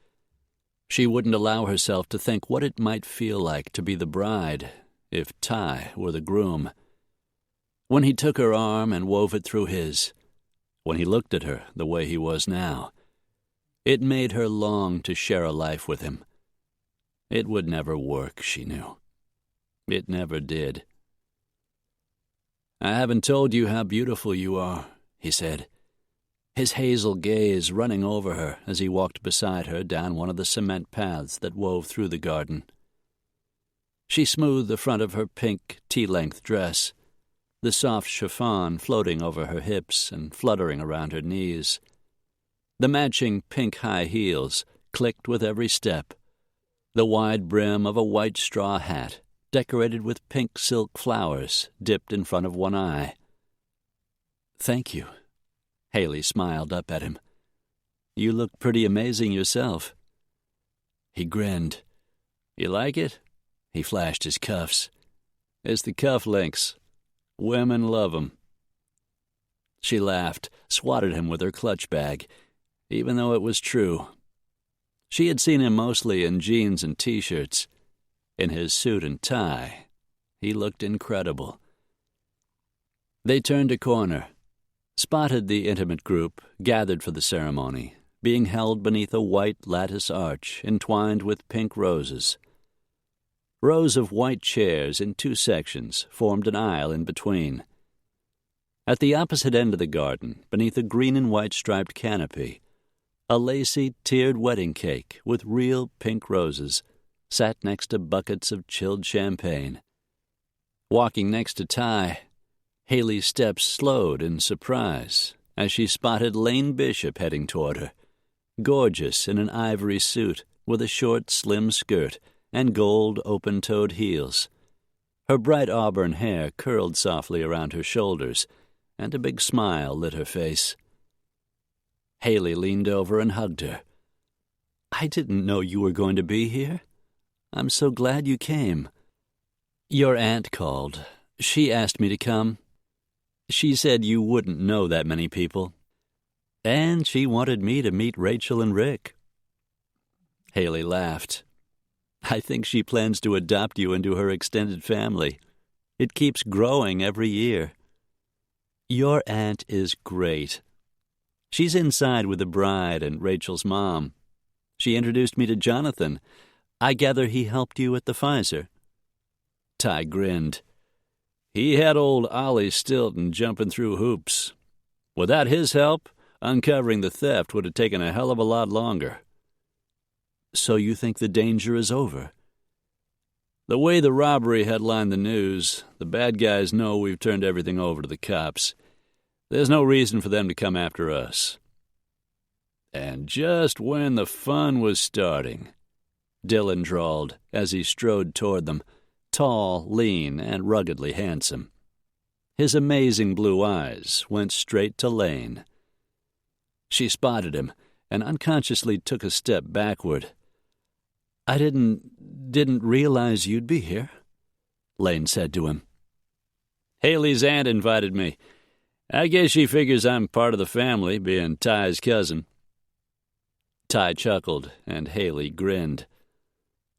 She wouldn't allow herself to think what it might feel like to be the bride if Ty were the groom. When he took her arm and wove it through his, when he looked at her the way he was now, it made her long to share a life with him. It would never work, she knew. It never did. "I haven't told you how beautiful you are," he said, his hazel gaze running over her as he walked beside her down one of the cement paths that wove through the garden. She smoothed the front of her pink tea-length dress, the soft chiffon floating over her hips and fluttering around her knees. The matching pink high heels clicked with every step, the wide brim of a white straw hat decorated with pink silk flowers dipped in front of one eye. "Thank you." Haley smiled up at him. "You look pretty amazing yourself." He grinned. "You like it?" He flashed his cuffs. "It's the cuff links. Women love 'em." She laughed, swatted him with her clutch bag, even though it was true. She had seen him mostly in jeans and T-shirts. In his suit and tie, he looked incredible. They turned a corner, spotted the intimate group gathered for the ceremony, being held beneath a white lattice arch entwined with pink roses. Rows of white chairs in two sections formed an aisle in between. At the opposite end of the garden, beneath a green and white striped canopy, a lacy, tiered wedding cake with real pink roses sat next to buckets of chilled champagne. Walking next to Ty, Haley's steps slowed in surprise as she spotted Lane Bishop heading toward her, gorgeous in an ivory suit with a short, slim skirt and gold open-toed heels. Her bright auburn hair curled softly around her shoulders, and a big smile lit her face. Haley leaned over and hugged her. "I didn't know you were going to be here. I'm so glad you came. Your aunt called. She asked me to come. She said you wouldn't know that many people. And she wanted me to meet Rachel and Rick." Haley laughed. "I think she plans to adopt you into her extended family. It keeps growing every year. Your aunt is great. She's inside with the bride and Rachel's mom. She introduced me to Jonathan. I gather he helped you at the Pfizer." Ty grinned. "He had old Ollie Stilton jumping through hoops. Without his help, uncovering the theft would have taken a hell of a lot longer." "So you think the danger is over?" "The way the robbery headlined the news, the bad guys know we've turned everything over to the cops. There's no reason for them to come after us." "And just when the fun was starting," Dylan drawled as he strode toward them, tall, lean, and ruggedly handsome. His amazing blue eyes went straight to Lane. She spotted him and unconsciously took a step backward. "I didn't realize you'd be here," Lane said to him. "Haley's aunt invited me. I guess she figures I'm part of the family, being Ty's cousin." Ty chuckled, and Haley grinned.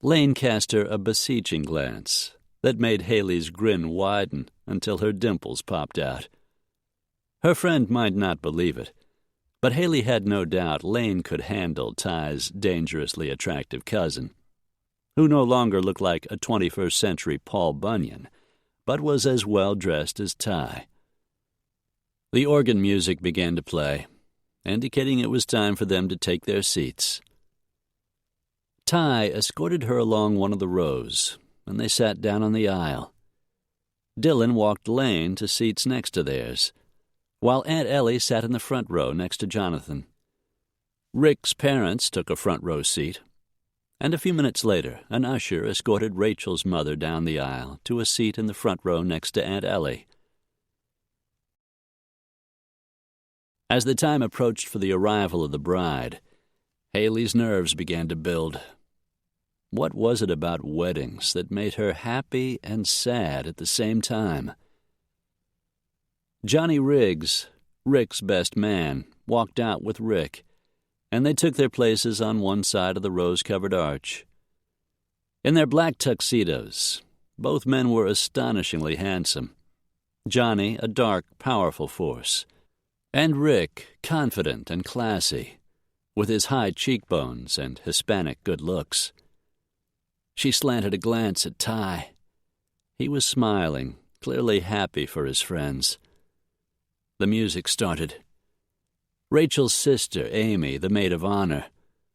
Lane cast her a beseeching glance that made Haley's grin widen until her dimples popped out. Her friend might not believe it, but Haley had no doubt Lane could handle Ty's dangerously attractive cousin, who no longer looked like a 21st century Paul Bunyan, but was as well dressed as Ty. The organ music began to play, indicating it was time for them to take their seats. Ty escorted her along one of the rows, and they sat down on the aisle. Dylan walked Lane to seats next to theirs, while Aunt Ellie sat in the front row next to Jonathan. Rick's parents took a front row seat, and a few minutes later an usher escorted Rachel's mother down the aisle to a seat in the front row next to Aunt Ellie. As the time approached for the arrival of the bride, Haley's nerves began to build. What was it about weddings that made her happy and sad at the same time? Johnny Riggs, Rick's best man, walked out with Rick, and they took their places on one side of the rose-covered arch. In their black tuxedos, both men were astonishingly handsome. Johnny, a dark, powerful force, and Rick, confident and classy, with his high cheekbones and Hispanic good looks. She slanted a glance at Ty. He was smiling, clearly happy for his friends. The music started. Rachel's sister, Amy, the maid of honor,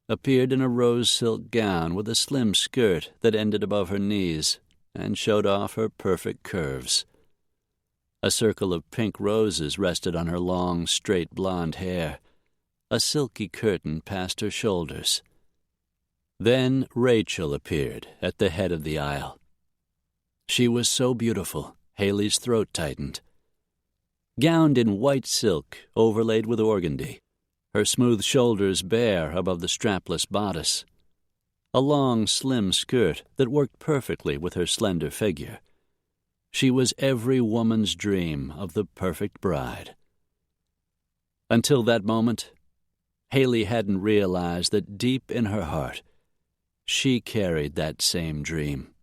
appeared in a rose silk gown with a slim skirt that ended above her knees and showed off her perfect curves. A circle of pink roses rested on her long, straight blonde hair. A silky curtain passed her shoulders. Then Rachel appeared at the head of the aisle. She was so beautiful, Haley's throat tightened. Gowned in white silk overlaid with organdy, her smooth shoulders bare above the strapless bodice. A long, slim skirt that worked perfectly with her slender figure. She was every woman's dream of the perfect bride. Until that moment, Haley hadn't realized that deep in her heart, she carried that same dream.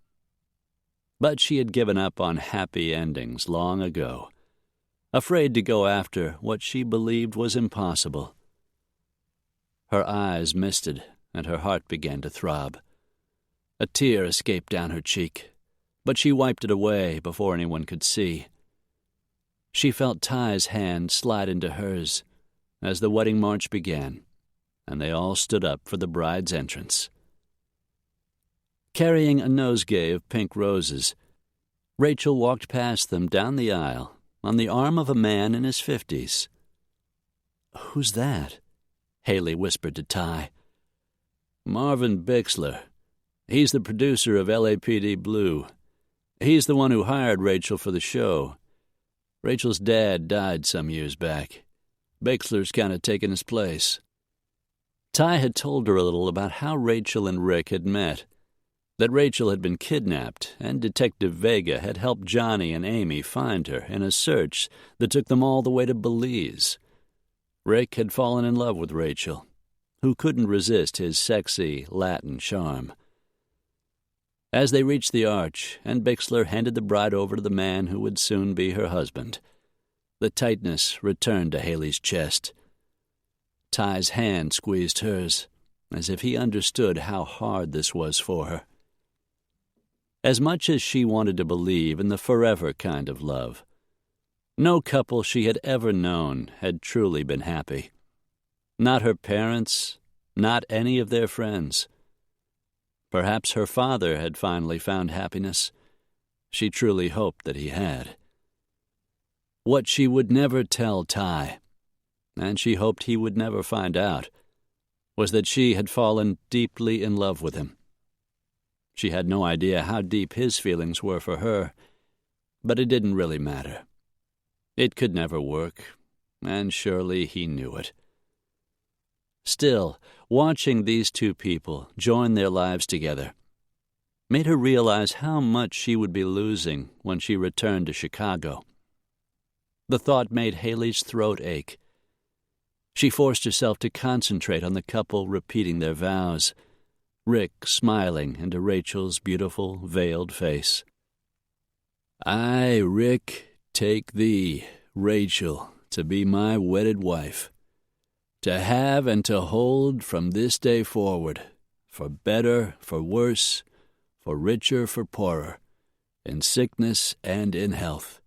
But she had given up on happy endings long ago, afraid to go after what she believed was impossible. Her eyes misted, and her heart began to throb. A tear escaped down her cheek, but she wiped it away before anyone could see. She felt Ty's hand slide into hers as the wedding march began, and they all stood up for the bride's entrance. Carrying a nosegay of pink roses, Rachel walked past them down the aisle on the arm of a man in his 50s. "Who's that?" Haley whispered to Ty. "Marvin Bixler. He's the producer of LAPD Blue. He's the one who hired Rachel for the show. Rachel's dad died some years back. Bixler's kind of taken his place. Ty had told her a little about how Rachel and Rick had met, that Rachel had been kidnapped, and Detective Vega had helped Johnny and Amy find her in a search that took them all the way to Belize. Rick had fallen in love with Rachel, who couldn't resist his sexy Latin charm. As they reached the arch, and Bixler handed the bride over to the man who would soon be her husband, the tightness returned to Haley's chest. Ty's hand squeezed hers, as if he understood how hard this was for her. As much as she wanted to believe in the forever kind of love, no couple she had ever known had truly been happy. Not her parents, not any of their friends. Perhaps her father had finally found happiness. She truly hoped that he had. What she would never tell Ty, and she hoped he would never find out, was that she had fallen deeply in love with him. She had no idea how deep his feelings were for her, but it didn't really matter. It could never work, and surely he knew it. Still, watching these two people join their lives together made her realize how much she would be losing when she returned to Chicago. The thought made Haley's throat ache. She forced herself to concentrate on the couple repeating their vows, Rick smiling into Rachel's beautiful, veiled face. I, Rick, take thee, Rachel, to be my wedded wife, to have and to hold from this day forward, for better, for worse, for richer, for poorer, in sickness and in health,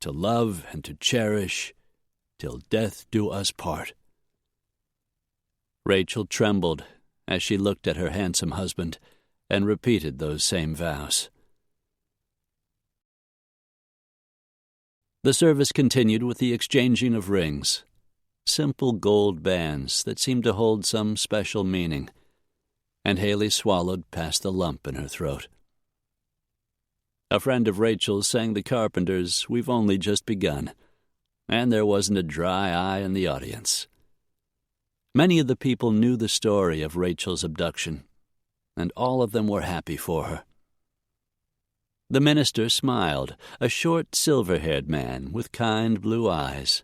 to love and to cherish, till death do us part. Rachel trembled as she looked at her handsome husband and repeated those same vows. The service continued with the exchanging of rings, simple gold bands that seemed to hold some special meaning, and Haley swallowed past the lump in her throat. A friend of Rachel's sang the Carpenters' We've Only Just Begun, and there wasn't a dry eye in the audience. Many of the people knew the story of Rachel's abduction, and all of them were happy for her. The minister smiled, a short, silver-haired man with kind blue eyes.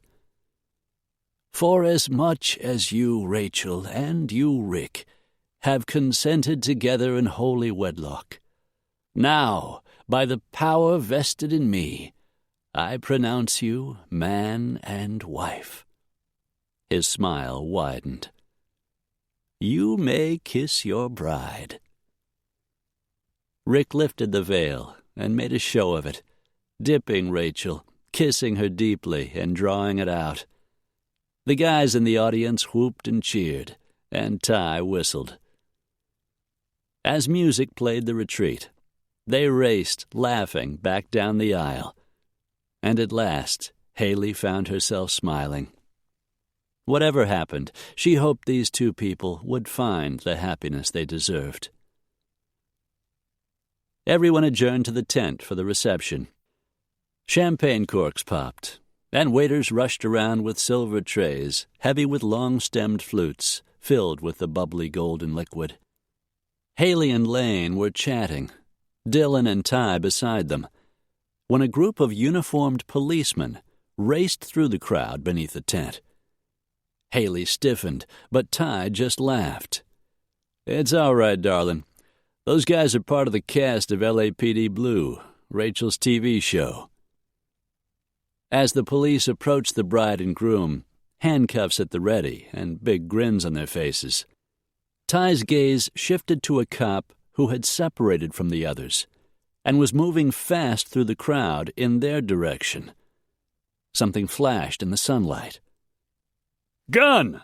For as much as you, Rachel, and you, Rick, have consented together in holy wedlock, now, by the power vested in me, I pronounce you man and wife. His smile widened. You may kiss your bride. Rick lifted the veil and made a show of it, dipping Rachel, kissing her deeply and drawing it out. The guys in the audience whooped and cheered, and Ty whistled. As music played the retreat, they raced, laughing, back down the aisle, and at last Haley found herself smiling. Whatever happened, she hoped these two people would find the happiness they deserved. Everyone adjourned to the tent for the reception. Champagne corks popped, and waiters rushed around with silver trays, heavy with long-stemmed flutes, filled with the bubbly golden liquid. Haley and Lane were chatting, Dylan and Ty beside them, when a group of uniformed policemen raced through the crowd beneath the tent. Haley stiffened, but Ty just laughed. It's all right, darling. Those guys are part of the cast of LAPD Blue, Rachel's TV show. As the police approached the bride and groom, handcuffs at the ready and big grins on their faces, Ty's gaze shifted to a cop who had separated from the others and was moving fast through the crowd in their direction. Something flashed in the sunlight. Gun!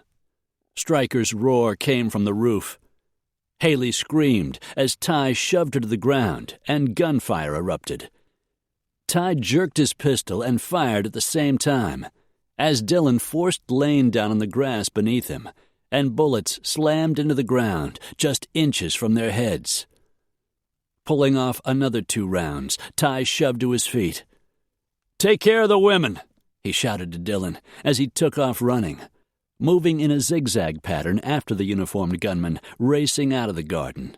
Stryker's roar came from the roof. Haley screamed as Ty shoved her to the ground, and gunfire erupted. Ty jerked his pistol and fired at the same time, as Dylan forced Lane down on the grass beneath him, and bullets slammed into the ground just inches from their heads. Pulling off another 2 rounds, Ty shoved to his feet. "Take care of the women," he shouted to Dillon as he took off running, moving in a zigzag pattern after the uniformed gunman, racing out of the garden.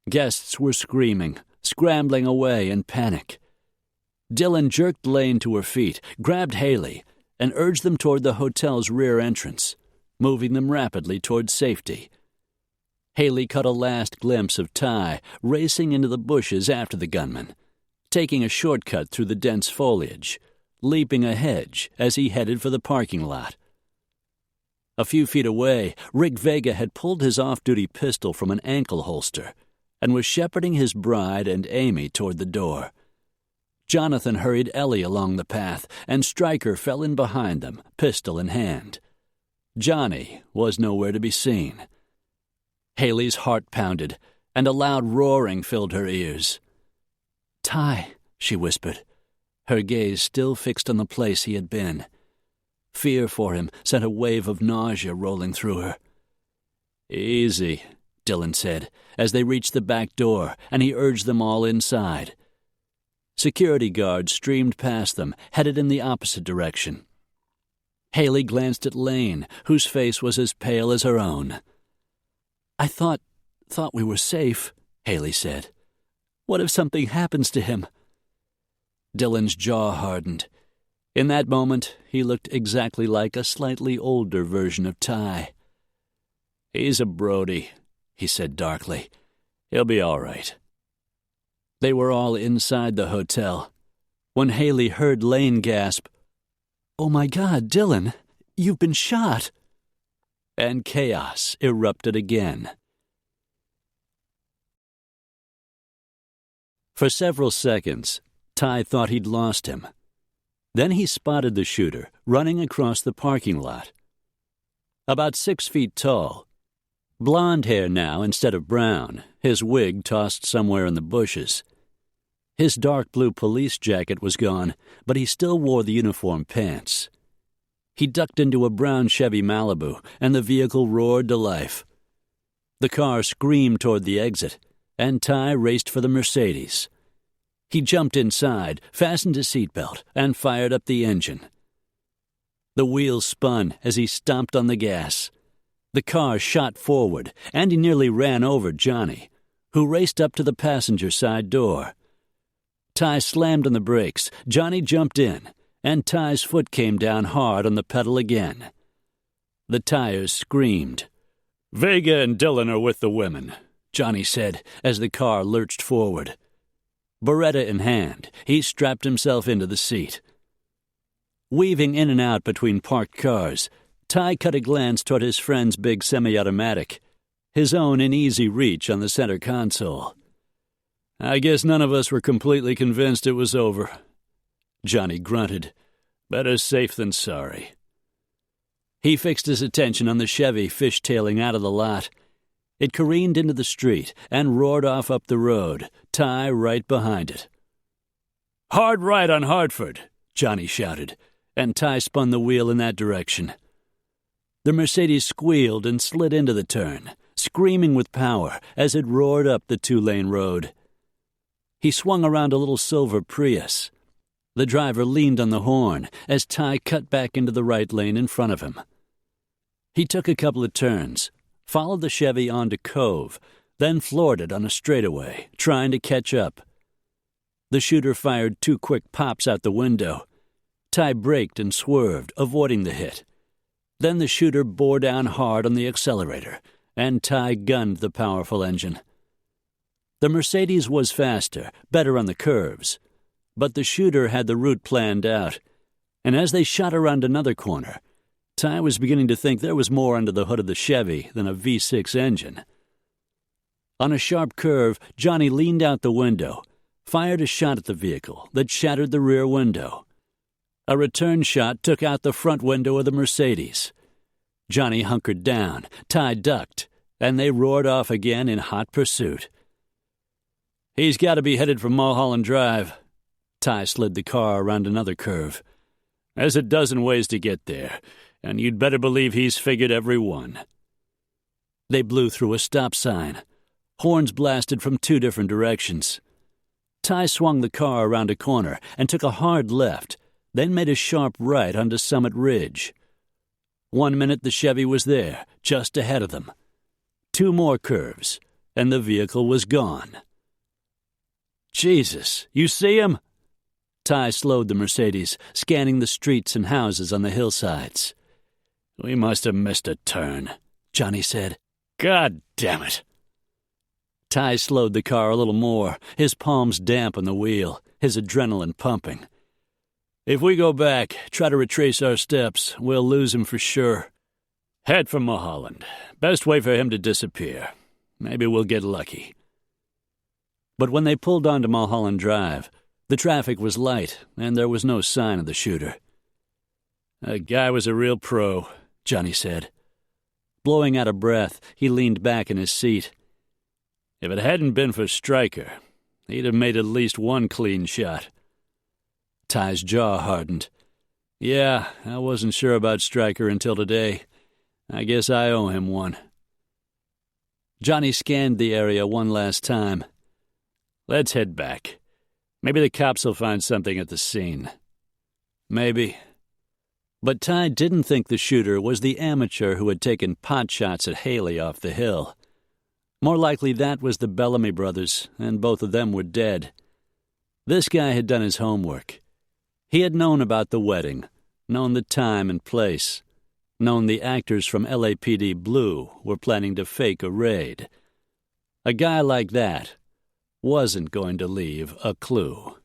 Guests were screaming, scrambling away in panic. Dillon jerked Lane to her feet, grabbed Haley, and urged them toward the hotel's rear entrance, moving them rapidly toward safety. Haley caught a last glimpse of Ty racing into the bushes after the gunman, taking a shortcut through the dense foliage, leaping a hedge as he headed for the parking lot. A few feet away, Rick Vega had pulled his off-duty pistol from an ankle holster and was shepherding his bride and Amy toward the door. Jonathan hurried Ellie along the path, and Stryker fell in behind them, pistol in hand. Johnny was nowhere to be seen. Haley's heart pounded, and a loud roaring filled her ears. "Ty," she whispered, her gaze still fixed on the place he had been. Fear for him sent a wave of nausea rolling through her. "Easy," Dillon said, as they reached the back door, and he urged them all inside. Security guards streamed past them, headed in the opposite direction. Haley glanced at Lane, whose face was as pale as her own. "I thought we were safe," Haley said. "What if something happens to him?" Dillon's jaw hardened. In that moment, he looked exactly like a slightly older version of Ty. "He's a Brody," he said darkly. "He'll be all right." They were all inside the hotel when Haley heard Lane gasp, "Oh my God, Dillon, you've been shot!" And chaos erupted again. For several seconds, Ty thought he'd lost him. Then he spotted the shooter running across the parking lot. About 6 feet tall, blonde hair now instead of brown, his wig tossed somewhere in the bushes. His dark blue police jacket was gone, but he still wore the uniform pants. He ducked into a brown Chevy Malibu, and the vehicle roared to life. The car screamed toward the exit, and Ty raced for the Mercedes. He jumped inside, fastened his seatbelt, and fired up the engine. The wheels spun as he stomped on the gas. The car shot forward, and he nearly ran over Johnny, who raced up to the passenger side door. Ty slammed on the brakes, Johnny jumped in, and Ty's foot came down hard on the pedal again. The tires screamed. "Vega and Dillon are with the women," Johnny said as the car lurched forward. Beretta in hand, he strapped himself into the seat. Weaving in and out between parked cars, Ty cut a glance toward his friend's big semi-automatic, his own in easy reach on the center console. "I guess none of us were completely convinced it was over," Johnny grunted. "Better safe than sorry." He fixed his attention on the Chevy fishtailing out of the lot. It careened into the street and roared off up the road, Ty right behind it. "Hard right on Hartford," Johnny shouted, and Ty spun the wheel in that direction. The Mercedes squealed and slid into the turn, screaming with power as it roared up the 2-lane road. He swung around a little silver Prius. The driver leaned on the horn as Ty cut back into the right lane in front of him. He took a couple of turns, followed the Chevy onto Cove, then floored it on a straightaway, trying to catch up. The shooter fired 2 quick pops out the window. Ty braked and swerved, avoiding the hit. Then the shooter bore down hard on the accelerator, and Ty gunned the powerful engine. The Mercedes was faster, better on the curves, but the shooter had the route planned out, and as they shot around another corner, Ty was beginning to think there was more under the hood of the Chevy than a V6 engine. On a sharp curve, Johnny leaned out the window, fired a shot at the vehicle that shattered the rear window. A return shot took out the front window of the Mercedes. Johnny hunkered down, Ty ducked, and they roared off again in hot pursuit. "He's got to be headed for Mulholland Drive." Ty slid the car around another curve. "There's a dozen ways to get there, and you'd better believe he's figured every one." They blew through a stop sign. Horns blasted from 2 different directions. Ty swung the car around a corner and took a hard left, then made a sharp right onto Summit Ridge. 1 minute the Chevy was there, just ahead of them. 2 more curves, and the vehicle was gone. Jesus, you see him? Ty slowed the Mercedes, scanning the streets and houses on the hillsides. We must have missed a turn, Johnny said. God damn it. Ty slowed the car a little more, his palms damp on the wheel, his adrenaline pumping. If we go back, try to retrace our steps, we'll lose him for sure. Head for Mulholland. Best way for him to disappear. Maybe we'll get lucky. But when they pulled onto Mulholland Drive, the traffic was light, and there was no sign of the shooter. That guy was a real pro, Johnny said. Blowing out of breath, he leaned back in his seat. If it hadn't been for Stryker, he'd have made at least 1 clean shot. Ty's jaw hardened. Yeah, I wasn't sure about Stryker until today. I guess I owe him one. Johnny scanned the area one last time. Let's head back. Maybe the cops will find something at the scene. Maybe. But Ty didn't think the shooter was the amateur who had taken pot shots at Haley off the hill. More likely that was the Bellamy brothers, and both of them were dead. This guy had done his homework. He had known about the wedding, known the time and place, known the actors from LAPD Blue were planning to fake a raid. A guy like that wasn't going to leave a clue.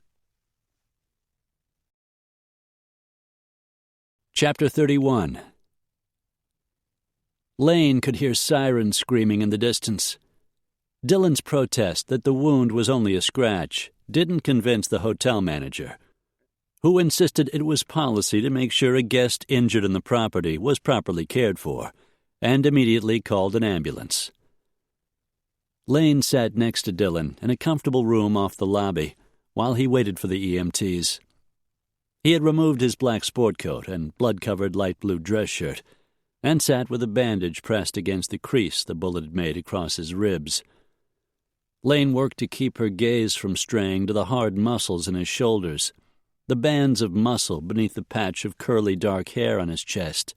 Chapter 31. Lane could hear sirens screaming in the distance. Dylan's protest that the wound was only a scratch didn't convince the hotel manager, who insisted it was policy to make sure a guest injured in the property was properly cared for, and immediately called an ambulance. Lane sat next to Dylan in a comfortable room off the lobby while he waited for the EMTs. He had removed his black sport coat and blood-covered light blue dress shirt, and sat with a bandage pressed against the crease the bullet had made across his ribs. Lane worked to keep her gaze from straying to the hard muscles in his shoulders, the bands of muscle beneath the patch of curly dark hair on his chest,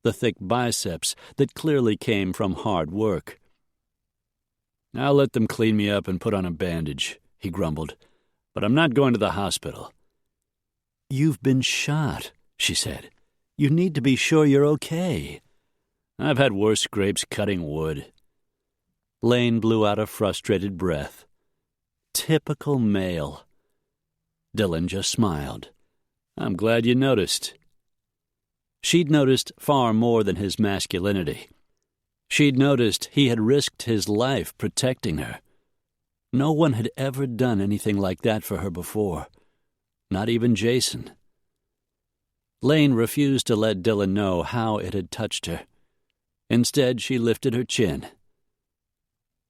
the thick biceps that clearly came from hard work. I'll let them clean me up and put on a bandage, he grumbled, but I'm not going to the hospital. You've been shot, she said. You need to be sure you're okay. I've had worse scrapes cutting wood. Lane blew out a frustrated breath. Typical male. Dylan just smiled. I'm glad you noticed. She'd noticed far more than his masculinity. She'd noticed he had risked his life protecting her. No one had ever done anything like that for her before. Not even Jason. Lane refused to let Dylan know how it had touched her. Instead, she lifted her chin.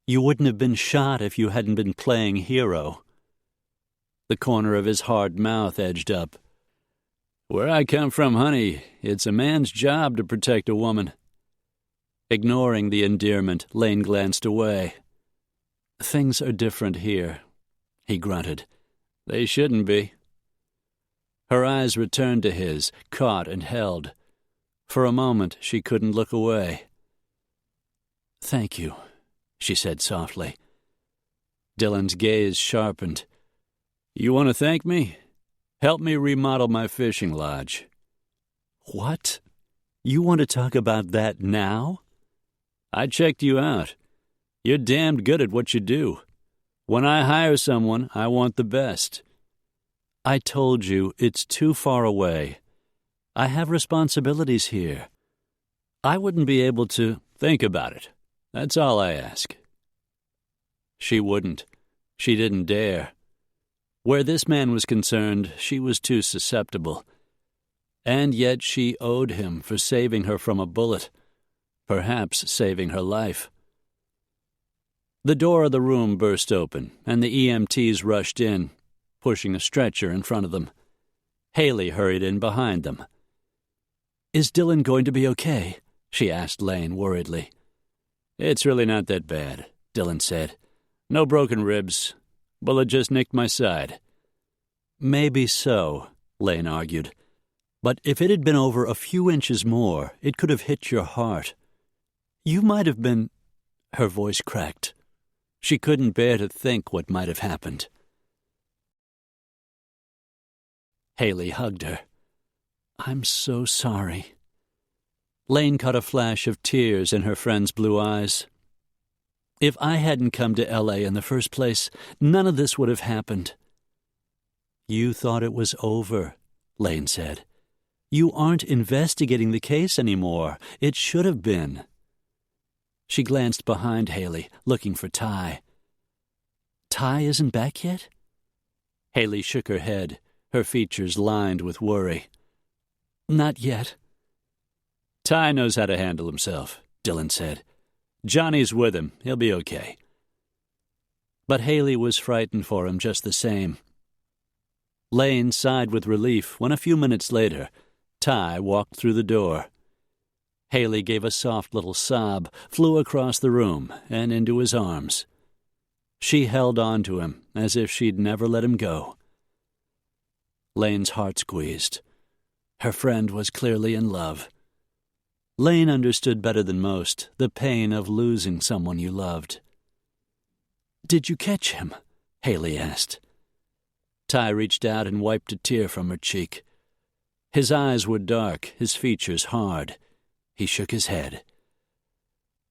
You wouldn't have been shot if you hadn't been playing hero. The corner of his hard mouth edged up. Where I come from, honey, it's a man's job to protect a woman. Ignoring the endearment, Lane glanced away. Things are different here, he grunted. They shouldn't be. Her eyes returned to his, caught and held. For a moment, she couldn't look away. Thank you, she said softly. Dylan's gaze sharpened. You want to thank me? Help me remodel my fishing lodge. What? You want to talk about that now? I checked you out. You're damned good at what you do. When I hire someone, I want the best. I told you it's too far away. I have responsibilities here. I wouldn't be able to think about it. That's all I ask. She wouldn't. She didn't dare. Where this man was concerned, she was too susceptible. And yet she owed him for saving her from a bullet, perhaps saving her life. The door of the room burst open, and the EMTs rushed in, pushing a stretcher in front of them. Haley hurried in behind them. Is Dylan going to be okay? She asked Lane worriedly. It's really not that bad, Dylan said. No broken ribs. Bullet just nicked my side. Maybe so, Lane argued. But if it had been over a few inches more, it could have hit your heart. You might have been... Her voice cracked. She couldn't bear to think what might have happened. Haley hugged her. I'm so sorry. Lane caught a flash of tears in her friend's blue eyes. If I hadn't come to L.A. in the first place, none of this would have happened. You thought it was over, Lane said. You aren't investigating the case anymore. It should have been. She glanced behind Haley, looking for Ty. Ty isn't back yet? Haley shook her head, her features lined with worry. Not yet. Ty knows how to handle himself, Dylan said. Johnny's with him. He'll be okay. But Haley was frightened for him just the same. Lane sighed with relief when a few minutes later, Ty walked through the door. Haley gave a soft little sob, flew across the room, and into his arms. She held on to him as if she'd never let him go. Lane's heart squeezed. Her friend was clearly in love. Lane understood better than most the pain of losing someone you loved. Did you catch him? Haley asked. Ty reached out and wiped a tear from her cheek. His eyes were dark, his features hard. He shook his head.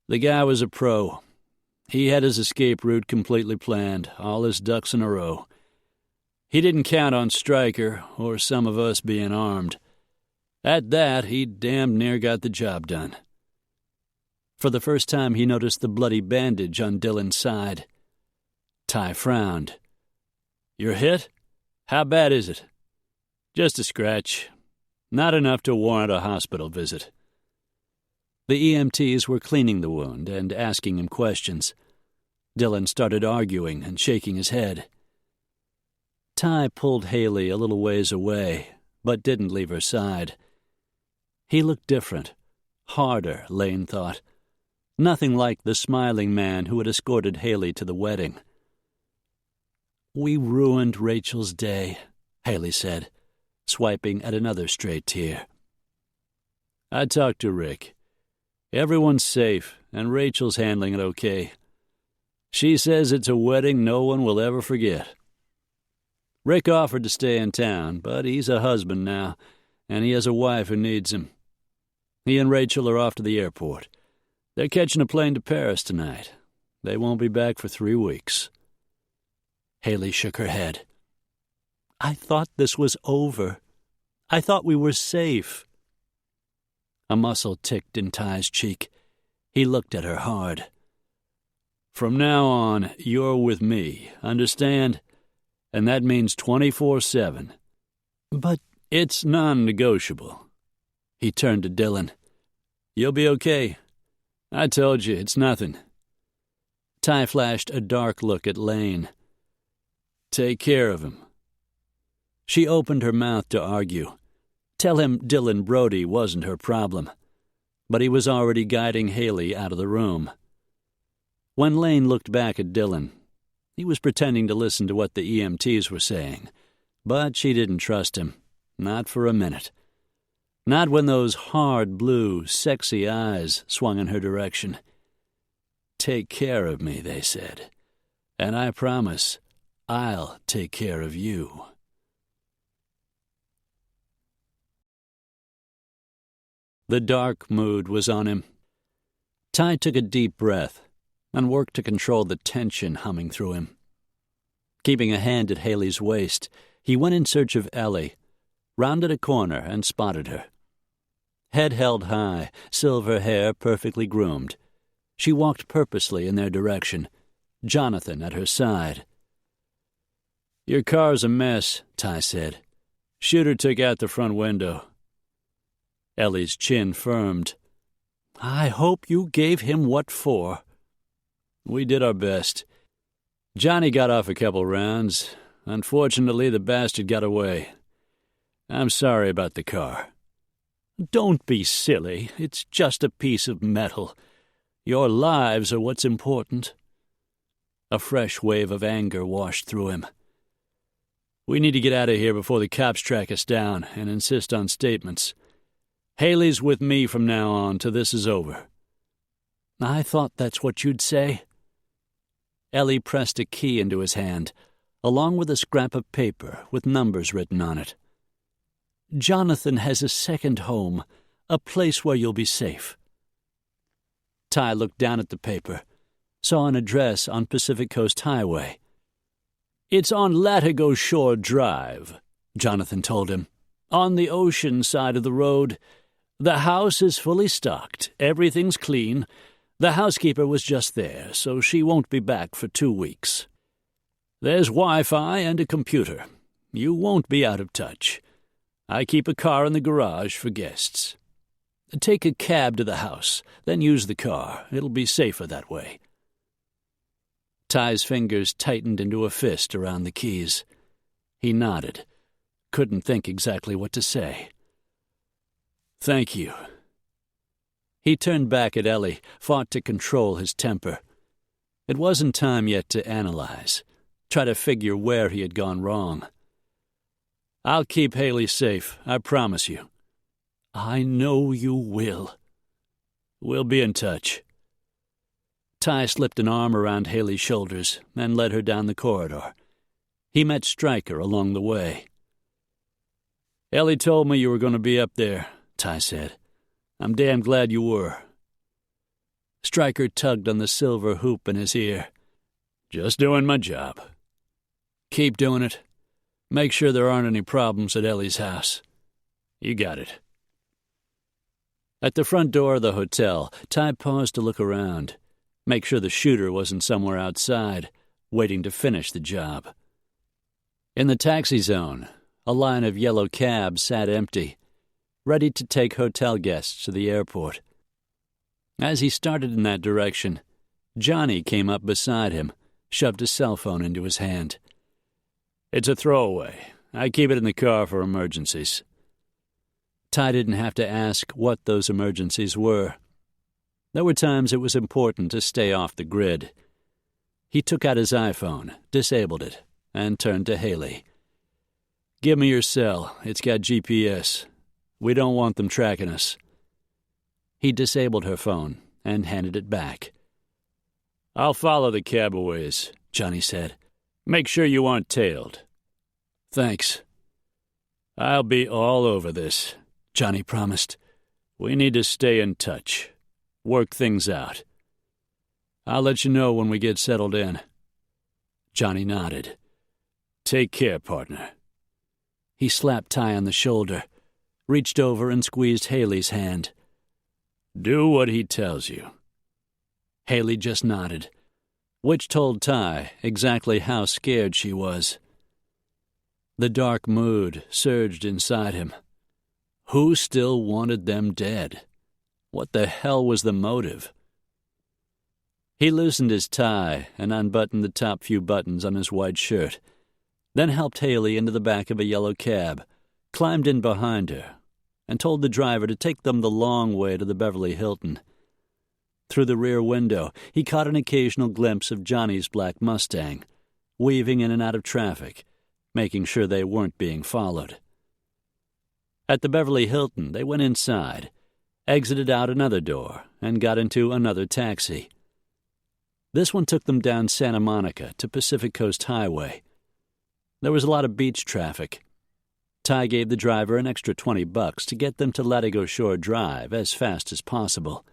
The guy was a pro. He had his escape route completely planned, all his ducks in a row. He didn't count on Stryker or some of us being armed. At that, he damn near got the job done. For the first time, he noticed the bloody bandage on Dylan's side. Ty frowned. You're hit? How bad is it? Just a scratch. Not enough to warrant a hospital visit. The EMTs were cleaning the wound and asking him questions. Dylan started arguing and shaking his head. Ty pulled Haley a little ways away, but didn't leave her side. He looked different, harder, Lane thought. Nothing like the smiling man who had escorted Haley to the wedding. We ruined Rachel's day, Haley said, swiping at another stray tear. I talked to Rick. Everyone's safe, and Rachel's handling it okay. She says it's a wedding no one will ever forget. Rick offered to stay in town, but he's a husband now, and he has a wife who needs him. He and Rachel are off to the airport. They're catching a plane to Paris tonight. They won't be back for 3 weeks. Haley shook her head. I thought this was over. I thought we were safe. A muscle ticked in Ty's cheek. He looked at her hard. From now on, you're with me, understand? And that means 24/7. But it's non-negotiable. He turned to Dylan. You'll be okay. I told you, it's nothing. Ty flashed a dark look at Lane. Take care of him. She opened her mouth to argue. Tell him Dylan Brody wasn't her problem. But he was already guiding Haley out of the room. When Lane looked back at Dylan, he was pretending to listen to what the EMTs were saying. But she didn't trust him. Not for a minute. Not when those hard blue, sexy eyes swung in her direction. Take care of me, they said. And I promise I'll take care of you. The dark mood was on him. Ty took a deep breath and worked to control the tension humming through him. Keeping a hand at Haley's waist, he went in search of Ellie, rounded a corner and spotted her. Head held high, silver hair perfectly groomed. She walked purposely in their direction, Jonathan at her side. Your car's a mess, Ty said. Shooter took out the front window. Ellie's chin firmed. I hope you gave him what for. We did our best. Johnny got off a couple rounds. Unfortunately, the bastard got away. I'm sorry about the car. Don't be silly. It's just a piece of metal. Your lives are what's important. A fresh wave of anger washed through him. We need to get out of here before the cops track us down and insist on statements. Haley's with me from now on till this is over. I thought that's what you'd say. Ellie pressed a key into his hand, along with a scrap of paper with numbers written on it. Jonathan has a second home, a place where you'll be safe. Ty looked down at the paper, saw an address on Pacific Coast Highway. It's on Latigo Shore Drive, Jonathan told him. On the ocean side of the road. The house is fully stocked. Everything's clean. The housekeeper was just there, so she won't be back for 2 weeks. There's Wi-Fi and a computer. You won't be out of touch. I keep a car in the garage for guests. Take a cab to the house, then use the car. It'll be safer that way. Ty's fingers tightened into a fist around the keys. He nodded. Couldn't think exactly what to say. Thank you. He turned back at Ellie, fought to control his temper. It wasn't time yet to analyze, try to figure where he had gone wrong. I'll keep Haley safe, I promise you. I know you will. We'll be in touch. Ty slipped an arm around Haley's shoulders and led her down the corridor. He met Stryker along the way. Ellie told me you were going to be up there, Ty said. I'm damn glad you were. Stryker tugged on the silver hoop in his ear. Just doing my job. Keep doing it. Make sure there aren't any problems at Ellie's house. You got it. At the front door of the hotel, Ty paused to look around, make sure the shooter wasn't somewhere outside, waiting to finish the job. In the taxi zone, a line of yellow cabs sat empty, ready to take hotel guests to the airport. As he started in that direction, Johnny came up beside him, shoved his cell phone into his hand. It's a throwaway. I keep it in the car for emergencies. Ty didn't have to ask what those emergencies were. There were times it was important to stay off the grid. He took out his iPhone, disabled it, and turned to Haley. Give me your cell. It's got GPS. We don't want them tracking us. He disabled her phone and handed it back. I'll follow the cab a ways, Johnny said. Make sure you aren't tailed. Thanks. I'll be all over this, Johnny promised. We need to stay in touch. Work things out. I'll let you know when we get settled in. Johnny nodded. Take care, partner. He slapped Ty on the shoulder, reached over and squeezed Haley's hand. Do what he tells you. Haley just nodded, which told Ty exactly how scared she was. The dark mood surged inside him. Who still wanted them dead? What the hell was the motive? He loosened his tie and unbuttoned the top few buttons on his white shirt, then helped Haley into the back of a yellow cab, climbed in behind her, and told the driver to take them the long way to the Beverly Hilton. Through the rear window, he caught an occasional glimpse of Johnny's black Mustang, weaving in and out of traffic, making sure they weren't being followed. At the Beverly Hilton, they went inside, exited out another door, and got into another taxi. This one took them down Santa Monica to Pacific Coast Highway. There was a lot of beach traffic. Ty gave the driver an extra $20 to get them to Latigo Shore Drive as fast as possible.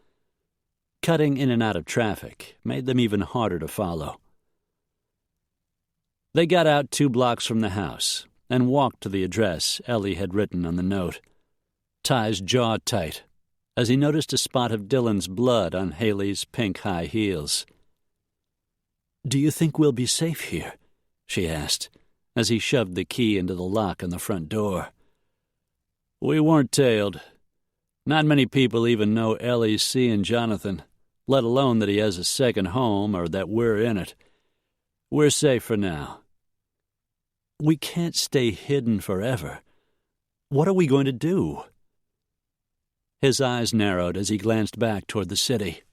Cutting in and out of traffic made them even harder to follow. They got out 2 blocks from the house and walked to the address Ellie had written on the note. Ty's jaw tight as he noticed a spot of Dylan's blood on Haley's pink high heels. "Do you think we'll be safe here?" she asked, as he shoved the key into the lock on the front door. We weren't tailed. Not many people even know Ellie's seeing Jonathan, let alone that he has a second home or that we're in it. We're safe for now. We can't stay hidden forever. What are we going to do? His eyes narrowed as he glanced back toward the city.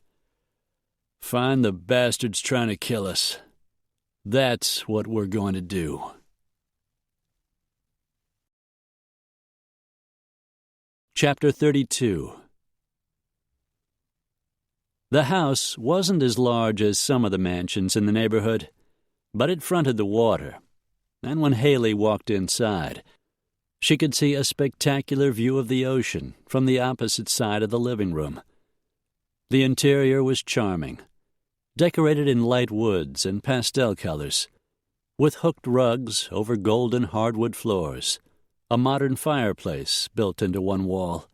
Find the bastards trying to kill us. That's what we're going to do. Chapter 32. The house wasn't as large as some of the mansions in the neighborhood, but it fronted the water, and when Haley walked inside, she could see a spectacular view of the ocean from the opposite side of the living room. The interior was charming, decorated in light woods and pastel colors, with hooked rugs over golden hardwood floors, a modern fireplace built into one wall.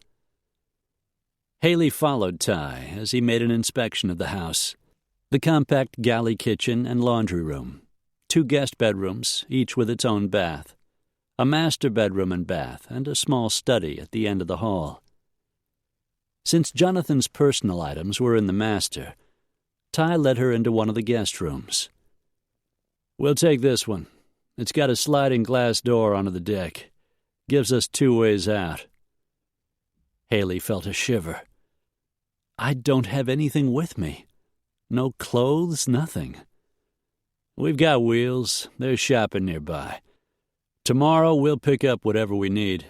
Haley followed Ty as he made an inspection of the house. The compact galley kitchen and laundry room, 2 guest bedrooms, each with its own bath, a master bedroom and bath, and a small study at the end of the hall. Since Jonathan's personal items were in the master, Ty led her into one of the guest rooms. "We'll take this one. It's got a sliding glass door onto the deck. Gives us 2 ways out." Haley felt a shiver. "I don't have anything with me. No clothes, nothing." "We've got wheels. There's shopping nearby. Tomorrow we'll pick up whatever we need."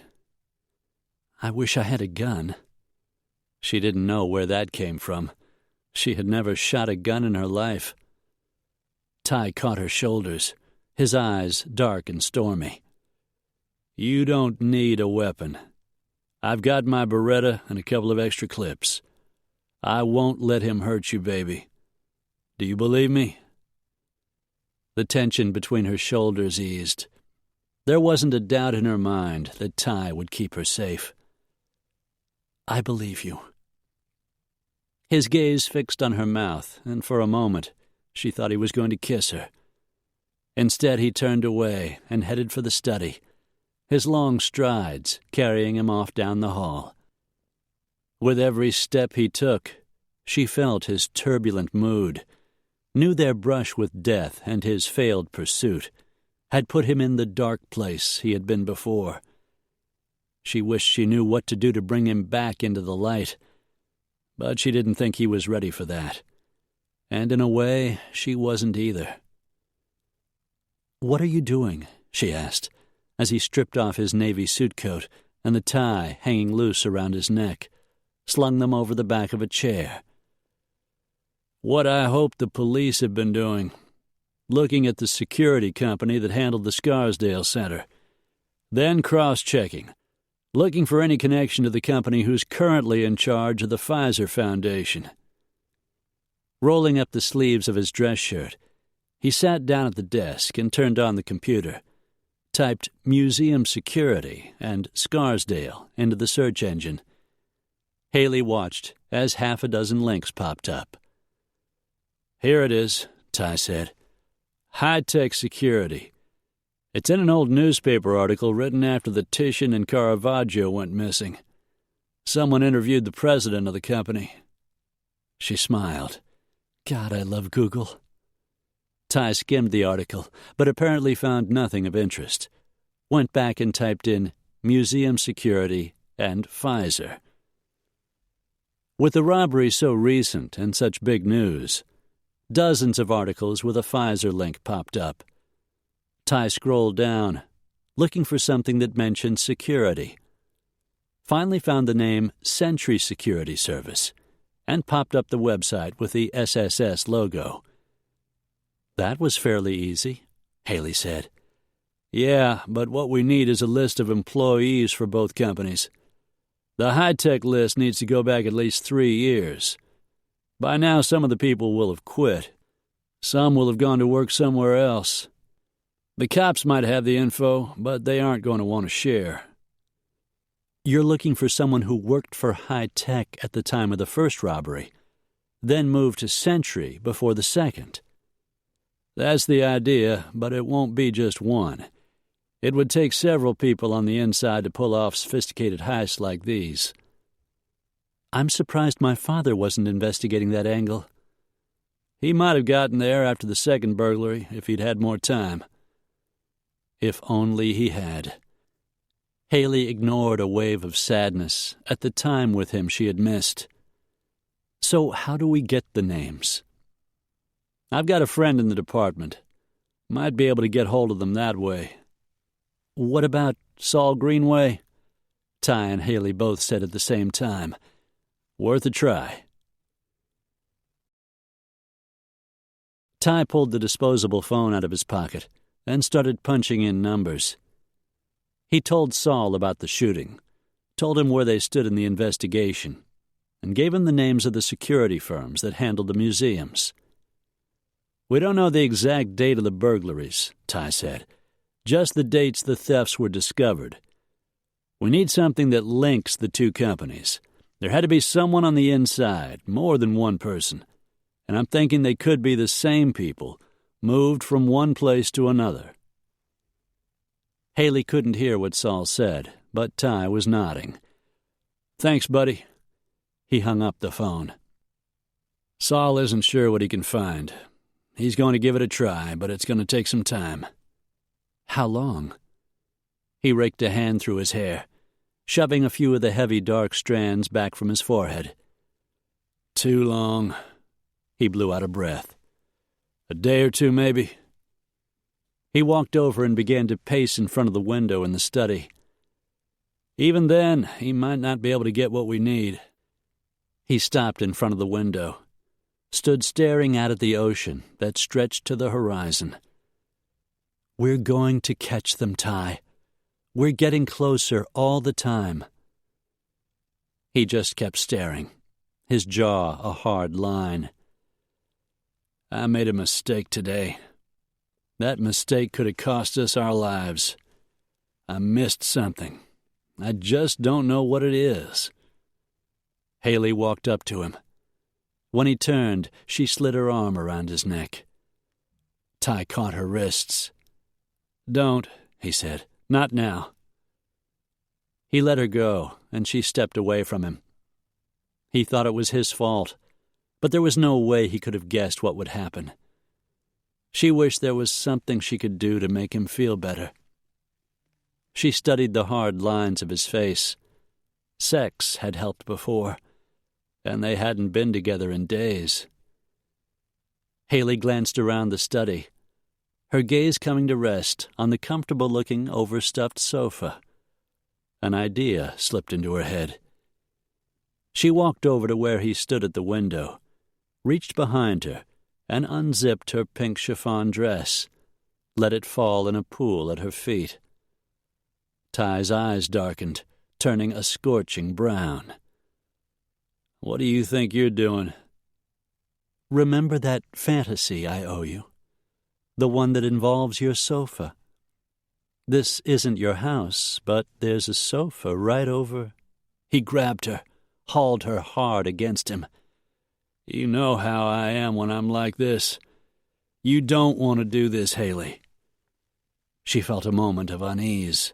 "I wish I had a gun." She didn't know where that came from. She had never shot a gun in her life. Ty caught her shoulders, his eyes dark and stormy. "You don't need a weapon. I've got my Beretta and a couple of extra clips. I won't let him hurt you, baby. Do you believe me?" The tension between her shoulders eased. There wasn't a doubt in her mind that Ty would keep her safe. "I believe you." His gaze fixed on her mouth, and for a moment she thought he was going to kiss her. Instead, he turned away and headed for the study, his long strides carrying him off down the hall. With every step he took, she felt his turbulent mood, knew their brush with death and his failed pursuit had put him in the dark place he had been before. She wished she knew what to do to bring him back into the light, but she didn't think he was ready for that. And in a way, she wasn't either. "What are you doing?" she asked, as he stripped off his navy suit coat and the tie hanging loose around his neck, slung them over the back of a chair. "What I hoped the police had been doing. Looking at the security company that handled the Scarsdale Center. Then cross-checking. Looking for any connection to the company who's currently in charge of the Pfizer Foundation." Rolling up the sleeves of his dress shirt, he sat down at the desk and turned on the computer, typed "museum security" and "Scarsdale" into the search engine. Haley watched as 6 links popped up. "Here it is," Ty said. "High-tech security. It's in an old newspaper article written after the Titian and Caravaggio went missing. Someone interviewed the president of the company." She smiled. "God, I love Google." Ty skimmed the article, but apparently found nothing of interest. Went back and typed in "museum security" and "Pfizer." With the robbery so recent and such big news, dozens of articles with a Pfizer link popped up. Ty scrolled down, looking for something that mentioned security. Finally found the name Sentry Security Service, and popped up the website with the SSS logo. "That was fairly easy," Haley said. "Yeah, but what we need is a list of employees for both companies. The high-tech list needs to go back at least 3 years. By now, some of the people will have quit. Some will have gone to work somewhere else. The cops might have the info, but they aren't going to want to share." "You're looking for someone who worked for high-tech at the time of the first robbery, then moved to Sentry before the second." "That's the idea, but it won't be just one. It would take several people on the inside to pull off sophisticated heists like these." "I'm surprised my father wasn't investigating that angle." "He might have gotten there after the second burglary if he'd had more time." If only he had. Haley ignored a wave of sadness at the time with him she had missed. "So how do we get the names?" "I've got a friend in the department. Might be able to get hold of them that way. What about Saul Greenway? Ty and Haley both said at the same time. Worth a try. Ty pulled the disposable phone out of his pocket and started punching in numbers. He told Saul about the shooting, told him where they stood in the investigation, and gave him the names of the security firms that handled the museums. We don't know the exact date of the burglaries, Ty said, just the dates the thefts were discovered. We need something that links the two companies. There had to be someone on the inside, more than one person, and I'm thinking they could be the same people, moved from one place to another. Haley couldn't hear what Saul said, but Ty was nodding. Thanks, buddy. He hung up the phone. Saul isn't sure what he can find. He's going to give it a try, but it's going to take some time. How long? He raked a hand through his hair, shoving a few of the heavy dark strands back from his forehead. Too long. He blew out a breath. A day or two, maybe. He walked over and began to pace in front of the window in the study. Even then, he might not be able to get what we need. He stopped in front of the window, stood staring out at the ocean that stretched to the horizon. We're going to catch them, Ty. We're getting closer all the time. He just kept staring, his jaw a hard line. I made a mistake today. That mistake could have cost us our lives. I missed something. I just don't know what it is. Haley walked up to him. When he turned, she slid her arm around his neck. Ty caught her wrists. Don't, he said. Not now. He let her go, and she stepped away from him. He thought it was his fault, but there was no way he could have guessed what would happen. She wished there was something she could do to make him feel better. She studied the hard lines of his face. Sex had helped before, and they hadn't been together in days. Haley glanced around the study, her gaze coming to rest on the comfortable-looking, overstuffed sofa. An idea slipped into her head. She walked over to where he stood at the window, reached behind her, and unzipped her pink chiffon dress, let it fall in a pool at her feet. Ty's eyes darkened, turning a scorching brown. What do you think you're doing? Remember that fantasy I owe you? The one that involves your sofa. This isn't your house, but there's a sofa right over. He grabbed her, hauled her hard against him. You know how I am when I'm like this. You don't want to do this, Haley. She felt a moment of unease.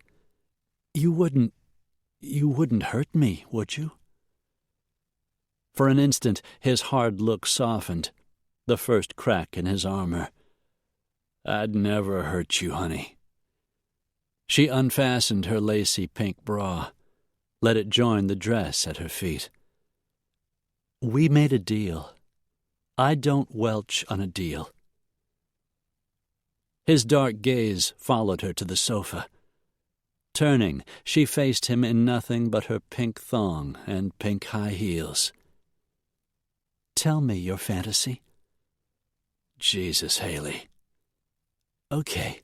You wouldn't hurt me, would you? For an instant, his hard look softened, the first crack in his armor. I'd never hurt you, honey. She unfastened her lacy pink bra, let it join the dress at her feet. We made a deal. I don't welch on a deal. His dark gaze followed her to the sofa. Turning, she faced him in nothing but her pink thong and pink high heels. Tell me your fantasy. Jesus, Haley. Okay,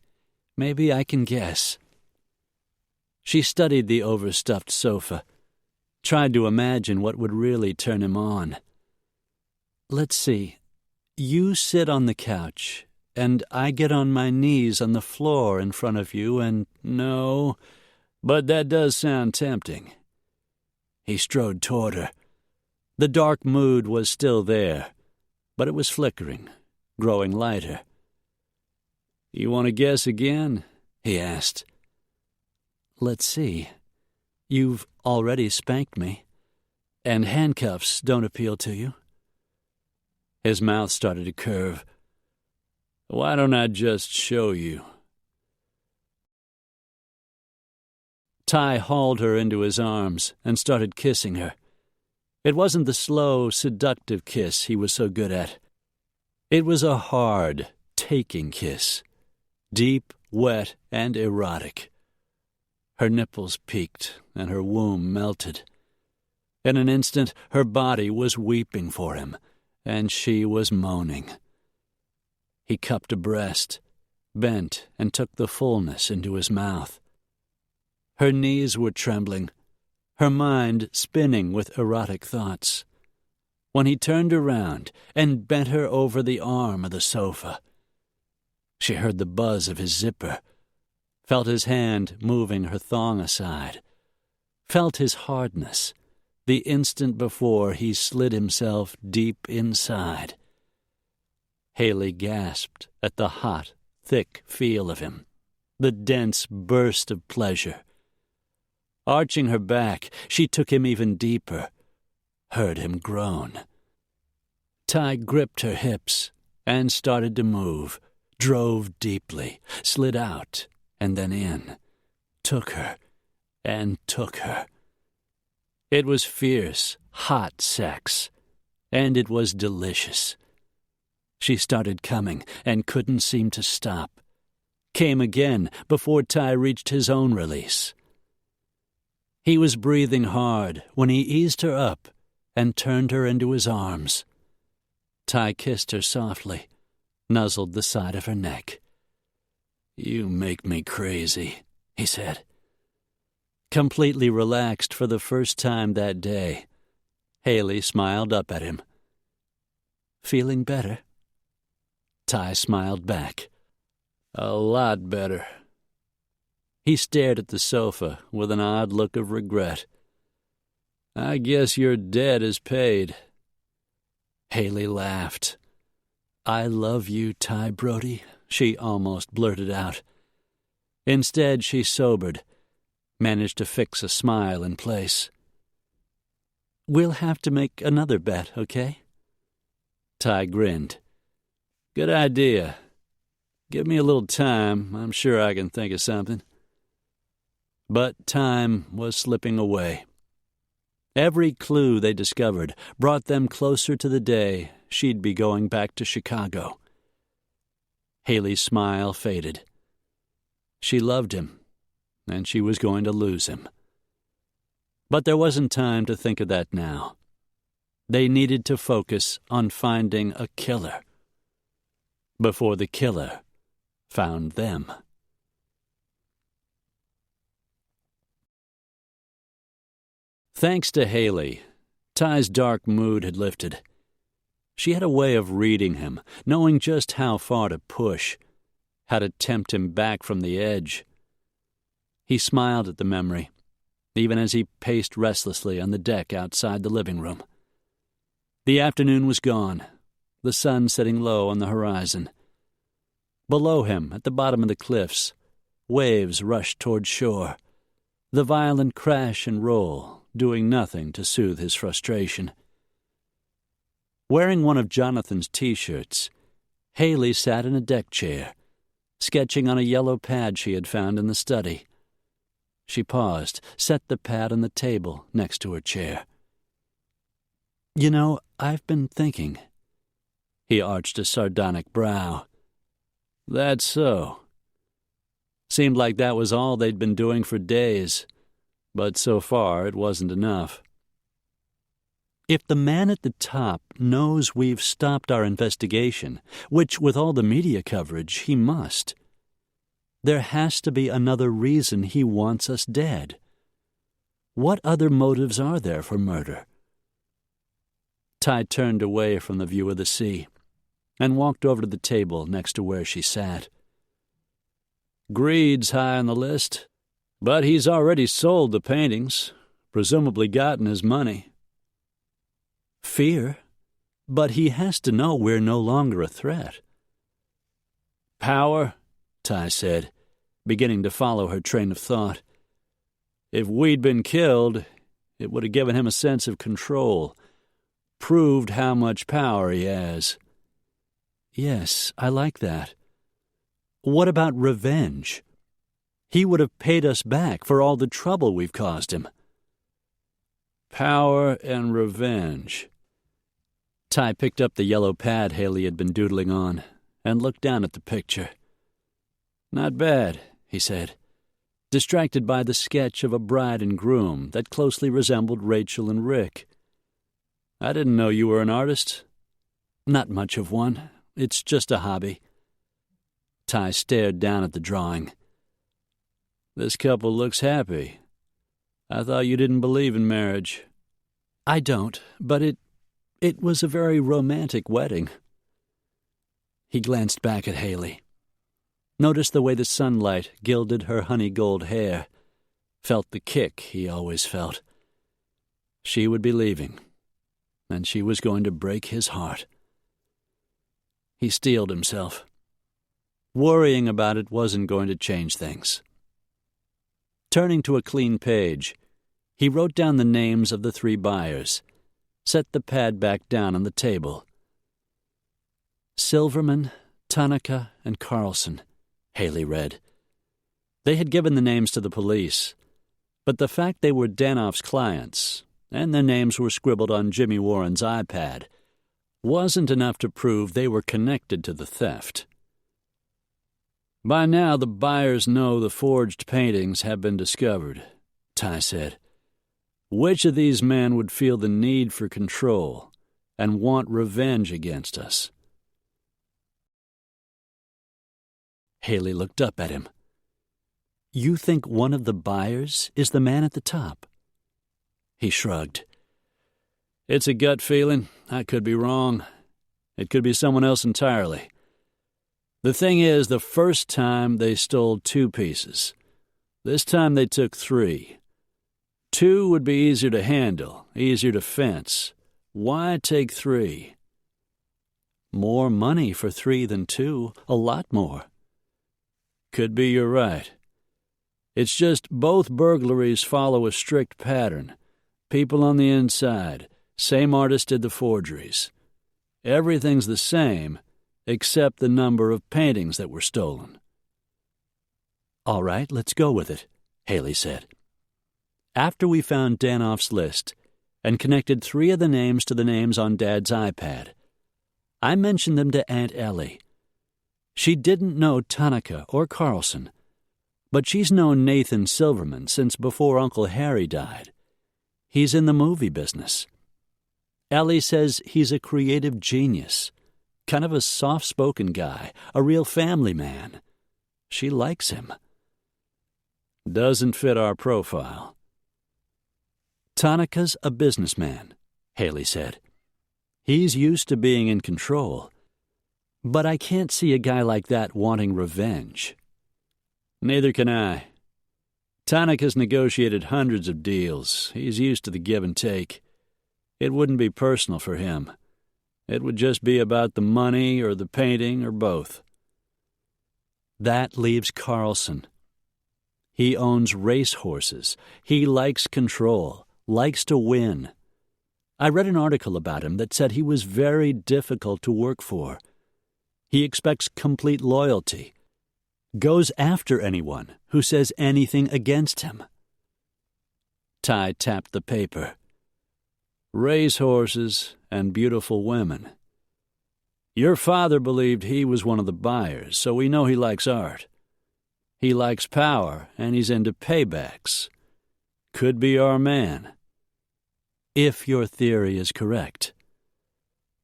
maybe I can guess. She studied the overstuffed sofa, tried to imagine what would really turn him on. Let's see. You sit on the couch, and I get on my knees on the floor in front of you, and no, but that does sound tempting. He strode toward her. The dark mood was still there, but it was flickering, growing lighter. You want to guess again? He asked. Let's see. You've already spanked me, and handcuffs don't appeal to you. His mouth started to curve. Why don't I just show you? Ty hauled her into his arms and started kissing her. It wasn't the slow, seductive kiss he was so good at. It was a hard, taking kiss, deep, wet, and erotic. Her nipples peaked, and her womb melted. In an instant, her body was weeping for him, and she was moaning. He cupped a breast, bent, and took the fullness into his mouth. Her knees were trembling, her mind spinning with erotic thoughts. When he turned around and bent her over the arm of the sofa, she heard the buzz of his zipper, felt his hand moving her thong aside, felt his hardness the instant before he slid himself deep inside. Haley gasped at the hot, thick feel of him, the dense burst of pleasure. Arching her back, she took him even deeper, heard him groan. Ty gripped her hips and started to move, drove deeply, slid out and then in, took her and took her. It was fierce, hot sex, and it was delicious. She started coming and couldn't seem to stop. Came again before Ty reached his own release. He was breathing hard when he eased her up and turned her into his arms. Ty kissed her softly, nuzzled the side of her neck. "You make me crazy," he said. Completely relaxed for the first time that day, Haley smiled up at him. "Feeling better?" Ty smiled back. "A lot better." He stared at the sofa with an odd look of regret. "I guess your debt is paid." Haley laughed. "I love you, Ty Brody," she almost blurted out. Instead, she sobered, managed to fix a smile in place. "We'll have to make another bet, okay?" Ty grinned. "Good idea. Give me a little time. I'm sure I can think of something." But time was slipping away. Every clue they discovered brought them closer to the day she'd be going back to Chicago. Haley's smile faded. She loved him, and she was going to lose him. But there wasn't time to think of that now. They needed to focus on finding a killer before the killer found them. Thanks to Haley, Ty's dark mood had lifted. She had a way of reading him, knowing just how far to push, how to tempt him back from the edge. He smiled at the memory, even as he paced restlessly on the deck outside the living room. The afternoon was gone, the sun setting low on the horizon. Below him, at the bottom of the cliffs, waves rushed toward shore, the violent crash and roll doing nothing to soothe his frustration. Wearing one of Jonathan's T-shirts, Haley sat in a deck chair, sketching on a yellow pad she had found in the study. She paused, set the pad on the table next to her chair. "You know, I've been thinking." He arched a sardonic brow. "That's so." Seemed like that was all they'd been doing for days, but so far it wasn't enough. "If the man at the top knows we've stopped our investigation, which with all the media coverage he must, there has to be another reason he wants us dead. What other motives are there for murder?" Ty turned away from the view of the sea and walked over to the table next to where she sat. "Greed's high on the list, but he's already sold the paintings, presumably gotten his money." "Fear? But he has to know we're no longer a threat." "Power," Ty said, beginning to follow her train of thought. "If we'd been killed, it would have given him a sense of control, proved how much power he has." "Yes, I like that. What about revenge? He would have paid us back for all the trouble we've caused him." Power and revenge. Ty picked up the yellow pad Haley had been doodling on and looked down at the picture. "Not bad," he said, distracted by the sketch of a bride and groom that closely resembled Rachel and Rick. "I didn't know you were an artist." "Not much of one. It's just a hobby." Ty stared down at the drawing. "This couple looks happy. I thought you didn't believe in marriage." "I don't, but it was a very romantic wedding." He glanced back at Haley, noticed the way the sunlight gilded her honey-gold hair, felt the kick he always felt. She would be leaving, and she was going to break his heart. He steeled himself. Worrying about it wasn't going to change things. Turning to a clean page, he wrote down the names of the 3 buyers, set the pad back down on the table. Silverman, Tanaka, and Carlson, Haley read. They had given the names to the police, but the fact they were Danoff's clients, and their names were scribbled on Jimmy Warren's iPad, wasn't enough to prove they were connected to the theft. "By now the buyers know the forged paintings have been discovered," Ty said. "Which of these men would feel the need for control and want revenge against us?" Haley looked up at him. "You think one of the buyers is the man at the top?" He shrugged. "It's a gut feeling. I could be wrong. It could be someone else entirely. The thing is, the first time they stole 2 pieces. This time they took 3. 2 would be easier to handle, easier to fence. Why take 3? More money for 3 than 2, a lot more." "Could be you're right. It's just both burglaries follow a strict pattern. People on the inside, same artist did the forgeries. Everything's the same, except the number of paintings that were stolen." "All right, let's go with it," Haley said. "After we found Danoff's list and connected 3 of the names to the names on Dad's iPad, I mentioned them to Aunt Ellie. She didn't know Tanaka or Carlson, but she's known Nathan Silverman since before Uncle Harry died. He's in the movie business. Ellie says he's a creative genius, kind of a soft-spoken guy, a real family man. She likes him." "Doesn't fit our profile." "Tanaka's a businessman," Haley said. "He's used to being in control. But I can't see a guy like that wanting revenge." "Neither can I. Tanaka's negotiated hundreds of deals. He's used to the give and take. It wouldn't be personal for him. It would just be about the money or the painting or both." "That leaves Carlson. He owns racehorses. He likes control, likes to win. I read an article about him that said he was very difficult to work for. He expects complete loyalty, goes after anyone who says anything against him." Ty tapped the paper. "Racehorses and beautiful women. Your father believed he was one of the buyers, so we know he likes art. He likes power, and he's into paybacks. Could be our man." "If your theory is correct."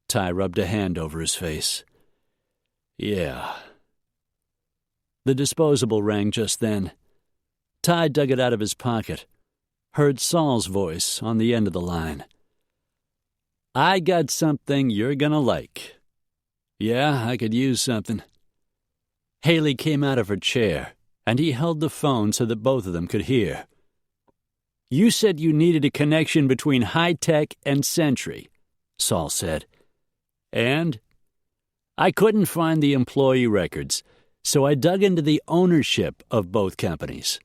Ty rubbed a hand over his face. "Yeah." The disposable rang just then. Ty dug it out of his pocket, heard Saul's voice on the end of the line. "I got something you're gonna like." "Yeah, I could use something." Haley came out of her chair, and he held the phone so that both of them could hear. "You said you needed a connection between high-tech and Century," Saul said. "And?" "I couldn't find the employee records, so I dug into the ownership of both companies.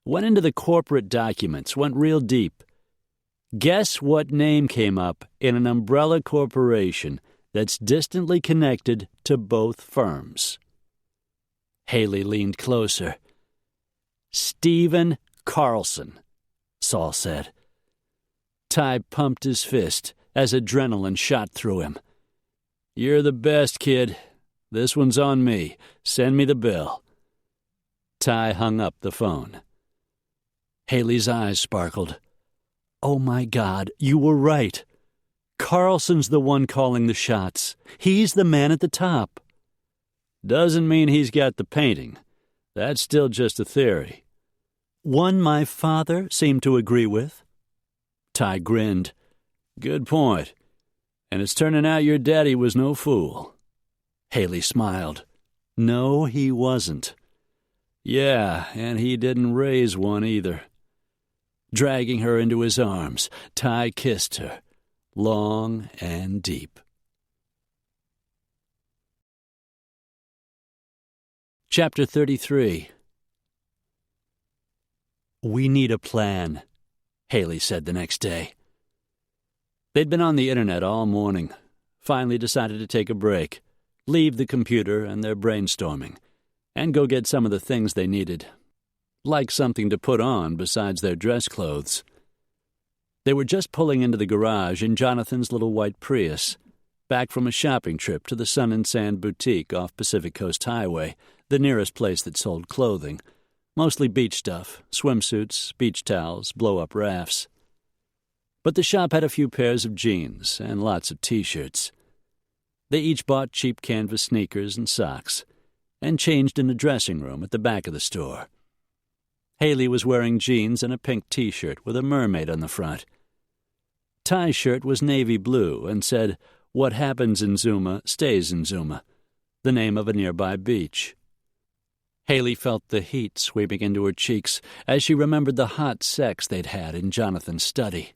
Went into the corporate documents, went real deep. Guess what name came up in an umbrella corporation that's distantly connected to both firms?" Haley leaned closer. "Stephen Carlson," Saul said. Ty pumped his fist as adrenaline shot through him. "You're the best, kid. This one's on me. Send me the bill." Ty hung up the phone. Haley's eyes sparkled. Oh my God, you were right. Carlson's the one calling the shots. He's the man at the top. Doesn't mean he's got the painting. That's still just a theory. One my father seemed to agree with. Ty grinned. Good point. And it's turning out your daddy was no fool. Haley smiled. No, he wasn't. Yeah, and he didn't raise one either. Dragging her into his arms, Ty kissed her, long and deep. Chapter 33. We need a plan, Haley said the next day. They'd been on the internet all morning, finally decided to take a break, leave the computer and their brainstorming, and go get some of the things they needed, like something to put on besides their dress clothes. They were just pulling into the garage in Jonathan's little white Prius, back from a shopping trip to the Sun and Sand Boutique off Pacific Coast Highway, the nearest place that sold clothing, mostly beach stuff, swimsuits, beach towels, blow-up rafts. But the shop had a few pairs of jeans and lots of T-shirts. They each bought cheap canvas sneakers and socks, and changed in the dressing room at the back of the store. Haley was wearing jeans and a pink T-shirt with a mermaid on the front. Ty's shirt was navy blue and said, "What happens in Zuma stays in Zuma," the name of a nearby beach. Haley felt the heat sweeping into her cheeks as she remembered the hot sex they'd had in Jonathan's study.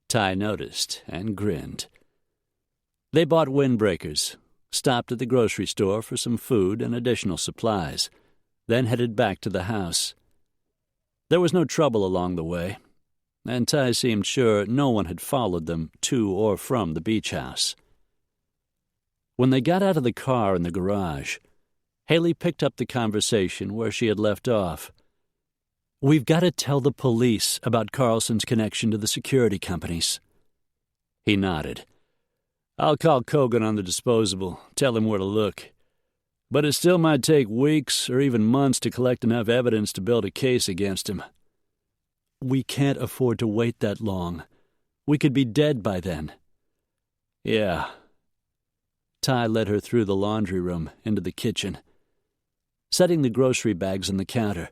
Ty noticed and grinned. They bought windbreakers, stopped at the grocery store for some food and additional supplies, then headed back to the house. There was no trouble along the way, and Ty seemed sure no one had followed them to or from the beach house. When they got out of the car in the garage, Haley picked up the conversation where she had left off. "We've got to tell the police about Carlson's connection to the security companies." He nodded. "I'll call Kogan on the disposable, tell him where to look. But it still might take weeks or even months to collect enough evidence to build a case against him." "We can't afford to wait that long. We could be dead by then." "Yeah." Ty led her through the laundry room into the kitchen. Setting the grocery bags on the counter,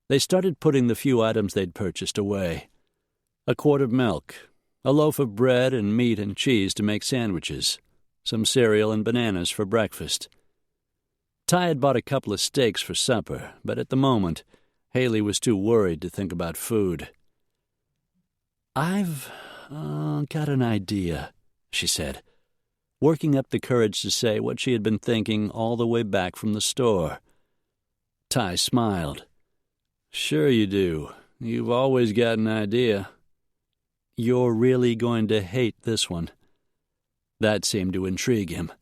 they started putting the few items they'd purchased away. A quart of milk, a loaf of bread and meat and cheese to make sandwiches, some cereal and bananas for breakfast. Ty had bought a couple of steaks for supper, but at the moment, Haley was too worried to think about food. "I've got an idea," she said, working up the courage to say what she had been thinking all the way back from the store. Ty smiled. "Sure you do. You've always got an idea." "You're really going to hate this one." That seemed to intrigue him.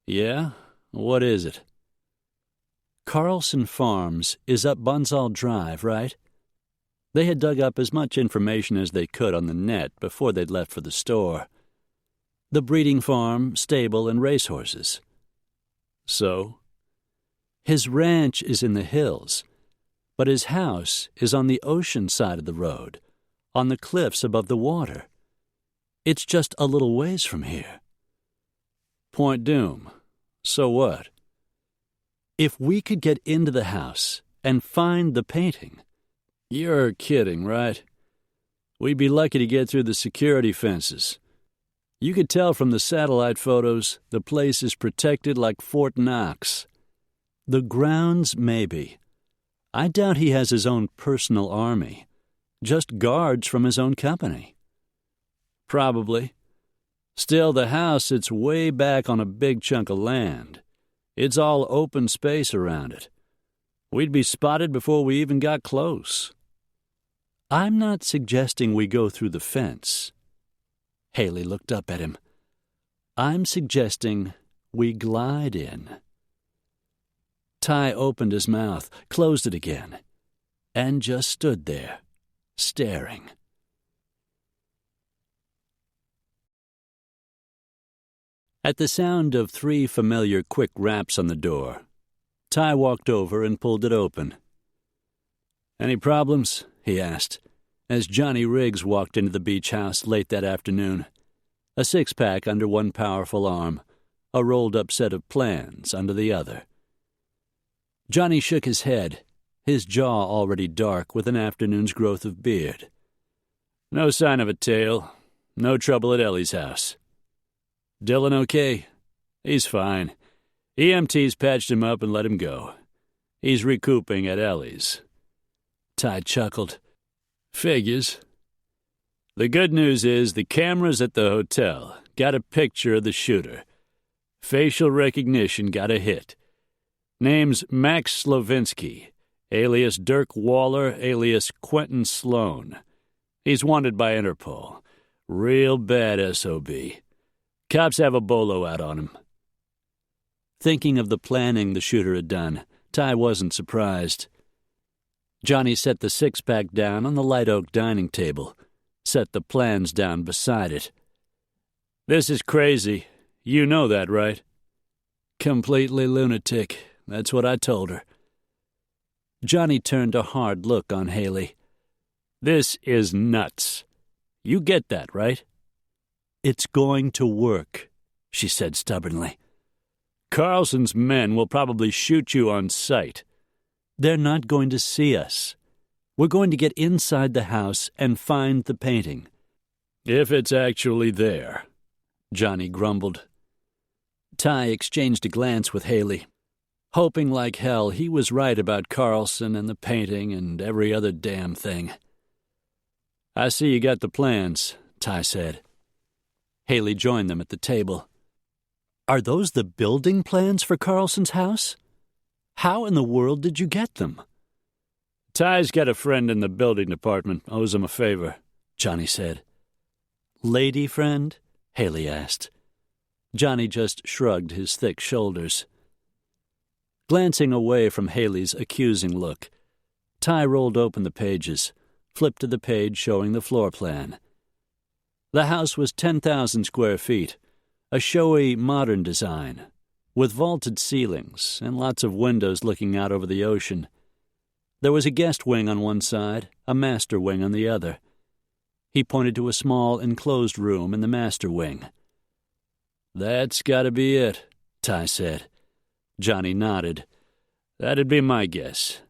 "Yeah? What is it?" "Carlson Farms is up Bonsall Drive, right?" They had dug up as much information as they could on the net before they'd left for the store. The breeding farm, stable, and racehorses. "So?" "His ranch is in the hills, but his house is on the ocean side of the road, on the cliffs above the water. It's just a little ways from here." "Point Doom. So what?" "If we could get into the house and find the painting—" "You're kidding, right? We'd be lucky to get through the security fences. You could tell from the satellite photos the place is protected like Fort Knox." "The grounds, maybe. I doubt he has his own personal army. Just guards from his own company." "Probably. Still, the house sits way back on a big chunk of land. It's all open space around it. We'd be spotted before we even got close." "I'm not suggesting we go through the fence." Haley looked up at him. "I'm suggesting we glide in." Ty opened his mouth, closed it again, and just stood there, staring. At the sound of 3 familiar quick raps on the door, Ty walked over and pulled it open. "Any problems?" he asked, as Johnny Riggs walked into the beach house late that afternoon, a six-pack under one powerful arm, a rolled-up set of plans under the other. Johnny shook his head, his jaw already dark with an afternoon's growth of beard. "No sign of a tail. No trouble at Ellie's house." "Dylan okay?" "He's fine. EMT's patched him up and let him go. He's recouping at Ellie's." Ty chuckled. "Figures. The good news is the cameras at the hotel got a picture of the shooter. Facial recognition got a hit. Name's Max Slovinsky, alias Dirk Waller, alias Quentin Sloan. He's wanted by Interpol. Real bad SOB. Cops have a bolo out on him." Thinking of the planning the shooter had done, Ty wasn't surprised. Johnny set the six-pack down on the light oak dining table, set the plans down beside it. "This is crazy. You know that, right?" "Completely lunatic. That's what I told her." Johnny turned a hard look on Haley. "This is nuts. You get that, right?" "It's going to work," she said stubbornly. "Carlson's men will probably shoot you on sight." "They're not going to see us. We're going to get inside the house and find the painting." "If it's actually there," Johnny grumbled. Ty exchanged a glance with Haley, hoping like hell he was right about Carlson and the painting and every other damn thing. "I see you got the plans," Ty said. Haley joined them at the table. "Are those the building plans for Carlson's house? How in the world did you get them?" "Ty's got a friend in the building department, owes him a favor," Johnny said. "Lady friend?" Haley asked. Johnny just shrugged his thick shoulders. Glancing away from Haley's accusing look, Ty rolled open the pages, flipped to the page showing the floor plan. The house was 10,000 square feet, a showy modern design, with vaulted ceilings and lots of windows looking out over the ocean. There was a guest wing on one side, a master wing on the other. He pointed to a small enclosed room in the master wing. "That's got to be it," Ty said. Johnny nodded. "That'd be my guess.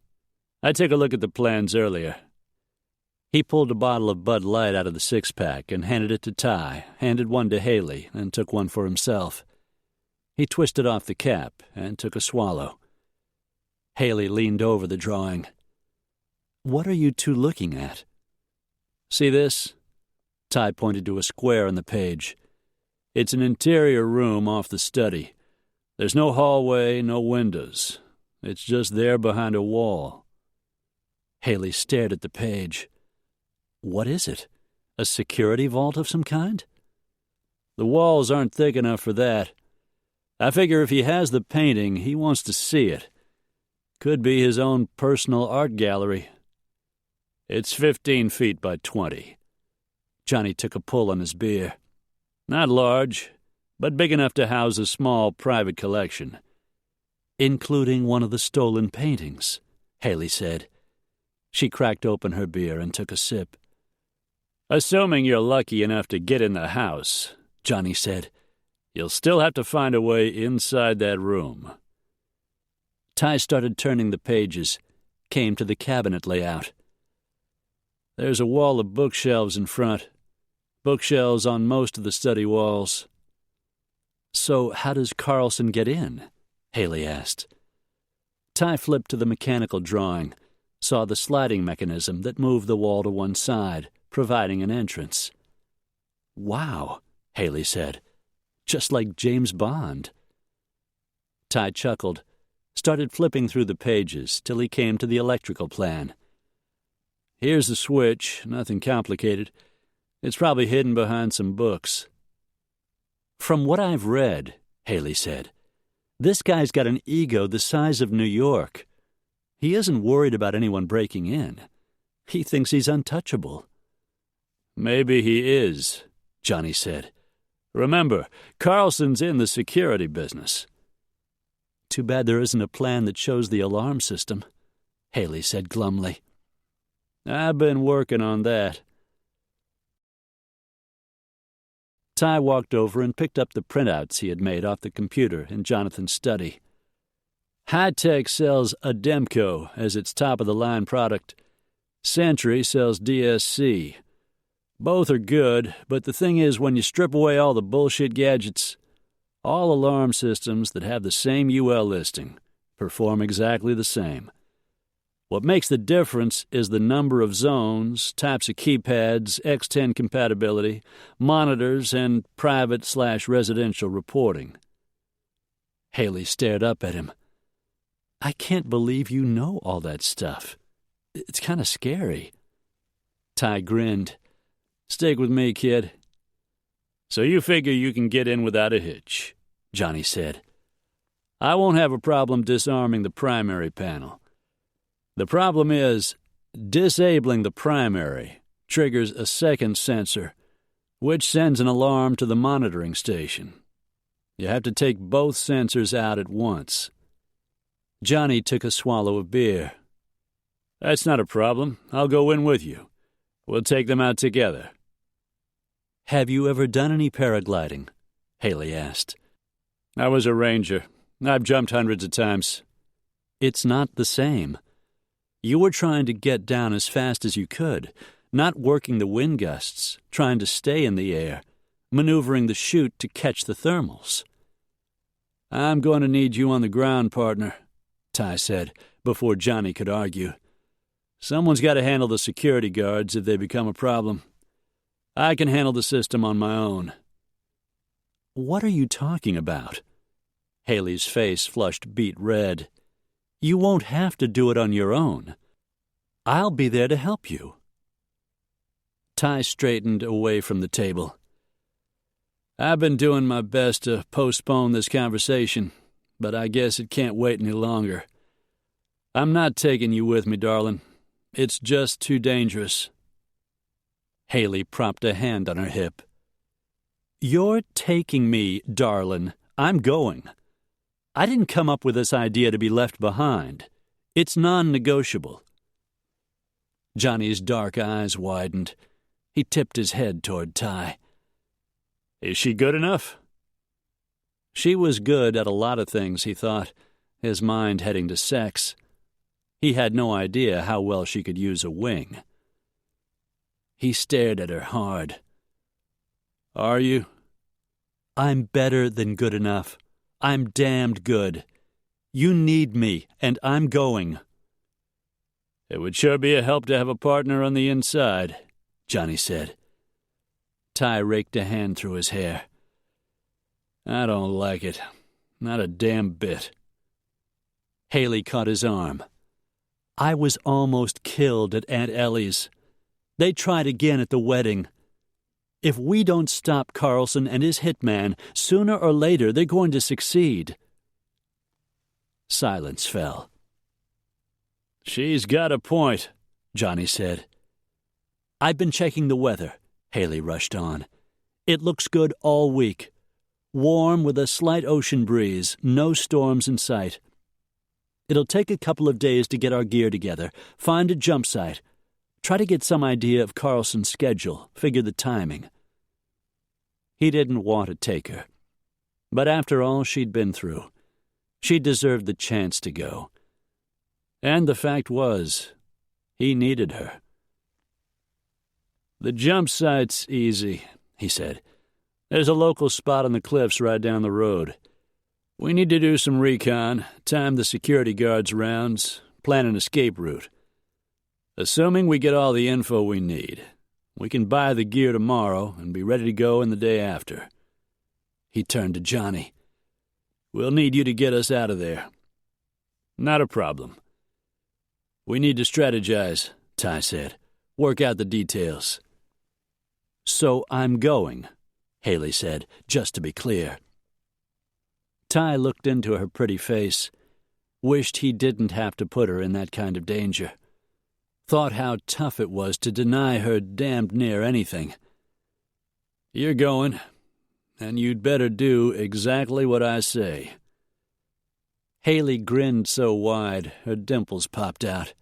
I took a look at the plans earlier." He pulled a bottle of Bud Light out of the six-pack and handed it to Ty, handed one to Haley, and took one for himself. He twisted off the cap and took a swallow. Haley leaned over the drawing. "What are you two looking at?" "See this?" Ty pointed to a square on the page. "It's an interior room off the study. There's no hallway, no windows. It's just there behind a wall." Haley stared at the page. "What is it? A security vault of some kind?" "The walls aren't thick enough for that. I figure if he has the painting, he wants to see it. Could be his own personal art gallery. It's 15 feet by 20. Johnny took a pull on his beer. "Not large, but big enough to house a small private collection." "Including one of the stolen paintings," Haley said. She cracked open her beer and took a sip. "Assuming you're lucky enough to get in the house," Johnny said, "you'll still have to find a way inside that room." Ty started turning the pages, came to the cabinet layout. "There's a wall of bookshelves in front. Bookshelves on most of the study walls." "So how does Carlson get in?" Haley asked. Ty flipped to the mechanical drawing, saw the sliding mechanism that moved the wall to one side, providing an entrance. "Wow," Haley said. "Just like James Bond." Ty chuckled, started flipping through the pages till he came to the electrical plan. "Here's the switch, nothing complicated. It's probably hidden behind some books." "From what I've read," Haley said, "this guy's got an ego the size of New York. He isn't worried about anyone breaking in. He thinks he's untouchable." "Maybe he is," Johnny said. "Remember, Carlson's in the security business." Too bad there isn't a plan that shows the alarm system, Haley said glumly. I've been working on that. Ty walked over and picked up the printouts he had made off the computer in Jonathan's study. High-Tech sells Ademco as its top-of-the-line product. Sentry sells DSC. Both are good, but the thing is, when you strip away all the bullshit gadgets, all alarm systems that have the same UL listing perform exactly the same. What makes the difference is the number of zones, types of keypads, X10 compatibility, monitors, and private/residential reporting. Haley stared up at him. I can't believe you know all that stuff. It's kind of scary. Ty grinned. Stick with me, kid. So you figure you can get in without a hitch, Johnny said. I won't have a problem disarming the primary panel. The problem is, disabling the primary triggers a second sensor, which sends an alarm to the monitoring station. You have to take both sensors out at once. Johnny took a swallow of beer. That's not a problem. I'll go in with you. We'll take them out together. Have you ever done any paragliding? Haley asked. I was a ranger. I've jumped hundreds of times. It's not the same. You were trying to get down as fast as you could, not working the wind gusts, trying to stay in the air, maneuvering the chute to catch the thermals. I'm going to need you on the ground, partner, Ty said, before Johnny could argue. Someone's got to handle the security guards if they become a problem. I can handle the system on my own. What are you talking about? Haley's face flushed beet red. You won't have to do it on your own. I'll be there to help you. Ty straightened away from the table. I've been doing my best to postpone this conversation, but I guess it can't wait any longer. I'm not taking you with me, darling. It's just too dangerous. Haley propped a hand on her hip. You're taking me, darling. I'm going. I didn't come up with this idea to be left behind. It's non-negotiable. Johnny's dark eyes widened. He tipped his head toward Ty. Is she good enough? She was good at a lot of things, he thought, his mind heading to sex. He had no idea how well she could use a wing. He stared at her hard. Are you? I'm better than good enough. I'm damned good. You need me, and I'm going. It would sure be a help to have a partner on the inside, Johnny said. Ty raked a hand through his hair. I don't like it. Not a damn bit. Haley caught his arm. I was almost killed at Aunt Ellie's. They tried again at the wedding. If we don't stop Carlson and his hitman, sooner or later they're going to succeed. Silence fell. She's got a point, Johnny said. I've been checking the weather, Haley rushed on. It looks good all week. Warm with a slight ocean breeze, no storms in sight. It'll take a couple of days to get our gear together, find a jump site, try to get some idea of Carlson's schedule, figure the timing. He didn't want to take her. But after all she'd been through, she deserved the chance to go. And the fact was, he needed her. The jump site's easy, he said. There's a local spot on the cliffs right down the road. We need to do some recon, time the security guards' rounds, plan an escape route. Assuming we get all the info we need, we can buy the gear tomorrow and be ready to go in the day after. He turned to Johnny. We'll need you to get us out of there. Not a problem. We need to strategize, Ty said. Work out the details. So I'm going, Haley said, just to be clear. Ty looked into her pretty face, wished he didn't have to put her in that kind of danger. Thought how tough it was to deny her damned near anything. You're going, and you'd better do exactly what I say. Haley grinned so wide, her dimples popped out.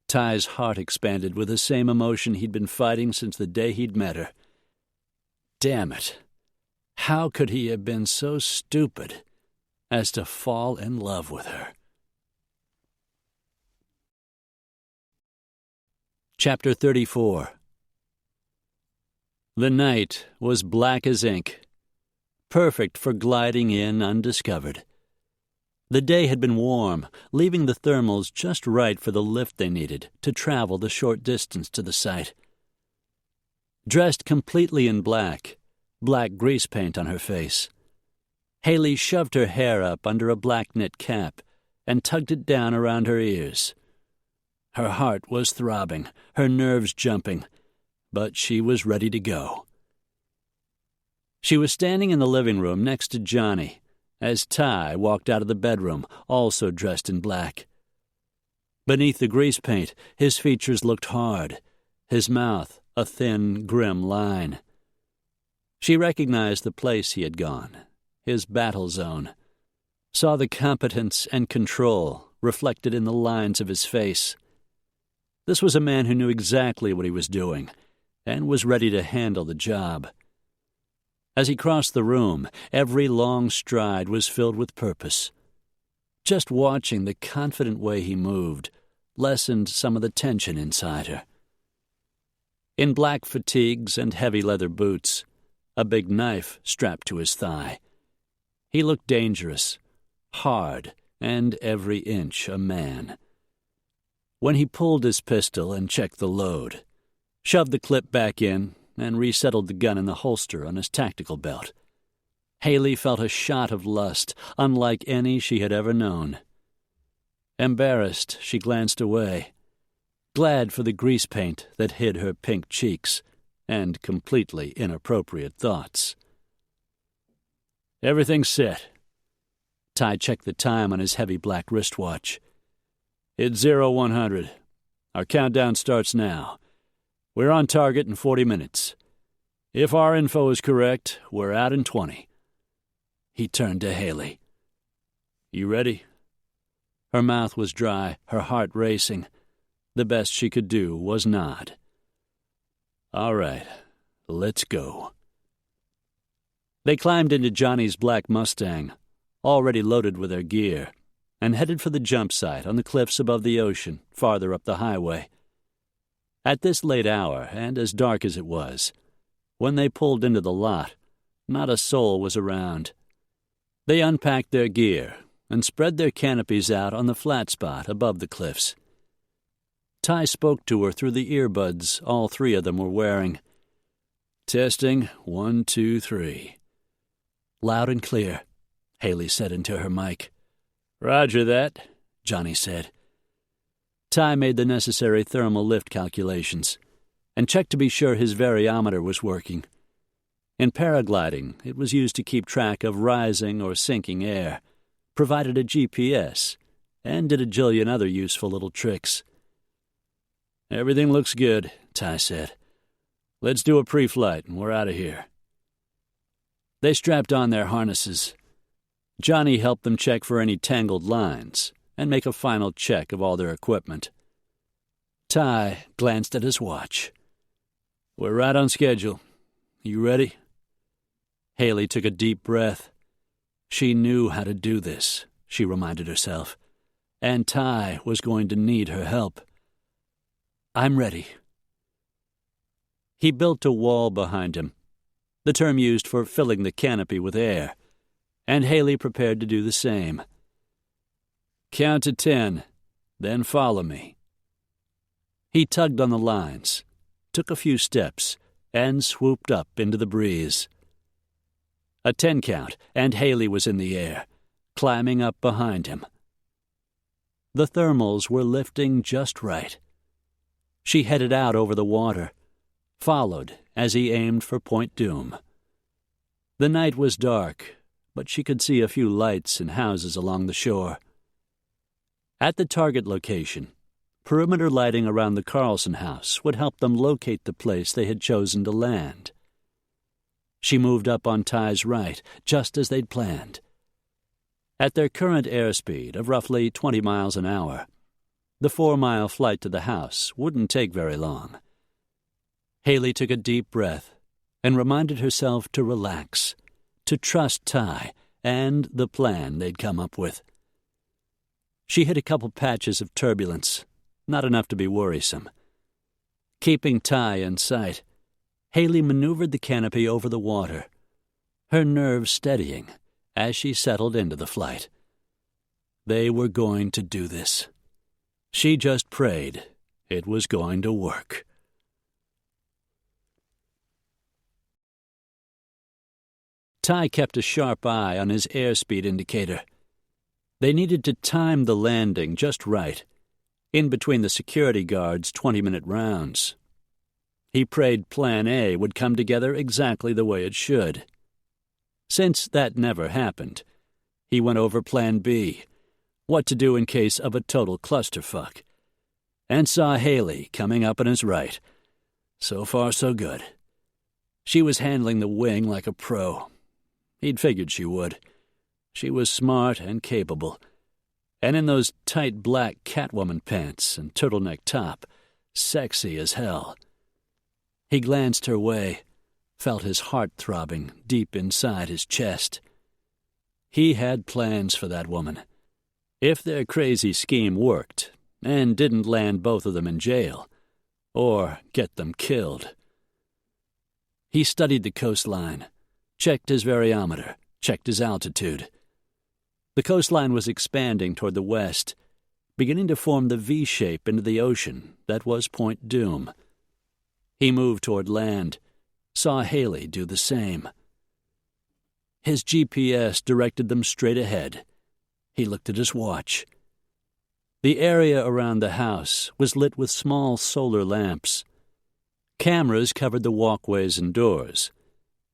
Ty's heart expanded with the same emotion he'd been fighting since the day he'd met her. Damn it. How could he have been so stupid as to fall in love with her? Chapter 34. The night was black as ink, perfect for gliding in undiscovered. The day had been warm, leaving the thermals just right for the lift they needed to travel the short distance to the site. Dressed completely in black grease paint on her face, Haley shoved her hair up under a black knit cap and tugged it down around her ears. Her heart was throbbing, her nerves jumping, but she was ready to go. She was standing in the living room next to Johnny as Ty walked out of the bedroom, also dressed in black. Beneath the grease paint, his features looked hard, his mouth a thin, grim line. She recognized the place he had gone, his battle zone, saw the competence and control reflected in the lines of his face. This was a man who knew exactly what he was doing and was ready to handle the job. As he crossed the room, every long stride was filled with purpose. Just watching the confident way he moved lessened some of the tension inside her. In black fatigues and heavy leather boots, a big knife strapped to his thigh, he looked dangerous, hard, and every inch a man. When he pulled his pistol and checked the load, shoved the clip back in, and resettled the gun in the holster on his tactical belt, Haley felt a shot of lust unlike any she had ever known. Embarrassed, she glanced away, glad for the grease paint that hid her pink cheeks and completely inappropriate thoughts. Everything's set. Ty checked the time on his heavy black wristwatch. It's 0100. Our countdown starts now. We're on target in 40 minutes. If our info is correct, we're out in 20. He turned to Haley. You ready? Her mouth was dry, her heart racing. The best she could do was nod. All right, let's go. They climbed into Johnny's black Mustang, already loaded with their gear, and headed for the jump site on the cliffs above the ocean, farther up the highway. At this late hour, and as dark as it was, when they pulled into the lot, not a soul was around. They unpacked their gear and spread their canopies out on the flat spot above the cliffs. Ty spoke to her through the earbuds all three of them were wearing. Testing, 1, 2, 3. Loud and clear, Haley said into her mic. Roger that, Johnny said. Ty made the necessary thermal lift calculations and checked to be sure his variometer was working. In paragliding, it was used to keep track of rising or sinking air, provided a GPS, and did a jillion other useful little tricks. Everything looks good, Ty said. Let's do a pre-flight and we're out of here. They strapped on their harnesses. Johnny helped them check for any tangled lines and make a final check of all their equipment. Ty glanced at his watch. We're right on schedule. You ready? Haley took a deep breath. She knew how to do this, she reminded herself, and Ty was going to need her help. I'm ready. He built a wall behind him, the term used for filling the canopy with air, and Haley prepared to do the same. Count to 10, then follow me. He tugged on the lines, took a few steps, and swooped up into the breeze. A 10 count, and Haley was in the air, climbing up behind him. The thermals were lifting just right. She headed out over the water, followed as he aimed for Point Doom. The night was dark, but she could see a few lights and houses along the shore. At the target location, perimeter lighting around the Carlson house would help them locate the place they had chosen to land. She moved up on Ty's right, just as they'd planned. At their current airspeed of roughly 20 miles an hour, the 4-mile flight to the house wouldn't take very long. Haley took a deep breath and reminded herself to relax, to trust Ty and the plan they'd come up with. She hit a couple patches of turbulence, not enough to be worrisome. Keeping Ty in sight, Haley maneuvered the canopy over the water, her nerves steadying as she settled into the flight. They were going to do this. She just prayed it was going to work. Ty kept a sharp eye on his airspeed indicator. They needed to time the landing just right, in between the security guards' 20-minute rounds. He prayed Plan A would come together exactly the way it should. Since that never happened, he went over Plan B, what to do in case of a total clusterfuck, and saw Haley coming up on his right. So far, so good. She was handling the wing like a pro. He'd figured she would. She was smart and capable, and in those tight black Catwoman pants and turtleneck top, sexy as hell. He glanced her way, felt his heart throbbing deep inside his chest. He had plans for that woman. If their crazy scheme worked, and didn't land both of them in jail, or get them killed. He studied the coastline, checked his variometer, checked his altitude. The coastline was expanding toward the west, beginning to form the V shape into the ocean that was Point Doom. He moved toward land, saw Haley do the same. His GPS directed them straight ahead. He looked at his watch. The area around the house was lit with small solar lamps. Cameras covered the walkways and doors,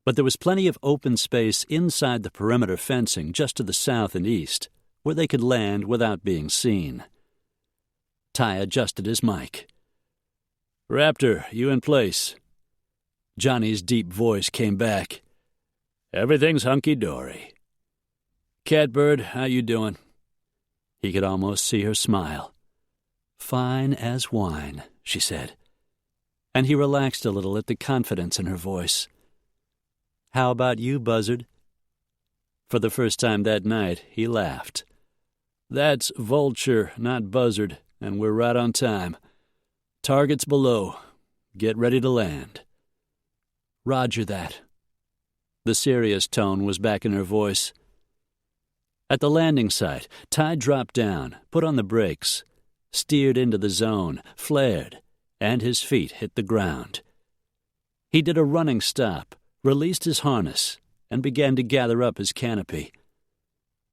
but there was plenty of open space inside the perimeter fencing just to the south and east, where they could land without being seen. Ty adjusted his mic. "Raptor, you in place?" Johnny's deep voice came back. "Everything's hunky-dory." "Catbird, how you doing?" He could almost see her smile. "Fine as wine," she said, and he relaxed a little at the confidence in her voice. "How about you, Buzzard?" For the first time that night, he laughed. "That's Vulture, not Buzzard, and we're right on time. Target's below. Get ready to land." "Roger that." The serious tone was back in her voice. At the landing site, Ty dropped down, put on the brakes, steered into the zone, flared, and his feet hit the ground. He did a running stop, released his harness, and began to gather up his canopy.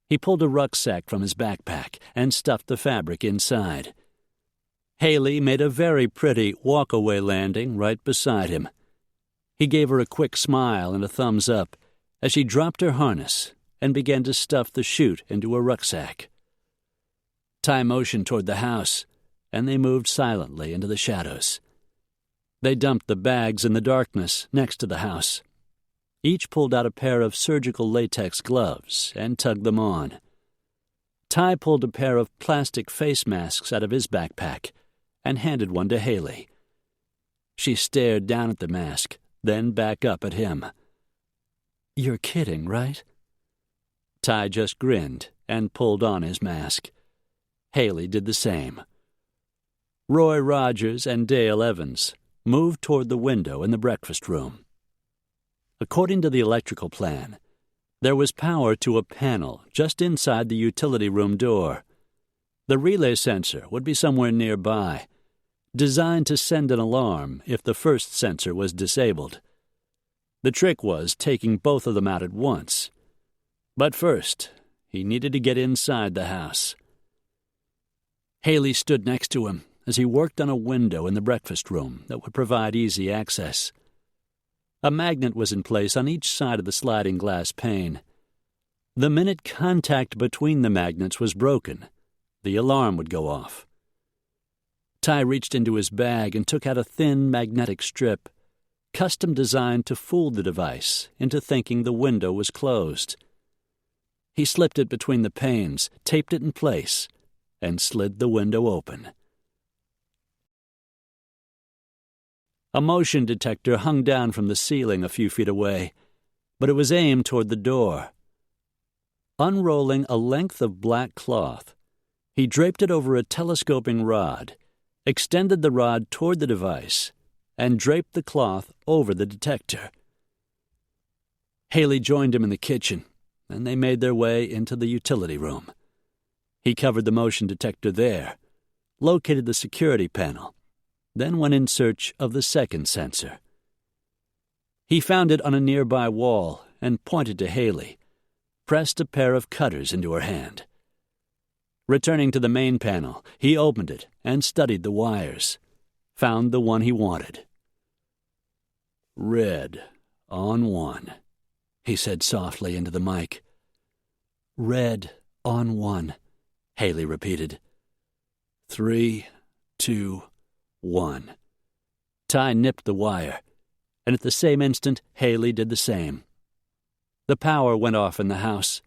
He pulled a rucksack from his backpack and stuffed the fabric inside. Haley made a very pretty walk-away landing right beside him. He gave her a quick smile and a thumbs up as she dropped her harness and began to stuff the chute into a rucksack. Ty motioned toward the house, and they moved silently into the shadows. They dumped the bags in the darkness next to the house. Each pulled out a pair of surgical latex gloves and tugged them on. Ty pulled a pair of plastic face masks out of his backpack and handed one to Haley. She stared down at the mask, then back up at him. "You're kidding, right?" Ty just grinned and pulled on his mask. Haley did the same. Roy Rogers and Dale Evans moved toward the window in the breakfast room. According to the electrical plan, there was power to a panel just inside the utility room door. The relay sensor would be somewhere nearby, designed to send an alarm if the first sensor was disabled. The trick was taking both of them out at once. But first, he needed to get inside the house. Haley stood next to him as he worked on a window in the breakfast room that would provide easy access. A magnet was in place on each side of the sliding glass pane. The minute contact between the magnets was broken, the alarm would go off. Ty reached into his bag and took out a thin magnetic strip, custom designed to fool the device into thinking the window was closed. He slipped it between the panes, taped it in place, and slid the window open. A motion detector hung down from the ceiling a few feet away, but it was aimed toward the door. Unrolling a length of black cloth, he draped it over a telescoping rod, extended the rod toward the device, and draped the cloth over the detector. Haley joined him in the kitchen, and they made their way into the utility room. He covered the motion detector there, located the security panel, then went in search of the second sensor. He found it on a nearby wall and pointed to Haley, pressed a pair of cutters into her hand. Returning to the main panel, he opened it and studied the wires, found the one he wanted. "Red on 1, he said softly into the mic. "Red on 1, Haley repeated. 3, 2, 1. Ty nipped the wire, and at the same instant, Haley did the same. The power went off in the house.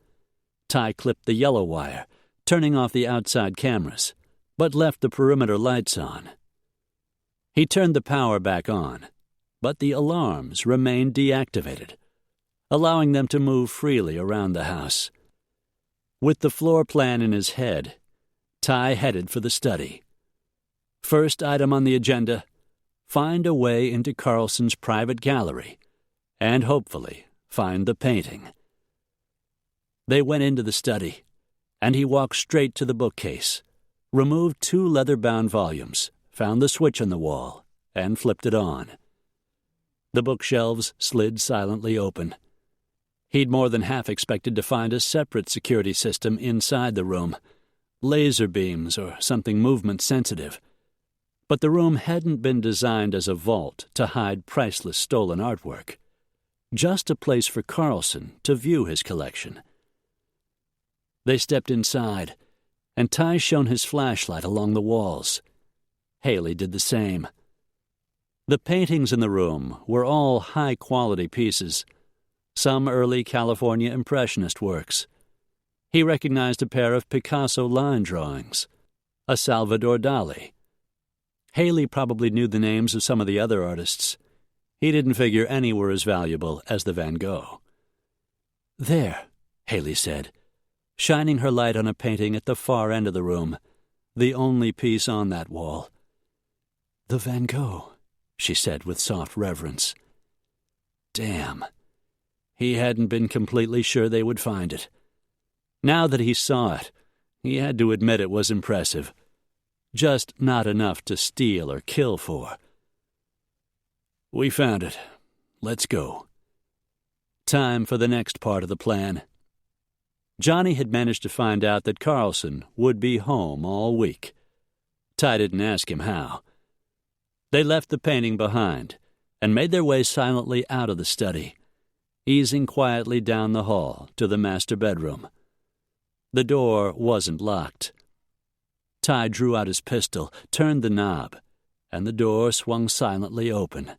Ty clipped the yellow wire, turning off the outside cameras, but left the perimeter lights on. He turned the power back on, but the alarms remained deactivated, allowing them to move freely around the house. With the floor plan in his head, Ty headed for the study. First item on the agenda, find a way into Carlson's private gallery, and hopefully find the painting. They went into the study, and he walked straight to the bookcase, removed 2 leather-bound volumes, found the switch on the wall, and flipped it on. The bookshelves slid silently open. He'd more than half expected to find a separate security system inside the room, laser beams or something movement-sensitive. But the room hadn't been designed as a vault to hide priceless stolen artwork, just a place for Carlson to view his collection. They stepped inside, and Ty shone his flashlight along the walls. Haley did the same. The paintings in the room were all high-quality pieces, some early California Impressionist works. He recognized a pair of Picasso line drawings, a Salvador Dali. Haley probably knew the names of some of the other artists. He didn't figure any were as valuable as the Van Gogh. "There," Haley said, shining her light on a painting at the far end of the room, the only piece on that wall. "The Van Gogh," she said with soft reverence. Damn. He hadn't been completely sure they would find it. Now that he saw it, he had to admit it was impressive. Just not enough to steal or kill for. "We found it. Let's go." Time for the next part of the plan. Johnny had managed to find out that Carlson would be home all week. Ty didn't ask him how. They left the painting behind and made their way silently out of the study, easing quietly down the hall to the master bedroom. The door wasn't locked. Ty drew out his pistol, turned the knob, and the door swung silently open.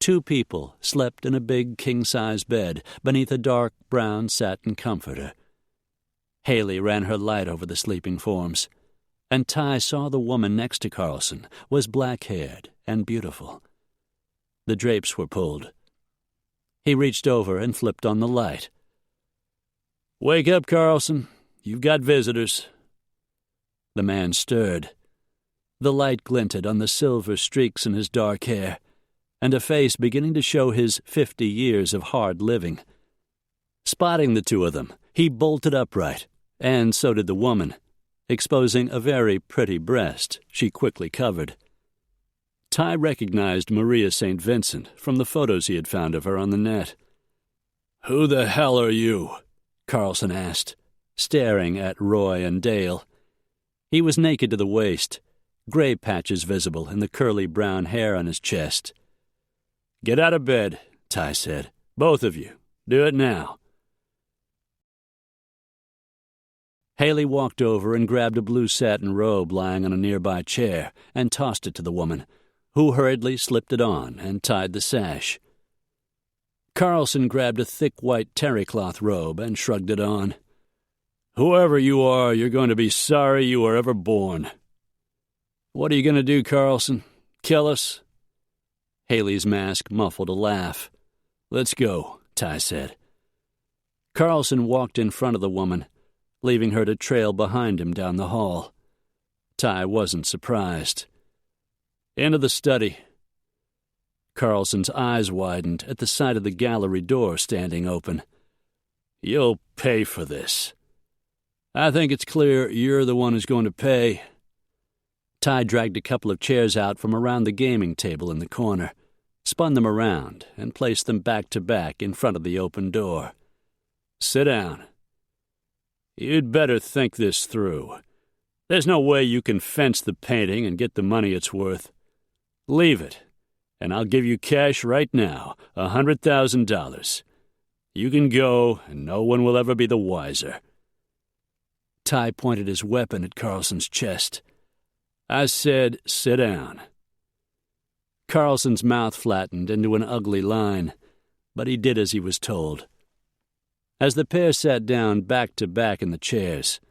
2 people slept in a big king-size bed beneath a dark brown satin comforter. Haley ran her light over the sleeping forms, and Ty saw the woman next to Carlson was black-haired and beautiful. The drapes were pulled. He reached over and flipped on the light. "Wake up, Carlson. You've got visitors." The man stirred. The light glinted on the silver streaks in his dark hair, and a face beginning to show his 50 years of hard living. Spotting the 2 of them, he bolted upright, and so did the woman, exposing a very pretty breast she quickly covered. Ty recognized Maria St. Vincent from the photos he had found of her on the net. "Who the hell are you?" Carlson asked, staring at Roy and Dale. He was naked to the waist, gray patches visible in the curly brown hair on his chest. "Get out of bed," Ty said. "Both of you. Do it now." Haley walked over and grabbed a blue satin robe lying on a nearby chair and tossed it to the woman, who hurriedly slipped it on and tied the sash. Carlson grabbed a thick white terry-cloth robe and shrugged it on. "Whoever you are, you're going to be sorry you were ever born." "What are you going to do, Carlson? Kill us?" Haley's mask muffled a laugh. "Let's go," Ty said. Carlson walked in front of the woman, leaving her to trail behind him down the hall. Ty wasn't surprised. "Into the study." Carlson's eyes widened at the sight of the gallery door standing open. "You'll pay for this." "I think it's clear you're the one who's going to pay." Ty dragged a couple of chairs out from around the gaming table in the corner, spun them around, and placed them back to back in front of the open door. "Sit down. You'd better think this through. There's no way you can fence the painting and get the money it's worth. Leave it, and I'll give you cash right now, $100,000. You can go, and no one will ever be the wiser." Ty pointed his weapon at Carlson's chest. "I said, sit down." Carlson's mouth flattened into an ugly line, but he did as he was told. As the pair sat down back to back in the chairs,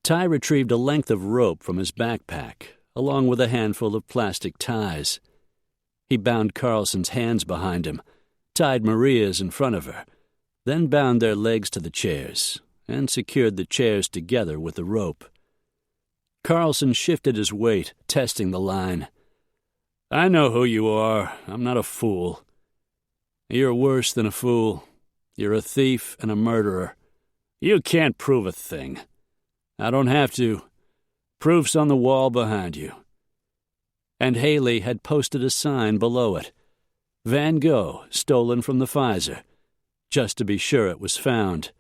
Ty retrieved a length of rope from his backpack, along with a handful of plastic ties. He bound Carlson's hands behind him, tied Maria's in front of her, then bound their legs to the chairs, and secured the chairs together with the rope. Carlson shifted his weight, testing the line. "I know who you are. I'm not a fool." "You're worse than a fool. You're a thief and a murderer. You can't prove a thing." "I don't have to. Proof's on the wall behind you." And Haley had posted a sign below it. "Van Gogh, stolen from the Pfizer," just to be sure it was found.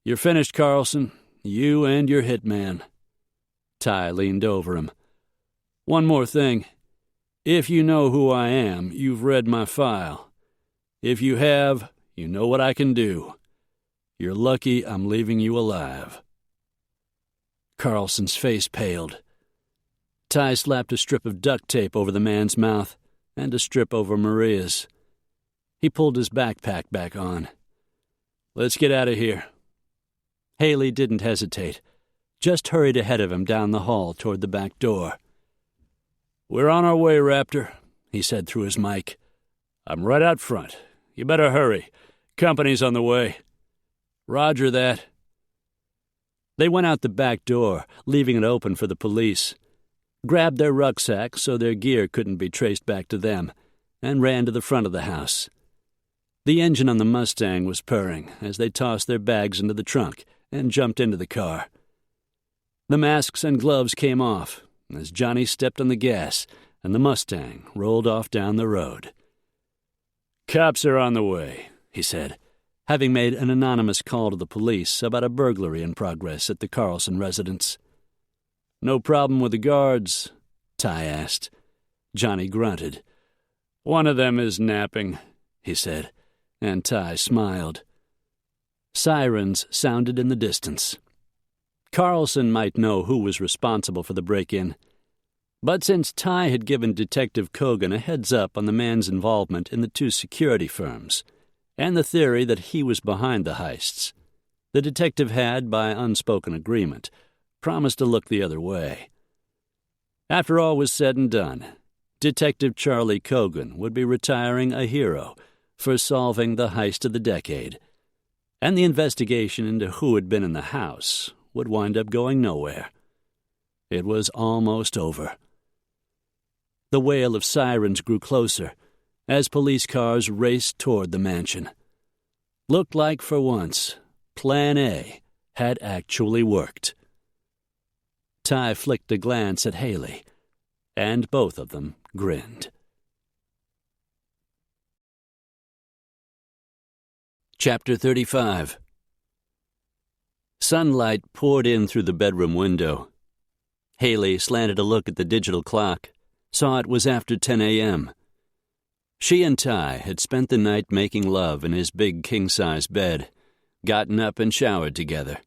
"You're finished, Carlson. You and your hitman." Ty leaned over him. "One more thing. If you know who I am, you've read my file. If you have, you know what I can do. You're lucky I'm leaving you alive." Carlson's face paled. Ty slapped a strip of duct tape over the man's mouth and a strip over Maria's. He pulled his backpack back on. "Let's get out of here." Haley didn't hesitate, just hurried ahead of him down the hall toward the back door. "We're on our way, Raptor," he said through his mic. "I'm right out front. You better hurry. Company's on the way." "Roger that." They went out the back door, leaving it open for the police, grabbed their rucksacks so their gear couldn't be traced back to them, and ran to the front of the house. The engine on the Mustang was purring as they tossed their bags into the trunk and jumped into the car. The masks and gloves came off as Johnny stepped on the gas and the Mustang rolled off down the road. "Cops are on the way," he said, having made an anonymous call to the police about a burglary in progress at the Carlson residence. "No problem with the guards?" Ty asked. Johnny grunted. "One of them is napping," he said, and Ty smiled. Sirens sounded in the distance. Carlson might know who was responsible for the break-in, but since Ty had given Detective Kogan a heads-up on the man's involvement in the two security firms and the theory that he was behind the heists, the detective had, by unspoken agreement, promised to look the other way. After all was said and done, Detective Charlie Kogan would be retiring a hero for solving the heist of the decade, and the investigation into who had been in the house would wind up going nowhere. It was almost over. The wail of sirens grew closer as police cars raced toward the mansion. Looked like, for once, Plan A had actually worked. Ty flicked a glance at Haley, and both of them grinned. Chapter 35. Sunlight poured in through the bedroom window. Haley slanted a look at the digital clock, saw it was after 10 a.m. She and Ty had spent the night making love in his big king-size bed, gotten up and showered together.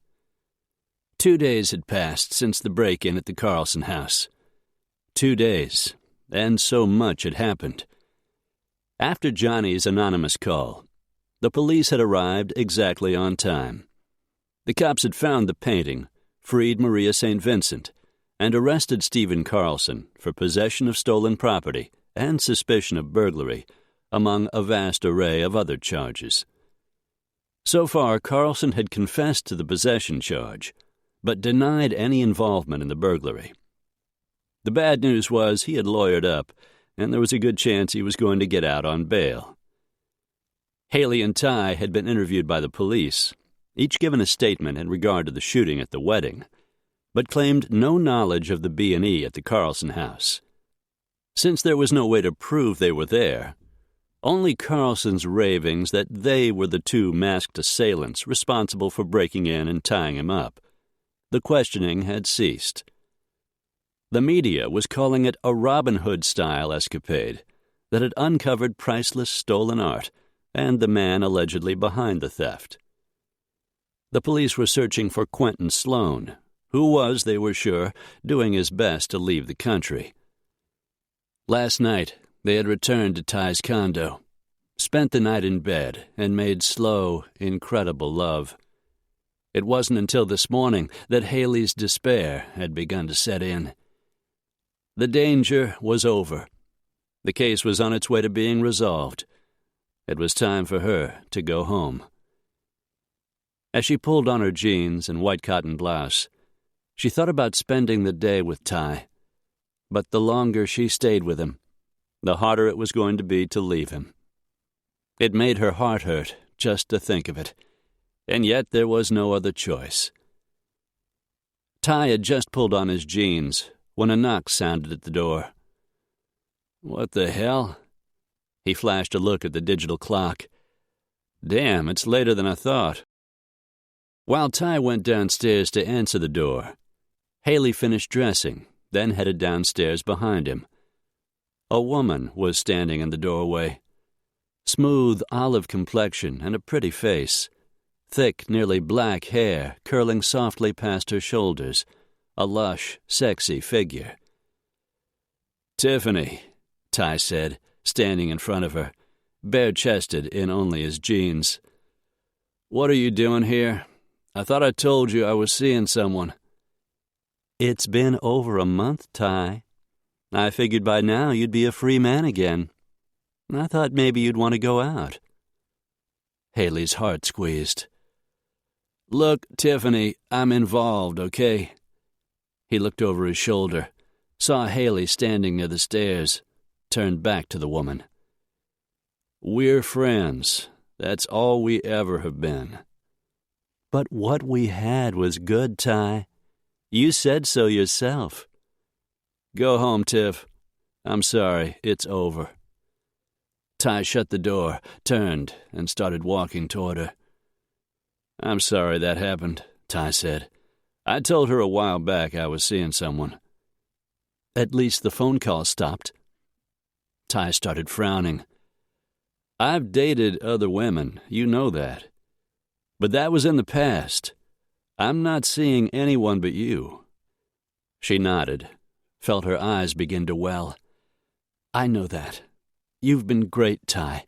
2 days had passed since the break-in at the Carlson house. 2 days, and so much had happened. After Johnny's anonymous call, the police had arrived exactly on time. The cops had found the painting, freed Maria St. Vincent, and arrested Stephen Carlson for possession of stolen property and suspicion of burglary, among a vast array of other charges. So far, Carlson had confessed to the possession charge, but denied any involvement in the burglary. The bad news was he had lawyered up, and there was a good chance he was going to get out on bail. Haley and Ty had been interviewed by the police, each given a statement in regard to the shooting at the wedding, but claimed no knowledge of the B&E at the Carlson house. Since there was no way to prove they were there, only Carlson's ravings that they were the two masked assailants responsible for breaking in and tying him up, the questioning had ceased. The media was calling it a Robin Hood-style escapade that had uncovered priceless stolen art and the man allegedly behind the theft. The police were searching for Quentin Sloan, who was, they were sure, doing his best to leave the country. Last night, they had returned to Ty's condo, spent the night in bed, and made slow, incredible love. It wasn't until this morning that Haley's despair had begun to set in. The danger was over. The case was on its way to being resolved. It was time for her to go home. As she pulled on her jeans and white cotton blouse, she thought about spending the day with Ty. But the longer she stayed with him, the harder it was going to be to leave him. It made her heart hurt just to think of it, and yet there was no other choice. Ty had just pulled on his jeans when a knock sounded at the door. What the hell? He flashed a look at the digital clock. Damn, it's later than I thought. While Ty went downstairs to answer the door, Haley finished dressing, then headed downstairs behind him. A woman was standing in the doorway. Smooth olive complexion and a pretty face. Thick, nearly black hair curling softly past her shoulders. A lush, sexy figure. "Tiffany," Ty said, standing in front of her, bare-chested in only his jeans. "What are you doing here? I thought I told you I was seeing someone." "It's been over a month, Ty. I figured by now you'd be a free man again. I thought maybe you'd want to go out." Haley's heart squeezed. "Look, Tiffany, I'm involved, okay?" He looked over his shoulder, saw Haley standing near the stairs, turned back to the woman. "We're friends. That's all we ever have been." "But what we had was good, Ty. You said so yourself." "Go home, Tiff. I'm sorry, it's over." Ty shut the door, turned, and started walking toward her. "I'm sorry that happened," Ty said. "I told her a while back I was seeing someone." "At least the phone call stopped." Ty started frowning. "I've dated other women, you know that. But that was in the past. I'm not seeing anyone but you." She nodded, felt her eyes begin to well. "I know that. You've been great, Ty.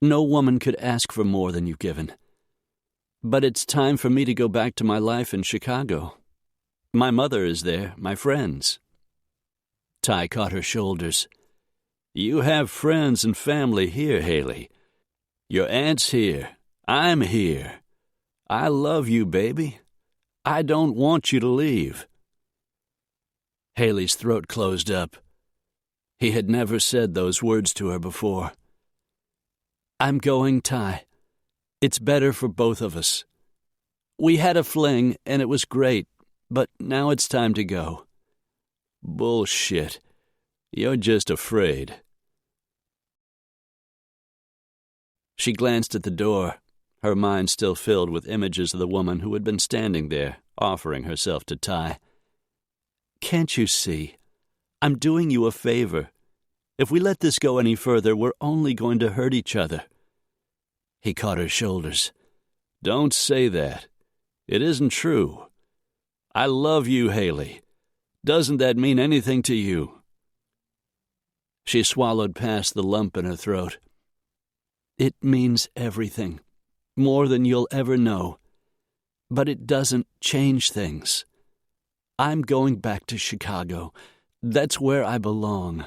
No woman could ask for more than you've given. But it's time for me to go back to my life in Chicago. My mother is there, my friends." Ty caught her shoulders. "You have friends and family here, Haley. Your aunt's here. I'm here. I love you, baby. I don't want you to leave." Haley's throat closed up. He had never said those words to her before. "I'm going, Ty. It's better for both of us. We had a fling, and it was great, but now it's time to go." "Bullshit. You're just afraid." She glanced at the door, her mind still filled with images of the woman who had been standing there, offering herself to Ty. "Can't you see? I'm doing you a favor. If we let this go any further, we're only going to hurt each other." He caught her shoulders. "Don't say that. It isn't true. I love you, Haley. Doesn't that mean anything to you?" She swallowed past the lump in her throat, It means everything, more than you'll ever know. But it doesn't change things. I'm going back to Chicago. That's where I belong.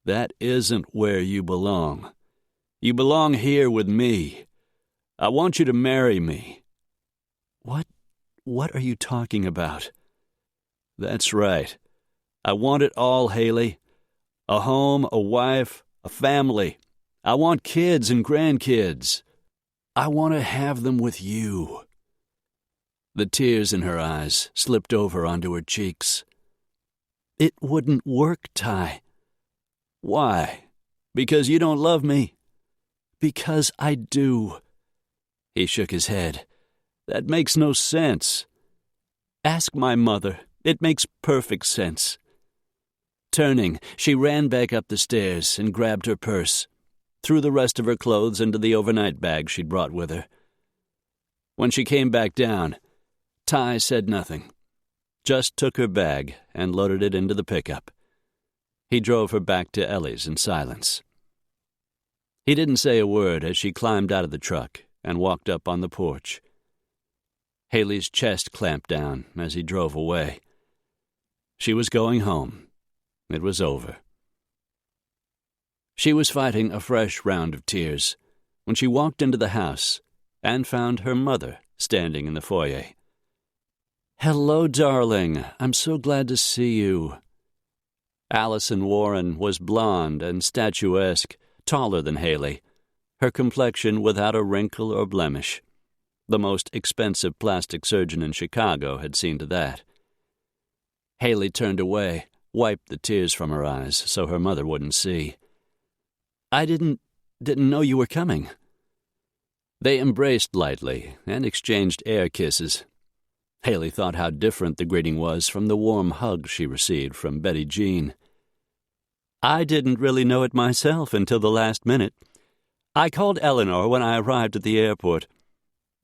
That isn't where you belong. You belong here with me. I want you to marry me. What are you talking about? That's right. I want it all, Haley. A home, a wife, a family. I want kids and grandkids. I want to have them with you. The tears in her eyes slipped over onto her cheeks. It wouldn't work, Ty. Why? Because you don't love me? Because I do. He shook his head. That makes no sense. Ask my mother. It makes perfect sense. Turning, she ran back up the stairs and grabbed her purse, threw the rest of her clothes into the overnight bag she'd brought with her. When she came back down, Ty said nothing, just took her bag and loaded it into the pickup. He drove her back to Ellie's in silence. He didn't say a word as she climbed out of the truck and walked up on the porch. Haley's chest clamped down as he drove away. She was going home. It was over. She was fighting a fresh round of tears when she walked into the house and found her mother standing in the foyer. "Hello, darling. I'm so glad to see you." Allison Warren was blonde and statuesque, taller than Haley, her complexion without a wrinkle or blemish. The most expensive plastic surgeon in Chicago had seen to that. Haley turned away, wiped the tears from her eyes so her mother wouldn't see. "I didn't know you were coming." They embraced lightly and exchanged air kisses. Haley thought how different the greeting was from the warm hug she received from Betty Jean. "I didn't really know it myself until the last minute. I called Eleanor when I arrived at the airport.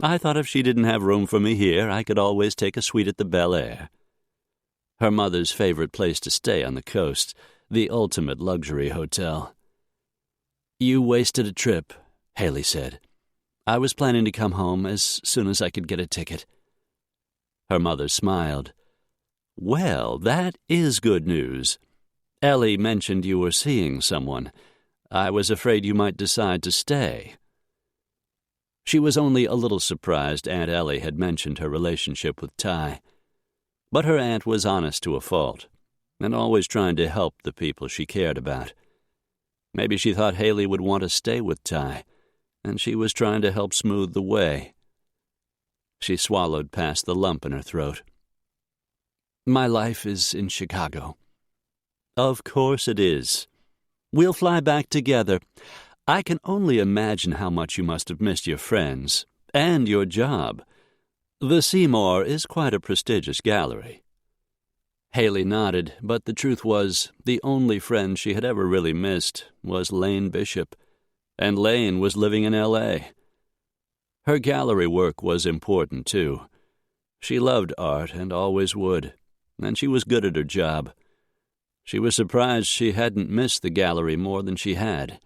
I thought if she didn't have room for me here, I could always take a suite at the Bel Air." Her mother's favorite place to stay on the coast, the ultimate luxury hotel. "You wasted a trip," Haley said. "I was planning to come home as soon as I could get a ticket." Her mother smiled. "Well, that is good news. Ellie mentioned you were seeing someone. I was afraid you might decide to stay." She was only a little surprised Aunt Ellie had mentioned her relationship with Ty. But her aunt was honest to a fault, and always trying to help the people she cared about. Maybe she thought Haley would want to stay with Ty, and she was trying to help smooth the way. She swallowed past the lump in her throat. "My life is in Chicago." "Of course it is. We'll fly back together. I can only imagine how much you must have missed your friends and your job. The Seymour is quite a prestigious gallery." Haley nodded, but the truth was, the only friend she had ever really missed was Lane Bishop, and Lane was living in L.A. Her gallery work was important, too. She loved art and always would, and she was good at her job. She was surprised she hadn't missed the gallery more than she had.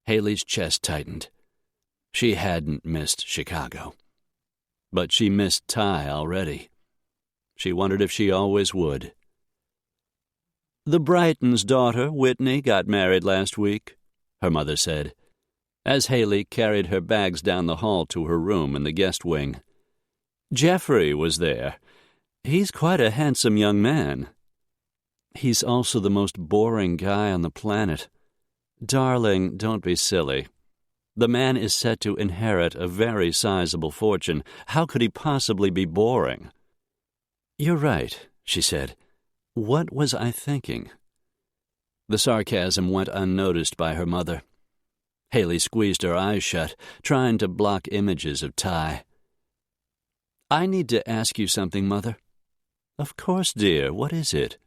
Haley's chest tightened. She hadn't missed Chicago. But she missed Ty already. She wondered if she always would. "The Brightons' daughter, Whitney, got married last week," her mother said, as Haley carried her bags down the hall to her room in the guest wing. "Jeffrey was there. He's quite a handsome young man." "He's also the most boring guy on the planet." "Darling, don't be silly. The man is set to inherit a very sizable fortune. How could he possibly be boring?" "You're right," she said. "What was I thinking?" The sarcasm went unnoticed by her mother. Haley squeezed her eyes shut, trying to block images of Ty. "I need to ask you something, Mother." "Of course, dear. What is it?"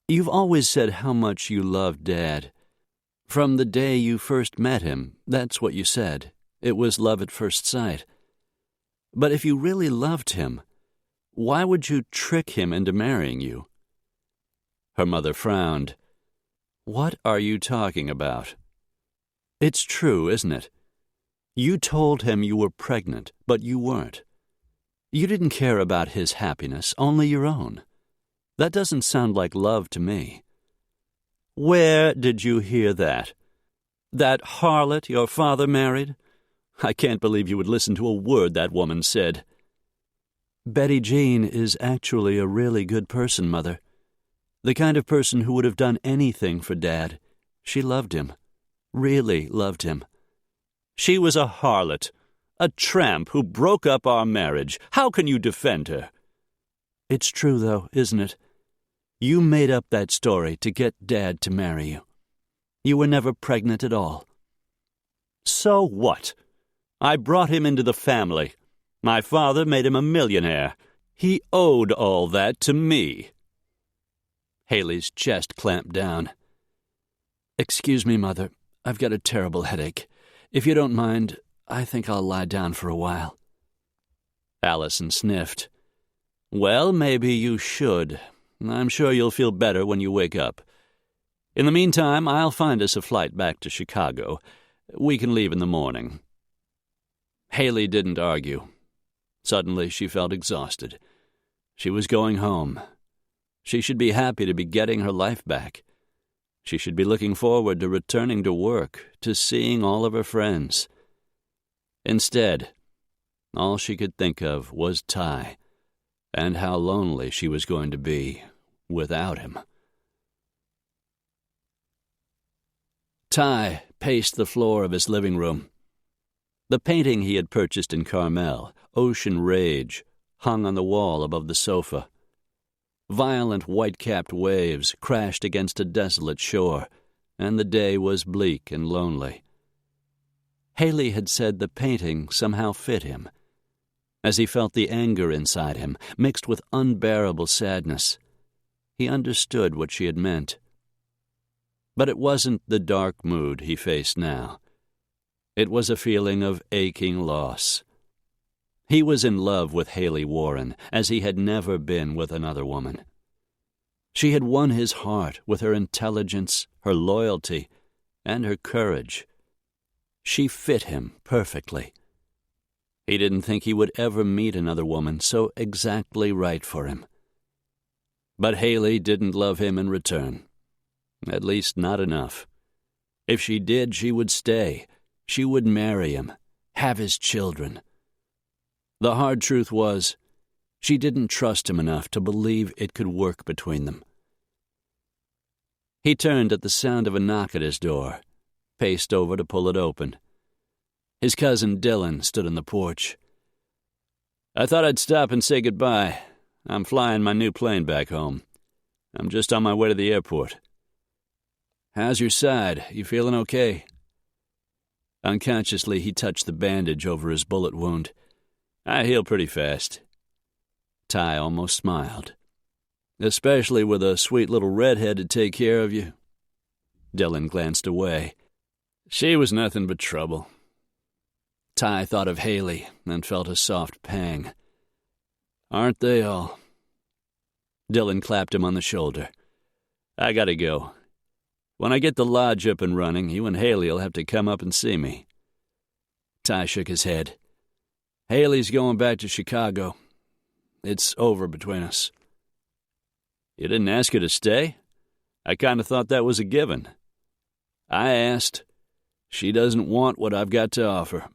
"You've always said how much you loved Dad. From the day you first met him, that's what you said. It was love at first sight. But if you really loved him, why would you trick him into marrying you?" Her mother frowned. What are you talking about? It's true, isn't it? You told him you were pregnant, but you weren't. You didn't care about his happiness, only your own. That doesn't sound like love to me. Where did you hear that? That harlot your father married? I can't believe you would listen to a word that woman said. Betty Jean is actually a really good person, Mother. The kind of person who would have done anything for Dad. She loved him. Really loved him. She was a harlot, a tramp who broke up our marriage. How can you defend her? It's true, though, isn't it? You made up that story to get Dad to marry you. You were never pregnant at all. So what? I brought him into the family. My father made him a millionaire. He owed all that to me. Haley's chest clamped down. Excuse me, Mother. I've got a terrible headache. If you don't mind, I think I'll lie down for a while. Allison sniffed. Well, maybe you should. I'm sure you'll feel better when you wake up. In the meantime, I'll find us a flight back to Chicago. We can leave in the morning. Haley didn't argue. Suddenly, she felt exhausted. She was going home. She should be happy to be getting her life back. She should be looking forward to returning to work, to seeing all of her friends. Instead, all she could think of was Ty, and how lonely she was going to be without him. Ty paced the floor of his living room. The painting he had purchased in Carmel, Ocean Rage, hung on the wall above the sofa. Violent white-capped waves crashed against a desolate shore, and the day was bleak and lonely. Haley had said the painting somehow fit him. As he felt the anger inside him, mixed with unbearable sadness, he understood what she had meant. But it wasn't the dark mood he faced now. It was a feeling of aching loss. He was in love with Haley Warren as he had never been with another woman. She had won his heart with her intelligence, her loyalty, and her courage. She fit him perfectly. He didn't think he would ever meet another woman so exactly right for him. But Haley didn't love him in return. At least not enough. If she did, she would stay. She would marry him, have his children. The hard truth was, she didn't trust him enough to believe it could work between them. He turned at the sound of a knock at his door, paced over to pull it open. His cousin Dylan stood on the porch. I thought I'd stop and say goodbye. I'm flying my new plane back home. I'm just on my way to the airport. How's your side? You feeling okay? Unconsciously, he touched the bandage over his bullet wound. I heal pretty fast. Ty almost smiled. Especially with a sweet little redhead to take care of you. Dylan glanced away. She was nothing but trouble. Ty thought of Haley and felt a soft pang. Aren't they all? Dylan clapped him on the shoulder. I gotta go. When I get the lodge up and running, you and Haley will have to come up and see me. Ty shook his head. Haley's going back to Chicago. It's over between us. You didn't ask her to stay? I kind of thought that was a given. I asked. She doesn't want what I've got to offer.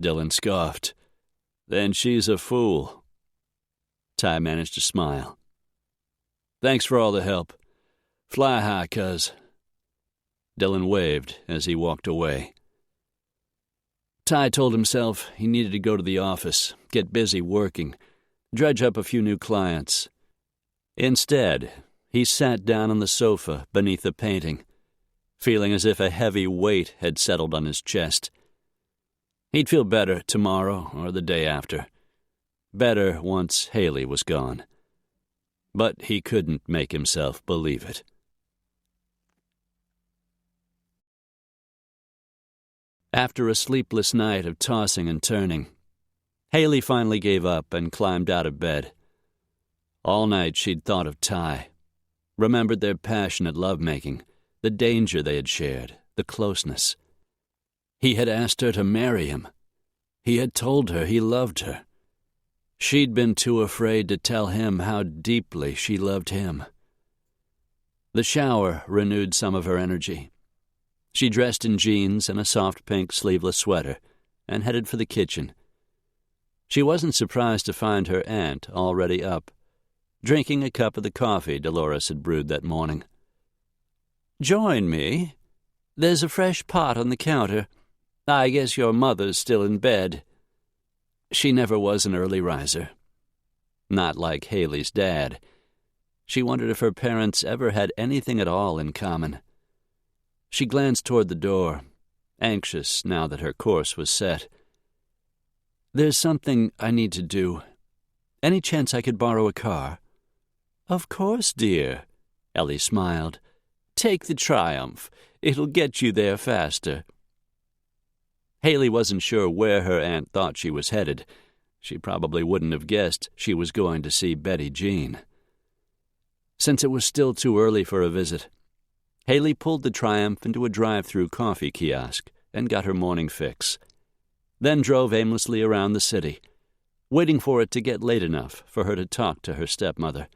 Dylan scoffed. Then she's a fool. Ty managed to smile. Thanks for all the help. Fly high, cuz. Dylan waved as he walked away. Ty told himself he needed to go to the office, get busy working, dredge up a few new clients. Instead, he sat down on the sofa beneath the painting, feeling as if a heavy weight had settled on his chest. He'd feel better tomorrow or the day after. Better once Haley was gone. But he couldn't make himself believe it. After a sleepless night of tossing and turning, Haley finally gave up and climbed out of bed. All night she'd thought of Ty. remembered their passionate love-making, the danger they had shared, the closeness. He had asked her to marry him. He had told her he loved her. She'd been too afraid to tell him how deeply she loved him. The shower renewed some of her energy. She dressed in jeans and a soft pink sleeveless sweater and headed for the kitchen. She wasn't surprised to find her aunt already up, drinking a cup of the coffee Dolores had brewed that morning. "Join me. There's a fresh pot on the counter. I guess your mother's still in bed." She never was an early riser. Not like Haley's dad. She wondered if her parents ever had anything at all in common. She glanced toward the door, anxious now that her course was set. "There's something I need to do. Any chance I could borrow a car?" "Of course, dear," Ellie smiled. "Take the Triumph. It'll get you there faster." Haley wasn't sure where her aunt thought she was headed. She probably wouldn't have guessed she was going to see Betty Jean. Since it was still too early for a visit, Haley pulled the Triumph into a drive-through coffee kiosk and got her morning fix, then drove aimlessly around the city, waiting for it to get late enough for her to talk to her stepmother.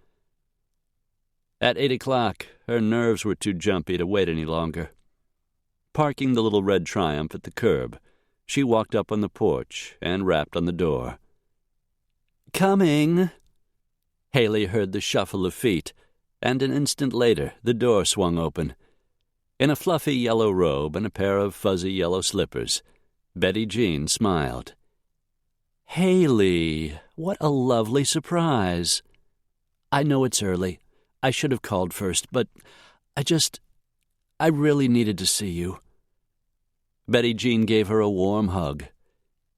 At 8 o'clock, her nerves were too jumpy to wait any longer. Parking the little red Triumph at the curb, she walked up on the porch and rapped on the door. "Coming!" Haley heard the shuffle of feet, and an instant later the door swung open. In a fluffy yellow robe and a pair of fuzzy yellow slippers, Betty Jean smiled. "Haley, what a lovely surprise. I know it's early. I should have called first, but I really needed to see you." Betty Jean gave her a warm hug.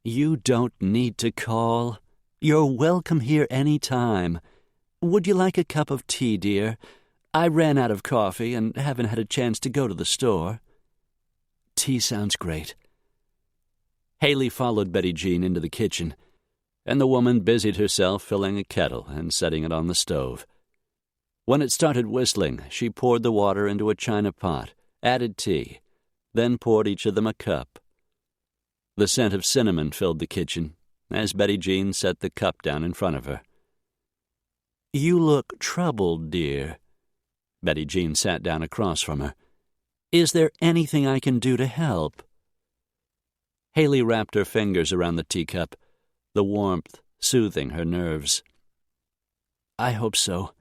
"You don't need to call. You're welcome here any time. Would you like a cup of tea, dear? I ran out of coffee and haven't had a chance to go to the store." "Tea sounds great." Haley followed Betty Jean into the kitchen, and the woman busied herself filling a kettle and setting it on the stove. When it started whistling, she poured the water into a china pot, added tea, then poured each of them a cup. The scent of cinnamon filled the kitchen as Betty Jean set the cup down in front of her. "You look troubled, dear." Betty Jean sat down across from her. "Is there anything I can do to help?" Haley wrapped her fingers around the teacup, the warmth soothing her nerves. "I hope so.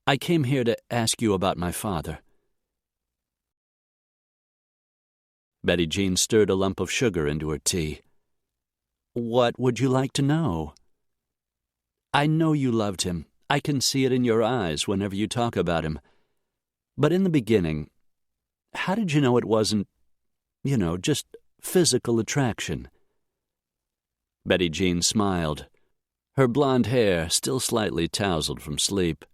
I came here to ask you about my father." Betty Jean stirred a lump of sugar into her tea. "What would you like to know?" "I know you loved him. I can see it in your eyes whenever you talk about him. But in the beginning, how did you know it wasn't, just physical attraction?" Betty Jean smiled, her blonde hair still slightly tousled from sleep.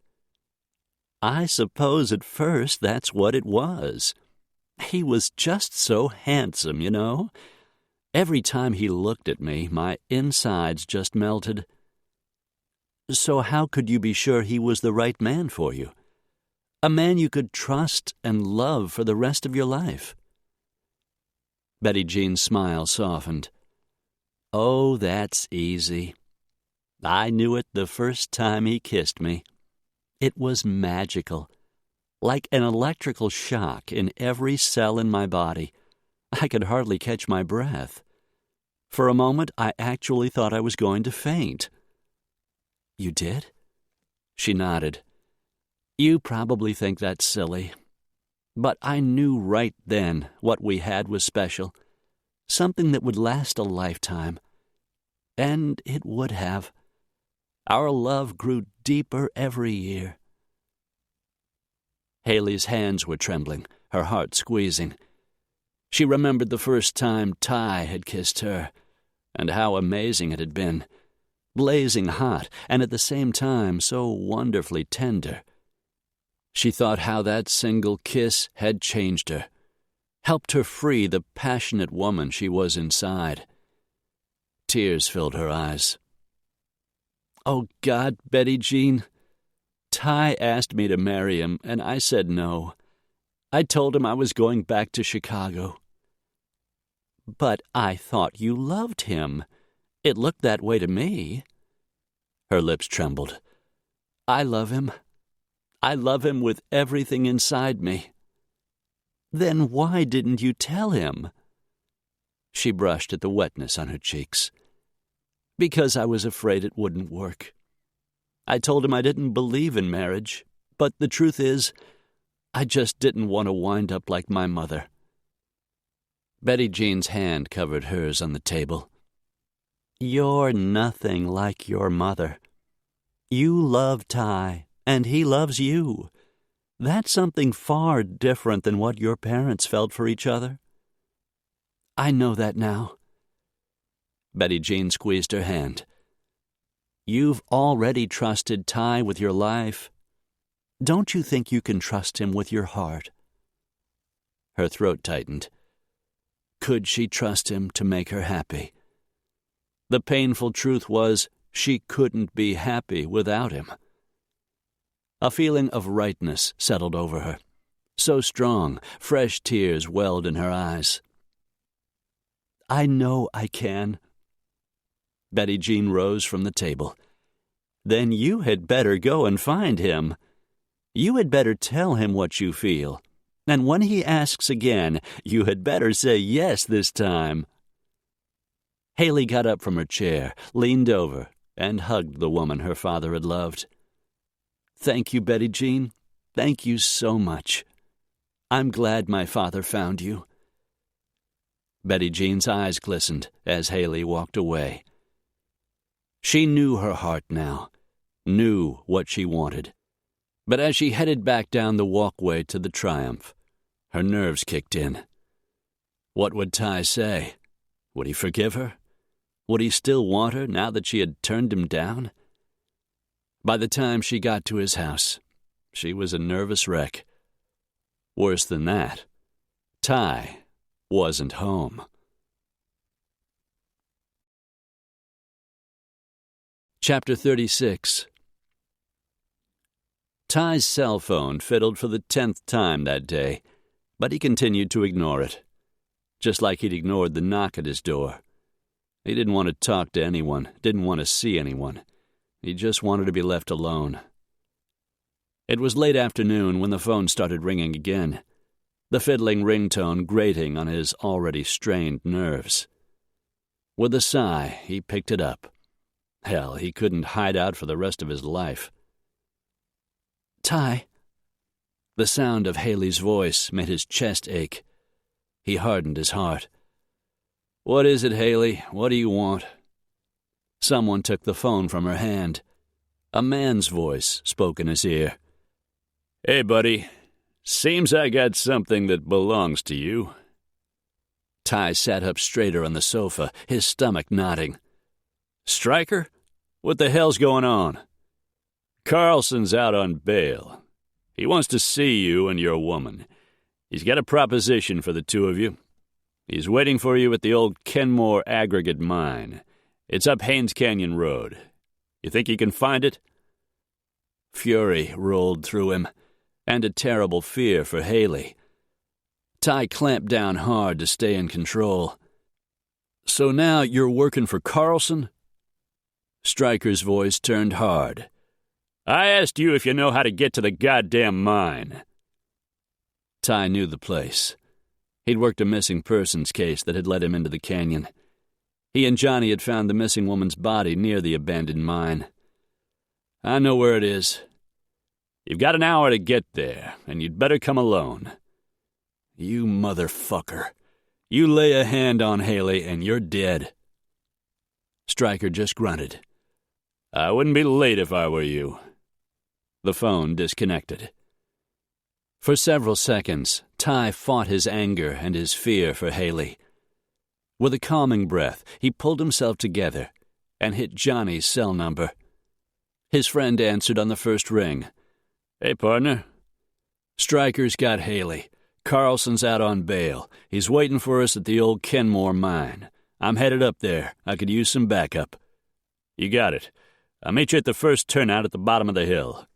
"I suppose at first that's what it was. He was just so handsome, Every time he looked at me, my insides just melted." "So how could you be sure he was the right man for you? A man you could trust and love for the rest of your life?" Betty Jean's smile softened. "Oh, that's easy. I knew it the first time he kissed me. It was magical, like an electrical shock in every cell in my body. I could hardly catch my breath. For a moment, I actually thought I was going to faint." "You did?" She nodded. "You probably think that's silly. But I knew right then what we had was special, something that would last a lifetime. And it would have. Our love grew deeper every year." Haley's hands were trembling, her heart squeezing. She remembered the first time Ty had kissed her, and how amazing it had been, blazing hot and at the same time so wonderfully tender. She thought how that single kiss had changed her, helped her free the passionate woman she was inside. Tears filled her eyes. "Oh, God, Betty Jean, Ty asked me to marry him, and I said no. I told him I was going back to Chicago. But I thought you loved him. It looked that way to me. Her lips trembled. I love him. I love him with everything inside me. Then why didn't you tell him? She brushed at the wetness on her cheeks. Because I was afraid it wouldn't work. I told him I didn't believe in marriage, but the truth is, I just didn't want to wind up like my mother. Betty Jean's hand covered hers on the table. You're nothing like your mother. You love Ty, and he loves you. That's something far different than what your parents felt for each other. I know that now. Betty Jean squeezed her hand. You've already trusted Ty with your life. Don't you think you can trust him with your heart? Her throat tightened. Could she trust him to make her happy? The painful truth was she couldn't be happy without him. A feeling of rightness settled over her. So strong, fresh tears welled in her eyes. I know I can. Betty Jean rose from the table. Then you had better go and find him. You had better tell him what you feel. And when he asks again, you had better say yes this time. Haley got up from her chair, leaned over, and hugged the woman her father had loved. Thank you, Betty Jean. Thank you so much. I'm glad my father found you. Betty Jean's eyes glistened as Haley walked away. She knew her heart now, knew what she wanted. But as she headed back down the walkway to the Triumph, her nerves kicked in. What would Ty say? Would he forgive her? Would he still want her now that she had turned him down? By the time she got to his house, she was a nervous wreck. Worse than that, Ty wasn't home. Chapter 36. Ty's cell phone fiddled for the 10th time that day, but he continued to ignore it, just like he'd ignored the knock at his door. He didn't want to talk to anyone, didn't want to see anyone. He just wanted to be left alone. It was late afternoon when the phone started ringing again, the fiddling ringtone grating on his already strained nerves. With a sigh, he picked it up. Hell, he couldn't hide out for the rest of his life. Ty. The sound of Haley's voice made his chest ache. He hardened his heart. What is it, Haley? What do you want? Someone took the phone from her hand. A man's voice spoke in his ear. Hey, buddy. Seems I got something that belongs to you. Ty sat up straighter on the sofa, his stomach knotting. Stryker? What the hell's going on? Carlson's out on bail. He wants to see you and your woman. He's got a proposition for the two of you. He's waiting for you at the old Kenmore aggregate mine. It's up Haines Canyon Road. You think you can find it? Fury rolled through him, and a terrible fear for Haley. Ty clamped down hard to stay in control. So now you're working for Carlson? Stryker's voice turned hard. I asked you if you know how to get to the goddamn mine. Ty knew the place. He'd worked a missing persons case that had led him into the canyon. He and Johnny had found the missing woman's body near the abandoned mine. I know where it is. You've got an hour to get there, and you'd better come alone. You motherfucker. You lay a hand on Haley, and you're dead. Stryker just grunted. I wouldn't be late if I were you. The phone disconnected. For several seconds, Ty fought his anger and his fear for Haley. With a calming breath, he pulled himself together and hit Johnny's cell number. His friend answered on the first ring. Hey, partner. Stryker's got Haley. Carlson's out on bail. He's waiting for us at the old Kenmore mine. I'm headed up there. I could use some backup. You got it. I'll meet you at the first turnout at the bottom of the hill.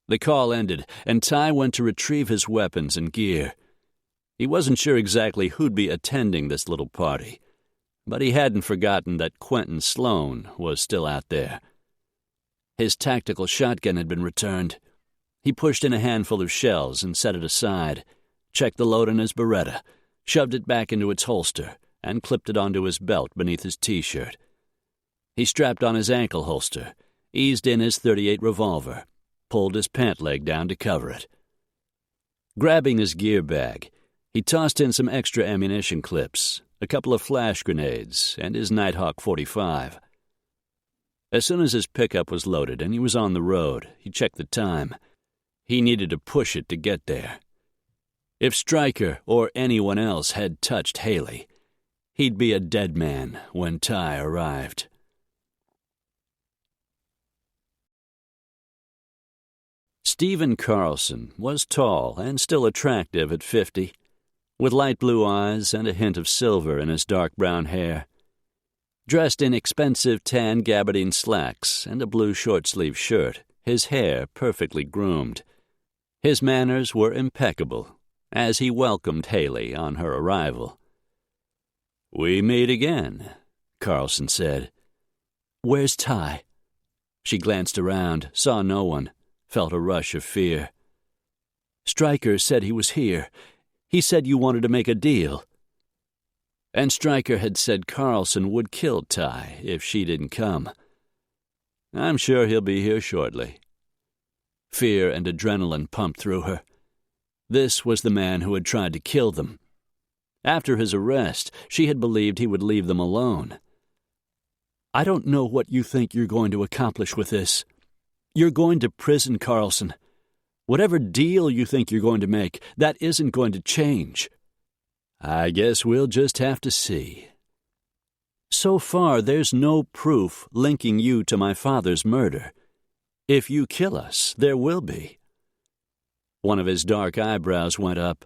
The call ended, and Ty went to retrieve his weapons and gear. He wasn't sure exactly who'd be attending this little party, but he hadn't forgotten that Quentin Sloan was still out there. His tactical shotgun had been returned. He pushed in a handful of shells and set it aside, checked the load on his Beretta, shoved it back into its holster, and clipped it onto his belt beneath his T-shirt. He strapped on his ankle holster, eased in his .38 revolver, pulled his pant leg down to cover it. Grabbing his gear bag, he tossed in some extra ammunition clips, a couple of flash grenades, and his Nighthawk 45. As soon as his pickup was loaded and he was on the road, he checked the time. He needed to push it to get there. If Stryker or anyone else had touched Haley, he'd be a dead man when Ty arrived. Stephen Carlson was tall and still attractive at 50, with light blue eyes and a hint of silver in his dark brown hair. Dressed in expensive tan gabardine slacks and a blue short-sleeved shirt, his hair perfectly groomed. His manners were impeccable as he welcomed Haley on her arrival. "We meet again," Carlson said. "Where's Ty?" She glanced around, saw no one, felt a rush of fear. "Stryker said he was here. He said you wanted to make a deal." And Stryker had said Carlson would kill Ty if she didn't come. "I'm sure he'll be here shortly." Fear and adrenaline pumped through her. This was the man who had tried to kill them. After his arrest, she had believed he would leave them alone. "I don't know what you think you're going to accomplish with this. You're going to prison, Carlson. Whatever deal you think you're going to make, that isn't going to change." "I guess we'll just have to see." "So far, there's no proof linking you to my father's murder. If you kill us, there will be." One of his dark eyebrows went up.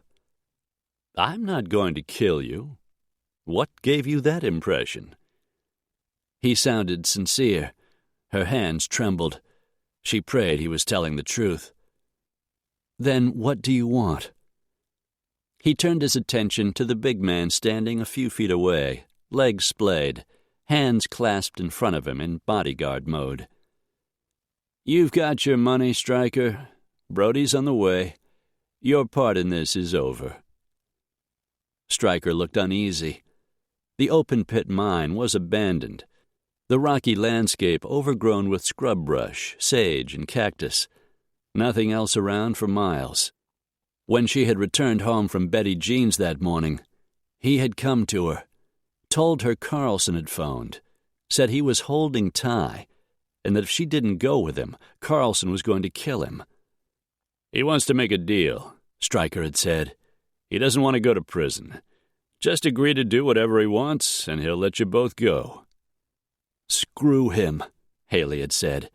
"I'm not going to kill you. What gave you that impression?" He sounded sincere. Her hands trembled. She prayed he was telling the truth. "Then what do you want?" He turned his attention to the big man standing a few feet away, legs splayed, hands clasped in front of him in bodyguard mode. "You've got your money, Stryker. Brody's on the way. Your part in this is over." Stryker looked uneasy. The open-pit mine was abandoned, the rocky landscape overgrown with scrub brush, sage, and cactus. Nothing else around for miles. When she had returned home from Betty Jean's that morning, he had come to her, told her Carlson had phoned, said he was holding Ty, and that if she didn't go with him, Carlson was going to kill him. "He wants to make a deal," Stryker had said. "He doesn't want to go to prison. Just agree to do whatever he wants, and he'll let you both go." "Screw him," Haley had said,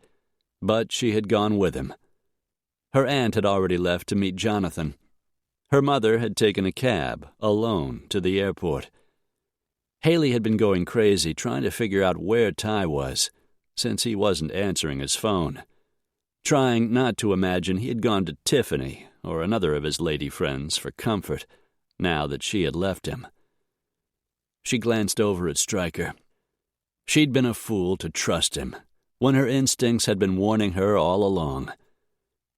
but she had gone with him. Her aunt had already left to meet Jonathan. Her mother had taken a cab, alone, to the airport. Haley had been going crazy trying to figure out where Ty was, since he wasn't answering his phone. Trying not to imagine he had gone to Tiffany or another of his lady friends for comfort, now that she had left him. She glanced over at Stryker. She'd been a fool to trust him, when her instincts had been warning her all along.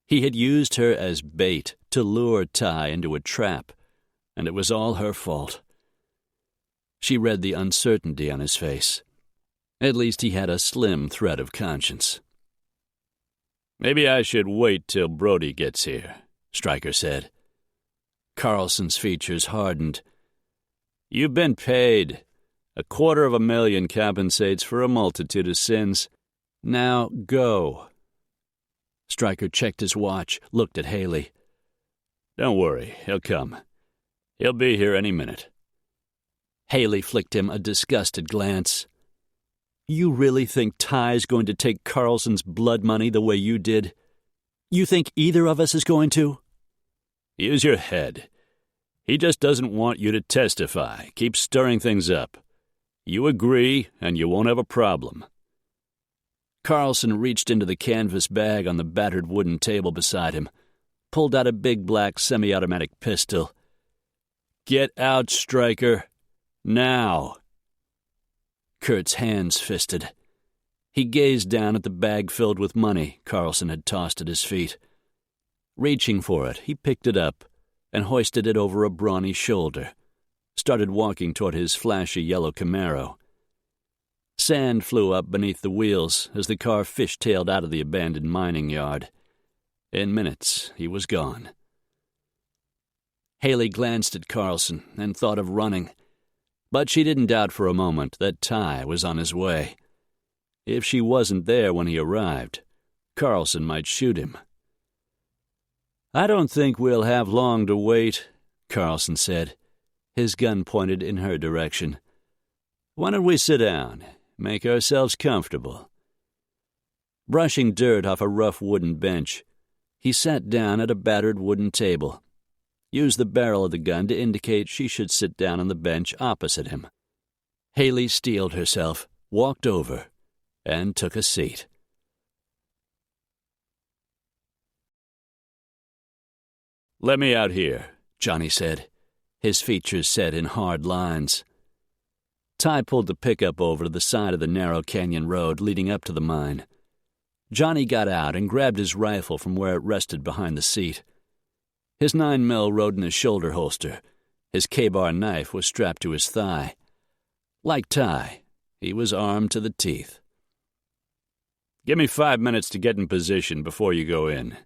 He had used her as bait to lure Ty into a trap, and it was all her fault. She read the uncertainty on his face. At least he had a slim thread of conscience. "Maybe I should wait till Brody gets here," Stryker said. Carlson's features hardened. "You've been paid. $250,000 compensates for a multitude of sins. Now go." Stryker checked his watch, looked at Haley. "Don't worry, he'll come. He'll be here any minute." Haley flicked him a disgusted glance. "You really think Ty's going to take Carlson's blood money the way you did? You think either of us is going to?" "Use your head. He just doesn't want you to testify. Keep stirring things up. You agree, and you won't have a problem." Carlson reached into the canvas bag on the battered wooden table beside him, pulled out a big black semi-automatic pistol. "Get out, Stryker. Now." Kurt's hands fisted. He gazed down at the bag filled with money Carlson had tossed at his feet. Reaching for it, he picked it up and hoisted it over a brawny shoulder, started walking toward his flashy yellow Camaro. Sand flew up beneath the wheels as the car fishtailed out of the abandoned mining yard. In minutes, he was gone. Haley glanced at Carlson and thought of running, but she didn't doubt for a moment that Ty was on his way. If she wasn't there when he arrived, Carlson might shoot him. "I don't think we'll have long to wait," Carlson said, his gun pointed in her direction. "Why don't we sit down, make ourselves comfortable?" Brushing dirt off a rough wooden bench, he sat down at a battered wooden table, used the barrel of the gun to indicate she should sit down on the bench opposite him. Haley steeled herself, walked over, and took a seat. "Let me out here," Johnny said, his features set in hard lines. Ty pulled the pickup over to the side of the narrow canyon road leading up to the mine. Johnny got out and grabbed his rifle from where it rested behind the seat. His 9mm rode in his shoulder holster. His K-bar knife was strapped to his thigh. Like Ty, he was armed to the teeth. "Give me 5 minutes to get in position before you go in."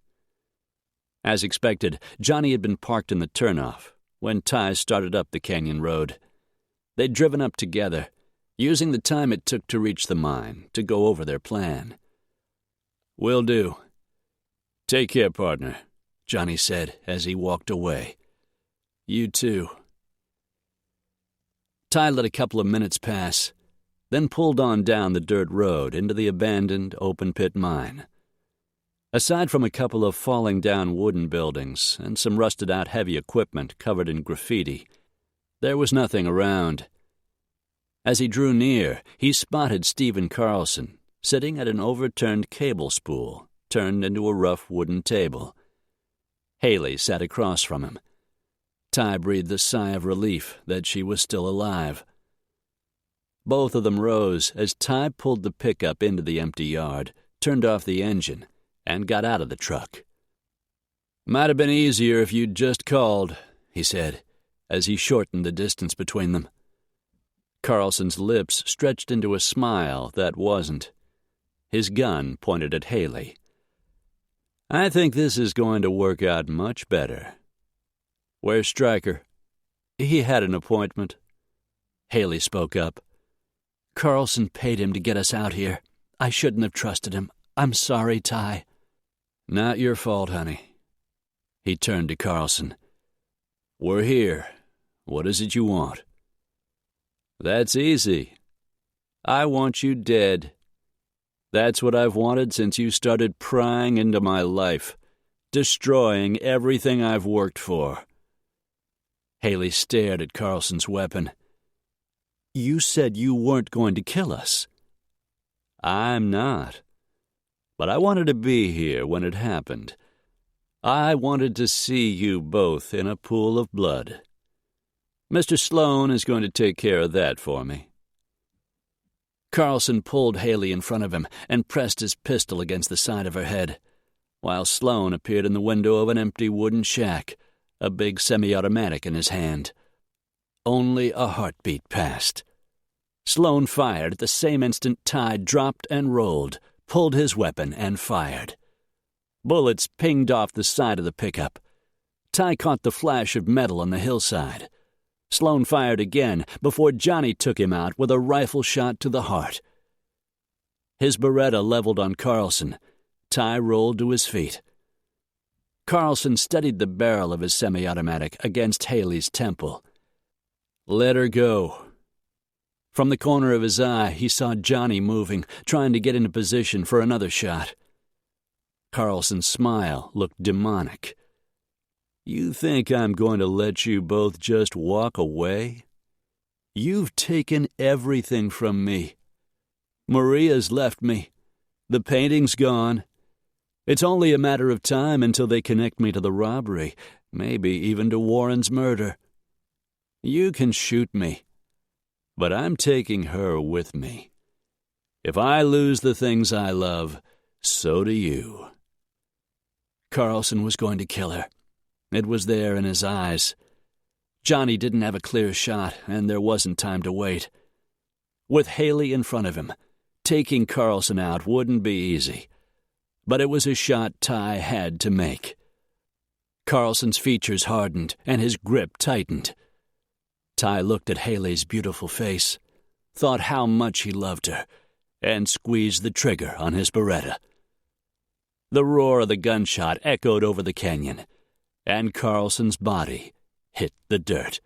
As expected, Johnny had been parked in the turnoff when Ty started up the canyon road. They'd driven up together, using the time it took to reach the mine to go over their plan. "Will do. Take care, partner," Johnny said as he walked away. "You too." Ty let a couple of minutes pass, then pulled on down the dirt road into the abandoned open-pit mine. Aside from a couple of falling-down wooden buildings and some rusted-out heavy equipment covered in graffiti, there was nothing around. As he drew near, he spotted Stephen Carlson sitting at an overturned cable spool turned into a rough wooden table. Haley sat across from him. Ty breathed a sigh of relief that she was still alive. Both of them rose as Ty pulled the pickup into the empty yard, turned off the engine, and got out of the truck. "Might have been easier if you'd just called," he said, as he shortened the distance between them. Carlson's lips stretched into a smile that wasn't. His gun pointed at Haley. "I think this is going to work out much better. Where's Stryker?" "He had an appointment." Haley spoke up. "Carlson paid him to get us out here. I shouldn't have trusted him. I'm sorry, Ty." "Not your fault, honey." He turned to Carlson. "We're here. What is it you want?" "That's easy. I want you dead. That's what I've wanted since you started prying into my life, destroying everything I've worked for." Haley stared at Carlson's weapon. "You said you weren't going to kill us." "I'm not. But I wanted to be here when it happened. I wanted to see you both in a pool of blood. Mr. Sloan is going to take care of that for me." Carlson pulled Haley in front of him and pressed his pistol against the side of her head, while Sloan appeared in the window of an empty wooden shack, a big semi-automatic in his hand. Only a heartbeat passed. Sloan fired at the same instant Ty dropped and rolled, pulled his weapon, and fired. Bullets pinged off the side of the pickup. Ty caught the flash of metal on the hillside. Sloan fired again before Johnny took him out with a rifle shot to the heart. His Beretta leveled on Carlson. Ty rolled to his feet. Carlson steadied the barrel of his semi-automatic against Haley's temple. "Let her go." From the corner of his eye, he saw Johnny moving, trying to get into position for another shot. Carlson's smile looked demonic. "You think I'm going to let you both just walk away? You've taken everything from me. Maria's left me. The painting's gone. It's only a matter of time until they connect me to the robbery, maybe even to Warren's murder. You can shoot me, but I'm taking her with me. If I lose the things I love, so do you." Carlson was going to kill her. It was there in his eyes. Johnny didn't have a clear shot, and there wasn't time to wait. With Haley in front of him, taking Carlson out wouldn't be easy. But it was a shot Ty had to make. Carlson's features hardened, and his grip tightened. Ty looked at Haley's beautiful face, thought how much he loved her, and squeezed the trigger on his Beretta. The roar of the gunshot echoed over the canyon, and Carlson's body hit the dirt.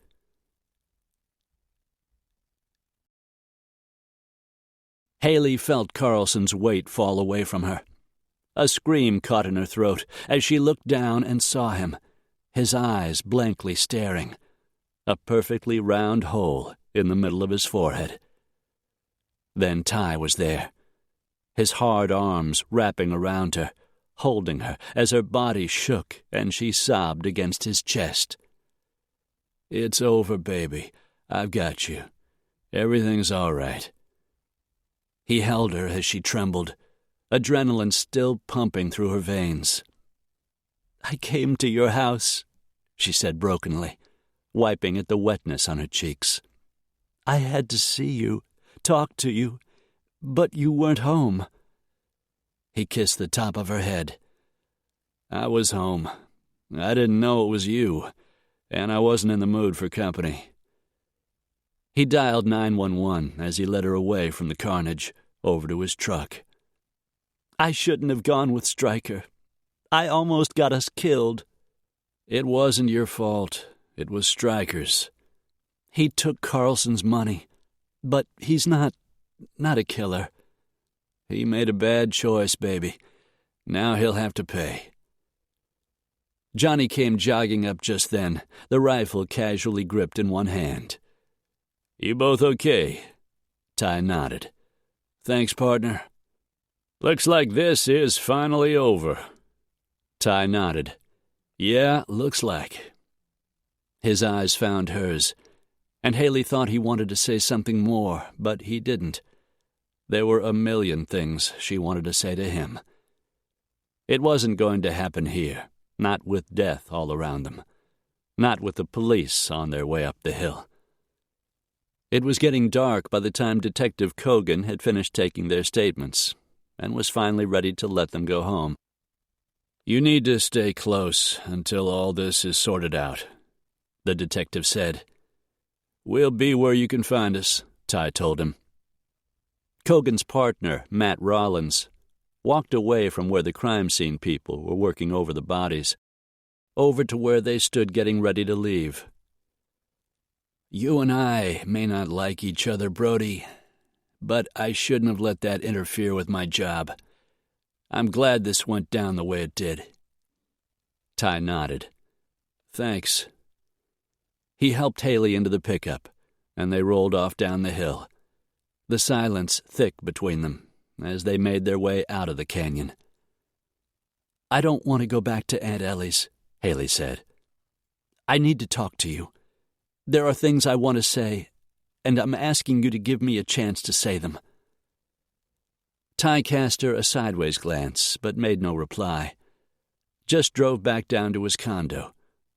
Haley felt Carlson's weight fall away from her. A scream caught in her throat as she looked down and saw him, his eyes blankly staring, a perfectly round hole in the middle of his forehead. Then Ty was there, his hard arms wrapping around her, holding her as her body shook and she sobbed against his chest. "It's over, baby. I've got you. Everything's all right." He held her as she trembled, adrenaline still pumping through her veins. "I came to your house," she said brokenly, wiping at the wetness on her cheeks. "I had to see you, talk to you, but you weren't home." He kissed the top of her head. "I was home. I didn't know it was you, and I wasn't in the mood for company." He dialed 911 as he led her away from the carnage, over to his truck. "I shouldn't have gone with Stryker. I almost got us killed." "It wasn't your fault. It was Stryker's. He took Carlson's money, but he's not a killer. He made a bad choice, baby. Now he'll have to pay." Johnny came jogging up just then, the rifle casually gripped in one hand. "You both okay?" Ty nodded. "Thanks, partner." "Looks like this is finally over." Ty nodded. "Yeah, looks like." His eyes found hers, and Haley thought he wanted to say something more, but he didn't. There were a million things she wanted to say to him. It wasn't going to happen here, not with death all around them, not with the police on their way up the hill. It was getting dark by the time Detective Cogan had finished taking their statements and was finally ready to let them go home. "You need to stay close until all this is sorted out," the detective said. "We'll be where you can find us," Ty told him. Cogan's partner, Matt Rollins, walked away from where the crime scene people were working over the bodies, over to where they stood getting ready to leave. "You and I may not like each other, Brody, but I shouldn't have let that interfere with my job. I'm glad this went down the way it did." Ty nodded. "Thanks." He helped Haley into the pickup, and they rolled off down the hill, the silence thick between them as they made their way out of the canyon. "I don't want to go back to Aunt Ellie's," Haley said. "I need to talk to you. There are things I want to say, and I'm asking you to give me a chance to say them." Ty cast her a sideways glance, but made no reply. Just drove back down to his condo,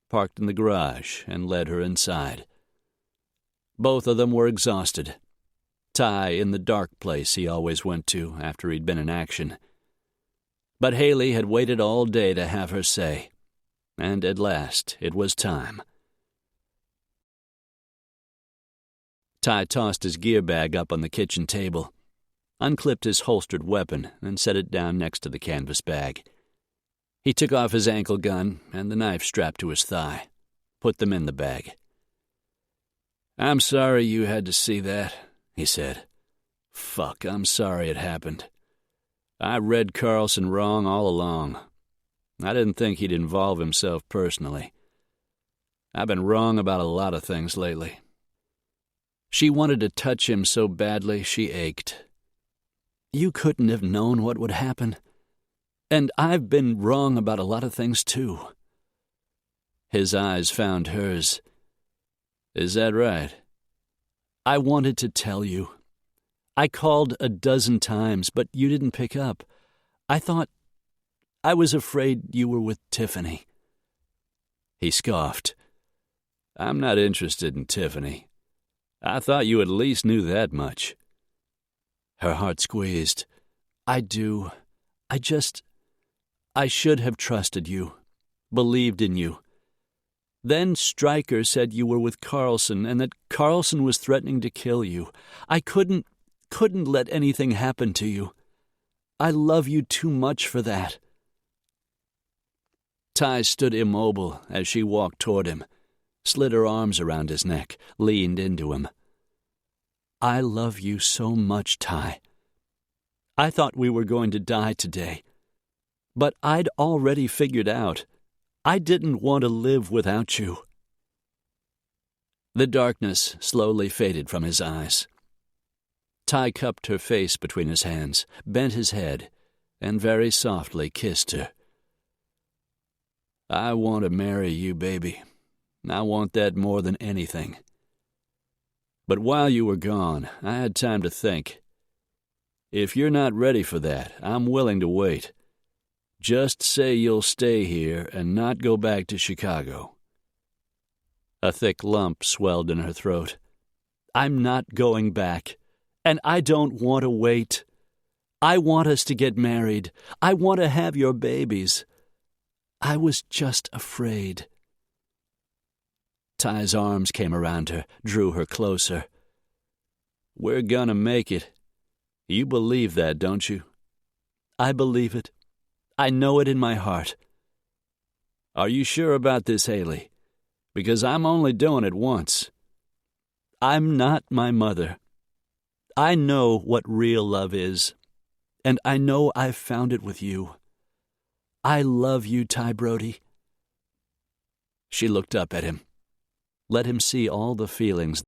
parked in the garage, and led her inside. Both of them were exhausted. Ty in the dark place he always went to after he'd been in action. But Haley had waited all day to have her say, and at last it was time. Ty tossed his gear bag up on the kitchen table, unclipped his holstered weapon, and set it down next to the canvas bag. He took off his ankle gun and the knife strapped to his thigh, put them in the bag. "I'm sorry you had to see that," he said. "Fuck, I'm sorry it happened. I read Carlson wrong all along. I didn't think he'd involve himself personally. I've been wrong about a lot of things lately." She wanted to touch him so badly she ached. You couldn't have known what would happen. And I've been wrong about a lot of things, too. His eyes found hers. Is that right? I wanted to tell you. I called 12 times, but you didn't pick up. I was afraid you were with Tiffany. He scoffed. I'm not interested in Tiffany. I thought you at least knew that much. Her heart squeezed. I do. I should have trusted you, believed in you. Then Stryker said you were with Carlson and that Carlson was threatening to kill you. I couldn't let anything happen to you. I love you too much for that. Ty stood immobile as she walked toward him, slid her arms around his neck, leaned into him. I love you so much, Ty. I thought we were going to die today, but I'd already figured out I didn't want to live without you. The darkness slowly faded from his eyes. Ty cupped her face between his hands, bent his head, and very softly kissed her. I want to marry you, baby. I want that more than anything. But while you were gone, I had time to think. If you're not ready for that, I'm willing to wait. Just say you'll stay here and not go back to Chicago. A thick lump swelled in her throat. I'm not going back, and I don't want to wait. I want us to get married. I want to have your babies. I was just afraid. Ty's arms came around her, drew her closer. We're gonna make it. You believe that, don't you? I believe it. I know it in my heart. Are you sure about this, Haley? Because I'm only doing it once. I'm not my mother. I know what real love is, and I know I've found it with you. I love you, Ty Brody. She looked up at him, let him see all the feelings.